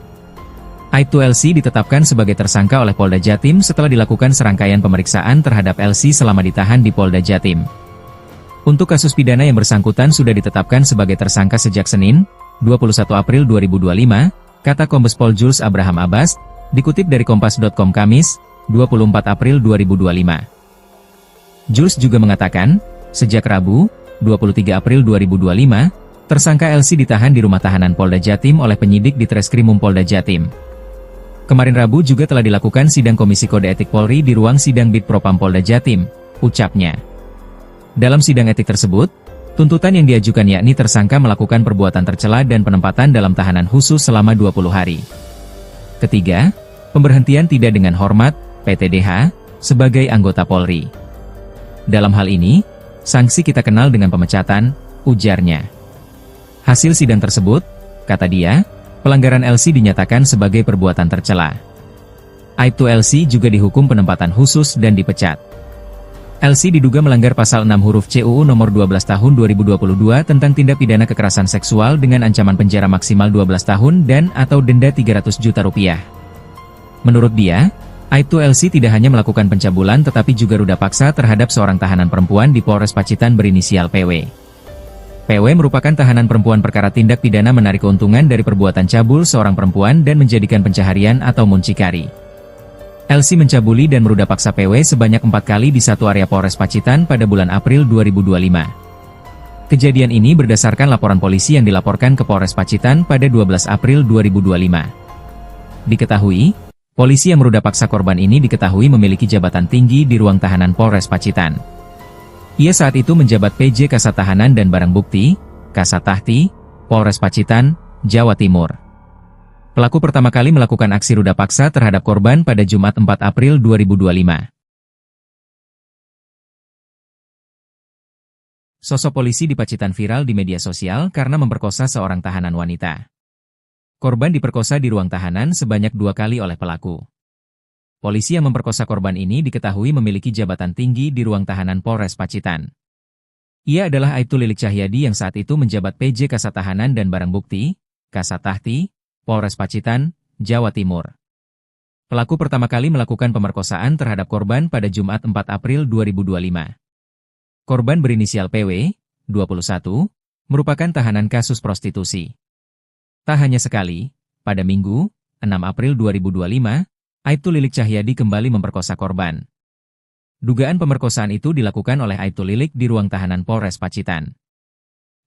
Aibtu LC ditetapkan sebagai tersangka oleh Polda Jatim setelah dilakukan serangkaian pemeriksaan terhadap LC selama ditahan di Polda Jatim. Untuk kasus pidana yang bersangkutan sudah ditetapkan sebagai tersangka sejak Senin, 21 April 2025, kata Kombes Pol Jules Abraham Abbas, dikutip dari Kompas.com Kamis, 24 April 2025. Jules juga mengatakan, sejak Rabu, 23 April 2025, tersangka LC ditahan di rumah tahanan Polda Jatim oleh penyidik di Treskrimum Polda Jatim. Kemarin Rabu juga telah dilakukan sidang Komisi Kode Etik Polri di ruang sidang Bid Propam Polda Jatim, ucapnya. Dalam sidang etik tersebut, tuntutan yang diajukan yakni tersangka melakukan perbuatan tercela dan penempatan dalam tahanan khusus selama 20 hari. Ketiga, pemberhentian tidak dengan hormat, PTDH, sebagai anggota Polri. Dalam hal ini, sanksi kita kenal dengan pemecatan, ujarnya. Hasil sidang tersebut, kata dia, pelanggaran LC dinyatakan sebagai perbuatan tercela. Aibtu LC juga dihukum penempatan khusus dan dipecat. LC diduga melanggar pasal 6 huruf C UU nomor 12 tahun 2022 tentang tindak pidana kekerasan seksual dengan ancaman penjara maksimal 12 tahun dan atau denda 300 juta rupiah. Menurut dia, Aibtu LC tidak hanya melakukan pencabulan tetapi juga ruda paksa terhadap seorang tahanan perempuan di Polres Pacitan berinisial PW. PW merupakan tahanan perempuan perkara tindak pidana menarik keuntungan dari perbuatan cabul seorang perempuan dan menjadikan pencaharian atau muncikari. LC mencabuli dan meruda paksa PW sebanyak 4 kali di satu area Polres Pacitan pada bulan April 2025. Kejadian ini berdasarkan laporan polisi yang dilaporkan ke Polres Pacitan pada 12 April 2025. Diketahui, polisi yang meruda paksa korban ini diketahui memiliki jabatan tinggi di ruang tahanan Polres Pacitan. Ia saat itu menjabat PJ Kasat Tahanan dan Barang Bukti, Kasat Tahti, Polres Pacitan, Jawa Timur. Pelaku pertama kali melakukan aksi ruda paksa terhadap korban pada Jumat 4 April 2025. Sosok polisi di Pacitan viral di media sosial karena memperkosa seorang tahanan wanita. Korban diperkosa di ruang tahanan sebanyak 2 kali oleh pelaku. Polisi yang memperkosa korban ini diketahui memiliki jabatan tinggi di ruang tahanan Polres Pacitan. Ia adalah Aibtu Lilik Cahyadi yang saat itu menjabat PJ Kasat Tahanan dan Barang Bukti, Kasat Tahti, Polres Pacitan, Jawa Timur. Pelaku pertama kali melakukan pemerkosaan terhadap korban pada Jumat 4 April 2025. Korban berinisial PW, 21, merupakan tahanan kasus prostitusi. Tak hanya sekali, pada Minggu, 6 April 2025, Aibtu Lilik Cahyadi kembali memperkosa korban. Dugaan pemerkosaan itu dilakukan oleh Aibtu Lilik di ruang tahanan Polres Pacitan.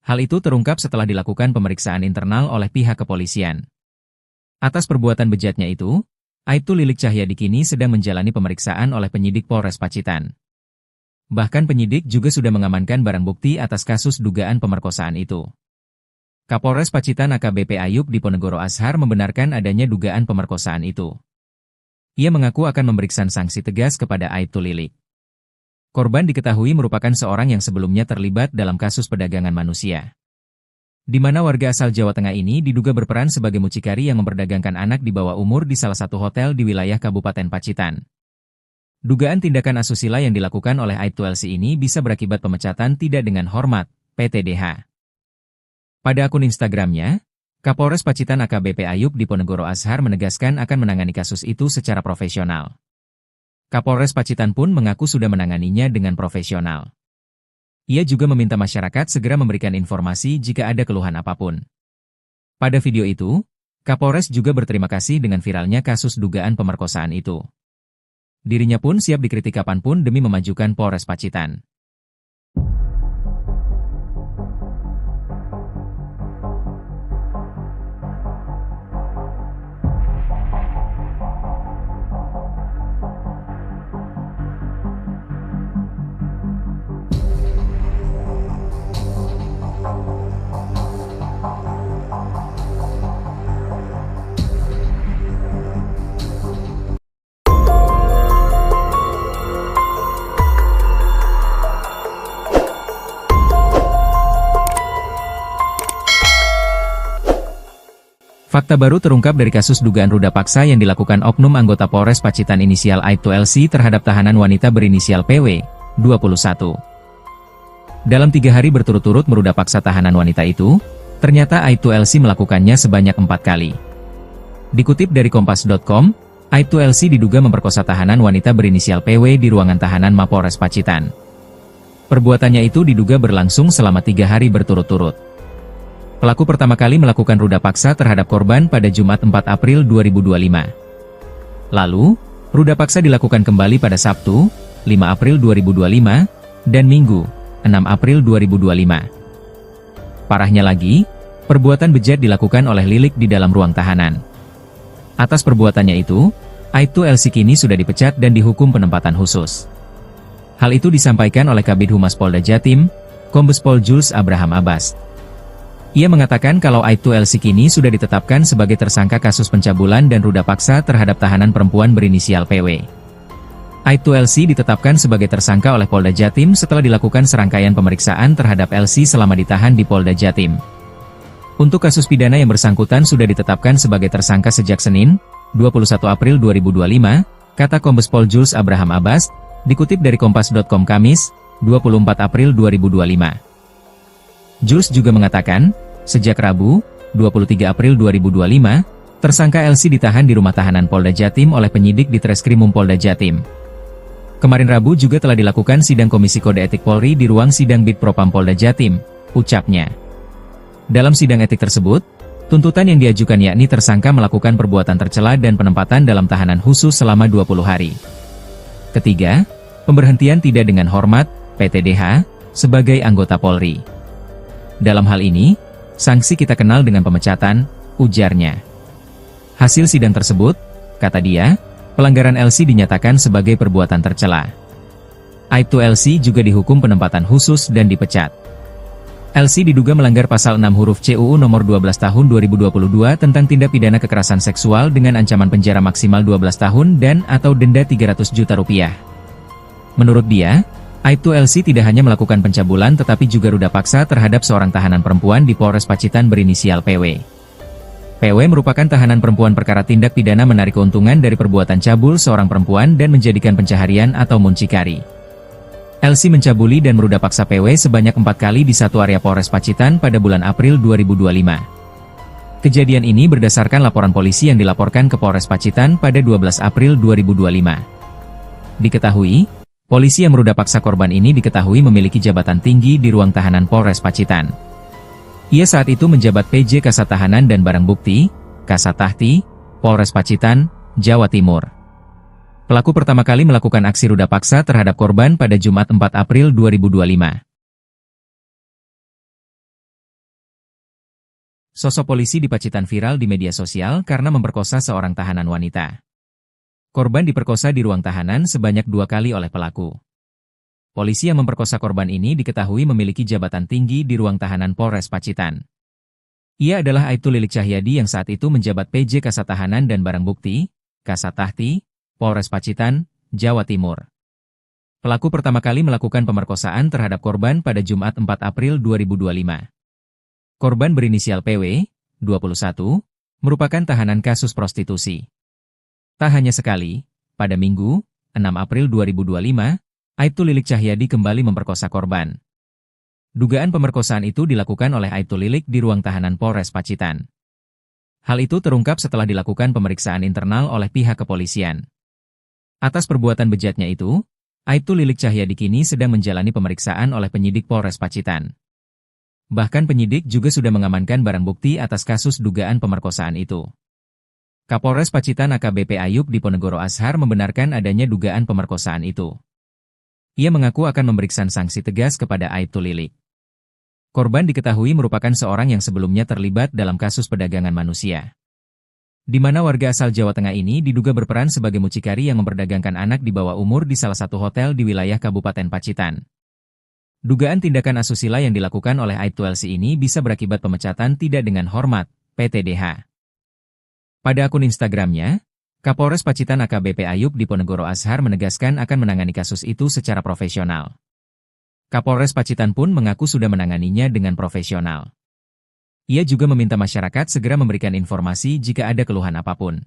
Hal itu terungkap setelah dilakukan pemeriksaan internal oleh pihak kepolisian. Atas perbuatan bejatnya itu, Aibtu Lilik Cahyadi kini sedang menjalani pemeriksaan oleh penyidik Polres Pacitan. Bahkan penyidik juga sudah mengamankan barang bukti atas kasus dugaan pemerkosaan itu. Kapolres Pacitan AKBP Ayub Diponegoro Ashar membenarkan adanya dugaan pemerkosaan itu. Ia mengaku akan memberikan sanksi tegas kepada Aibtu Lilik. Korban diketahui merupakan seorang yang sebelumnya terlibat dalam kasus perdagangan manusia. Di mana warga asal Jawa Tengah ini diduga berperan sebagai mucikari yang memperdagangkan anak di bawah umur di salah satu hotel di wilayah Kabupaten Pacitan. Dugaan tindakan asusila yang dilakukan oleh Aibtu LC ini bisa berakibat pemecatan tidak dengan hormat, PTDH. Pada akun Instagramnya, Kapolres Pacitan AKBP Ayub Diponegoro Ashar menegaskan akan menangani kasus itu secara profesional. Kapolres Pacitan pun mengaku sudah menanganinya dengan profesional. Ia juga meminta masyarakat segera memberikan informasi jika ada keluhan apapun. Pada video itu, Kapolres juga berterima kasih dengan viralnya kasus dugaan pemerkosaan itu. Dirinya pun siap dikritik kapanpun demi memajukan Polres Pacitan. Fakta baru terungkap dari kasus dugaan ruda paksa yang dilakukan oknum anggota Polres Pacitan inisial Aibtu LC terhadap tahanan wanita berinisial PW, 21. Dalam 3 hari berturut-turut meruda paksa tahanan wanita itu, ternyata Aibtu LC melakukannya sebanyak 4 kali. Dikutip dari Kompas.com, Aibtu LC diduga memperkosa tahanan wanita berinisial PW di ruangan tahanan Mapolres Pacitan. Perbuatannya itu diduga berlangsung selama 3 hari berturut-turut. Pelaku pertama kali melakukan ruda paksa terhadap korban pada Jumat 4 April 2025. Lalu, ruda paksa dilakukan kembali pada Sabtu, 5 April 2025, dan Minggu, 6 April 2025. Parahnya lagi, perbuatan bejat dilakukan oleh Lilik di dalam ruang tahanan. Atas perbuatannya itu, Aibtu LC kini sudah dipecat dan dihukum penempatan khusus. Hal itu disampaikan oleh Kabid Humas Polda Jatim, Kombes Pol Jules Abraham Abbas. Ia mengatakan kalau Aibtu LC kini sudah ditetapkan sebagai tersangka kasus pencabulan dan ruda paksa terhadap tahanan perempuan berinisial PW. Aibtu LC ditetapkan sebagai tersangka oleh Polda Jatim setelah dilakukan serangkaian pemeriksaan terhadap LC selama ditahan di Polda Jatim. Untuk kasus pidana yang bersangkutan sudah ditetapkan sebagai tersangka sejak Senin, 21 April 2025, kata Kombes Pol Jules Abraham Abbas, dikutip dari Kompas.com Kamis, 24 April 2025. Jules juga mengatakan, sejak Rabu, 23 April 2025, tersangka LC ditahan di rumah tahanan Polda Jatim oleh penyidik di Treskrimum Polda Jatim. Kemarin Rabu juga telah dilakukan sidang Komisi Kode Etik Polri di ruang sidang Bid Propam Polda Jatim, ucapnya. Dalam sidang etik tersebut, tuntutan yang diajukan yakni tersangka melakukan perbuatan tercela dan penempatan dalam tahanan khusus selama 20 hari. Ketiga, pemberhentian tidak dengan hormat, PTDH, sebagai anggota Polri. Dalam hal ini, sanksi kita kenal dengan pemecatan, ujarnya. Hasil sidang tersebut, kata dia, pelanggaran LC dinyatakan sebagai perbuatan tercela. Aibtu LC juga dihukum penempatan khusus dan dipecat. LC diduga melanggar pasal 6 huruf C UU nomor 12 tahun 2022 tentang tindak pidana kekerasan seksual dengan ancaman penjara maksimal 12 tahun dan atau denda 300 juta rupiah. Menurut dia, Aibtu LC tidak hanya melakukan pencabulan tetapi juga ruda paksa terhadap seorang tahanan perempuan di Polres Pacitan berinisial PW. PW merupakan tahanan perempuan perkara tindak pidana menarik keuntungan dari perbuatan cabul seorang perempuan dan menjadikan pencaharian atau muncikari. LC mencabuli dan meruda paksa PW sebanyak 4 kali di satu area Polres Pacitan pada bulan April 2025. Kejadian ini berdasarkan laporan polisi yang dilaporkan ke Polres Pacitan pada 12 April 2025. Diketahui, polisi yang meruda paksa korban ini diketahui memiliki jabatan tinggi di ruang tahanan Polres Pacitan. Ia saat itu menjabat PJ Kasat Tahanan dan Barang Bukti, Kasat Tahti, Polres Pacitan, Jawa Timur. Pelaku pertama kali melakukan aksi ruda paksa terhadap korban pada Jumat 4 April 2025. Sosok polisi di Pacitan viral di media sosial karena memperkosa seorang tahanan wanita. Korban diperkosa di ruang tahanan sebanyak 2 kali oleh pelaku. Polisi yang memperkosa korban ini diketahui memiliki jabatan tinggi di ruang tahanan Polres Pacitan. Ia adalah Aibtu Lilik Cahyadi yang saat itu menjabat PJ Kasat Tahanan dan Barang Bukti, Kasat Tahti, Polres Pacitan, Jawa Timur. Pelaku pertama kali melakukan pemerkosaan terhadap korban pada Jumat 4 April 2025. Korban berinisial PW, 21, merupakan tahanan kasus prostitusi. Tak hanya sekali, pada Minggu, 6 April 2025, Aibtu Lilik Cahyadi kembali memperkosa korban. Dugaan pemerkosaan itu dilakukan oleh Aibtu Lilik di ruang tahanan Polres Pacitan. Hal itu terungkap setelah dilakukan pemeriksaan internal oleh pihak kepolisian. Atas perbuatan bejatnya itu, Aibtu Lilik Cahyadi kini sedang menjalani pemeriksaan oleh penyidik Polres Pacitan. Bahkan penyidik juga sudah mengamankan barang bukti atas kasus dugaan pemerkosaan itu. Kapolres Pacitan AKBP Ayub Diponegoro Ashar membenarkan adanya dugaan pemerkosaan itu. Ia mengaku akan memberikan sanksi tegas kepada Aibtu Lilik. Korban diketahui merupakan seorang yang sebelumnya terlibat dalam kasus perdagangan manusia, di mana warga asal Jawa Tengah ini diduga berperan sebagai mucikari yang memperdagangkan anak di bawah umur di salah satu hotel di wilayah Kabupaten Pacitan. Dugaan tindakan asusila yang dilakukan oleh Aibtu LC ini bisa berakibat pemecatan tidak dengan hormat, PTDH. Pada akun Instagramnya, Kapolres Pacitan AKBP Ayub Diponegoro Ashar menegaskan akan menangani kasus itu secara profesional. Kapolres Pacitan pun mengaku sudah menanganinya dengan profesional. Ia juga meminta masyarakat segera memberikan informasi jika ada keluhan apapun.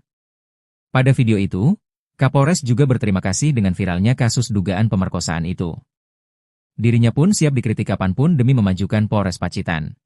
Pada video itu, Kapolres juga berterima kasih dengan viralnya kasus dugaan pemerkosaan itu. Dirinya pun siap dikritik kapanpun demi memajukan Polres Pacitan.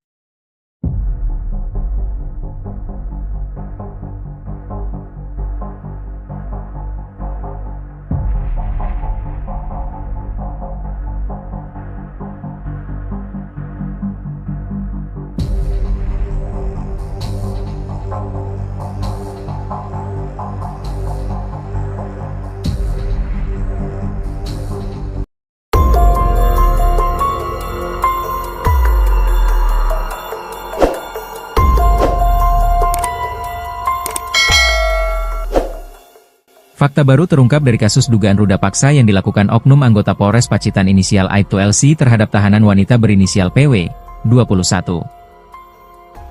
Fakta baru terungkap dari kasus dugaan ruda paksa yang dilakukan oknum anggota Polres Pacitan inisial Aibtu LC terhadap tahanan wanita berinisial PW, 21.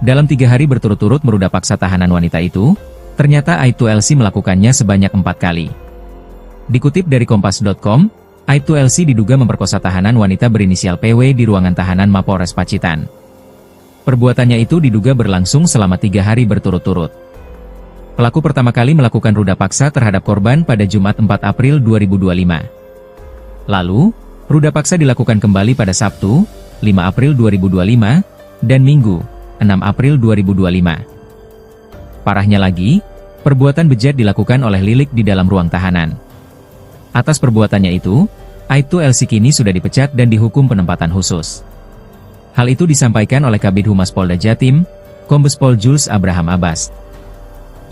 Dalam 3 hari berturut-turut meruda paksa tahanan wanita itu, ternyata Aibtu LC melakukannya sebanyak 4 kali. Dikutip dari Kompas.com, Aibtu LC diduga memperkosa tahanan wanita berinisial PW di ruangan tahanan Mapolres Pacitan. Perbuatannya itu diduga berlangsung selama 3 hari berturut-turut. Pelaku pertama kali melakukan ruda paksa terhadap korban pada Jumat 4 April 2025. Lalu, ruda paksa dilakukan kembali pada Sabtu, 5 April 2025, dan Minggu, 6 April 2025. Parahnya lagi, perbuatan bejat dilakukan oleh Lilik di dalam ruang tahanan. Atas perbuatannya itu, Aibtu LC kini sudah dipecat dan dihukum penempatan khusus. Hal itu disampaikan oleh Kabid Humas Polda Jatim, Kombes Pol Jules Abraham Abbas.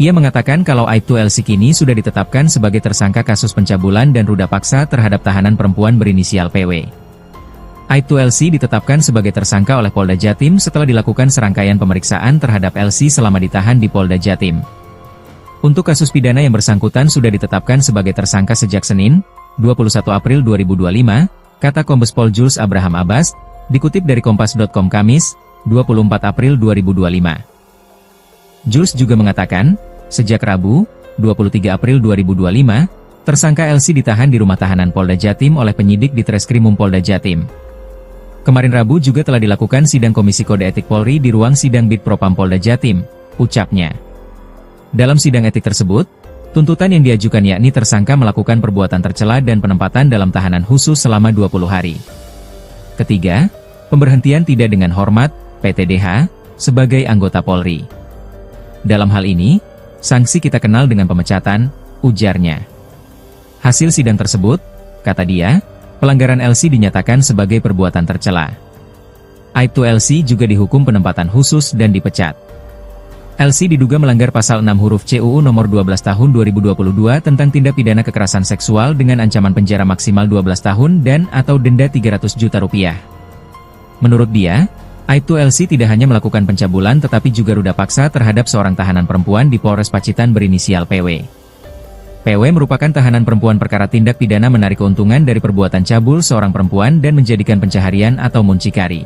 Ia mengatakan kalau Aibtu LC kini sudah ditetapkan sebagai tersangka kasus pencabulan dan ruda paksa terhadap tahanan perempuan berinisial PW. Aibtu LC ditetapkan sebagai tersangka oleh Polda Jatim setelah dilakukan serangkaian pemeriksaan terhadap LC selama ditahan di Polda Jatim. Untuk kasus pidana yang bersangkutan sudah ditetapkan sebagai tersangka sejak Senin, 21 April 2025, kata Kombes Pol Jules Abraham Abbas, dikutip dari Kompas.com Kamis, 24 April 2025. Jules juga mengatakan, sejak Rabu, 23 April 2025, tersangka LC ditahan di rumah tahanan Polda Jatim oleh penyidik di Treskrimum Polda Jatim. Kemarin Rabu juga telah dilakukan sidang Komisi Kode Etik Polri di ruang sidang Bid Propam Polda Jatim, ucapnya. Dalam sidang etik tersebut, tuntutan yang diajukan yakni tersangka melakukan perbuatan tercela dan penempatan dalam tahanan khusus selama 20 hari. Ketiga, pemberhentian tidak dengan hormat, PTDH, sebagai anggota Polri. Dalam hal ini, sanksi kita kenal dengan pemecatan, ujarnya. Hasil sidang tersebut, kata dia, pelanggaran LC dinyatakan sebagai perbuatan tercela. Aibtu LC juga dihukum penempatan khusus dan dipecat. LC diduga melanggar pasal 6 huruf C UU nomor 12 tahun 2022 tentang tindak pidana kekerasan seksual dengan ancaman penjara maksimal 12 tahun dan atau denda 300 juta rupiah. Menurut dia, Aibtu LC tidak hanya melakukan pencabulan tetapi juga ruda paksa terhadap seorang tahanan perempuan di Polres Pacitan berinisial PW. PW merupakan tahanan perempuan perkara tindak pidana menarik keuntungan dari perbuatan cabul seorang perempuan dan menjadikan pencaharian atau muncikari.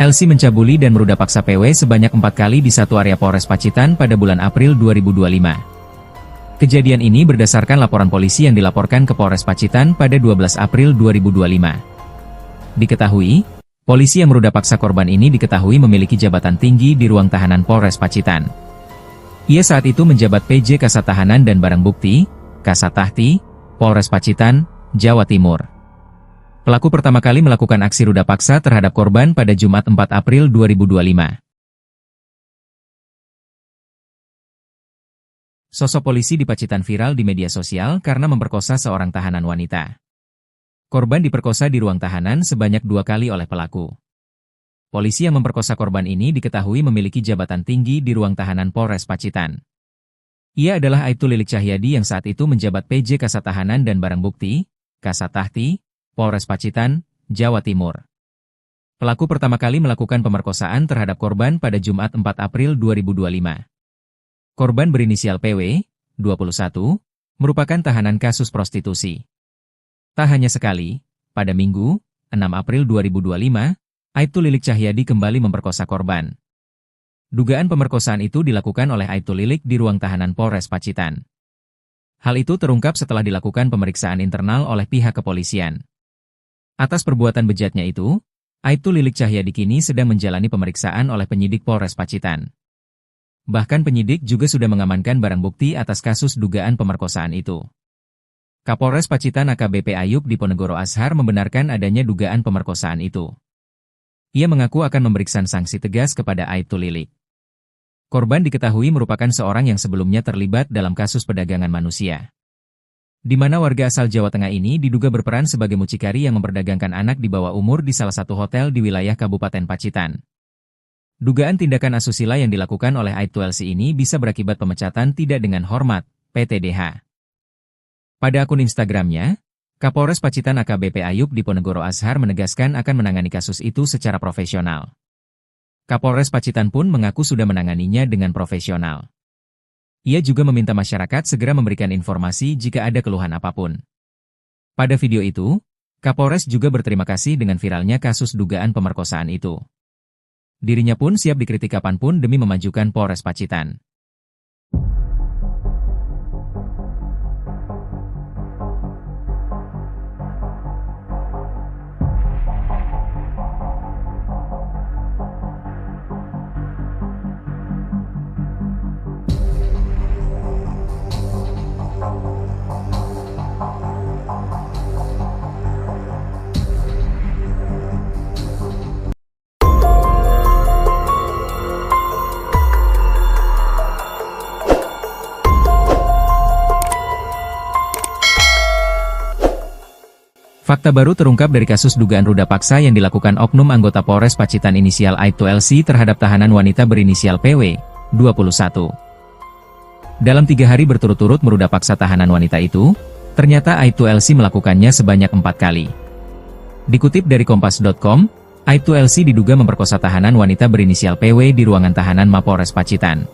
LC mencabuli dan meruda paksa PW sebanyak 4 kali di satu area Polres Pacitan pada bulan April 2025. Kejadian ini berdasarkan laporan polisi yang dilaporkan ke Polres Pacitan pada 12 April 2025. Diketahui, polisi yang meruda paksa korban ini diketahui memiliki jabatan tinggi di ruang tahanan Polres Pacitan. Ia saat itu menjabat PJ Kasat Tahanan dan Barang Bukti, Kasat Tahti, Polres Pacitan, Jawa Timur. Pelaku pertama kali melakukan aksi ruda paksa terhadap korban pada Jumat 4 April 2025. Sosok polisi di Pacitan viral di media sosial karena memperkosa seorang tahanan wanita. Korban diperkosa di ruang tahanan sebanyak 2 kali oleh pelaku. Polisi yang memperkosa korban ini diketahui memiliki jabatan tinggi di ruang tahanan Polres Pacitan. Ia adalah Aibtu Lilik Cahyadi yang saat itu menjabat PJ Kasat Tahanan dan Barang Bukti, Kasat Tahti, Polres Pacitan, Jawa Timur. Pelaku pertama kali melakukan pemerkosaan terhadap korban pada Jumat 4 April 2025. Korban berinisial PW, 21, merupakan tahanan kasus prostitusi. Tak hanya sekali, pada Minggu, 6 April 2025, Aibtu Lilik Cahyadi kembali memperkosa korban. Dugaan pemerkosaan itu dilakukan oleh Aibtu Lilik di ruang tahanan Polres Pacitan. Hal itu terungkap setelah dilakukan pemeriksaan internal oleh pihak kepolisian. Atas perbuatan bejatnya itu, Aibtu Lilik Cahyadi kini sedang menjalani pemeriksaan oleh penyidik Polres Pacitan. Bahkan penyidik juga sudah mengamankan barang bukti atas kasus dugaan pemerkosaan itu. Kapolres Pacitan AKBP Ayub Diponegoro Ashar membenarkan adanya dugaan pemerkosaan itu. Ia mengaku akan memberikan sanksi tegas kepada Aibtu Lilik. Korban diketahui merupakan seorang yang sebelumnya terlibat dalam kasus perdagangan manusia, di mana warga asal Jawa Tengah ini diduga berperan sebagai mucikari yang memperdagangkan anak di bawah umur di salah satu hotel di wilayah Kabupaten Pacitan. Dugaan tindakan asusila yang dilakukan oleh Aibtu LC ini bisa berakibat pemecatan tidak dengan hormat, PTDH. Pada akun Instagramnya, Kapolres Pacitan AKBP Ayub Diponegoro Ashar menegaskan akan menangani kasus itu secara profesional. Kapolres Pacitan pun mengaku sudah menanganinya dengan profesional. Ia juga meminta masyarakat segera memberikan informasi jika ada keluhan apapun. Pada video itu, Kapolres juga berterima kasih dengan viralnya kasus dugaan pemerkosaan itu. Dirinya pun siap dikritik kapanpun demi memajukan Polres Pacitan. Fakta baru terungkap dari kasus dugaan ruda paksa yang dilakukan oknum anggota Polres Pacitan inisial Aibtu LC terhadap tahanan wanita berinisial PW, 21. Dalam 3 hari berturut-turut meruda paksa tahanan wanita itu, ternyata Aibtu LC melakukannya sebanyak 4 kali. Dikutip dari Kompas.com, Aibtu LC diduga memperkosa tahanan wanita berinisial PW di ruangan tahanan Mapolres Pacitan.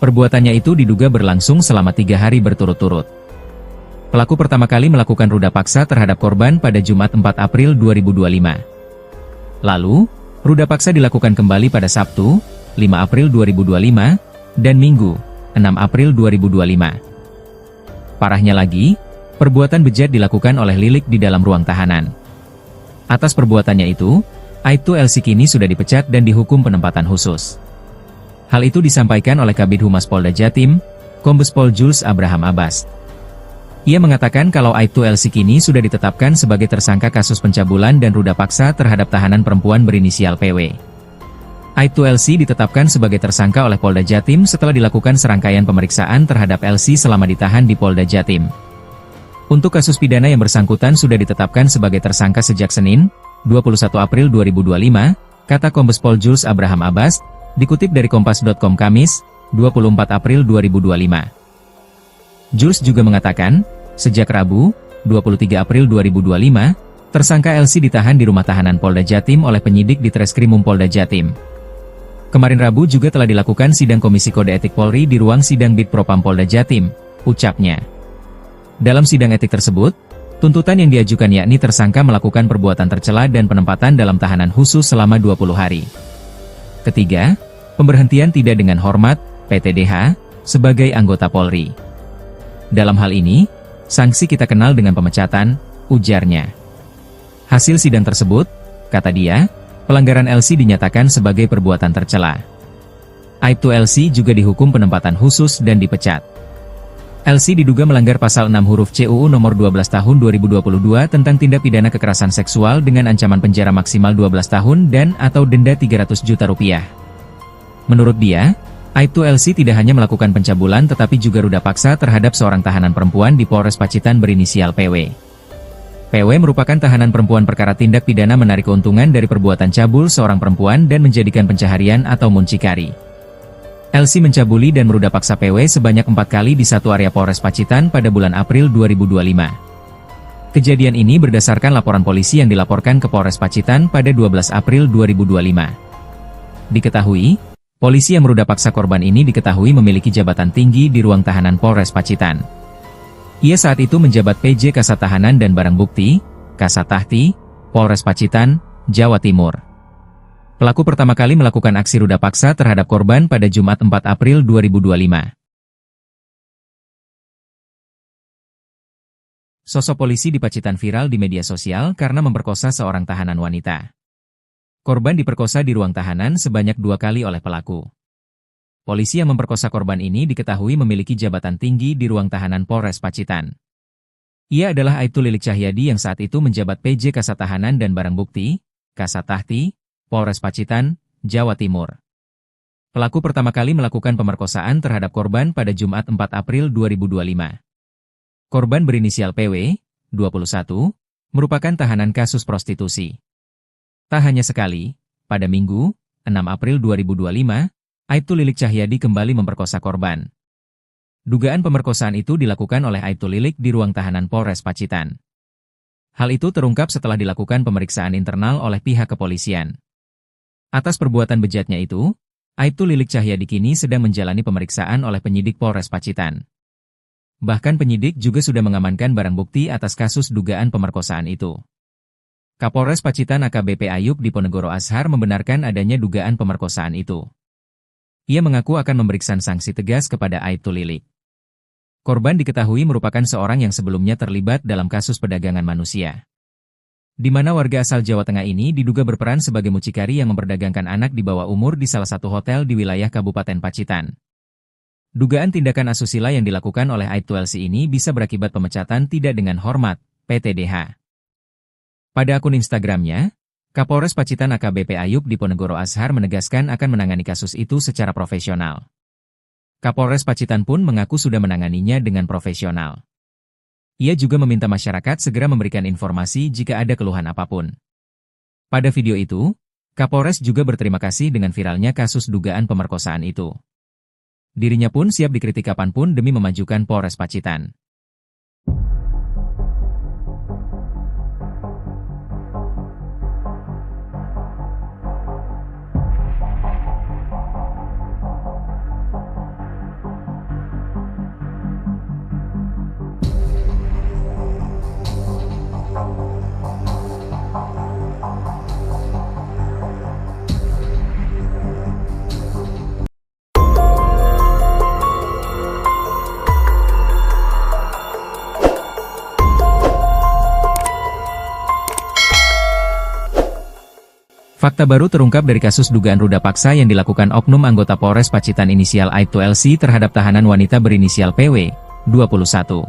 Perbuatannya itu diduga berlangsung selama 3 hari berturut-turut. Pelaku pertama kali melakukan ruda paksa terhadap korban pada Jumat 4 April 2025. Lalu, ruda paksa dilakukan kembali pada Sabtu, 5 April 2025, dan Minggu, 6 April 2025. Parahnya lagi, perbuatan bejat dilakukan oleh Lilik di dalam ruang tahanan. Atas perbuatannya itu, Aibtu LC kini sudah dipecat dan dihukum penempatan khusus. Hal itu disampaikan oleh Kabid Humas Polda Jatim, Kombes Pol Jules Abraham Abbas. Ia mengatakan kalau Aibtu LC kini sudah ditetapkan sebagai tersangka kasus pencabulan dan ruda paksa terhadap tahanan perempuan berinisial PW. Aibtu LC ditetapkan sebagai tersangka oleh Polda Jatim setelah dilakukan serangkaian pemeriksaan terhadap LC selama ditahan di Polda Jatim. Untuk kasus pidana yang bersangkutan sudah ditetapkan sebagai tersangka sejak Senin, 21 April 2025, kata Kombes Pol Jules Abraham Abbas, dikutip dari Kompas.com Kamis, 24 April 2025. Jules juga mengatakan, sejak Rabu, 23 April 2025, tersangka LC ditahan di rumah tahanan Polda Jatim oleh penyidik di Treskrimum Polda Jatim. Kemarin Rabu juga telah dilakukan sidang Komisi Kode Etik Polri di ruang sidang Bid Propam Polda Jatim, ucapnya. Dalam sidang etik tersebut, tuntutan yang diajukan yakni tersangka melakukan perbuatan tercela dan penempatan dalam tahanan khusus selama 20 hari. Ketiga, pemberhentian tidak dengan hormat, PTDH, sebagai anggota Polri. Dalam hal ini, sanksi kita kenal dengan pemecatan, ujarnya. Hasil sidang tersebut, kata dia, pelanggaran LC dinyatakan sebagai perbuatan tercela. Aibtu LC juga dihukum penempatan khusus dan dipecat. LC diduga melanggar pasal 6 huruf C UU nomor 12 tahun 2022 tentang tindak pidana kekerasan seksual dengan ancaman penjara maksimal 12 tahun dan atau denda 300 juta rupiah. Menurut dia, Aibtu LC tidak hanya melakukan pencabulan tetapi juga ruda paksa terhadap seorang tahanan perempuan di Polres Pacitan berinisial PW. PW merupakan tahanan perempuan perkara tindak pidana menarik keuntungan dari perbuatan cabul seorang perempuan dan menjadikan pencaharian atau muncikari. LC mencabuli dan meruda paksa PW sebanyak 4 kali di satu area Polres Pacitan pada bulan April 2025. Kejadian ini berdasarkan laporan polisi yang dilaporkan ke Polres Pacitan pada 12 April 2025. Diketahui, polisi yang meruda paksa korban ini diketahui memiliki jabatan tinggi di ruang tahanan Polres Pacitan. Ia saat itu menjabat PJ Kasat Tahanan dan Barang Bukti, Kasat Tahti, Polres Pacitan, Jawa Timur. Pelaku pertama kali melakukan aksi ruda paksa terhadap korban pada Jumat 4 April 2025. Sosok polisi di Pacitan viral di media sosial karena memperkosa seorang tahanan wanita. Korban diperkosa di ruang tahanan sebanyak 2 kali oleh pelaku. Polisi yang memperkosa korban ini diketahui memiliki jabatan tinggi di ruang tahanan Polres Pacitan. Ia adalah Aibtu Lilik Cahyadi yang saat itu menjabat PJ Kasat Tahanan dan Barang Bukti, Kasat Tahti, Polres Pacitan, Jawa Timur. Pelaku pertama kali melakukan pemerkosaan terhadap korban pada Jumat 4 April 2025. Korban berinisial PW, 21, merupakan tahanan kasus prostitusi. Tak hanya sekali, pada Minggu, 6 April 2025, Aibtu Lilik Cahyadi kembali memperkosa korban. Dugaan pemerkosaan itu dilakukan oleh Aibtu Lilik di ruang tahanan Polres Pacitan. Hal itu terungkap setelah dilakukan pemeriksaan internal oleh pihak kepolisian. Atas perbuatan bejatnya itu, Aibtu Lilik Cahyadi kini sedang menjalani pemeriksaan oleh penyidik Polres Pacitan. Bahkan penyidik juga sudah mengamankan barang bukti atas kasus dugaan pemerkosaan itu. Kapolres Pacitan AKBP Ayub Diponegoro Ashar membenarkan adanya dugaan pemerkosaan itu. Ia mengaku akan memberikan sanksi tegas kepada Aibtu Lilik. Korban diketahui merupakan seorang yang sebelumnya terlibat dalam kasus perdagangan manusia, di mana warga asal Jawa Tengah ini diduga berperan sebagai mucikari yang memperdagangkan anak di bawah umur di salah satu hotel di wilayah Kabupaten Pacitan. Dugaan tindakan asusila yang dilakukan oleh Aibtu LC ini bisa berakibat pemecatan tidak dengan hormat, PTDH. Pada akun Instagramnya, Kapolres Pacitan AKBP Ayub Diponegoro Ashar menegaskan akan menangani kasus itu secara profesional. Kapolres Pacitan pun mengaku sudah menanganinya dengan profesional. Ia juga meminta masyarakat segera memberikan informasi jika ada keluhan apapun. Pada video itu, Kapolres juga berterima kasih dengan viralnya kasus dugaan pemerkosaan itu. Dirinya pun siap dikritik kapanpun demi memajukan Polres Pacitan. Fakta baru terungkap dari kasus dugaan ruda paksa yang dilakukan oknum anggota Polres Pacitan inisial Aibtu LC terhadap tahanan wanita berinisial PW, 21.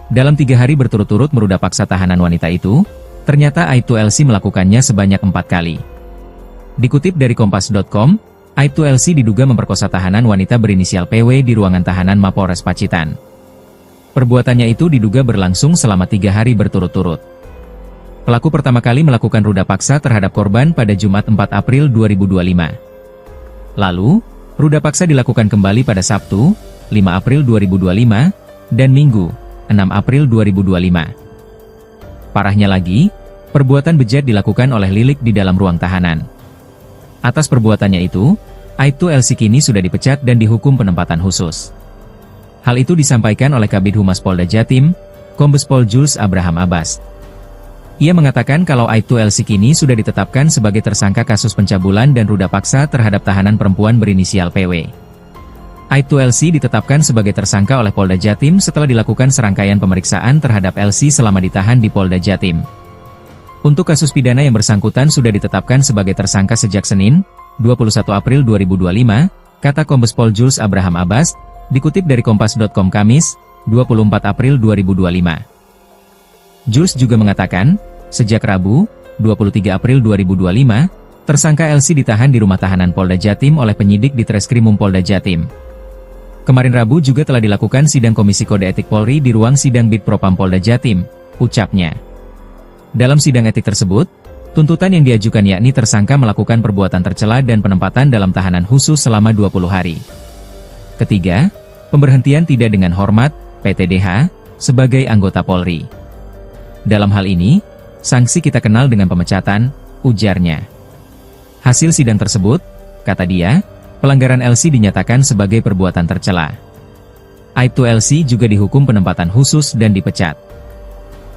Dalam 3 hari berturut-turut meruda paksa tahanan wanita itu, ternyata Aibtu LC melakukannya sebanyak 4 kali. Dikutip dari Kompas.com, Aibtu LC diduga memperkosa tahanan wanita berinisial PW di ruangan tahanan Mapolres Pacitan. Perbuatannya itu diduga berlangsung selama 3 hari berturut-turut. Pelaku pertama kali melakukan ruda paksa terhadap korban pada Jumat 4 April 2025. Lalu, ruda paksa dilakukan kembali pada Sabtu, 5 April 2025, dan Minggu, 6 April 2025. Parahnya lagi, perbuatan bejat dilakukan oleh Lilik di dalam ruang tahanan. Atas perbuatannya itu, Aibtu LC kini sudah dipecat dan dihukum penempatan khusus. Hal itu disampaikan oleh Kabid Humas Polda Jatim, Kombes Pol Jules Abraham Abbas. Ia mengatakan kalau Aibtu LC kini sudah ditetapkan sebagai tersangka kasus pencabulan dan ruda paksa terhadap tahanan perempuan berinisial PW. Aibtu LC ditetapkan sebagai tersangka oleh Polda Jatim setelah dilakukan serangkaian pemeriksaan terhadap LC selama ditahan di Polda Jatim. Untuk kasus pidana yang bersangkutan sudah ditetapkan sebagai tersangka sejak Senin, 21 April 2025, kata Kombes Pol Jules Abraham Abbas, dikutip dari Kompas.com Kamis, 24 April 2025. Jules juga mengatakan, sejak Rabu, 23 April 2025, tersangka LC ditahan di rumah tahanan Polda Jatim oleh penyidik di Treskrimum Polda Jatim. Kemarin Rabu juga telah dilakukan sidang Komisi Kode Etik Polri di ruang sidang Bid Propam Polda Jatim, ucapnya. Dalam sidang etik tersebut, tuntutan yang diajukan yakni tersangka melakukan perbuatan tercela dan penempatan dalam tahanan khusus selama 20 hari. Ketiga, pemberhentian tidak dengan hormat, PTDH, sebagai anggota Polri. Dalam hal ini, sanksi kita kenal dengan pemecatan, ujarnya. Hasil sidang tersebut, kata dia, pelanggaran LC dinyatakan sebagai perbuatan tercela. Aibtu LC juga dihukum penempatan khusus dan dipecat.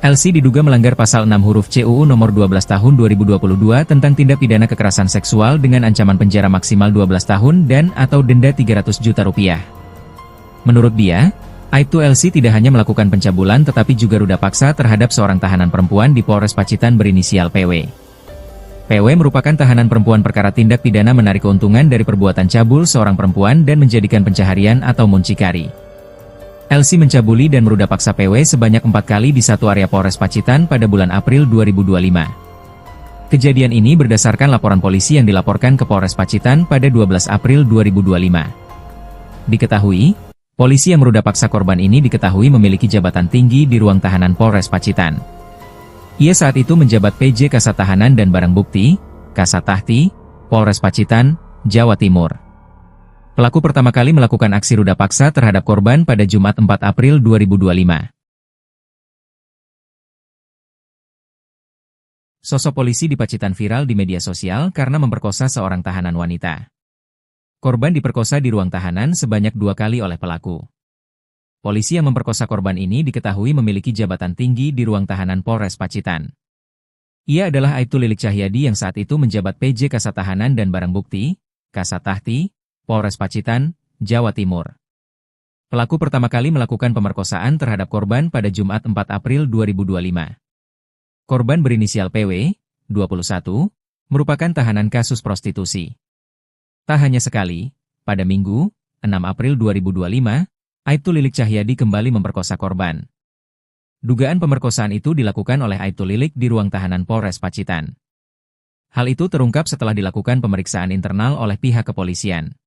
LC diduga melanggar pasal 6 huruf CUU nomor 12 tahun 2022 tentang tindak pidana kekerasan seksual dengan ancaman penjara maksimal 12 tahun dan atau denda 300 juta rupiah. Menurut dia, Aibtu LC tidak hanya melakukan pencabulan tetapi juga ruda paksa terhadap seorang tahanan perempuan di Polres Pacitan berinisial PW. PW merupakan tahanan perempuan perkara tindak pidana menarik keuntungan dari perbuatan cabul seorang perempuan dan menjadikan pencaharian atau muncikari. LC mencabuli dan meruda paksa PW sebanyak 4 kali di satu area Polres Pacitan pada bulan April 2025. Kejadian ini berdasarkan laporan polisi yang dilaporkan ke Polres Pacitan pada 12 April 2025. Diketahui, polisi yang meruda paksa korban ini diketahui memiliki jabatan tinggi di ruang tahanan Polres Pacitan. Ia saat itu menjabat PJ Kasat Tahanan dan Barang Bukti, Kasat Tahti, Polres Pacitan, Jawa Timur. Pelaku pertama kali melakukan aksi ruda paksa terhadap korban pada Jumat 4 April 2025. Sosok polisi di Pacitan viral di media sosial karena memperkosa seorang tahanan wanita. Korban diperkosa di ruang tahanan sebanyak 2 kali oleh pelaku. Polisi yang memperkosa korban ini diketahui memiliki jabatan tinggi di ruang tahanan Polres Pacitan. Ia adalah Aibtu Lilik Cahyadi yang saat itu menjabat PJ Kasat Tahanan dan Barang Bukti, Kasat Tahti, Polres Pacitan, Jawa Timur. Pelaku pertama kali melakukan pemerkosaan terhadap korban pada Jumat 4 April 2025. Korban berinisial PW, 21, merupakan tahanan kasus prostitusi. Tak hanya sekali, pada Minggu, 6 April 2025, Aibtu Lilik Cahyadi kembali memperkosa korban. Dugaan pemerkosaan itu dilakukan oleh Aibtu Lilik di ruang tahanan Polres Pacitan. Hal itu terungkap setelah dilakukan pemeriksaan internal oleh pihak kepolisian.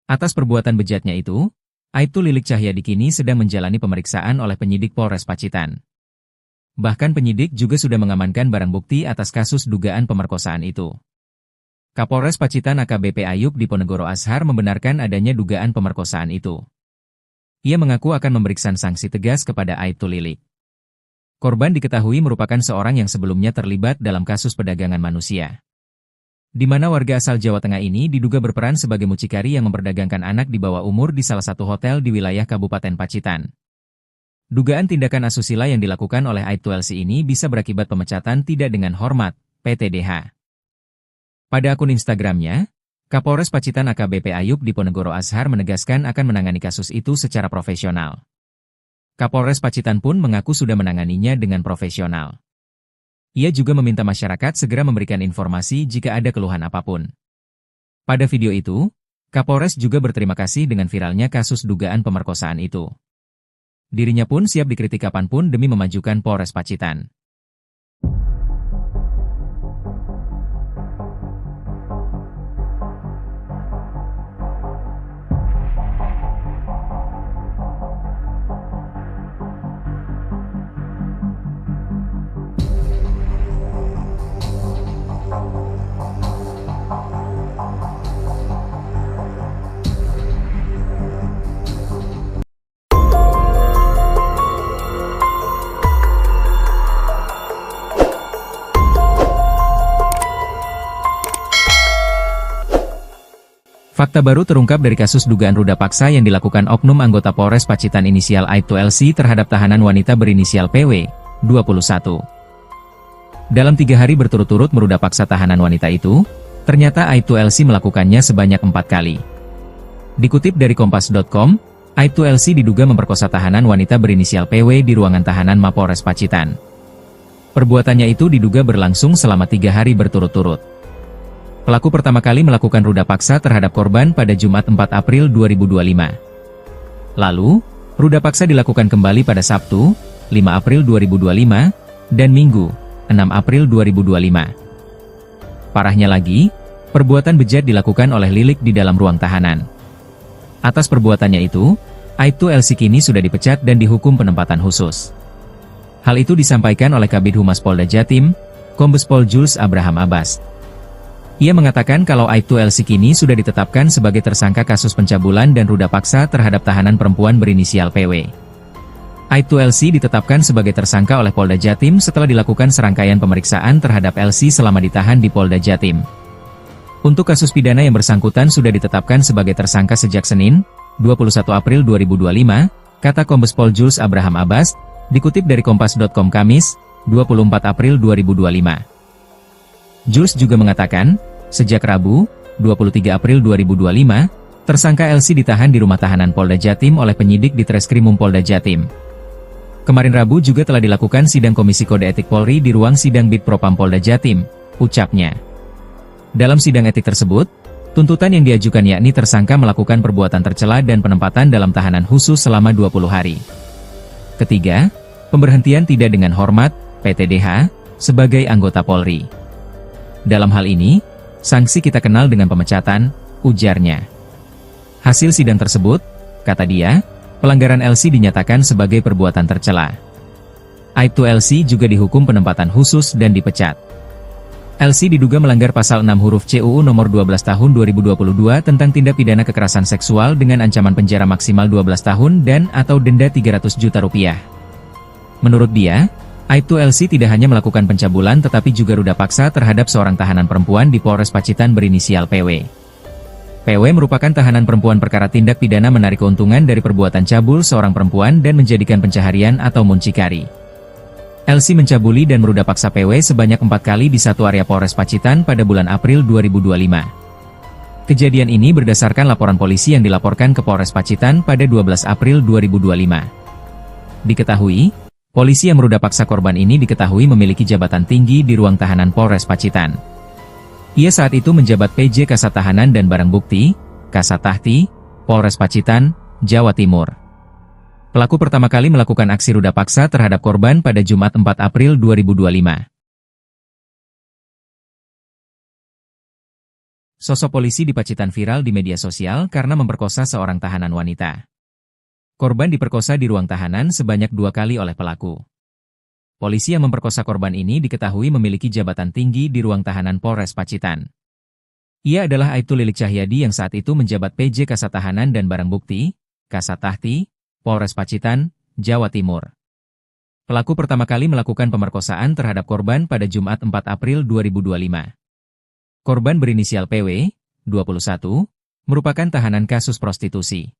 Atas perbuatan bejatnya itu, Aibtu Lilik Cahyadi kini sedang menjalani pemeriksaan oleh penyidik Polres Pacitan. Bahkan penyidik juga sudah mengamankan barang bukti atas kasus dugaan pemerkosaan itu. Kapolres Pacitan AKBP Ayub Diponegoro Ashar membenarkan adanya dugaan pemerkosaan itu. Ia mengaku akan memberikan sanksi tegas kepada Aibtu Lilik. Korban diketahui merupakan seorang yang sebelumnya terlibat dalam kasus perdagangan manusia, di mana warga asal Jawa Tengah ini diduga berperan sebagai mucikari yang memperdagangkan anak di bawah umur di salah satu hotel di wilayah Kabupaten Pacitan. Dugaan tindakan asusila yang dilakukan oleh Aibtu LC ini bisa berakibat pemecatan tidak dengan hormat, PTDH. Pada akun Instagramnya, Kapolres Pacitan AKBP Ayub Diponegoro Ashar menegaskan akan menangani kasus itu secara profesional. Kapolres Pacitan pun mengaku sudah menanganinya dengan profesional. Ia juga meminta masyarakat segera memberikan informasi jika ada keluhan apapun. Pada video itu, Kapolres juga berterima kasih dengan viralnya kasus dugaan pemerkosaan itu. Dirinya pun siap dikritik kapanpun demi memajukan Polres Pacitan. Fakta baru terungkap dari kasus dugaan ruda paksa yang dilakukan oknum anggota Polres Pacitan inisial Aibtu LC terhadap tahanan wanita berinisial PW, 21. Dalam 3 hari berturut-turut meruda paksa tahanan wanita itu, ternyata Aibtu LC melakukannya sebanyak 4 kali. Dikutip dari Kompas.com, Aibtu LC diduga memperkosa tahanan wanita berinisial PW di ruangan tahanan Mapolres Pacitan. Perbuatannya itu diduga berlangsung selama 3 hari berturut-turut. Pelaku pertama kali melakukan ruda paksa terhadap korban pada Jumat 4 April 2025. Lalu, ruda paksa dilakukan kembali pada Sabtu, 5 April 2025, dan Minggu, 6 April 2025. Parahnya lagi, perbuatan bejat dilakukan oleh Lilik di dalam ruang tahanan. Atas perbuatannya itu, Aibtu LC kini sudah dipecat dan dihukum penempatan khusus. Hal itu disampaikan oleh Kabid Humas Polda Jatim, Kombes Pol Jules Abraham Abbas. Ia mengatakan kalau Aibtu LC kini sudah ditetapkan sebagai tersangka kasus pencabulan dan ruda paksa terhadap tahanan perempuan berinisial PW. Aibtu LC ditetapkan sebagai tersangka oleh Polda Jatim setelah dilakukan serangkaian pemeriksaan terhadap LC selama ditahan di Polda Jatim. Untuk kasus pidana yang bersangkutan sudah ditetapkan sebagai tersangka sejak Senin, 21 April 2025, kata Kombes Pol Jules Abraham Abbas, dikutip dari Kompas.com Kamis, 24 April 2025. Jules juga mengatakan, sejak Rabu, 23 April 2025, tersangka LC ditahan di rumah tahanan Polda Jatim oleh penyidik di Treskrimum Polda Jatim. Kemarin Rabu juga telah dilakukan sidang Komisi Kode Etik Polri di ruang sidang Bid Propam Polda Jatim, ucapnya. Dalam sidang etik tersebut, tuntutan yang diajukan yakni tersangka melakukan perbuatan tercela dan penempatan dalam tahanan khusus selama 20 hari. Ketiga, pemberhentian tidak dengan hormat, PTDH, sebagai anggota Polri. Dalam hal ini, sanksi kita kenal dengan pemecatan, ujarnya. Hasil sidang tersebut, kata dia, pelanggaran LC dinyatakan sebagai perbuatan tercela. Aibtu LC juga dihukum penempatan khusus dan dipecat. LC diduga melanggar pasal 6 huruf C UU nomor 12 tahun 2022 tentang tindak pidana kekerasan seksual dengan ancaman penjara maksimal 12 tahun dan atau denda 300 juta rupiah. Menurut dia, Aibtu LC tidak hanya melakukan pencabulan tetapi juga ruda paksa terhadap seorang tahanan perempuan di Polres Pacitan berinisial PW. PW merupakan tahanan perempuan perkara tindak pidana menarik keuntungan dari perbuatan cabul seorang perempuan dan menjadikan pencaharian atau muncikari. LC mencabuli dan meruda paksa PW sebanyak 4 kali di satu area Polres Pacitan pada bulan April 2025. Kejadian ini berdasarkan laporan polisi yang dilaporkan ke Polres Pacitan pada 12 April 2025. Diketahui, polisi yang meruda paksa korban ini diketahui memiliki jabatan tinggi di ruang tahanan Polres Pacitan. Ia saat itu menjabat PJ Kasat Tahanan dan Barang Bukti, Kasat Tahti, Polres Pacitan, Jawa Timur. Pelaku pertama kali melakukan aksi ruda paksa terhadap korban pada Jumat 4 April 2025. Sosok polisi di Pacitan viral di media sosial karena memperkosa seorang tahanan wanita. Korban diperkosa di ruang tahanan sebanyak 2 kali oleh pelaku. Polisi yang memperkosa korban ini diketahui memiliki jabatan tinggi di ruang tahanan Polres Pacitan. Ia adalah Aibtu Lilik Cahyadi yang saat itu menjabat PJ Kasat Tahanan dan Barang Bukti, Kasat Tahti, Polres Pacitan, Jawa Timur. Pelaku pertama kali melakukan pemerkosaan terhadap korban pada Jumat 4 April 2025. Korban berinisial PW, 21, merupakan tahanan kasus prostitusi.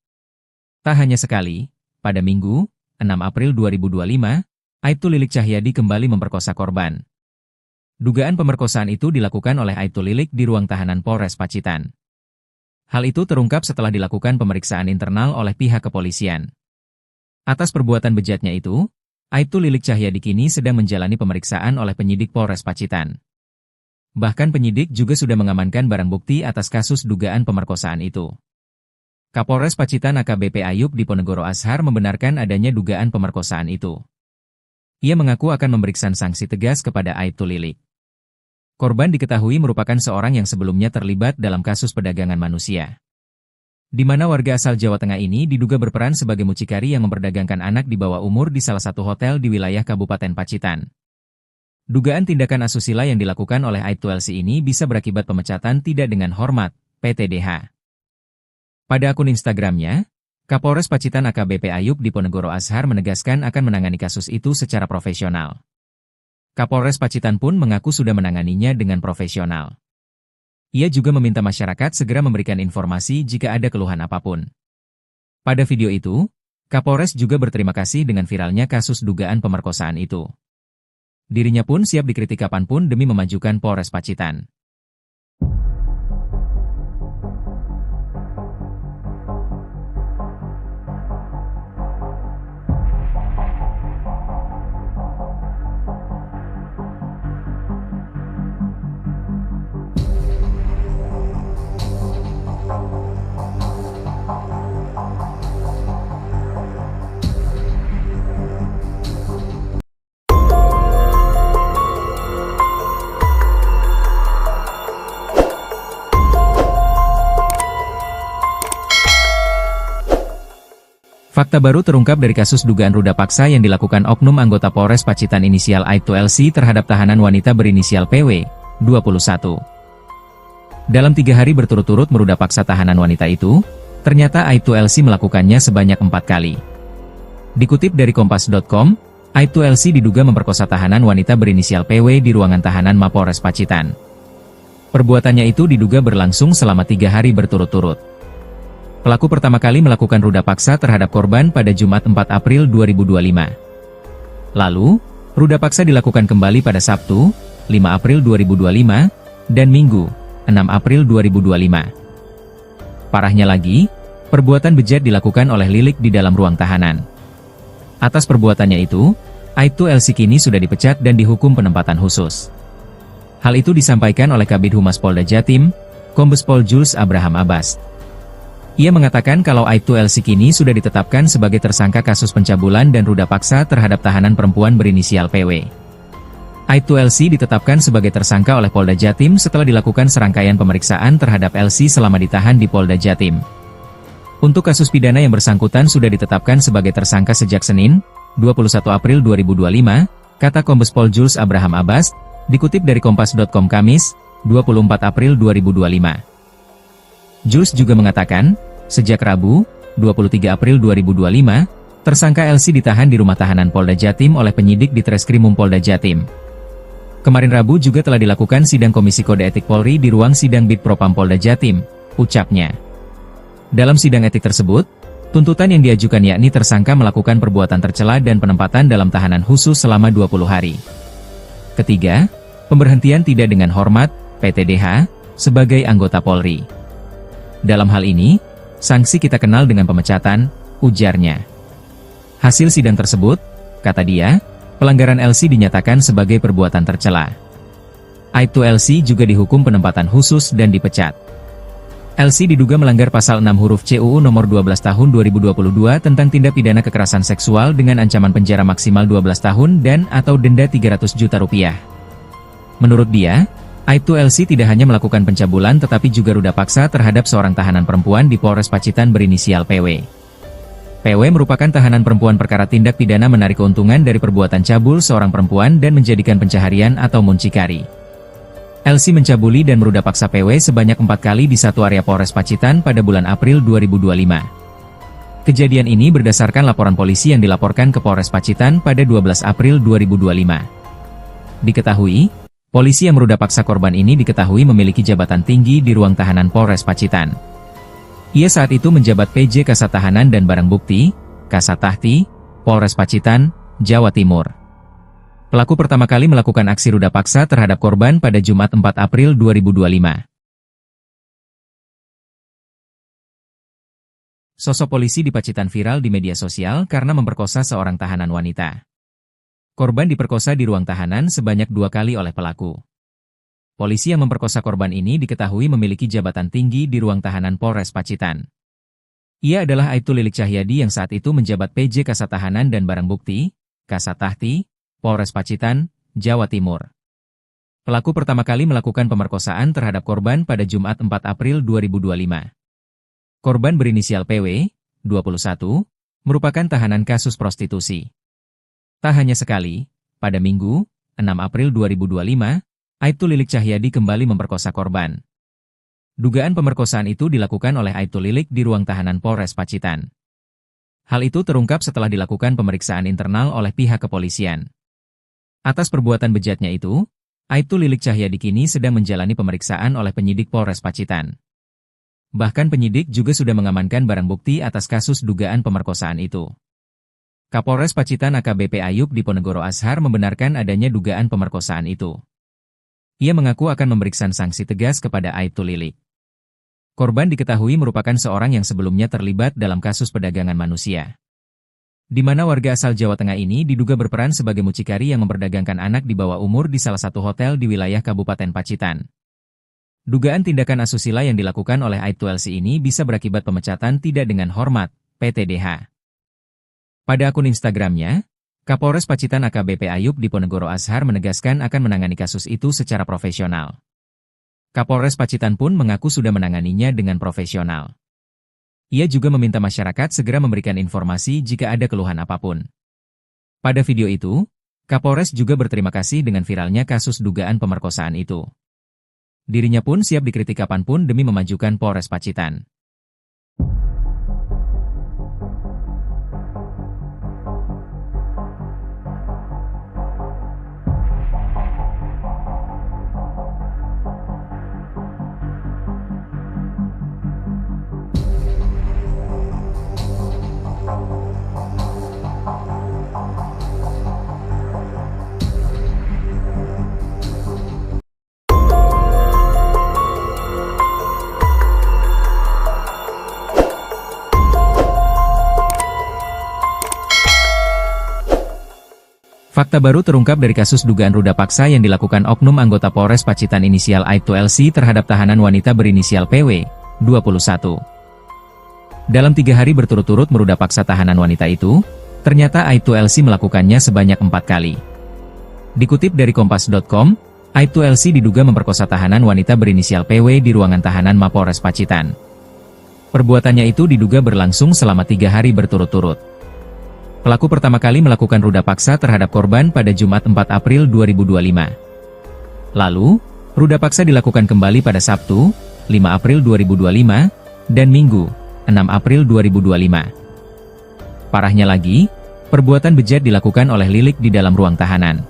Tak hanya sekali, pada Minggu, 6 April 2025, Aibtu Lilik Cahyadi kembali memperkosa korban. Dugaan pemerkosaan itu dilakukan oleh Aibtu Lilik di ruang tahanan Polres Pacitan. Hal itu terungkap setelah dilakukan pemeriksaan internal oleh pihak kepolisian. Atas perbuatan bejatnya itu, Aibtu Lilik Cahyadi kini sedang menjalani pemeriksaan oleh penyidik Polres Pacitan. Bahkan penyidik juga sudah mengamankan barang bukti atas kasus dugaan pemerkosaan itu. Kapolres Pacitan AKBP Ayub Diponegoro Ashar membenarkan adanya dugaan pemerkosaan itu. Ia mengaku akan memberikan sanksi tegas kepada Aibtu Lilik. Korban diketahui merupakan seorang yang sebelumnya terlibat dalam kasus perdagangan manusia, di mana warga asal Jawa Tengah ini diduga berperan sebagai mucikari yang memperdagangkan anak di bawah umur di salah satu hotel di wilayah Kabupaten Pacitan. Dugaan tindakan asusila yang dilakukan oleh Aibtu LC ini bisa berakibat pemecatan tidak dengan hormat, PTDH. Pada akun Instagramnya, Kapolres Pacitan AKBP Ayub Diponegoro Ashar menegaskan akan menangani kasus itu secara profesional. Kapolres Pacitan pun mengaku sudah menanganinya dengan profesional. Ia juga meminta masyarakat segera memberikan informasi jika ada keluhan apapun. Pada video itu, Kapolres juga berterima kasih dengan viralnya kasus dugaan pemerkosaan itu. Dirinya pun siap dikritik kapanpun demi memajukan Polres Pacitan. Fakta baru terungkap dari kasus dugaan ruda paksa yang dilakukan oknum anggota Polres Pacitan inisial Aibtu LC terhadap tahanan wanita berinisial PW, 21. Dalam 3 hari berturut-turut meruda paksa tahanan wanita itu, ternyata Aibtu LC melakukannya sebanyak 4 kali. Dikutip dari Kompas.com, Aibtu LC diduga memperkosa tahanan wanita berinisial PW di ruangan tahanan Mapolres Pacitan. Perbuatannya itu diduga berlangsung selama 3 hari berturut-turut. Pelaku pertama kali melakukan ruda paksa terhadap korban pada Jumat 4 April 2025. Lalu, ruda paksa dilakukan kembali pada Sabtu, 5 April 2025, dan Minggu, 6 April 2025. Parahnya lagi, perbuatan bejat dilakukan oleh Lilik di dalam ruang tahanan. Atas perbuatannya itu, Aibtu LC kini sudah dipecat dan dihukum penempatan khusus. Hal itu disampaikan oleh Kabid Humas Polda Jatim, Kombes Pol Jules Abraham Abbas. Ia mengatakan kalau Aibtu Elsi kini sudah ditetapkan sebagai tersangka kasus pencabulan dan ruda paksa terhadap tahanan perempuan berinisial PW. Aibtu Elsi ditetapkan sebagai tersangka oleh Polda Jatim setelah dilakukan serangkaian pemeriksaan terhadap Elsi selama ditahan di Polda Jatim. Untuk kasus pidana yang bersangkutan sudah ditetapkan sebagai tersangka sejak Senin, 21 April 2025, kata Kombes Pol Jules Abraham Abbas, dikutip dari Kompas.com Kamis, 24 April 2025. Jules juga mengatakan, sejak Rabu, 23 April 2025, tersangka Elsi ditahan di rumah tahanan Polda Jatim oleh penyidik di Treskrimum Polda Jatim. Kemarin Rabu juga telah dilakukan sidang Komisi Kode Etik Polri di ruang sidang Bid Propam Polda Jatim, ucapnya. Dalam sidang etik tersebut, tuntutan yang diajukan yakni tersangka melakukan perbuatan tercela dan penempatan dalam tahanan khusus selama 20 hari. Ketiga, pemberhentian tidak dengan hormat, PTDH, sebagai anggota Polri. Dalam hal ini, sanksi kita kenal dengan pemecatan, ujarnya. Hasil sidang tersebut, kata dia, pelanggaran Elsi dinyatakan sebagai perbuatan tercela. Aibtu Elsi juga dihukum penempatan khusus dan dipecat. Elsi diduga melanggar pasal 6 huruf C UU nomor 12 tahun 2022 tentang tindak pidana kekerasan seksual dengan ancaman penjara maksimal 12 tahun dan atau denda 300 juta rupiah. Menurut dia, Aibtu Elsi tidak hanya melakukan pencabulan tetapi juga ruda paksa terhadap seorang tahanan perempuan di Polres Pacitan berinisial PW. PW merupakan tahanan perempuan perkara tindak pidana menarik keuntungan dari perbuatan cabul seorang perempuan dan menjadikan pencaharian atau muncikari. Elsi mencabuli dan meruda paksa PW sebanyak 4 kali di satu area Polres Pacitan pada bulan April 2025. Kejadian ini berdasarkan laporan polisi yang dilaporkan ke Polres Pacitan pada 12 April 2025. Diketahui, polisi yang meruda paksa korban ini diketahui memiliki jabatan tinggi di ruang tahanan Polres Pacitan. Ia saat itu menjabat PJ Kasat Tahanan dan Barang Bukti, Kasat Tahti, Polres Pacitan, Jawa Timur. Pelaku pertama kali melakukan aksi ruda paksa terhadap korban pada Jumat 4 April 2025. Sosok polisi di Pacitan viral di media sosial karena memperkosa seorang tahanan wanita. Korban diperkosa di ruang tahanan sebanyak 2 kali oleh pelaku. Polisi yang memperkosa korban ini diketahui memiliki jabatan tinggi di ruang tahanan Polres Pacitan. Ia adalah Aibtu Lilik Cahyadi yang saat itu menjabat PJ Kasat Tahanan dan Barang Bukti, Kasat Tahti, Polres Pacitan, Jawa Timur. Pelaku pertama kali melakukan pemerkosaan terhadap korban pada Jumat 4 April 2025. Korban berinisial PW, 21, merupakan tahanan kasus prostitusi. Tak hanya sekali, pada Minggu, 6 April 2025, Aibtu Lilik Cahyadi kembali memperkosa korban. Dugaan pemerkosaan itu dilakukan oleh Aibtu Lilik di ruang tahanan Polres Pacitan. Hal itu terungkap setelah dilakukan pemeriksaan internal oleh pihak kepolisian. Atas perbuatan bejatnya itu, Aibtu Lilik Cahyadi kini sedang menjalani pemeriksaan oleh penyidik Polres Pacitan. Bahkan penyidik juga sudah mengamankan barang bukti atas kasus dugaan pemerkosaan itu. Kapolres Pacitan AKBP Ayub Diponegoro Ashar membenarkan adanya dugaan pemerkosaan itu. Ia mengaku akan memberikan sanksi tegas kepada Aibtu Lilik. Korban diketahui merupakan seorang yang sebelumnya terlibat dalam kasus perdagangan manusia, di mana warga asal Jawa Tengah ini diduga berperan sebagai mucikari yang memperdagangkan anak di bawah umur di salah satu hotel di wilayah Kabupaten Pacitan. Dugaan tindakan asusila yang dilakukan oleh Aibtu Elsi ini bisa berakibat pemecatan tidak dengan hormat, PTDH. Pada akun Instagramnya, Kapolres Pacitan AKBP Ayub Diponegoro Ashar menegaskan akan menangani kasus itu secara profesional. Kapolres Pacitan pun mengaku sudah menanganinya dengan profesional. Ia juga meminta masyarakat segera memberikan informasi jika ada keluhan apapun. Pada video itu, Kapolres juga berterima kasih dengan viralnya kasus dugaan pemerkosaan itu. Dirinya pun siap dikritik kapanpun demi memajukan Polres Pacitan. Fakta baru terungkap dari kasus dugaan ruda paksa yang dilakukan oknum anggota Polres Pacitan inisial Aibtu LC terhadap tahanan wanita berinisial PW, 21. Dalam 3 hari berturut-turut meruda paksa tahanan wanita itu, ternyata Aibtu LC melakukannya sebanyak 4 kali. Dikutip dari Kompas.com, Aibtu LC diduga memperkosa tahanan wanita berinisial PW di ruangan tahanan Mapolres Pacitan. Perbuatannya itu diduga berlangsung selama 3 hari berturut-turut. Pelaku pertama kali melakukan ruda paksa terhadap korban pada Jumat 4 April 2025. Lalu, ruda paksa dilakukan kembali pada Sabtu, 5 April 2025, dan Minggu, 6 April 2025. Parahnya lagi, perbuatan bejat dilakukan oleh Lilik di dalam ruang tahanan.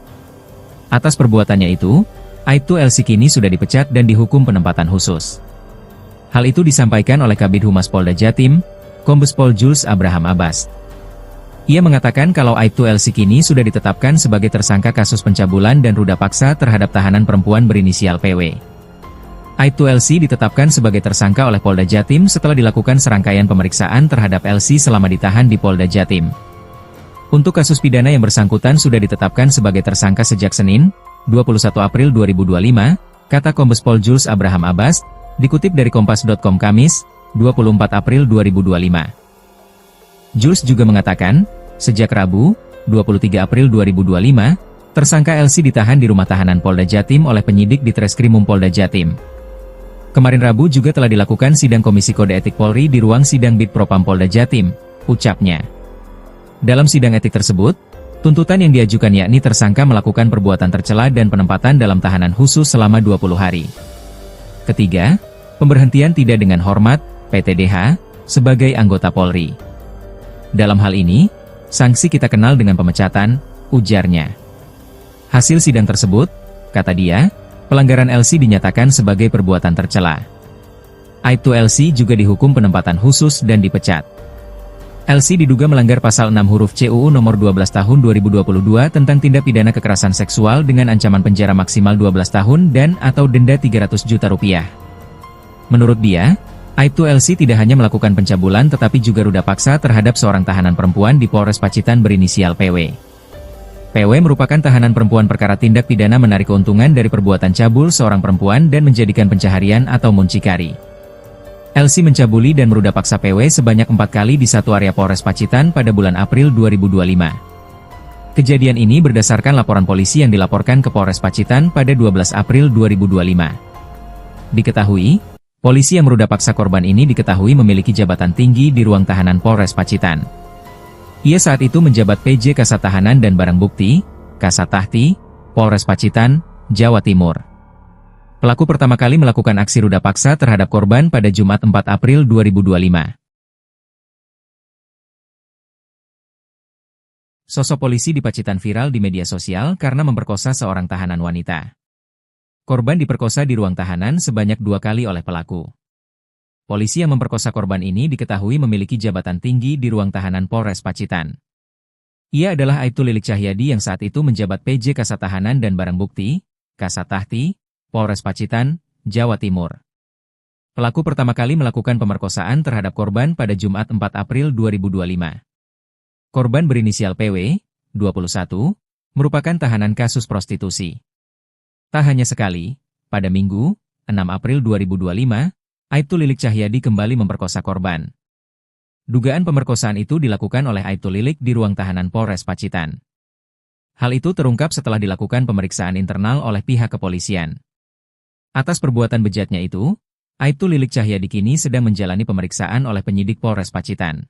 Atas perbuatannya itu, Aibtu LC kini sudah dipecat dan dihukum penempatan khusus. Hal itu disampaikan oleh Kabid Humas Polda Jatim, Kombes Pol Jules Abraham Abbas. Ia mengatakan kalau Aibtu LC kini sudah ditetapkan sebagai tersangka kasus pencabulan dan ruda paksa terhadap tahanan perempuan berinisial PW. Aibtu LC ditetapkan sebagai tersangka oleh Polda Jatim setelah dilakukan serangkaian pemeriksaan terhadap LC selama ditahan di Polda Jatim. Untuk kasus pidana yang bersangkutan sudah ditetapkan sebagai tersangka sejak Senin, 21 April 2025, kata Kombes Pol Jules Abraham Abbas, dikutip dari Kompas.com Kamis, 24 April 2025. Jules juga mengatakan, sejak Rabu, 23 April 2025, tersangka LC ditahan di rumah tahanan Polda Jatim oleh penyidik di Treskrimum Polda Jatim. Kemarin Rabu juga telah dilakukan sidang Komisi Kode Etik Polri di ruang sidang Bid Propam Polda Jatim, ucapnya. Dalam sidang etik tersebut, tuntutan yang diajukan yakni tersangka melakukan perbuatan tercela dan penempatan dalam tahanan khusus selama 20 hari. Ketiga, pemberhentian tidak dengan hormat, PTDH, sebagai anggota Polri. Dalam hal ini, sanksi kita kenal dengan pemecatan, ujarnya. Hasil sidang tersebut, kata dia, pelanggaran LC dinyatakan sebagai perbuatan tercela. Aibtu LC juga dihukum penempatan khusus dan dipecat. LC diduga melanggar pasal 6 huruf C UU nomor 12 tahun 2022 tentang tindak pidana kekerasan seksual dengan ancaman penjara maksimal 12 tahun dan atau denda 300 juta rupiah. Menurut dia, Aibtu LC tidak hanya melakukan pencabulan tetapi juga ruda paksa terhadap seorang tahanan perempuan di Polres Pacitan berinisial PW. PW merupakan tahanan perempuan perkara tindak pidana menarik keuntungan dari perbuatan cabul seorang perempuan dan menjadikan pencaharian atau muncikari. LC mencabuli dan meruda paksa PW sebanyak 4 kali di satu area Polres Pacitan pada bulan April 2025. Kejadian ini berdasarkan laporan polisi yang dilaporkan ke Polres Pacitan pada 12 April 2025. Diketahui, polisi yang meruda paksa korban ini diketahui memiliki jabatan tinggi di ruang tahanan Polres Pacitan. Ia saat itu menjabat PJ Kasat Tahanan dan Barang Bukti, Kasat Tahti, Polres Pacitan, Jawa Timur. Pelaku pertama kali melakukan aksi ruda paksa terhadap korban pada Jumat 4 April 2025. Sosok polisi di Pacitan viral di media sosial karena memperkosa seorang tahanan wanita. Korban diperkosa di ruang tahanan sebanyak 2 kali oleh pelaku. Polisi yang memperkosa korban ini diketahui memiliki jabatan tinggi di ruang tahanan Polres Pacitan. Ia adalah Aibtu Lilik Cahyadi yang saat itu menjabat PJ Kasat Tahanan dan Barang Bukti, Kasat Tahti, Polres Pacitan, Jawa Timur. Pelaku pertama kali melakukan pemerkosaan terhadap korban pada Jumat 4 April 2025. Korban berinisial PW, 21, merupakan tahanan kasus prostitusi. Tak hanya sekali, pada Minggu, 6 April 2025, Aibtu Lilik Cahyadi kembali memperkosa korban. Dugaan pemerkosaan itu dilakukan oleh Aibtu Lilik di ruang tahanan Polres Pacitan. Hal itu terungkap setelah dilakukan pemeriksaan internal oleh pihak kepolisian. Atas perbuatan bejatnya itu, Aibtu Lilik Cahyadi kini sedang menjalani pemeriksaan oleh penyidik Polres Pacitan.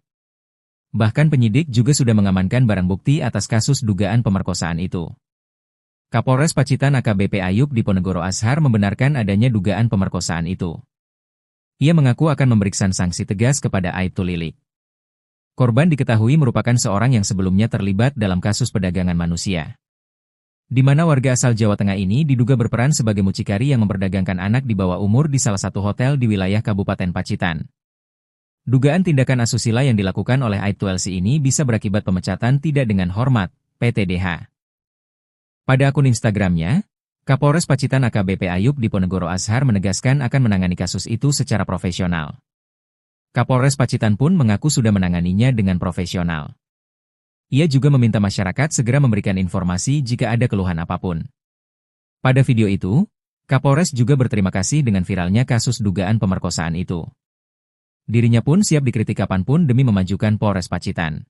Bahkan penyidik juga sudah mengamankan barang bukti atas kasus dugaan pemerkosaan itu. Kapolres Pacitan AKBP Ayub Diponegoro Ashar membenarkan adanya dugaan pemerkosaan itu. Ia mengaku akan memberikan sanksi tegas kepada Aibtu Lilik. Korban diketahui merupakan seorang yang sebelumnya terlibat dalam kasus perdagangan manusia, di mana warga asal Jawa Tengah ini diduga berperan sebagai mucikari yang memperdagangkan anak di bawah umur di salah satu hotel di wilayah Kabupaten Pacitan. Dugaan tindakan asusila yang dilakukan oleh Aibtu LC ini bisa berakibat pemecatan tidak dengan hormat, PTDH. Pada akun Instagramnya, Kapolres Pacitan AKBP Ayub Diponegoro Ashar menegaskan akan menangani kasus itu secara profesional. Kapolres Pacitan pun mengaku sudah menanganinya dengan profesional. Ia juga meminta masyarakat segera memberikan informasi jika ada keluhan apapun. Pada video itu, Kapolres juga berterima kasih dengan viralnya kasus dugaan pemerkosaan itu. Dirinya pun siap dikritik kapanpun demi memajukan Polres Pacitan.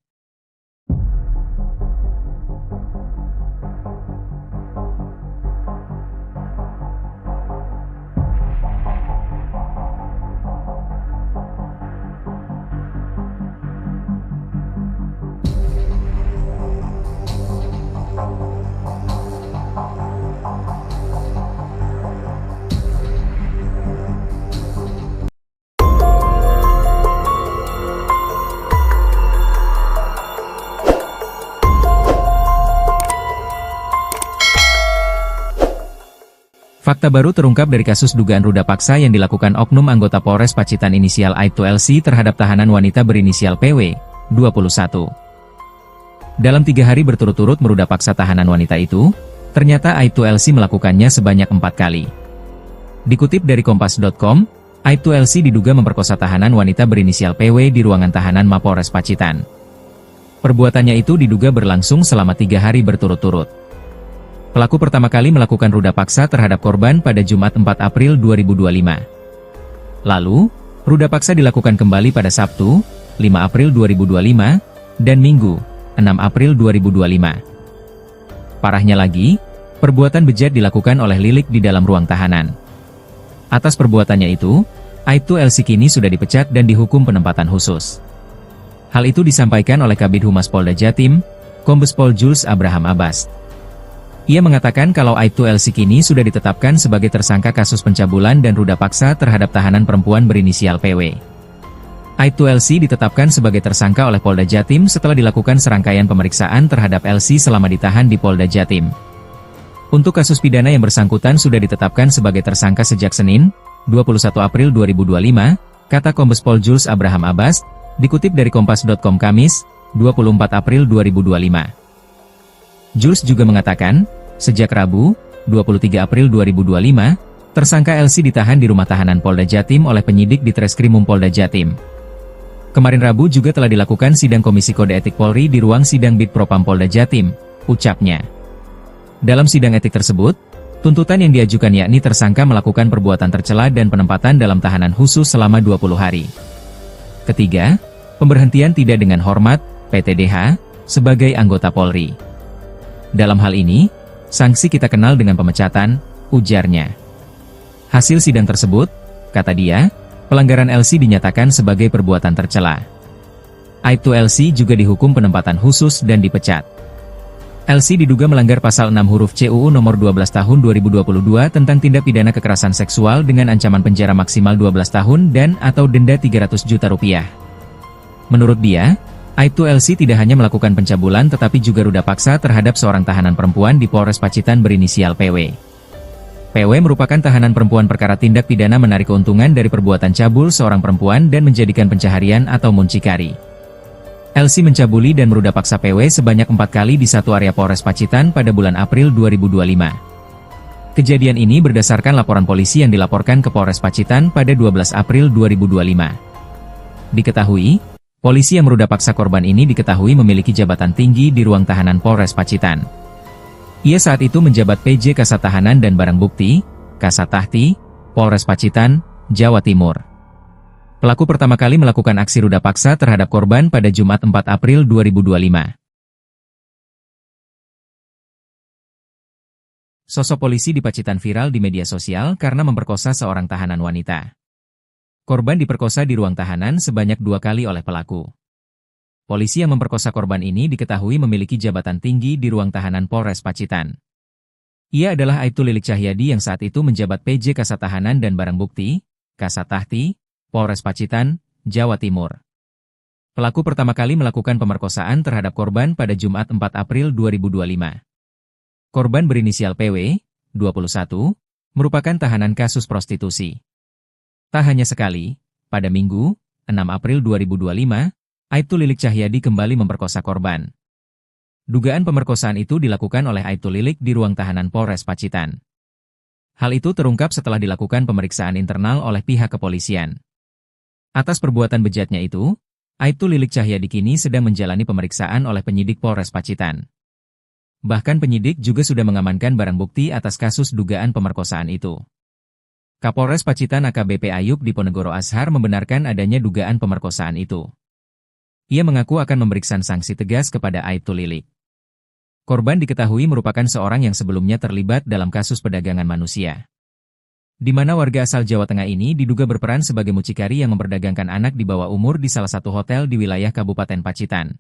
Fakta baru terungkap dari kasus dugaan ruda paksa yang dilakukan oknum anggota Polres Pacitan inisial Aibtu LC terhadap tahanan wanita berinisial PW, 21. Dalam 3 hari berturut-turut meruda paksa tahanan wanita itu, ternyata Aibtu LC melakukannya sebanyak 4 kali. Dikutip dari Kompas.com, Aibtu LC diduga memperkosa tahanan wanita berinisial PW di ruangan tahanan Mapolres Pacitan. Perbuatannya itu diduga berlangsung selama 3 hari berturut-turut. Pelaku pertama kali melakukan ruda paksa terhadap korban pada Jumat 4 April 2025. Lalu, ruda paksa dilakukan kembali pada Sabtu, 5 April 2025, dan Minggu, 6 April 2025. Parahnya lagi, perbuatan bejat dilakukan oleh Lilik di dalam ruang tahanan. Atas perbuatannya itu, Aibtu LC kini sudah dipecat dan dihukum penempatan khusus. Hal itu disampaikan oleh Kabid Humas Polda Jatim, Kombes Pol Jules Abraham Abbas. Ia mengatakan kalau Aibtu LC kini sudah ditetapkan sebagai tersangka kasus pencabulan dan ruda paksa terhadap tahanan perempuan berinisial PW. Aibtu LC ditetapkan sebagai tersangka oleh Polda Jatim setelah dilakukan serangkaian pemeriksaan terhadap LC selama ditahan di Polda Jatim. Untuk kasus pidana yang bersangkutan sudah ditetapkan sebagai tersangka sejak Senin, 21 April 2025, kata Kombes Pol Jules Abraham Abbas, dikutip dari Kompas.com Kamis, 24 April 2025. Jules juga mengatakan, sejak Rabu, 23 April 2025, tersangka LC ditahan di rumah tahanan Polda Jatim oleh penyidik di Treskrimum Polda Jatim. Kemarin Rabu juga telah dilakukan sidang Komisi Kode Etik Polri di ruang sidang Bid Propam Polda Jatim, ucapnya. Dalam sidang etik tersebut, tuntutan yang diajukan yakni tersangka melakukan perbuatan tercela dan penempatan dalam tahanan khusus selama 20 hari. Ketiga, pemberhentian tidak dengan hormat, PTDH, sebagai anggota Polri. Dalam hal ini, sanksi kita kenal dengan pemecatan, ujarnya. Hasil sidang tersebut, kata dia, pelanggaran LC dinyatakan sebagai perbuatan tercela. Aibtu LC juga dihukum penempatan khusus dan dipecat. LC diduga melanggar pasal 6 huruf C UU nomor 12 tahun 2022 tentang tindak pidana kekerasan seksual dengan ancaman penjara maksimal 12 tahun dan atau denda 300 juta rupiah. Menurut dia, Aibtu LC tidak hanya melakukan pencabulan tetapi juga ruda paksa terhadap seorang tahanan perempuan di Polres Pacitan berinisial PW. PW merupakan tahanan perempuan perkara tindak pidana menarik keuntungan dari perbuatan cabul seorang perempuan dan menjadikan pencaharian atau muncikari. LC mencabuli dan meruda paksa PW sebanyak 4 kali di satu area Polres Pacitan pada bulan April 2025. Kejadian ini berdasarkan laporan polisi yang dilaporkan ke Polres Pacitan pada 12 April 2025. Diketahui, polisi yang meruda paksa korban ini diketahui memiliki jabatan tinggi di ruang tahanan Polres Pacitan. Ia saat itu menjabat PJ Kasat Tahanan dan Barang Bukti, Kasat Tahti, Polres Pacitan, Jawa Timur. Pelaku pertama kali melakukan aksi ruda paksa terhadap korban pada Jumat 4 April 2025. Sosok polisi di Pacitan viral di media sosial karena memperkosa seorang tahanan wanita. Korban diperkosa di ruang tahanan sebanyak 2 kali oleh pelaku. Polisi yang memperkosa korban ini diketahui memiliki jabatan tinggi di ruang tahanan Polres Pacitan. Ia adalah Aibtu Lilik Cahyadi yang saat itu menjabat PJ Kasat Tahanan dan Barang Bukti, Kasat Tahti, Polres Pacitan, Jawa Timur. Pelaku pertama kali melakukan pemerkosaan terhadap korban pada Jumat 4 April 2025. Korban berinisial PW, 21, merupakan tahanan kasus prostitusi. Tak hanya sekali, pada Minggu, 6 April 2025, Aibtu Lilik Cahyadi kembali memperkosa korban. Dugaan pemerkosaan itu dilakukan oleh Aibtu Lilik di ruang tahanan Polres Pacitan. Hal itu terungkap setelah dilakukan pemeriksaan internal oleh pihak kepolisian. Atas perbuatan bejatnya itu, Aibtu Lilik Cahyadi kini sedang menjalani pemeriksaan oleh penyidik Polres Pacitan. Bahkan penyidik juga sudah mengamankan barang bukti atas kasus dugaan pemerkosaan itu. Kapolres Pacitan AKBP Ayub Diponegoro Ashar membenarkan adanya dugaan pemerkosaan itu. Ia mengaku akan memberikan sanksi tegas kepada Aibtu Lilik. Korban diketahui merupakan seorang yang sebelumnya terlibat dalam kasus perdagangan manusia, di mana warga asal Jawa Tengah ini diduga berperan sebagai mucikari yang memperdagangkan anak di bawah umur di salah satu hotel di wilayah Kabupaten Pacitan.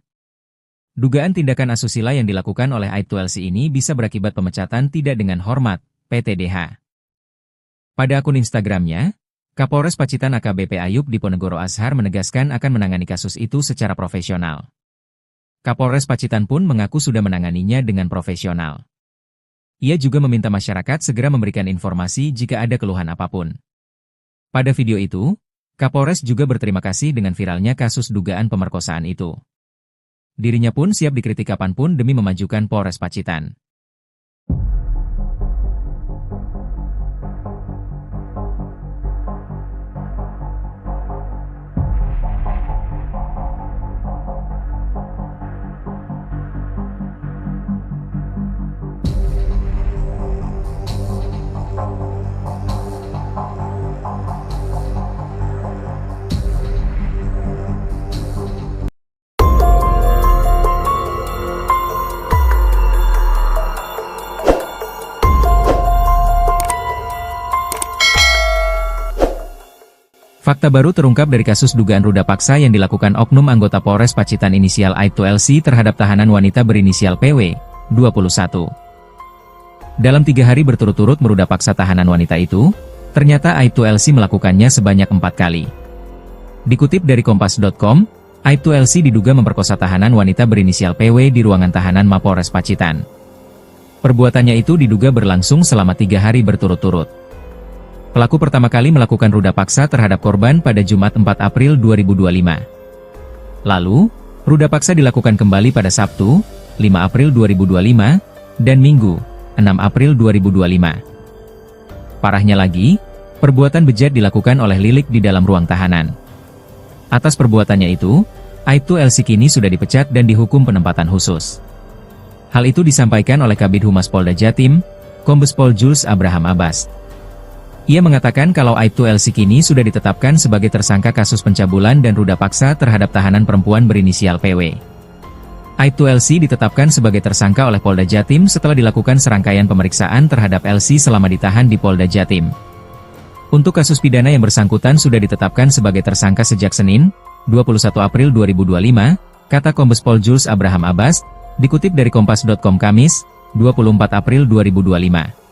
Dugaan tindakan asusila yang dilakukan oleh Aibtu LC ini bisa berakibat pemecatan tidak dengan hormat, PTDH. Pada akun Instagramnya, Kapolres Pacitan AKBP Ayub Diponegoro Ashar menegaskan akan menangani kasus itu secara profesional. Kapolres Pacitan pun mengaku sudah menanganinya dengan profesional. Ia juga meminta masyarakat segera memberikan informasi jika ada keluhan apapun. Pada video itu, Kapolres juga berterima kasih dengan viralnya kasus dugaan pemerkosaan itu. Dirinya pun siap dikritik kapanpun demi memajukan Polres Pacitan. Fakta baru terungkap dari kasus dugaan ruda paksa yang dilakukan oknum anggota Polres Pacitan inisial Aibtu LC terhadap tahanan wanita berinisial PW, 21. Dalam 3 hari berturut-turut meruda paksa tahanan wanita itu, ternyata Aibtu LC melakukannya sebanyak 4 kali. Dikutip dari Kompas.com, Aibtu LC diduga memperkosa tahanan wanita berinisial PW di ruangan tahanan Mapolres Pacitan. Perbuatannya itu diduga berlangsung selama 3 hari berturut-turut. Pelaku pertama kali melakukan ruda paksa terhadap korban pada Jumat 4 April 2025. Lalu, ruda paksa dilakukan kembali pada Sabtu, 5 April 2025, dan Minggu, 6 April 2025. Parahnya lagi, perbuatan bejat dilakukan oleh Lilik di dalam ruang tahanan. Atas perbuatannya itu, Aibtu LC kini sudah dipecat dan dihukum penempatan khusus. Hal itu disampaikan oleh Kabid Humas Polda Jatim, Kombes Pol Jules Abraham Abbas. Ia mengatakan kalau Aibtu LC kini sudah ditetapkan sebagai tersangka kasus pencabulan dan ruda paksa terhadap tahanan perempuan berinisial PW. Aibtu LC ditetapkan sebagai tersangka oleh Polda Jatim setelah dilakukan serangkaian pemeriksaan terhadap LC selama ditahan di Polda Jatim. Untuk kasus pidana yang bersangkutan sudah ditetapkan sebagai tersangka sejak Senin, 21 April 2025, kata Kombes Pol Jules Abraham Abbas, dikutip dari Kompas.com Kamis, 24 April 2025.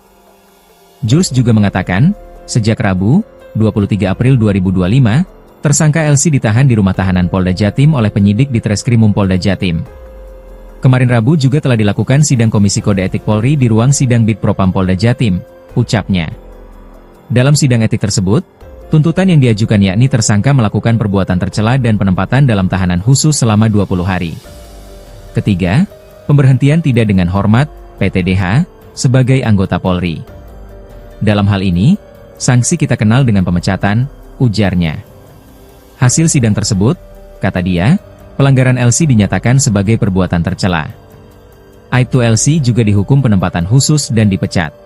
Jules juga mengatakan, sejak Rabu, 23 April 2025, tersangka LC ditahan di rumah tahanan Polda Jatim oleh penyidik di Treskrimum Polda Jatim. Kemarin Rabu juga telah dilakukan sidang Komisi Kode Etik Polri di ruang sidang Bid Propam Polda Jatim, ucapnya. Dalam sidang etik tersebut, tuntutan yang diajukan yakni tersangka melakukan perbuatan tercela dan penempatan dalam tahanan khusus selama 20 hari. Ketiga, pemberhentian tidak dengan hormat, PTDH, sebagai anggota Polri. Dalam hal ini, sanksi kita kenal dengan pemecatan, ujarnya. Hasil sidang tersebut, kata dia, pelanggaran LC dinyatakan sebagai perbuatan tercela. Aibtu LC juga dihukum penempatan khusus dan dipecat.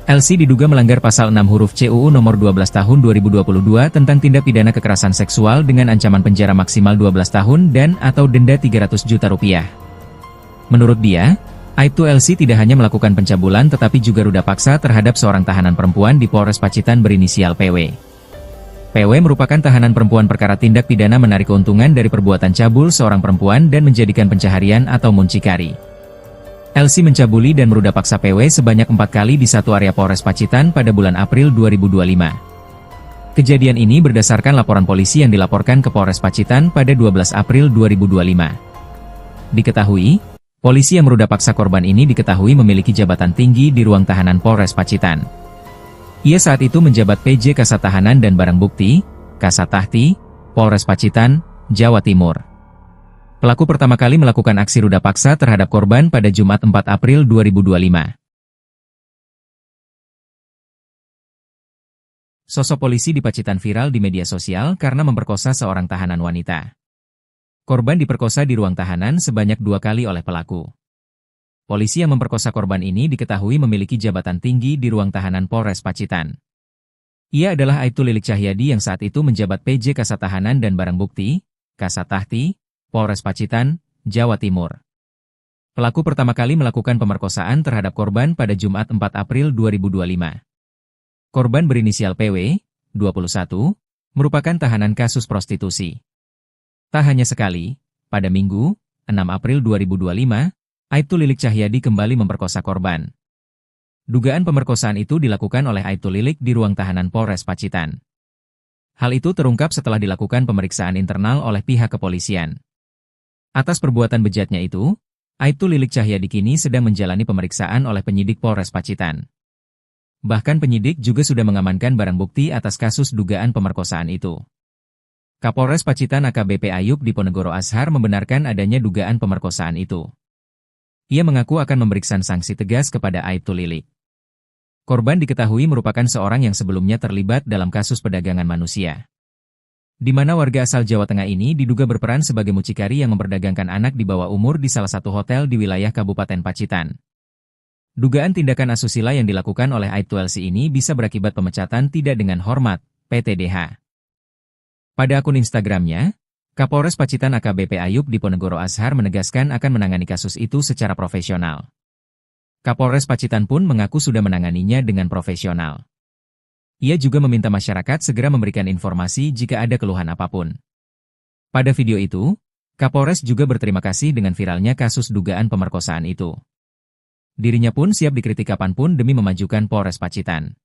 LC diduga melanggar pasal 6 huruf C UU nomor 12 tahun 2022 tentang tindak pidana kekerasan seksual dengan ancaman penjara maksimal 12 tahun dan atau denda 300 juta rupiah. Menurut dia, Aibtu LC tidak hanya melakukan pencabulan tetapi juga ruda paksa terhadap seorang tahanan perempuan di Polres Pacitan berinisial PW. PW merupakan tahanan perempuan perkara tindak pidana menarik keuntungan dari perbuatan cabul seorang perempuan dan menjadikan pencaharian atau muncikari. LC mencabuli dan meruda paksa PW sebanyak 4 kali di satu area Polres Pacitan pada bulan April 2025. Kejadian ini berdasarkan laporan polisi yang dilaporkan ke Polres Pacitan pada 12 April 2025. Diketahui, polisi yang meruda paksa korban ini diketahui memiliki jabatan tinggi di ruang tahanan Polres Pacitan. Ia saat itu menjabat PJ Kasat Tahanan dan Barang Bukti, Kasat Tahti, Polres Pacitan, Jawa Timur. Pelaku pertama kali melakukan aksi ruda paksa terhadap korban pada Jumat 4 April 2025. Sosok polisi di Pacitan viral di media sosial karena memperkosa seorang tahanan wanita. Korban diperkosa di ruang tahanan sebanyak 2 kali oleh pelaku. Polisi yang memperkosa korban ini diketahui memiliki jabatan tinggi di ruang tahanan Polres Pacitan. Ia adalah Aibtu Lilik Cahyadi yang saat itu menjabat PJ Kasat Tahanan dan Barang Bukti, Kasat Tahti, Polres Pacitan, Jawa Timur. Pelaku pertama kali melakukan pemerkosaan terhadap korban pada Jumat 4 April 2025. Korban berinisial PW, 21, merupakan tahanan kasus prostitusi. Tak hanya sekali, pada Minggu, 6 April 2025, Aibtu Lilik Cahyadi kembali memperkosa korban. Dugaan pemerkosaan itu dilakukan oleh Aibtu Lilik di ruang tahanan Polres Pacitan. Hal itu terungkap setelah dilakukan pemeriksaan internal oleh pihak kepolisian. Atas perbuatan bejatnya itu, Aibtu Lilik Cahyadi kini sedang menjalani pemeriksaan oleh penyidik Polres Pacitan. Bahkan penyidik juga sudah mengamankan barang bukti atas kasus dugaan pemerkosaan itu. Kapolres Pacitan AKBP Ayub Diponegoro Ashar membenarkan adanya dugaan pemerkosaan itu. Ia mengaku akan memberikan sanksi tegas kepada Aibtu Lilik. Korban diketahui merupakan seorang yang sebelumnya terlibat dalam kasus perdagangan manusia, di mana warga asal Jawa Tengah ini diduga berperan sebagai mucikari yang memperdagangkan anak di bawah umur di salah satu hotel di wilayah Kabupaten Pacitan. Dugaan tindakan asusila yang dilakukan oleh Aibtu LC ini bisa berakibat pemecatan tidak dengan hormat, PTDH. Pada akun Instagramnya, Kapolres Pacitan AKBP Ayub Diponegoro Ashar menegaskan akan menangani kasus itu secara profesional. Kapolres Pacitan pun mengaku sudah menanganinya dengan profesional. Ia juga meminta masyarakat segera memberikan informasi jika ada keluhan apapun. Pada video itu, Kapolres juga berterima kasih dengan viralnya kasus dugaan pemerkosaan itu. Dirinya pun siap dikritik kapanpun demi memajukan Polres Pacitan.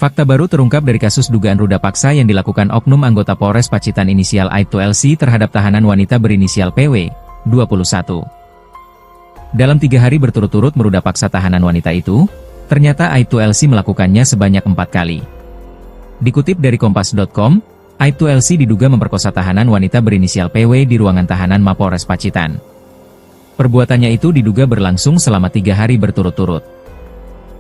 Fakta baru terungkap dari kasus dugaan ruda paksa yang dilakukan oknum anggota Polres Pacitan inisial Aibtu LC terhadap tahanan wanita berinisial PW, 21. Dalam 3 hari berturut-turut meruda paksa tahanan wanita itu, ternyata Aibtu LC melakukannya sebanyak 4 kali. Dikutip dari Kompas.com, Aibtu LC diduga memperkosa tahanan wanita berinisial PW di ruangan tahanan Mapolres Pacitan. Perbuatannya itu diduga berlangsung selama 3 hari berturut-turut.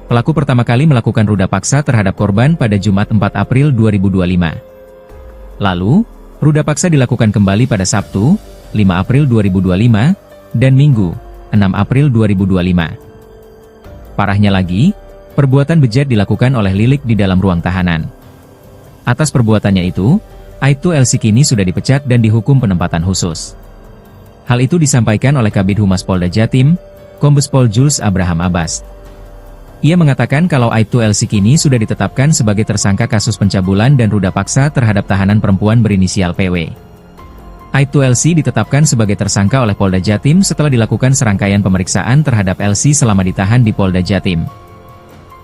Pelaku pertama kali melakukan ruda paksa terhadap korban pada Jumat 4 April 2025. Lalu, ruda paksa dilakukan kembali pada Sabtu, 5 April 2025, dan Minggu, 6 April 2025. Parahnya lagi, perbuatan bejat dilakukan oleh Lilik di dalam ruang tahanan. Atas perbuatannya itu, Aibtu LC kini sudah dipecat dan dihukum penempatan khusus. Hal itu disampaikan oleh Kabid Humas Polda Jatim, Kombes Pol Jules Abraham Abbas. Ia mengatakan kalau Aibtu LC kini sudah ditetapkan sebagai tersangka kasus pencabulan dan ruda paksa terhadap tahanan perempuan berinisial PW. Aibtu LC ditetapkan sebagai tersangka oleh Polda Jatim setelah dilakukan serangkaian pemeriksaan terhadap LC selama ditahan di Polda Jatim.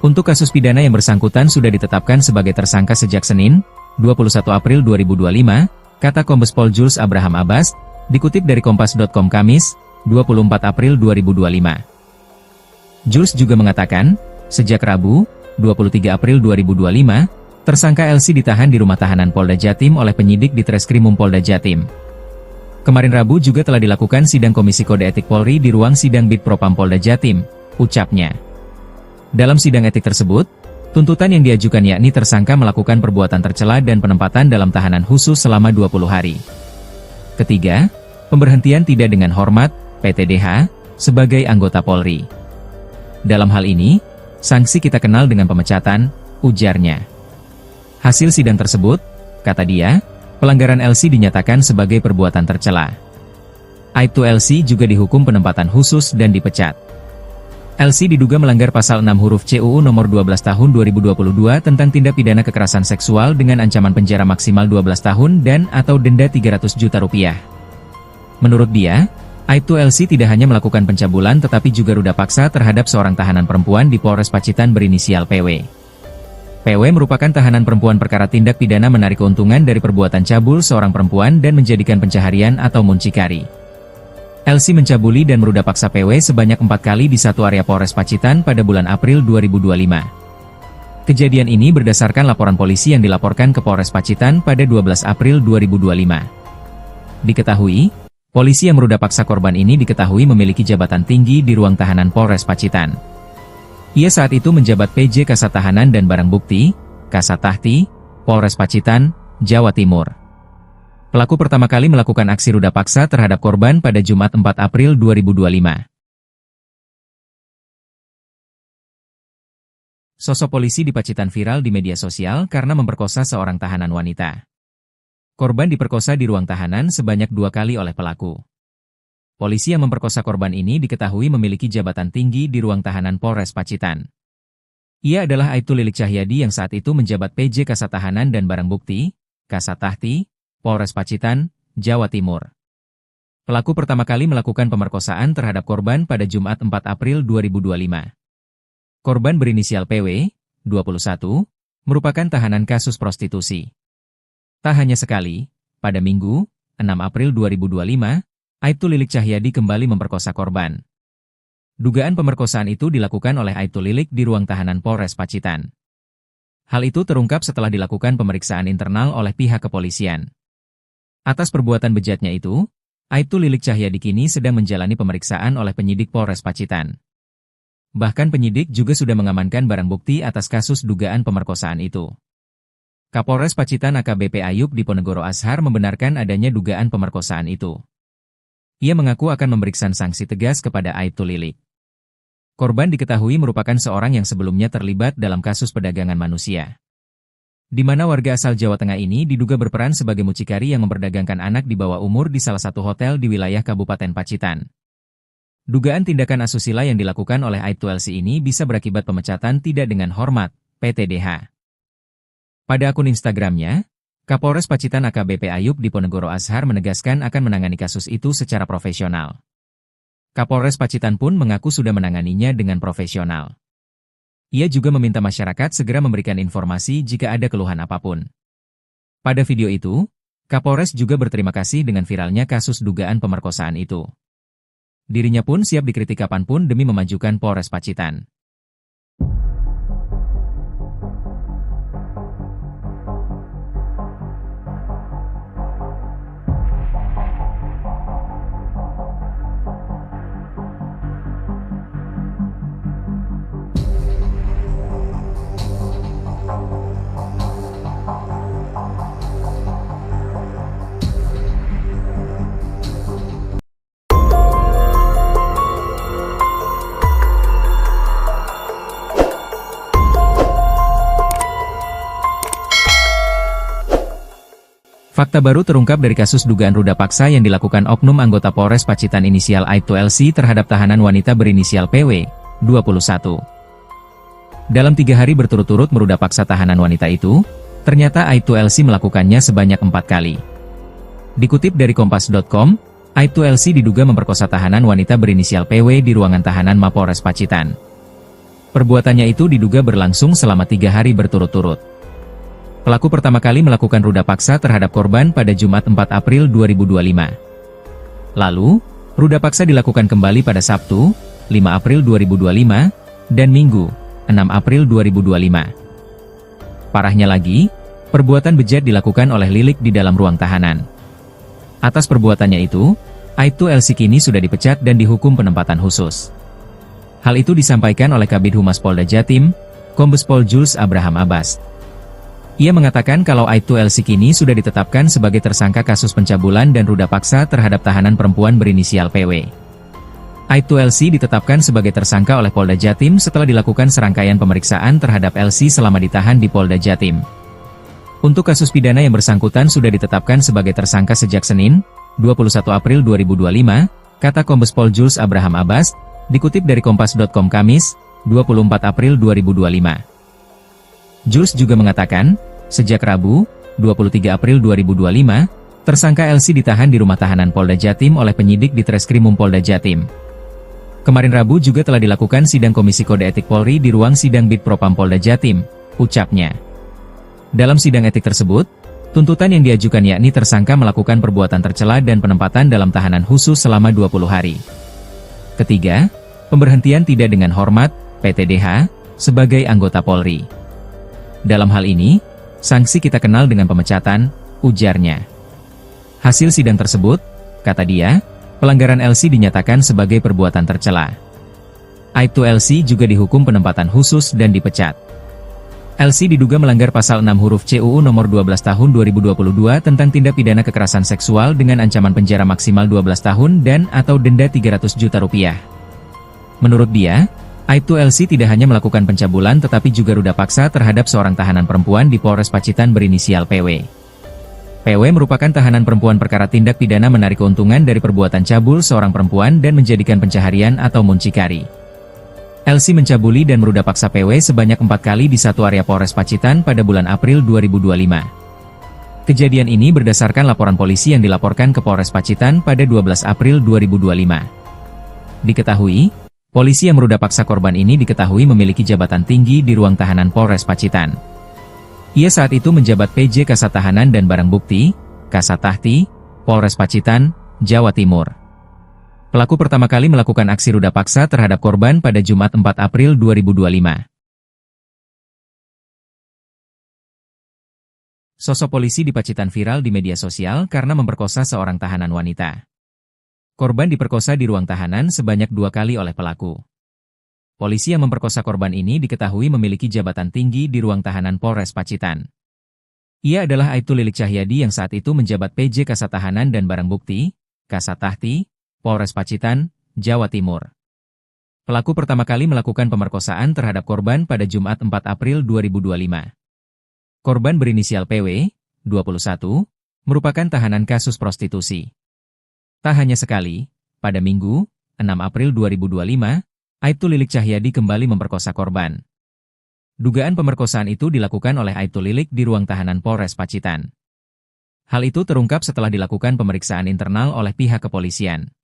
Untuk kasus pidana yang bersangkutan sudah ditetapkan sebagai tersangka sejak Senin, 21 April 2025, kata Kombes Pol Jules Abraham Abbas, dikutip dari Kompas.com Kamis, 24 April 2025. Jules juga mengatakan, sejak Rabu, 23 April 2025, tersangka LC ditahan di rumah tahanan Polda Jatim oleh penyidik di Treskrimum Polda Jatim. Kemarin Rabu juga telah dilakukan sidang Komisi Kode Etik Polri di ruang sidang Bid Propam Polda Jatim, ucapnya. Dalam sidang etik tersebut, tuntutan yang diajukan yakni tersangka melakukan perbuatan tercela dan penempatan dalam tahanan khusus selama 20 hari. Ketiga, pemberhentian tidak dengan hormat, PTDH, sebagai anggota Polri. Dalam hal ini, sanksi kita kenal dengan pemecatan, ujarnya. Hasil sidang tersebut, kata dia, pelanggaran LC dinyatakan sebagai perbuatan tercela. Aibtu LC juga dihukum penempatan khusus dan dipecat. LC diduga melanggar pasal 6 huruf C UU nomor 12 tahun 2022 tentang tindak pidana kekerasan seksual dengan ancaman penjara maksimal 12 tahun dan atau denda 300 juta rupiah. Menurut dia, Aibtu LC tidak hanya melakukan pencabulan tetapi juga ruda paksa terhadap seorang tahanan perempuan di Polres Pacitan berinisial PW. PW merupakan tahanan perempuan perkara tindak pidana menarik keuntungan dari perbuatan cabul seorang perempuan dan menjadikan pencaharian atau muncikari. LC mencabuli dan meruda paksa PW sebanyak 4 kali di satu area Polres Pacitan pada bulan April 2025. Kejadian ini berdasarkan laporan polisi yang dilaporkan ke Polres Pacitan pada 12 April 2025. Diketahui, polisi yang meruda paksa korban ini diketahui memiliki jabatan tinggi di ruang tahanan Polres Pacitan. Ia saat itu menjabat PJ Kasat Tahanan dan Barang Bukti, Kasat Tahti, Polres Pacitan, Jawa Timur. Pelaku pertama kali melakukan aksi ruda paksa terhadap korban pada Jumat 4 April 2025. Sosok polisi di Pacitan viral di media sosial karena memperkosa seorang tahanan wanita. Korban diperkosa di ruang tahanan sebanyak 2 kali oleh pelaku. Polisi yang memperkosa korban ini diketahui memiliki jabatan tinggi di ruang tahanan Polres Pacitan. Ia adalah Aibtu Lilik Cahyadi yang saat itu menjabat PJ Kasat Tahanan dan Barang Bukti, Kasat Tahti, Polres Pacitan, Jawa Timur. Pelaku pertama kali melakukan pemerkosaan terhadap korban pada Jumat 4 April 2025. Korban berinisial PW, 21, merupakan tahanan kasus prostitusi. Tak hanya sekali, pada Minggu, 6 April 2025, Aibtu Lilik Cahyadi kembali memperkosa korban. Dugaan pemerkosaan itu dilakukan oleh Aibtu Lilik di ruang tahanan Polres Pacitan. Hal itu terungkap setelah dilakukan pemeriksaan internal oleh pihak kepolisian. Atas perbuatan bejatnya itu, Aibtu Lilik Cahyadi kini sedang menjalani pemeriksaan oleh penyidik Polres Pacitan. Bahkan penyidik juga sudah mengamankan barang bukti atas kasus dugaan pemerkosaan itu. Kapolres Pacitan AKBP Ayub Diponegoro Ashar membenarkan adanya dugaan pemerkosaan itu. Ia mengaku akan memberikan sanksi tegas kepada Aibtu Lilik. Korban diketahui merupakan seorang yang sebelumnya terlibat dalam kasus perdagangan manusia, di mana warga asal Jawa Tengah ini diduga berperan sebagai mucikari yang memperdagangkan anak di bawah umur di salah satu hotel di wilayah Kabupaten Pacitan. Dugaan tindakan asusila yang dilakukan oleh Aibtu LC ini bisa berakibat pemecatan tidak dengan hormat, PTDH. Pada akun Instagramnya, Kapolres Pacitan AKBP Ayub Diponegoro Ashar menegaskan akan menangani kasus itu secara profesional. Kapolres Pacitan pun mengaku sudah menanganinya dengan profesional. Ia juga meminta masyarakat segera memberikan informasi jika ada keluhan apapun. Pada video itu, Kapolres juga berterima kasih dengan viralnya kasus dugaan pemerkosaan itu. Dirinya pun siap dikritik kapanpun demi memajukan Polres Pacitan. Fakta baru terungkap dari kasus dugaan ruda paksa yang dilakukan oknum anggota Polres Pacitan inisial Aibtu LC terhadap tahanan wanita berinisial PW, 21. Dalam 3 hari berturut-turut meruda paksa tahanan wanita itu, ternyata Aibtu LC melakukannya sebanyak 4 kali. Dikutip dari Kompas.com, Aibtu LC diduga memperkosa tahanan wanita berinisial PW di ruangan tahanan Mapolres Pacitan. Perbuatannya itu diduga berlangsung selama 3 hari berturut-turut. Pelaku pertama kali melakukan ruda paksa terhadap korban pada Jumat 4 April 2025. Lalu, ruda paksa dilakukan kembali pada Sabtu, 5 April 2025, dan Minggu, 6 April 2025. Parahnya lagi, perbuatan bejat dilakukan oleh Lilik di dalam ruang tahanan. Atas perbuatannya itu, Aibtu LC kini sudah dipecat dan dihukum penempatan khusus. Hal itu disampaikan oleh Kabid Humas Polda Jatim, Kombes Pol Jules Abraham Abbas. Ia mengatakan kalau Aibtu LC kini sudah ditetapkan sebagai tersangka kasus pencabulan dan ruda paksa terhadap tahanan perempuan berinisial PW. Aibtu LC ditetapkan sebagai tersangka oleh Polda Jatim setelah dilakukan serangkaian pemeriksaan terhadap LC selama ditahan di Polda Jatim. Untuk kasus pidana yang bersangkutan sudah ditetapkan sebagai tersangka sejak Senin, 21 April 2025, kata Kombes Pol Jules Abraham Abbas, dikutip dari Kompas.com Kamis, 24 April 2025. Jules juga mengatakan, sejak Rabu, 23 April 2025, tersangka LC ditahan di rumah tahanan Polda Jatim oleh penyidik di Treskrimum Polda Jatim. Kemarin Rabu juga telah dilakukan sidang Komisi Kode Etik Polri di ruang sidang Bid Propam Polda Jatim, ucapnya. Dalam sidang etik tersebut, tuntutan yang diajukan yakni tersangka melakukan perbuatan tercela dan penempatan dalam tahanan khusus selama 20 hari. Ketiga, pemberhentian tidak dengan hormat, PTDH, sebagai anggota Polri. Dalam hal ini, sanksi kita kenal dengan pemecatan, ujarnya. Hasil sidang tersebut, kata dia, pelanggaran LC dinyatakan sebagai perbuatan tercela. Aibtu LC juga dihukum penempatan khusus dan dipecat. LC diduga melanggar pasal 6 huruf C UU nomor 12 tahun 2022 tentang tindak pidana kekerasan seksual dengan ancaman penjara maksimal 12 tahun dan atau denda 300 juta rupiah. Menurut dia, Aibtu LC tidak hanya melakukan pencabulan tetapi juga ruda paksa terhadap seorang tahanan perempuan di Polres Pacitan berinisial PW. PW merupakan tahanan perempuan perkara tindak pidana menarik keuntungan dari perbuatan cabul seorang perempuan dan menjadikan pencaharian atau muncikari. LC mencabuli dan meruda paksa PW sebanyak 4 kali di satu area Polres Pacitan pada bulan April 2025. Kejadian ini berdasarkan laporan polisi yang dilaporkan ke Polres Pacitan pada 12 April 2025. Diketahui, polisi yang meruda paksa korban ini diketahui memiliki jabatan tinggi di ruang tahanan Polres Pacitan. Ia saat itu menjabat PJ Kasat Tahanan dan Barang Bukti, Kasat Tahti, Polres Pacitan, Jawa Timur. Pelaku pertama kali melakukan aksi ruda paksa terhadap korban pada Jumat 4 April 2025. Sosok polisi di Pacitan viral di media sosial karena memperkosa seorang tahanan wanita. Korban diperkosa di ruang tahanan sebanyak 2 kali oleh pelaku. Polisi yang memperkosa korban ini diketahui memiliki jabatan tinggi di ruang tahanan Polres Pacitan. Ia adalah Aibtu Lilik Cahyadi yang saat itu menjabat PJ Kasat Tahanan dan Barang Bukti, Kasat Tahti, Polres Pacitan, Jawa Timur. Pelaku pertama kali melakukan pemerkosaan terhadap korban pada Jumat 4 April 2025. Korban berinisial PW, 21, merupakan tahanan kasus prostitusi. Tak hanya sekali, pada Minggu, 6 April 2025, Aibtu Lilik Cahyadi kembali memperkosa korban. Dugaan pemerkosaan itu dilakukan oleh Aibtu Lilik di ruang tahanan Polres Pacitan. Hal itu terungkap setelah dilakukan pemeriksaan internal oleh pihak kepolisian.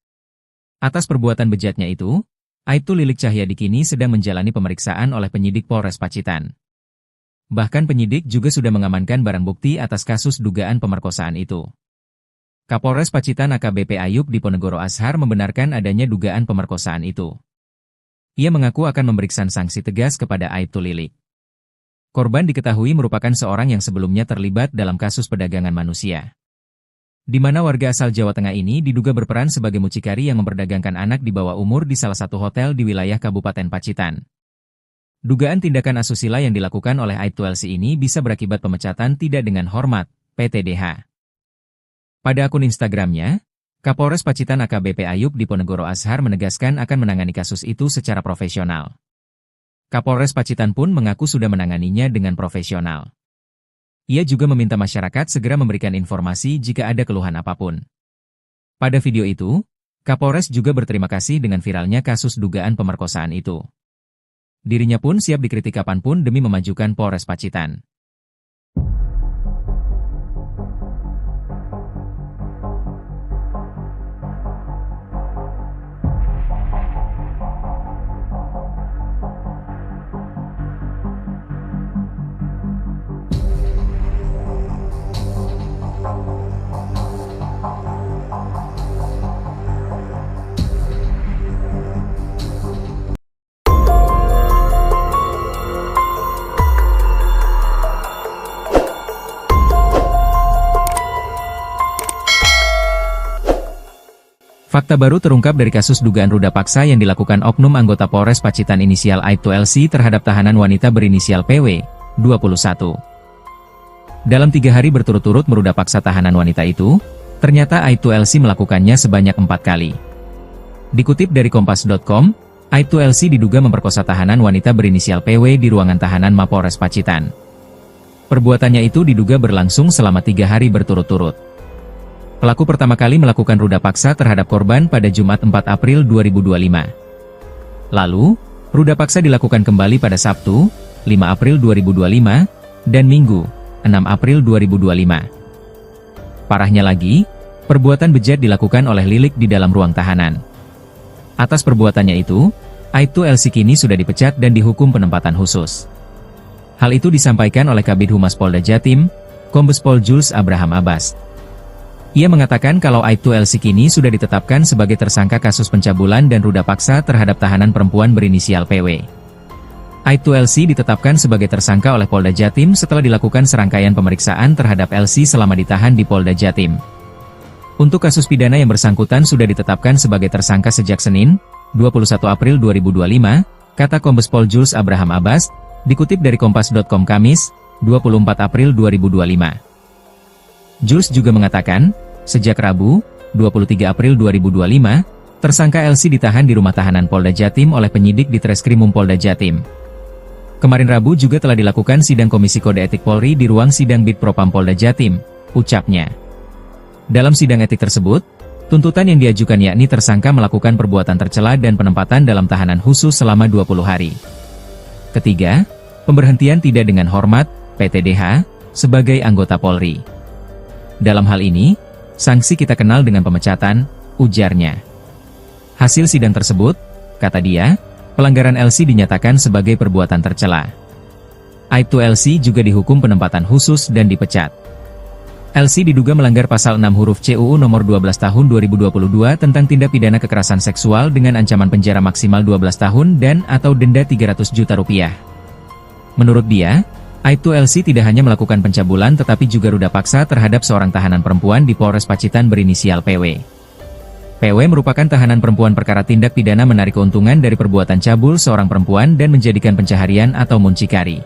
Atas perbuatan bejatnya itu, Aibtu Lilik Cahyadi kini sedang menjalani pemeriksaan oleh penyidik Polres Pacitan. Bahkan penyidik juga sudah mengamankan barang bukti atas kasus dugaan pemerkosaan itu. Kapolres Pacitan AKBP Ayub Diponegoro Ashar membenarkan adanya dugaan pemerkosaan itu. Ia mengaku akan memberikan sanksi tegas kepada Aibtu Lilik. Korban diketahui merupakan seorang yang sebelumnya terlibat dalam kasus perdagangan manusia, di mana warga asal Jawa Tengah ini diduga berperan sebagai mucikari yang memperdagangkan anak di bawah umur di salah satu hotel di wilayah Kabupaten Pacitan. Dugaan tindakan asusila yang dilakukan oleh Aibtu LC ini bisa berakibat pemecatan tidak dengan hormat, PTDH. Pada akun Instagramnya, Kapolres Pacitan AKBP Ayub Diponegoro Ashar menegaskan akan menangani kasus itu secara profesional. Kapolres Pacitan pun mengaku sudah menanganinya dengan profesional. Ia juga meminta masyarakat segera memberikan informasi jika ada keluhan apapun. Pada video itu, Kapolres juga berterima kasih dengan viralnya kasus dugaan pemerkosaan itu. Dirinya pun siap dikritik kapanpun demi memajukan Polres Pacitan. Fakta baru terungkap dari kasus dugaan ruda paksa yang dilakukan oknum anggota Polres Pacitan inisial Aibtu LC terhadap tahanan wanita berinisial PW, 21. Dalam 3 hari berturut-turut meruda paksa tahanan wanita itu, ternyata Aibtu LC melakukannya sebanyak 4 kali. Dikutip dari Kompas.com, Aibtu LC diduga memperkosa tahanan wanita berinisial PW di ruangan tahanan Mapolres Pacitan. Perbuatannya itu diduga berlangsung selama 3 hari berturut-turut. Pelaku pertama kali melakukan ruda paksa terhadap korban pada Jumat 4 April 2025. Lalu, ruda paksa dilakukan kembali pada Sabtu, 5 April 2025, dan Minggu, 6 April 2025. Parahnya lagi, perbuatan bejat dilakukan oleh Lilik di dalam ruang tahanan. Atas perbuatannya itu, Aibtu LC kini sudah dipecat dan dihukum penempatan khusus. Hal itu disampaikan oleh Kabid Humas Polda Jatim, Kombes Pol Jules Abraham Abbas. Ia mengatakan kalau Aibtu LC kini sudah ditetapkan sebagai tersangka kasus pencabulan dan ruda paksa terhadap tahanan perempuan berinisial PW. Aibtu LC ditetapkan sebagai tersangka oleh Polda Jatim setelah dilakukan serangkaian pemeriksaan terhadap LC selama ditahan di Polda Jatim. Untuk kasus pidana yang bersangkutan sudah ditetapkan sebagai tersangka sejak Senin, 21 April 2025, kata Kombes Pol Jules Abraham Abbas, dikutip dari Kompas.com Kamis, 24 April 2025. Jules juga mengatakan, sejak Rabu, 23 April 2025, tersangka LC ditahan di rumah tahanan Polda Jatim oleh penyidik di Treskrimum Polda Jatim. Kemarin Rabu juga telah dilakukan sidang Komisi Kode Etik Polri di ruang sidang Bid Propam Polda Jatim, ucapnya. Dalam sidang etik tersebut, tuntutan yang diajukan yakni tersangka melakukan perbuatan tercela dan penempatan dalam tahanan khusus selama 20 hari. Ketiga, pemberhentian tidak dengan hormat, PTDH, sebagai anggota Polri. Dalam hal ini, sanksi kita kenal dengan pemecatan, ujarnya. Hasil sidang tersebut, kata dia, pelanggaran LC dinyatakan sebagai perbuatan tercela. Aibtu LC juga dihukum penempatan khusus dan dipecat. LC diduga melanggar pasal 6 huruf CUU nomor 12 tahun 2022 tentang tindak pidana kekerasan seksual dengan ancaman penjara maksimal 12 tahun dan atau denda 300 juta rupiah. Menurut dia, Aibtu LC tidak hanya melakukan pencabulan tetapi juga ruda paksa terhadap seorang tahanan perempuan di Polres Pacitan berinisial PW. PW merupakan tahanan perempuan perkara tindak pidana menarik keuntungan dari perbuatan cabul seorang perempuan dan menjadikan pencaharian atau muncikari.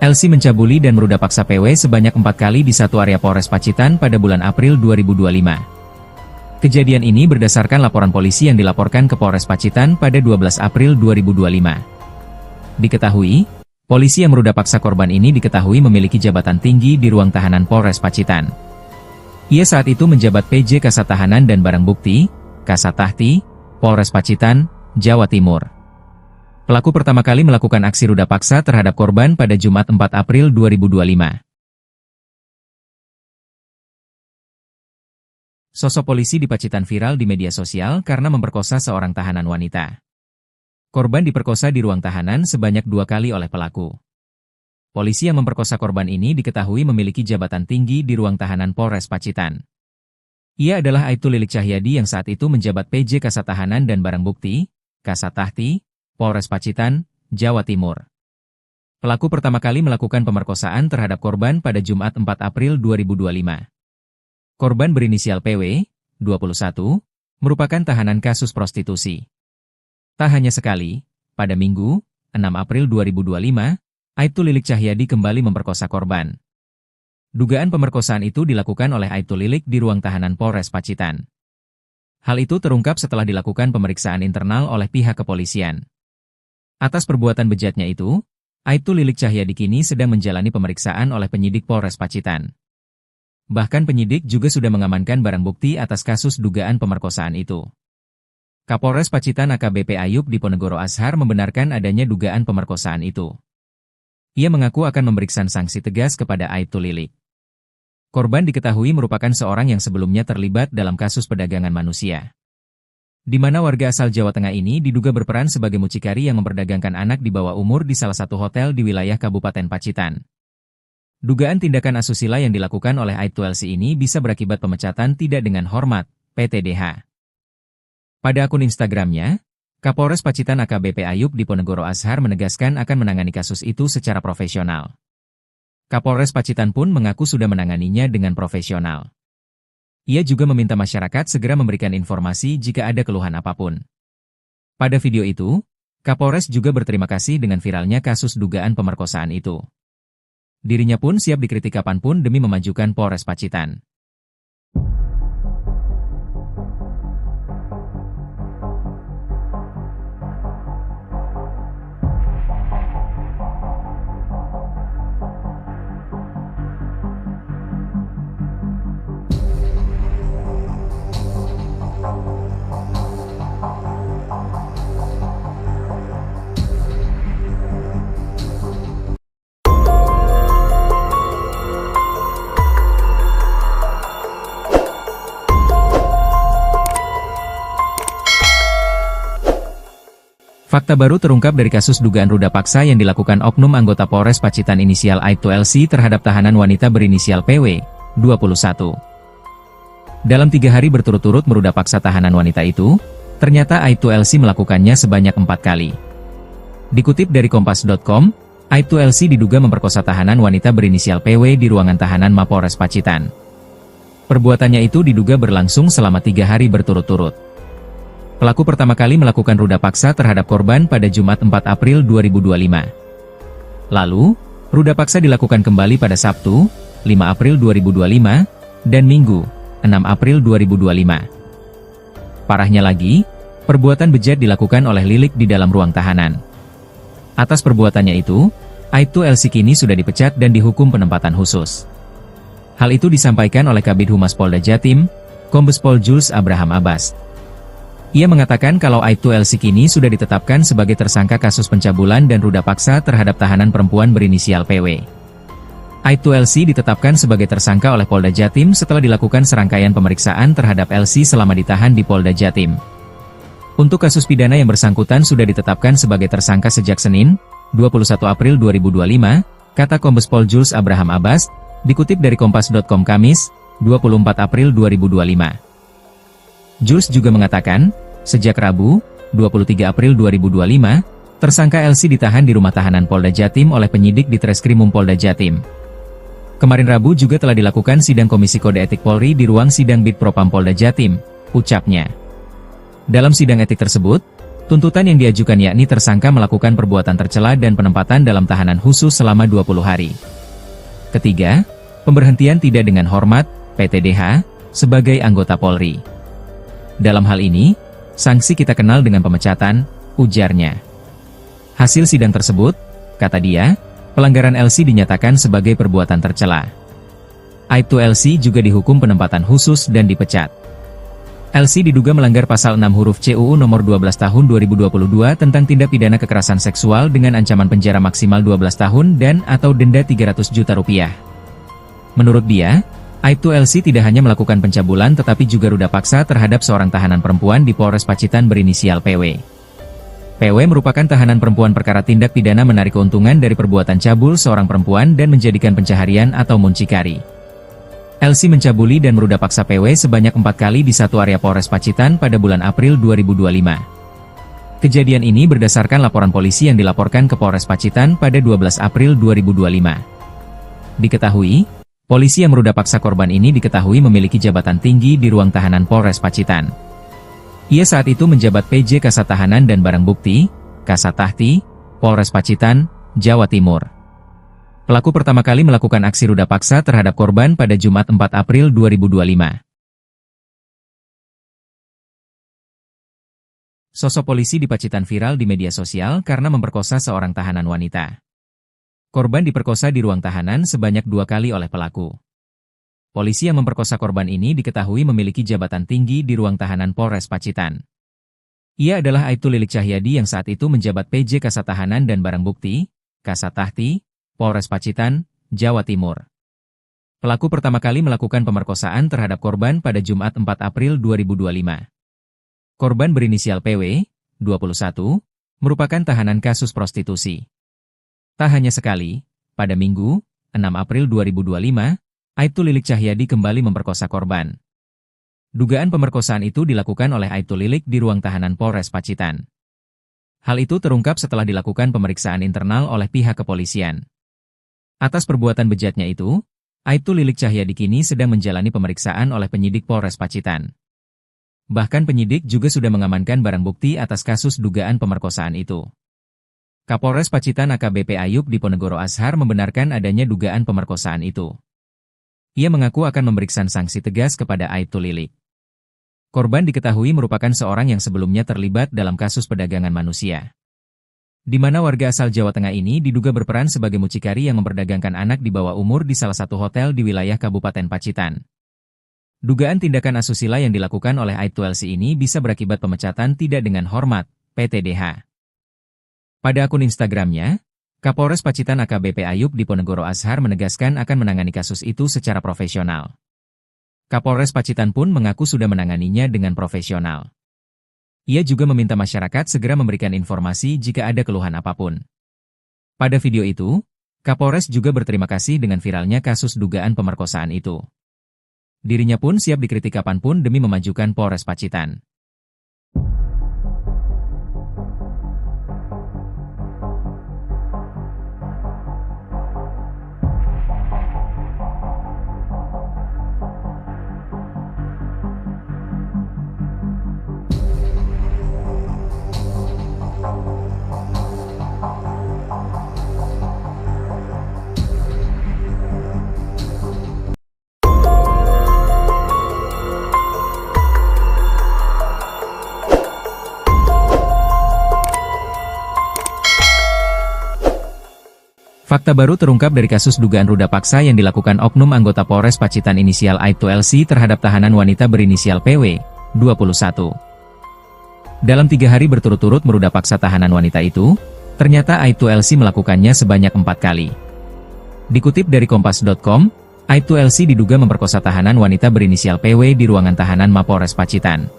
LC mencabuli dan meruda paksa PW sebanyak 4 kali di satu area Polres Pacitan pada bulan April 2025. Kejadian ini berdasarkan laporan polisi yang dilaporkan ke Polres Pacitan pada 12 April 2025. Diketahui, polisi yang meruda paksa korban ini diketahui memiliki jabatan tinggi di ruang tahanan Polres Pacitan. Ia saat itu menjabat PJ Kasat Tahanan dan Barang Bukti, Kasat Tahti, Polres Pacitan, Jawa Timur. Pelaku pertama kali melakukan aksi ruda paksa terhadap korban pada Jumat 4 April 2025. Sosok polisi di Pacitan viral di media sosial karena memperkosa seorang tahanan wanita. Korban diperkosa di ruang tahanan sebanyak 2 kali oleh pelaku. Polisi yang memperkosa korban ini diketahui memiliki jabatan tinggi di ruang tahanan Polres Pacitan. Ia adalah Aibtu Lilik Cahyadi yang saat itu menjabat PJ Kasat Tahanan dan Barang Bukti, Kasat Tahti, Polres Pacitan, Jawa Timur. Pelaku pertama kali melakukan pemerkosaan terhadap korban pada Jumat 4 April 2025. Korban berinisial PW, 21, merupakan tahanan kasus prostitusi. Tak hanya sekali, pada Minggu, 6 April 2025, Aibtu Lilik Cahyadi kembali memperkosa korban. Dugaan pemerkosaan itu dilakukan oleh Aibtu Lilik di ruang tahanan Polres Pacitan. Hal itu terungkap setelah dilakukan pemeriksaan internal oleh pihak kepolisian. Atas perbuatan bejatnya itu, Aibtu Lilik Cahyadi kini sedang menjalani pemeriksaan oleh penyidik Polres Pacitan. Bahkan penyidik juga sudah mengamankan barang bukti atas kasus dugaan pemerkosaan itu. Kapolres Pacitan AKBP Ayub Diponegoro Ashar membenarkan adanya dugaan pemerkosaan itu. Ia mengaku akan memberikan sanksi tegas kepada Aibtu Lilik. Korban diketahui merupakan seorang yang sebelumnya terlibat dalam kasus perdagangan manusia, di mana warga asal Jawa Tengah ini diduga berperan sebagai mucikari yang memperdagangkan anak di bawah umur di salah satu hotel di wilayah Kabupaten Pacitan. Dugaan tindakan asusila yang dilakukan oleh Aibtu LC ini bisa berakibat pemecatan tidak dengan hormat, PTDH. Pada akun Instagramnya, Kapolres Pacitan AKBP Ayub Diponegoro Ashar menegaskan akan menangani kasus itu secara profesional. Kapolres Pacitan pun mengaku sudah menanganinya dengan profesional. Ia juga meminta masyarakat segera memberikan informasi jika ada keluhan apapun. Pada video itu, Kapolres juga berterima kasih dengan viralnya kasus dugaan pemerkosaan itu. Dirinya pun siap dikritik kapanpun demi memajukan Polres Pacitan. Fakta baru terungkap dari kasus dugaan ruda paksa yang dilakukan oknum anggota Polres Pacitan inisial Aibtu LC terhadap tahanan wanita berinisial PW, 21. Dalam 3 hari berturut-turut meruda paksa tahanan wanita itu, ternyata Aibtu LC melakukannya sebanyak 4 kali. Dikutip dari Kompas.com, Aibtu LC diduga memperkosa tahanan wanita berinisial PW di ruangan tahanan Mapolres Pacitan. Perbuatannya itu diduga berlangsung selama 3 hari berturut-turut. Pelaku pertama kali melakukan ruda paksa terhadap korban pada Jumat 4 April 2025. Lalu, ruda paksa dilakukan kembali pada Sabtu, 5 April 2025, dan Minggu, 6 April 2025. Parahnya lagi, perbuatan bejat dilakukan oleh Lilik di dalam ruang tahanan. Atas perbuatannya itu, Aibtu LC kini sudah dipecat dan dihukum penempatan khusus. Hal itu disampaikan oleh Kabid Humas Polda Jatim, Kombes Pol Jules Abraham Abbas. Ia mengatakan kalau Aibtu LC kini sudah ditetapkan sebagai tersangka kasus pencabulan dan ruda paksa terhadap tahanan perempuan berinisial PW. Aibtu LC ditetapkan sebagai tersangka oleh Polda Jatim setelah dilakukan serangkaian pemeriksaan terhadap LC selama ditahan di Polda Jatim. Untuk kasus pidana yang bersangkutan sudah ditetapkan sebagai tersangka sejak Senin, 21 April 2025, kata Kombes Pol Jules Abraham Abbas, dikutip dari Kompas.com Kamis, 24 April 2025. Jules juga mengatakan, sejak Rabu, 23 April 2025, tersangka LC ditahan di rumah tahanan Polda Jatim oleh penyidik di Treskrimum Polda Jatim. Kemarin Rabu juga telah dilakukan sidang Komisi Kode Etik Polri di ruang sidang Bid Propam Polda Jatim, ucapnya. Dalam sidang etik tersebut, tuntutan yang diajukan yakni tersangka melakukan perbuatan tercela dan penempatan dalam tahanan khusus selama 20 hari. Ketiga, pemberhentian tidak dengan hormat, PTDH, sebagai anggota Polri. Dalam hal ini, sanksi kita kenal dengan pemecatan, ujarnya. Hasil sidang tersebut, kata dia, pelanggaran LC dinyatakan sebagai perbuatan tercela. Aibtu LC juga dihukum penempatan khusus dan dipecat. LC diduga melanggar pasal 6 huruf C UU nomor 12 tahun 2022 tentang tindak pidana kekerasan seksual dengan ancaman penjara maksimal 12 tahun dan atau denda 300 juta rupiah. Menurut dia, Aibtu LC tidak hanya melakukan pencabulan tetapi juga ruda paksa terhadap seorang tahanan perempuan di Polres Pacitan berinisial PW. PW merupakan tahanan perempuan perkara tindak pidana menarik keuntungan dari perbuatan cabul seorang perempuan dan menjadikan pencaharian atau muncikari. LC mencabuli dan meruda paksa PW sebanyak 4 kali di satu area Polres Pacitan pada bulan April 2025. Kejadian ini berdasarkan laporan polisi yang dilaporkan ke Polres Pacitan pada 12 April 2025. Diketahui, polisi yang meruda paksa korban ini diketahui memiliki jabatan tinggi di ruang tahanan Polres Pacitan. Ia saat itu menjabat PJ Kasat Tahanan dan Barang Bukti, Kasat Tahti, Polres Pacitan, Jawa Timur. Pelaku pertama kali melakukan aksi ruda paksa terhadap korban pada Jumat 4 April 2025. Sosok polisi di Pacitan viral di media sosial karena memperkosa seorang tahanan wanita. Korban diperkosa di ruang tahanan sebanyak 2 kali oleh pelaku. Polisi yang memperkosa korban ini diketahui memiliki jabatan tinggi di ruang tahanan Polres Pacitan. Ia adalah Aibtu Lilik Cahyadi yang saat itu menjabat PJ Kasat Tahanan dan Barang Bukti, Kasat Tahti, Polres Pacitan, Jawa Timur. Pelaku pertama kali melakukan pemerkosaan terhadap korban pada Jumat 4 April 2025. Korban berinisial PW, 21, merupakan tahanan kasus prostitusi. Tak hanya sekali, pada Minggu, 6 April 2025, Aibtu Lilik Cahyadi kembali memperkosa korban. Dugaan pemerkosaan itu dilakukan oleh Aibtu Lilik di ruang tahanan Polres Pacitan. Hal itu terungkap setelah dilakukan pemeriksaan internal oleh pihak kepolisian. Atas perbuatan bejatnya itu, Aibtu Lilik Cahyadi kini sedang menjalani pemeriksaan oleh penyidik Polres Pacitan. Bahkan penyidik juga sudah mengamankan barang bukti atas kasus dugaan pemerkosaan itu. Kapolres Pacitan AKBP Ayub Diponegoro Ashar membenarkan adanya dugaan pemerkosaan itu. Ia mengaku akan memberikan sanksi tegas kepada Aibtu Lilik. Korban diketahui merupakan seorang yang sebelumnya terlibat dalam kasus perdagangan manusia, di mana warga asal Jawa Tengah ini diduga berperan sebagai mucikari yang memperdagangkan anak di bawah umur di salah satu hotel di wilayah Kabupaten Pacitan. Dugaan tindakan asusila yang dilakukan oleh Aibtu LC ini bisa berakibat pemecatan tidak dengan hormat, PTDH. Pada akun Instagramnya, Kapolres Pacitan AKBP Ayub Diponegoro Ashar menegaskan akan menangani kasus itu secara profesional. Kapolres Pacitan pun mengaku sudah menanganinya dengan profesional. Ia juga meminta masyarakat segera memberikan informasi jika ada keluhan apapun. Pada video itu, Kapolres juga berterima kasih dengan viralnya kasus dugaan pemerkosaan itu. Dirinya pun siap dikritik kapanpun demi memajukan Polres Pacitan. Fakta baru terungkap dari kasus dugaan ruda paksa yang dilakukan oknum anggota Polres Pacitan inisial Aibtu LC terhadap tahanan wanita berinisial PW, 21. Dalam 3 hari berturut-turut meruda paksa tahanan wanita itu, ternyata Aibtu LC melakukannya sebanyak 4 kali. Dikutip dari Kompas.com, Aibtu LC diduga memperkosa tahanan wanita berinisial PW di ruangan tahanan Mapolres Pacitan.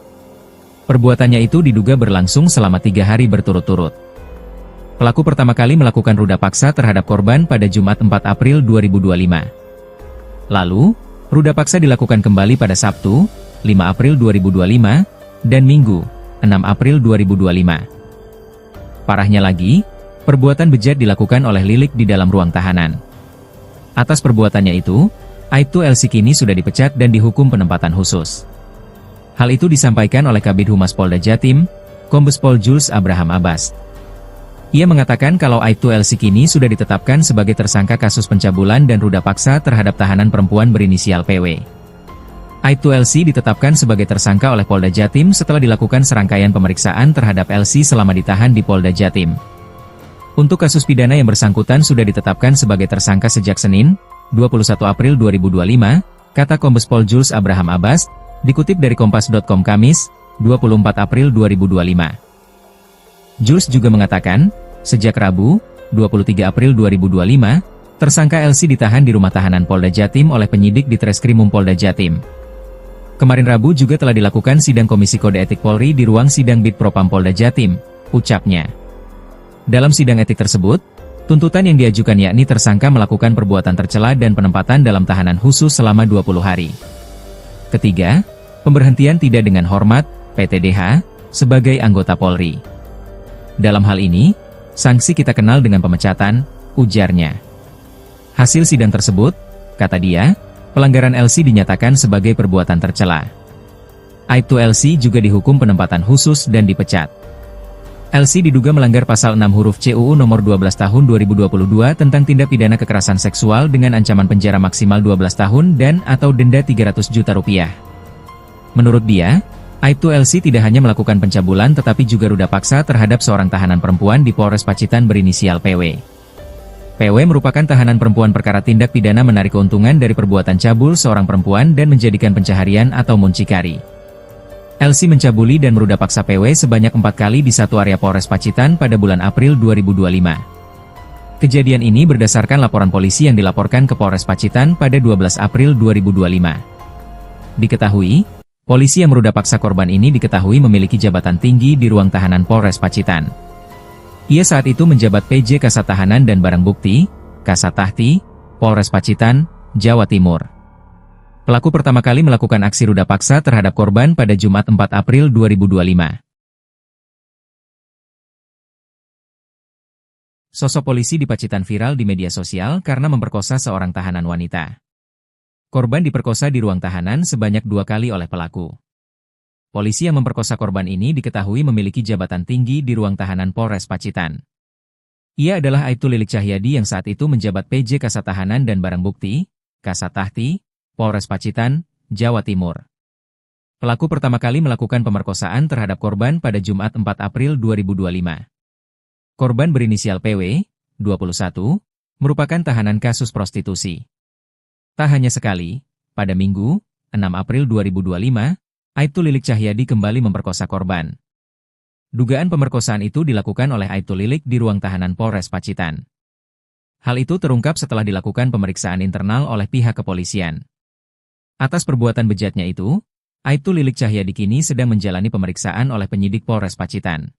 Perbuatannya itu diduga berlangsung selama 3 hari berturut-turut. Pelaku pertama kali melakukan ruda paksa terhadap korban pada Jumat 4 April 2025. Lalu, ruda paksa dilakukan kembali pada Sabtu, 5 April 2025, dan Minggu, 6 April 2025. Parahnya lagi, perbuatan bejat dilakukan oleh Lilik di dalam ruang tahanan. Atas perbuatannya itu, Aibtu LC kini sudah dipecat dan dihukum penempatan khusus. Hal itu disampaikan oleh Kabid Humas Polda Jatim, Kombes Pol Jules Abraham Abbas. Ia mengatakan kalau Aibtu LC kini sudah ditetapkan sebagai tersangka kasus pencabulan dan ruda paksa terhadap tahanan perempuan berinisial PW. Aibtu LC ditetapkan sebagai tersangka oleh Polda Jatim setelah dilakukan serangkaian pemeriksaan terhadap LC selama ditahan di Polda Jatim. Untuk kasus pidana yang bersangkutan sudah ditetapkan sebagai tersangka sejak Senin, 21 April 2025, kata Kombes Pol Jules Abraham Abbas, dikutip dari Kompas.com Kamis, 24 April 2025. Jules juga mengatakan, sejak Rabu, 23 April 2025, tersangka LC ditahan di rumah tahanan Polda Jatim oleh penyidik di Treskrimum Polda Jatim. Kemarin Rabu juga telah dilakukan sidang Komisi Kode Etik Polri di ruang sidang Bid Propam Polda Jatim, ucapnya. Dalam sidang etik tersebut, tuntutan yang diajukan yakni tersangka melakukan perbuatan tercela dan penempatan dalam tahanan khusus selama 20 hari. Ketiga, pemberhentian tidak dengan hormat, PTDH, sebagai anggota Polri. Dalam hal ini, sanksi kita kenal dengan pemecatan, ujarnya. Hasil sidang tersebut, kata dia, pelanggaran LC dinyatakan sebagai perbuatan tercela. Aibtu LC juga dihukum penempatan khusus dan dipecat. LC diduga melanggar pasal 6 huruf C UU nomor 12 tahun 2022 tentang tindak pidana kekerasan seksual dengan ancaman penjara maksimal 12 tahun dan atau denda 300 juta rupiah. Menurut dia, Aibtu LC tidak hanya melakukan pencabulan tetapi juga ruda paksa terhadap seorang tahanan perempuan di Polres Pacitan berinisial PW. PW merupakan tahanan perempuan perkara tindak pidana menarik keuntungan dari perbuatan cabul seorang perempuan dan menjadikan pencaharian atau muncikari. LC mencabuli dan meruda paksa PW sebanyak 4 kali di satu area Polres Pacitan pada bulan April 2025. Kejadian ini berdasarkan laporan polisi yang dilaporkan ke Polres Pacitan pada 12 April 2025. Diketahui, polisi yang meruda paksa korban ini diketahui memiliki jabatan tinggi di ruang tahanan Polres Pacitan. Ia saat itu menjabat PJ Kasat Tahanan dan Barang Bukti, Kasat Tahti, Polres Pacitan, Jawa Timur. Pelaku pertama kali melakukan aksi ruda paksa terhadap korban pada Jumat 4 April 2025. Sosok polisi di Pacitan viral di media sosial karena memperkosa seorang tahanan wanita. Korban diperkosa di ruang tahanan sebanyak 2 kali oleh pelaku. Polisi yang memperkosa korban ini diketahui memiliki jabatan tinggi di ruang tahanan Polres Pacitan. Ia adalah Aibtu Lilik Cahyadi yang saat itu menjabat PJ Kasat Tahanan dan Barang Bukti, Kasat Tahti, Polres Pacitan, Jawa Timur. Pelaku pertama kali melakukan pemerkosaan terhadap korban pada Jumat 4 April 2025. Korban berinisial PW, 21, merupakan tahanan kasus prostitusi. Tak hanya sekali, pada Minggu, 6 April 2025, Aibtu Lilik Cahyadi kembali memperkosa korban. Dugaan pemerkosaan itu dilakukan oleh Aibtu Lilik di ruang tahanan Polres Pacitan. Hal itu terungkap setelah dilakukan pemeriksaan internal oleh pihak kepolisian. Atas perbuatan bejatnya itu, Aibtu Lilik Cahyadi kini sedang menjalani pemeriksaan oleh penyidik Polres Pacitan.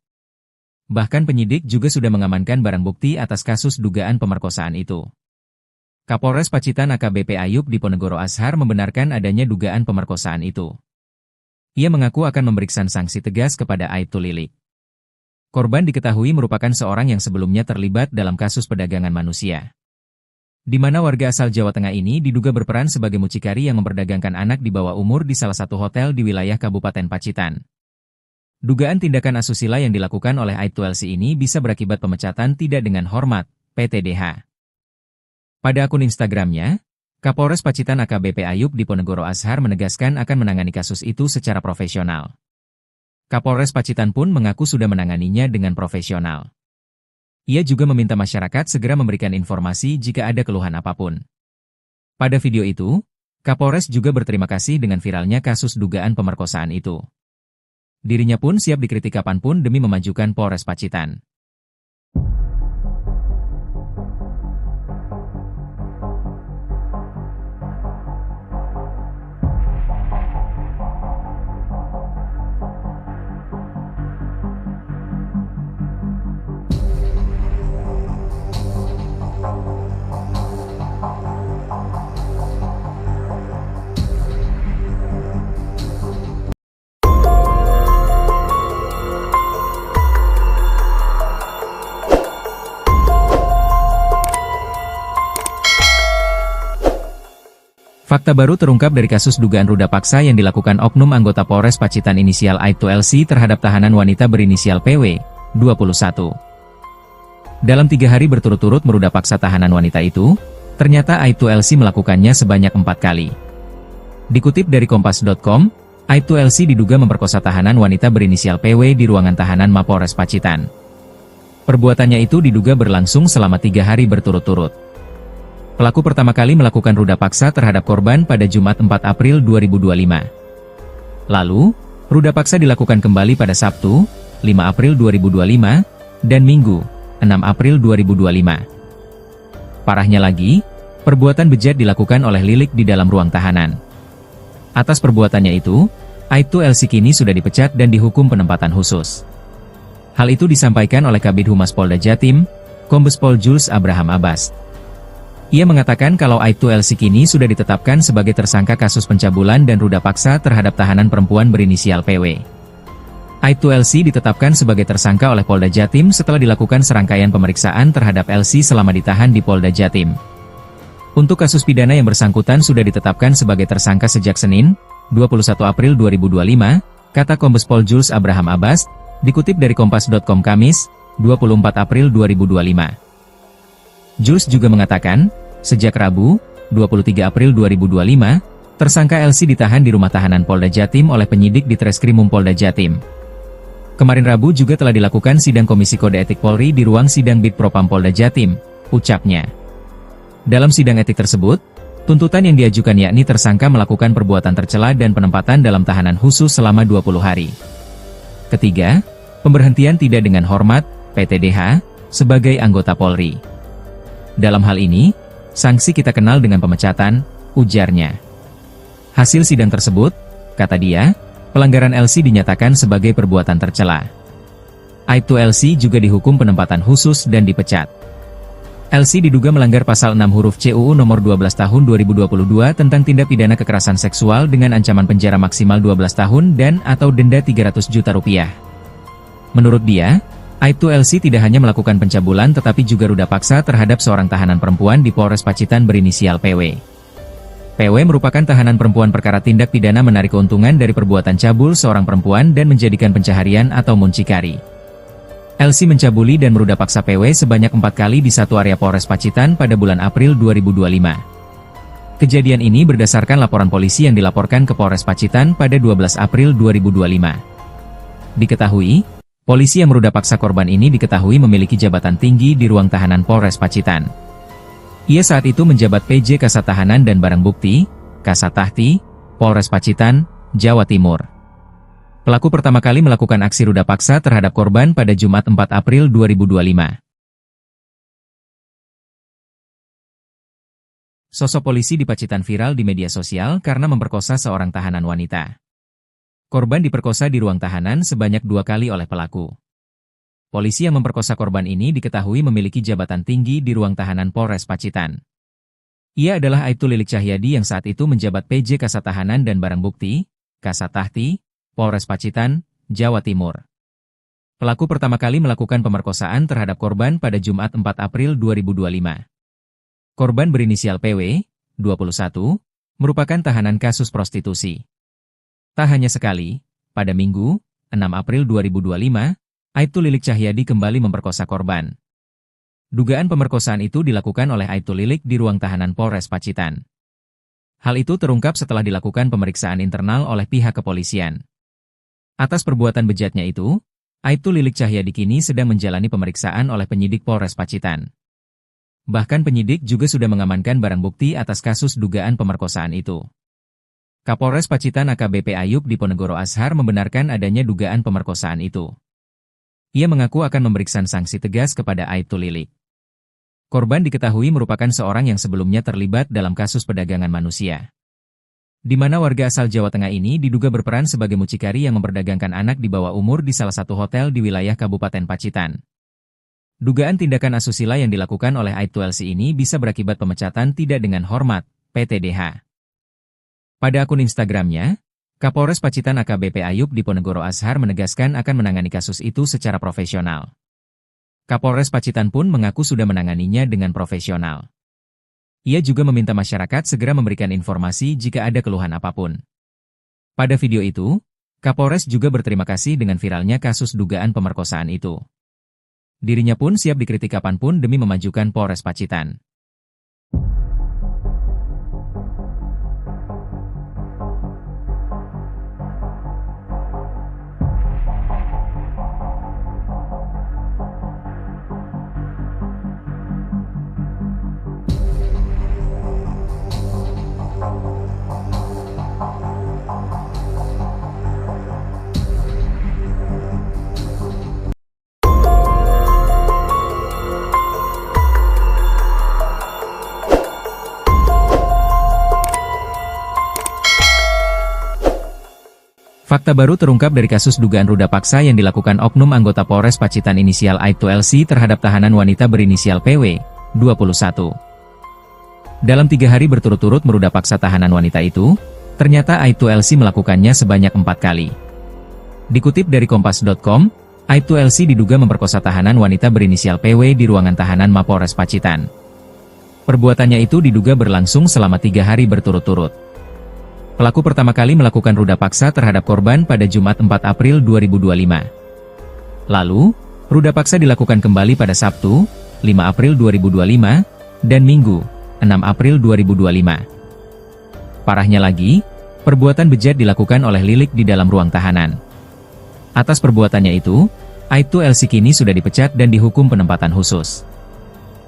Bahkan penyidik juga sudah mengamankan barang bukti atas kasus dugaan pemerkosaan itu. Kapolres Pacitan AKBP Ayub Diponegoro Ashar membenarkan adanya dugaan pemerkosaan itu. Ia mengaku akan memberikan sanksi tegas kepada Aibtu Lilik. Korban diketahui merupakan seorang yang sebelumnya terlibat dalam kasus perdagangan manusia, di mana warga asal Jawa Tengah ini diduga berperan sebagai mucikari yang memperdagangkan anak di bawah umur di salah satu hotel di wilayah Kabupaten Pacitan. Dugaan tindakan asusila yang dilakukan oleh Aibtu LC ini bisa berakibat pemecatan tidak dengan hormat, PTDH. Pada akun Instagramnya, Kapolres Pacitan AKBP Ayub Diponegoro Ashar menegaskan akan menangani kasus itu secara profesional. Kapolres Pacitan pun mengaku sudah menanganinya dengan profesional. Ia juga meminta masyarakat segera memberikan informasi jika ada keluhan apapun. Pada video itu, Kapolres juga berterima kasih dengan viralnya kasus dugaan pemerkosaan itu. Dirinya pun siap dikritik kapanpun demi memajukan Polres Pacitan. Fakta baru terungkap dari kasus dugaan ruda paksa yang dilakukan oknum anggota Polres Pacitan inisial Aibtu LC terhadap tahanan wanita berinisial PW, 21. Dalam 3 hari berturut-turut meruda paksa tahanan wanita itu, ternyata Aibtu LC melakukannya sebanyak 4 kali. Dikutip dari Kompas.com, Aibtu LC diduga memperkosa tahanan wanita berinisial PW di ruangan tahanan Mapolres Pacitan. Perbuatannya itu diduga berlangsung selama 3 hari berturut-turut. Pelaku pertama kali melakukan ruda paksa terhadap korban pada Jumat 4 April 2025. Lalu, ruda paksa dilakukan kembali pada Sabtu, 5 April 2025, dan Minggu, 6 April 2025. Parahnya lagi, perbuatan bejat dilakukan oleh Lilik di dalam ruang tahanan. Atas perbuatannya itu, Aibtu LC kini sudah dipecat dan dihukum penempatan khusus. Hal itu disampaikan oleh Kabid Humas Polda Jatim, Kombes Pol Jules Abraham Abbas. Ia mengatakan kalau Aibtu LC kini sudah ditetapkan sebagai tersangka kasus pencabulan dan ruda paksa terhadap tahanan perempuan berinisial PW. Aibtu LC ditetapkan sebagai tersangka oleh Polda Jatim setelah dilakukan serangkaian pemeriksaan terhadap LC selama ditahan di Polda Jatim. Untuk kasus pidana yang bersangkutan sudah ditetapkan sebagai tersangka sejak Senin, 21 April 2025, kata Kombes Pol Jules Abraham Abbas, dikutip dari Kompas.com Kamis, 24 April 2025. Jules juga mengatakan, sejak Rabu, 23 April 2025, tersangka LC ditahan di rumah tahanan Polda Jatim oleh penyidik di Treskrimum Polda Jatim. Kemarin Rabu juga telah dilakukan sidang Komisi Kode Etik Polri di ruang sidang Bid Propam Polda Jatim, ucapnya. Dalam sidang etik tersebut, tuntutan yang diajukan yakni tersangka melakukan perbuatan tercela dan penempatan dalam tahanan khusus selama 20 hari. Ketiga, pemberhentian tidak dengan hormat, PTDH, sebagai anggota Polri. Dalam hal ini, sanksi kita kenal dengan pemecatan, ujarnya. Hasil sidang tersebut, kata dia, pelanggaran LC dinyatakan sebagai perbuatan tercela. Aibtu LC juga dihukum penempatan khusus dan dipecat. LC diduga melanggar pasal 6 huruf C UU nomor 12 tahun 2022 tentang tindak pidana kekerasan seksual dengan ancaman penjara maksimal 12 tahun dan atau denda 300 juta rupiah. Menurut dia, Aibtu LC tidak hanya melakukan pencabulan tetapi juga ruda paksa terhadap seorang tahanan perempuan di Polres Pacitan berinisial PW. PW merupakan tahanan perempuan perkara tindak pidana menarik keuntungan dari perbuatan cabul seorang perempuan dan menjadikan pencaharian atau muncikari. LC mencabuli dan meruda paksa PW sebanyak 4 kali di satu area Polres Pacitan pada bulan April 2025. Kejadian ini berdasarkan laporan polisi yang dilaporkan ke Polres Pacitan pada 12 April 2025. Diketahui, polisi yang meruda paksa korban ini diketahui memiliki jabatan tinggi di ruang tahanan Polres Pacitan. Ia saat itu menjabat PJ Kasat Tahanan dan Barang Bukti, Kasat Tahti, Polres Pacitan, Jawa Timur. Pelaku pertama kali melakukan aksi ruda paksa terhadap korban pada Jumat 4 April 2025. Sosok polisi di Pacitan viral di media sosial karena memperkosa seorang tahanan wanita. Korban diperkosa di ruang tahanan sebanyak 2 kali oleh pelaku. Polisi yang memperkosa korban ini diketahui memiliki jabatan tinggi di ruang tahanan Polres Pacitan. Ia adalah Aibtu Lilik Cahyadi yang saat itu menjabat PJ Kasat Tahanan dan Barang Bukti, Kasat Tahti, Polres Pacitan, Jawa Timur. Pelaku pertama kali melakukan pemerkosaan terhadap korban pada Jumat 4 April 2025. Korban berinisial PW, 21, merupakan tahanan kasus prostitusi. Tak hanya sekali, pada Minggu, 6 April 2025, Aibtu Lilik Cahyadi kembali memperkosa korban. Dugaan pemerkosaan itu dilakukan oleh Aibtu Lilik di ruang tahanan Polres Pacitan. Hal itu terungkap setelah dilakukan pemeriksaan internal oleh pihak kepolisian. Atas perbuatan bejatnya itu, Aibtu Lilik Cahyadi kini sedang menjalani pemeriksaan oleh penyidik Polres Pacitan. Bahkan penyidik juga sudah mengamankan barang bukti atas kasus dugaan pemerkosaan itu. Kapolres Pacitan AKBP Ayub Diponegoro Ashar membenarkan adanya dugaan pemerkosaan itu. Ia mengaku akan memberikan sanksi tegas kepada Aibtu Lilik. Korban diketahui merupakan seorang yang sebelumnya terlibat dalam kasus perdagangan manusia, di mana warga asal Jawa Tengah ini diduga berperan sebagai mucikari yang memperdagangkan anak di bawah umur di salah satu hotel di wilayah Kabupaten Pacitan. Dugaan tindakan asusila yang dilakukan oleh Aibtu LC ini bisa berakibat pemecatan tidak dengan hormat, PTDH. Pada akun Instagramnya, Kapolres Pacitan AKBP Ayub Diponegoro Ashar menegaskan akan menangani kasus itu secara profesional. Kapolres Pacitan pun mengaku sudah menanganinya dengan profesional. Ia juga meminta masyarakat segera memberikan informasi jika ada keluhan apapun. Pada video itu, Kapolres juga berterima kasih dengan viralnya kasus dugaan pemerkosaan itu. Dirinya pun siap dikritik kapanpun demi memajukan Polres Pacitan. Fakta baru terungkap dari kasus dugaan ruda paksa yang dilakukan oknum anggota Polres Pacitan inisial Aibtu LC terhadap tahanan wanita berinisial PW, 21. Dalam 3 hari berturut-turut meruda paksa tahanan wanita itu, ternyata Aibtu LC melakukannya sebanyak 4 kali. Dikutip dari Kompas.com, Aibtu LC diduga memperkosa tahanan wanita berinisial PW di ruangan tahanan Mapolres Pacitan. Perbuatannya itu diduga berlangsung selama 3 hari berturut-turut. Pelaku pertama kali melakukan ruda paksa terhadap korban pada Jumat 4 April 2025. Lalu, ruda paksa dilakukan kembali pada Sabtu, 5 April 2025, dan Minggu, 6 April 2025. Parahnya lagi, perbuatan bejat dilakukan oleh Lilik di dalam ruang tahanan. Atas perbuatannya itu, Aibtu LC kini sudah dipecat dan dihukum penempatan khusus.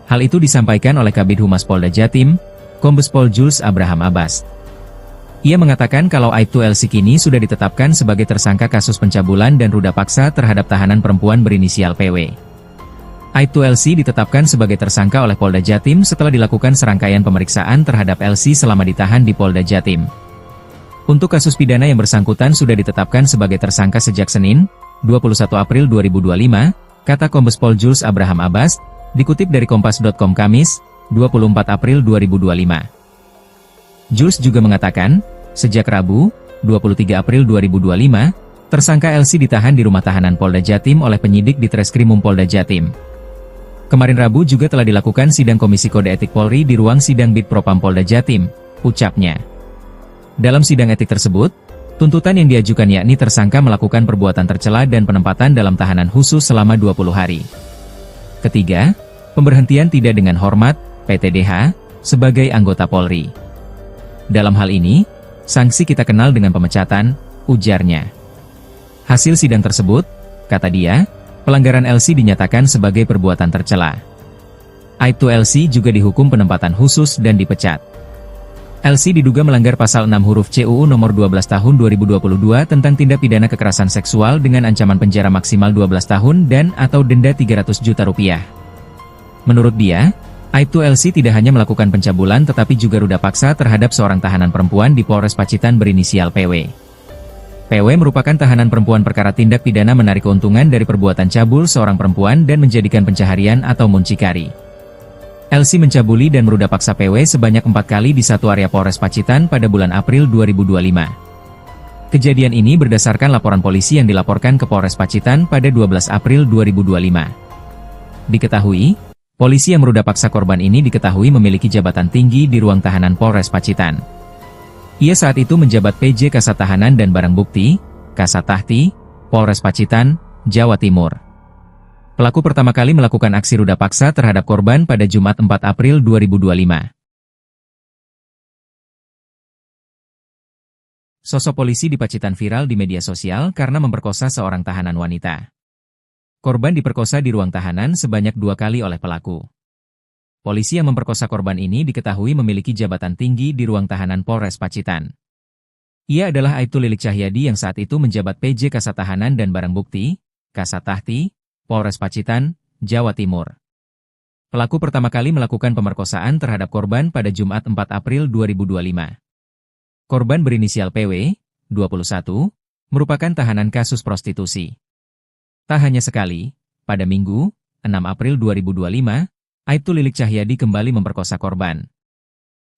Hal itu disampaikan oleh Kabid Humas Polda Jatim, Kombes Pol Jules Abraham Abbas. Ia mengatakan kalau Aibtu LC kini sudah ditetapkan sebagai tersangka kasus pencabulan dan ruda paksa terhadap tahanan perempuan berinisial PW. Aibtu LC ditetapkan sebagai tersangka oleh Polda Jatim setelah dilakukan serangkaian pemeriksaan terhadap LC selama ditahan di Polda Jatim. Untuk kasus pidana yang bersangkutan sudah ditetapkan sebagai tersangka sejak Senin, 21 April 2025, kata Kombes Pol Jules Abraham Abbas, dikutip dari Kompas.com Kamis, 24 April 2025. Jules juga mengatakan, sejak Rabu, 23 April 2025, tersangka LC ditahan di rumah tahanan Polda Jatim oleh penyidik di Treskrimum Polda Jatim. Kemarin Rabu juga telah dilakukan sidang Komisi Kode Etik Polri di ruang sidang Bid Propam Polda Jatim, ucapnya. Dalam sidang etik tersebut, tuntutan yang diajukan yakni tersangka melakukan perbuatan tercela dan penempatan dalam tahanan khusus selama 20 hari. Ketiga, pemberhentian tidak dengan hormat, PTDH, sebagai anggota Polri. Dalam hal ini, sanksi kita kenal dengan pemecatan, ujarnya. Hasil sidang tersebut, kata dia, pelanggaran LC dinyatakan sebagai perbuatan tercela. Aibtu LC juga dihukum penempatan khusus dan dipecat. LC diduga melanggar pasal 6 huruf C UU nomor 12 tahun 2022 tentang tindak pidana kekerasan seksual dengan ancaman penjara maksimal 12 tahun dan atau denda 300 juta rupiah. Menurut dia, Aibtu LC tidak hanya melakukan pencabulan tetapi juga ruda paksa terhadap seorang tahanan perempuan di Polres Pacitan berinisial PW. PW merupakan tahanan perempuan perkara tindak pidana menarik keuntungan dari perbuatan cabul seorang perempuan dan menjadikan pencaharian atau muncikari. LC mencabuli dan meruda paksa PW sebanyak 4 kali di satu area Polres Pacitan pada bulan April 2025. Kejadian ini berdasarkan laporan polisi yang dilaporkan ke Polres Pacitan pada 12 April 2025. Diketahui, polisi yang meruda paksa korban ini diketahui memiliki jabatan tinggi di ruang tahanan Polres Pacitan. Ia saat itu menjabat PJ Kasat Tahanan dan Barang Bukti, Kasat Tahti, Polres Pacitan, Jawa Timur. Pelaku pertama kali melakukan aksi ruda paksa terhadap korban pada Jumat 4 April 2025. Sosok polisi di Pacitan viral di media sosial karena memperkosa seorang tahanan wanita. Korban diperkosa di ruang tahanan sebanyak 2 kali oleh pelaku. Polisi yang memperkosa korban ini diketahui memiliki jabatan tinggi di ruang tahanan Polres Pacitan. Ia adalah Aibtu Lilik Cahyadi yang saat itu menjabat PJ Kasat Tahanan dan Barang Bukti, Kasat Tahti, Polres Pacitan, Jawa Timur. Pelaku pertama kali melakukan pemerkosaan terhadap korban pada Jumat 4 April 2025. Korban berinisial PW, 21, merupakan tahanan kasus prostitusi. Tak hanya sekali, pada Minggu, 6 April 2025, Aibtu Lilik Cahyadi kembali memperkosa korban.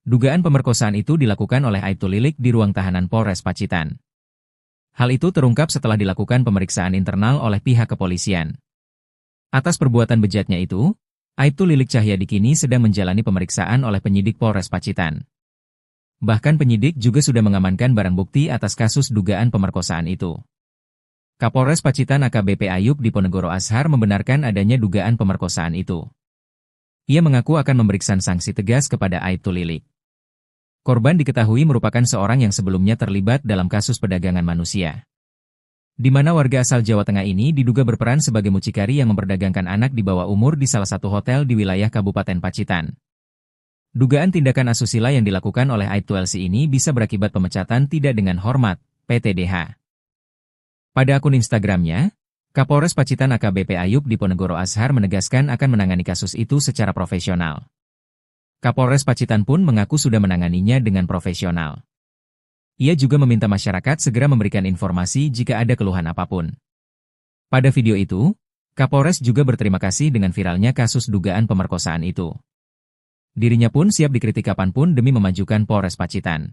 Dugaan pemerkosaan itu dilakukan oleh Aibtu Lilik di ruang tahanan Polres Pacitan. Hal itu terungkap setelah dilakukan pemeriksaan internal oleh pihak kepolisian. Atas perbuatan bejatnya itu, Aibtu Lilik Cahyadi kini sedang menjalani pemeriksaan oleh penyidik Polres Pacitan. Bahkan penyidik juga sudah mengamankan barang bukti atas kasus dugaan pemerkosaan itu. Kapolres Pacitan AKBP Ayub Diponegoro Ashar membenarkan adanya dugaan pemerkosaan itu. Ia mengaku akan memberikan sanksi tegas kepada Aibtu Lilik. Korban diketahui merupakan seorang yang sebelumnya terlibat dalam kasus perdagangan manusia, di mana warga asal Jawa Tengah ini diduga berperan sebagai mucikari yang memperdagangkan anak di bawah umur di salah satu hotel di wilayah Kabupaten Pacitan. Dugaan tindakan asusila yang dilakukan oleh Aibtu LC ini bisa berakibat pemecatan tidak dengan hormat, PTDH. Pada akun Instagramnya, Kapolres Pacitan AKBP Ayub Diponegoro Ashar menegaskan akan menangani kasus itu secara profesional. Kapolres Pacitan pun mengaku sudah menanganinya dengan profesional. Ia juga meminta masyarakat segera memberikan informasi jika ada keluhan apapun. Pada video itu, Kapolres juga berterima kasih dengan viralnya kasus dugaan pemerkosaan itu. Dirinya pun siap dikritik kapanpun demi memajukan Polres Pacitan.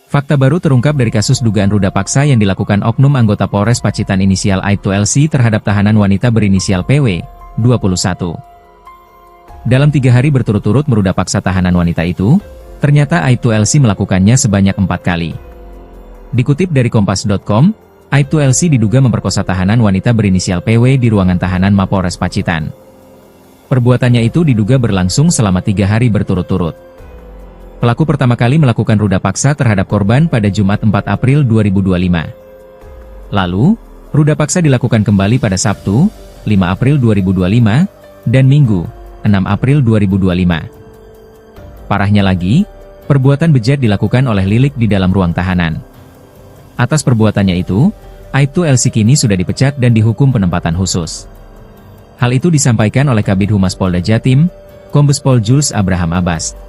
Fakta baru terungkap dari kasus dugaan ruda paksa yang dilakukan oknum anggota Polres Pacitan inisial Aibtu LC terhadap tahanan wanita berinisial PW, 21. Dalam 3 hari berturut-turut meruda paksa tahanan wanita itu, ternyata Aibtu LC melakukannya sebanyak 4 kali. Dikutip dari Kompas.com, Aibtu LC diduga memperkosa tahanan wanita berinisial PW di ruangan tahanan Mapolres Pacitan. Perbuatannya itu diduga berlangsung selama 3 hari berturut-turut. Pelaku pertama kali melakukan ruda paksa terhadap korban pada Jumat 4 April 2025. Lalu, ruda paksa dilakukan kembali pada Sabtu, 5 April 2025, dan Minggu, 6 April 2025. Parahnya lagi, perbuatan bejat dilakukan oleh Lilik di dalam ruang tahanan. Atas perbuatannya itu, Aibtu LC kini sudah dipecat dan dihukum penempatan khusus. Hal itu disampaikan oleh Kabid Humas Polda Jatim, Kombes Pol Jules Abraham Abbas.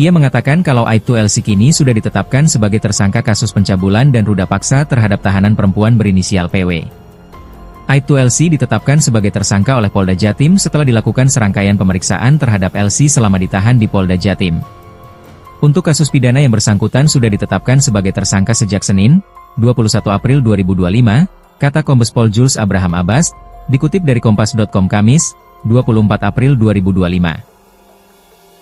Ia mengatakan kalau Aibtu LC kini sudah ditetapkan sebagai tersangka kasus pencabulan dan ruda paksa terhadap tahanan perempuan berinisial PW. Aibtu LC ditetapkan sebagai tersangka oleh Polda Jatim setelah dilakukan serangkaian pemeriksaan terhadap LC selama ditahan di Polda Jatim. Untuk kasus pidana yang bersangkutan sudah ditetapkan sebagai tersangka sejak Senin, 21 April 2025, kata Kombes Pol Jules Abraham Abbas, dikutip dari Kompas.com Kamis, 24 April 2025.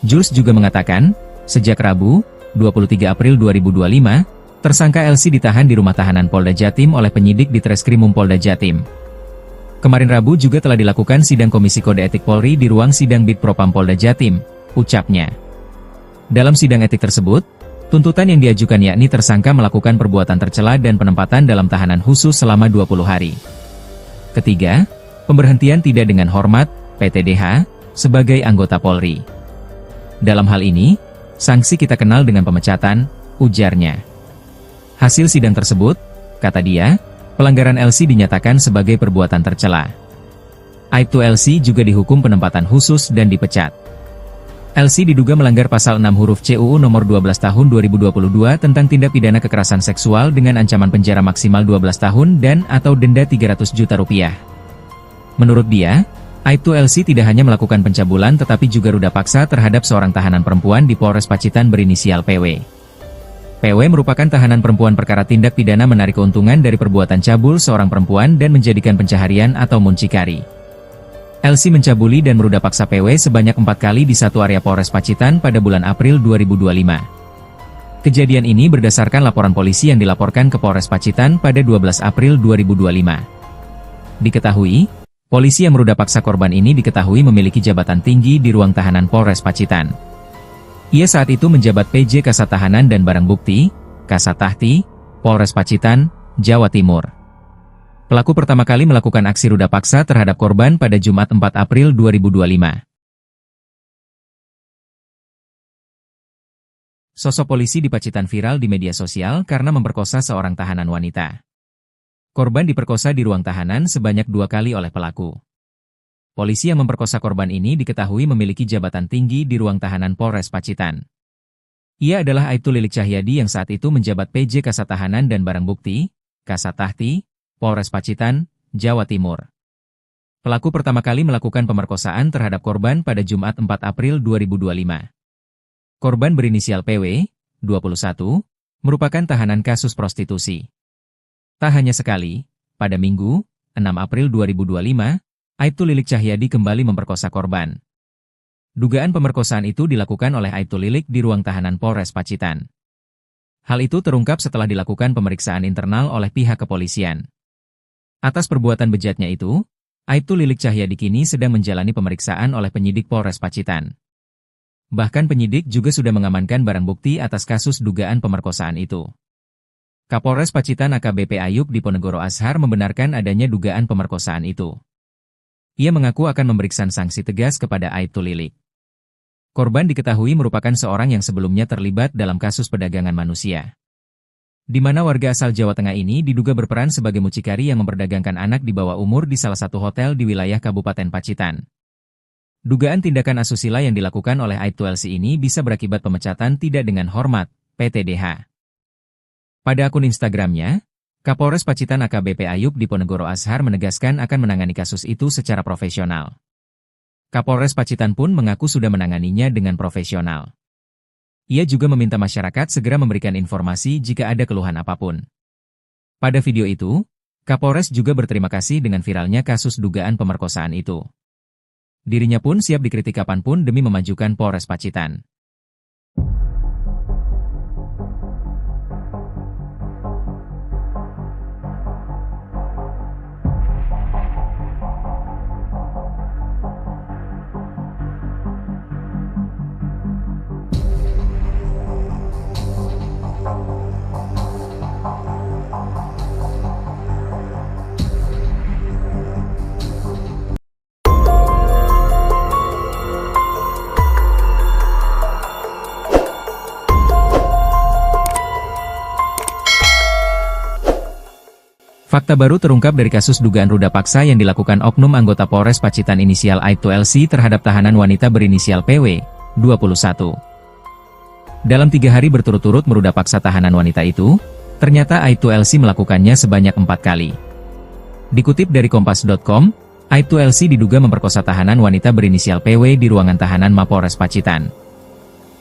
Jules juga mengatakan, sejak Rabu, 23 April 2025, tersangka LC ditahan di rumah tahanan Polda Jatim oleh penyidik di Treskrimum Polda Jatim. Kemarin Rabu juga telah dilakukan sidang Komisi Kode Etik Polri di ruang sidang Bid Propam Polda Jatim, ucapnya. Dalam sidang etik tersebut, tuntutan yang diajukan yakni tersangka melakukan perbuatan tercela dan penempatan dalam tahanan khusus selama 20 hari. Ketiga, pemberhentian tidak dengan hormat, PTDH, sebagai anggota Polri. Dalam hal ini, sanksi kita kenal dengan pemecatan, ujarnya. Hasil sidang tersebut, kata dia, pelanggaran LC dinyatakan sebagai perbuatan tercela. Aibtu LC juga dihukum penempatan khusus dan dipecat. LC diduga melanggar pasal 6 huruf C UU nomor 12 tahun 2022 tentang tindak pidana kekerasan seksual dengan ancaman penjara maksimal 12 tahun dan atau denda 300 juta rupiah. Menurut dia, Aibtu LC tidak hanya melakukan pencabulan tetapi juga ruda paksa terhadap seorang tahanan perempuan di Polres Pacitan berinisial PW. PW merupakan tahanan perempuan perkara tindak pidana menarik keuntungan dari perbuatan cabul seorang perempuan dan menjadikan pencaharian atau muncikari. LC mencabuli dan meruda paksa PW sebanyak 4 kali di satu area Polres Pacitan pada bulan April 2025. Kejadian ini berdasarkan laporan polisi yang dilaporkan ke Polres Pacitan pada 12 April 2025. Diketahui, polisi yang meruda paksa korban ini diketahui memiliki jabatan tinggi di ruang tahanan Polres Pacitan. Ia saat itu menjabat PJ Kasat Tahanan dan Barang Bukti, Kasat Tahti, Polres Pacitan, Jawa Timur. Pelaku pertama kali melakukan aksi ruda paksa terhadap korban pada Jumat 4 April 2025. Sosok polisi di Pacitan viral di media sosial karena memperkosa seorang tahanan wanita. Korban diperkosa di ruang tahanan sebanyak 2 kali oleh pelaku. Polisi yang memperkosa korban ini diketahui memiliki jabatan tinggi di ruang tahanan Polres Pacitan. Ia adalah Aibtu Lilik Cahyadi yang saat itu menjabat PJ Kasat Tahanan dan Barang Bukti, Kasat Tahti, Polres Pacitan, Jawa Timur. Pelaku pertama kali melakukan pemerkosaan terhadap korban pada Jumat 4 April 2025. Korban berinisial PW, 21, merupakan tahanan kasus prostitusi. Tak hanya sekali, pada Minggu, 6 April 2025, Aibtu Lilik Cahyadi kembali memperkosa korban. Dugaan pemerkosaan itu dilakukan oleh Aibtu Lilik di ruang tahanan Polres Pacitan. Hal itu terungkap setelah dilakukan pemeriksaan internal oleh pihak kepolisian. Atas perbuatan bejatnya itu, Aibtu Lilik Cahyadi kini sedang menjalani pemeriksaan oleh penyidik Polres Pacitan. Bahkan penyidik juga sudah mengamankan barang bukti atas kasus dugaan pemerkosaan itu. Kapolres Pacitan AKBP Ayub Diponegoro Ashar membenarkan adanya dugaan pemerkosaan itu. Ia mengaku akan memberikan sanksi tegas kepada Aibtu Lilik. Korban diketahui merupakan seorang yang sebelumnya terlibat dalam kasus perdagangan manusia, di mana warga asal Jawa Tengah ini diduga berperan sebagai mucikari yang memperdagangkan anak di bawah umur di salah satu hotel di wilayah Kabupaten Pacitan. Dugaan tindakan asusila yang dilakukan oleh Aibtu LC ini bisa berakibat pemecatan tidak dengan hormat, PTDH. Pada akun Instagramnya, Kapolres Pacitan AKBP Ayub Diponegoro Ashar menegaskan akan menangani kasus itu secara profesional. Kapolres Pacitan pun mengaku sudah menanganinya dengan profesional. Ia juga meminta masyarakat segera memberikan informasi jika ada keluhan apapun. Pada video itu, Kapolres juga berterima kasih dengan viralnya kasus dugaan pemerkosaan itu. Dirinya pun siap dikritik kapanpun demi memajukan Polres Pacitan. Fakta baru terungkap dari kasus dugaan ruda paksa yang dilakukan oknum anggota Polres Pacitan inisial Aibtu LC terhadap tahanan wanita berinisial PW, 21. Dalam 3 hari berturut-turut meruda paksa tahanan wanita itu, ternyata Aibtu LC melakukannya sebanyak 4 kali. Dikutip dari Kompas.com, Aibtu LC diduga memperkosa tahanan wanita berinisial PW di ruangan tahanan Mapolres Pacitan.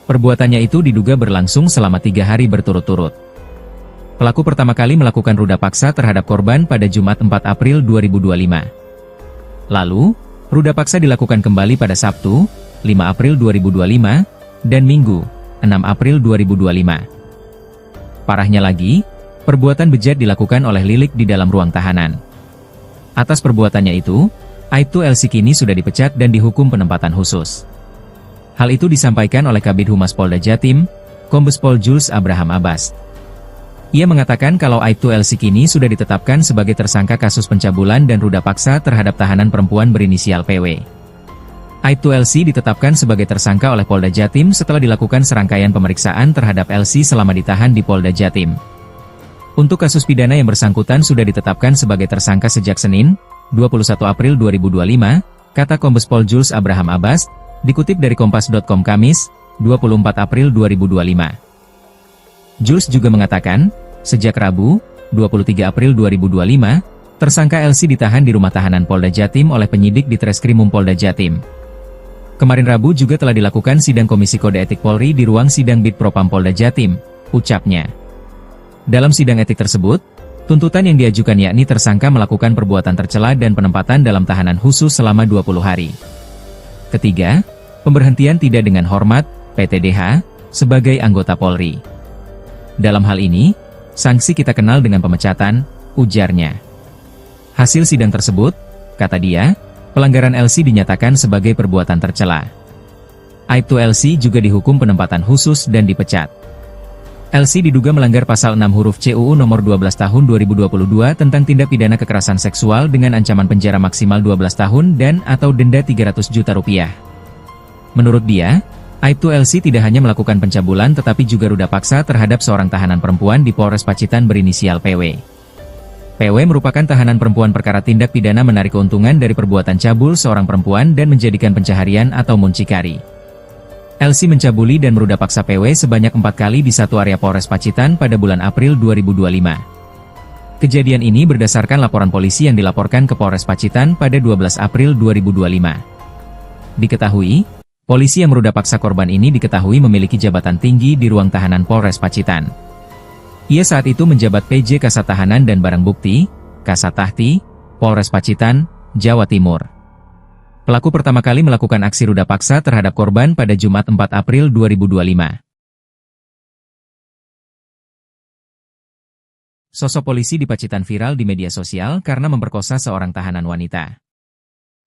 Perbuatannya itu diduga berlangsung selama 3 hari berturut-turut. Pelaku pertama kali melakukan ruda paksa terhadap korban pada Jumat 4 April 2025. Lalu, ruda paksa dilakukan kembali pada Sabtu, 5 April 2025, dan Minggu, 6 April 2025. Parahnya lagi, perbuatan bejat dilakukan oleh Lilik di dalam ruang tahanan. Atas perbuatannya itu, Aibtu LC kini sudah dipecat dan dihukum penempatan khusus. Hal itu disampaikan oleh Kabid Humas Polda Jatim, Kombes Pol Jules Abraham Abbas. Ia mengatakan kalau Aibtu LC kini sudah ditetapkan sebagai tersangka kasus pencabulan dan ruda paksa terhadap tahanan perempuan berinisial PW. Aibtu LC ditetapkan sebagai tersangka oleh Polda Jatim setelah dilakukan serangkaian pemeriksaan terhadap LC selama ditahan di Polda Jatim. Untuk kasus pidana yang bersangkutan sudah ditetapkan sebagai tersangka sejak Senin, 21 April 2025, kata Kombes Pol Jules Abraham Abbas, dikutip dari Kompas.com Kamis, 24 April 2025. Jules juga mengatakan, sejak Rabu, 23 April 2025, tersangka LC ditahan di rumah tahanan Polda Jatim oleh penyidik di Treskrimum Polda Jatim. Kemarin Rabu juga telah dilakukan sidang Komisi Kode Etik Polri di ruang sidang Bid Propam Polda Jatim, ucapnya. Dalam sidang etik tersebut, tuntutan yang diajukan yakni tersangka melakukan perbuatan tercela dan penempatan dalam tahanan khusus selama 20 hari. Ketiga, pemberhentian tidak dengan hormat, PTDH, sebagai anggota Polri. Dalam hal ini, sanksi kita kenal dengan pemecatan, ujarnya. Hasil sidang tersebut, kata dia, pelanggaran LC dinyatakan sebagai perbuatan tercela. Aibtu LC juga dihukum penempatan khusus dan dipecat. LC diduga melanggar pasal 6 huruf CUU nomor 12 tahun 2022 tentang tindak pidana kekerasan seksual dengan ancaman penjara maksimal 12 tahun dan atau denda 300 juta rupiah. Menurut dia, Aibtu LC tidak hanya melakukan pencabulan tetapi juga ruda paksa terhadap seorang tahanan perempuan di Polres Pacitan berinisial PW. PW merupakan tahanan perempuan perkara tindak pidana menarik keuntungan dari perbuatan cabul seorang perempuan dan menjadikan pencaharian atau muncikari. LC mencabuli dan meruda paksa PW sebanyak 4 kali di satu area Polres Pacitan pada bulan April 2025. Kejadian ini berdasarkan laporan polisi yang dilaporkan ke Polres Pacitan pada 12 April 2025. Diketahui, polisi yang meruda paksa korban ini diketahui memiliki jabatan tinggi di ruang tahanan Polres Pacitan. Ia saat itu menjabat PJ Kasat Tahanan dan Barang Bukti, Kasat Tahti, Polres Pacitan, Jawa Timur. Pelaku pertama kali melakukan aksi ruda paksa terhadap korban pada Jumat 4 April 2025. Sosok polisi di Pacitan viral di media sosial karena memperkosa seorang tahanan wanita.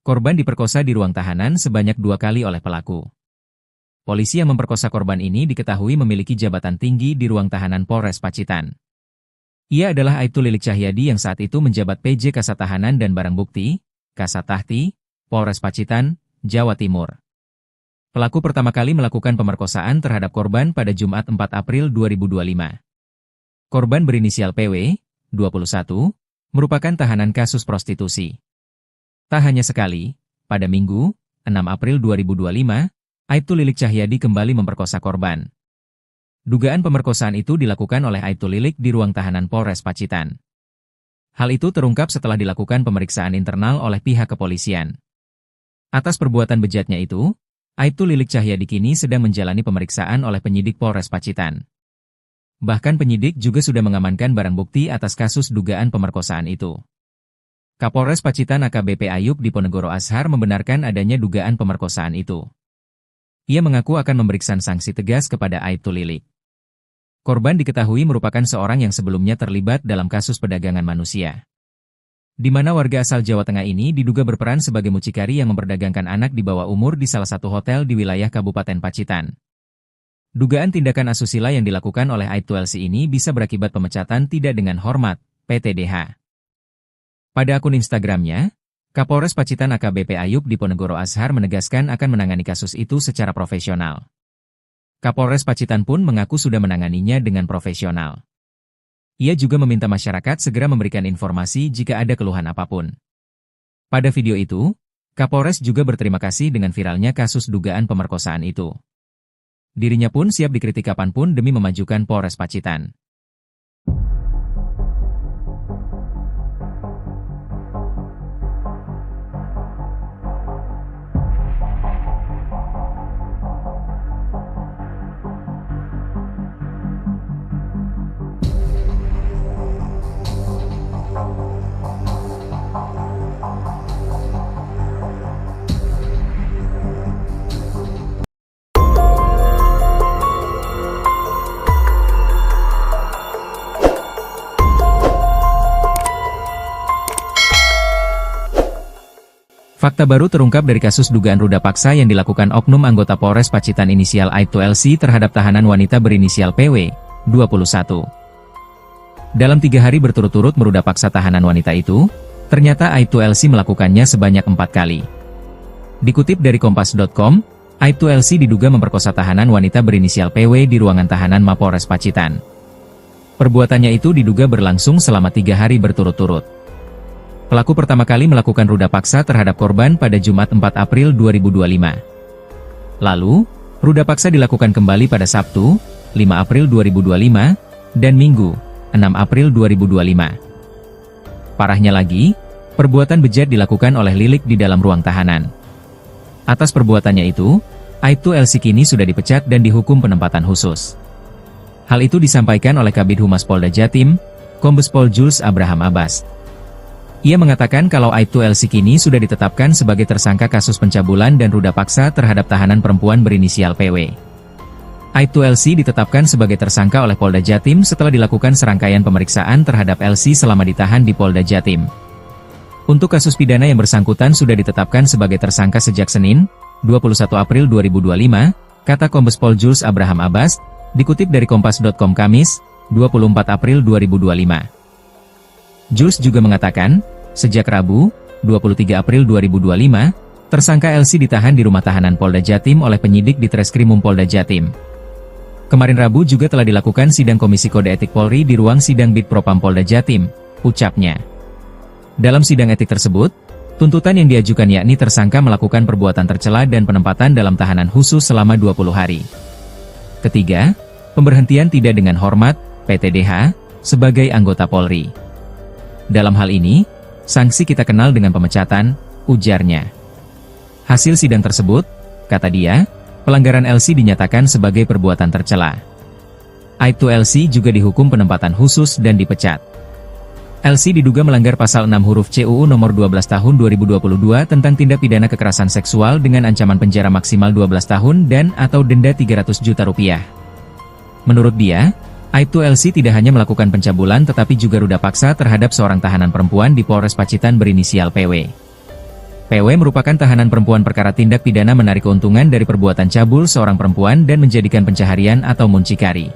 Korban diperkosa di ruang tahanan sebanyak 2 kali oleh pelaku. Polisi yang memperkosa korban ini diketahui memiliki jabatan tinggi di ruang tahanan Polres Pacitan. Ia adalah Aibtu Lilik Cahyadi yang saat itu menjabat PJ Kasat Tahanan dan Barang Bukti, Kasat Tahti, Polres Pacitan, Jawa Timur. Pelaku pertama kali melakukan pemerkosaan terhadap korban pada Jumat 4 April 2025. Korban berinisial PW, 21, merupakan tahanan kasus prostitusi. Tak hanya sekali, pada Minggu, 6 April 2025, Aibtu Lilik Cahyadi kembali memperkosa korban. Dugaan pemerkosaan itu dilakukan oleh Aibtu Lilik di ruang tahanan Polres Pacitan. Hal itu terungkap setelah dilakukan pemeriksaan internal oleh pihak kepolisian. Atas perbuatan bejatnya itu, Aibtu Lilik Cahyadi kini sedang menjalani pemeriksaan oleh penyidik Polres Pacitan. Bahkan penyidik juga sudah mengamankan barang bukti atas kasus dugaan pemerkosaan itu. Kapolres Pacitan AKBP Ayub Diponegoro Ashar membenarkan adanya dugaan pemerkosaan itu. Ia mengaku akan memberikan sanksi tegas kepada Aibtu Lilik. Korban diketahui merupakan seorang yang sebelumnya terlibat dalam kasus perdagangan manusia, di mana warga asal Jawa Tengah ini diduga berperan sebagai mucikari yang memperdagangkan anak di bawah umur di salah satu hotel di wilayah Kabupaten Pacitan. Dugaan tindakan asusila yang dilakukan oleh Aibtu LC ini bisa berakibat pemecatan tidak dengan hormat, PTDH. Pada akun Instagramnya, Kapolres Pacitan AKBP Ayub Diponegoro Ashar menegaskan akan menangani kasus itu secara profesional. Kapolres Pacitan pun mengaku sudah menanganinya dengan profesional. Ia juga meminta masyarakat segera memberikan informasi jika ada keluhan apapun. Pada video itu, Kapolres juga berterima kasih dengan viralnya kasus dugaan pemerkosaan itu. Dirinya pun siap dikritik kapanpun demi memajukan Polres Pacitan. Fakta baru terungkap dari kasus dugaan ruda paksa yang dilakukan oknum anggota Polres Pacitan inisial Aibtu LC terhadap tahanan wanita berinisial PW, 21. Dalam 3 hari berturut-turut meruda paksa tahanan wanita itu, ternyata Aibtu LC melakukannya sebanyak 4 kali. Dikutip dari Kompas.com, Aibtu LC diduga memperkosa tahanan wanita berinisial PW di ruangan tahanan Mapolres Pacitan. Perbuatannya itu diduga berlangsung selama 3 hari berturut-turut. Pelaku pertama kali melakukan ruda paksa terhadap korban pada Jumat 4 April 2025. Lalu, ruda paksa dilakukan kembali pada Sabtu, 5 April 2025, dan Minggu, 6 April 2025. Parahnya lagi, perbuatan bejat dilakukan oleh Lilik di dalam ruang tahanan. Atas perbuatannya itu, Aibtu LC kini sudah dipecat dan dihukum penempatan khusus. Hal itu disampaikan oleh Kabid Humas Polda Jatim, Kombes Pol Jules Abraham Abbas. Ia mengatakan kalau Aibtu LC kini sudah ditetapkan sebagai tersangka kasus pencabulan dan ruda paksa terhadap tahanan perempuan berinisial PW. Aibtu LC ditetapkan sebagai tersangka oleh Polda Jatim setelah dilakukan serangkaian pemeriksaan terhadap LC selama ditahan di Polda Jatim. Untuk kasus pidana yang bersangkutan sudah ditetapkan sebagai tersangka sejak Senin, 21 April 2025, kata Kombes Pol Jules Abraham Abbas, dikutip dari Kompas.com Kamis, 24 April 2025. Jules juga mengatakan, sejak Rabu, 23 April 2025, tersangka LC ditahan di rumah tahanan Polda Jatim oleh penyidik di Treskrimum Polda Jatim. Kemarin Rabu juga telah dilakukan sidang Komisi Kode Etik Polri di ruang sidang Bid Propam Polda Jatim, ucapnya. Dalam sidang etik tersebut, tuntutan yang diajukan yakni tersangka melakukan perbuatan tercela dan penempatan dalam tahanan khusus selama 20 hari. Ketiga, pemberhentian tidak dengan hormat, PTDH, sebagai anggota Polri. Dalam hal ini, sanksi kita kenal dengan pemecatan, ujarnya. Hasil sidang tersebut, kata dia, pelanggaran LC dinyatakan sebagai perbuatan tercela. Aibtu LC juga dihukum penempatan khusus dan dipecat. LC diduga melanggar pasal 6 huruf C UU nomor 12 tahun 2022 tentang tindak pidana kekerasan seksual dengan ancaman penjara maksimal 12 tahun dan atau denda 300 juta rupiah. Menurut dia, Aibtu LC tidak hanya melakukan pencabulan tetapi juga ruda paksa terhadap seorang tahanan perempuan di Polres Pacitan berinisial PW. PW merupakan tahanan perempuan perkara tindak pidana menarik keuntungan dari perbuatan cabul seorang perempuan dan menjadikan pencaharian atau muncikari.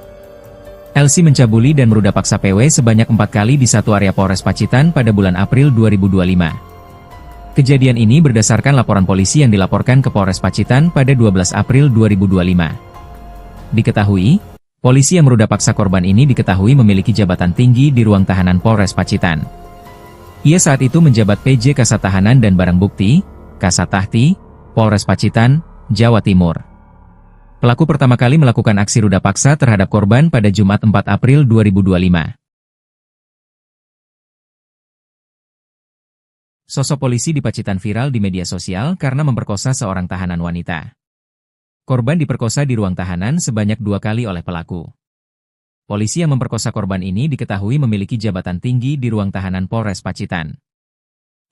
LC mencabuli dan meruda paksa PW sebanyak 4 kali di satu area Polres Pacitan pada bulan April 2025. Kejadian ini berdasarkan laporan polisi yang dilaporkan ke Polres Pacitan pada 12 April 2025. Diketahui, polisi yang meruda paksa korban ini diketahui memiliki jabatan tinggi di ruang tahanan Polres Pacitan. Ia saat itu menjabat PJ Kasat Tahanan dan Barang Bukti, Kasat Tahti, Polres Pacitan, Jawa Timur. Pelaku pertama kali melakukan aksi ruda paksa terhadap korban pada Jumat 4 April 2025. Sosok polisi di Pacitan viral di media sosial karena memperkosa seorang tahanan wanita. Korban diperkosa di ruang tahanan sebanyak 2 kali oleh pelaku. Polisi yang memperkosa korban ini diketahui memiliki jabatan tinggi di ruang tahanan Polres Pacitan.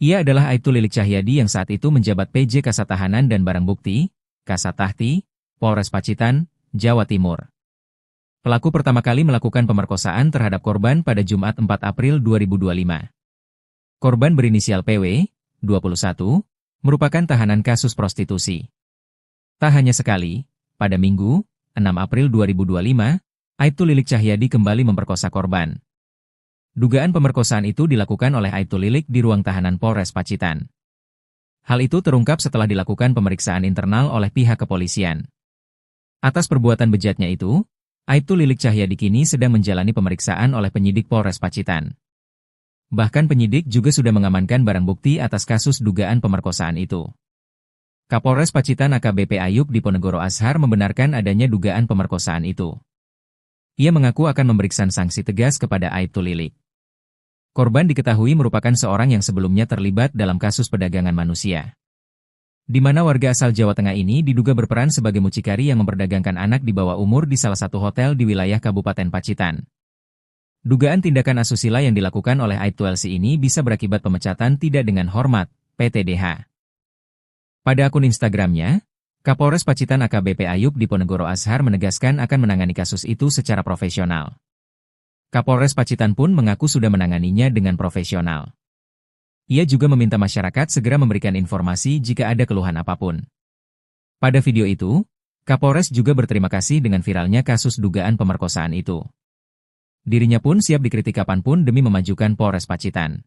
Ia adalah Aibtu Lilik Cahyadi yang saat itu menjabat PJ Kasat Tahanan dan Barang Bukti, Kasat Tahti, Polres Pacitan, Jawa Timur. Pelaku pertama kali melakukan pemerkosaan terhadap korban pada Jumat 4 April 2025. Korban berinisial PW, 21, merupakan tahanan kasus prostitusi. Tak hanya sekali, pada Minggu, 6 April 2025, Aibtu Lilik Cahyadi kembali memperkosa korban. Dugaan pemerkosaan itu dilakukan oleh Aibtu Lilik di ruang tahanan Polres Pacitan. Hal itu terungkap setelah dilakukan pemeriksaan internal oleh pihak kepolisian. Atas perbuatan bejatnya itu, Aibtu Lilik Cahyadi kini sedang menjalani pemeriksaan oleh penyidik Polres Pacitan. Bahkan penyidik juga sudah mengamankan barang bukti atas kasus dugaan pemerkosaan itu. Kapolres Pacitan AKBP Ayub Diponegoro Ashar membenarkan adanya dugaan pemerkosaan itu. Ia mengaku akan memberikan sanksi tegas kepada Aibtu Lilik. Korban diketahui merupakan seorang yang sebelumnya terlibat dalam kasus perdagangan manusia. Di mana warga asal Jawa Tengah ini diduga berperan sebagai mucikari yang memperdagangkan anak di bawah umur di salah satu hotel di wilayah Kabupaten Pacitan. Dugaan tindakan asusila yang dilakukan oleh Aibtu LC ini bisa berakibat pemecatan tidak dengan hormat, PTDH. Pada akun Instagramnya, Kapolres Pacitan AKBP Ayub Diponegoro Ashar menegaskan akan menangani kasus itu secara profesional. Kapolres Pacitan pun mengaku sudah menanganinya dengan profesional. Ia juga meminta masyarakat segera memberikan informasi jika ada keluhan apapun. Pada video itu, Kapolres juga berterima kasih dengan viralnya kasus dugaan pemerkosaan itu. Dirinya pun siap dikritik kapanpun demi memajukan Polres Pacitan.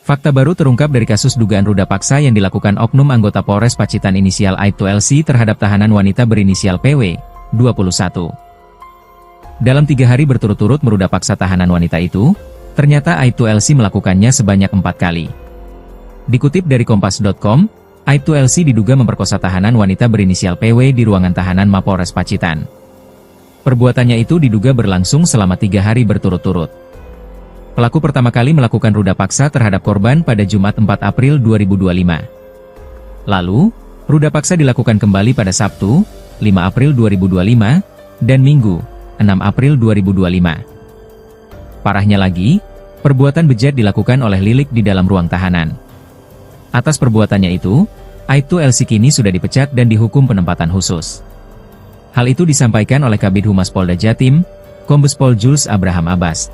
Fakta baru terungkap dari kasus dugaan ruda paksa yang dilakukan oknum anggota Polres Pacitan inisial Aibtu LC terhadap tahanan wanita berinisial PW, 21. Dalam 3 hari berturut-turut meruda paksa tahanan wanita itu, ternyata Aibtu LC melakukannya sebanyak 4 kali. Dikutip dari Kompas.com, Aibtu LC diduga memperkosa tahanan wanita berinisial PW di ruangan tahanan Mapolres Pacitan. Perbuatannya itu diduga berlangsung selama 3 hari berturut-turut. Pelaku pertama kali melakukan ruda paksa terhadap korban pada Jumat 4 April 2025. Lalu, ruda paksa dilakukan kembali pada Sabtu, 5 April 2025, dan Minggu, 6 April 2025. Parahnya lagi, perbuatan bejat dilakukan oleh Lilik di dalam ruang tahanan. Atas perbuatannya itu, Aibtu LC kini sudah dipecat dan dihukum penempatan khusus. Hal itu disampaikan oleh Kabid Humas Polda Jatim, Kombes Pol Jules Abraham Abbas.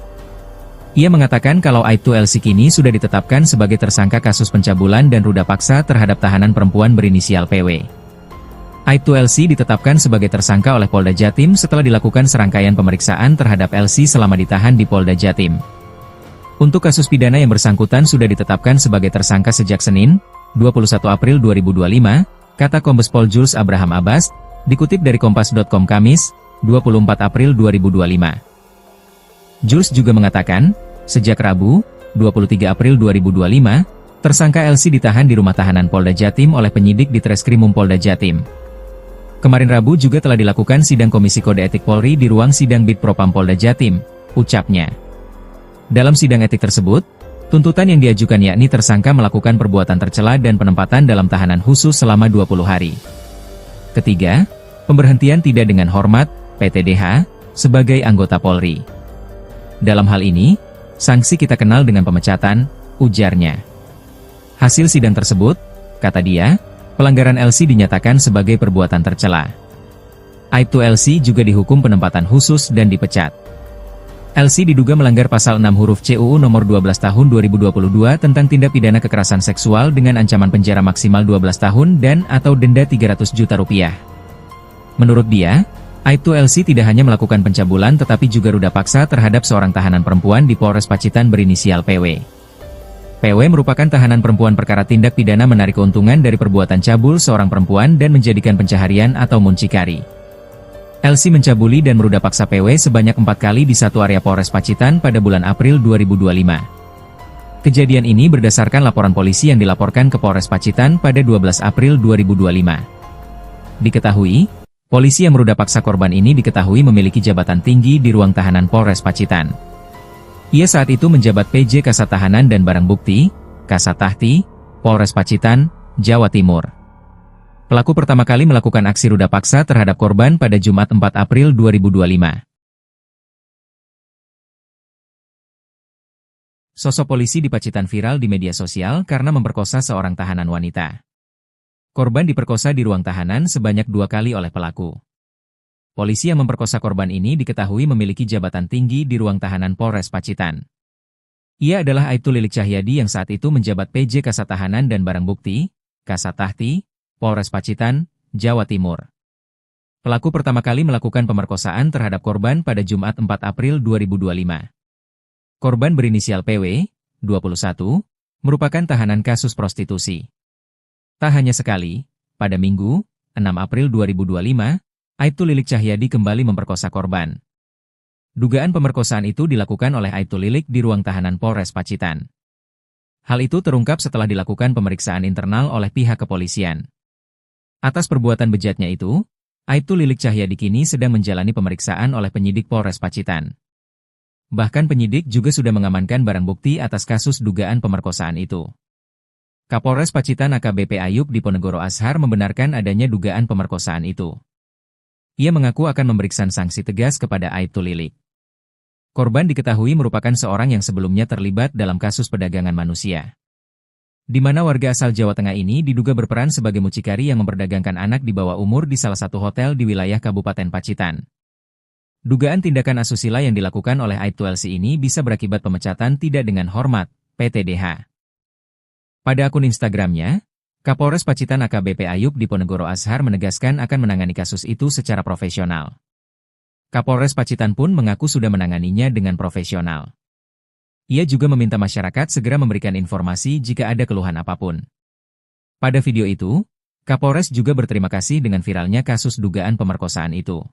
Ia mengatakan kalau Aibtu LC kini sudah ditetapkan sebagai tersangka kasus pencabulan dan ruda paksa terhadap tahanan perempuan berinisial PW. Aibtu LC ditetapkan sebagai tersangka oleh Polda Jatim setelah dilakukan serangkaian pemeriksaan terhadap LC selama ditahan di Polda Jatim. Untuk kasus pidana yang bersangkutan sudah ditetapkan sebagai tersangka sejak Senin, 21 April 2025, kata Kombes Pol Jules Abraham Abbas, dikutip dari Kompas.com Kamis, 24 April 2025. Jules juga mengatakan, sejak Rabu, 23 April 2025, tersangka LC ditahan di rumah tahanan Polda Jatim oleh penyidik di Treskrimum Polda Jatim. Kemarin Rabu juga telah dilakukan sidang Komisi Kode Etik Polri di ruang sidang Bid Propam Polda Jatim, ucapnya. Dalam sidang etik tersebut, tuntutan yang diajukan yakni tersangka melakukan perbuatan tercela dan penempatan dalam tahanan khusus selama 20 hari. Ketiga, pemberhentian tidak dengan hormat, PTDH, sebagai anggota Polri. Dalam hal ini, sanksi kita kenal dengan pemecatan, ujarnya. Hasil sidang tersebut, kata dia, pelanggaran LC dinyatakan sebagai perbuatan tercela. Aibtu LC juga dihukum penempatan khusus dan dipecat. LC diduga melanggar pasal 6 huruf CUU nomor 12 tahun 2022 tentang tindak pidana kekerasan seksual dengan ancaman penjara maksimal 12 tahun dan atau denda 300 juta rupiah. Menurut dia, Aibtu LC tidak hanya melakukan pencabulan tetapi juga ruda paksa terhadap seorang tahanan perempuan di Polres Pacitan berinisial PW. PW merupakan tahanan perempuan perkara tindak pidana menarik keuntungan dari perbuatan cabul seorang perempuan dan menjadikan pencaharian atau muncikari. LC mencabuli dan meruda paksa PW sebanyak 4 kali di satu area Polres Pacitan pada bulan April 2025. Kejadian ini berdasarkan laporan polisi yang dilaporkan ke Polres Pacitan pada 12 April 2025. Diketahui, polisi yang meruda paksa korban ini diketahui memiliki jabatan tinggi di ruang tahanan Polres Pacitan. Ia saat itu menjabat PJ Kasat Tahanan dan Barang Bukti, Kasat Tahti, Polres Pacitan, Jawa Timur. Pelaku pertama kali melakukan aksi ruda paksa terhadap korban pada Jumat 4 April 2025. Sosok polisi di Pacitan viral di media sosial karena memperkosa seorang tahanan wanita. Korban diperkosa di ruang tahanan sebanyak 2 kali oleh pelaku. Polisi yang memperkosa korban ini diketahui memiliki jabatan tinggi di ruang tahanan Polres Pacitan. Ia adalah Aibtu Lilik Cahyadi yang saat itu menjabat PJ Kasat Tahanan dan Barang Bukti, Kasat Tahti, Polres Pacitan, Jawa Timur. Pelaku pertama kali melakukan pemerkosaan terhadap korban pada Jumat 4 April 2025. Korban berinisial PW, 21, merupakan tahanan kasus prostitusi. Tak hanya sekali, pada Minggu, 6 April 2025, Aibtu Lilik Cahyadi kembali memperkosa korban. Dugaan pemerkosaan itu dilakukan oleh Aibtu Lilik di ruang tahanan Polres Pacitan. Hal itu terungkap setelah dilakukan pemeriksaan internal oleh pihak kepolisian. Atas perbuatan bejatnya itu, Aibtu Lilik Cahyadi kini sedang menjalani pemeriksaan oleh penyidik Polres Pacitan. Bahkan penyidik juga sudah mengamankan barang bukti atas kasus dugaan pemerkosaan itu. Kapolres Pacitan AKBP Ayub Diponegoro Ashar membenarkan adanya dugaan pemerkosaan itu. Ia mengaku akan memberikan sanksi tegas kepada Aibtu Lilik. Korban diketahui merupakan seorang yang sebelumnya terlibat dalam kasus perdagangan manusia, di mana warga asal Jawa Tengah ini diduga berperan sebagai mucikari yang memperdagangkan anak di bawah umur di salah satu hotel di wilayah Kabupaten Pacitan. Dugaan tindakan asusila yang dilakukan oleh Aibtu LC ini bisa berakibat pemecatan tidak dengan hormat, PTDH. Pada akun Instagramnya, Kapolres Pacitan AKBP Ayub Diponegoro Ashar menegaskan akan menangani kasus itu secara profesional. Kapolres Pacitan pun mengaku sudah menanganinya dengan profesional. Ia juga meminta masyarakat segera memberikan informasi jika ada keluhan apapun. Pada video itu, Kapolres juga berterima kasih dengan viralnya kasus dugaan pemerkosaan itu.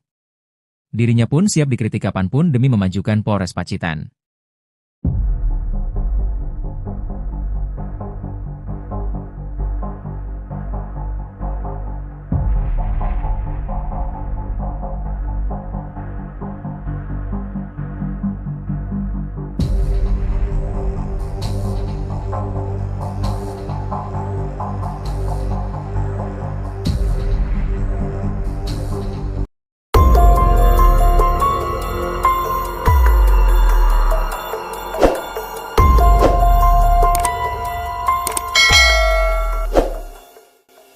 Dirinya pun siap dikritik kapanpun demi memajukan Polres Pacitan.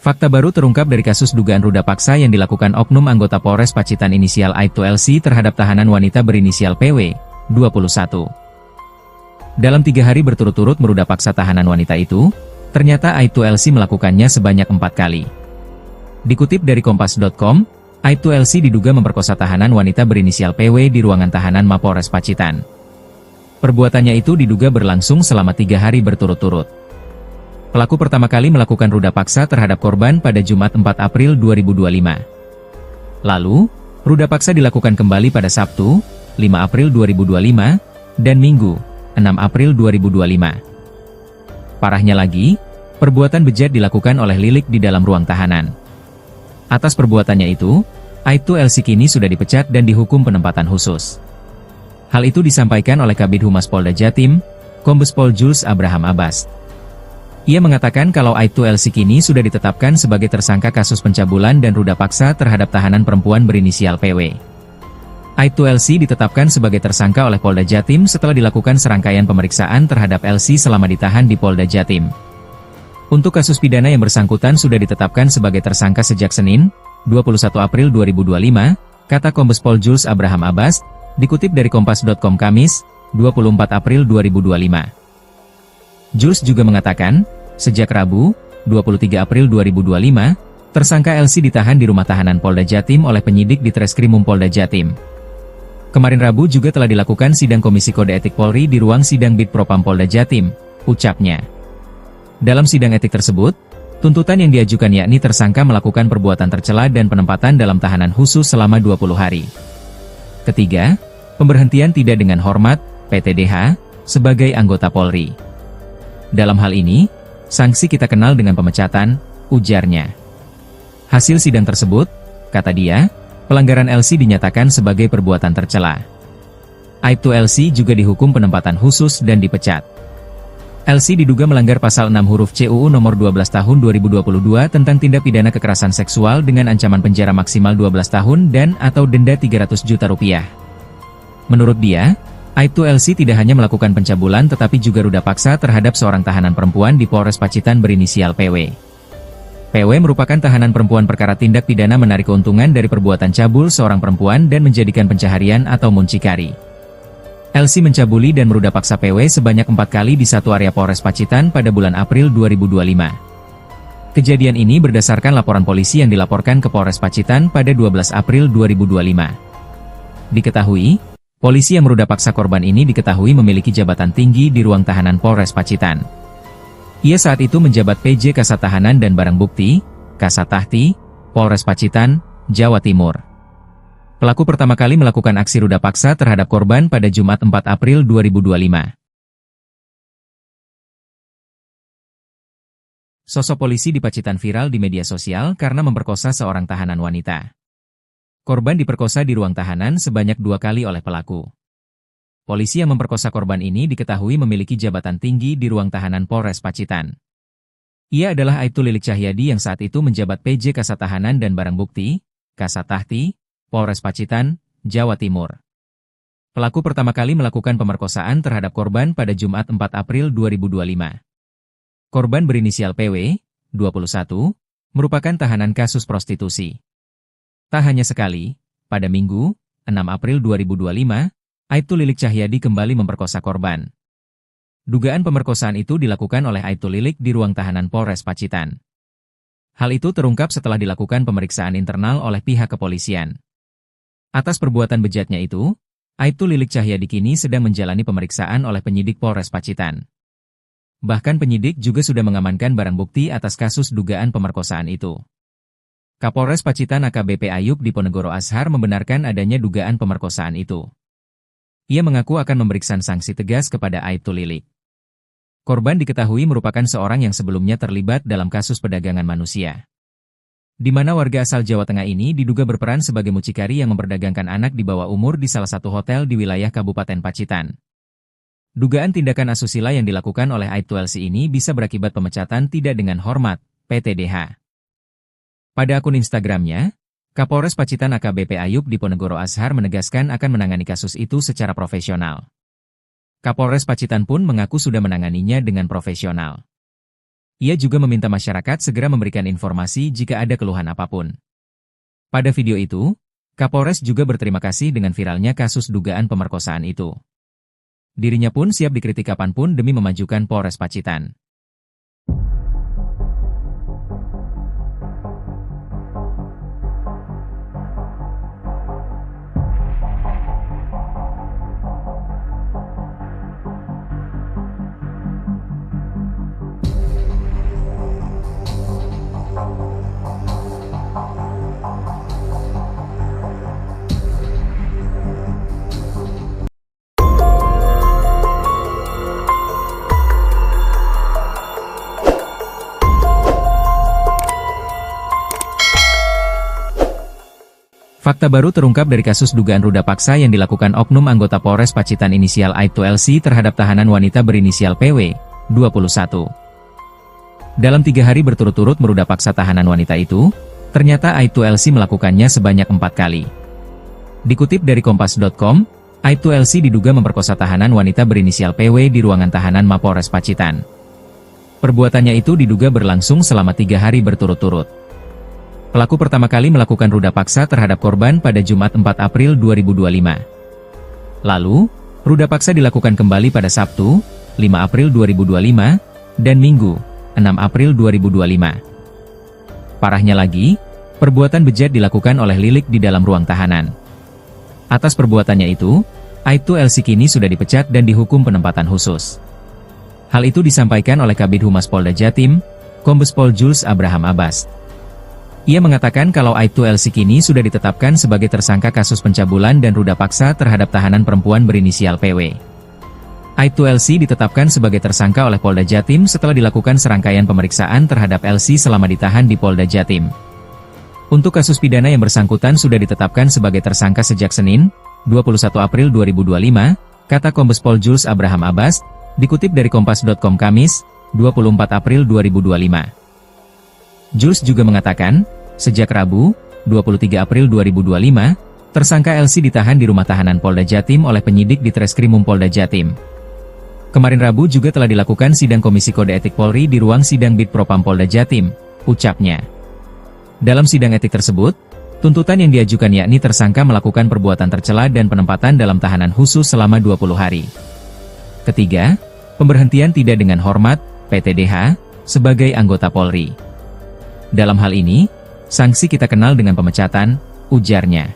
Fakta baru terungkap dari kasus dugaan ruda paksa yang dilakukan oknum anggota Polres Pacitan inisial Aibtu LC terhadap tahanan wanita berinisial PW, 21. Dalam 3 hari berturut-turut meruda paksa tahanan wanita itu, ternyata Aibtu LC melakukannya sebanyak 4 kali. Dikutip dari Kompas.com, Aibtu LC diduga memperkosa tahanan wanita berinisial PW di ruangan tahanan Mapolres Pacitan. Perbuatannya itu diduga berlangsung selama 3 hari berturut-turut. Pelaku pertama kali melakukan ruda paksa terhadap korban pada Jumat 4 April 2025. Lalu, ruda paksa dilakukan kembali pada Sabtu, 5 April 2025, dan Minggu, 6 April 2025. Parahnya lagi, perbuatan bejat dilakukan oleh Lilik di dalam ruang tahanan. Atas perbuatannya itu, Aibtu LC kini sudah dipecat dan dihukum penempatan khusus. Hal itu disampaikan oleh Kabid Humas Polda Jatim, Kombes Pol Jules Abraham Abbas. Ia mengatakan kalau Aibtu LC kini sudah ditetapkan sebagai tersangka kasus pencabulan dan ruda paksa terhadap tahanan perempuan berinisial PW. Aibtu LC ditetapkan sebagai tersangka oleh Polda Jatim setelah dilakukan serangkaian pemeriksaan terhadap LC selama ditahan di Polda Jatim. Untuk kasus pidana yang bersangkutan sudah ditetapkan sebagai tersangka sejak Senin, 21 April 2025, kata Kombes Pol Jules Abraham Abbas, dikutip dari Kompas.com Kamis, 24 April 2025. Jules juga mengatakan, sejak Rabu, 23 April 2025, tersangka LC ditahan di rumah tahanan Polda Jatim oleh penyidik di Treskrimum Polda Jatim. Kemarin Rabu juga telah dilakukan sidang Komisi Kode Etik Polri di ruang sidang Bid Propam Polda Jatim, ucapnya. Dalam sidang etik tersebut, tuntutan yang diajukan yakni tersangka melakukan perbuatan tercela dan penempatan dalam tahanan khusus selama 20 hari. Ketiga, pemberhentian tidak dengan hormat, PTDH, sebagai anggota Polri. Dalam hal ini, sanksi kita kenal dengan pemecatan, ujarnya. Hasil sidang tersebut, kata dia, pelanggaran LC dinyatakan sebagai perbuatan tercela. Aibtu LC juga dihukum penempatan khusus dan dipecat. LC diduga melanggar pasal 6 huruf CUU nomor 12 tahun 2022 tentang tindak pidana kekerasan seksual dengan ancaman penjara maksimal 12 tahun dan atau denda 300 juta rupiah. Menurut dia, Aibtu LC tidak hanya melakukan pencabulan tetapi juga ruda paksa terhadap seorang tahanan perempuan di Polres Pacitan berinisial PW. PW merupakan tahanan perempuan perkara tindak pidana menarik keuntungan dari perbuatan cabul seorang perempuan dan menjadikan pencaharian atau muncikari. LC mencabuli dan meruda paksa PW sebanyak 4 kali di satu area Polres Pacitan pada bulan April 2025. Kejadian ini berdasarkan laporan polisi yang dilaporkan ke Polres Pacitan pada 12 April 2025. Diketahui, polisi yang meruda paksa korban ini diketahui memiliki jabatan tinggi di ruang tahanan Polres Pacitan. Ia saat itu menjabat PJ Kasat Tahanan dan Barang Bukti, Kasat Tahti, Polres Pacitan, Jawa Timur. Pelaku pertama kali melakukan aksi ruda paksa terhadap korban pada Jumat 4 April 2025. Sosok polisi di Pacitan viral di media sosial karena memperkosa seorang tahanan wanita. Korban diperkosa di ruang tahanan sebanyak 2 kali oleh pelaku. Polisi yang memperkosa korban ini diketahui memiliki jabatan tinggi di ruang tahanan Polres Pacitan. Ia adalah Aibtu Lilik Cahyadi yang saat itu menjabat PJ Kasat Tahanan dan Barang Bukti, Kasat Tahti, Polres Pacitan, Jawa Timur. Pelaku pertama kali melakukan pemerkosaan terhadap korban pada Jumat 4 April 2025. Korban berinisial PW, 21, merupakan tahanan kasus prostitusi. Tak hanya sekali, pada Minggu, 6 April 2025, Aibtu Lilik Cahyadi kembali memperkosa korban. Dugaan pemerkosaan itu dilakukan oleh Aibtu Lilik di ruang tahanan Polres Pacitan. Hal itu terungkap setelah dilakukan pemeriksaan internal oleh pihak kepolisian. Atas perbuatan bejatnya itu, Aibtu Lilik Cahyadi kini sedang menjalani pemeriksaan oleh penyidik Polres Pacitan. Bahkan penyidik juga sudah mengamankan barang bukti atas kasus dugaan pemerkosaan itu. Kapolres Pacitan AKBP Ayub Diponegoro Ashar membenarkan adanya dugaan pemerkosaan itu. Ia mengaku akan memberikan sanksi tegas kepada Aibtu Lilik. Korban diketahui merupakan seorang yang sebelumnya terlibat dalam kasus perdagangan manusia, di mana warga asal Jawa Tengah ini diduga berperan sebagai mucikari yang memperdagangkan anak di bawah umur di salah satu hotel di wilayah Kabupaten Pacitan. Dugaan tindakan asusila yang dilakukan oleh Aibtu LC ini bisa berakibat pemecatan tidak dengan hormat, PTDH. Pada akun Instagramnya, Kapolres Pacitan AKBP Ayub Diponegoro Ashar menegaskan akan menangani kasus itu secara profesional. Kapolres Pacitan pun mengaku sudah menanganinya dengan profesional. Ia juga meminta masyarakat segera memberikan informasi jika ada keluhan apapun. Pada video itu, Kapolres juga berterima kasih dengan viralnya kasus dugaan pemerkosaan itu. Dirinya pun siap dikritik kapanpun demi memajukan Polres Pacitan. Fakta baru terungkap dari kasus dugaan ruda paksa yang dilakukan oknum anggota Polres Pacitan inisial Aibtu LC terhadap tahanan wanita berinisial PW, 21. Dalam 3 hari berturut-turut meruda paksa tahanan wanita itu, ternyata Aibtu LC melakukannya sebanyak 4 kali. Dikutip dari Kompas.com, Aibtu LC diduga memperkosa tahanan wanita berinisial PW di ruangan tahanan Mapolres Pacitan. Perbuatannya itu diduga berlangsung selama 3 hari berturut-turut. Pelaku pertama kali melakukan ruda paksa terhadap korban pada Jumat 4 April 2025. Lalu, ruda paksa dilakukan kembali pada Sabtu, 5 April 2025, dan Minggu, 6 April 2025. Parahnya lagi, perbuatan bejat dilakukan oleh Lilik di dalam ruang tahanan. Atas perbuatannya itu, Aibtu LC kini sudah dipecat dan dihukum penempatan khusus. Hal itu disampaikan oleh Kabid Humas Polda Jatim, Kombes Pol Jules Abraham Abbas. Ia mengatakan kalau Aibtu LC kini sudah ditetapkan sebagai tersangka kasus pencabulan dan ruda paksa terhadap tahanan perempuan berinisial PW. Aibtu LC ditetapkan sebagai tersangka oleh Polda Jatim setelah dilakukan serangkaian pemeriksaan terhadap LC selama ditahan di Polda Jatim. Untuk kasus pidana yang bersangkutan sudah ditetapkan sebagai tersangka sejak Senin, 21 April 2025, kata Kombes Pol Jules Abraham Abbas, dikutip dari Kompas.com Kamis, 24 April 2025. Jules juga mengatakan, sejak Rabu, 23 April 2025, tersangka LC ditahan di rumah tahanan Polda Jatim oleh penyidik di Treskrimum Polda Jatim. Kemarin Rabu juga telah dilakukan sidang Komisi Kode Etik Polri di ruang sidang Bid Propam Polda Jatim, ucapnya. Dalam sidang etik tersebut, tuntutan yang diajukan yakni tersangka melakukan perbuatan tercela dan penempatan dalam tahanan khusus selama 20 hari. Ketiga, pemberhentian tidak dengan hormat, PTDH, sebagai anggota Polri. Dalam hal ini, sanksi kita kenal dengan pemecatan, ujarnya.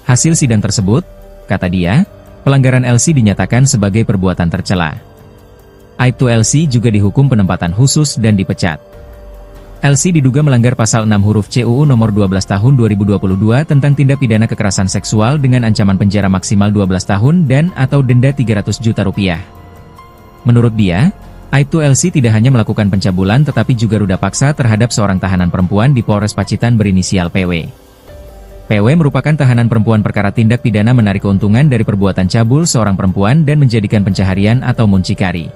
Hasil sidang tersebut, kata dia, pelanggaran LC dinyatakan sebagai perbuatan tercela. Aibtu LC juga dihukum penempatan khusus dan dipecat. LC diduga melanggar pasal 6 huruf CUU nomor 12 tahun 2022 tentang tindak pidana kekerasan seksual dengan ancaman penjara maksimal 12 tahun dan atau denda 300 juta rupiah. Menurut dia, Aibtu LC tidak hanya melakukan pencabulan tetapi juga ruda paksa terhadap seorang tahanan perempuan di Polres Pacitan berinisial PW. PW merupakan tahanan perempuan perkara tindak pidana menarik keuntungan dari perbuatan cabul seorang perempuan dan menjadikan pencaharian atau muncikari.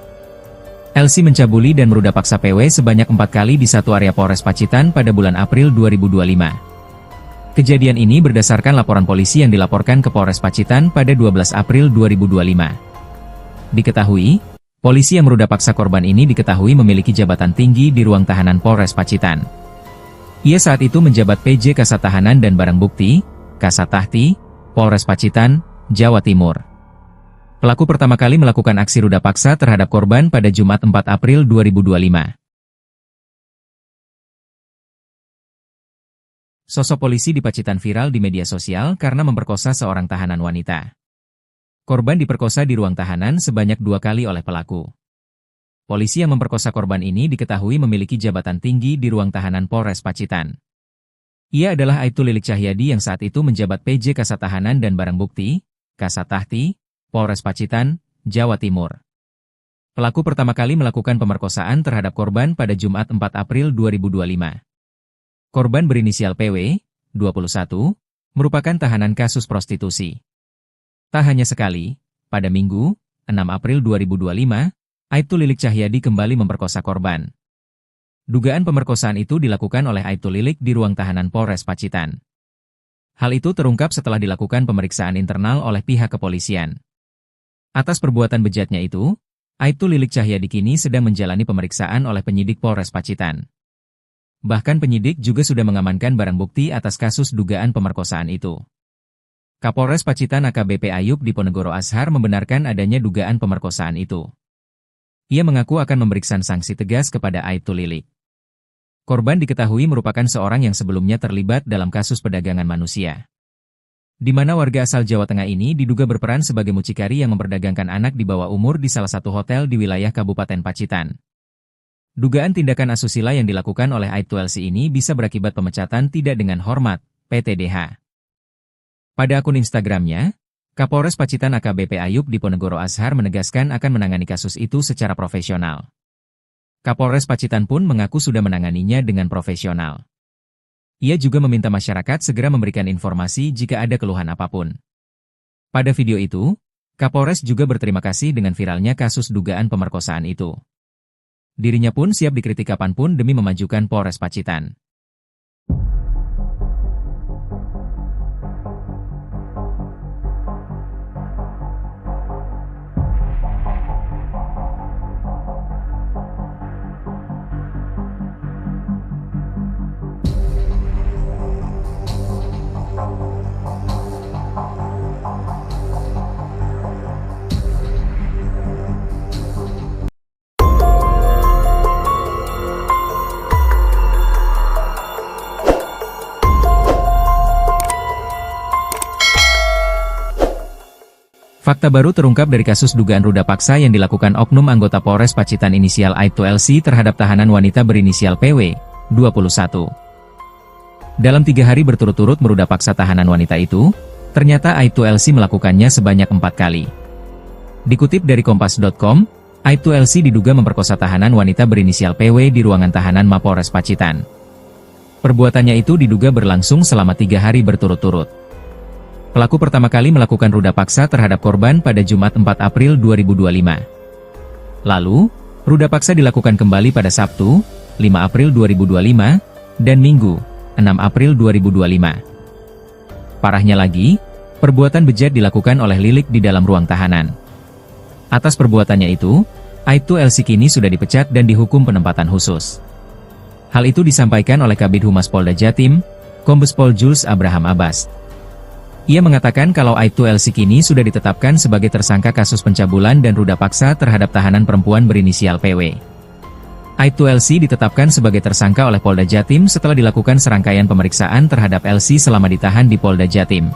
LC mencabuli dan meruda paksa PW sebanyak 4 kali di satu area Polres Pacitan pada bulan April 2025. Kejadian ini berdasarkan laporan polisi yang dilaporkan ke Polres Pacitan pada 12 April 2025. Diketahui, polisi yang meruda paksa korban ini diketahui memiliki jabatan tinggi di ruang tahanan Polres Pacitan. Ia saat itu menjabat PJ Kasat Tahanan dan Barang Bukti, Kasat Tahti, Polres Pacitan, Jawa Timur. Pelaku pertama kali melakukan aksi ruda paksa terhadap korban pada Jumat 4 April 2025. Sosok polisi di Pacitan viral di media sosial karena memperkosa seorang tahanan wanita. Korban diperkosa di ruang tahanan sebanyak 2 kali oleh pelaku. Polisi yang memperkosa korban ini diketahui memiliki jabatan tinggi di ruang tahanan Polres Pacitan. Ia adalah Aibtu Lilik Cahyadi yang saat itu menjabat PJ Kasat Tahanan dan Barang Bukti, Kasat Tahti, Polres Pacitan, Jawa Timur. Pelaku pertama kali melakukan pemerkosaan terhadap korban pada Jumat 4 April 2025. Korban berinisial PW, 21, merupakan tahanan kasus prostitusi. Tak hanya sekali, pada Minggu, 6 April 2025, Aibtu Lilik Cahyadi kembali memperkosa korban. Dugaan pemerkosaan itu dilakukan oleh Aibtu Lilik di ruang tahanan Polres Pacitan. Hal itu terungkap setelah dilakukan pemeriksaan internal oleh pihak kepolisian. Atas perbuatan bejatnya itu, Aibtu Lilik Cahyadi kini sedang menjalani pemeriksaan oleh penyidik Polres Pacitan. Bahkan penyidik juga sudah mengamankan barang bukti atas kasus dugaan pemerkosaan itu. Kapolres Pacitan AKBP Ayub Diponegoro Ashar membenarkan adanya dugaan pemerkosaan itu. Ia mengaku akan memberikan sanksi tegas kepada Aibtu Lilik. Korban diketahui merupakan seorang yang sebelumnya terlibat dalam kasus perdagangan manusia, di mana warga asal Jawa Tengah ini diduga berperan sebagai mucikari yang memperdagangkan anak di bawah umur di salah satu hotel di wilayah Kabupaten Pacitan. Dugaan tindakan asusila yang dilakukan oleh Aibtu LC ini bisa berakibat pemecatan tidak dengan hormat, PTDH. Pada akun Instagramnya, Kapolres Pacitan AKBP Ayub Diponegoro Ashar menegaskan akan menangani kasus itu secara profesional. Kapolres Pacitan pun mengaku sudah menanganinya dengan profesional. Ia juga meminta masyarakat segera memberikan informasi jika ada keluhan apapun. Pada video itu, Kapolres juga berterima kasih dengan viralnya kasus dugaan pemerkosaan itu. Dirinya pun siap dikritik kapanpun demi memajukan Polres Pacitan. Fakta baru terungkap dari kasus dugaan ruda paksa yang dilakukan oknum anggota Polres Pacitan inisial Aibtu LC terhadap tahanan wanita berinisial PW, 21. Dalam 3 hari berturut-turut meruda paksa tahanan wanita itu, ternyata Aibtu LC melakukannya sebanyak 4 kali. Dikutip dari Kompas.com, Aibtu LC diduga memperkosa tahanan wanita berinisial PW di ruangan tahanan Mapolres Pacitan. Perbuatannya itu diduga berlangsung selama 3 hari berturut-turut. Pelaku pertama kali melakukan ruda paksa terhadap korban pada Jumat 4 April 2025. Lalu, ruda paksa dilakukan kembali pada Sabtu, 5 April 2025, dan Minggu, 6 April 2025. Parahnya lagi, perbuatan bejat dilakukan oleh Lilik di dalam ruang tahanan. Atas perbuatannya itu, Aibtu LC kini sudah dipecat dan dihukum penempatan khusus. Hal itu disampaikan oleh Kabid Humas Polda Jatim, Kombes Pol Jules Abraham Abbas. Ia mengatakan kalau Aibtu LC kini sudah ditetapkan sebagai tersangka kasus pencabulan dan ruda paksa terhadap tahanan perempuan berinisial PW. Aibtu LC ditetapkan sebagai tersangka oleh Polda Jatim setelah dilakukan serangkaian pemeriksaan terhadap LC selama ditahan di Polda Jatim.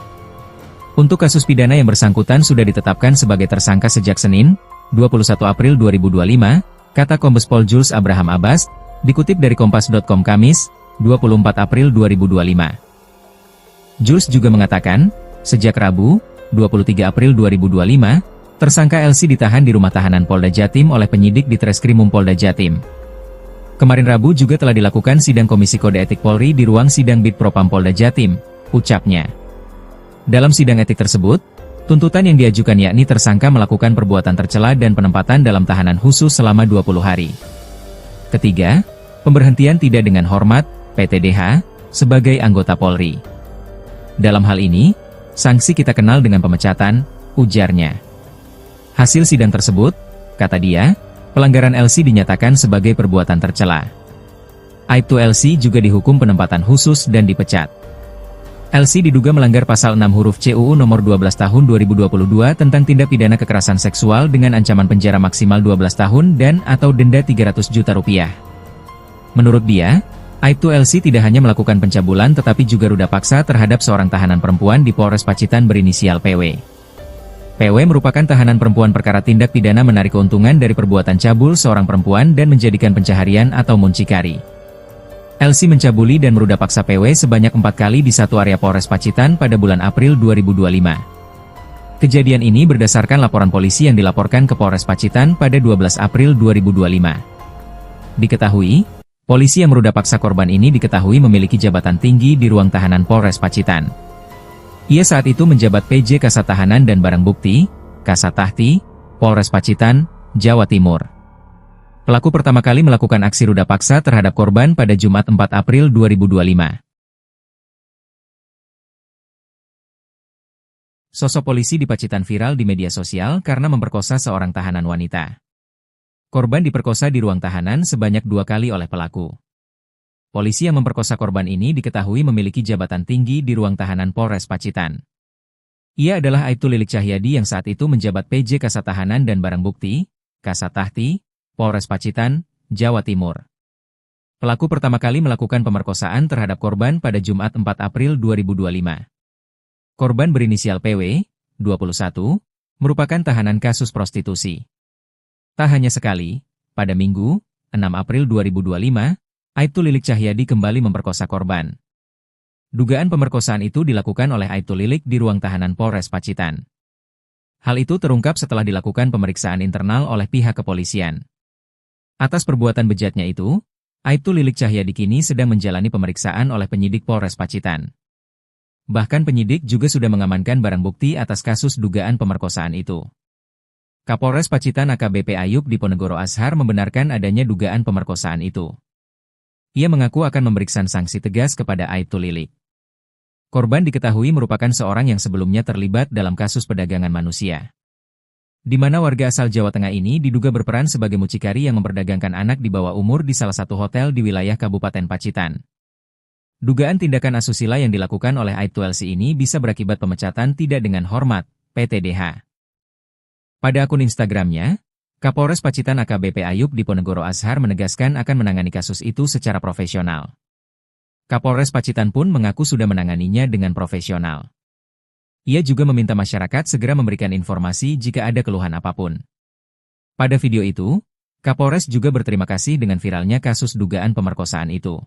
Untuk kasus pidana yang bersangkutan sudah ditetapkan sebagai tersangka sejak Senin, 21 April 2025, kata Kombes Pol Jules Abraham Abbas, dikutip dari Kompas.com Kamis, 24 April 2025. Jules juga mengatakan, sejak Rabu, 23 April 2025, tersangka LC ditahan di rumah tahanan Polda Jatim oleh penyidik di Treskrimum Polda Jatim. Kemarin Rabu juga telah dilakukan sidang Komisi Kode Etik Polri di ruang sidang Bid Propam Polda Jatim, ucapnya. Dalam sidang etik tersebut, tuntutan yang diajukan yakni tersangka melakukan perbuatan tercela dan penempatan dalam tahanan khusus selama 20 hari. Ketiga, pemberhentian tidak dengan hormat, PTDH, sebagai anggota Polri. Dalam hal ini, sanksi kita kenal dengan pemecatan, ujarnya. Hasil sidang tersebut, kata dia, pelanggaran LC dinyatakan sebagai perbuatan tercela. Aibtu LC juga dihukum penempatan khusus dan dipecat. LC diduga melanggar pasal 6 huruf C UU nomor 12 tahun 2022 tentang tindak pidana kekerasan seksual dengan ancaman penjara maksimal 12 tahun dan atau denda 300 juta rupiah. Menurut dia, Aibtu LC tidak hanya melakukan pencabulan tetapi juga ruda paksa terhadap seorang tahanan perempuan di Polres Pacitan berinisial PW. PW merupakan tahanan perempuan perkara tindak pidana menarik keuntungan dari perbuatan cabul seorang perempuan dan menjadikan pencaharian atau muncikari. LC mencabuli dan meruda paksa PW sebanyak 4 kali di satu area Polres Pacitan pada bulan April 2025. Kejadian ini berdasarkan laporan polisi yang dilaporkan ke Polres Pacitan pada 12 April 2025. Diketahui, polisi yang meruda paksa korban ini diketahui memiliki jabatan tinggi di ruang tahanan Polres Pacitan. Ia saat itu menjabat PJ Kasat Tahanan dan Barang Bukti, Kasat Tahti, Polres Pacitan, Jawa Timur. Pelaku pertama kali melakukan aksi ruda paksa terhadap korban pada Jumat 4 April 2025. Sosok polisi di Pacitan viral di media sosial karena memperkosa seorang tahanan wanita. Korban diperkosa di ruang tahanan sebanyak 2 kali oleh pelaku. Polisi yang memperkosa korban ini diketahui memiliki jabatan tinggi di ruang tahanan Polres Pacitan. Ia adalah Aibtu Lilik Cahyadi yang saat itu menjabat PJ Kasat Tahanan dan Barang Bukti, Kasat Tahti, Polres Pacitan, Jawa Timur. Pelaku pertama kali melakukan pemerkosaan terhadap korban pada Jumat 4 April 2025. Korban berinisial PW, 21, merupakan tahanan kasus prostitusi. Tak hanya sekali, pada Minggu, 6 April 2025, Aibtu Lilik Cahyadi kembali memperkosa korban. Dugaan pemerkosaan itu dilakukan oleh Aibtu Lilik di ruang tahanan Polres Pacitan. Hal itu terungkap setelah dilakukan pemeriksaan internal oleh pihak kepolisian. Atas perbuatan bejatnya itu, Aibtu Lilik Cahyadi kini sedang menjalani pemeriksaan oleh penyidik Polres Pacitan. Bahkan penyidik juga sudah mengamankan barang bukti atas kasus dugaan pemerkosaan itu. Kapolres Pacitan AKBP Ayub Diponegoro Ashar membenarkan adanya dugaan pemerkosaan itu. Ia mengaku akan memberikan sanksi tegas kepada Aibtu Lilik. Korban diketahui merupakan seorang yang sebelumnya terlibat dalam kasus perdagangan manusia, di mana warga asal Jawa Tengah ini diduga berperan sebagai mucikari yang memperdagangkan anak di bawah umur di salah satu hotel di wilayah Kabupaten Pacitan. Dugaan tindakan asusila yang dilakukan oleh Aibtu LC ini bisa berakibat pemecatan tidak dengan hormat, PTDH. Pada akun Instagramnya, Kapolres Pacitan AKBP Ayub Diponegoro Ashar menegaskan akan menangani kasus itu secara profesional. Kapolres Pacitan pun mengaku sudah menanganinya dengan profesional. Ia juga meminta masyarakat segera memberikan informasi jika ada keluhan apapun. Pada video itu, Kapolres juga berterima kasih dengan viralnya kasus dugaan pemerkosaan itu.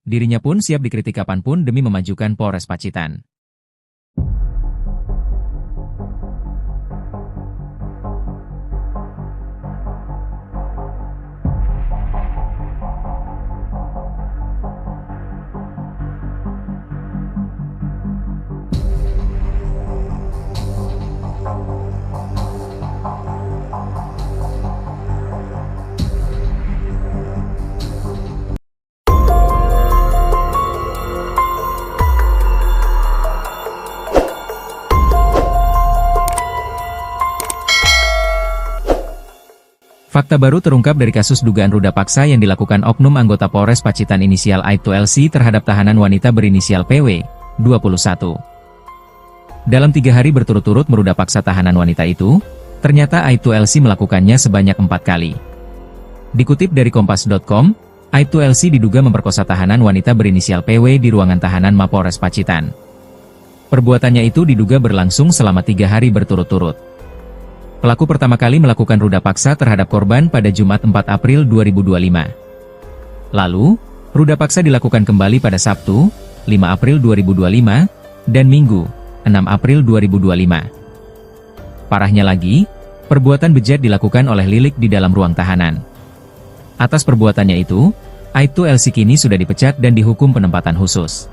Dirinya pun siap dikritik kapanpun demi memajukan Polres Pacitan. Fakta baru terungkap dari kasus dugaan ruda paksa yang dilakukan oknum anggota Polres Pacitan inisial Aibtu LC terhadap tahanan wanita berinisial PW, 21. Dalam 3 hari berturut-turut meruda paksa tahanan wanita itu, ternyata Aibtu LC melakukannya sebanyak 4 kali. Dikutip dari Kompas.com, Aibtu LC diduga memperkosa tahanan wanita berinisial PW di ruangan tahanan Mapolres Pacitan. Perbuatannya itu diduga berlangsung selama 3 hari berturut-turut. Pelaku pertama kali melakukan ruda paksa terhadap korban pada Jumat 4 April 2025. Lalu, ruda paksa dilakukan kembali pada Sabtu, 5 April 2025, dan Minggu, 6 April 2025. Parahnya lagi, perbuatan bejat dilakukan oleh Lilik di dalam ruang tahanan. Atas perbuatannya itu, Aibtu LC kini sudah dipecat dan dihukum penempatan khusus.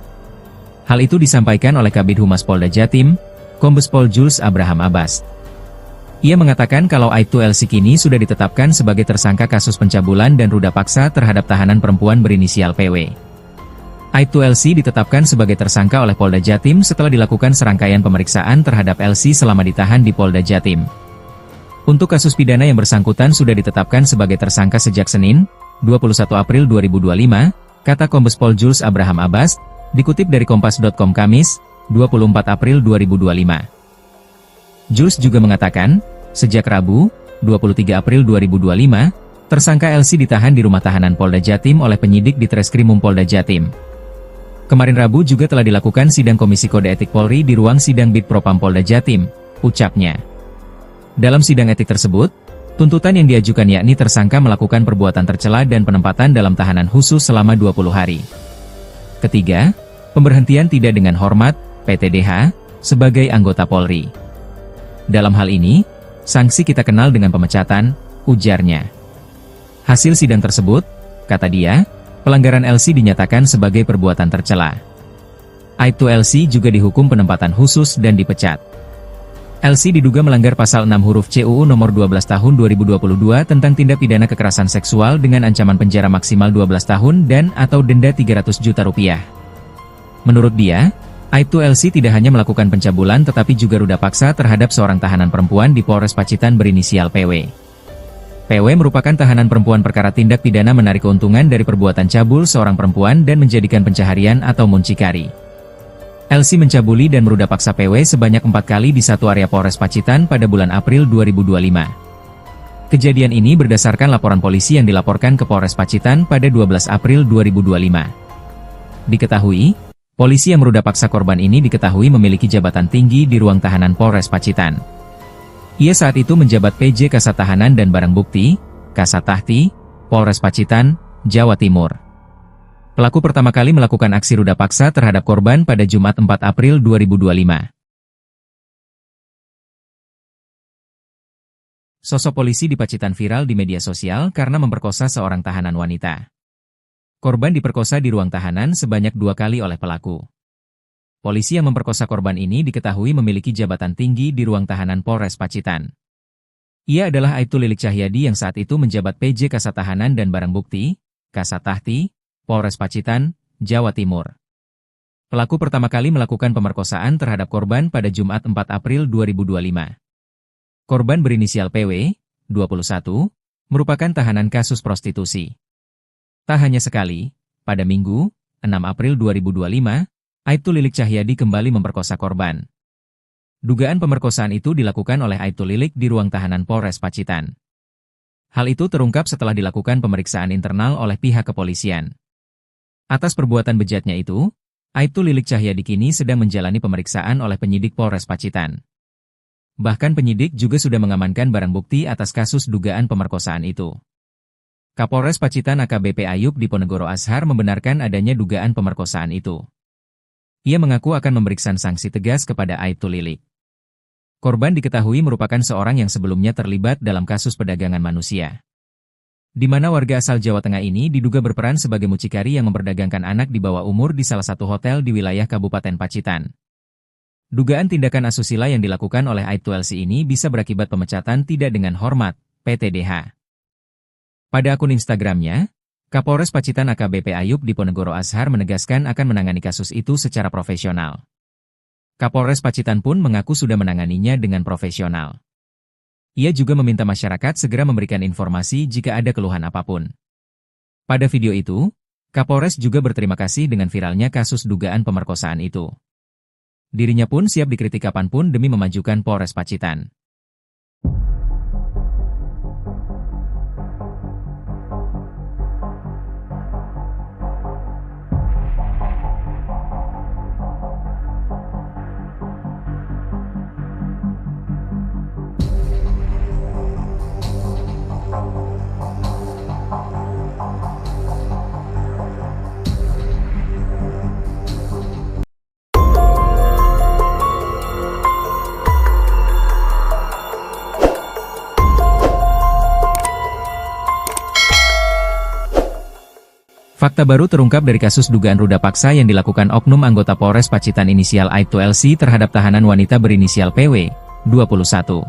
Hal itu disampaikan oleh Kabid Humas Polda Jatim, Kombes Pol Jules Abraham Abbas. Ia mengatakan kalau Aibtu LC kini sudah ditetapkan sebagai tersangka kasus pencabulan dan ruda paksa terhadap tahanan perempuan berinisial PW. Aibtu LC ditetapkan sebagai tersangka oleh Polda Jatim setelah dilakukan serangkaian pemeriksaan terhadap LC selama ditahan di Polda Jatim. Untuk kasus pidana yang bersangkutan sudah ditetapkan sebagai tersangka sejak Senin, 21 April 2025, kata Kombes Pol Jules Abraham Abbas, dikutip dari Kompas.com Kamis, 24 April 2025. Jules juga mengatakan, sejak Rabu, 23 April 2025, tersangka LC ditahan di rumah tahanan Polda Jatim oleh penyidik di Treskrimum Polda Jatim. Kemarin Rabu juga telah dilakukan sidang Komisi Kode Etik Polri di ruang sidang Bid Propam Polda Jatim, ucapnya. Dalam sidang etik tersebut, tuntutan yang diajukan yakni tersangka melakukan perbuatan tercela dan penempatan dalam tahanan khusus selama 20 hari. Ketiga, pemberhentian tidak dengan hormat, PTDH, sebagai anggota Polri. Dalam hal ini, sanksi kita kenal dengan pemecatan, ujarnya. Hasil sidang tersebut, kata dia, pelanggaran LC dinyatakan sebagai perbuatan tercela. Aibtu LC juga dihukum penempatan khusus dan dipecat. LC diduga melanggar pasal 6 huruf CUU nomor 12 tahun 2022 tentang tindak pidana kekerasan seksual dengan ancaman penjara maksimal 12 tahun dan atau denda 300 juta rupiah. Menurut dia, Aibtu LC tidak hanya melakukan pencabulan tetapi juga ruda paksa terhadap seorang tahanan perempuan di Polres Pacitan berinisial PW. PW merupakan tahanan perempuan perkara tindak pidana menarik keuntungan dari perbuatan cabul seorang perempuan dan menjadikan pencaharian atau muncikari. LC mencabuli dan meruda paksa PW sebanyak 4 kali di satu area Polres Pacitan pada bulan April 2025. Kejadian ini berdasarkan laporan polisi yang dilaporkan ke Polres Pacitan pada 12 April 2025. Diketahui, polisi yang meruda paksa korban ini diketahui memiliki jabatan tinggi di ruang tahanan Polres Pacitan. Ia saat itu menjabat PJ Kasat Tahanan dan Barang Bukti, Kasat Tahti, Polres Pacitan, Jawa Timur. Pelaku pertama kali melakukan aksi ruda paksa terhadap korban pada Jumat 4 April 2025. Sosok polisi di Pacitan viral di media sosial karena memperkosa seorang tahanan wanita. Korban diperkosa di ruang tahanan sebanyak 2 kali oleh pelaku. Polisi yang memperkosa korban ini diketahui memiliki jabatan tinggi di ruang tahanan Polres Pacitan. Ia adalah Aibtu Lilik Cahyadi yang saat itu menjabat PJ Kasat Tahanan dan Barang Bukti, Kasat Tahti, Polres Pacitan, Jawa Timur. Pelaku pertama kali melakukan pemerkosaan terhadap korban pada Jumat 4 April 2025. Korban berinisial PW, 21, merupakan tahanan kasus prostitusi. Tak hanya sekali, pada Minggu, 6 April 2025, Aibtu Lilik Cahyadi kembali memperkosa korban. Dugaan pemerkosaan itu dilakukan oleh Aibtu Lilik di ruang tahanan Polres Pacitan. Hal itu terungkap setelah dilakukan pemeriksaan internal oleh pihak kepolisian. Atas perbuatan bejatnya itu, Aibtu Lilik Cahyadi kini sedang menjalani pemeriksaan oleh penyidik Polres Pacitan. Bahkan penyidik juga sudah mengamankan barang bukti atas kasus dugaan pemerkosaan itu. Kapolres Pacitan AKBP Ayub Diponegoro Ashar membenarkan adanya dugaan pemerkosaan itu. Ia mengaku akan memberikan sanksi tegas kepada Aibtu Lilik. Korban diketahui merupakan seorang yang sebelumnya terlibat dalam kasus perdagangan manusia, di mana warga asal Jawa Tengah ini diduga berperan sebagai mucikari yang memperdagangkan anak di bawah umur di salah satu hotel di wilayah Kabupaten Pacitan. Dugaan tindakan asusila yang dilakukan oleh Aibtu LC ini bisa berakibat pemecatan tidak dengan hormat, PTDH. Pada akun Instagramnya, Kapolres Pacitan AKBP Ayub Diponegoro Ashar menegaskan akan menangani kasus itu secara profesional. Kapolres Pacitan pun mengaku sudah menanganinya dengan profesional. Ia juga meminta masyarakat segera memberikan informasi jika ada keluhan apapun. Pada video itu, Kapolres juga berterima kasih dengan viralnya kasus dugaan pemerkosaan itu. Dirinya pun siap dikritik kapanpun demi memajukan Polres Pacitan. Fakta baru terungkap dari kasus dugaan ruda paksa yang dilakukan oknum anggota Polres Pacitan inisial Aibtu LC terhadap tahanan wanita berinisial PW, 21.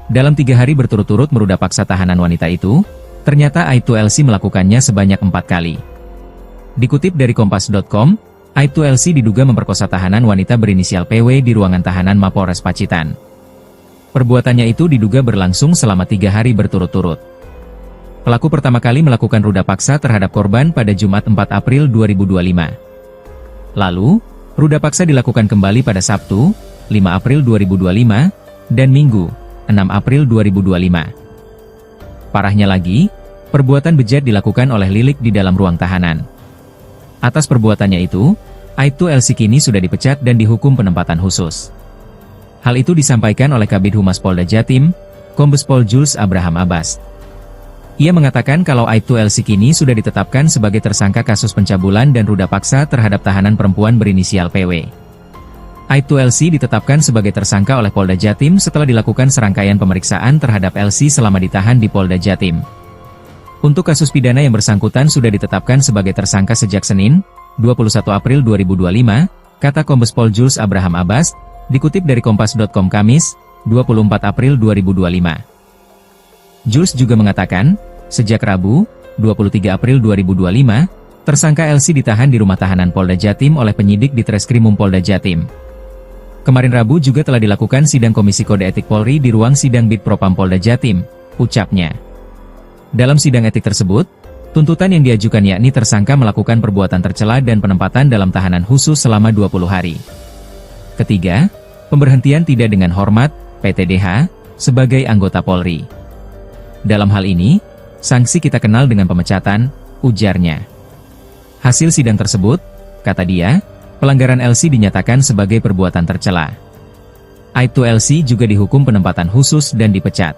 Dalam 3 hari berturut-turut meruda paksa tahanan wanita itu, ternyata Aibtu LC melakukannya sebanyak 4 kali. Dikutip dari Kompas.com, Aibtu LC diduga memperkosa tahanan wanita berinisial PW di ruangan tahanan Mapolres Pacitan. Perbuatannya itu diduga berlangsung selama 3 hari berturut-turut. Pelaku pertama kali melakukan ruda paksa terhadap korban pada Jumat 4 April 2025. Lalu, ruda paksa dilakukan kembali pada Sabtu, 5 April 2025, dan Minggu, 6 April 2025. Parahnya lagi, perbuatan bejat dilakukan oleh Lilik di dalam ruang tahanan. Atas perbuatannya itu, Aibtu LC kini sudah dipecat dan dihukum penempatan khusus. Hal itu disampaikan oleh Kabid Humas Polda Jatim, Kombes Pol Jules Abraham Abbas. Ia mengatakan kalau Aibtu LC kini sudah ditetapkan sebagai tersangka kasus pencabulan dan ruda paksa terhadap tahanan perempuan berinisial PW. Aibtu LC ditetapkan sebagai tersangka oleh Polda Jatim setelah dilakukan serangkaian pemeriksaan terhadap LC selama ditahan di Polda Jatim. Untuk kasus pidana yang bersangkutan sudah ditetapkan sebagai tersangka sejak Senin, 21 April 2025, kata Kombes Pol Jules Abraham Abbas, dikutip dari Kompas.com Kamis, 24 April 2025. Jules juga mengatakan, sejak Rabu, 23 April 2025, tersangka LC ditahan di rumah tahanan Polda Jatim oleh penyidik di Treskrimum Polda Jatim. Kemarin Rabu juga telah dilakukan sidang Komisi Kode Etik Polri di ruang sidang Bid Propam Polda Jatim, ucapnya. Dalam sidang etik tersebut, tuntutan yang diajukan yakni tersangka melakukan perbuatan tercela dan penempatan dalam tahanan khusus selama 20 hari. Ketiga, pemberhentian tidak dengan hormat, PTDH, sebagai anggota Polri. Dalam hal ini, sanksi kita kenal dengan pemecatan, ujarnya. Hasil sidang tersebut, kata dia, pelanggaran LC dinyatakan sebagai perbuatan tercela. Aibtu LC juga dihukum penempatan khusus dan dipecat.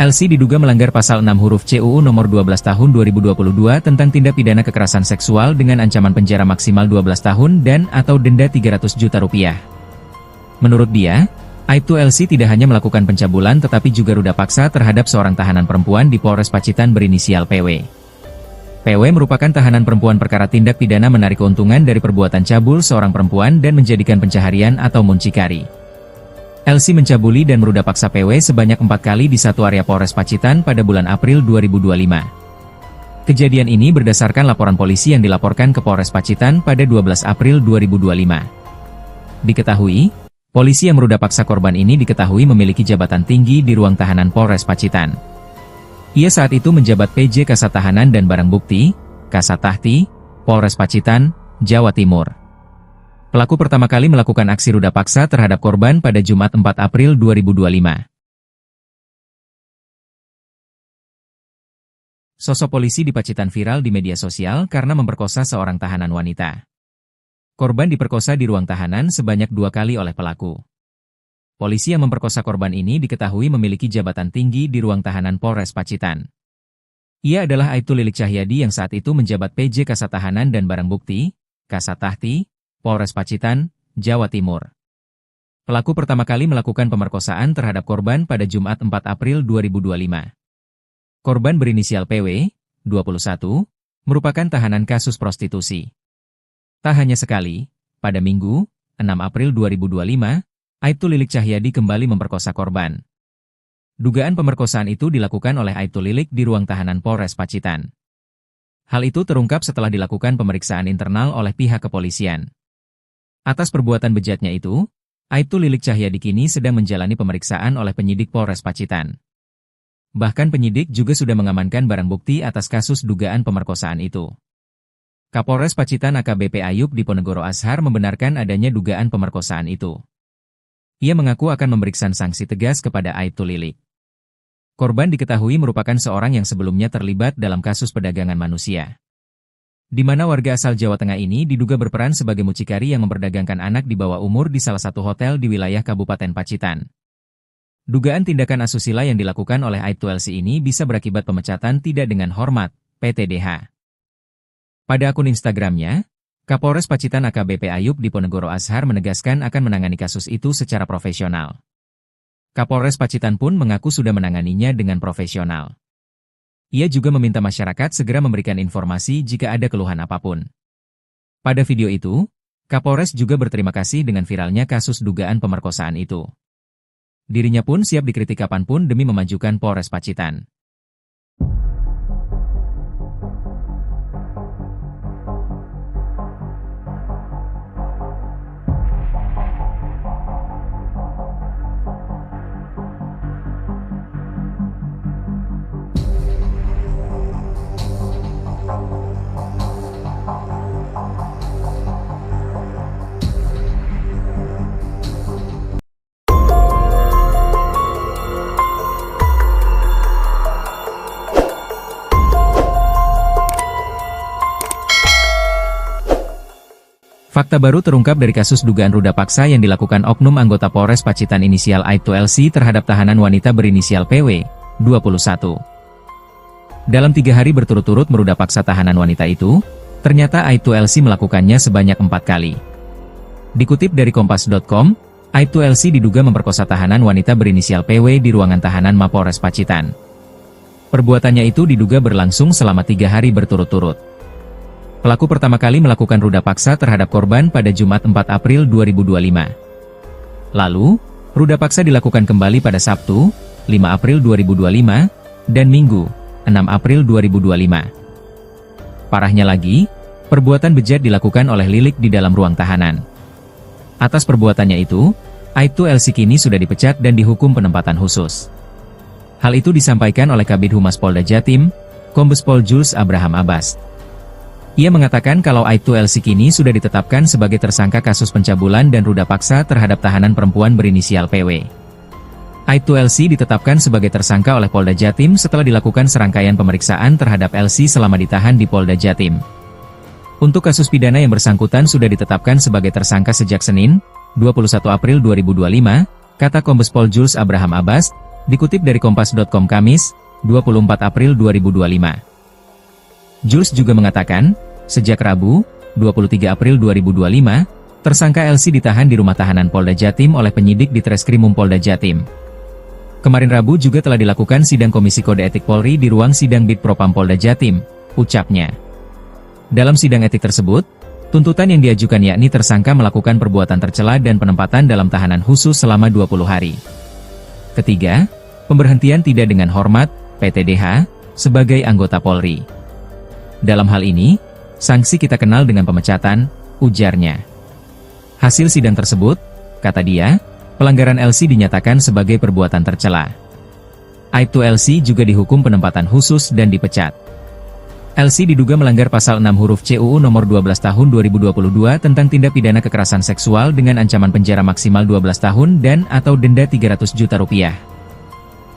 LC diduga melanggar pasal 6 huruf C UU nomor 12 tahun 2022 tentang tindak pidana kekerasan seksual dengan ancaman penjara maksimal 12 tahun dan atau denda 300 juta rupiah. Menurut dia, Aibtu LC tidak hanya melakukan pencabulan tetapi juga ruda paksa terhadap seorang tahanan perempuan di Polres Pacitan berinisial PW. PW merupakan tahanan perempuan perkara tindak pidana menarik keuntungan dari perbuatan cabul seorang perempuan dan menjadikan pencaharian atau muncikari. LC mencabuli dan meruda paksa PW sebanyak 4 kali di satu area Polres Pacitan pada bulan April 2025. Kejadian ini berdasarkan laporan polisi yang dilaporkan ke Polres Pacitan pada 12 April 2025. Diketahui, polisi yang meruda paksa korban ini diketahui memiliki jabatan tinggi di ruang tahanan Polres Pacitan. Ia saat itu menjabat PJ Kasat Tahanan dan Barang Bukti, Kasat Tahti, Polres Pacitan, Jawa Timur. Pelaku pertama kali melakukan aksi ruda paksa terhadap korban pada Jumat 4 April 2025. Sosok polisi di Pacitan viral di media sosial karena memperkosa seorang tahanan wanita. Korban diperkosa di ruang tahanan sebanyak 2 kali oleh pelaku. Polisi yang memperkosa korban ini diketahui memiliki jabatan tinggi di ruang tahanan Polres Pacitan. Ia adalah Aibtu Lilik Cahyadi yang saat itu menjabat PJ Kasat Tahanan dan Barang Bukti, Kasat Tahti, Polres Pacitan, Jawa Timur. Pelaku pertama kali melakukan pemerkosaan terhadap korban pada Jumat 4 April 2025. Korban berinisial PW, 21, merupakan tahanan kasus prostitusi. Tak hanya sekali, pada Minggu, 6 April 2025, Aibtu Lilik Cahyadi kembali memperkosa korban. Dugaan pemerkosaan itu dilakukan oleh Aibtu Lilik di ruang tahanan Polres Pacitan. Hal itu terungkap setelah dilakukan pemeriksaan internal oleh pihak kepolisian. Atas perbuatan bejatnya itu, Aibtu Lilik Cahyadi kini sedang menjalani pemeriksaan oleh penyidik Polres Pacitan. Bahkan penyidik juga sudah mengamankan barang bukti atas kasus dugaan pemerkosaan itu. Kapolres Pacitan AKBP Ayub Diponegoro Ashar membenarkan adanya dugaan pemerkosaan itu. Ia mengaku akan memberikan sanksi tegas kepada Aibtu Lilik. Korban diketahui merupakan seorang yang sebelumnya terlibat dalam kasus perdagangan manusia, di mana warga asal Jawa Tengah ini diduga berperan sebagai mucikari yang memperdagangkan anak di bawah umur di salah satu hotel di wilayah Kabupaten Pacitan. Dugaan tindakan asusila yang dilakukan oleh Aibtu LC ini bisa berakibat pemecatan tidak dengan hormat, PTDH. Pada akun Instagramnya, Kapolres Pacitan AKBP Ayub Diponegoro Ashar menegaskan akan menangani kasus itu secara profesional. Kapolres Pacitan pun mengaku sudah menanganinya dengan profesional. Ia juga meminta masyarakat segera memberikan informasi jika ada keluhan apapun. Pada video itu, Kapolres juga berterima kasih dengan viralnya kasus dugaan pemerkosaan itu. Dirinya pun siap dikritik kapanpun demi memajukan Polres Pacitan. Fakta baru terungkap dari kasus dugaan ruda paksa yang dilakukan oknum anggota Polres Pacitan inisial Aibtu LC terhadap tahanan wanita berinisial PW, 21. Dalam 3 hari berturut-turut meruda paksa tahanan wanita itu, ternyata Aibtu LC melakukannya sebanyak 4 kali. Dikutip dari Kompas.com, Aibtu LC diduga memperkosa tahanan wanita berinisial PW di ruangan tahanan Mapolres Pacitan. Perbuatannya itu diduga berlangsung selama 3 hari berturut-turut. Pelaku pertama kali melakukan ruda paksa terhadap korban pada Jumat 4 April 2025. Lalu, ruda paksa dilakukan kembali pada Sabtu, 5 April 2025, dan Minggu, 6 April 2025. Parahnya lagi, perbuatan bejat dilakukan oleh Lilik di dalam ruang tahanan. Atas perbuatannya itu, Aibtu LC kini sudah dipecat dan dihukum penempatan khusus. Hal itu disampaikan oleh Kabid Humas Polda Jatim, Kombes Pol Jules Abraham Abbas. Ia mengatakan kalau Aibtu LC kini sudah ditetapkan sebagai tersangka kasus pencabulan dan ruda paksa terhadap tahanan perempuan berinisial PW. Aibtu LC ditetapkan sebagai tersangka oleh Polda Jatim setelah dilakukan serangkaian pemeriksaan terhadap LC selama ditahan di Polda Jatim. Untuk kasus pidana yang bersangkutan sudah ditetapkan sebagai tersangka sejak Senin, 21 April 2025, kata Kombes Pol Jules Abraham Abbas, dikutip dari Kompas.com Kamis, 24 April 2025. Jules juga mengatakan, sejak Rabu, 23 April 2025, tersangka LC ditahan di rumah tahanan Polda Jatim oleh penyidik di Treskrimum Polda Jatim. Kemarin Rabu juga telah dilakukan sidang Komisi Kode Etik Polri di ruang sidang Bid Propam Polda Jatim, ucapnya. Dalam sidang etik tersebut, tuntutan yang diajukan yakni tersangka melakukan perbuatan tercela dan penempatan dalam tahanan khusus selama 20 hari. Ketiga, pemberhentian tidak dengan hormat, PTDH, sebagai anggota Polri. Dalam hal ini, sanksi kita kenal dengan pemecatan, ujarnya. Hasil sidang tersebut, kata dia, pelanggaran LC dinyatakan sebagai perbuatan tercela. Aibtu LC juga dihukum penempatan khusus dan dipecat. LC diduga melanggar pasal 6 huruf C UU nomor 12 tahun 2022 tentang tindak pidana kekerasan seksual dengan ancaman penjara maksimal 12 tahun dan atau denda 300 juta rupiah.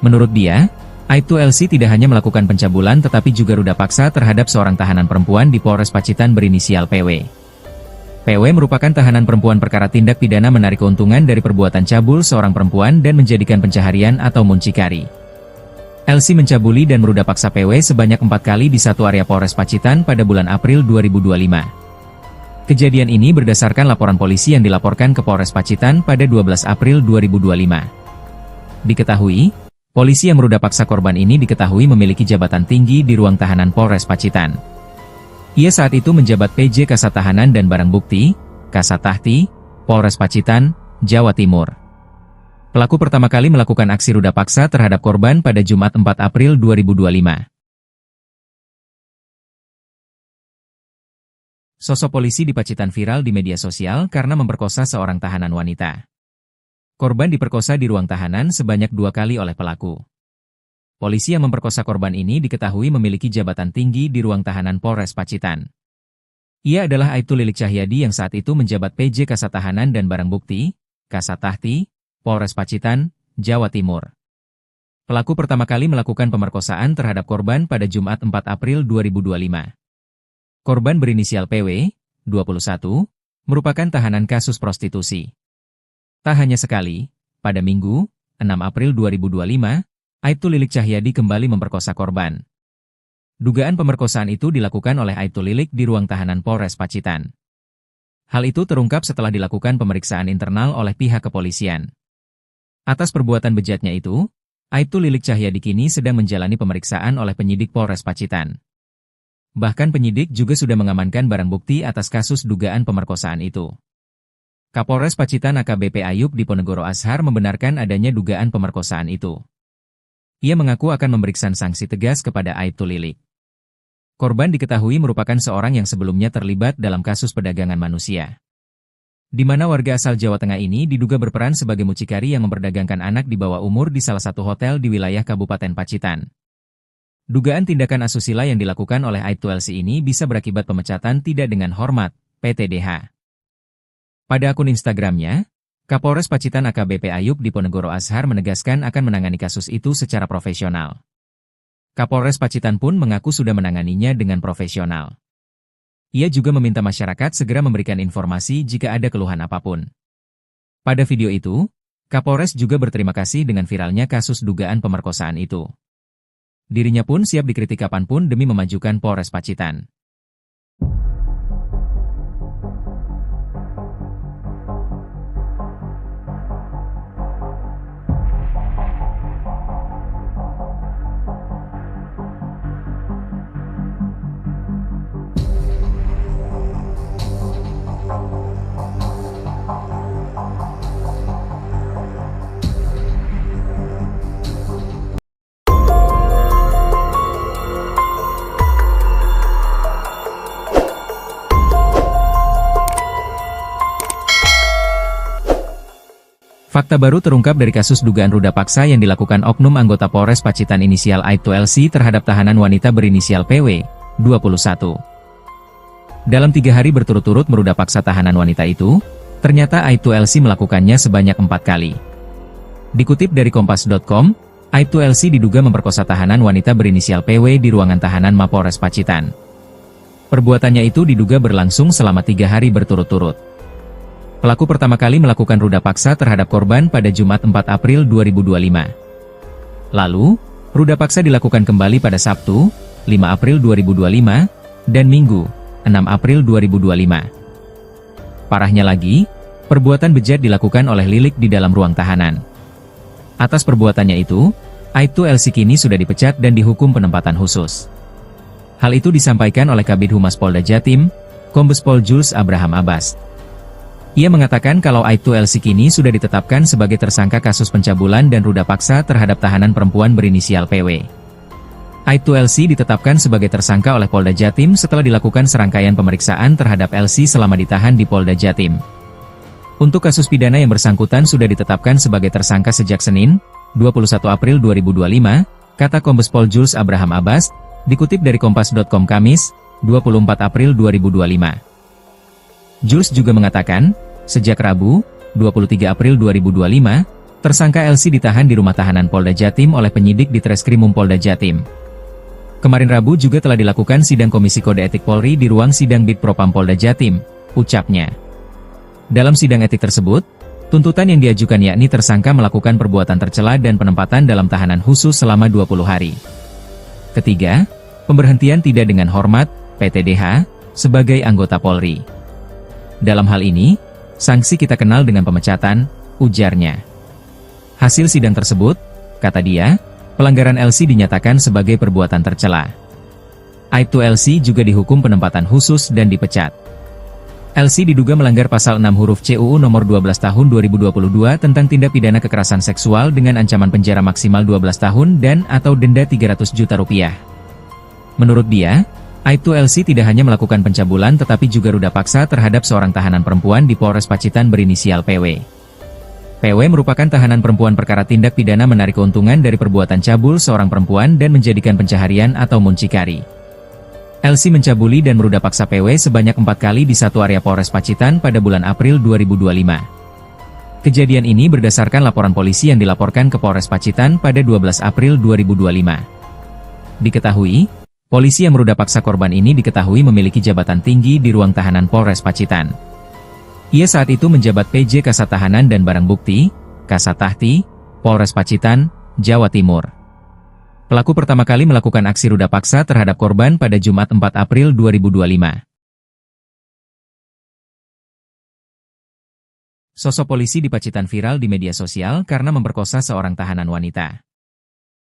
Menurut dia, Aibtu LC tidak hanya melakukan pencabulan tetapi juga ruda paksa terhadap seorang tahanan perempuan di Polres Pacitan berinisial PW. PW merupakan tahanan perempuan perkara tindak pidana menarik keuntungan dari perbuatan cabul seorang perempuan dan menjadikan pencaharian atau muncikari. LC mencabuli dan meruda paksa PW sebanyak 4 kali di satu area Polres Pacitan pada bulan April 2025. Kejadian ini berdasarkan laporan polisi yang dilaporkan ke Polres Pacitan pada 12 April 2025. Diketahui, polisi yang meruda paksa korban ini diketahui memiliki jabatan tinggi di ruang tahanan Polres Pacitan. Ia saat itu menjabat PJ Kasat Tahanan dan Barang Bukti, Kasat Tahti, Polres Pacitan, Jawa Timur. Pelaku pertama kali melakukan aksi ruda paksa terhadap korban pada Jumat 4 April 2025. Sosok polisi di Pacitan viral di media sosial karena memperkosa seorang tahanan wanita. Korban diperkosa di ruang tahanan sebanyak 2 kali oleh pelaku. Polisi yang memperkosa korban ini diketahui memiliki jabatan tinggi di ruang tahanan Polres Pacitan. Ia adalah Aibtu Lilik Cahyadi yang saat itu menjabat PJ Kasat Tahanan dan Barang Bukti, Kasat Tahti, Polres Pacitan, Jawa Timur. Pelaku pertama kali melakukan pemerkosaan terhadap korban pada Jumat 4 April 2025. Korban berinisial PW, 21, merupakan tahanan kasus prostitusi. Tak hanya sekali, pada Minggu, 6 April 2025, Aibtu Lilik Cahyadi kembali memperkosa korban. Dugaan pemerkosaan itu dilakukan oleh Aibtu Lilik di ruang tahanan Polres Pacitan. Hal itu terungkap setelah dilakukan pemeriksaan internal oleh pihak kepolisian. Atas perbuatan bejatnya itu, Aibtu Lilik Cahyadi kini sedang menjalani pemeriksaan oleh penyidik Polres Pacitan. Bahkan penyidik juga sudah mengamankan barang bukti atas kasus dugaan pemerkosaan itu. Kapolres Pacitan AKBP Ayub Diponegoro Ashar membenarkan adanya dugaan pemerkosaan itu. Ia mengaku akan memberikan sanksi tegas kepada Aibtu Lilik. Korban diketahui merupakan seorang yang sebelumnya terlibat dalam kasus perdagangan manusia, di mana warga asal Jawa Tengah ini diduga berperan sebagai mucikari yang memperdagangkan anak di bawah umur di salah satu hotel di wilayah Kabupaten Pacitan. Dugaan tindakan asusila yang dilakukan oleh Aibtu LC ini bisa berakibat pemecatan tidak dengan hormat, PTDH. Pada akun Instagramnya, Kapolres Pacitan AKBP Ayub Diponegoro Ashar menegaskan akan menangani kasus itu secara profesional. Kapolres Pacitan pun mengaku sudah menanganinya dengan profesional. Ia juga meminta masyarakat segera memberikan informasi jika ada keluhan apapun. Pada video itu, Kapolres juga berterima kasih dengan viralnya kasus dugaan pemerkosaan itu. Dirinya pun siap dikritik kapanpun demi memajukan Polres Pacitan. Fakta baru terungkap dari kasus dugaan ruda paksa yang dilakukan oknum anggota Polres Pacitan inisial Aibtu LC terhadap tahanan wanita berinisial PW, 21. Dalam 3 hari berturut-turut meruda paksa tahanan wanita itu, ternyata Aibtu LC melakukannya sebanyak 4 kali. Dikutip dari Kompas.com, Aibtu LC diduga memperkosa tahanan wanita berinisial PW di ruangan tahanan Mapolres Pacitan. Perbuatannya itu diduga berlangsung selama 3 hari berturut-turut. Pelaku pertama kali melakukan ruda paksa terhadap korban pada Jumat 4 April 2025. Lalu, ruda paksa dilakukan kembali pada Sabtu, 5 April 2025, dan Minggu, 6 April 2025. Parahnya lagi, perbuatan bejat dilakukan oleh Lilik di dalam ruang tahanan. Atas perbuatannya itu, Aibtu LC kini sudah dipecat dan dihukum penempatan khusus. Hal itu disampaikan oleh Kabid Humas Polda Jatim, Kombes Pol Jules Abraham Abbas. Ia mengatakan kalau Aibtu LC kini sudah ditetapkan sebagai tersangka kasus pencabulan dan ruda paksa terhadap tahanan perempuan berinisial PW. Aibtu LC ditetapkan sebagai tersangka oleh Polda Jatim setelah dilakukan serangkaian pemeriksaan terhadap LC selama ditahan di Polda Jatim. Untuk kasus pidana yang bersangkutan sudah ditetapkan sebagai tersangka sejak Senin, 21 April 2025, kata Kombes Pol Jules Abraham Abbas, dikutip dari Kompas.com Kamis, 24 April 2025. Jules juga mengatakan, sejak Rabu, 23 April 2025, tersangka LC ditahan di rumah tahanan Polda Jatim oleh penyidik di Treskrimum Polda Jatim. Kemarin Rabu juga telah dilakukan sidang Komisi Kode Etik Polri di ruang sidang Bid Propam Polda Jatim, ucapnya. Dalam sidang etik tersebut, tuntutan yang diajukan yakni tersangka melakukan perbuatan tercela dan penempatan dalam tahanan khusus selama 20 hari. Ketiga, pemberhentian tidak dengan hormat, PTDH, sebagai anggota Polri. Dalam hal ini, sanksi kita kenal dengan pemecatan, ujarnya. Hasil sidang tersebut, kata dia, pelanggaran LC dinyatakan sebagai perbuatan tercela. Aibtu LC juga dihukum penempatan khusus dan dipecat. LC diduga melanggar pasal 6 huruf C UU nomor 12 tahun 2022 tentang tindak pidana kekerasan seksual dengan ancaman penjara maksimal 12 tahun dan atau denda 300 juta rupiah. Menurut dia, Aibtu LC tidak hanya melakukan pencabulan tetapi juga ruda paksa terhadap seorang tahanan perempuan di Polres Pacitan berinisial PW. PW merupakan tahanan perempuan perkara tindak pidana menarik keuntungan dari perbuatan cabul seorang perempuan dan menjadikan pencaharian atau muncikari. LC mencabuli dan meruda paksa PW sebanyak 4 kali di satu area Polres Pacitan pada bulan April 2025. Kejadian ini berdasarkan laporan polisi yang dilaporkan ke Polres Pacitan pada 12 April 2025. Diketahui, polisi yang meruda paksa korban ini diketahui memiliki jabatan tinggi di ruang tahanan Polres Pacitan. Ia saat itu menjabat PJ Kasat Tahanan dan Barang Bukti, Kasat Tahti, Polres Pacitan, Jawa Timur. Pelaku pertama kali melakukan aksi ruda paksa terhadap korban pada Jumat 4 April 2025. Sosok polisi di Pacitan viral di media sosial karena memperkosa seorang tahanan wanita.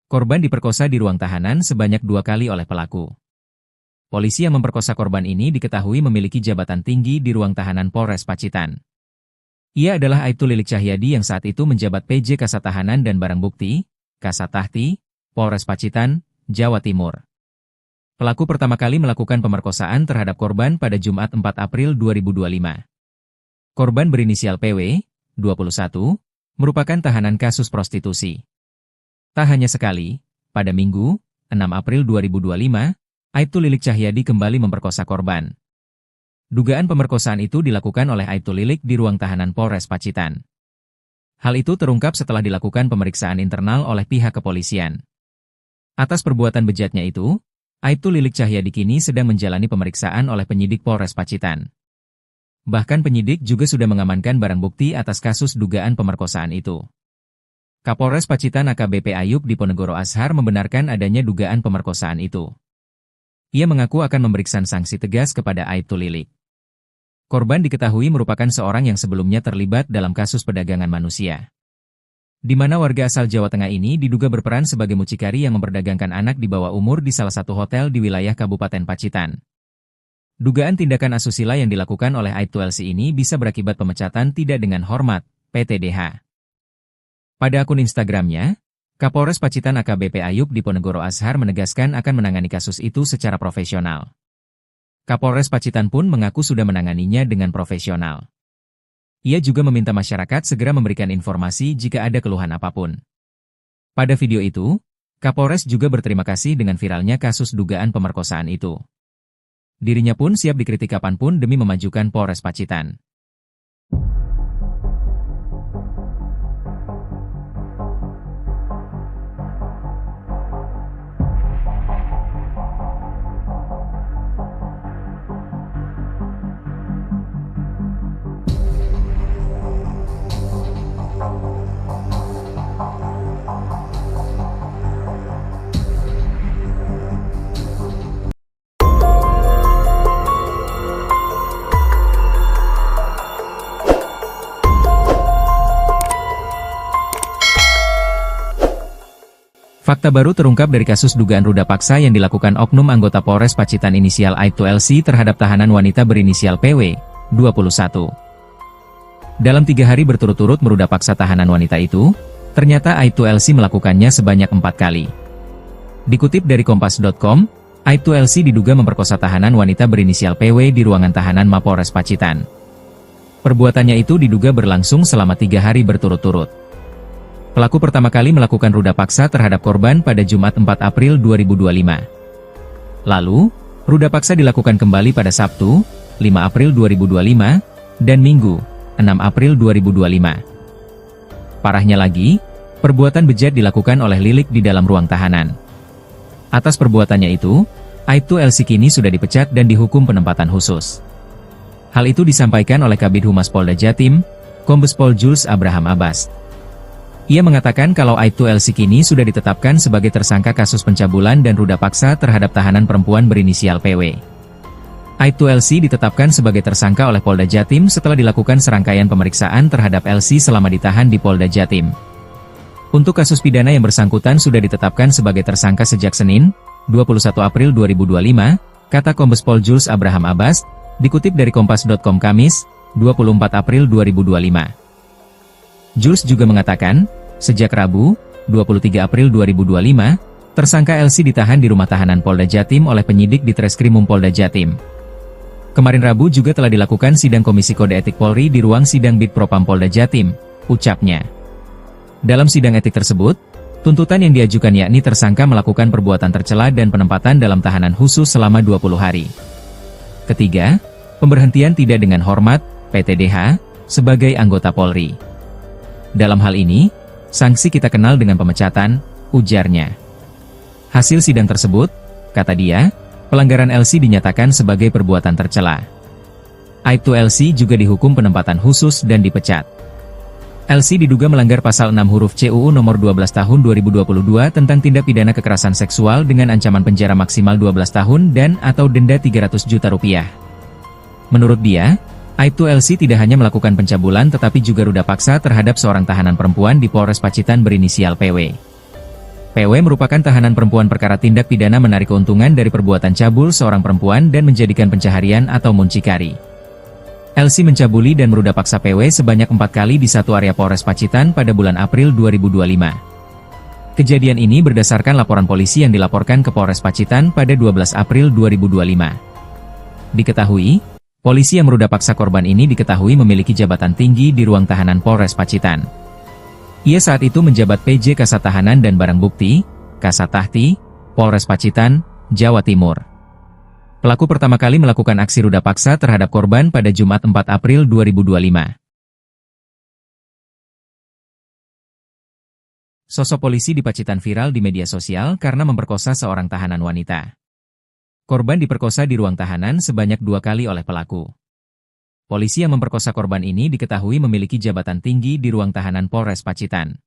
Korban diperkosa di ruang tahanan sebanyak 2 kali oleh pelaku. Polisi yang memperkosa korban ini diketahui memiliki jabatan tinggi di ruang tahanan Polres Pacitan. Ia adalah Aibtu Lilik Cahyadi yang saat itu menjabat PJ Kasat Tahanan dan Barang Bukti, Kasat Tahti, Polres Pacitan, Jawa Timur. Pelaku pertama kali melakukan pemerkosaan terhadap korban pada Jumat 4 April 2025. Korban berinisial PW, 21, merupakan tahanan kasus prostitusi. Tak hanya sekali, pada Minggu, 6 April 2025, Aibtu Lilik Cahyadi kembali memperkosa korban. Dugaan pemerkosaan itu dilakukan oleh Aibtu Lilik di ruang tahanan Polres Pacitan. Hal itu terungkap setelah dilakukan pemeriksaan internal oleh pihak kepolisian. Atas perbuatan bejatnya itu, Aibtu Lilik Cahyadi kini sedang menjalani pemeriksaan oleh penyidik Polres Pacitan. Bahkan penyidik juga sudah mengamankan barang bukti atas kasus dugaan pemerkosaan itu. Kapolres Pacitan AKBP Ayub Diponegoro Ashar membenarkan adanya dugaan pemerkosaan itu. Ia mengaku akan memberikan sanksi tegas kepada Aibtu Lilik. Korban diketahui merupakan seorang yang sebelumnya terlibat dalam kasus perdagangan manusia, di mana warga asal Jawa Tengah ini diduga berperan sebagai mucikari yang memperdagangkan anak di bawah umur di salah satu hotel di wilayah Kabupaten Pacitan. Dugaan tindakan asusila yang dilakukan oleh Aibtu LC ini bisa berakibat pemecatan tidak dengan hormat, PTDH. Pada akun Instagramnya, Kapolres Pacitan AKBP Ayub Diponegoro Ashar menegaskan akan menangani kasus itu secara profesional. Kapolres Pacitan pun mengaku sudah menanganinya dengan profesional. Ia juga meminta masyarakat segera memberikan informasi jika ada keluhan apapun. Pada video itu, Kapolres juga berterima kasih dengan viralnya kasus dugaan pemerkosaan itu. Dirinya pun siap dikritik kapanpun demi memajukan Polres Pacitan. Fakta baru terungkap dari kasus dugaan ruda paksa yang dilakukan oknum anggota Polres Pacitan inisial Aibtu LC terhadap tahanan wanita berinisial PW, 21. Dalam 3 hari berturut-turut meruda paksa tahanan wanita itu, ternyata Aibtu LC melakukannya sebanyak 4 kali. Dikutip dari Kompas.com, Aibtu LC diduga memperkosa tahanan wanita berinisial PW di ruangan tahanan Mapolres Pacitan. Perbuatannya itu diduga berlangsung selama 3 hari berturut-turut. Pelaku pertama kali melakukan ruda paksa terhadap korban pada Jumat 4 April 2025. Lalu, ruda paksa dilakukan kembali pada Sabtu, 5 April 2025, dan Minggu, 6 April 2025. Parahnya lagi, perbuatan bejat dilakukan oleh Lilik di dalam ruang tahanan. Atas perbuatannya itu, Aibtu LC kini sudah dipecat dan dihukum penempatan khusus. Hal itu disampaikan oleh Kabid Humas Polda Jatim, Kombes Pol Jules Abraham Abbas. Ia mengatakan kalau Aibtu LC kini sudah ditetapkan sebagai tersangka kasus pencabulan dan ruda paksa terhadap tahanan perempuan berinisial PW. Aibtu LC ditetapkan sebagai tersangka oleh Polda Jatim setelah dilakukan serangkaian pemeriksaan terhadap LC selama ditahan di Polda Jatim. Untuk kasus pidana yang bersangkutan sudah ditetapkan sebagai tersangka sejak Senin, 21 April 2025, kata Kombes Pol Jules Abraham Abbas, dikutip dari Kompas.com Kamis, 24 April 2025. Jules juga mengatakan, sejak Rabu, 23 April 2025, tersangka LC ditahan di rumah tahanan Polda Jatim oleh penyidik di Treskrimum Polda Jatim. Kemarin Rabu juga telah dilakukan sidang Komisi Kode Etik Polri di ruang sidang Bid Propam Polda Jatim, ucapnya. Dalam sidang etik tersebut, tuntutan yang diajukan yakni tersangka melakukan perbuatan tercela dan penempatan dalam tahanan khusus selama 20 hari. Ketiga, pemberhentian tidak dengan hormat, PTDH, sebagai anggota Polri. Dalam hal ini, sanksi kita kenal dengan pemecatan, ujarnya. Hasil sidang tersebut, kata dia, pelanggaran LC dinyatakan sebagai perbuatan tercela. Aibtu LC juga dihukum penempatan khusus dan dipecat. LC diduga melanggar pasal 6 huruf C UU nomor 12 tahun 2022 tentang tindak pidana kekerasan seksual dengan ancaman penjara maksimal 12 tahun dan atau denda 300 juta rupiah. Menurut dia, Aibtu LC tidak hanya melakukan pencabulan tetapi juga ruda paksa terhadap seorang tahanan perempuan di Polres Pacitan berinisial PW. PW merupakan tahanan perempuan perkara tindak pidana menarik keuntungan dari perbuatan cabul seorang perempuan dan menjadikan pencaharian atau muncikari. LC mencabuli dan meruda paksa PW sebanyak 4 kali di satu area Polres Pacitan pada bulan April 2025. Kejadian ini berdasarkan laporan polisi yang dilaporkan ke Polres Pacitan pada 12 April 2025. Diketahui, polisi yang meruda paksa korban ini diketahui memiliki jabatan tinggi di ruang tahanan Polres Pacitan. Ia saat itu menjabat PJ Kasat Tahanan dan Barang Bukti, Kasat Tahti, Polres Pacitan, Jawa Timur. Pelaku pertama kali melakukan aksi ruda paksa terhadap korban pada Jumat 4 April 2025. Sosok polisi di Pacitan viral di media sosial karena memperkosa seorang tahanan wanita. Korban diperkosa di ruang tahanan sebanyak 2 kali oleh pelaku. Polisi yang memperkosa korban ini diketahui memiliki jabatan tinggi di ruang tahanan Polres Pacitan.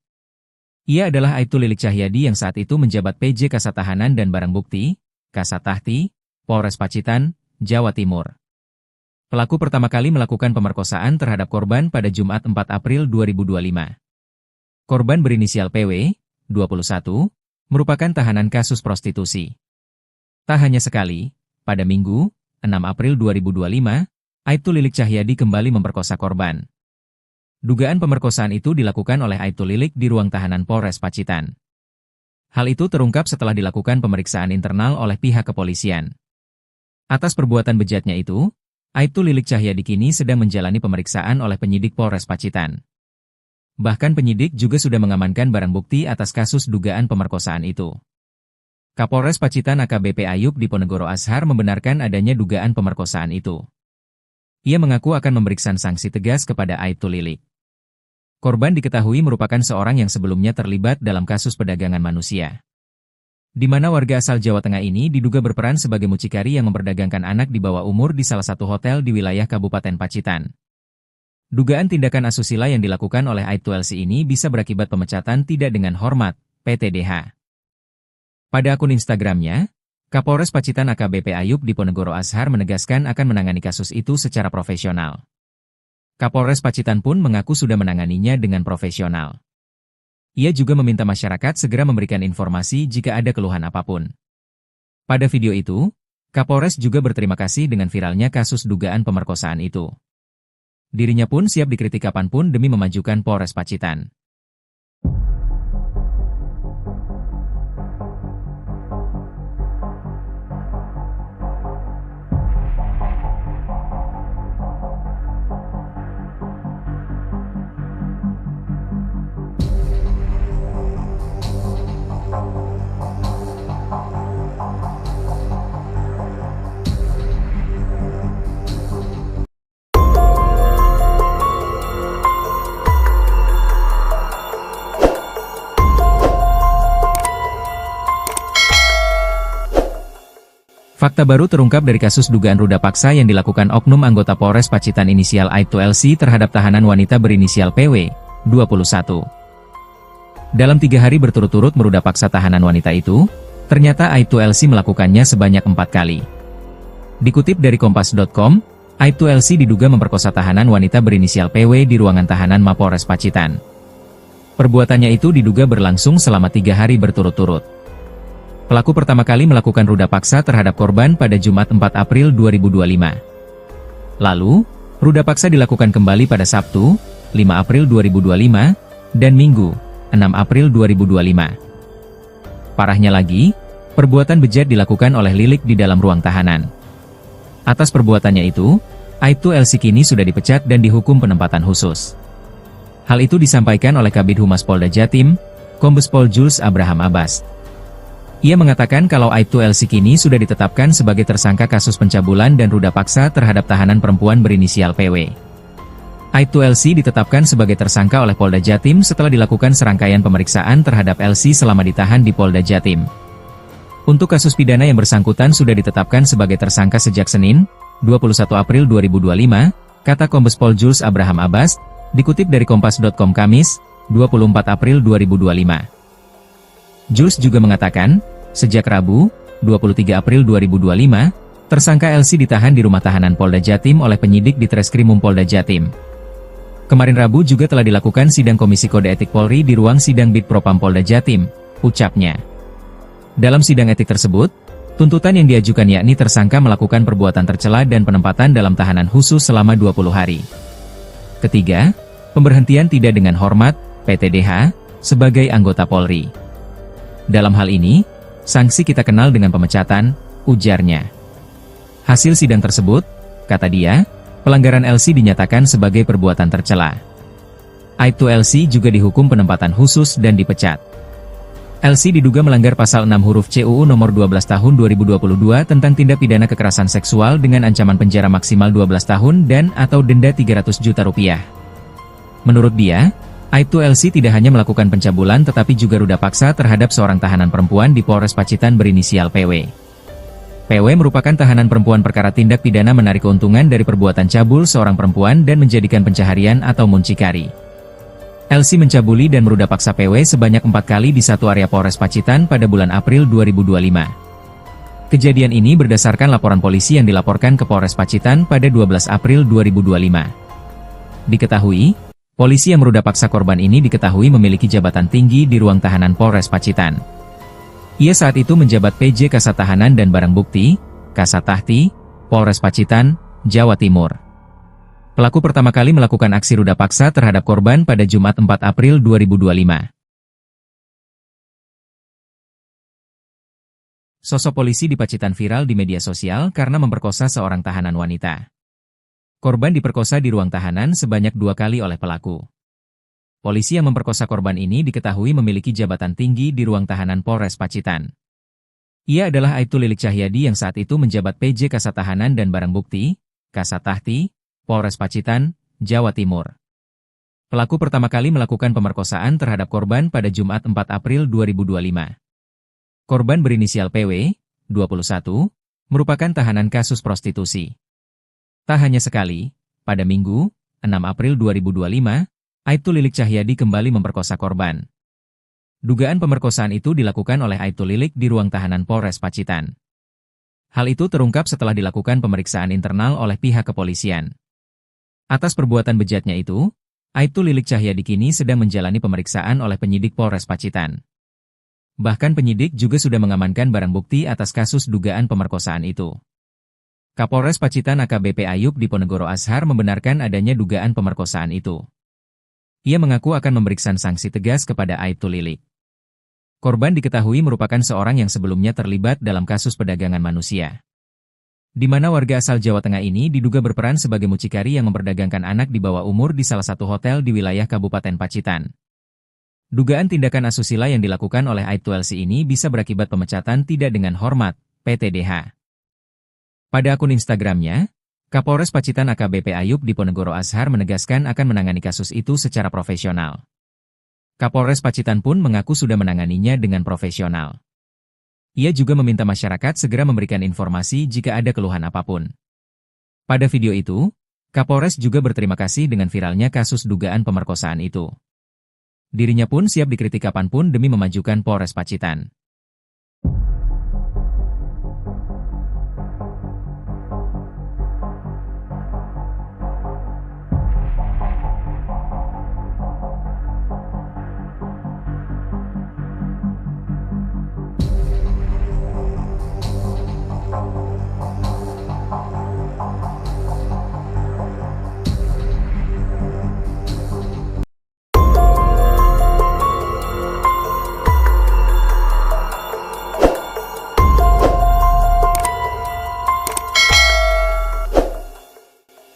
Ia adalah Aibtu Lilik Cahyadi yang saat itu menjabat PJ Kasat Tahanan dan Barang Bukti, Kasat Tahti, Polres Pacitan, Jawa Timur. Pelaku pertama kali melakukan pemerkosaan terhadap korban pada Jumat 4 April 2025. Korban berinisial PW, 21, merupakan tahanan kasus prostitusi. Tak hanya sekali, pada Minggu, 6 April 2025, Aibtu Lilik Cahyadi kembali memperkosa korban. Dugaan pemerkosaan itu dilakukan oleh Aibtu Lilik di ruang tahanan Polres Pacitan. Hal itu terungkap setelah dilakukan pemeriksaan internal oleh pihak kepolisian. Atas perbuatan bejatnya itu, Aibtu Lilik Cahyadi kini sedang menjalani pemeriksaan oleh penyidik Polres Pacitan. Bahkan penyidik juga sudah mengamankan barang bukti atas kasus dugaan pemerkosaan itu. Kapolres Pacitan AKBP Ayub Diponegoro Ashar membenarkan adanya dugaan pemerkosaan itu. Ia mengaku akan memberikan sanksi tegas kepada Aibtu Lilik. Korban diketahui merupakan seorang yang sebelumnya terlibat dalam kasus perdagangan manusia, di mana warga asal Jawa Tengah ini diduga berperan sebagai mucikari yang memperdagangkan anak di bawah umur di salah satu hotel di wilayah Kabupaten Pacitan. Dugaan tindakan asusila yang dilakukan oleh Aibtu LC ini bisa berakibat pemecatan tidak dengan hormat, PTDH. Pada akun Instagramnya, Kapolres Pacitan AKBP Ayub Diponegoro Ashar menegaskan akan menangani kasus itu secara profesional. Kapolres Pacitan pun mengaku sudah menanganinya dengan profesional. Ia juga meminta masyarakat segera memberikan informasi jika ada keluhan apapun. Pada video itu, Kapolres juga berterima kasih dengan viralnya kasus dugaan pemerkosaan itu. Dirinya pun siap dikritik kapanpun demi memajukan Polres Pacitan. Fakta baru terungkap dari kasus dugaan ruda paksa yang dilakukan oknum anggota Polres Pacitan inisial Aibtu LC terhadap tahanan wanita berinisial PW, 21. Dalam 3 hari berturut-turut meruda paksa tahanan wanita itu, ternyata Aibtu LC melakukannya sebanyak 4 kali. Dikutip dari Kompas.com, Aibtu LC diduga memperkosa tahanan wanita berinisial PW di ruangan tahanan Mapolres Pacitan. Perbuatannya itu diduga berlangsung selama 3 hari berturut-turut. Pelaku pertama kali melakukan ruda paksa terhadap korban pada Jumat 4 April 2025. Lalu, ruda paksa dilakukan kembali pada Sabtu, 5 April 2025, dan Minggu, 6 April 2025. Parahnya lagi, perbuatan bejat dilakukan oleh Lilik di dalam ruang tahanan. Atas perbuatannya itu, Aibtu LC kini sudah dipecat dan dihukum penempatan khusus. Hal itu disampaikan oleh Kabid Humas Polda Jatim, Kombes Pol Jules Abraham Abbas. Ia mengatakan kalau Aibtu LC kini sudah ditetapkan sebagai tersangka kasus pencabulan dan ruda paksa terhadap tahanan perempuan berinisial PW. Aibtu LC ditetapkan sebagai tersangka oleh Polda Jatim setelah dilakukan serangkaian pemeriksaan terhadap LC selama ditahan di Polda Jatim. Untuk kasus pidana yang bersangkutan sudah ditetapkan sebagai tersangka sejak Senin, 21 April 2025, kata Kombes Pol Jules Abraham Abbas, dikutip dari Kompas.com Kamis, 24 April 2025. Jules juga mengatakan, sejak Rabu, 23 April 2025, tersangka LC ditahan di rumah tahanan Polda Jatim oleh penyidik di Treskrimum Polda Jatim. Kemarin Rabu juga telah dilakukan sidang Komisi Kode Etik Polri di ruang sidang Bid Propam Polda Jatim, ucapnya. Dalam sidang etik tersebut, tuntutan yang diajukan yakni tersangka melakukan perbuatan tercela dan penempatan dalam tahanan khusus selama 20 hari. Ketiga, pemberhentian tidak dengan hormat, PTDH, sebagai anggota Polri. Dalam hal ini, sanksi kita kenal dengan pemecatan, ujarnya. Hasil sidang tersebut, kata dia, pelanggaran LC dinyatakan sebagai perbuatan tercela. Aibtu LC juga dihukum penempatan khusus dan dipecat. LC diduga melanggar pasal 6 huruf C UU nomor 12 tahun 2022 tentang tindak pidana kekerasan seksual dengan ancaman penjara maksimal 12 tahun dan atau denda 300 juta rupiah. Menurut dia, aibtu LC tidak hanya melakukan pencabulan tetapi juga ruda paksa terhadap seorang tahanan perempuan di Polres Pacitan berinisial PW. PW merupakan tahanan perempuan perkara tindak pidana menarik keuntungan dari perbuatan cabul seorang perempuan dan menjadikan pencaharian atau muncikari. LC mencabuli dan meruda paksa PW sebanyak 4 kali di satu area Polres Pacitan pada bulan April 2025. Kejadian ini berdasarkan laporan polisi yang dilaporkan ke Polres Pacitan pada 12 April 2025. Diketahui, polisi yang meruda paksa korban ini diketahui memiliki jabatan tinggi di ruang tahanan Polres Pacitan. Ia saat itu menjabat PJ Kasat Tahanan dan Barang Bukti, Kasat Tahti, Polres Pacitan, Jawa Timur. Pelaku pertama kali melakukan aksi ruda paksa terhadap korban pada Jumat 4 April 2025. Sosok polisi di Pacitan viral di media sosial karena memperkosa seorang tahanan wanita. Korban diperkosa di ruang tahanan sebanyak 2 kali oleh pelaku. Polisi yang memperkosa korban ini diketahui memiliki jabatan tinggi di ruang tahanan Polres Pacitan. Ia adalah Aibtu Lilik Cahyadi yang saat itu menjabat PJ Kasat Tahanan dan Barang Bukti, Kasat Tahti, Polres Pacitan, Jawa Timur. Pelaku pertama kali melakukan pemerkosaan terhadap korban pada Jumat 4 April 2025. Korban berinisial PW, 21, merupakan tahanan kasus prostitusi. Tak hanya sekali, pada Minggu, 6 April 2025, Aibtu Lilik Cahyadi kembali memperkosa korban. Dugaan pemerkosaan itu dilakukan oleh Aibtu Lilik di ruang tahanan Polres Pacitan. Hal itu terungkap setelah dilakukan pemeriksaan internal oleh pihak kepolisian. Atas perbuatan bejatnya itu, Aibtu Lilik Cahyadi kini sedang menjalani pemeriksaan oleh penyidik Polres Pacitan. Bahkan penyidik juga sudah mengamankan barang bukti atas kasus dugaan pemerkosaan itu. Kapolres Pacitan AKBP Ayub Diponegoro Ashar membenarkan adanya dugaan pemerkosaan itu. Ia mengaku akan memberikan sanksi tegas kepada Aibtu Lilik. Korban diketahui merupakan seorang yang sebelumnya terlibat dalam kasus perdagangan manusia, di mana warga asal Jawa Tengah ini diduga berperan sebagai mucikari yang memperdagangkan anak di bawah umur di salah satu hotel di wilayah Kabupaten Pacitan. Dugaan tindakan asusila yang dilakukan oleh Aibtu LC ini bisa berakibat pemecatan tidak dengan hormat, PTDH. Pada akun Instagramnya, Kapolres Pacitan AKBP Ayub Diponegoro Ashar menegaskan akan menangani kasus itu secara profesional. Kapolres Pacitan pun mengaku sudah menanganinya dengan profesional. Ia juga meminta masyarakat segera memberikan informasi jika ada keluhan apapun. Pada video itu, Kapolres juga berterima kasih dengan viralnya kasus dugaan pemerkosaan itu. Dirinya pun siap dikritik kapanpun demi memajukan Polres Pacitan.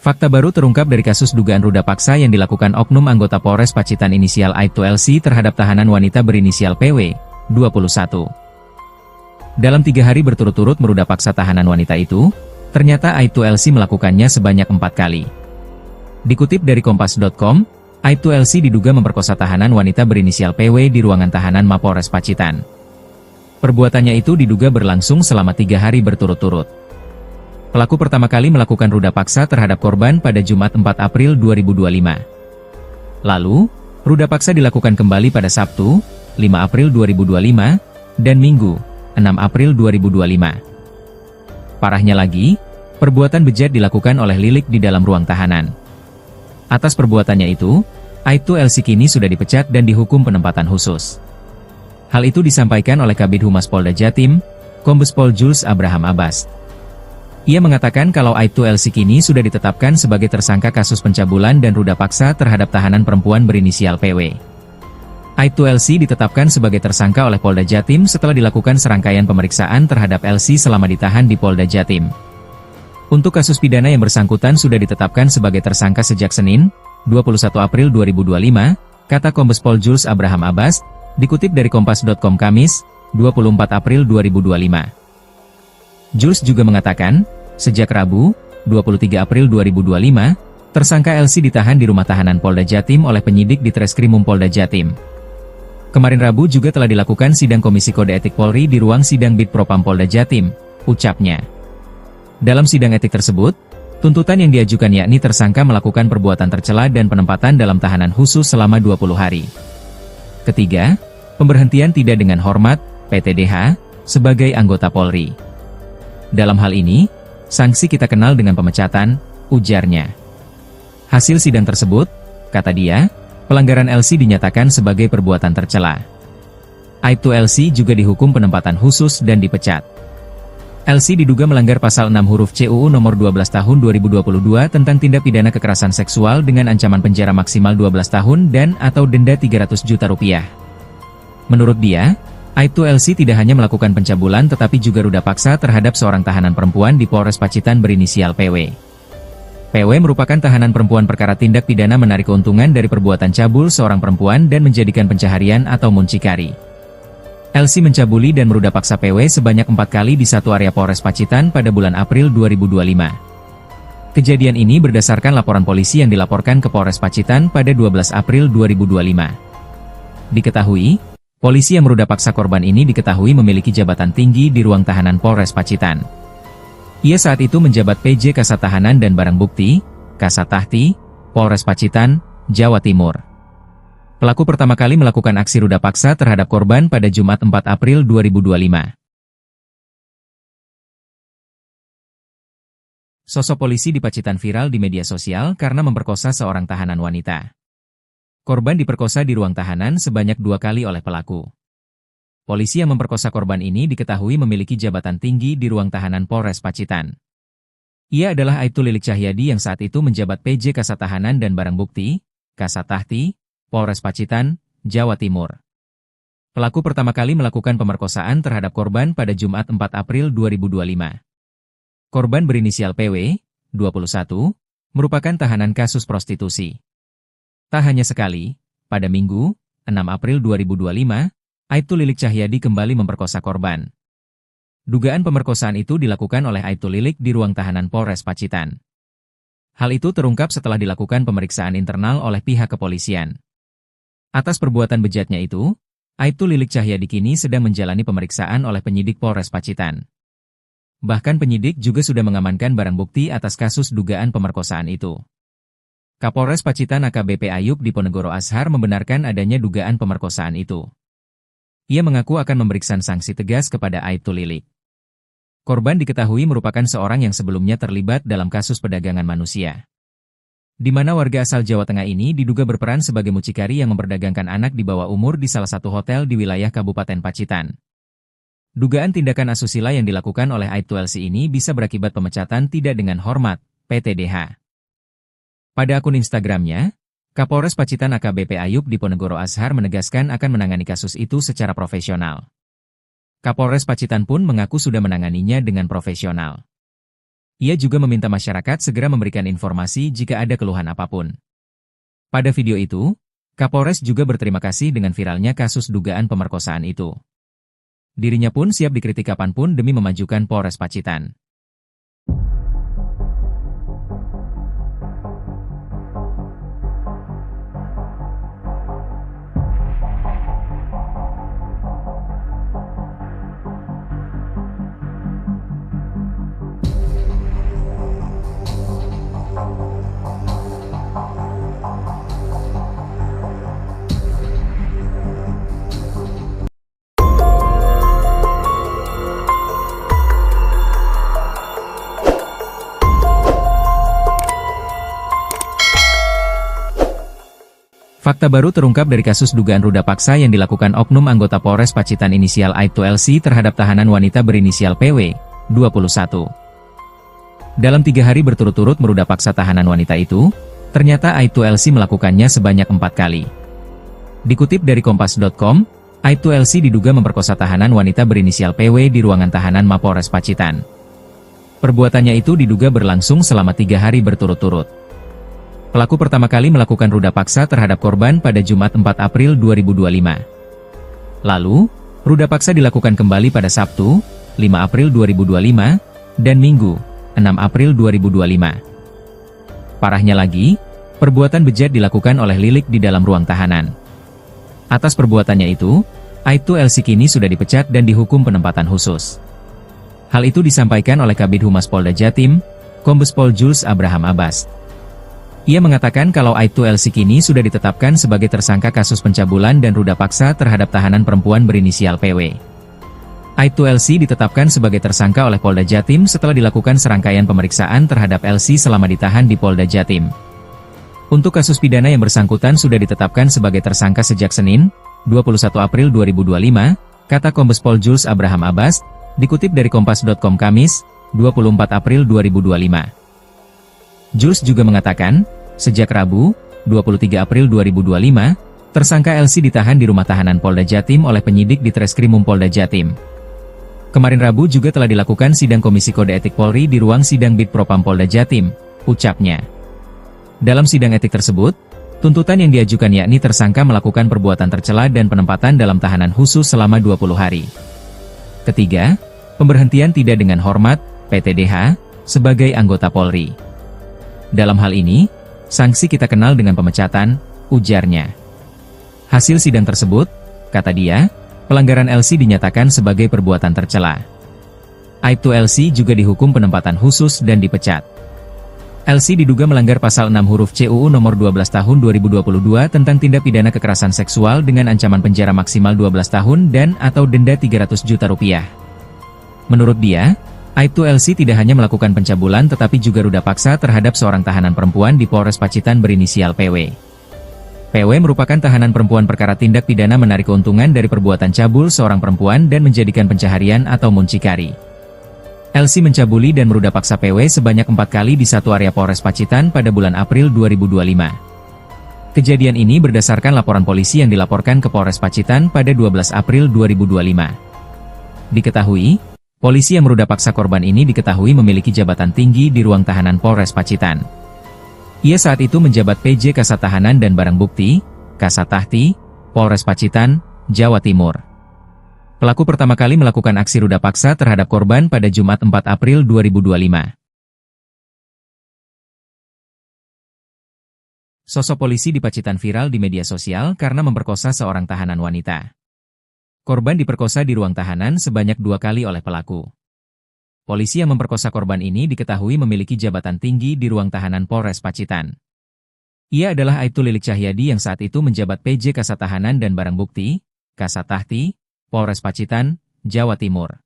Fakta baru terungkap dari kasus dugaan ruda paksa yang dilakukan oknum anggota Polres Pacitan inisial Aibtu LC terhadap tahanan wanita berinisial PW, 21. Dalam 3 hari berturut-turut meruda paksa tahanan wanita itu, ternyata Aibtu LC melakukannya sebanyak 4 kali. Dikutip dari Kompas.com, Aibtu LC diduga memperkosa tahanan wanita berinisial PW di ruangan tahanan Mapolres Pacitan. Perbuatannya itu diduga berlangsung selama 3 hari berturut-turut. Pelaku pertama kali melakukan ruda paksa terhadap korban pada Jumat 4 April 2025. Lalu, ruda paksa dilakukan kembali pada Sabtu, 5 April 2025, dan Minggu, 6 April 2025. Parahnya lagi, perbuatan bejat dilakukan oleh Lilik di dalam ruang tahanan. Atas perbuatannya itu, Aibtu LC kini sudah dipecat dan dihukum penempatan khusus. Hal itu disampaikan oleh Kabid Humas Polda Jatim, Kombes Pol Jules Abraham Abbas. Ia mengatakan kalau Aibtu LC kini sudah ditetapkan sebagai tersangka kasus pencabulan dan ruda paksa terhadap tahanan perempuan berinisial PW. Aibtu LC ditetapkan sebagai tersangka oleh Polda Jatim setelah dilakukan serangkaian pemeriksaan terhadap LC selama ditahan di Polda Jatim. Untuk kasus pidana yang bersangkutan sudah ditetapkan sebagai tersangka sejak Senin, 21 April 2025, kata Kombes Pol Jules Abraham Abbas, dikutip dari Kompas.com Kamis, 24 April 2025. Jules juga mengatakan, sejak Rabu, 23 April 2025, tersangka LC ditahan di rumah tahanan Polda Jatim oleh penyidik di Treskrimum Polda Jatim. Kemarin Rabu juga telah dilakukan sidang Komisi Kode Etik Polri di ruang sidang Bid Propam Polda Jatim, ucapnya. Dalam sidang etik tersebut, tuntutan yang diajukan yakni tersangka melakukan perbuatan tercela dan penempatan dalam tahanan khusus selama 20 hari. Ketiga, pemberhentian tidak dengan hormat, PTDH, sebagai anggota Polri. Dalam hal ini, sanksi kita kenal dengan pemecatan, ujarnya. Hasil sidang tersebut, kata dia, pelanggaran LC dinyatakan sebagai perbuatan tercela. Aibtu LC juga dihukum penempatan khusus dan dipecat. LC diduga melanggar pasal 6 huruf CUU nomor 12 tahun 2022 tentang tindak pidana kekerasan seksual dengan ancaman penjara maksimal 12 tahun dan atau denda 300 juta rupiah. Menurut dia, Aibtu LC tidak hanya melakukan pencabulan tetapi juga ruda paksa terhadap seorang tahanan perempuan di Polres Pacitan berinisial PW. PW merupakan tahanan perempuan perkara tindak pidana menarik keuntungan dari perbuatan cabul seorang perempuan dan menjadikan pencaharian atau muncikari. LC mencabuli dan meruda paksa PW sebanyak 4 kali di satu area Polres Pacitan pada bulan April 2025. Kejadian ini berdasarkan laporan polisi yang dilaporkan ke Polres Pacitan pada 12 April 2025. Diketahui, polisi yang meruda paksa korban ini diketahui memiliki jabatan tinggi di ruang tahanan Polres Pacitan. Ia saat itu menjabat PJ Kasat Tahanan dan Barang Bukti, Kasat Tahti, Polres Pacitan, Jawa Timur. Pelaku pertama kali melakukan aksi ruda paksa terhadap korban pada Jumat 4 April 2025. Sosok polisi di Pacitan viral di media sosial karena memperkosa seorang tahanan wanita. Korban diperkosa di ruang tahanan sebanyak 2 kali oleh pelaku. Polisi yang memperkosa korban ini diketahui memiliki jabatan tinggi di ruang tahanan Polres Pacitan. Ia adalah Aibtu Lilik Cahyadi yang saat itu menjabat PJ Kasat Tahanan dan Barang Bukti, Kasat Tahti, Polres Pacitan, Jawa Timur. Pelaku pertama kali melakukan pemerkosaan terhadap korban pada Jumat 4 April 2025. Korban berinisial PW, 21, merupakan tahanan kasus prostitusi. Tak hanya sekali, pada Minggu, 6 April 2025, Aibtu Lilik Cahyadi kembali memperkosa korban. Dugaan pemerkosaan itu dilakukan oleh Aibtu Lilik di ruang tahanan Polres Pacitan. Hal itu terungkap setelah dilakukan pemeriksaan internal oleh pihak kepolisian. Atas perbuatan bejatnya itu, Aibtu Lilik Cahyadi kini sedang menjalani pemeriksaan oleh penyidik Polres Pacitan. Bahkan penyidik juga sudah mengamankan barang bukti atas kasus dugaan pemerkosaan itu. Kapolres Pacitan AKBP Ayub Diponegoro Ashar membenarkan adanya dugaan pemerkosaan itu. Ia mengaku akan memberikan sanksi tegas kepada Aibtu Lilik. Korban diketahui merupakan seorang yang sebelumnya terlibat dalam kasus perdagangan manusia. Di mana warga asal Jawa Tengah ini diduga berperan sebagai mucikari yang memperdagangkan anak di bawah umur di salah satu hotel di wilayah Kabupaten Pacitan. Dugaan tindakan asusila yang dilakukan oleh Aibtu LC ini bisa berakibat pemecatan tidak dengan hormat, PTDH. Pada akun Instagramnya, Kapolres Pacitan AKBP Ayub Diponegoro Ashar menegaskan akan menangani kasus itu secara profesional. Kapolres Pacitan pun mengaku sudah menanganinya dengan profesional. Ia juga meminta masyarakat segera memberikan informasi jika ada keluhan apapun. Pada video itu, Kapolres juga berterima kasih dengan viralnya kasus dugaan pemerkosaan itu. Dirinya pun siap dikritik kapanpun demi memajukan Polres Pacitan. Fakta baru terungkap dari kasus dugaan ruda paksa yang dilakukan oknum anggota Polres Pacitan inisial Aibtu LC terhadap tahanan wanita berinisial PW, 21. Dalam 3 hari berturut-turut meruda paksa tahanan wanita itu, ternyata Aibtu LC melakukannya sebanyak 4 kali. Dikutip dari Kompas.com, Aibtu LC diduga memperkosa tahanan wanita berinisial PW di ruangan tahanan Mapolres Pacitan. Perbuatannya itu diduga berlangsung selama 3 hari berturut-turut. Pelaku pertama kali melakukan ruda paksa terhadap korban pada Jumat 4 April 2025. Lalu, ruda paksa dilakukan kembali pada Sabtu, 5 April 2025, dan Minggu, 6 April 2025. Parahnya lagi, perbuatan bejat dilakukan oleh Lilik di dalam ruang tahanan. Atas perbuatannya itu, Aibtu LC kini sudah dipecat dan dihukum penempatan khusus. Hal itu disampaikan oleh Kabid Humas Polda Jatim, Kombes Pol Jules Abraham Abbas. Ia mengatakan kalau Aibtu LC kini sudah ditetapkan sebagai tersangka kasus pencabulan dan ruda paksa terhadap tahanan perempuan berinisial PW. Aibtu LC ditetapkan sebagai tersangka oleh Polda Jatim setelah dilakukan serangkaian pemeriksaan terhadap LC selama ditahan di Polda Jatim. Untuk kasus pidana yang bersangkutan sudah ditetapkan sebagai tersangka sejak Senin, 21 April 2025, kata Kombes Pol Jules Abraham Abbas, dikutip dari Kompas.com Kamis, 24 April 2025. Jules juga mengatakan, sejak Rabu, 23 April 2025, tersangka LC ditahan di rumah tahanan Polda Jatim oleh penyidik di Treskrimum Polda Jatim. Kemarin Rabu juga telah dilakukan sidang Komisi Kode Etik Polri di ruang sidang Bid Propam Polda Jatim, ucapnya. Dalam sidang etik tersebut, tuntutan yang diajukan yakni tersangka melakukan perbuatan tercela dan penempatan dalam tahanan khusus selama 20 hari. Ketiga, pemberhentian tidak dengan hormat, PTDH, sebagai anggota Polri. Dalam hal ini, sanksi kita kenal dengan pemecatan, ujarnya. Hasil sidang tersebut, kata dia, pelanggaran LC dinyatakan sebagai perbuatan tercela. Aibtu LC juga dihukum penempatan khusus dan dipecat. LC diduga melanggar pasal 6 huruf C UU nomor 12 tahun 2022 tentang tindak pidana kekerasan seksual dengan ancaman penjara maksimal 12 tahun dan atau denda 300 juta rupiah. Menurut dia, Aibtu LC tidak hanya melakukan pencabulan tetapi juga ruda paksa terhadap seorang tahanan perempuan di Polres Pacitan berinisial PW. PW merupakan tahanan perempuan perkara tindak pidana menarik keuntungan dari perbuatan cabul seorang perempuan dan menjadikan pencaharian atau muncikari. LC mencabuli dan meruda paksa PW sebanyak 4 kali di satu area Polres Pacitan pada bulan April 2025. Kejadian ini berdasarkan laporan polisi yang dilaporkan ke Polres Pacitan pada 12 April 2025. Diketahui, polisi yang meruda paksa korban ini diketahui memiliki jabatan tinggi di ruang tahanan Polres Pacitan. Ia saat itu menjabat PJ Kasat Tahanan dan Barang Bukti, Kasat Tahti, Polres Pacitan, Jawa Timur. Pelaku pertama kali melakukan aksi ruda paksa terhadap korban pada Jumat 4 April 2025. Sosok polisi di Pacitan viral di media sosial karena memperkosa seorang tahanan wanita. Korban diperkosa di ruang tahanan sebanyak 2 kali oleh pelaku. Polisi yang memperkosa korban ini diketahui memiliki jabatan tinggi di ruang tahanan Polres Pacitan. Ia adalah Aibtu Lilik Cahyadi yang saat itu menjabat PJ Kasat Tahanan dan Barang Bukti, Kasat Tahti, Polres Pacitan, Jawa Timur.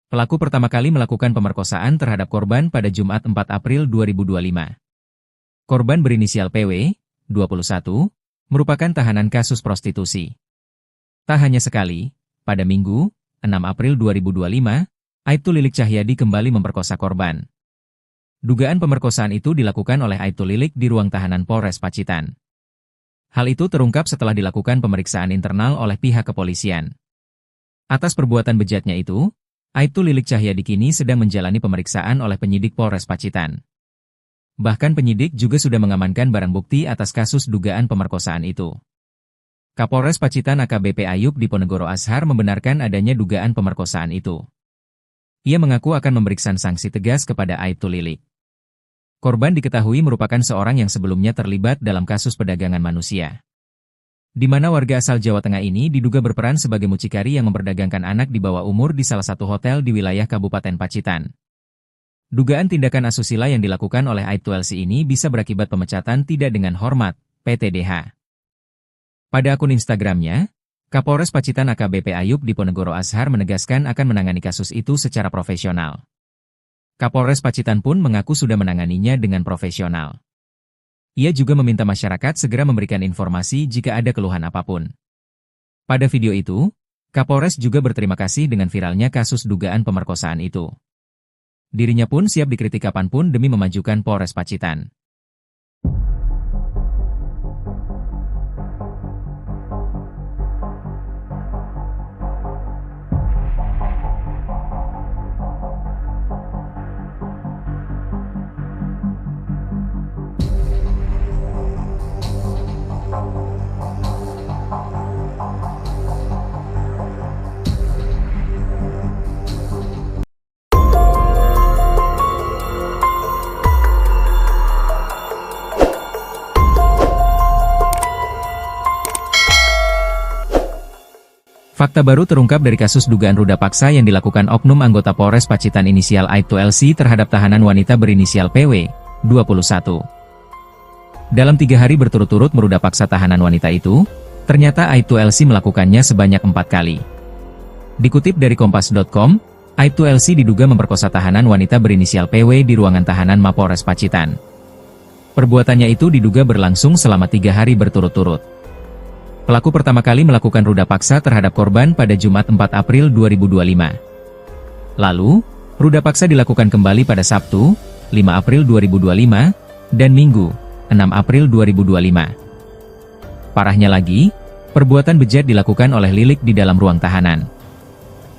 Pelaku pertama kali melakukan pemerkosaan terhadap korban pada Jumat 4 April 2025. Korban berinisial PW, 21, merupakan tahanan kasus prostitusi. Tak hanya sekali, pada Minggu, 6 April 2025, Aibtu Lilik Cahyadi kembali memperkosa korban. Dugaan pemerkosaan itu dilakukan oleh Aibtu Lilik di ruang tahanan Polres Pacitan. Hal itu terungkap setelah dilakukan pemeriksaan internal oleh pihak kepolisian. Atas perbuatan bejatnya itu, Aibtu Lilik Cahyadi kini sedang menjalani pemeriksaan oleh penyidik Polres Pacitan. Bahkan penyidik juga sudah mengamankan barang bukti atas kasus dugaan pemerkosaan itu. Kapolres Pacitan AKBP Ayub Diponegoro Ashar membenarkan adanya dugaan pemerkosaan itu. Ia mengaku akan memberikan sanksi tegas kepada Aibtu Lilik. Korban diketahui merupakan seorang yang sebelumnya terlibat dalam kasus perdagangan manusia, di mana warga asal Jawa Tengah ini diduga berperan sebagai mucikari yang memperdagangkan anak di bawah umur di salah satu hotel di wilayah Kabupaten Pacitan. Dugaan tindakan asusila yang dilakukan oleh Aibtu LC ini bisa berakibat pemecatan tidak dengan hormat, PTDH. Pada akun Instagramnya, Kapolres Pacitan AKBP Ayub Diponegoro Ashar menegaskan akan menangani kasus itu secara profesional. Kapolres Pacitan pun mengaku sudah menanganinya dengan profesional. Ia juga meminta masyarakat segera memberikan informasi jika ada keluhan apapun. Pada video itu, Kapolres juga berterima kasih dengan viralnya kasus dugaan pemerkosaan itu. Dirinya pun siap dikritik kapanpun demi memajukan Polres Pacitan. Fakta baru terungkap dari kasus dugaan ruda paksa yang dilakukan oknum anggota Polres Pacitan inisial Aibtu LC terhadap tahanan wanita berinisial PW, 21. Dalam 3 hari berturut-turut meruda paksa tahanan wanita itu, ternyata Aibtu LC melakukannya sebanyak 4 kali. Dikutip dari Kompas.com, Aibtu LC diduga memperkosa tahanan wanita berinisial PW di ruangan tahanan Mapolres Pacitan. Perbuatannya itu diduga berlangsung selama 3 hari berturut-turut. Pelaku pertama kali melakukan ruda paksa terhadap korban pada Jumat 4 April 2025. Lalu, ruda paksa dilakukan kembali pada Sabtu, 5 April 2025, dan Minggu, 6 April 2025. Parahnya lagi, perbuatan bejat dilakukan oleh Lilik di dalam ruang tahanan.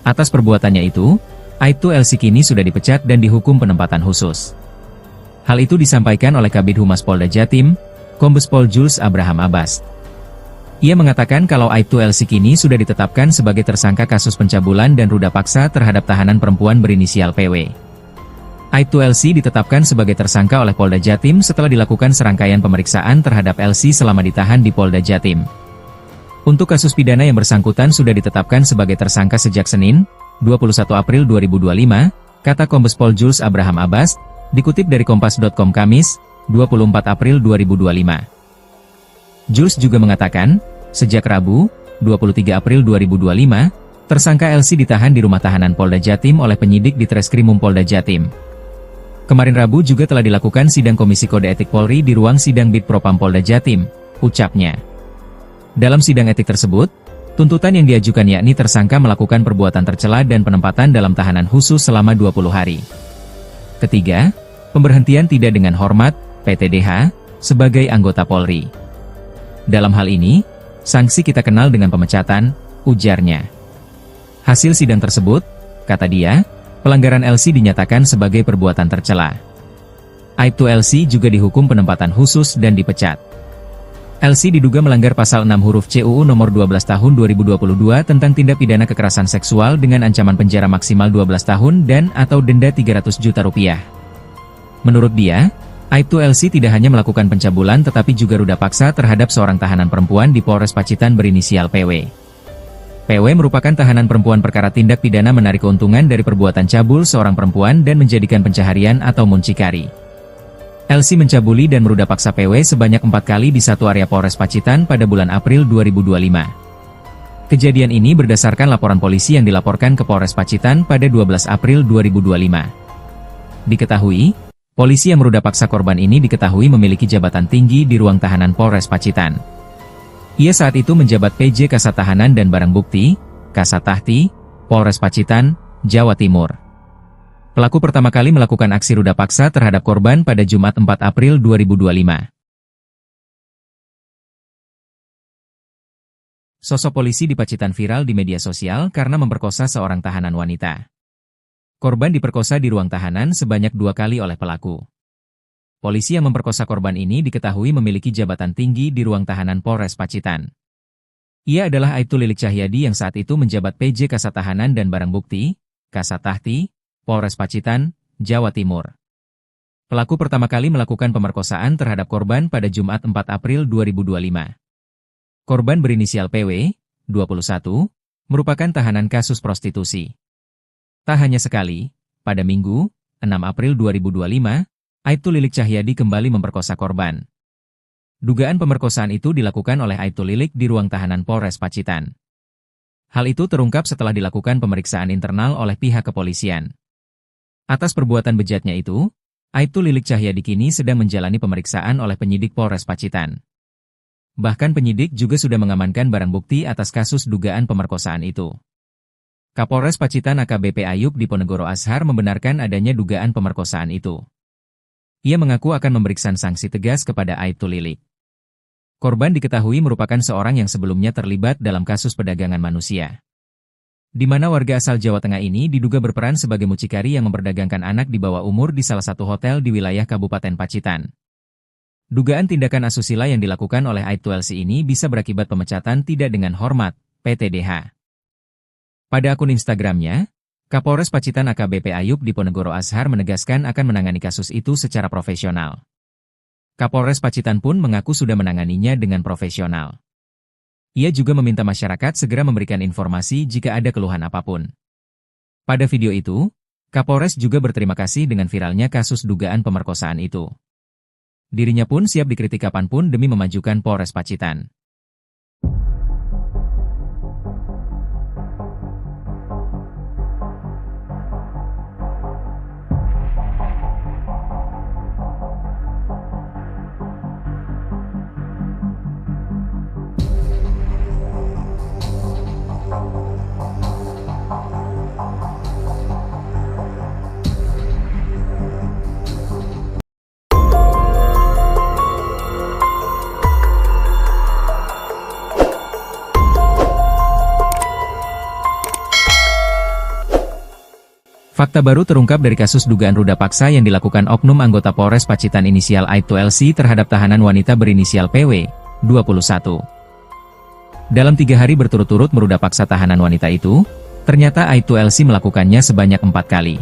Atas perbuatannya itu, Aibtu LC kini sudah dipecat dan dihukum penempatan khusus. Hal itu disampaikan oleh Kabid Humas Polda Jatim, Kombes Pol Jules Abraham Abbas. Ia mengatakan kalau Aibtu LC kini sudah ditetapkan sebagai tersangka kasus pencabulan dan ruda paksa terhadap tahanan perempuan berinisial PW. Aibtu LC ditetapkan sebagai tersangka oleh Polda Jatim setelah dilakukan serangkaian pemeriksaan terhadap LC selama ditahan di Polda Jatim. Untuk kasus pidana yang bersangkutan sudah ditetapkan sebagai tersangka sejak Senin, 21 April 2025, kata Kombes Pol Jules Abraham Abbas, dikutip dari Kompas.com Kamis, 24 April 2025. Jules juga mengatakan, sejak Rabu, 23 April 2025, tersangka LC ditahan di rumah tahanan Polda Jatim oleh penyidik di Treskrimum Polda Jatim. Kemarin Rabu juga telah dilakukan sidang Komisi Kode Etik Polri di ruang sidang Bid Propam Polda Jatim, ucapnya. Dalam sidang etik tersebut, tuntutan yang diajukan yakni tersangka melakukan perbuatan tercela dan penempatan dalam tahanan khusus selama 20 hari. Ketiga, pemberhentian tidak dengan hormat, PTDH, sebagai anggota Polri. Dalam hal ini, sanksi kita kenal dengan pemecatan, ujarnya. Hasil sidang tersebut, kata dia, pelanggaran LC dinyatakan sebagai perbuatan tercela. Aibtu LC juga dihukum penempatan khusus dan dipecat. LC diduga melanggar pasal 6 huruf C UU nomor 12 tahun 2022 tentang tindak pidana kekerasan seksual dengan ancaman penjara maksimal 12 tahun dan atau denda 300 juta rupiah. Menurut dia, Aibtu LC tidak hanya melakukan pencabulan tetapi juga ruda paksa terhadap seorang tahanan perempuan di Polres Pacitan berinisial PW. PW merupakan tahanan perempuan perkara tindak pidana menarik keuntungan dari perbuatan cabul seorang perempuan dan menjadikan pencaharian atau muncikari. LC mencabuli dan meruda paksa PW sebanyak 4 kali di satu area Polres Pacitan pada bulan April 2025. Kejadian ini berdasarkan laporan polisi yang dilaporkan ke Polres Pacitan pada 12 April 2025. Diketahui, polisi yang meruda paksa korban ini diketahui memiliki jabatan tinggi di ruang tahanan Polres Pacitan. Ia saat itu menjabat PJ Kasat Tahanan dan Barang Bukti, Kasat Tahti, Polres Pacitan, Jawa Timur. Pelaku pertama kali melakukan aksi ruda paksa terhadap korban pada Jumat 4 April 2025. Sosok polisi di Pacitan viral di media sosial karena memperkosa seorang tahanan wanita. Korban diperkosa di ruang tahanan sebanyak 2 kali oleh pelaku. Polisi yang memperkosa korban ini diketahui memiliki jabatan tinggi di ruang tahanan Polres Pacitan. Ia adalah Aibtu Lilik Cahyadi yang saat itu menjabat PJ Kasat Tahanan dan Barang Bukti, Kasat Tahti, Polres Pacitan, Jawa Timur. Pelaku pertama kali melakukan pemerkosaan terhadap korban pada Jumat 4 April 2025. Korban berinisial PW, 21, merupakan tahanan kasus prostitusi. Tak hanya sekali, pada Minggu, 6 April 2025, Aibtu Lilik Cahyadi kembali memperkosa korban. Dugaan pemerkosaan itu dilakukan oleh Aibtu Lilik di ruang tahanan Polres Pacitan. Hal itu terungkap setelah dilakukan pemeriksaan internal oleh pihak kepolisian. Atas perbuatan bejatnya itu, Aibtu Lilik Cahyadi kini sedang menjalani pemeriksaan oleh penyidik Polres Pacitan. Bahkan penyidik juga sudah mengamankan barang bukti atas kasus dugaan pemerkosaan itu. Kapolres Pacitan AKBP Ayub Diponegoro Ashar membenarkan adanya dugaan pemerkosaan itu. Ia mengaku akan memberikan sanksi tegas kepada Aibtu Lilik. Korban diketahui merupakan seorang yang sebelumnya terlibat dalam kasus perdagangan manusia, di mana warga asal Jawa Tengah ini diduga berperan sebagai mucikari yang memperdagangkan anak di bawah umur di salah satu hotel di wilayah Kabupaten Pacitan. Dugaan tindakan asusila yang dilakukan oleh Aibtu LC ini bisa berakibat pemecatan tidak dengan hormat, PTDH. Pada akun Instagramnya, Kapolres Pacitan AKBP Ayub Diponegoro Ashar menegaskan akan menangani kasus itu secara profesional. Kapolres Pacitan pun mengaku sudah menanganinya dengan profesional. Ia juga meminta masyarakat segera memberikan informasi jika ada keluhan apapun. Pada video itu, Kapolres juga berterima kasih dengan viralnya kasus dugaan pemerkosaan itu. Dirinya pun siap dikritik kapanpun demi memajukan Polres Pacitan. Fakta baru terungkap dari kasus dugaan ruda paksa yang dilakukan oknum anggota Polres Pacitan inisial Aibtu LC terhadap tahanan wanita berinisial PW, 21. Dalam 3 hari berturut-turut meruda paksa tahanan wanita itu, ternyata Aibtu LC melakukannya sebanyak 4 kali.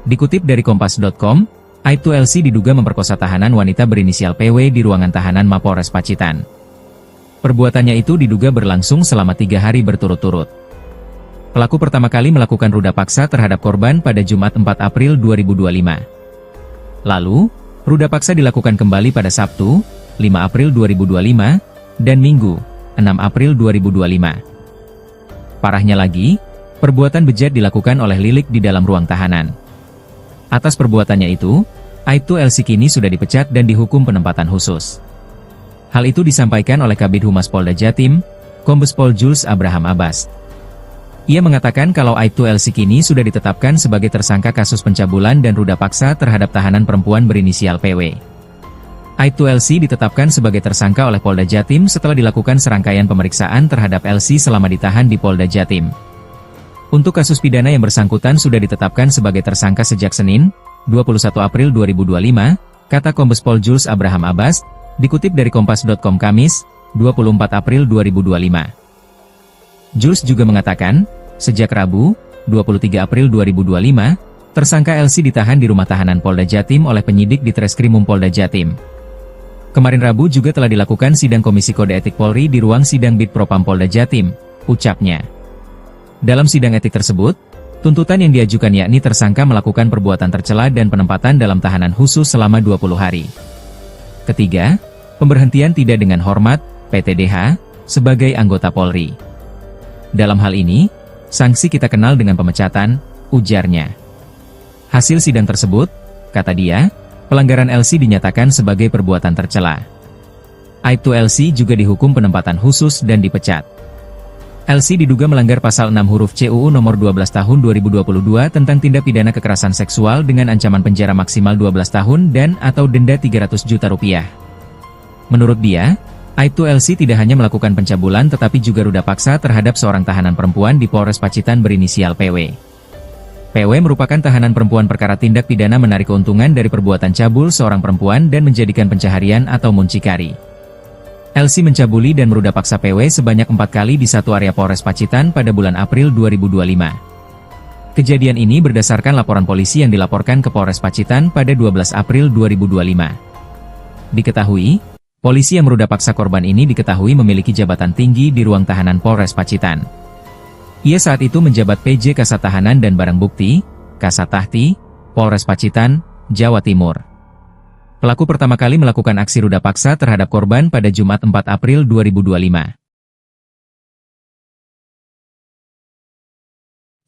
Dikutip dari Kompas.com, Aibtu LC diduga memperkosa tahanan wanita berinisial PW di ruangan tahanan Mapolres Pacitan. Perbuatannya itu diduga berlangsung selama 3 hari berturut-turut. Pelaku pertama kali melakukan ruda paksa terhadap korban pada Jumat 4 April 2025. Lalu, ruda paksa dilakukan kembali pada Sabtu, 5 April 2025, dan Minggu, 6 April 2025. Parahnya lagi, perbuatan bejat dilakukan oleh Lilik di dalam ruang tahanan. Atas perbuatannya itu, Aibtu LC kini sudah dipecat dan dihukum penempatan khusus. Hal itu disampaikan oleh Kabid Humas Polda Jatim, Kombes Pol Jules Abraham Abbas. Ia mengatakan kalau Aibtu LC kini sudah ditetapkan sebagai tersangka kasus pencabulan dan ruda paksa terhadap tahanan perempuan berinisial PW. Aibtu LC ditetapkan sebagai tersangka oleh Polda Jatim setelah dilakukan serangkaian pemeriksaan terhadap LC selama ditahan di Polda Jatim. Untuk kasus pidana yang bersangkutan sudah ditetapkan sebagai tersangka sejak Senin, 21 April 2025, kata Kombes Pol Jules Abraham Abbas, dikutip dari Kompas.com Kamis, 24 April 2025. Jules juga mengatakan, sejak Rabu, 23 April 2025, tersangka LC ditahan di rumah tahanan Polda Jatim oleh penyidik di Treskrimum Polda Jatim. Kemarin Rabu juga telah dilakukan sidang Komisi Kode Etik Polri di ruang sidang Bid Propam Polda Jatim, ucapnya. Dalam sidang etik tersebut, tuntutan yang diajukan yakni tersangka melakukan perbuatan tercela dan penempatan dalam tahanan khusus selama 20 hari. Ketiga, pemberhentian tidak dengan hormat, PTDH, sebagai anggota Polri. Dalam hal ini, sanksi kita kenal dengan pemecatan, ujarnya. Hasil sidang tersebut, kata dia, pelanggaran LC dinyatakan sebagai perbuatan tercela. Aibtu LC juga dihukum penempatan khusus dan dipecat. LC diduga melanggar pasal 6 huruf C UU nomor 12 tahun 2022 tentang tindak pidana kekerasan seksual dengan ancaman penjara maksimal 12 tahun dan atau denda 300 juta rupiah. Menurut dia, Aibtu LC tidak hanya melakukan pencabulan tetapi juga ruda paksa terhadap seorang tahanan perempuan di Polres Pacitan berinisial PW. PW merupakan tahanan perempuan perkara tindak pidana menarik keuntungan dari perbuatan cabul seorang perempuan dan menjadikan pencaharian atau muncikari. LC mencabuli dan meruda paksa PW sebanyak 4 kali di satu area Polres Pacitan pada bulan April 2025. Kejadian ini berdasarkan laporan polisi yang dilaporkan ke Polres Pacitan pada 12 April 2025. Diketahui, polisi yang meruda paksa korban ini diketahui memiliki jabatan tinggi di ruang tahanan Polres Pacitan. Ia saat itu menjabat PJ Kasat Tahanan dan Barang Bukti, Kasat Tahti, Polres Pacitan, Jawa Timur. Pelaku pertama kali melakukan aksi ruda paksa terhadap korban pada Jumat 4 April 2025.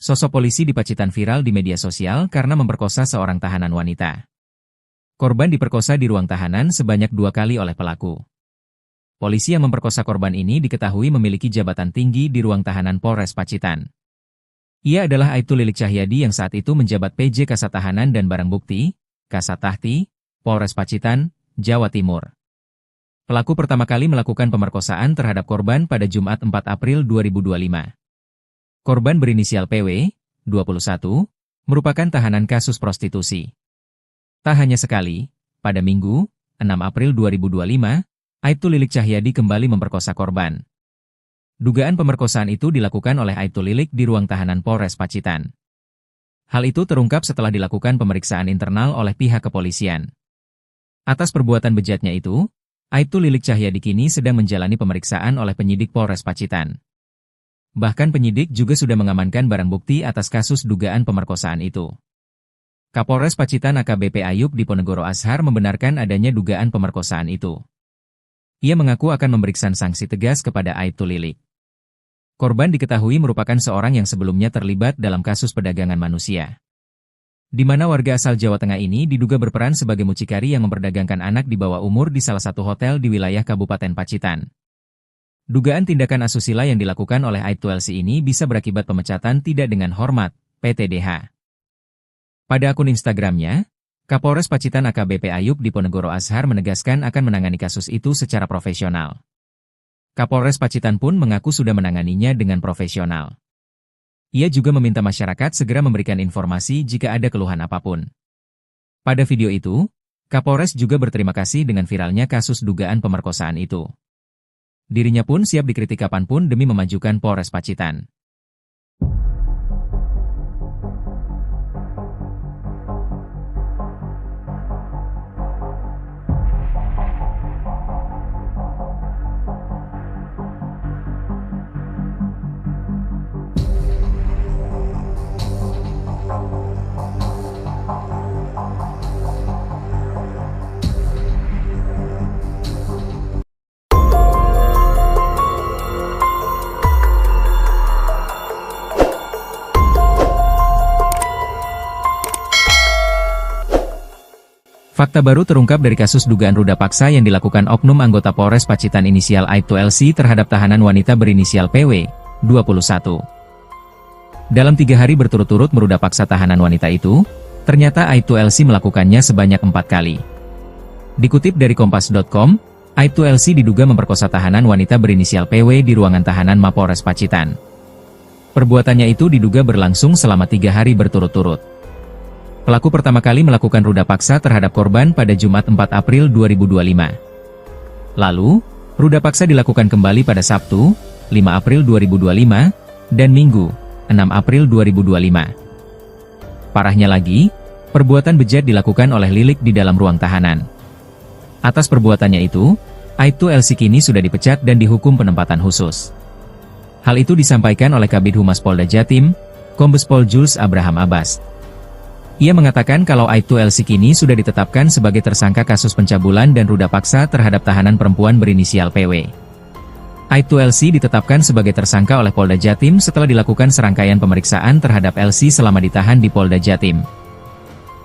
Sosok polisi di Pacitan viral di media sosial karena memperkosa seorang tahanan wanita. Korban diperkosa di ruang tahanan sebanyak 2 kali oleh pelaku. Polisi yang memperkosa korban ini diketahui memiliki jabatan tinggi di ruang tahanan Polres Pacitan. Ia adalah Aibtu Lilik Cahyadi yang saat itu menjabat PJ Kasat Tahanan dan Barang Bukti, Kasat Tahti, Polres Pacitan, Jawa Timur. Pelaku pertama kali melakukan pemerkosaan terhadap korban pada Jumat 4 April 2025. Korban berinisial PW, 21, merupakan tahanan kasus prostitusi. Tak hanya sekali, pada Minggu, 6 April 2025, Aibtu Lilik Cahyadi kembali memperkosa korban. Dugaan pemerkosaan itu dilakukan oleh Aibtu Lilik di ruang tahanan Polres Pacitan. Hal itu terungkap setelah dilakukan pemeriksaan internal oleh pihak kepolisian. Atas perbuatan bejatnya itu, Aibtu Lilik Cahyadi kini sedang menjalani pemeriksaan oleh penyidik Polres Pacitan. Bahkan penyidik juga sudah mengamankan barang bukti atas kasus dugaan pemerkosaan itu. Kapolres Pacitan AKBP Ayub Diponegoro Ashar membenarkan adanya dugaan pemerkosaan itu. Ia mengaku akan memberikan sanksi tegas kepada Aibtu Lilik. Korban diketahui merupakan seorang yang sebelumnya terlibat dalam kasus perdagangan manusia, di mana warga asal Jawa Tengah ini diduga berperan sebagai mucikari yang memperdagangkan anak di bawah umur di salah satu hotel di wilayah Kabupaten Pacitan. Dugaan tindakan asusila yang dilakukan oleh Aibtu LC ini bisa berakibat pemecatan tidak dengan hormat, PTDH. Pada akun Instagramnya, Kapolres Pacitan AKBP Ayub Diponegoro Ashar menegaskan akan menangani kasus itu secara profesional. Kapolres Pacitan pun mengaku sudah menanganinya dengan profesional. Ia juga meminta masyarakat segera memberikan informasi jika ada keluhan apapun. Pada video itu, Kapolres juga berterima kasih dengan viralnya kasus dugaan pemerkosaan itu. Dirinya pun siap dikritik kapanpun demi memajukan Polres Pacitan. Fakta baru terungkap dari kasus dugaan ruda paksa yang dilakukan oknum anggota Polres Pacitan inisial Aibtu LC terhadap tahanan wanita berinisial PW, 21. Dalam 3 hari berturut-turut meruda paksa tahanan wanita itu, ternyata Aibtu LC melakukannya sebanyak 4 kali. Dikutip dari Kompas.com, Aibtu LC diduga memperkosa tahanan wanita berinisial PW di ruangan tahanan Mapolres Pacitan. Perbuatannya itu diduga berlangsung selama 3 hari berturut-turut. Pelaku pertama kali melakukan ruda paksa terhadap korban pada Jumat 4 April 2025. Lalu, ruda paksa dilakukan kembali pada Sabtu, 5 April 2025, dan Minggu, 6 April 2025. Parahnya lagi, perbuatan bejat dilakukan oleh Lilik di dalam ruang tahanan. Atas perbuatannya itu, Aibtu LC kini sudah dipecat dan dihukum penempatan khusus. Hal itu disampaikan oleh Kabid Humas Polda Jatim, Kombes Pol Jules Abraham Abbas. Ia mengatakan kalau Aibtu LC kini sudah ditetapkan sebagai tersangka kasus pencabulan dan ruda paksa terhadap tahanan perempuan berinisial PW. Aibtu LC ditetapkan sebagai tersangka oleh Polda Jatim setelah dilakukan serangkaian pemeriksaan terhadap LC selama ditahan di Polda Jatim.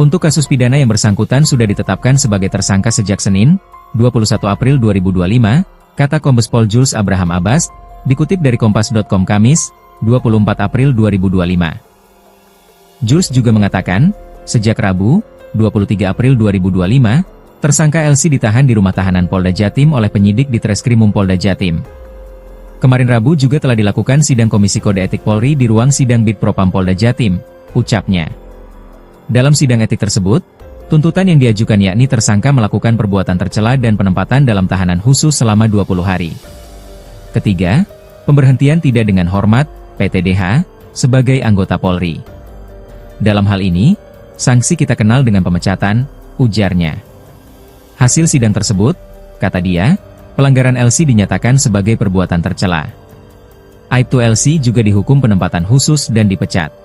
Untuk kasus pidana yang bersangkutan sudah ditetapkan sebagai tersangka sejak Senin, 21 April 2025, kata Kombes Pol Jules Abraham Abbas, dikutip dari Kompas.com Kamis, 24 April 2025. Jules juga mengatakan, sejak Rabu, 23 April 2025, tersangka LC ditahan di rumah tahanan Polda Jatim oleh penyidik di Treskrimum Polda Jatim. Kemarin Rabu juga telah dilakukan sidang Komisi Kode Etik Polri di ruang sidang Bid Propam Polda Jatim, ucapnya. Dalam sidang etik tersebut, tuntutan yang diajukan yakni tersangka melakukan perbuatan tercela dan penempatan dalam tahanan khusus selama 20 hari. Ketiga, pemberhentian tidak dengan hormat, PTDH, sebagai anggota Polri. Dalam hal ini, sanksi kita kenal dengan pemecatan, ujarnya. Hasil sidang tersebut, kata dia, pelanggaran LC dinyatakan sebagai perbuatan tercela. Aibtu LC juga dihukum penempatan khusus dan dipecat.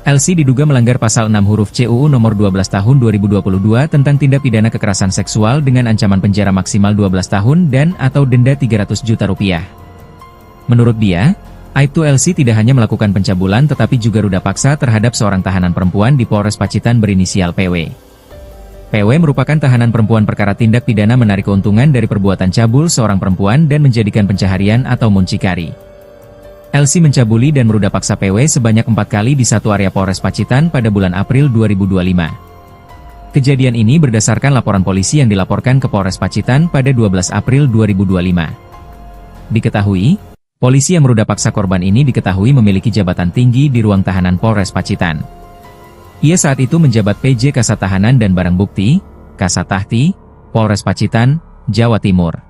LC diduga melanggar pasal 6 huruf C UU nomor 12 tahun 2022 tentang tindak pidana kekerasan seksual dengan ancaman penjara maksimal 12 tahun dan atau denda 300 juta rupiah. Menurut dia, Aibtu LC tidak hanya melakukan pencabulan tetapi juga ruda paksa terhadap seorang tahanan perempuan di Polres Pacitan berinisial PW. PW merupakan tahanan perempuan perkara tindak pidana menarik keuntungan dari perbuatan cabul seorang perempuan dan menjadikan pencaharian atau muncikari. LC mencabuli dan meruda paksa PW sebanyak 4 kali di satu area Polres Pacitan pada bulan April 2025. Kejadian ini berdasarkan laporan polisi yang dilaporkan ke Polres Pacitan pada 12 April 2025. Diketahui, polisi yang meruda paksa korban ini diketahui memiliki jabatan tinggi di ruang tahanan Polres Pacitan. Ia saat itu menjabat PJ Kasat Tahanan dan Barang Bukti, Kasat Tahti, Polres Pacitan, Jawa Timur.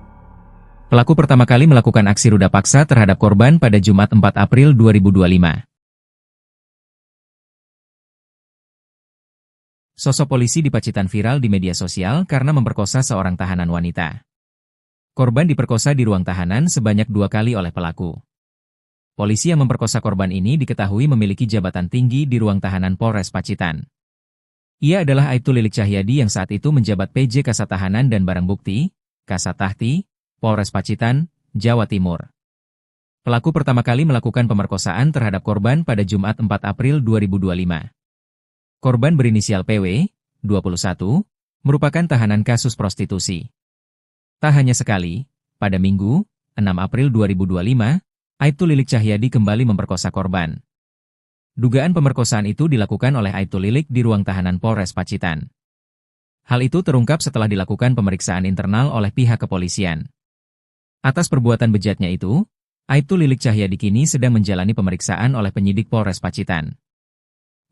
Pelaku pertama kali melakukan aksi ruda paksa terhadap korban pada Jumat 4 April 2025. Sosok polisi di Pacitan viral di media sosial karena memperkosa seorang tahanan wanita. Korban diperkosa di ruang tahanan sebanyak 2 kali oleh pelaku. Polisi yang memperkosa korban ini diketahui memiliki jabatan tinggi di ruang tahanan Polres Pacitan. Ia adalah Aibtu Lilik Cahyadi yang saat itu menjabat PJ Kasat Tahanan dan Barang Bukti, Kasat Tahti, Polres Pacitan, Jawa Timur. Pelaku pertama kali melakukan pemerkosaan terhadap korban pada Jumat 4 April 2025. Korban berinisial PW, 21, merupakan tahanan kasus prostitusi. Tak hanya sekali, pada Minggu, 6 April 2025, Aibtu Lilik Cahyadi kembali memperkosa korban. Dugaan pemerkosaan itu dilakukan oleh Aibtu Lilik di ruang tahanan Polres Pacitan. Hal itu terungkap setelah dilakukan pemeriksaan internal oleh pihak kepolisian. Atas perbuatan bejatnya itu, Aibtu Lilik Cahyadi kini sedang menjalani pemeriksaan oleh penyidik Polres Pacitan.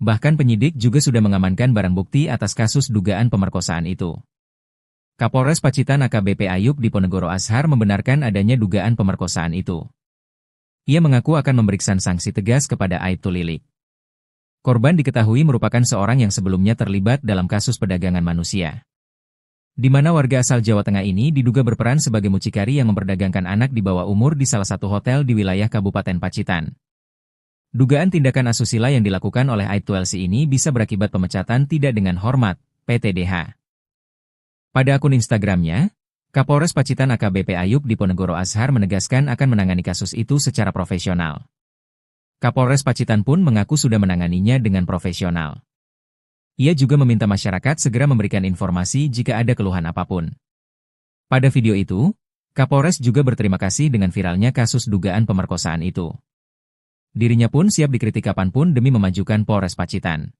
Bahkan penyidik juga sudah mengamankan barang bukti atas kasus dugaan pemerkosaan itu. Kapolres Pacitan AKBP Ayub Diponegoro Ashar membenarkan adanya dugaan pemerkosaan itu. Ia mengaku akan memberikan sanksi tegas kepada Aibtu Lilik. Korban diketahui merupakan seorang yang sebelumnya terlibat dalam kasus perdagangan manusia, di mana warga asal Jawa Tengah ini diduga berperan sebagai mucikari yang memperdagangkan anak di bawah umur di salah satu hotel di wilayah Kabupaten Pacitan. Dugaan tindakan asusila yang dilakukan oleh Aibtu LC ini bisa berakibat pemecatan tidak dengan hormat, PTDH. Pada akun Instagramnya, Kapolres Pacitan AKBP Ayub Diponegoro Ashar menegaskan akan menangani kasus itu secara profesional. Kapolres Pacitan pun mengaku sudah menanganinya dengan profesional. Ia juga meminta masyarakat segera memberikan informasi jika ada keluhan apapun. Pada video itu, Kapolres juga berterima kasih dengan viralnya kasus dugaan pemerkosaan itu. Dirinya pun siap dikritik kapanpun demi memajukan Polres Pacitan.